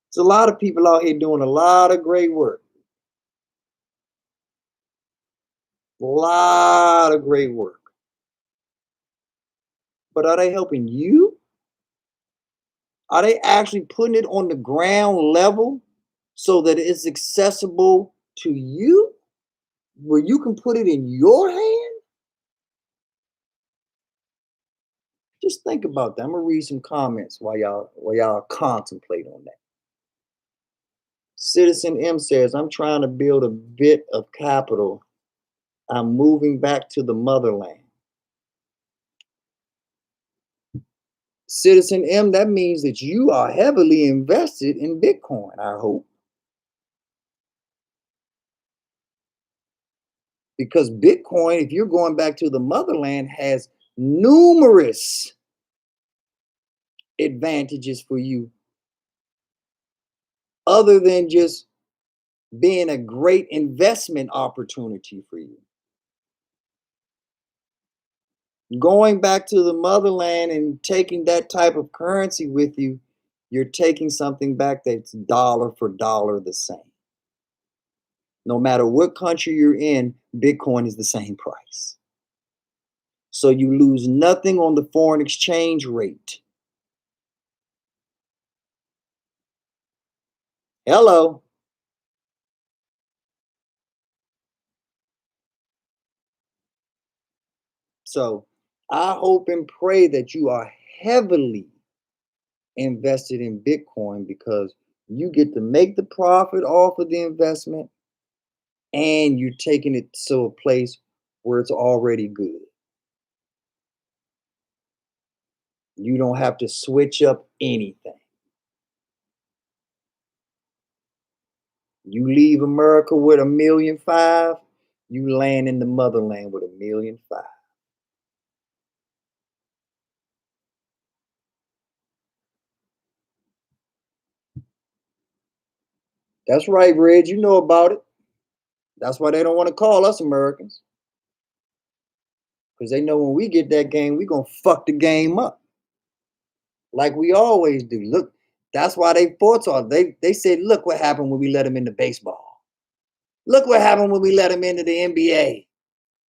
There's a lot of people out here doing a lot of great work. A lot of great work. But are they helping you? Are they actually putting it on the ground level so that it's accessible to you, where you can put it in your hand? Just think about that. I'm gonna read some comments while y'all contemplate on that. Citizen M says, I'm trying to build a bit of capital. I'm moving back to the motherland. Citizen M, that means that you are heavily invested in Bitcoin, I hope. Because Bitcoin, if you're going back to the motherland, has numerous advantages for you, other than just being a great investment opportunity for you. Going back to the motherland and taking that type of currency with you, you're taking something back that's dollar for dollar the same. No matter what country you're in, Bitcoin is the same price. So you lose nothing on the foreign exchange rate. Hello. So I hope and pray that you are heavily invested in Bitcoin, because you get to make the profit off of the investment and you're taking it to a place where it's already good. You don't have to switch up anything. You leave America with 1.5 million, you land in the motherland with 1.5 million. That's right, Reg. You know about it. That's why they don't want to call us Americans. Because they know when we get that game, we're going to fuck the game up. Like we always do. Look, that's why they fought on. They said, look what happened when we let them into baseball. Look what happened when we let them into the NBA.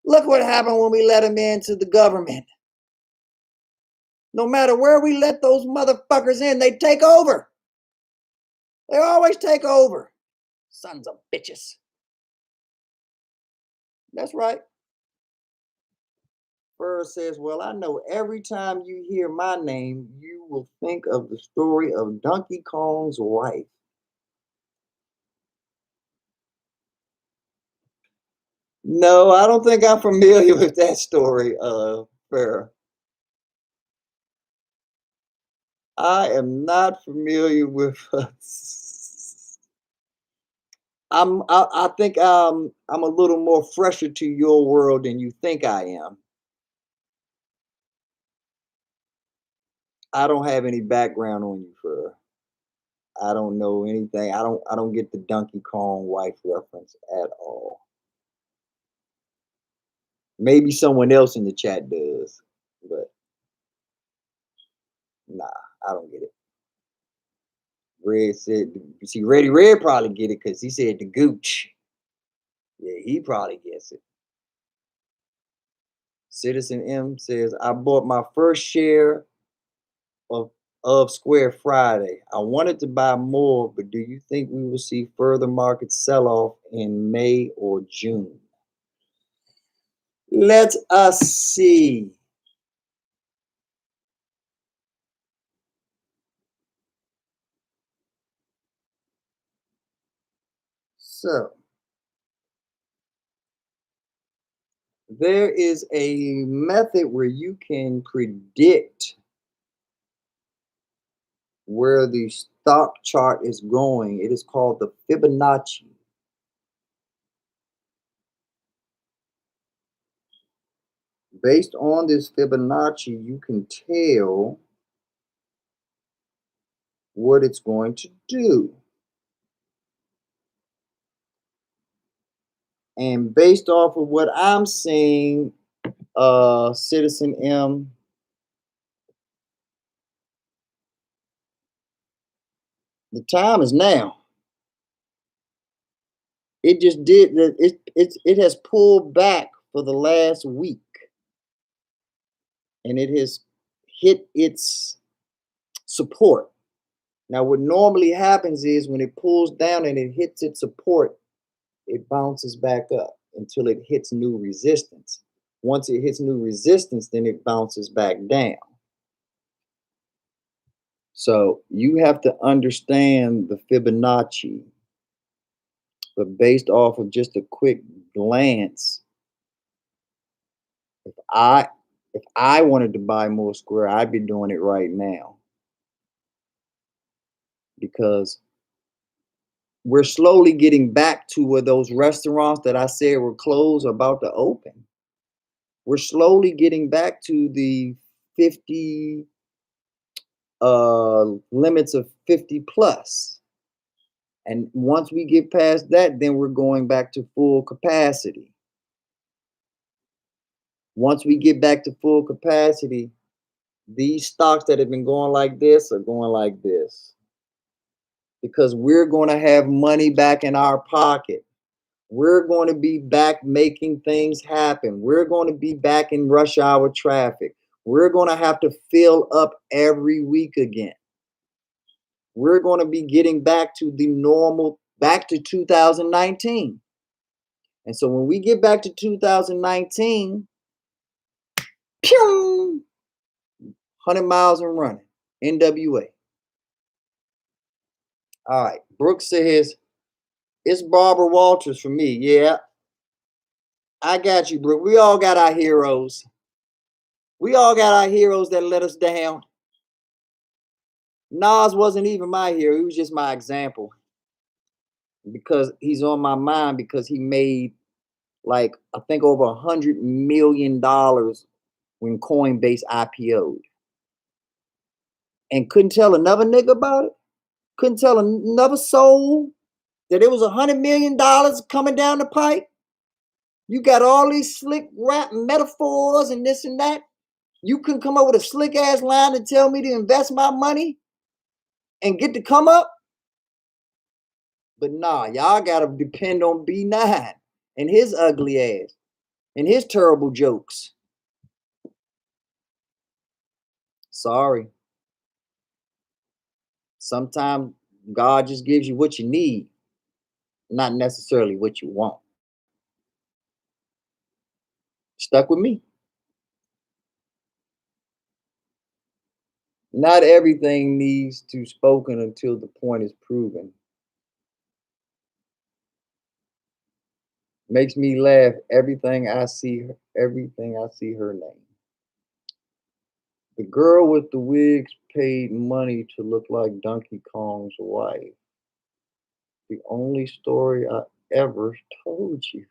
Look what happened when we let them into the government. No matter where we let those motherfuckers in, they take over. They always take over. Sons of bitches. That's right. Burr says, well, I know every time you hear my name, you will think of the story of Donkey Kong's wife. No, I don't think I'm familiar with that story, Burr. I am not familiar with. I think I'm a little more fresher to your world than you think I am. I don't have any background on you, Fur. I don't know anything. I don't get the Donkey Kong wife reference at all. Maybe someone else in the chat does, but nah, I don't get it. Red said, see, Ready Red probably get it because he said the gooch. Yeah, he probably gets it. Citizen M says, I bought my first share of Square Friday. I wanted to buy more, but do you think we will see further market sell-off in May or June? Let us see. So there is a method where you can predict where the stock chart is going. It is called the Fibonacci. Based on this Fibonacci, you can tell what it's going to do. And based off of what I'm seeing, Citizen M, the time is now. It just did that. It has pulled back for the last week, and it has hit its support. Now, what normally happens is when it pulls down and it hits its support, it bounces back up until it hits new resistance. Once it hits new resistance, then it bounces back down. So you have to understand the Fibonacci. But based off of just a quick glance, if I wanted to buy more Square, I'd be doing it right now, because we're slowly getting back to where those restaurants that I said were closed are about to open. We're slowly getting back to the 50 limits of 50 plus. And once we get past that, then we're going back to full capacity. Once we get back to full capacity, these stocks that have been going like this are going like this, because we're going to have money back in our pocket. We're going to be back making things happen. We're going to be back in rush hour traffic. We're going to have to fill up every week again. We're going to be getting back to the normal, back to 2019. And so when we get back to 2019, pew, 100 miles and running, NWA. All right, Brooks says, it's Barbara Walters for me. Yeah, I got you, Brooke. We all got our heroes. We all got our heroes that let us down. Nas wasn't even my hero. He was just my example because he's on my mind because he made like, I think over $100 million when Coinbase IPO'd. And couldn't tell another nigga about it. Couldn't tell another soul that it was $100 million coming down the pipe. You got all these slick rap metaphors and this and that. You couldn't come up with a slick ass line to tell me to invest my money and get to come up. But nah, y'all gotta depend on B9 and his ugly ass and his terrible jokes. Sorry. Sometimes God just gives you what you need, not necessarily what you want. Stuck with me. Not everything needs to be spoken until the point is proven. Makes me laugh everything I see her name. The girl with the wigs paid money to look like Donkey Kong's wife. The only story I ever told you.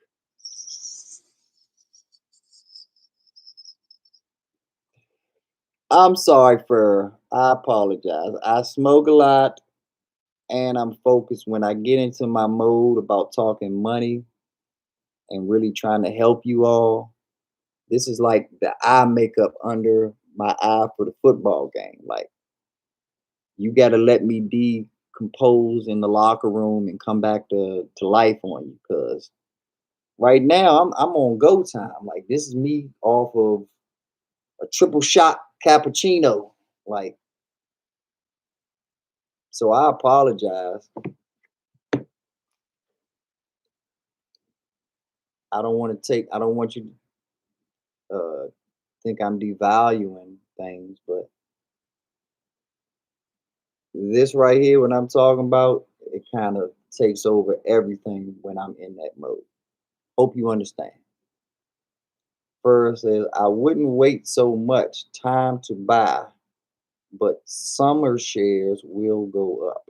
I'm sorry, Fur. I apologize. I smoke a lot and I'm focused when I get into my mode about talking money and really trying to help you all. This is like the eye makeup under my eye for the football game. Like, you got to let me decompose in the locker room and come back to life on you. Because right now I'm on go time. Like, this is me off of a triple shot cappuccino. Like, so I apologize. I don't want you to think I'm devaluing things, but this right here, when I'm talking about, it kind of takes over everything when I'm in that mode. Hope you understand. First says, I wouldn't wait so much time to buy, but summer shares will go up.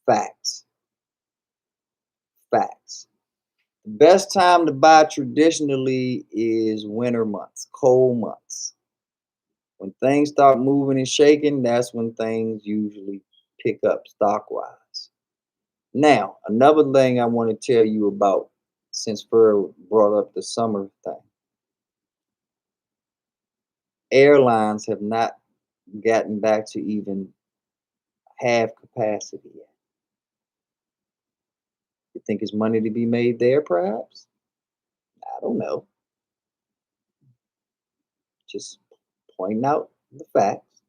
Facts. Facts. The best time to buy traditionally is winter months, cold months. When things start moving and shaking, that's when things usually pick up stock wise. Now, another thing I want to tell you about, since Fur brought up the summer thing, airlines have not gotten back to even half capacity yet. You think there's money to be made there, perhaps? I don't know. Just pointing out the facts.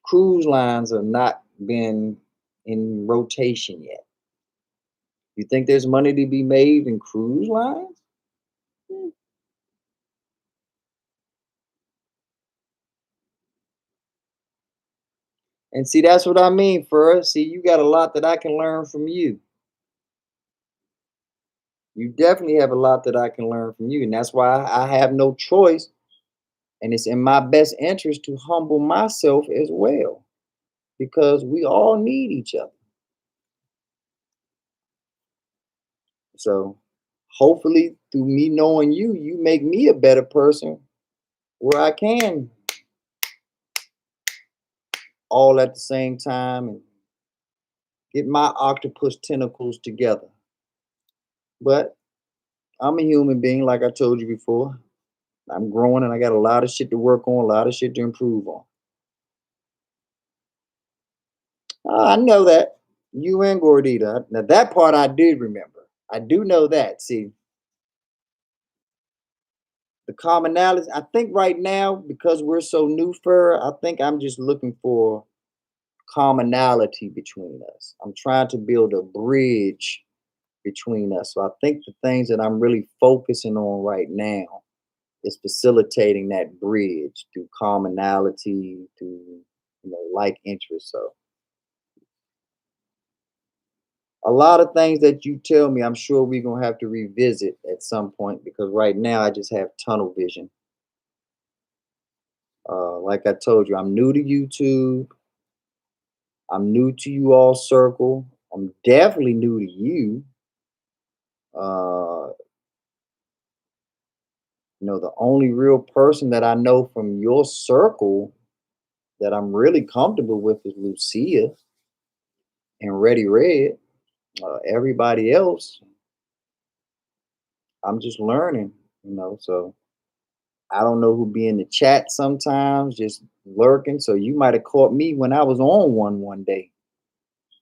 Cruise lines have not been in rotation yet. You think there's money to be made in cruise lines? Hmm. And see, that's what I mean, Fur. See, you got a lot that I can learn from you. You definitely have a lot that I can learn from you. And that's why I have no choice. And it's in my best interest to humble myself as well, because we all need each other. So hopefully, through me knowing you, you make me a better person where I can all at the same time and get my octopus tentacles together. But I'm a human being, like I told you before. I'm growing and I got a lot of shit to work on, a lot of shit to improve on. I know that. You and Gordita. Now that part I did remember. I do know that. See, the commonalities. I think right now, because we're so new for, I think I'm just looking for commonality between us. I'm trying to build a bridge between us. So I think the things that I'm really focusing on right now is facilitating that bridge through commonality, through like interests. So a lot of things that you tell me, I'm sure we're gonna have to revisit at some point because right now I just have tunnel vision. Like I told you, I'm new to YouTube. I'm new to you all circle. I'm definitely new to you. Uh, the only real person that I know from your circle that I'm really comfortable with is Lucia and Ready Red. Everybody else, I'm just learning. So I don't know who be in the chat sometimes, just lurking. So you might have caught me when I was on one day,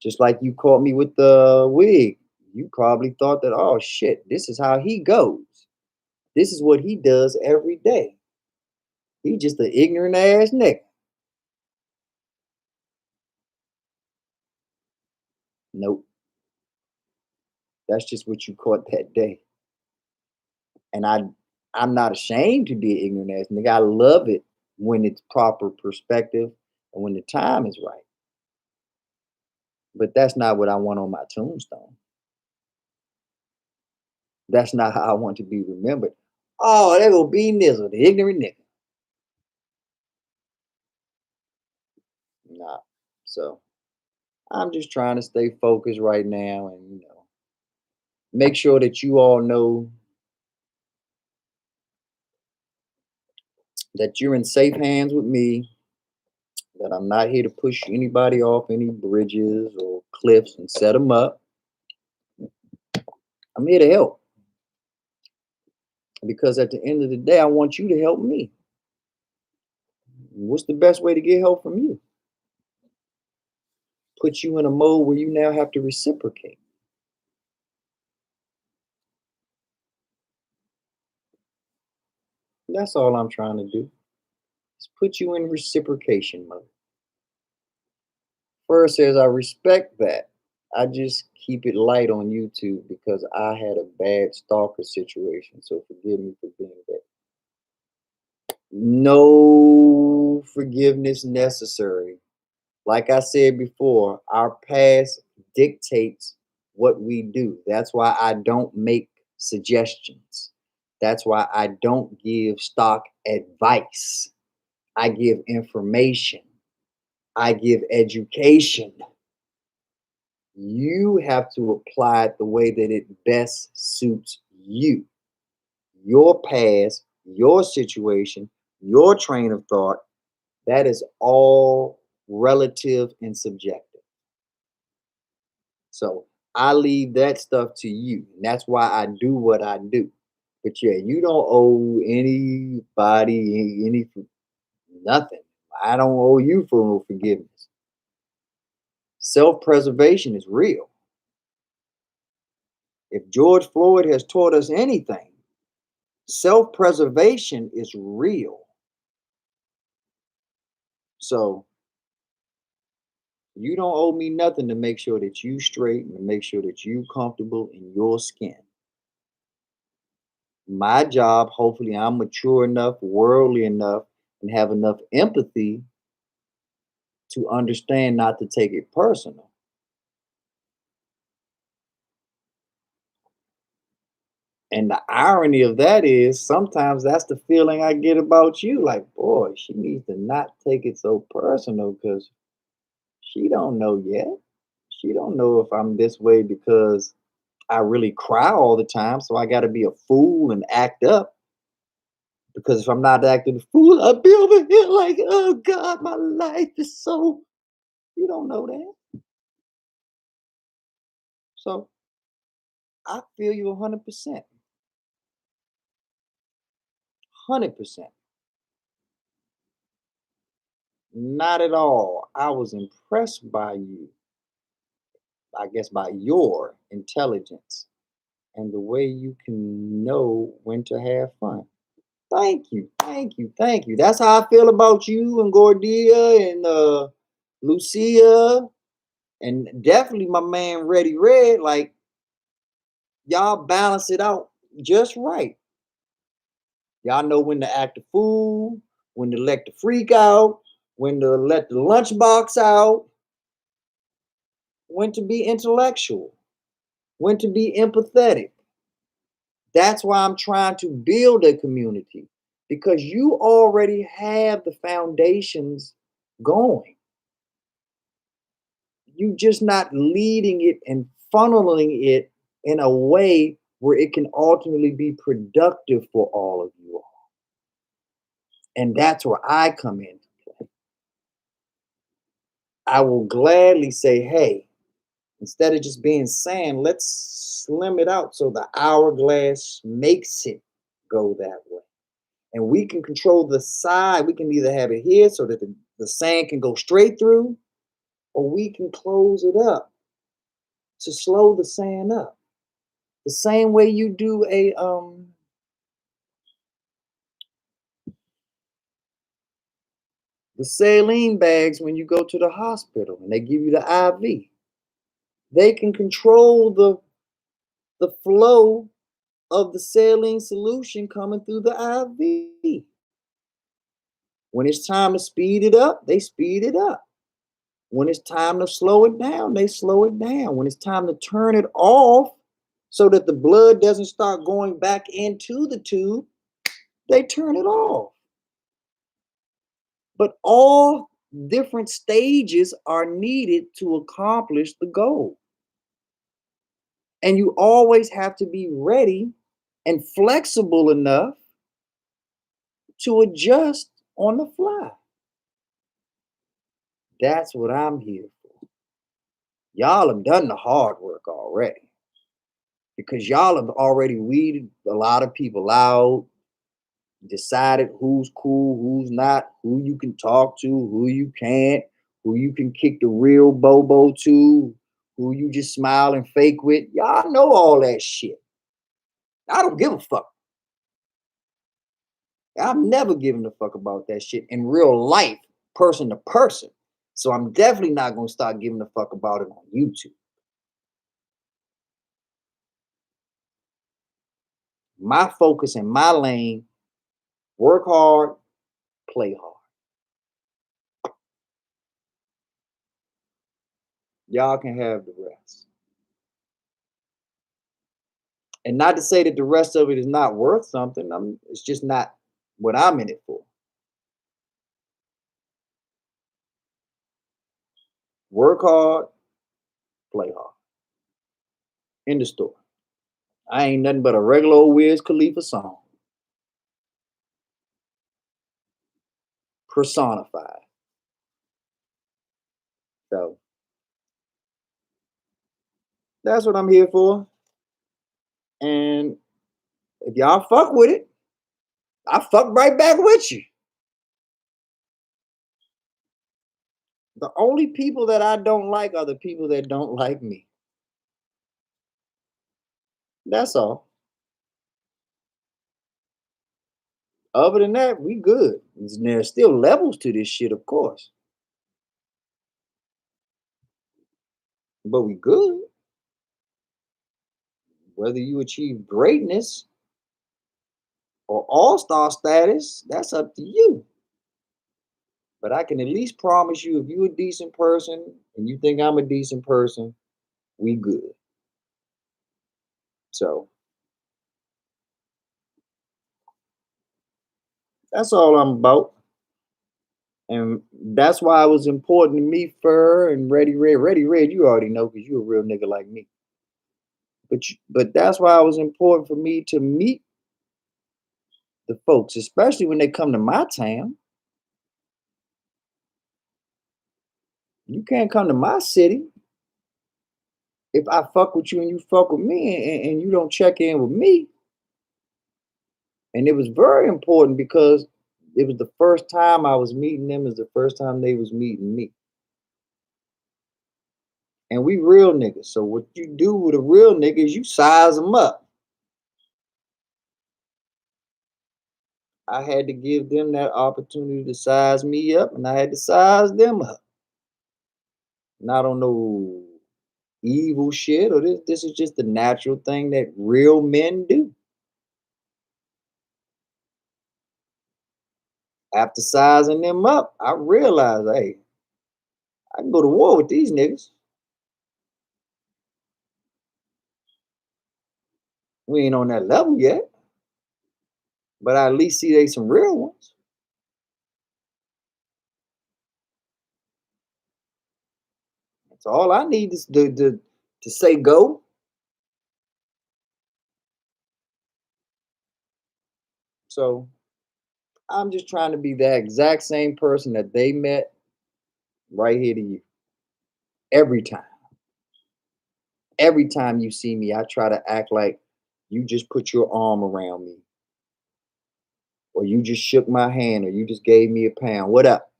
just like you caught me with the wig. You probably thought that, oh shit, this is how he goes. This is what he does every day. He just an ignorant ass nigga. Nope, that's just what you caught that day. And I'm not ashamed to be an ignorant ass nigga. I love it when it's proper perspective and when the time is right. But that's not what I want on my tombstone. That's not how I want to be remembered. Oh, there go B Nizzle, the ignorant nigga. Nah. So I'm just trying to stay focused right now and make sure that you all know that you're in safe hands with me, that I'm not here to push anybody off any bridges or cliffs and set them up. I'm here to help because at the end of the day, I want you to help me. What's the best way to get help from you? Put you in a mode where you now have to reciprocate. That's all I'm trying to do. Is put you in reciprocation mode. First says I respect that. I just keep it light on YouTube because I had a bad stalker situation. So forgive me for being that. No forgiveness necessary. Like I said before, our past dictates what we do. That's why I don't make suggestions. That's why I don't give stock advice. I give information. I give education. You have to apply it the way that it best suits you, your past, your situation, your train of thought. That is all relative and subjective. So I leave that stuff to you. And that's why I do what I do. But yeah, you don't owe anybody any nothing. I don't owe you for no forgiveness. Self preservation is real. If George Floyd has taught us anything, self preservation is real. So you don't owe me nothing to make sure that you straight and to make sure that you comfortable in your skin. My job, hopefully I'm mature enough, worldly enough, and have enough empathy to understand not to take it personal. And the irony of that is sometimes that's the feeling I get about you. Like, boy, she needs to not take it so personal because she don't know yet. She don't know if I'm this way because I really cry all the time. So I got to be a fool and act up. Because if I'm not acting a fool, I'll be over here like, oh God, my life is so. You don't know that. So I feel you 100%. 100%. Not at all. I was impressed by you. I guess, by your intelligence and the way you can know when to have fun. Thank you, thank you, thank you. That's how I feel about you and Gordia and Lucia and definitely my man Ready Red. Like, y'all balance it out just right. Y'all know when to act a fool, when to let the freak out, when to let the lunchbox out, when to be intellectual, when to be empathetic. That's why I'm trying to build a community, because you already have the foundations going. You just not leading it and funneling it in a way where it can ultimately be productive for all of you all. And that's where I come in. I will gladly say, hey, instead of just being sand, let's slim it out so the hourglass makes it go that way. And we can control the side. We can either have it here so that the sand can go straight through, or we can close it up to slow the sand up. The same way you do the saline bags when you go to the hospital and they give you the IV. They can control the flow of the saline solution coming through the IV. When it's time to speed it up, they speed it up. When it's time to slow it down, they slow it down. When it's time to turn it off so that the blood doesn't start going back into the tube, they turn it off. But all different stages are needed to accomplish the goal. And you always have to be ready and flexible enough to adjust on the fly. That's what I'm here for. Y'all have done the hard work already, because y'all have already weeded a lot of people out, decided who's cool, who's not, who you can talk to, who you can't, who you can kick the real bobo to, who you just smile and fake with. Y'all know all that shit. I don't give a fuck. I'm never giving a fuck about that shit in real life, person to person. So I'm definitely not going to start giving a fuck about it on YouTube. My focus in my lane: work hard, play hard. Y'all can have the rest. And not to say that the rest of it is not worth something. It's just not what I'm in it for. Work hard, play hard. In the store. I ain't nothing but a regular old Wiz Khalifa song. Personified. So that's what I'm here for. And if y'all fuck with it, I fuck right back with you. The only people that I don't like are the people that don't like me. That's all. Other than that, we good. There's still levels to this shit, of course. But we good. Whether you achieve greatness or all-star status, that's up to you. But I can at least promise you, if you're a decent person and you think I'm a decent person, we good. So that's all I'm about. And that's why it was important to me, Fur and Ready Red. Ready Red, you already know, because you're a real nigga like me. But that's why it was important for me to meet the folks, especially when they come to my town. You can't come to my city if I fuck with you and you fuck with me, and you don't check in with me. And it was very important because it was the first time I was meeting them, is the first time they was meeting me. And we real niggas. So what you do with a real nigga is you size them up. I had to give them that opportunity to size me up, and I had to size them up. Not on no evil shit, or this is just the natural thing that real men do. After sizing them up, I realized, hey, I can go to war with these niggas. We ain't on that level yet, but I at least see they some real ones. That's all I need is to say go. So I'm just trying to be that exact same person that they met right here to you. Every time. Every time you see me, I try to act like you just put your arm around me, or you just shook my hand, or you just gave me a pound. What up?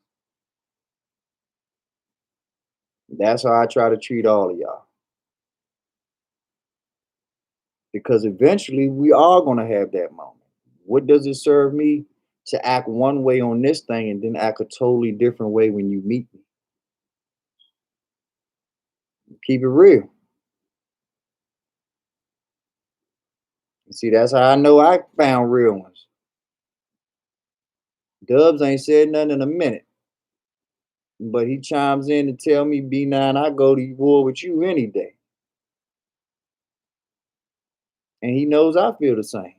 That's how I try to treat all of y'all. Because eventually we are going to have that moment. What does it serve me to act one way on this thing and then act a totally different way when you meet me? Keep it real. See, that's how I know I found real ones. Dubs ain't said nothing in a minute, but he chimes in to tell me, B9, I go to war with you any day. And he knows I feel the same.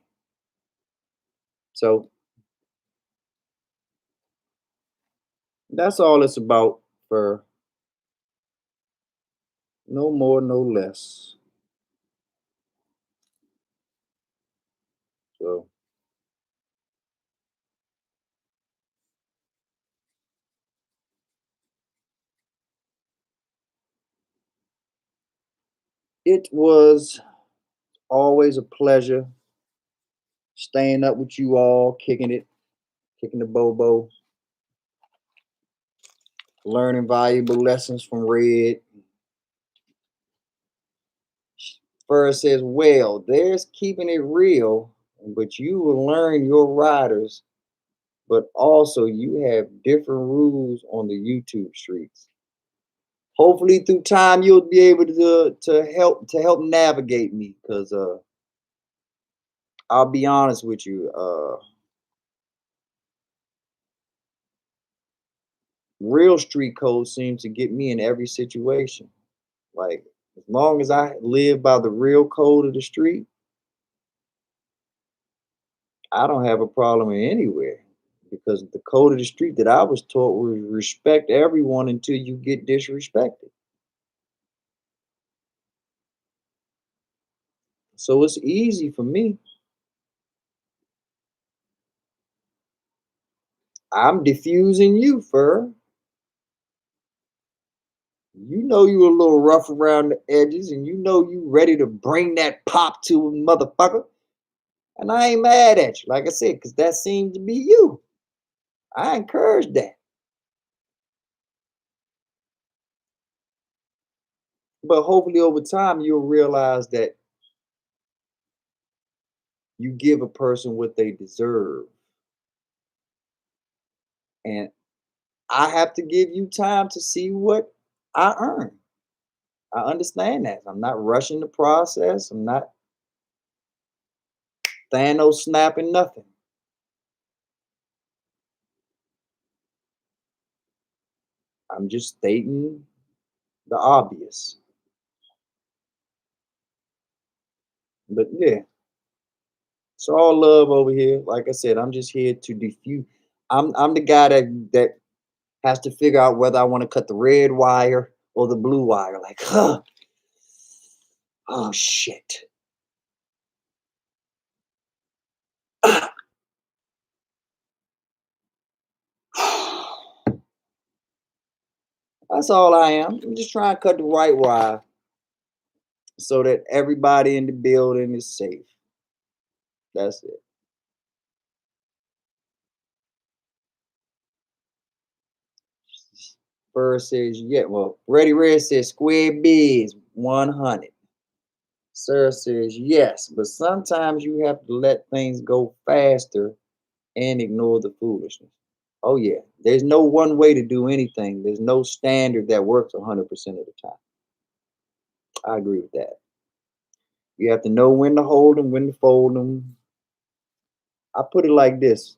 So that's all it's about, for no more, no less. So it was always a pleasure staying up with you all, kicking the bobo, learning valuable lessons from Red. First says, well, there's keeping it real, but you will learn your riders, but also you have different rules on the YouTube streets. Hopefully through time you'll be able to help navigate me, because I'll be honest with you, real street code seems to get me in every situation. Like, as long as I live by the real code of the street, I don't have a problem in anywhere, because the code of the street that I was taught was respect everyone until you get disrespected. So it's easy for me. I'm diffusing you, Fur. You know you a little rough around the edges, and you know you ready to bring that pop to a motherfucker. And I ain't mad at you, like I said, because that seems to be you. I encourage that. But hopefully over time you'll realize that you give a person what they deserve. And I have to give you time to see what I earn. I understand that. I'm not rushing the process. I'm not Thanos snapping nothing. I'm just stating the obvious. But yeah, it's all love over here. Like I said, I'm just here to diffuse. I'm the guy that has to figure out whether I want to cut the red wire or the blue wire. Like, huh, oh shit. That's all I am. I'm just trying to cut the right wire so that everybody in the building is safe. That's it. Fur says, yeah. Well, Ready Red says square bigs 100. Sir says, yes, but sometimes you have to let things go faster and ignore the foolishness. Oh, yeah. There's no one way to do anything. There's no standard that works 100% of the time. I agree with that. You have to know when to hold them, when to fold them. I put it like this.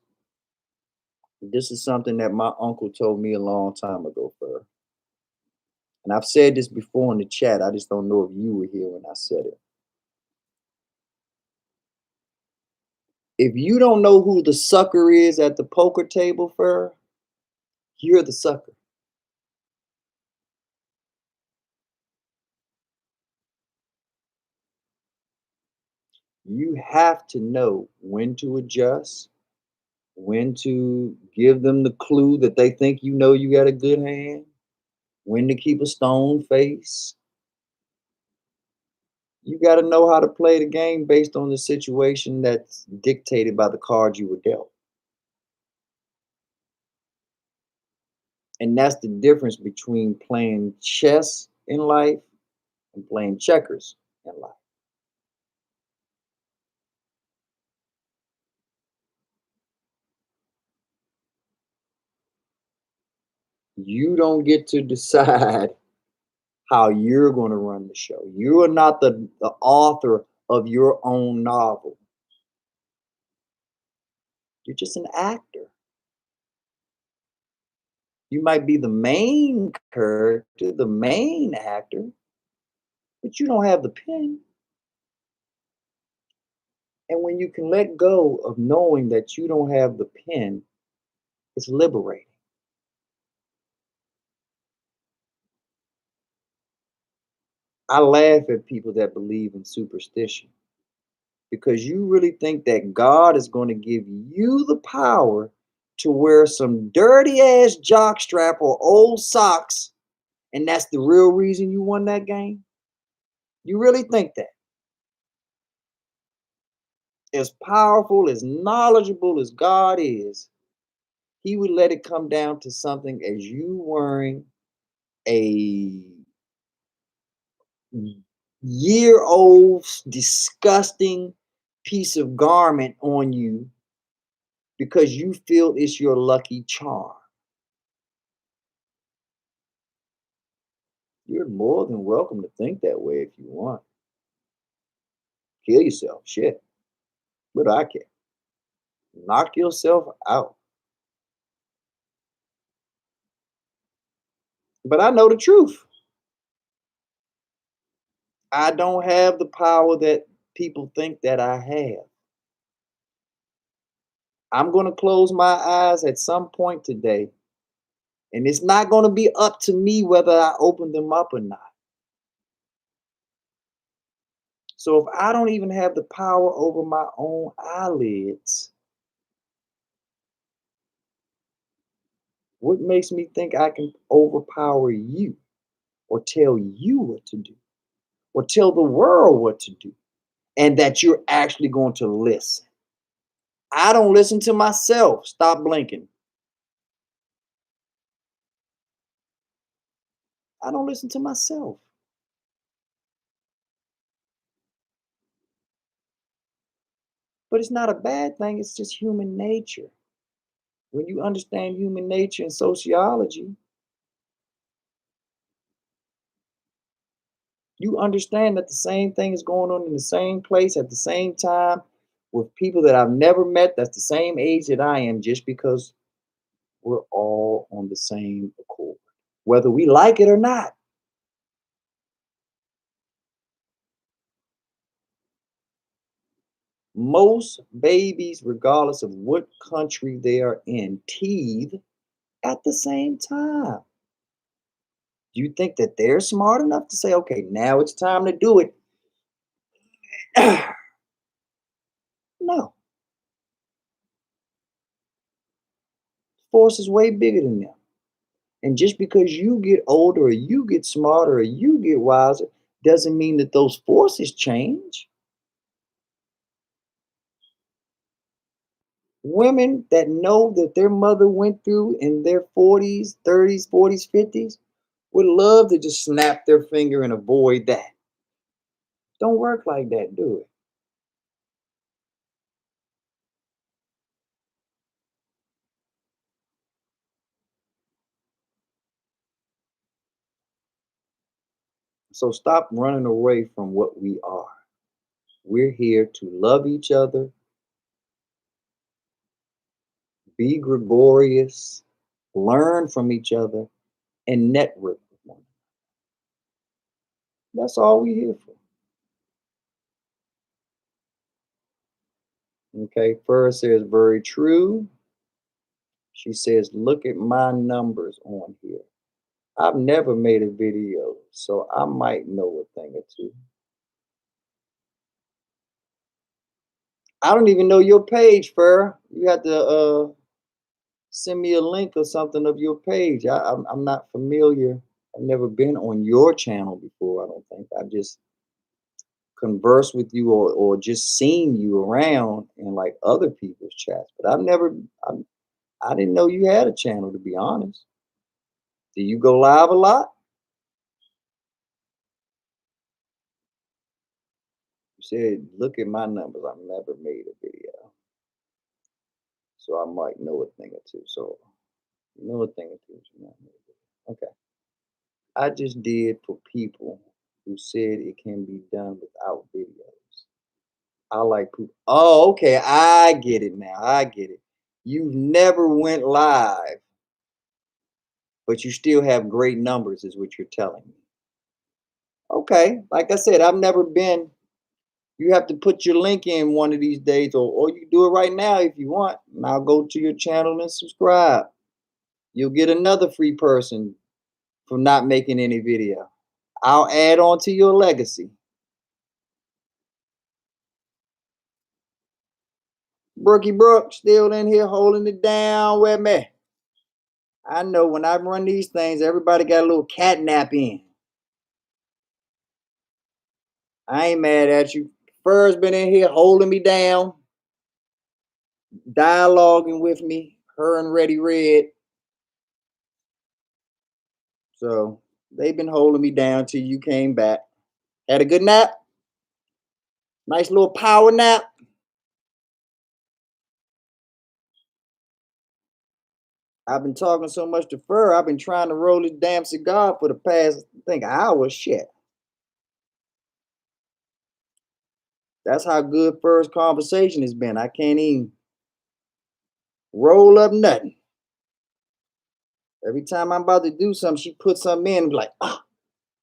This is something that my uncle told me a long time ago, Fur. And I've said this before in the chat. I just don't know if you were here when I said it. If you don't know who the sucker is at the poker table, Fur, you're the sucker. You have to know when to adjust, when to give them the clue that they think you know you got a good hand, when to keep a stone face. You got to know how to play the game based on the situation that's dictated by the cards you were dealt. And that's the difference between playing chess in life and playing checkers in life. You don't get to decide how you're going to run the show. You are not the author of your own novel. You're just an actor. You might be the main character, the main actor, but you don't have the pen. And when you can let go of knowing that you don't have the pen, it's liberating. I laugh at people that believe in superstition because you really think that God is going to give you the power to wear some dirty ass jockstrap or old socks, and that's the real reason you won that game? You really think that? As powerful, as knowledgeable as God is, He would let it come down to something as you wearing a year old disgusting piece of garment on you because you feel it's your lucky charm. You're more than welcome to think that way if you want. Kill yourself, shit. What do I care? Knock yourself out. But I know the truth. I don't have the power that people think that I have. I'm going to close my eyes at some point today, and it's not going to be up to me whether I open them up or not. So if I don't even have the power over my own eyelids, what makes me think I can overpower you or tell you what to do or tell the world what to do and that you're actually going to listen? I don't listen to myself. Stop blinking. I don't listen to myself. But it's not a bad thing. It's just human nature. When you understand human nature and sociology, you understand that the same thing is going on in the same place at the same time with people that I've never met that's the same age that I am, just because we're all on the same accord, whether we like it or not. Most babies, regardless of what country they are in, teethe at the same time. Do you think that they're smart enough to say, okay, now it's time to do it? No. Force is way bigger than them. And just because you get older or you get smarter or you get wiser doesn't mean that those forces change. Women that know that their mother went through in their 40s, 30s, 40s, 50s would love to just snap their finger and avoid that. Don't work like that, do it. So stop running away from what we are. We're here to love each other, be gregarious, learn from each other, and network with one another. That's all we're here for. Okay, Fur says very true. She says, look at my numbers on here. I've never made a video, so I might know a thing or two. I don't even know your page, Fur. You have to send me a link or something of your page. I'm not familiar. I've never been on your channel before, I don't think. I've just conversed with you or just seen you around in like other people's chats. But I didn't know you had a channel, to be honest. Do you go live a lot? You said, look at my numbers. I've never made a video. So I might know a thing or two. So you know a thing or two. You know, okay. I just did for people who said it can be done without videos. I like people. Oh, okay. I get it now. I get it. You've never went live, but you still have great numbers, is what you're telling me. Okay. Like I said, I've never been. You have to put your link in one of these days, or you can do it right now if you want. And I'll go to your channel and subscribe. You'll get another free person from not making any video. I'll add on to your legacy. Brookie Brooks still in here holding it down with me. I know when I run these things, everybody got a little catnap in. I ain't mad at you. Fur's been in here holding me down, dialoguing with me, her and Ready Red. So they've been holding me down till you came back. Had a good nap? Nice little power nap? I've been talking so much to Fur, I've been trying to roll this damn cigar for the past, I think, hour. Shit. That's how good Fur's conversation has been. I can't even roll up nothing. Every time I'm about to do something, she puts something in, like, oh,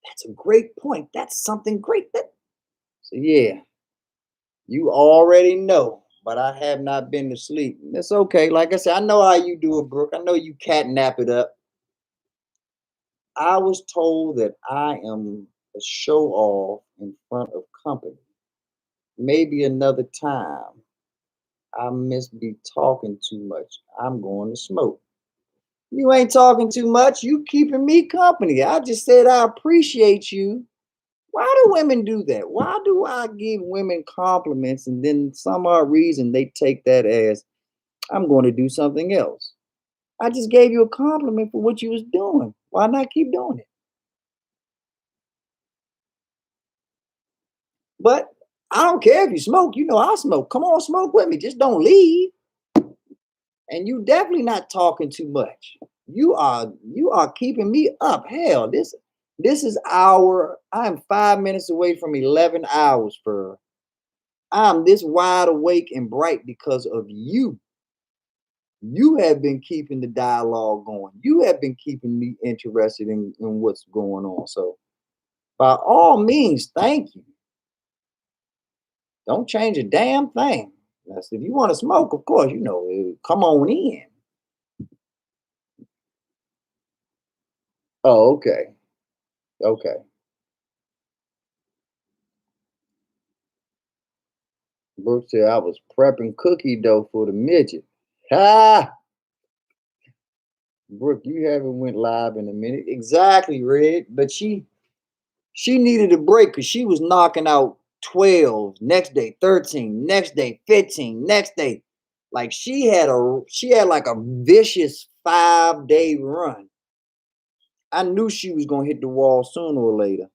that's a great point. That's something great. So yeah, you already know, but I have not been to sleep. It's okay. Like I said, I know how you do it, Brooke. I know you catnap it up. I was told that I am a show off in front of company. Maybe another time. I must be talking too much. I'm going to smoke. You ain't talking too much. You keeping me company. I just said I appreciate you. Why do women do that? Why do I give women compliments and then some odd reason they take that as I'm going to do something else? I just gave you a compliment for what you was doing. Why not keep doing it? But I don't care if you smoke. You know I smoke. Come on, smoke with me. Just don't leave. And you definitely not talking too much. You are keeping me up. Hell, this is I'm 5 minutes away from 11 hours for I'm this wide awake and bright because of you. You have been keeping the dialogue going. You have been keeping me interested in what's going on. So by all means, thank you. Don't change a damn thing. That's if you want to smoke, of course, come on in. Oh, okay. Okay. Brooke said I was prepping cookie dough for the midget. Ha! Brooke, you haven't went live in a minute. Exactly, Red. But she needed a break because she was knocking out 12, next day 13, next day 15, next day. Like she had like a vicious 5-day run. I knew she was gonna hit the wall sooner or later.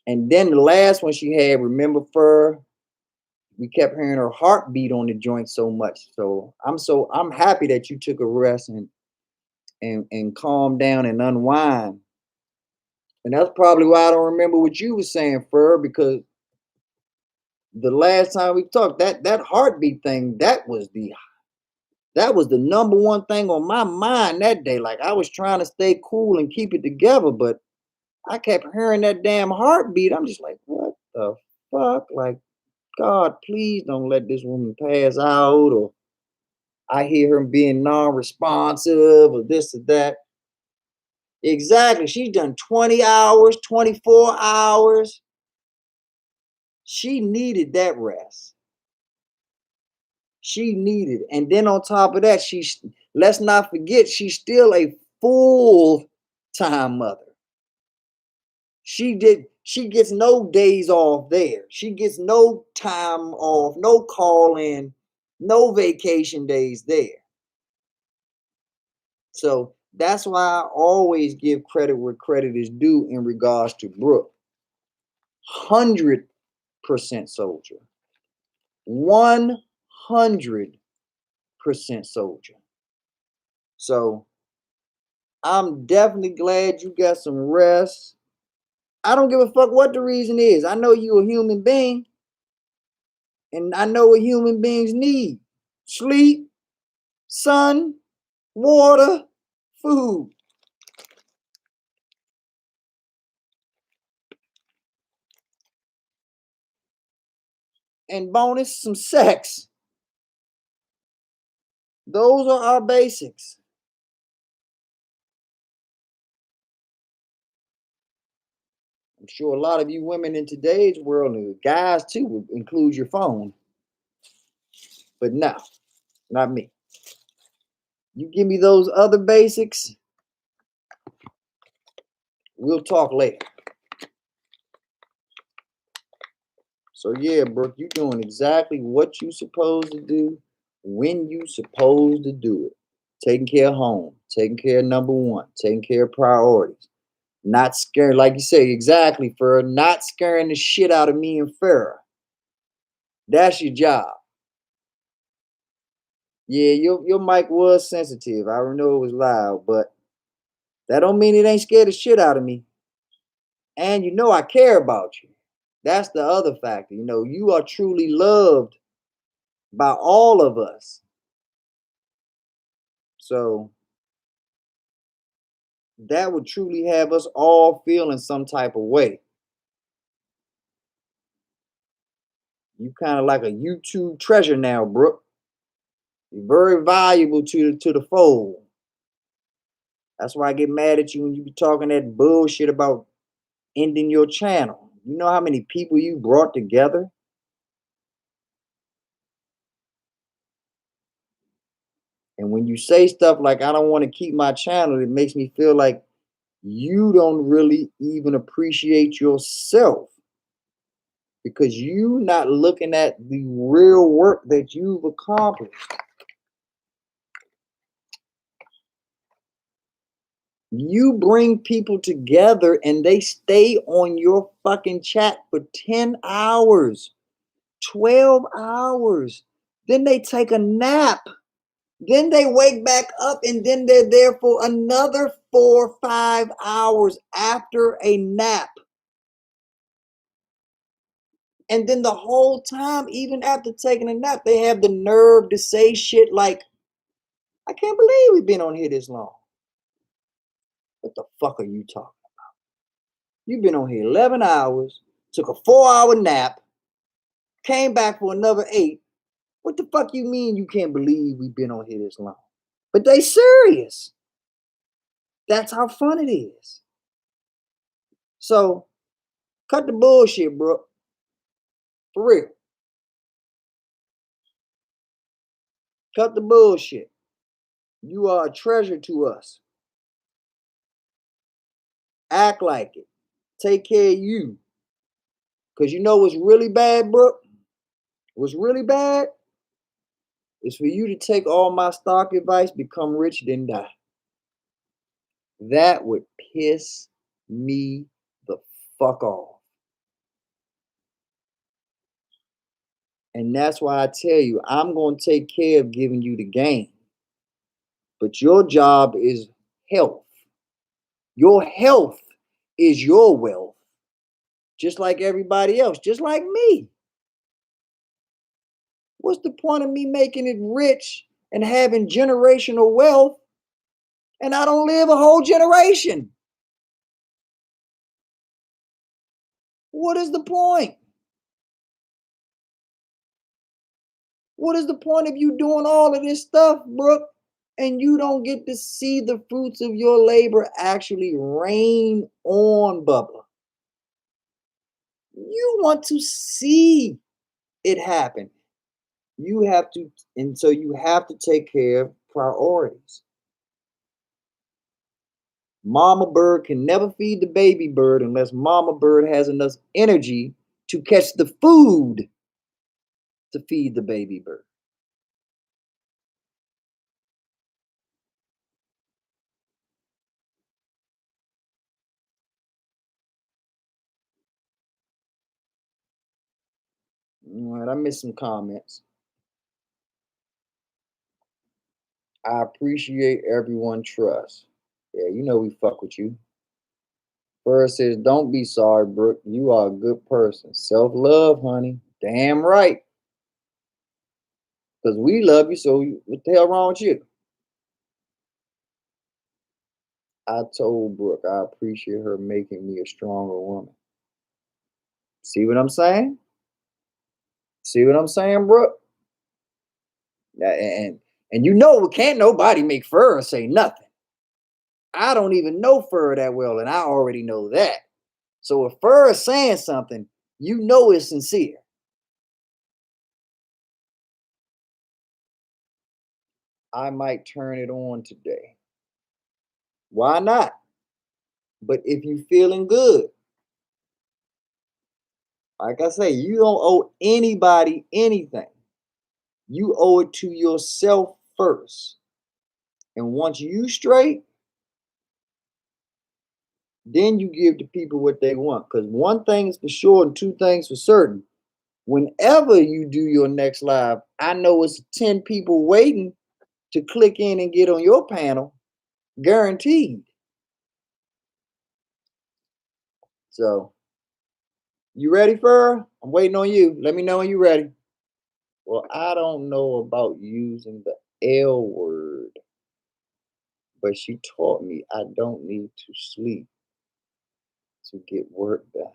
And then the last one she had, remember Fur? We kept hearing her heartbeat on the joint so much. So I'm happy that you took a rest and calm down and unwind. And that's probably why I don't remember what you were saying, Fur, because the last time we talked, that heartbeat thing, that was the number one thing on my mind that day. Like I was trying to stay cool and keep it together, but I kept hearing that damn heartbeat. I'm just like, what the fuck? Like, God, please don't let this woman pass out. Or I hear her being non-responsive or this or that. Exactly. She's done 20 hours, 24 hours. She needed that rest. She needed. And then on top of that, let's not forget, she's still a full-time mother. She gets no days off there. She gets no time off, no call in, no vacation days there. So that's why I always give credit where credit is due in regards to Brooke. 100% soldier. 100% soldier. So I'm definitely glad you got some rest. I don't give a fuck what the reason is. I know you're a human being. And I know what human beings need: sleep, sun, water, food. And bonus, some sex. Those are our basics. I'm sure a lot of you women in today's world, and guys too, would include your phone. But no, not me. You give me those other basics, we'll talk later. So yeah, Brooke, you're doing exactly what you supposed to do when you supposed to do it. Taking care of home, taking care of number one, taking care of priorities. Not scaring, like you say, exactly, Farrah, not scaring the shit out of me and Farrah. That's your job. Yeah, your mic was sensitive. I know it was loud, but that don't mean it ain't scared the shit out of me. And you know I care about you. That's the other factor. You know, you are truly loved by all of us. So that would truly have us all feeling some type of way. You kind of like a YouTube treasure now, Brooke. You're very valuable to the fold. That's why I get mad at you when you be talking that bullshit about ending your channel. You know how many people you brought together? And when you say stuff like, I don't want to keep my channel, it makes me feel like you don't really even appreciate yourself, because you not looking at the real work that you've accomplished. You bring people together and they stay on your fucking chat for 10 hours, 12 hours. Then they take a nap. Then they wake back up and then they're there for another 4 or 5 hours after a nap. And then the whole time, even after taking a nap, they have the nerve to say shit like, I can't believe we've been on here this long. What the fuck are you talking about? You've been on here 11 hours, took a 4-hour nap, came back for another 8. What the fuck you mean you can't believe we've been on here this long? But they serious. That's how fun it is. So cut the bullshit, bro. For real. Cut the bullshit. You are a treasure to us. Act like it. Take care of you. Because you know what's really bad, bro? What's really bad? is for you to take all my stock advice, become rich, then die. That would piss me the fuck off. And that's why I tell you, I'm going to take care of giving you the game. But your job is health. Your health is your wealth. Just like everybody else, just like me. What's the point of me making it rich and having generational wealth and I don't live a whole generation? What is the point? What is the point of you doing all of this stuff, Brooke, and you don't get to see the fruits of your labor actually rain on, Bubba? You want to see it happen. You have to, and so you have to take care of priorities. Mama bird can never feed the baby bird unless mama bird has enough energy to catch the food to feed the baby bird. All right, I missed some comments. I appreciate everyone trust. Yeah, you know we fuck with you. First says, don't be sorry, Brooke. You are a good person. Self-love, honey. Damn right. Because we love you, so what the hell wrong with you? I told Brooke I appreciate her making me a stronger woman. See what I'm saying? See what I'm saying, Brooke? And you know, can't nobody make Fur say nothing. I don't even know Fur that well, and I already know that. So if Fur is saying something, you know it's sincere. I might turn it on today. Why not? But if you feeling good, like I say, you don't owe anybody anything. You owe it to yourself first. And once you straight, then you give the people what they want. Because one thing is for sure and two things for certain. Whenever you do your next live, I know it's 10 people waiting to click in and get on your panel, guaranteed. So, you ready, Fur? I'm waiting on you. Let me know when you're ready. Well, I don't know about using the L word, but she taught me I don't need to sleep to get work done.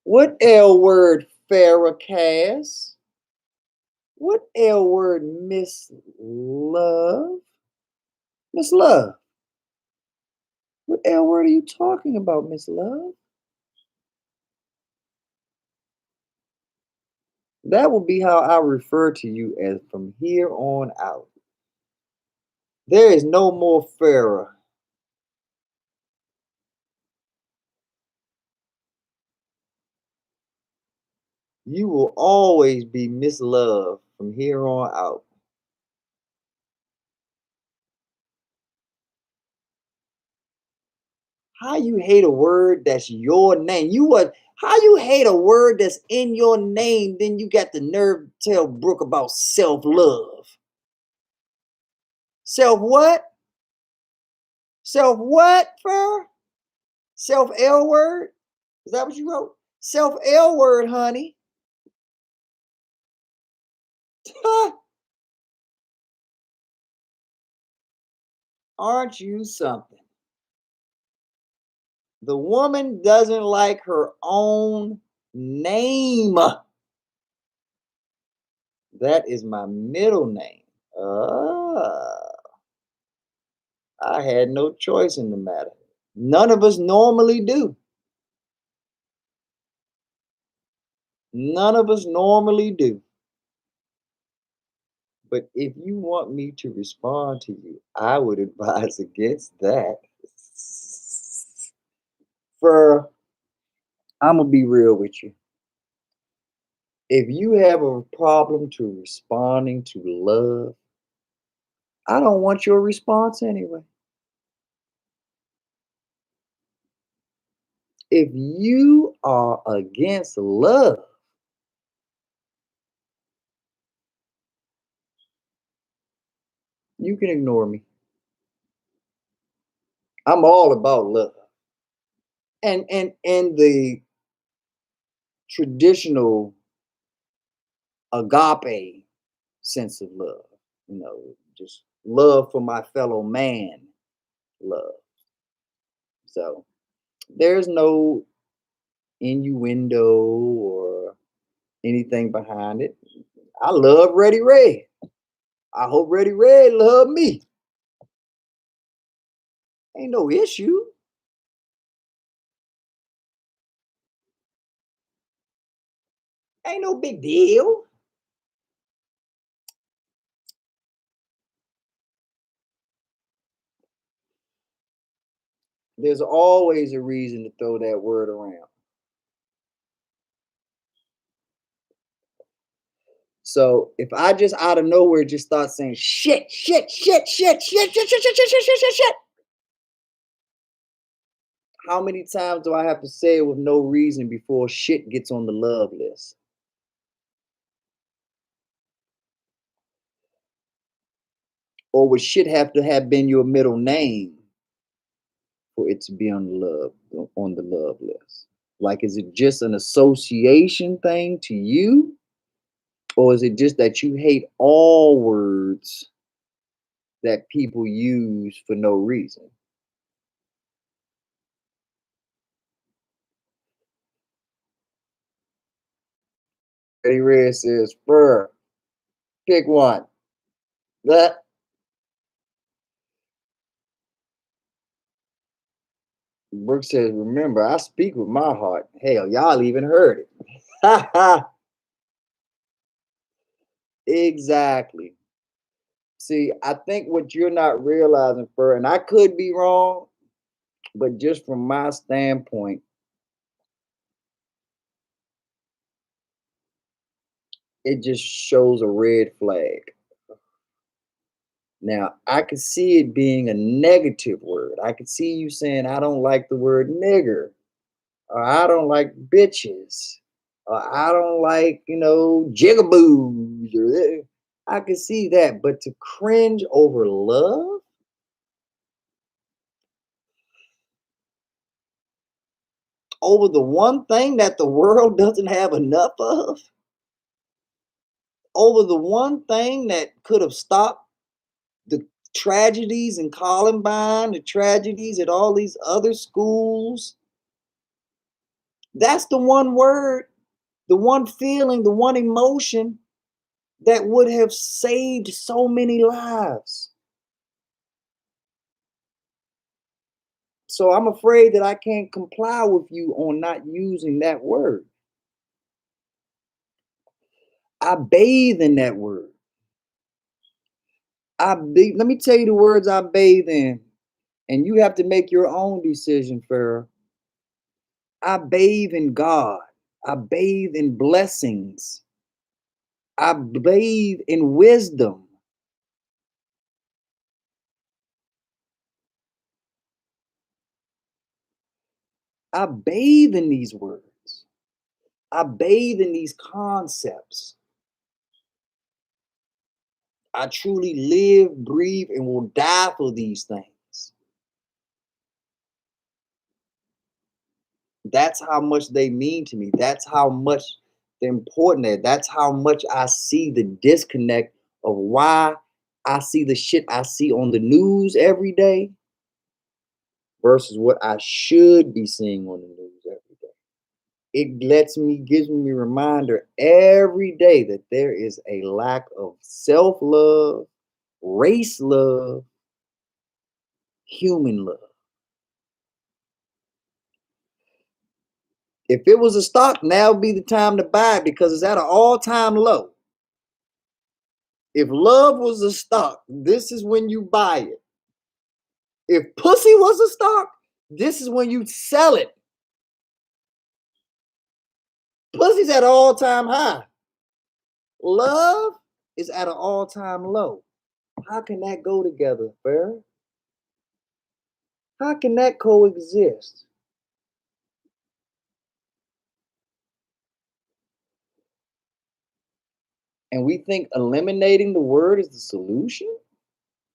What L word, Farrah Cass? What L word, Miss Love? Miss Love, what L word are you talking about, Miss Love? That will be how I refer to you as from here on out. There is no more Farrah. You will always be Miss Love from here on out. How you hate a word that's your name? How you hate a word that's in your name, then you got the nerve to tell Brooke about self-love. Self what? Self what, Fur? Self L word? Is that what you wrote? Self L word, honey. Aren't you something? The woman doesn't like her own name. That is my middle name. I had no choice in the matter. None of us normally do. None of us normally do. But if you want me to respond to you, I would advise against that. For I'm gonna be real with you. If you have a problem to responding to love, I don't want your response anyway. If you are against love, you can ignore me. I'm all about love. And the traditional agape sense of love, just love for my fellow man love. So there's no innuendo or anything behind it. I love Ready Red. I hope Ready Red love me. Ain't no issue. Ain't no big deal. There's always a reason to throw that word around. So if I just out of nowhere just start saying shit, how many times do I have to say it with no reason before shit gets on the love list? Or would shit have to have been your middle name for it to be on the love list? Like, is it just an association thing to you? Or is it just that you hate all words that people use for no reason? Eddie Red says, "Fur, pick one." That Brooke says, "Remember, I speak with my heart." Hell, y'all even heard it. Ha ha. Exactly. See, I think what you're not realizing, Fur, and I could be wrong, but just from my standpoint, it just shows a red flag. Now, I could see it being a negative word. I could see you saying, I don't like the word nigger, or I don't like bitches, or I don't like, jigaboos. I could see that. But to cringe over love, over the one thing that the world doesn't have enough of, over the one thing that could have stopped the tragedies in Columbine, the tragedies at all these other schools. That's the one word, the one feeling, the one emotion that would have saved so many lives. So I'm afraid that I can't comply with you on not using that word. I bathe in that word. Let me tell you the words I bathe in, and you have to make your own decision, Farrah. I bathe in God. I bathe in blessings. I bathe in wisdom. I bathe in these words. I bathe in these concepts. I truly live, breathe, and will die for these things. That's how much they mean to me. That's how much they're important. That's how much I see the disconnect of why I see the shit I see on the news every day versus what I should be seeing on the news every day. Gives me a reminder every day that there is a lack of self-love, race love, human love. If it was a stock, now would be the time to buy it because it's at an all-time low. If love was a stock, this is when you buy it. If pussy was a stock, this is when you sell it. Pussy's at an all-time high. love is at an all-time low. How can that go together, Farrah? How can that coexist? And we think eliminating the word is the solution?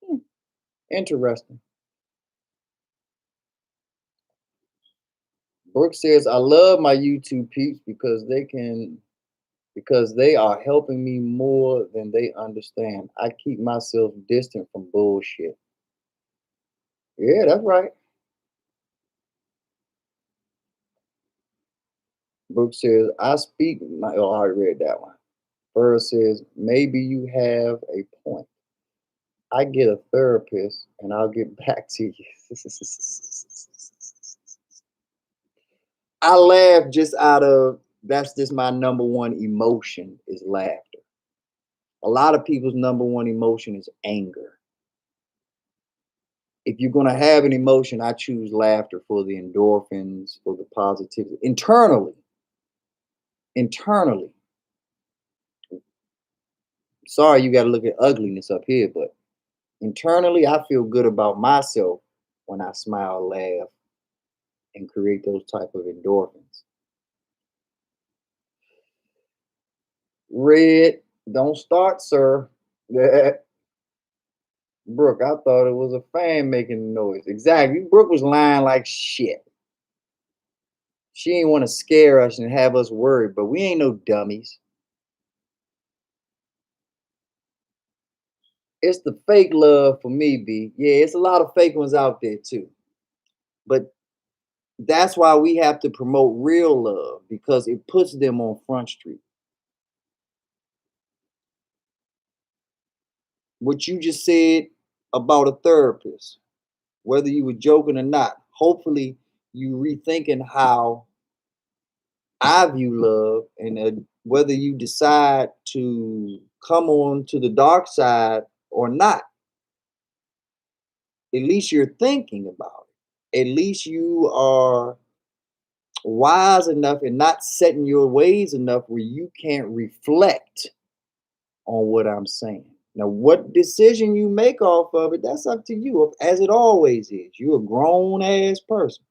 Hmm, interesting. Brooke says, I love my YouTube peeps because they are helping me more than they understand. I keep myself distant from bullshit. Yeah, that's right. Brooke says, I speak my oh, I already read that one. Burr says, maybe you have a point. I get a therapist and I'll get back to you. I laugh just out of that's just my number one emotion is laughter. A lot of people's number one emotion is anger. If you're going to have an emotion, I choose laughter for the endorphins, for the positivity. Internally. Sorry, you got to look at ugliness up here, but internally, I feel good about myself when I smile, laugh, and create those type of endorphins. Red, don't start, sir. Brooke, I thought it was a fan making noise. Exactly. Brooke was lying like shit. She ain't want to scare us and have us worried, but we ain't no dummies. It's the fake love for me, B. Yeah, it's a lot of fake ones out there too. But that's why we have to promote real love because it puts them on Front Street. What you just said about a therapist, whether you were joking or not, hopefully you rethinking how I view love and whether you decide to come on to the dark side or not. At least you're thinking about it. At least you are wise enough and not setting your ways enough where you can't reflect on what I'm saying. Now, what decision you make off of it, that's up to you, as it always is. You're a grown ass person.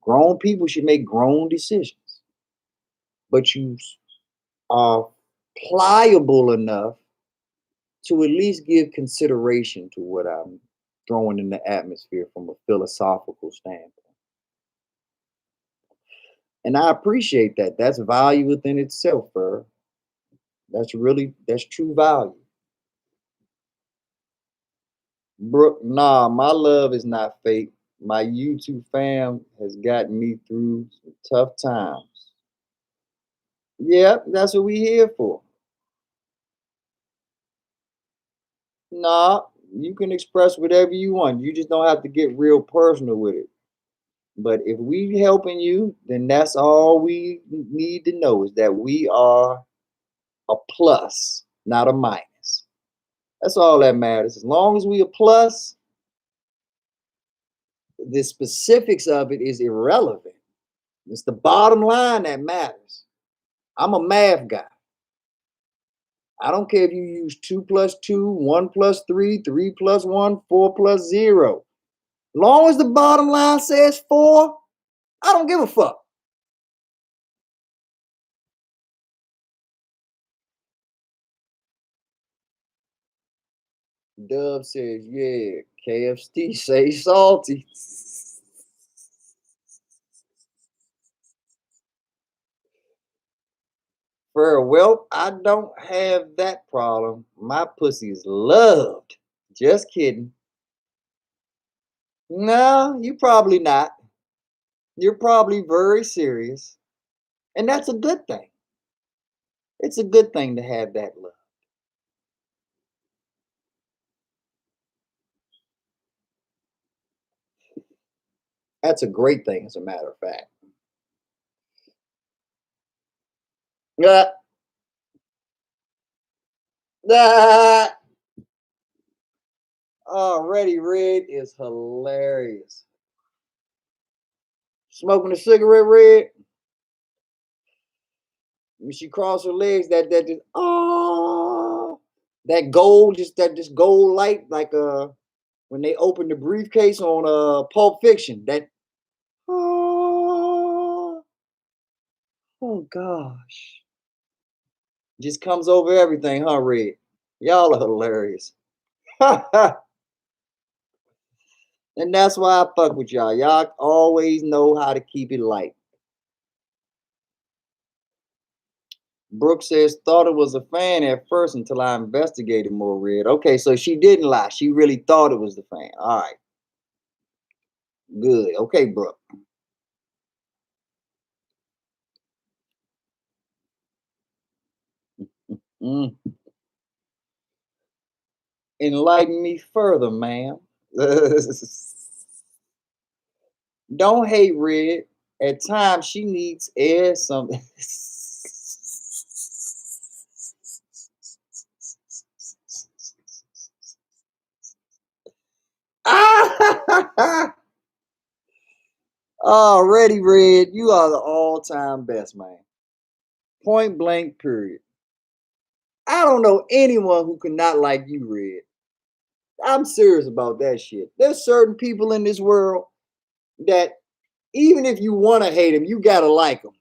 Grown people should make grown decisions, but you are pliable enough to at least give consideration to what I'm throwing in the atmosphere from a philosophical standpoint. And I appreciate that. That's value within itself, Fur. That's true value. Brooke, nah, my love is not fake. My YouTube fam has gotten me through some tough times. Yeah, that's what we here for. Nah, you can express whatever you want. You just don't have to get real personal with it. But if we helping you, then that's all we need to know is that we are a plus, not a minus. That's all that matters. As long as we a plus, the specifics of it is irrelevant. It's the bottom line that matters. I'm a math guy. I don't care if you use 2 plus 2, 1 plus 3, 3 plus 1, 4 plus 0. Long as the bottom line says 4, I don't give a fuck. Dub says, yeah, KFC say salty. Well, I don't have that problem. My pussy is loved. Just kidding. No, you probably not. You're probably very serious. And that's a good thing. It's a good thing to have that love. That's a great thing, as a matter of fact. Yeah. Ah, already Red is hilarious. Smoking a cigarette, Red? When she crossed her legs, that just, oh, that gold, just that this gold light, like when they opened the briefcase on Pulp Fiction, that oh, oh gosh, just comes over everything, huh, Red? Y'all are hilarious. And that's why I fuck with y'all. Y'all always know how to keep it light. Brooke says, thought it was a fan at first until I investigated more, Red. Okay, so she didn't lie. She really thought it was the fan. All right. Good. Okay, Brooke. Mm. Enlighten me further, ma'am. Don't hate Red. At times she needs air something. Already, Red. You are the all-time best, man. Point blank, period. I don't know anyone who could not like you, Red. I'm serious about that shit. There's certain people in this world that even if you want to hate them, you gotta like them.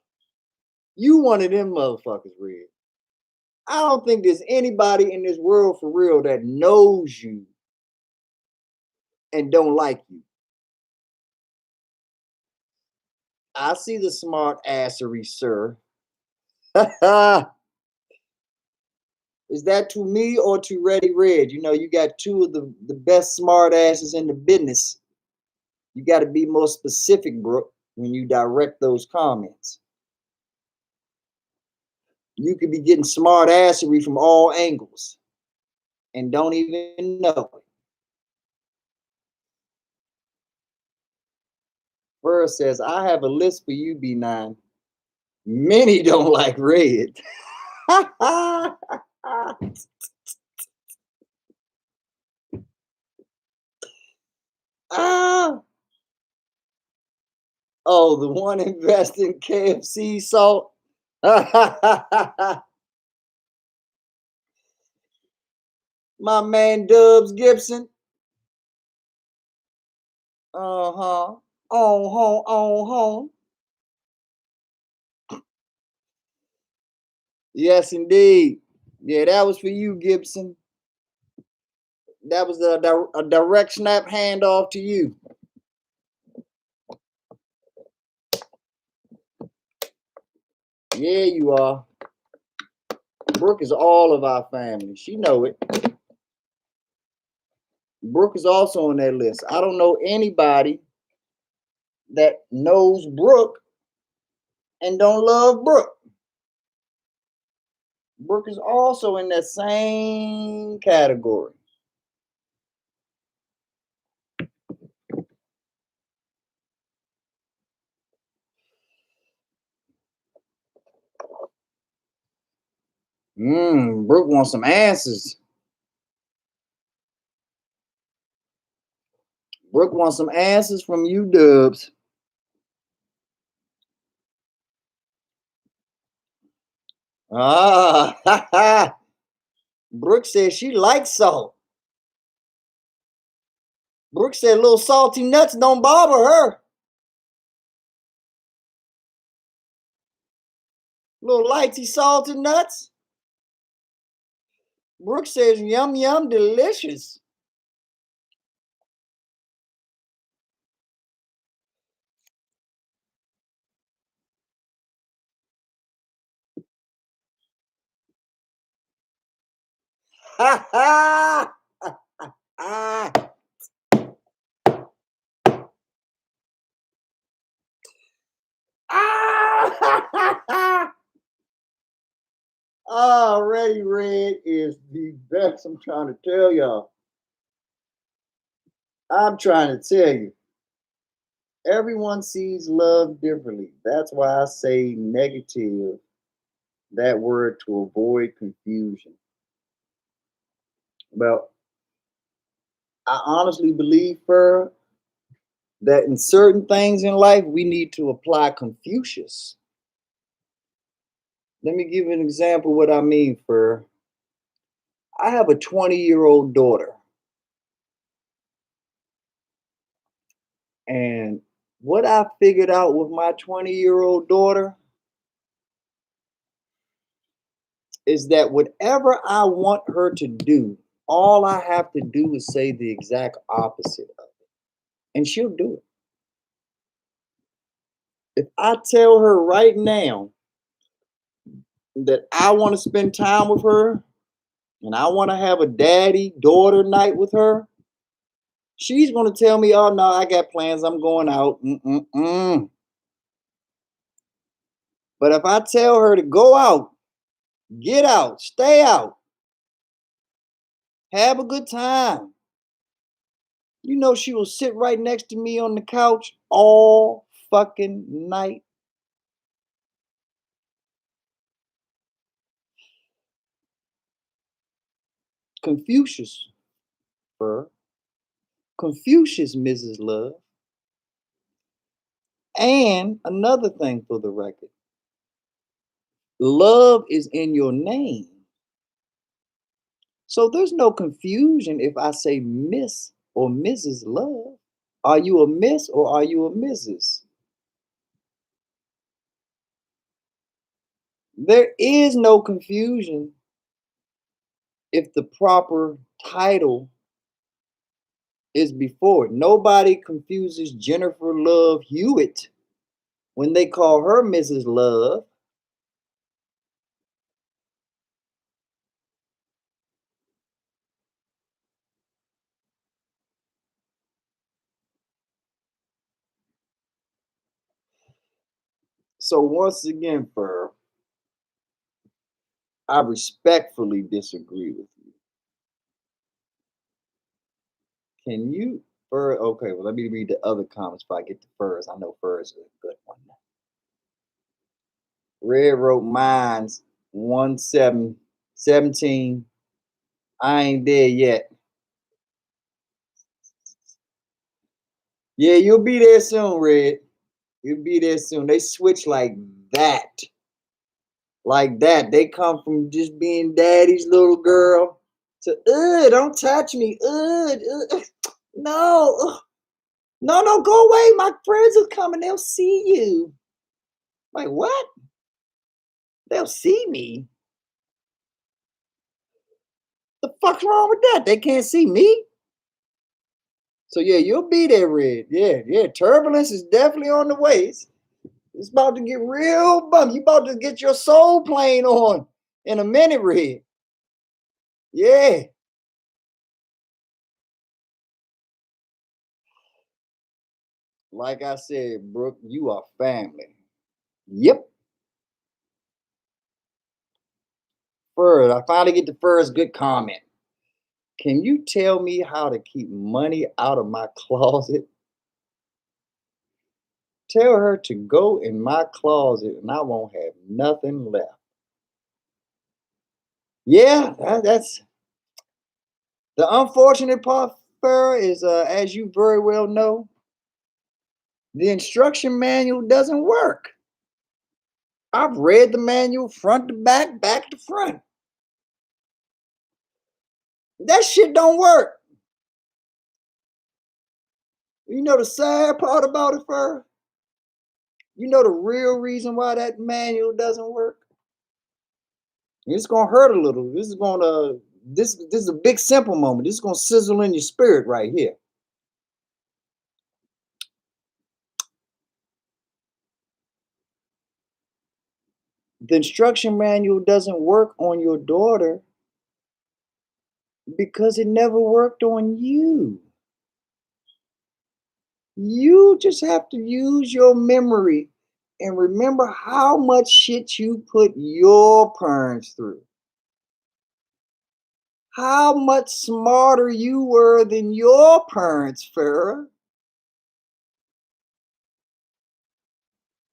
You one of them motherfuckers, Red. I don't think there's anybody in this world for real that knows you and don't like you. I see the smart assery, sir. Is that to me or to Ready Red? You know, you got two of the best smart asses in the business. You got to be more specific, Brooke, when you direct those comments. You could be getting smart assery from all angles and don't even know it. First says, I have a list for you, B9. Many don't like red. Ah. Oh, the one investing in KFC salt. My man Dubs Gibson. Uh-huh. On home, on home. Yes, indeed. Yeah, that was for you, Gibson. That was a direct snap handoff to you. Yeah, you are. Brooke is all of our family. She know it. Brooke is also on that list. I don't know anybody that knows Brooke and don't love Brooke. Brooke is also in that same category. Brooke wants some answers. Brooke wants some answers from you, Dubs. Ah, Brooke said she likes salt. Brooke said little salty nuts don't bother her. Little lighty salty nuts. Brooke says yum yum delicious. Ha ha! Ah. Ah! Already Red is the best. I'm trying to tell y'all. I'm trying to tell you. Everyone sees love differently. That's why I say negative, that word, to avoid confusion. Well, I honestly believe, Fur, that in certain things in life, we need to apply Confucius. Let me give you an example of what I mean, Fur. I have a 20-year-old daughter. And what I figured out with my 20-year-old daughter is that whatever I want her to do, all I have to do is say the exact opposite of it, and she'll do it. If I tell her right now that I want to spend time with her and I want to have a daddy daughter night with her, she's going to tell me, oh, no, I got plans. I'm going out. Mm-mm-mm. But if I tell her to go out, get out, stay out, have a good time, you know, she will sit right next to me on the couch all fucking night. Confucius, Fur. Confucius, Mrs. Love. And another thing for the record, love is in your name. So there's no confusion if I say Miss or Mrs. Love. Are you a Miss or are you a Mrs.? There is no confusion if the proper title is before it. Nobody confuses Jennifer Love Hewitt when they call her Mrs. Love. So once again, Fur, I respectfully disagree with you. Can you, Fur? Okay, well, let me read the other comments before I get to Fur's. I know Fur's is a good one. Red wrote mines 1717. I ain't there yet. Yeah, you'll be there soon, Red. You'll be there soon. They switch like that. Like that. They come from just being daddy's little girl to, don't touch me. No. No, no, go away. My friends are coming. They'll see you. Like, what? They'll see me. The fuck's wrong with that? They can't see me. So yeah, you'll be there, Red. Yeah, yeah. Turbulence is definitely on the way. It's about to get real bummed. You about to get your soul plane on in a minute, Red. Yeah. Like I said, Brooke, you are family. Yep. First, I finally get the first good comment. Can you tell me how to keep money out of my closet? Tell her to go in my closet and I won't have nothing left. Yeah, that's the unfortunate part, Farrah, is as you very well know, the instruction manual doesn't work. I've read the manual front to back, back to front. That shit don't work. You know the sad part about it, Farrah? You know the real reason why that manual doesn't work? It's gonna hurt a little. This is a big simple moment. This is gonna sizzle in your spirit right here. The instruction manual doesn't work on your daughter because it never worked on you. You just have to use your memory and remember how much shit you put your parents through. How much smarter you were than your parents, Farrah.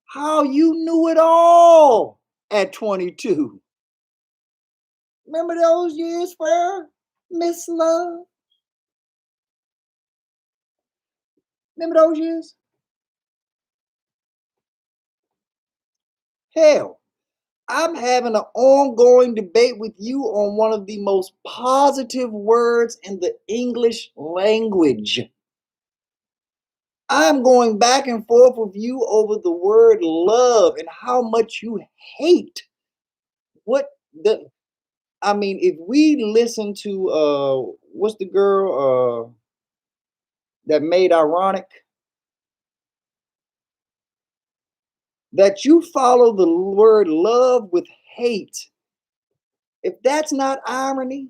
How you knew it all at 22. Remember those years, Farrah? Miss Love? Remember those years? Hell, I'm having an ongoing debate with you on one of the most positive words in the English language. I'm going back and forth with you over the word love and how much you hate what the I mean, if we listen to what's the girl that made ironic, that you follow the word love with hate. If that's not irony,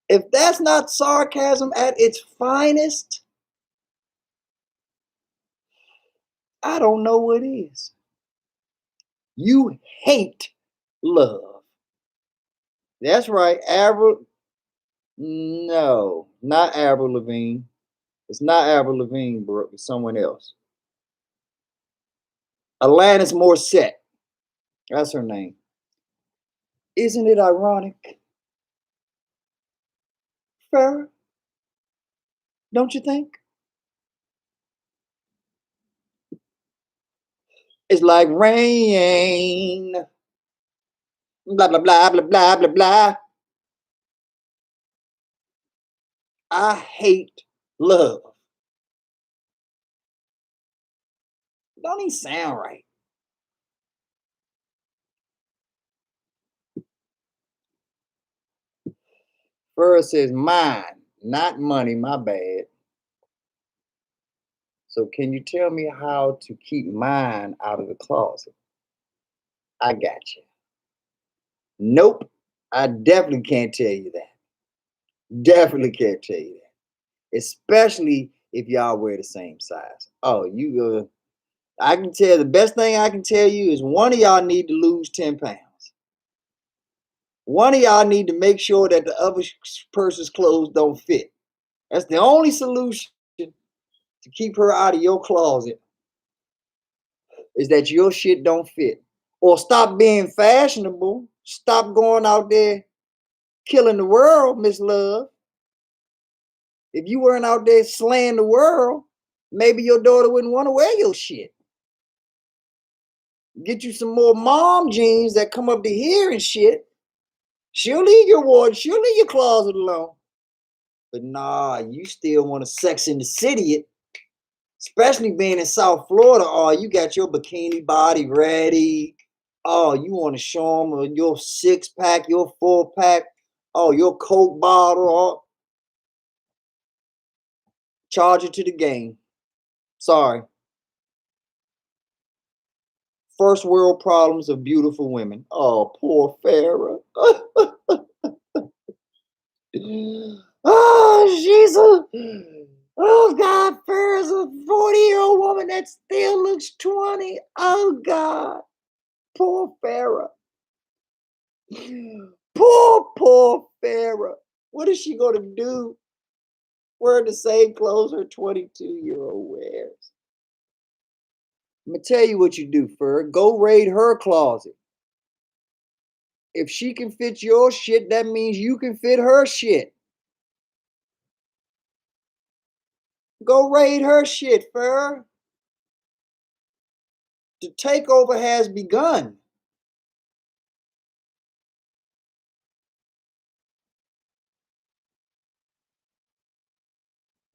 if that's not sarcasm at its finest, I don't know what is. You hate love. That's right, Avril. No, not Avril Lavigne. It's not Avril Lavigne, bro. It's someone else. Alanis Morissette. That's her name. Isn't it ironic, Farrah? Don't you think? It's like rain. Blah blah blah blah blah blah blah. I hate love. Don't even sound right. First says mine, not money, my bad. So can you tell me how to keep mine out of the closet? I got you. Nope. I definitely can't tell you that. Definitely can't tell you that. Especially if y'all wear the same size. Oh, I can tell the best thing I can tell you is one of y'all need to lose 10 pounds. One of y'all need to make sure that the other person's clothes don't fit. That's the only solution to keep her out of your closet, is that your shit don't fit. Or stop being fashionable. Stop going out there killing the world, Miss Love. If you weren't out there slaying the world, maybe your daughter wouldn't want to wear your shit. Get you some more mom jeans that come up to here and shit. She'll leave your wardrobe, she'll leave your closet alone. But nah, you still want to Sex in the City it. Especially being in South Florida. Oh, you got your bikini body ready. Oh, you want to show them your 6-pack, your 4-pack. Oh, your Coke bottle. Oh. Charge it to the game. Sorry. First world problems of beautiful women. Oh, poor Farrah. Oh, she's oh God, Farrah's a 40-year-old woman that still looks 20. Oh God, poor Farrah. Poor Farrah. What is she gonna do? Wear the same clothes her 22-year-old wears. I'm gonna tell you what you do, Farrah. Go raid her closet. If she can fit your shit, that means you can fit her shit. Go raid her shit, Farrah. The takeover has begun.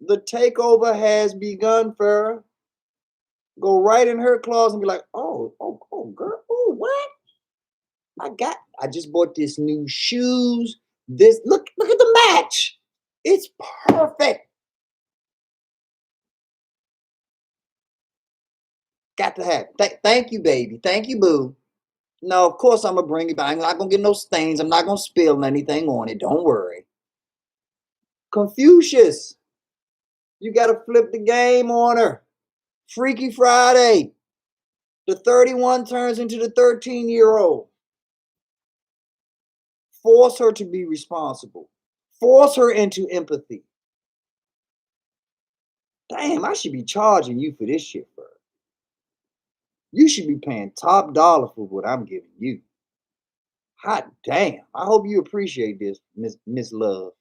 The takeover has begun, Farrah. Go right in her closet and be like, oh, girl, oh, what? I just bought this new shoes. This look at the match. It's perfect. Got to have. Thank you, baby. Thank you, boo. No, of course I'm gonna bring it back. I'm not gonna get no stains. I'm not gonna spill anything on it. Don't worry. Confucius, you gotta flip the game on her. Freaky Friday. The 31 turns into the 13-year-old. Force her to be responsible. Force her into empathy. Damn, I should be charging you for this shit, bro. You should be paying top dollar for what I'm giving you. Hot damn. I hope you appreciate this, Miss Love.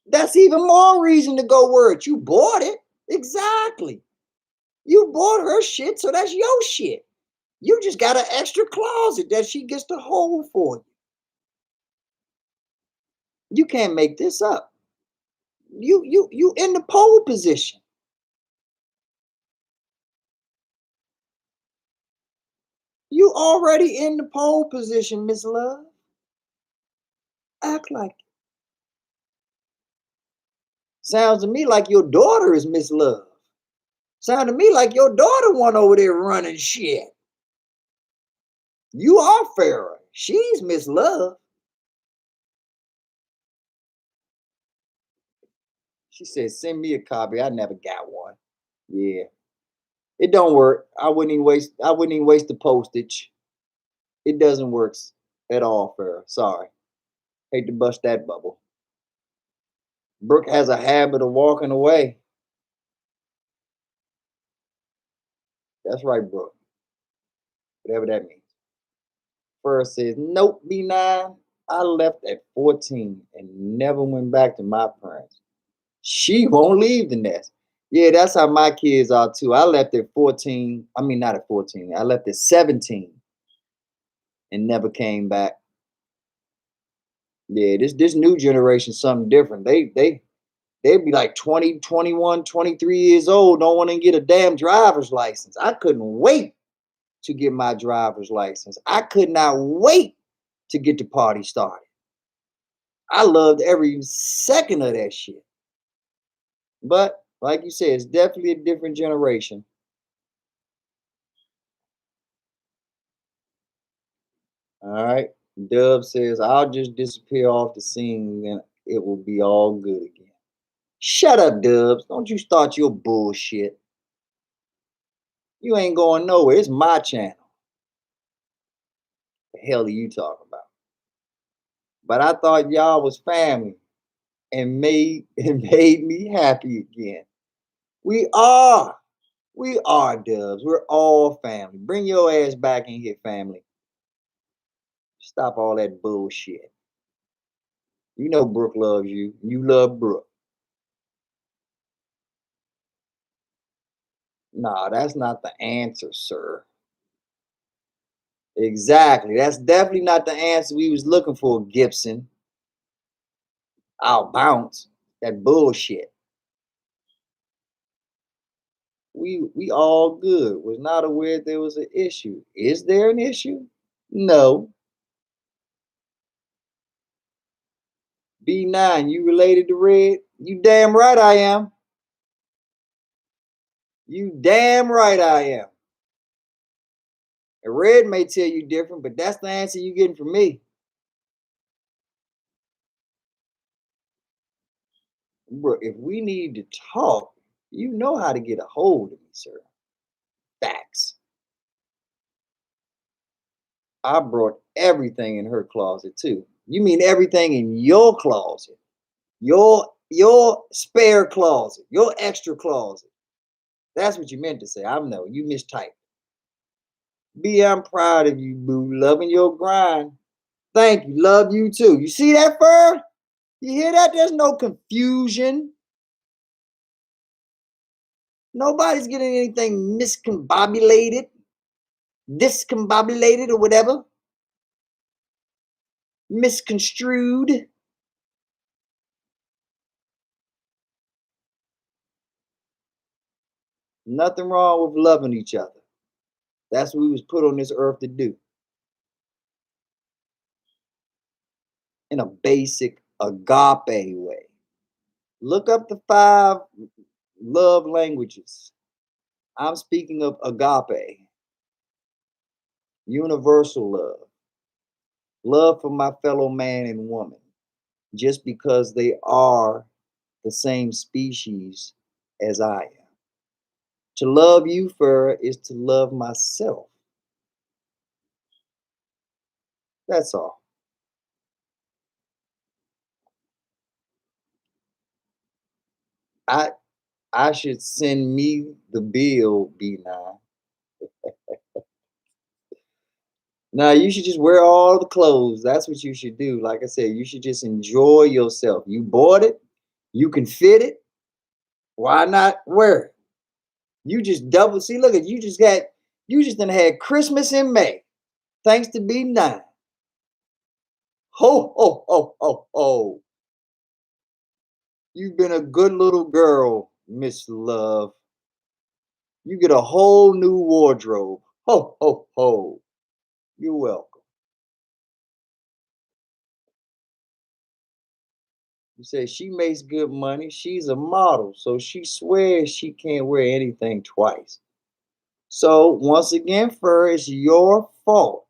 That's even more reason to go word. You bought it. Exactly. You bought her shit, so that's your shit. You just got an extra closet that she gets to hold for you. You can't make this up. You in the pole position. You already in the pole position, Miss Love. Act like it. Sounds to me like your daughter is Miss Love. Sound to me like your daughter one over there running shit. You are Farrah. She's Miss Love. She said, send me a copy. I never got one. Yeah. It don't work. I wouldn't even waste the postage. It doesn't work at all, Farrah. Sorry. Hate to bust that bubble. Brooke has a habit of walking away. That's right, Brooke. Whatever that means. Farrah says, nope, B9. I left at 14 and never went back to my parents. She won't leave the nest. Yeah, that's how my kids are too. I left at 14. I mean, not at 14. I left at 17 and never came back. Yeah, this new generation something different. They'd be like 20, 21, 23 years old, don't want to get a damn driver's license. I couldn't wait to get my driver's license. I could not wait to get the party started. I loved every second of that shit. But like you said, it's definitely a different generation. All right. Dub says, I'll just disappear off the scene and it will be all good again. Shut up, Dubs. Don't you start your bullshit. You ain't going nowhere. It's my channel. The hell are you talking about? But I thought y'all was family and made me happy again. We are. We are, Dubs. We're all family. Bring your ass back in here, family. Stop all that bullshit. You know Brooke loves you. You love Brooke. Nah, that's not the answer, sir. Exactly. That's definitely not the answer we was looking for, Gibson. I'll bounce. That bullshit. We all good. Was not aware there was an issue. Is there an issue? No. B9, you related to Red? You damn right I am. You damn right I am. And Red may tell you different, but that's the answer you getting from me. Bro, if we need to talk, you know how to get a hold of me, sir. Facts. I brought everything in her closet too. You mean everything in your closet? Your spare closet, your extra closet. That's what you meant to say. I know you mistyped. B, I'm proud of you, boo. Loving your grind. Thank you. Love you too. You see that, Fur? You hear that? There's no confusion. Nobody's getting anything miscombobulated, discombobulated, or whatever. Misconstrued. Nothing wrong with loving each other. That's what we was put on this earth to do. In a basic agape way. Look up the 5 love languages. I'm speaking of agape, universal love, love for my fellow man and woman, just because they are the same species as I am. To love you, Fur, is to love myself. That's all. I I should send me the bill, B9. Now you should just wear all the clothes. That's what you should do. Like I said, you should just enjoy yourself. You bought it, You can fit it. Why not wear it? You just double. See, look at you. You just done had Christmas in May. Thanks to B9. Ho, ho, ho, ho, ho. You've been a good little girl, Miss Love. You get a whole new wardrobe. Ho, ho, ho. You're welcome. You say she makes good money. She's a model, so she swears she can't wear anything twice. So, once again, Fur, it's your fault.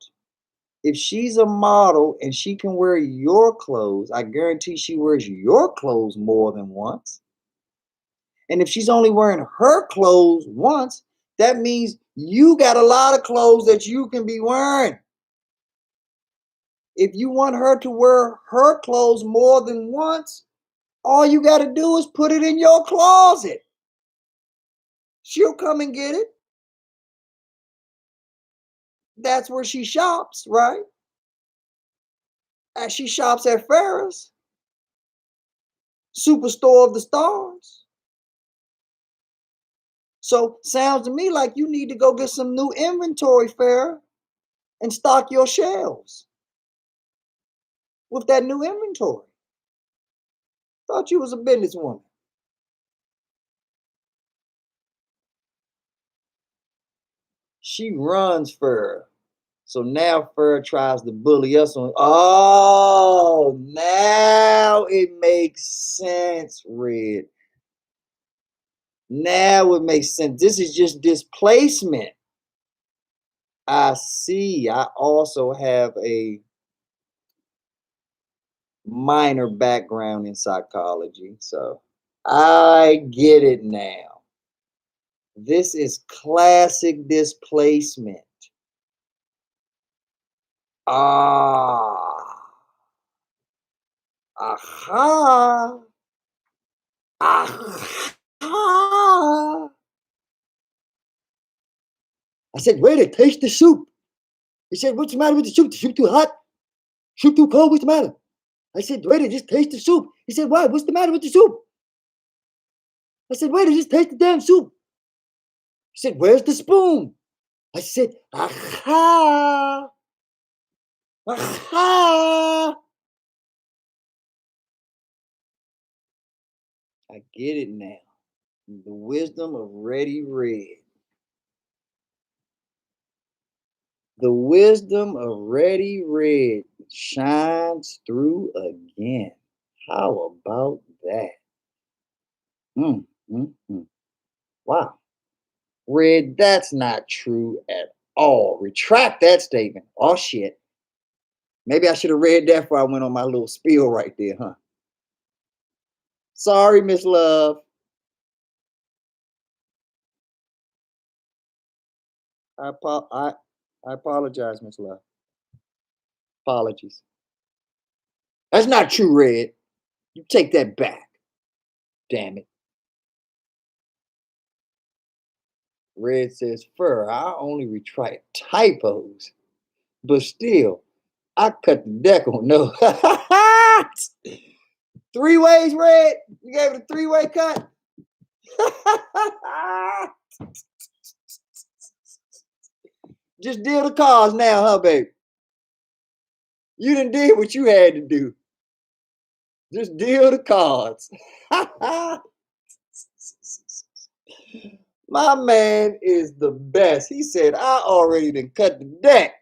If she's a model and she can wear your clothes, I guarantee she wears your clothes more than once. And if she's only wearing her clothes once, that means you got a lot of clothes that you can be wearing. If you want her to wear her clothes more than once, all you got to do is put it in your closet. She'll come and get it. That's where she shops, right? And she shops at Farrah's, Superstore of the Stars. So sounds to me like you need to go get some new inventory, Farrah, and stock your shelves with that new inventory. Thought you was a businesswoman. She runs Farrah. So now Farrah tries to bully us on. Oh, now it makes sense, Red. Now it makes sense. This is just displacement. I see. I also have a minor background in psychology, so I get it now. This is classic displacement. Ah. Aha. Aha. I said, wait, it taste the soup. He said, what's the matter with the soup? The soup too hot? Soup too cold? What's the matter? I said, wait, it just taste the soup. He said, why? What's the matter with the soup? I said, wait, it just taste the damn soup. He said, where's the spoon? I said, aha. Aha. I get it now. The wisdom of Ready Red. The wisdom of Ready Red shines through again. How about that? Mm, mm, mm. Wow. Red, that's not true at all. Retract that statement. Oh, shit. Maybe I should have read that before I went on my little spiel right there, huh? Sorry, Miss Love. I apologize, Miss Love. Apologies. That's not true, Red. You take that back. Damn it. Red says, Fur, I only retract typos, but still, I cut the deck on no. 3 ways, Red. You gave it a 3-way cut. Just deal the cards now, huh, baby? You done did what you had to do. Just deal the cards. My man is the best. He said, I already done cut the deck.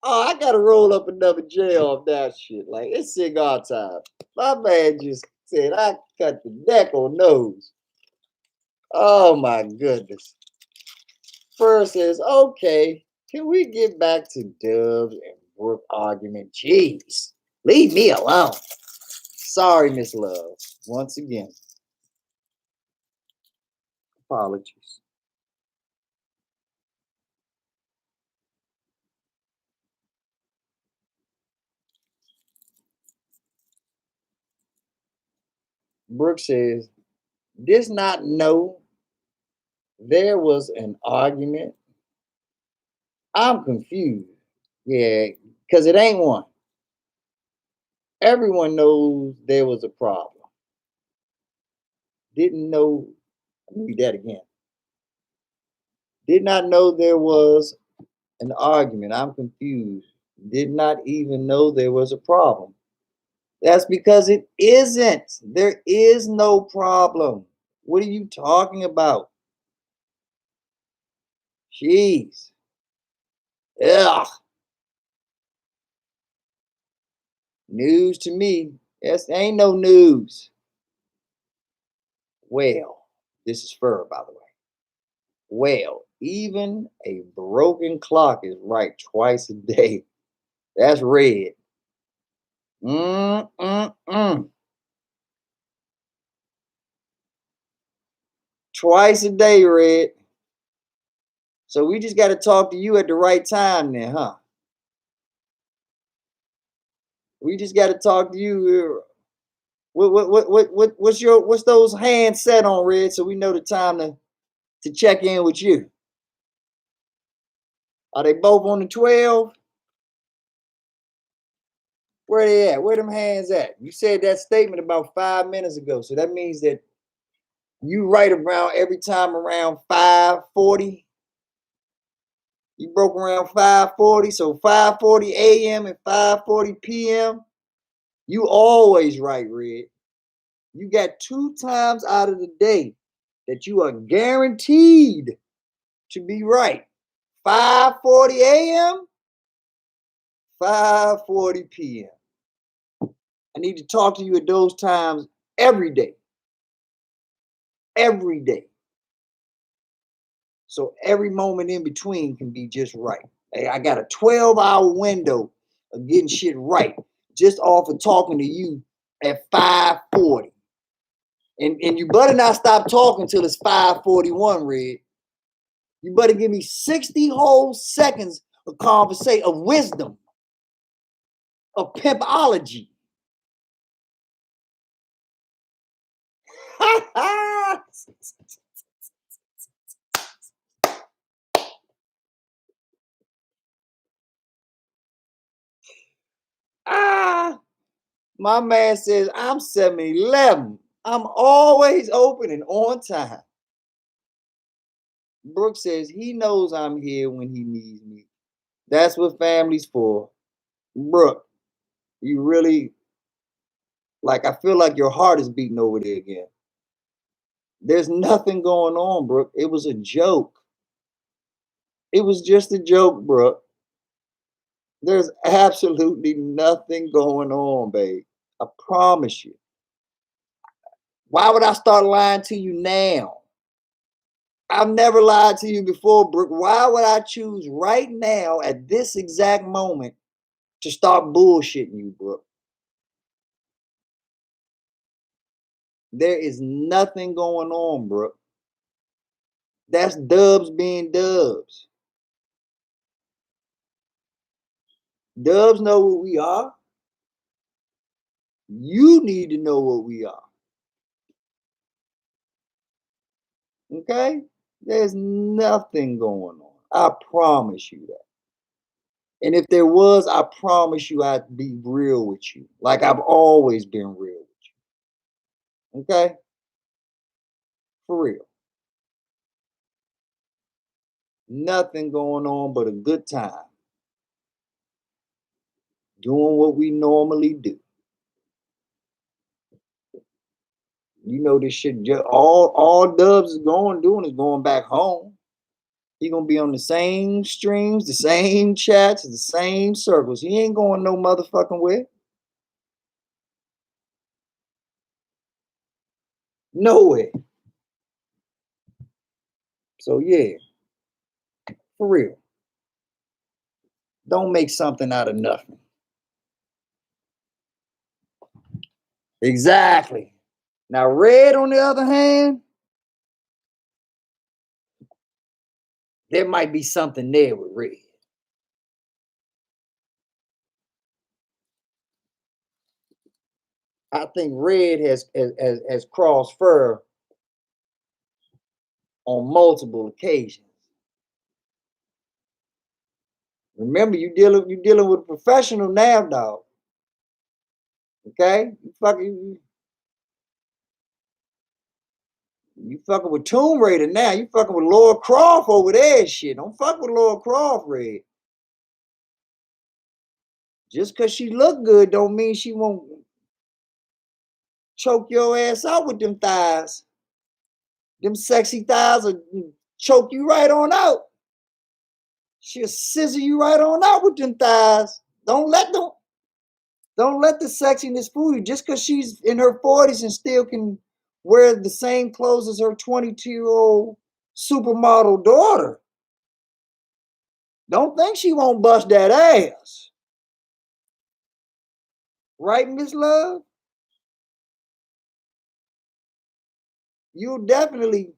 Oh, I gotta roll up another J off that shit. Like, it's cigar time. My man just said, I cut the deck on those. Oh my goodness. First says, okay, can we get back to Dubs and Brooke argument? Jeez, leave me alone. Sorry, Miss Love. Once again, apologies. Brooke says, did not know there was an argument. I'm confused. Yeah, because it ain't one. Everyone knows there was a problem. Didn't know, let me read that again. Did not know there was an argument. I'm confused. Did not even know there was a problem. That's because it isn't. There is no problem. What are you talking about? Jeez. Ugh. News to me. Yes, ain't no news. Well, this is fur, by the way. Well, even a broken clock is right twice a day. That's red. Mm-mm-mm. Twice a day, red. So we just got to talk to you at the right time then, huh? We just got to talk to you. What's those hands set on, red? So we know the time to check in with you. Are they both on the 12? Where they at? Where them hands at? You said that statement about 5 minutes ago. So that means that you right around every time around 5:40. You broke around 5:40. So 5:40 a.m. and 5:40 p.m. You always right, Red. You got 2 times out of the day that you are guaranteed to be right. 5:40 a.m., 5:40 p.m. I need to talk to you at those times every day. Every day. So every moment in between can be just right. Hey, I got a 12-hour window of getting shit right just off of talking to you at 5:40. And you better not stop talking till it's 5:41, Red. You better give me 60 whole seconds of conversation, of wisdom, of pimpology. Ah, my man says I'm 7-Eleven. I'm always open and on time. Brooke says he knows I'm here when he needs me. That's what family's for. Brooke, you really, like, I feel like your heart is beating over there again. There's nothing going on, Brooke. It was a joke. It was just a joke, Brooke. There's absolutely nothing going on, babe. I promise you. Why would I start lying to you now? I've never lied to you before, Brooke. Why would I choose right now at this exact moment to start bullshitting you, Brooke? There is nothing going on, Brooke. That's Dubs being Dubs. Dubs know what we are. You need to know what we are. Okay? There's nothing going on. I promise you that. And if there was, I promise you I'd be real with you. Like I've always been real with you. Okay? For real. Nothing going on but a good time. Doing what we normally do. You know this shit. All Dubs is doing is going back home. He gonna be on the same streams, the same chats, the same circles. He ain't going no motherfucking way. No way. So yeah, for real. Don't make something out of nothing. Exactly. Now, Red, on the other hand, there might be something there with Red. I think Red has crossed fur on multiple occasions. Remember, you dealing with a professional now, dog. Okay? You fucking with Tomb Raider now. You fucking with Laura Croft over there and shit. Don't fuck with Laura Croft, Red. Just because she look good don't mean she won't choke your ass out with them thighs. Them sexy thighs will choke you right on out. She'll scissor you right on out with them thighs. Don't let the sexiness fool you. Just because she's in her 40s and still can wear the same clothes as her 22-year-old supermodel daughter. Don't think she won't bust that ass. Right, Miss Love? You'll definitely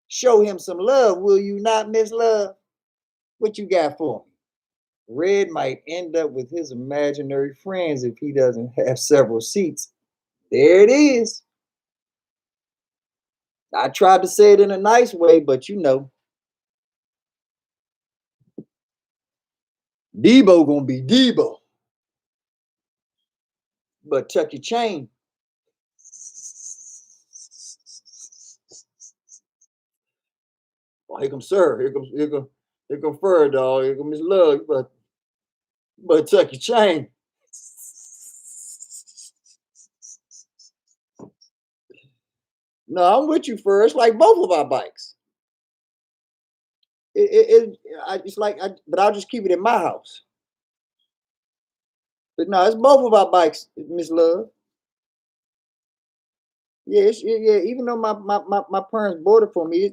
show him some love, will you not, Miss Love? What you got for me? Red might end up with his imaginary friends if he doesn't have several seats. There it is. I tried to say it in a nice way, but you know, Debo gonna be Debo. But tuck your chain. Oh, here comes Sir. Here comes Fur Dog. Here comes Miss Love. But tuck your chain. No, I'm with you, Fur. It's like both of our bikes. It's like, but I'll just keep it in my house. But no, it's both of our bikes, Miss Love. Yeah, yeah. Even though my parents bought it for me,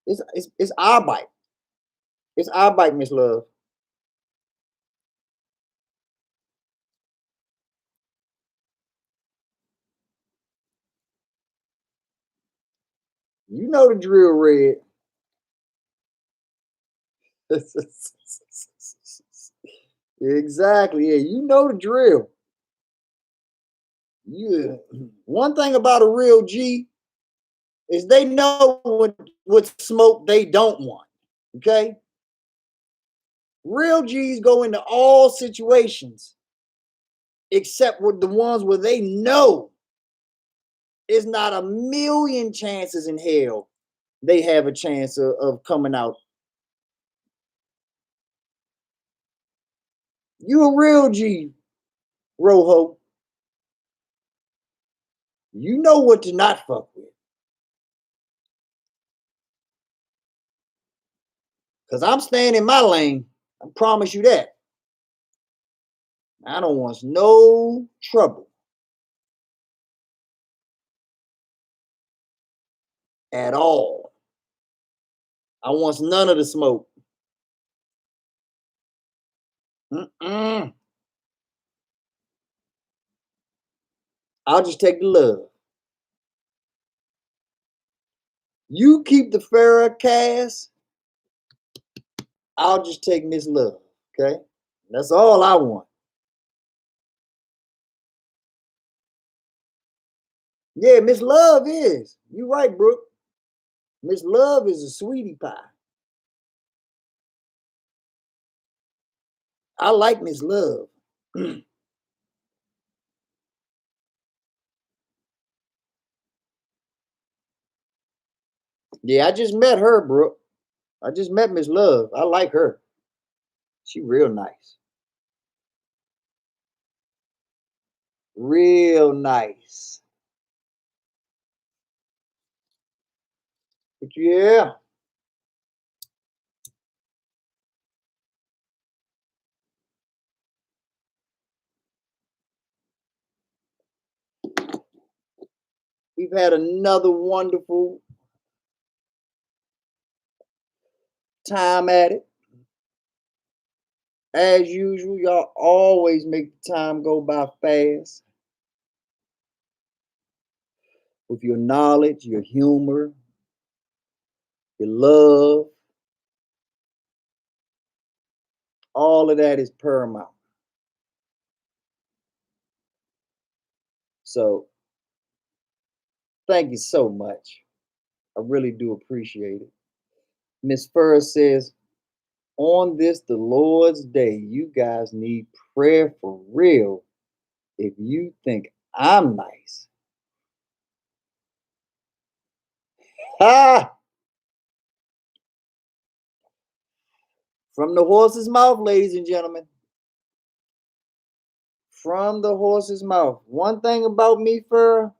it's our bike. It's our bike, Miss Love. You know the drill, Red. Exactly. Yeah, you know the drill. Yeah. One thing about a real G is they know what smoke they don't want. Okay. Real G's go into all situations except with the ones where they know it's not a million chances in hell they have a chance of coming out. You a real G, Rojo. You know what to not fuck with. Because I'm staying in my lane. I promise you that. I don't want no trouble at all. I want none of the smoke. Mm-mm. I'll just take the love. You keep the Farrakhan. I'll just take Miss Love. Okay? That's all I want. Yeah, Miss Love is. You right, Brooke. Miss Love is a sweetie pie. I like Miss Love. Yeah, I just met her, Brooke. I just met Miss Love. I like her. She real nice. Real nice. But yeah, we've had another wonderful time at it. As usual, y'all always make the time go by fast with your knowledge, your humor, your love. All of that is paramount. So thank you so much. I really do appreciate it. Miss Fur says, on this, the Lord's day, you guys need prayer for real if you think I'm nice. Ah, from the horse's mouth, ladies and gentlemen. From the horse's mouth. One thing about me, Fur,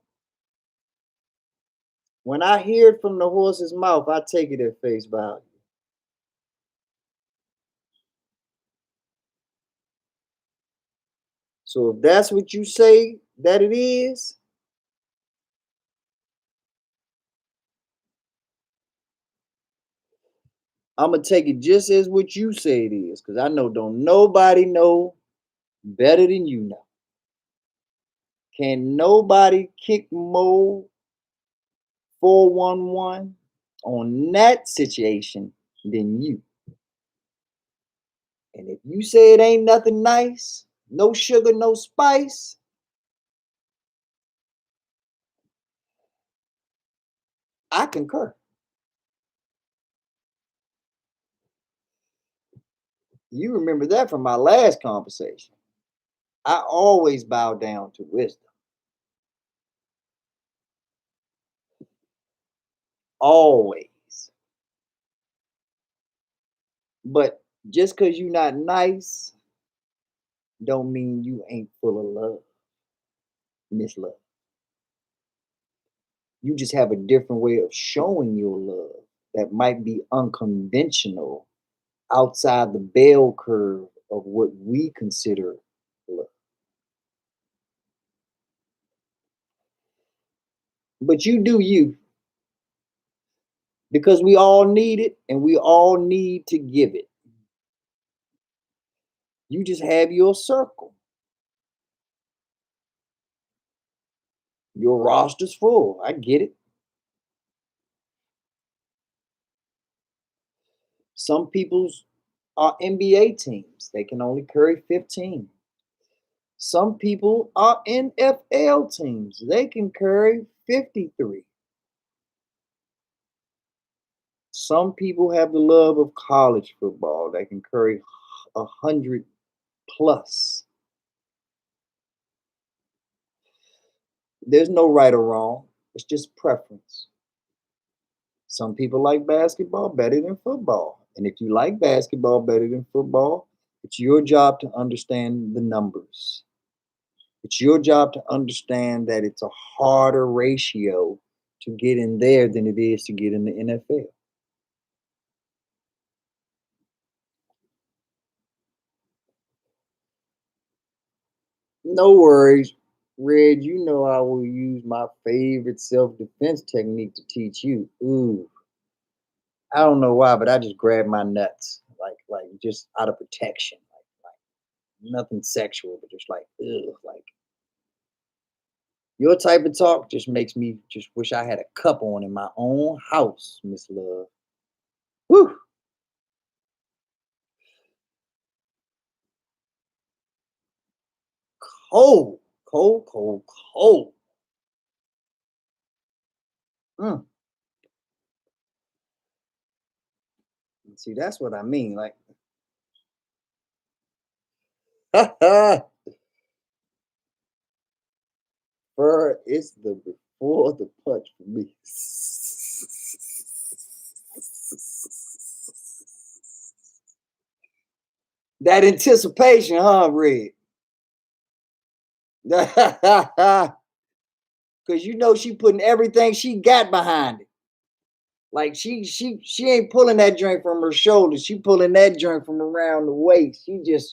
when I hear it from the horse's mouth, I take it at face value. So if that's what you say that it is, I'm gonna take it just as what you say it is, because I know don't nobody know better than you know. Can nobody kick Mo 411 on that situation than you? And if you say it ain't nothing nice, no sugar, no spice, I concur. You remember that from my last conversation. I always bow down to wisdom. Always. But just because you're not nice, don't mean you ain't full of love, Miss Love. You just have a different way of showing your love that might be unconventional outside the bell curve of what we consider love. But you do you, because we all need it and we all need to give it. You just have your circle. Your roster's full. I get it. Some people's are NBA teams. They can only carry 15. Some people are NFL teams. They can carry 53. Some people have the love of college football. They can carry 100 plus. There's no right or wrong. It's just preference. Some people like basketball better than football. And if you like basketball better than football, it's your job to understand the numbers. It's your job to understand that it's a harder ratio to get in there than it is to get in the NFL. No worries, Red. You know I will use my favorite self-defense technique to teach you. Ooh, I don't know why, but I just grab my nuts, like just out of protection, like nothing sexual, but just like, ugh, like your type of talk just makes me just wish I had a cup on in my own house, Miss Love. Whew. Cold, cold, cold, cold. Mm. See, that's what I mean. Like, fur, it's the before the punch for me. That anticipation, huh, Red? Because you know she putting everything she got behind it. Like she ain't pulling that drink from her shoulders. She pulling that drink from around the waist. She just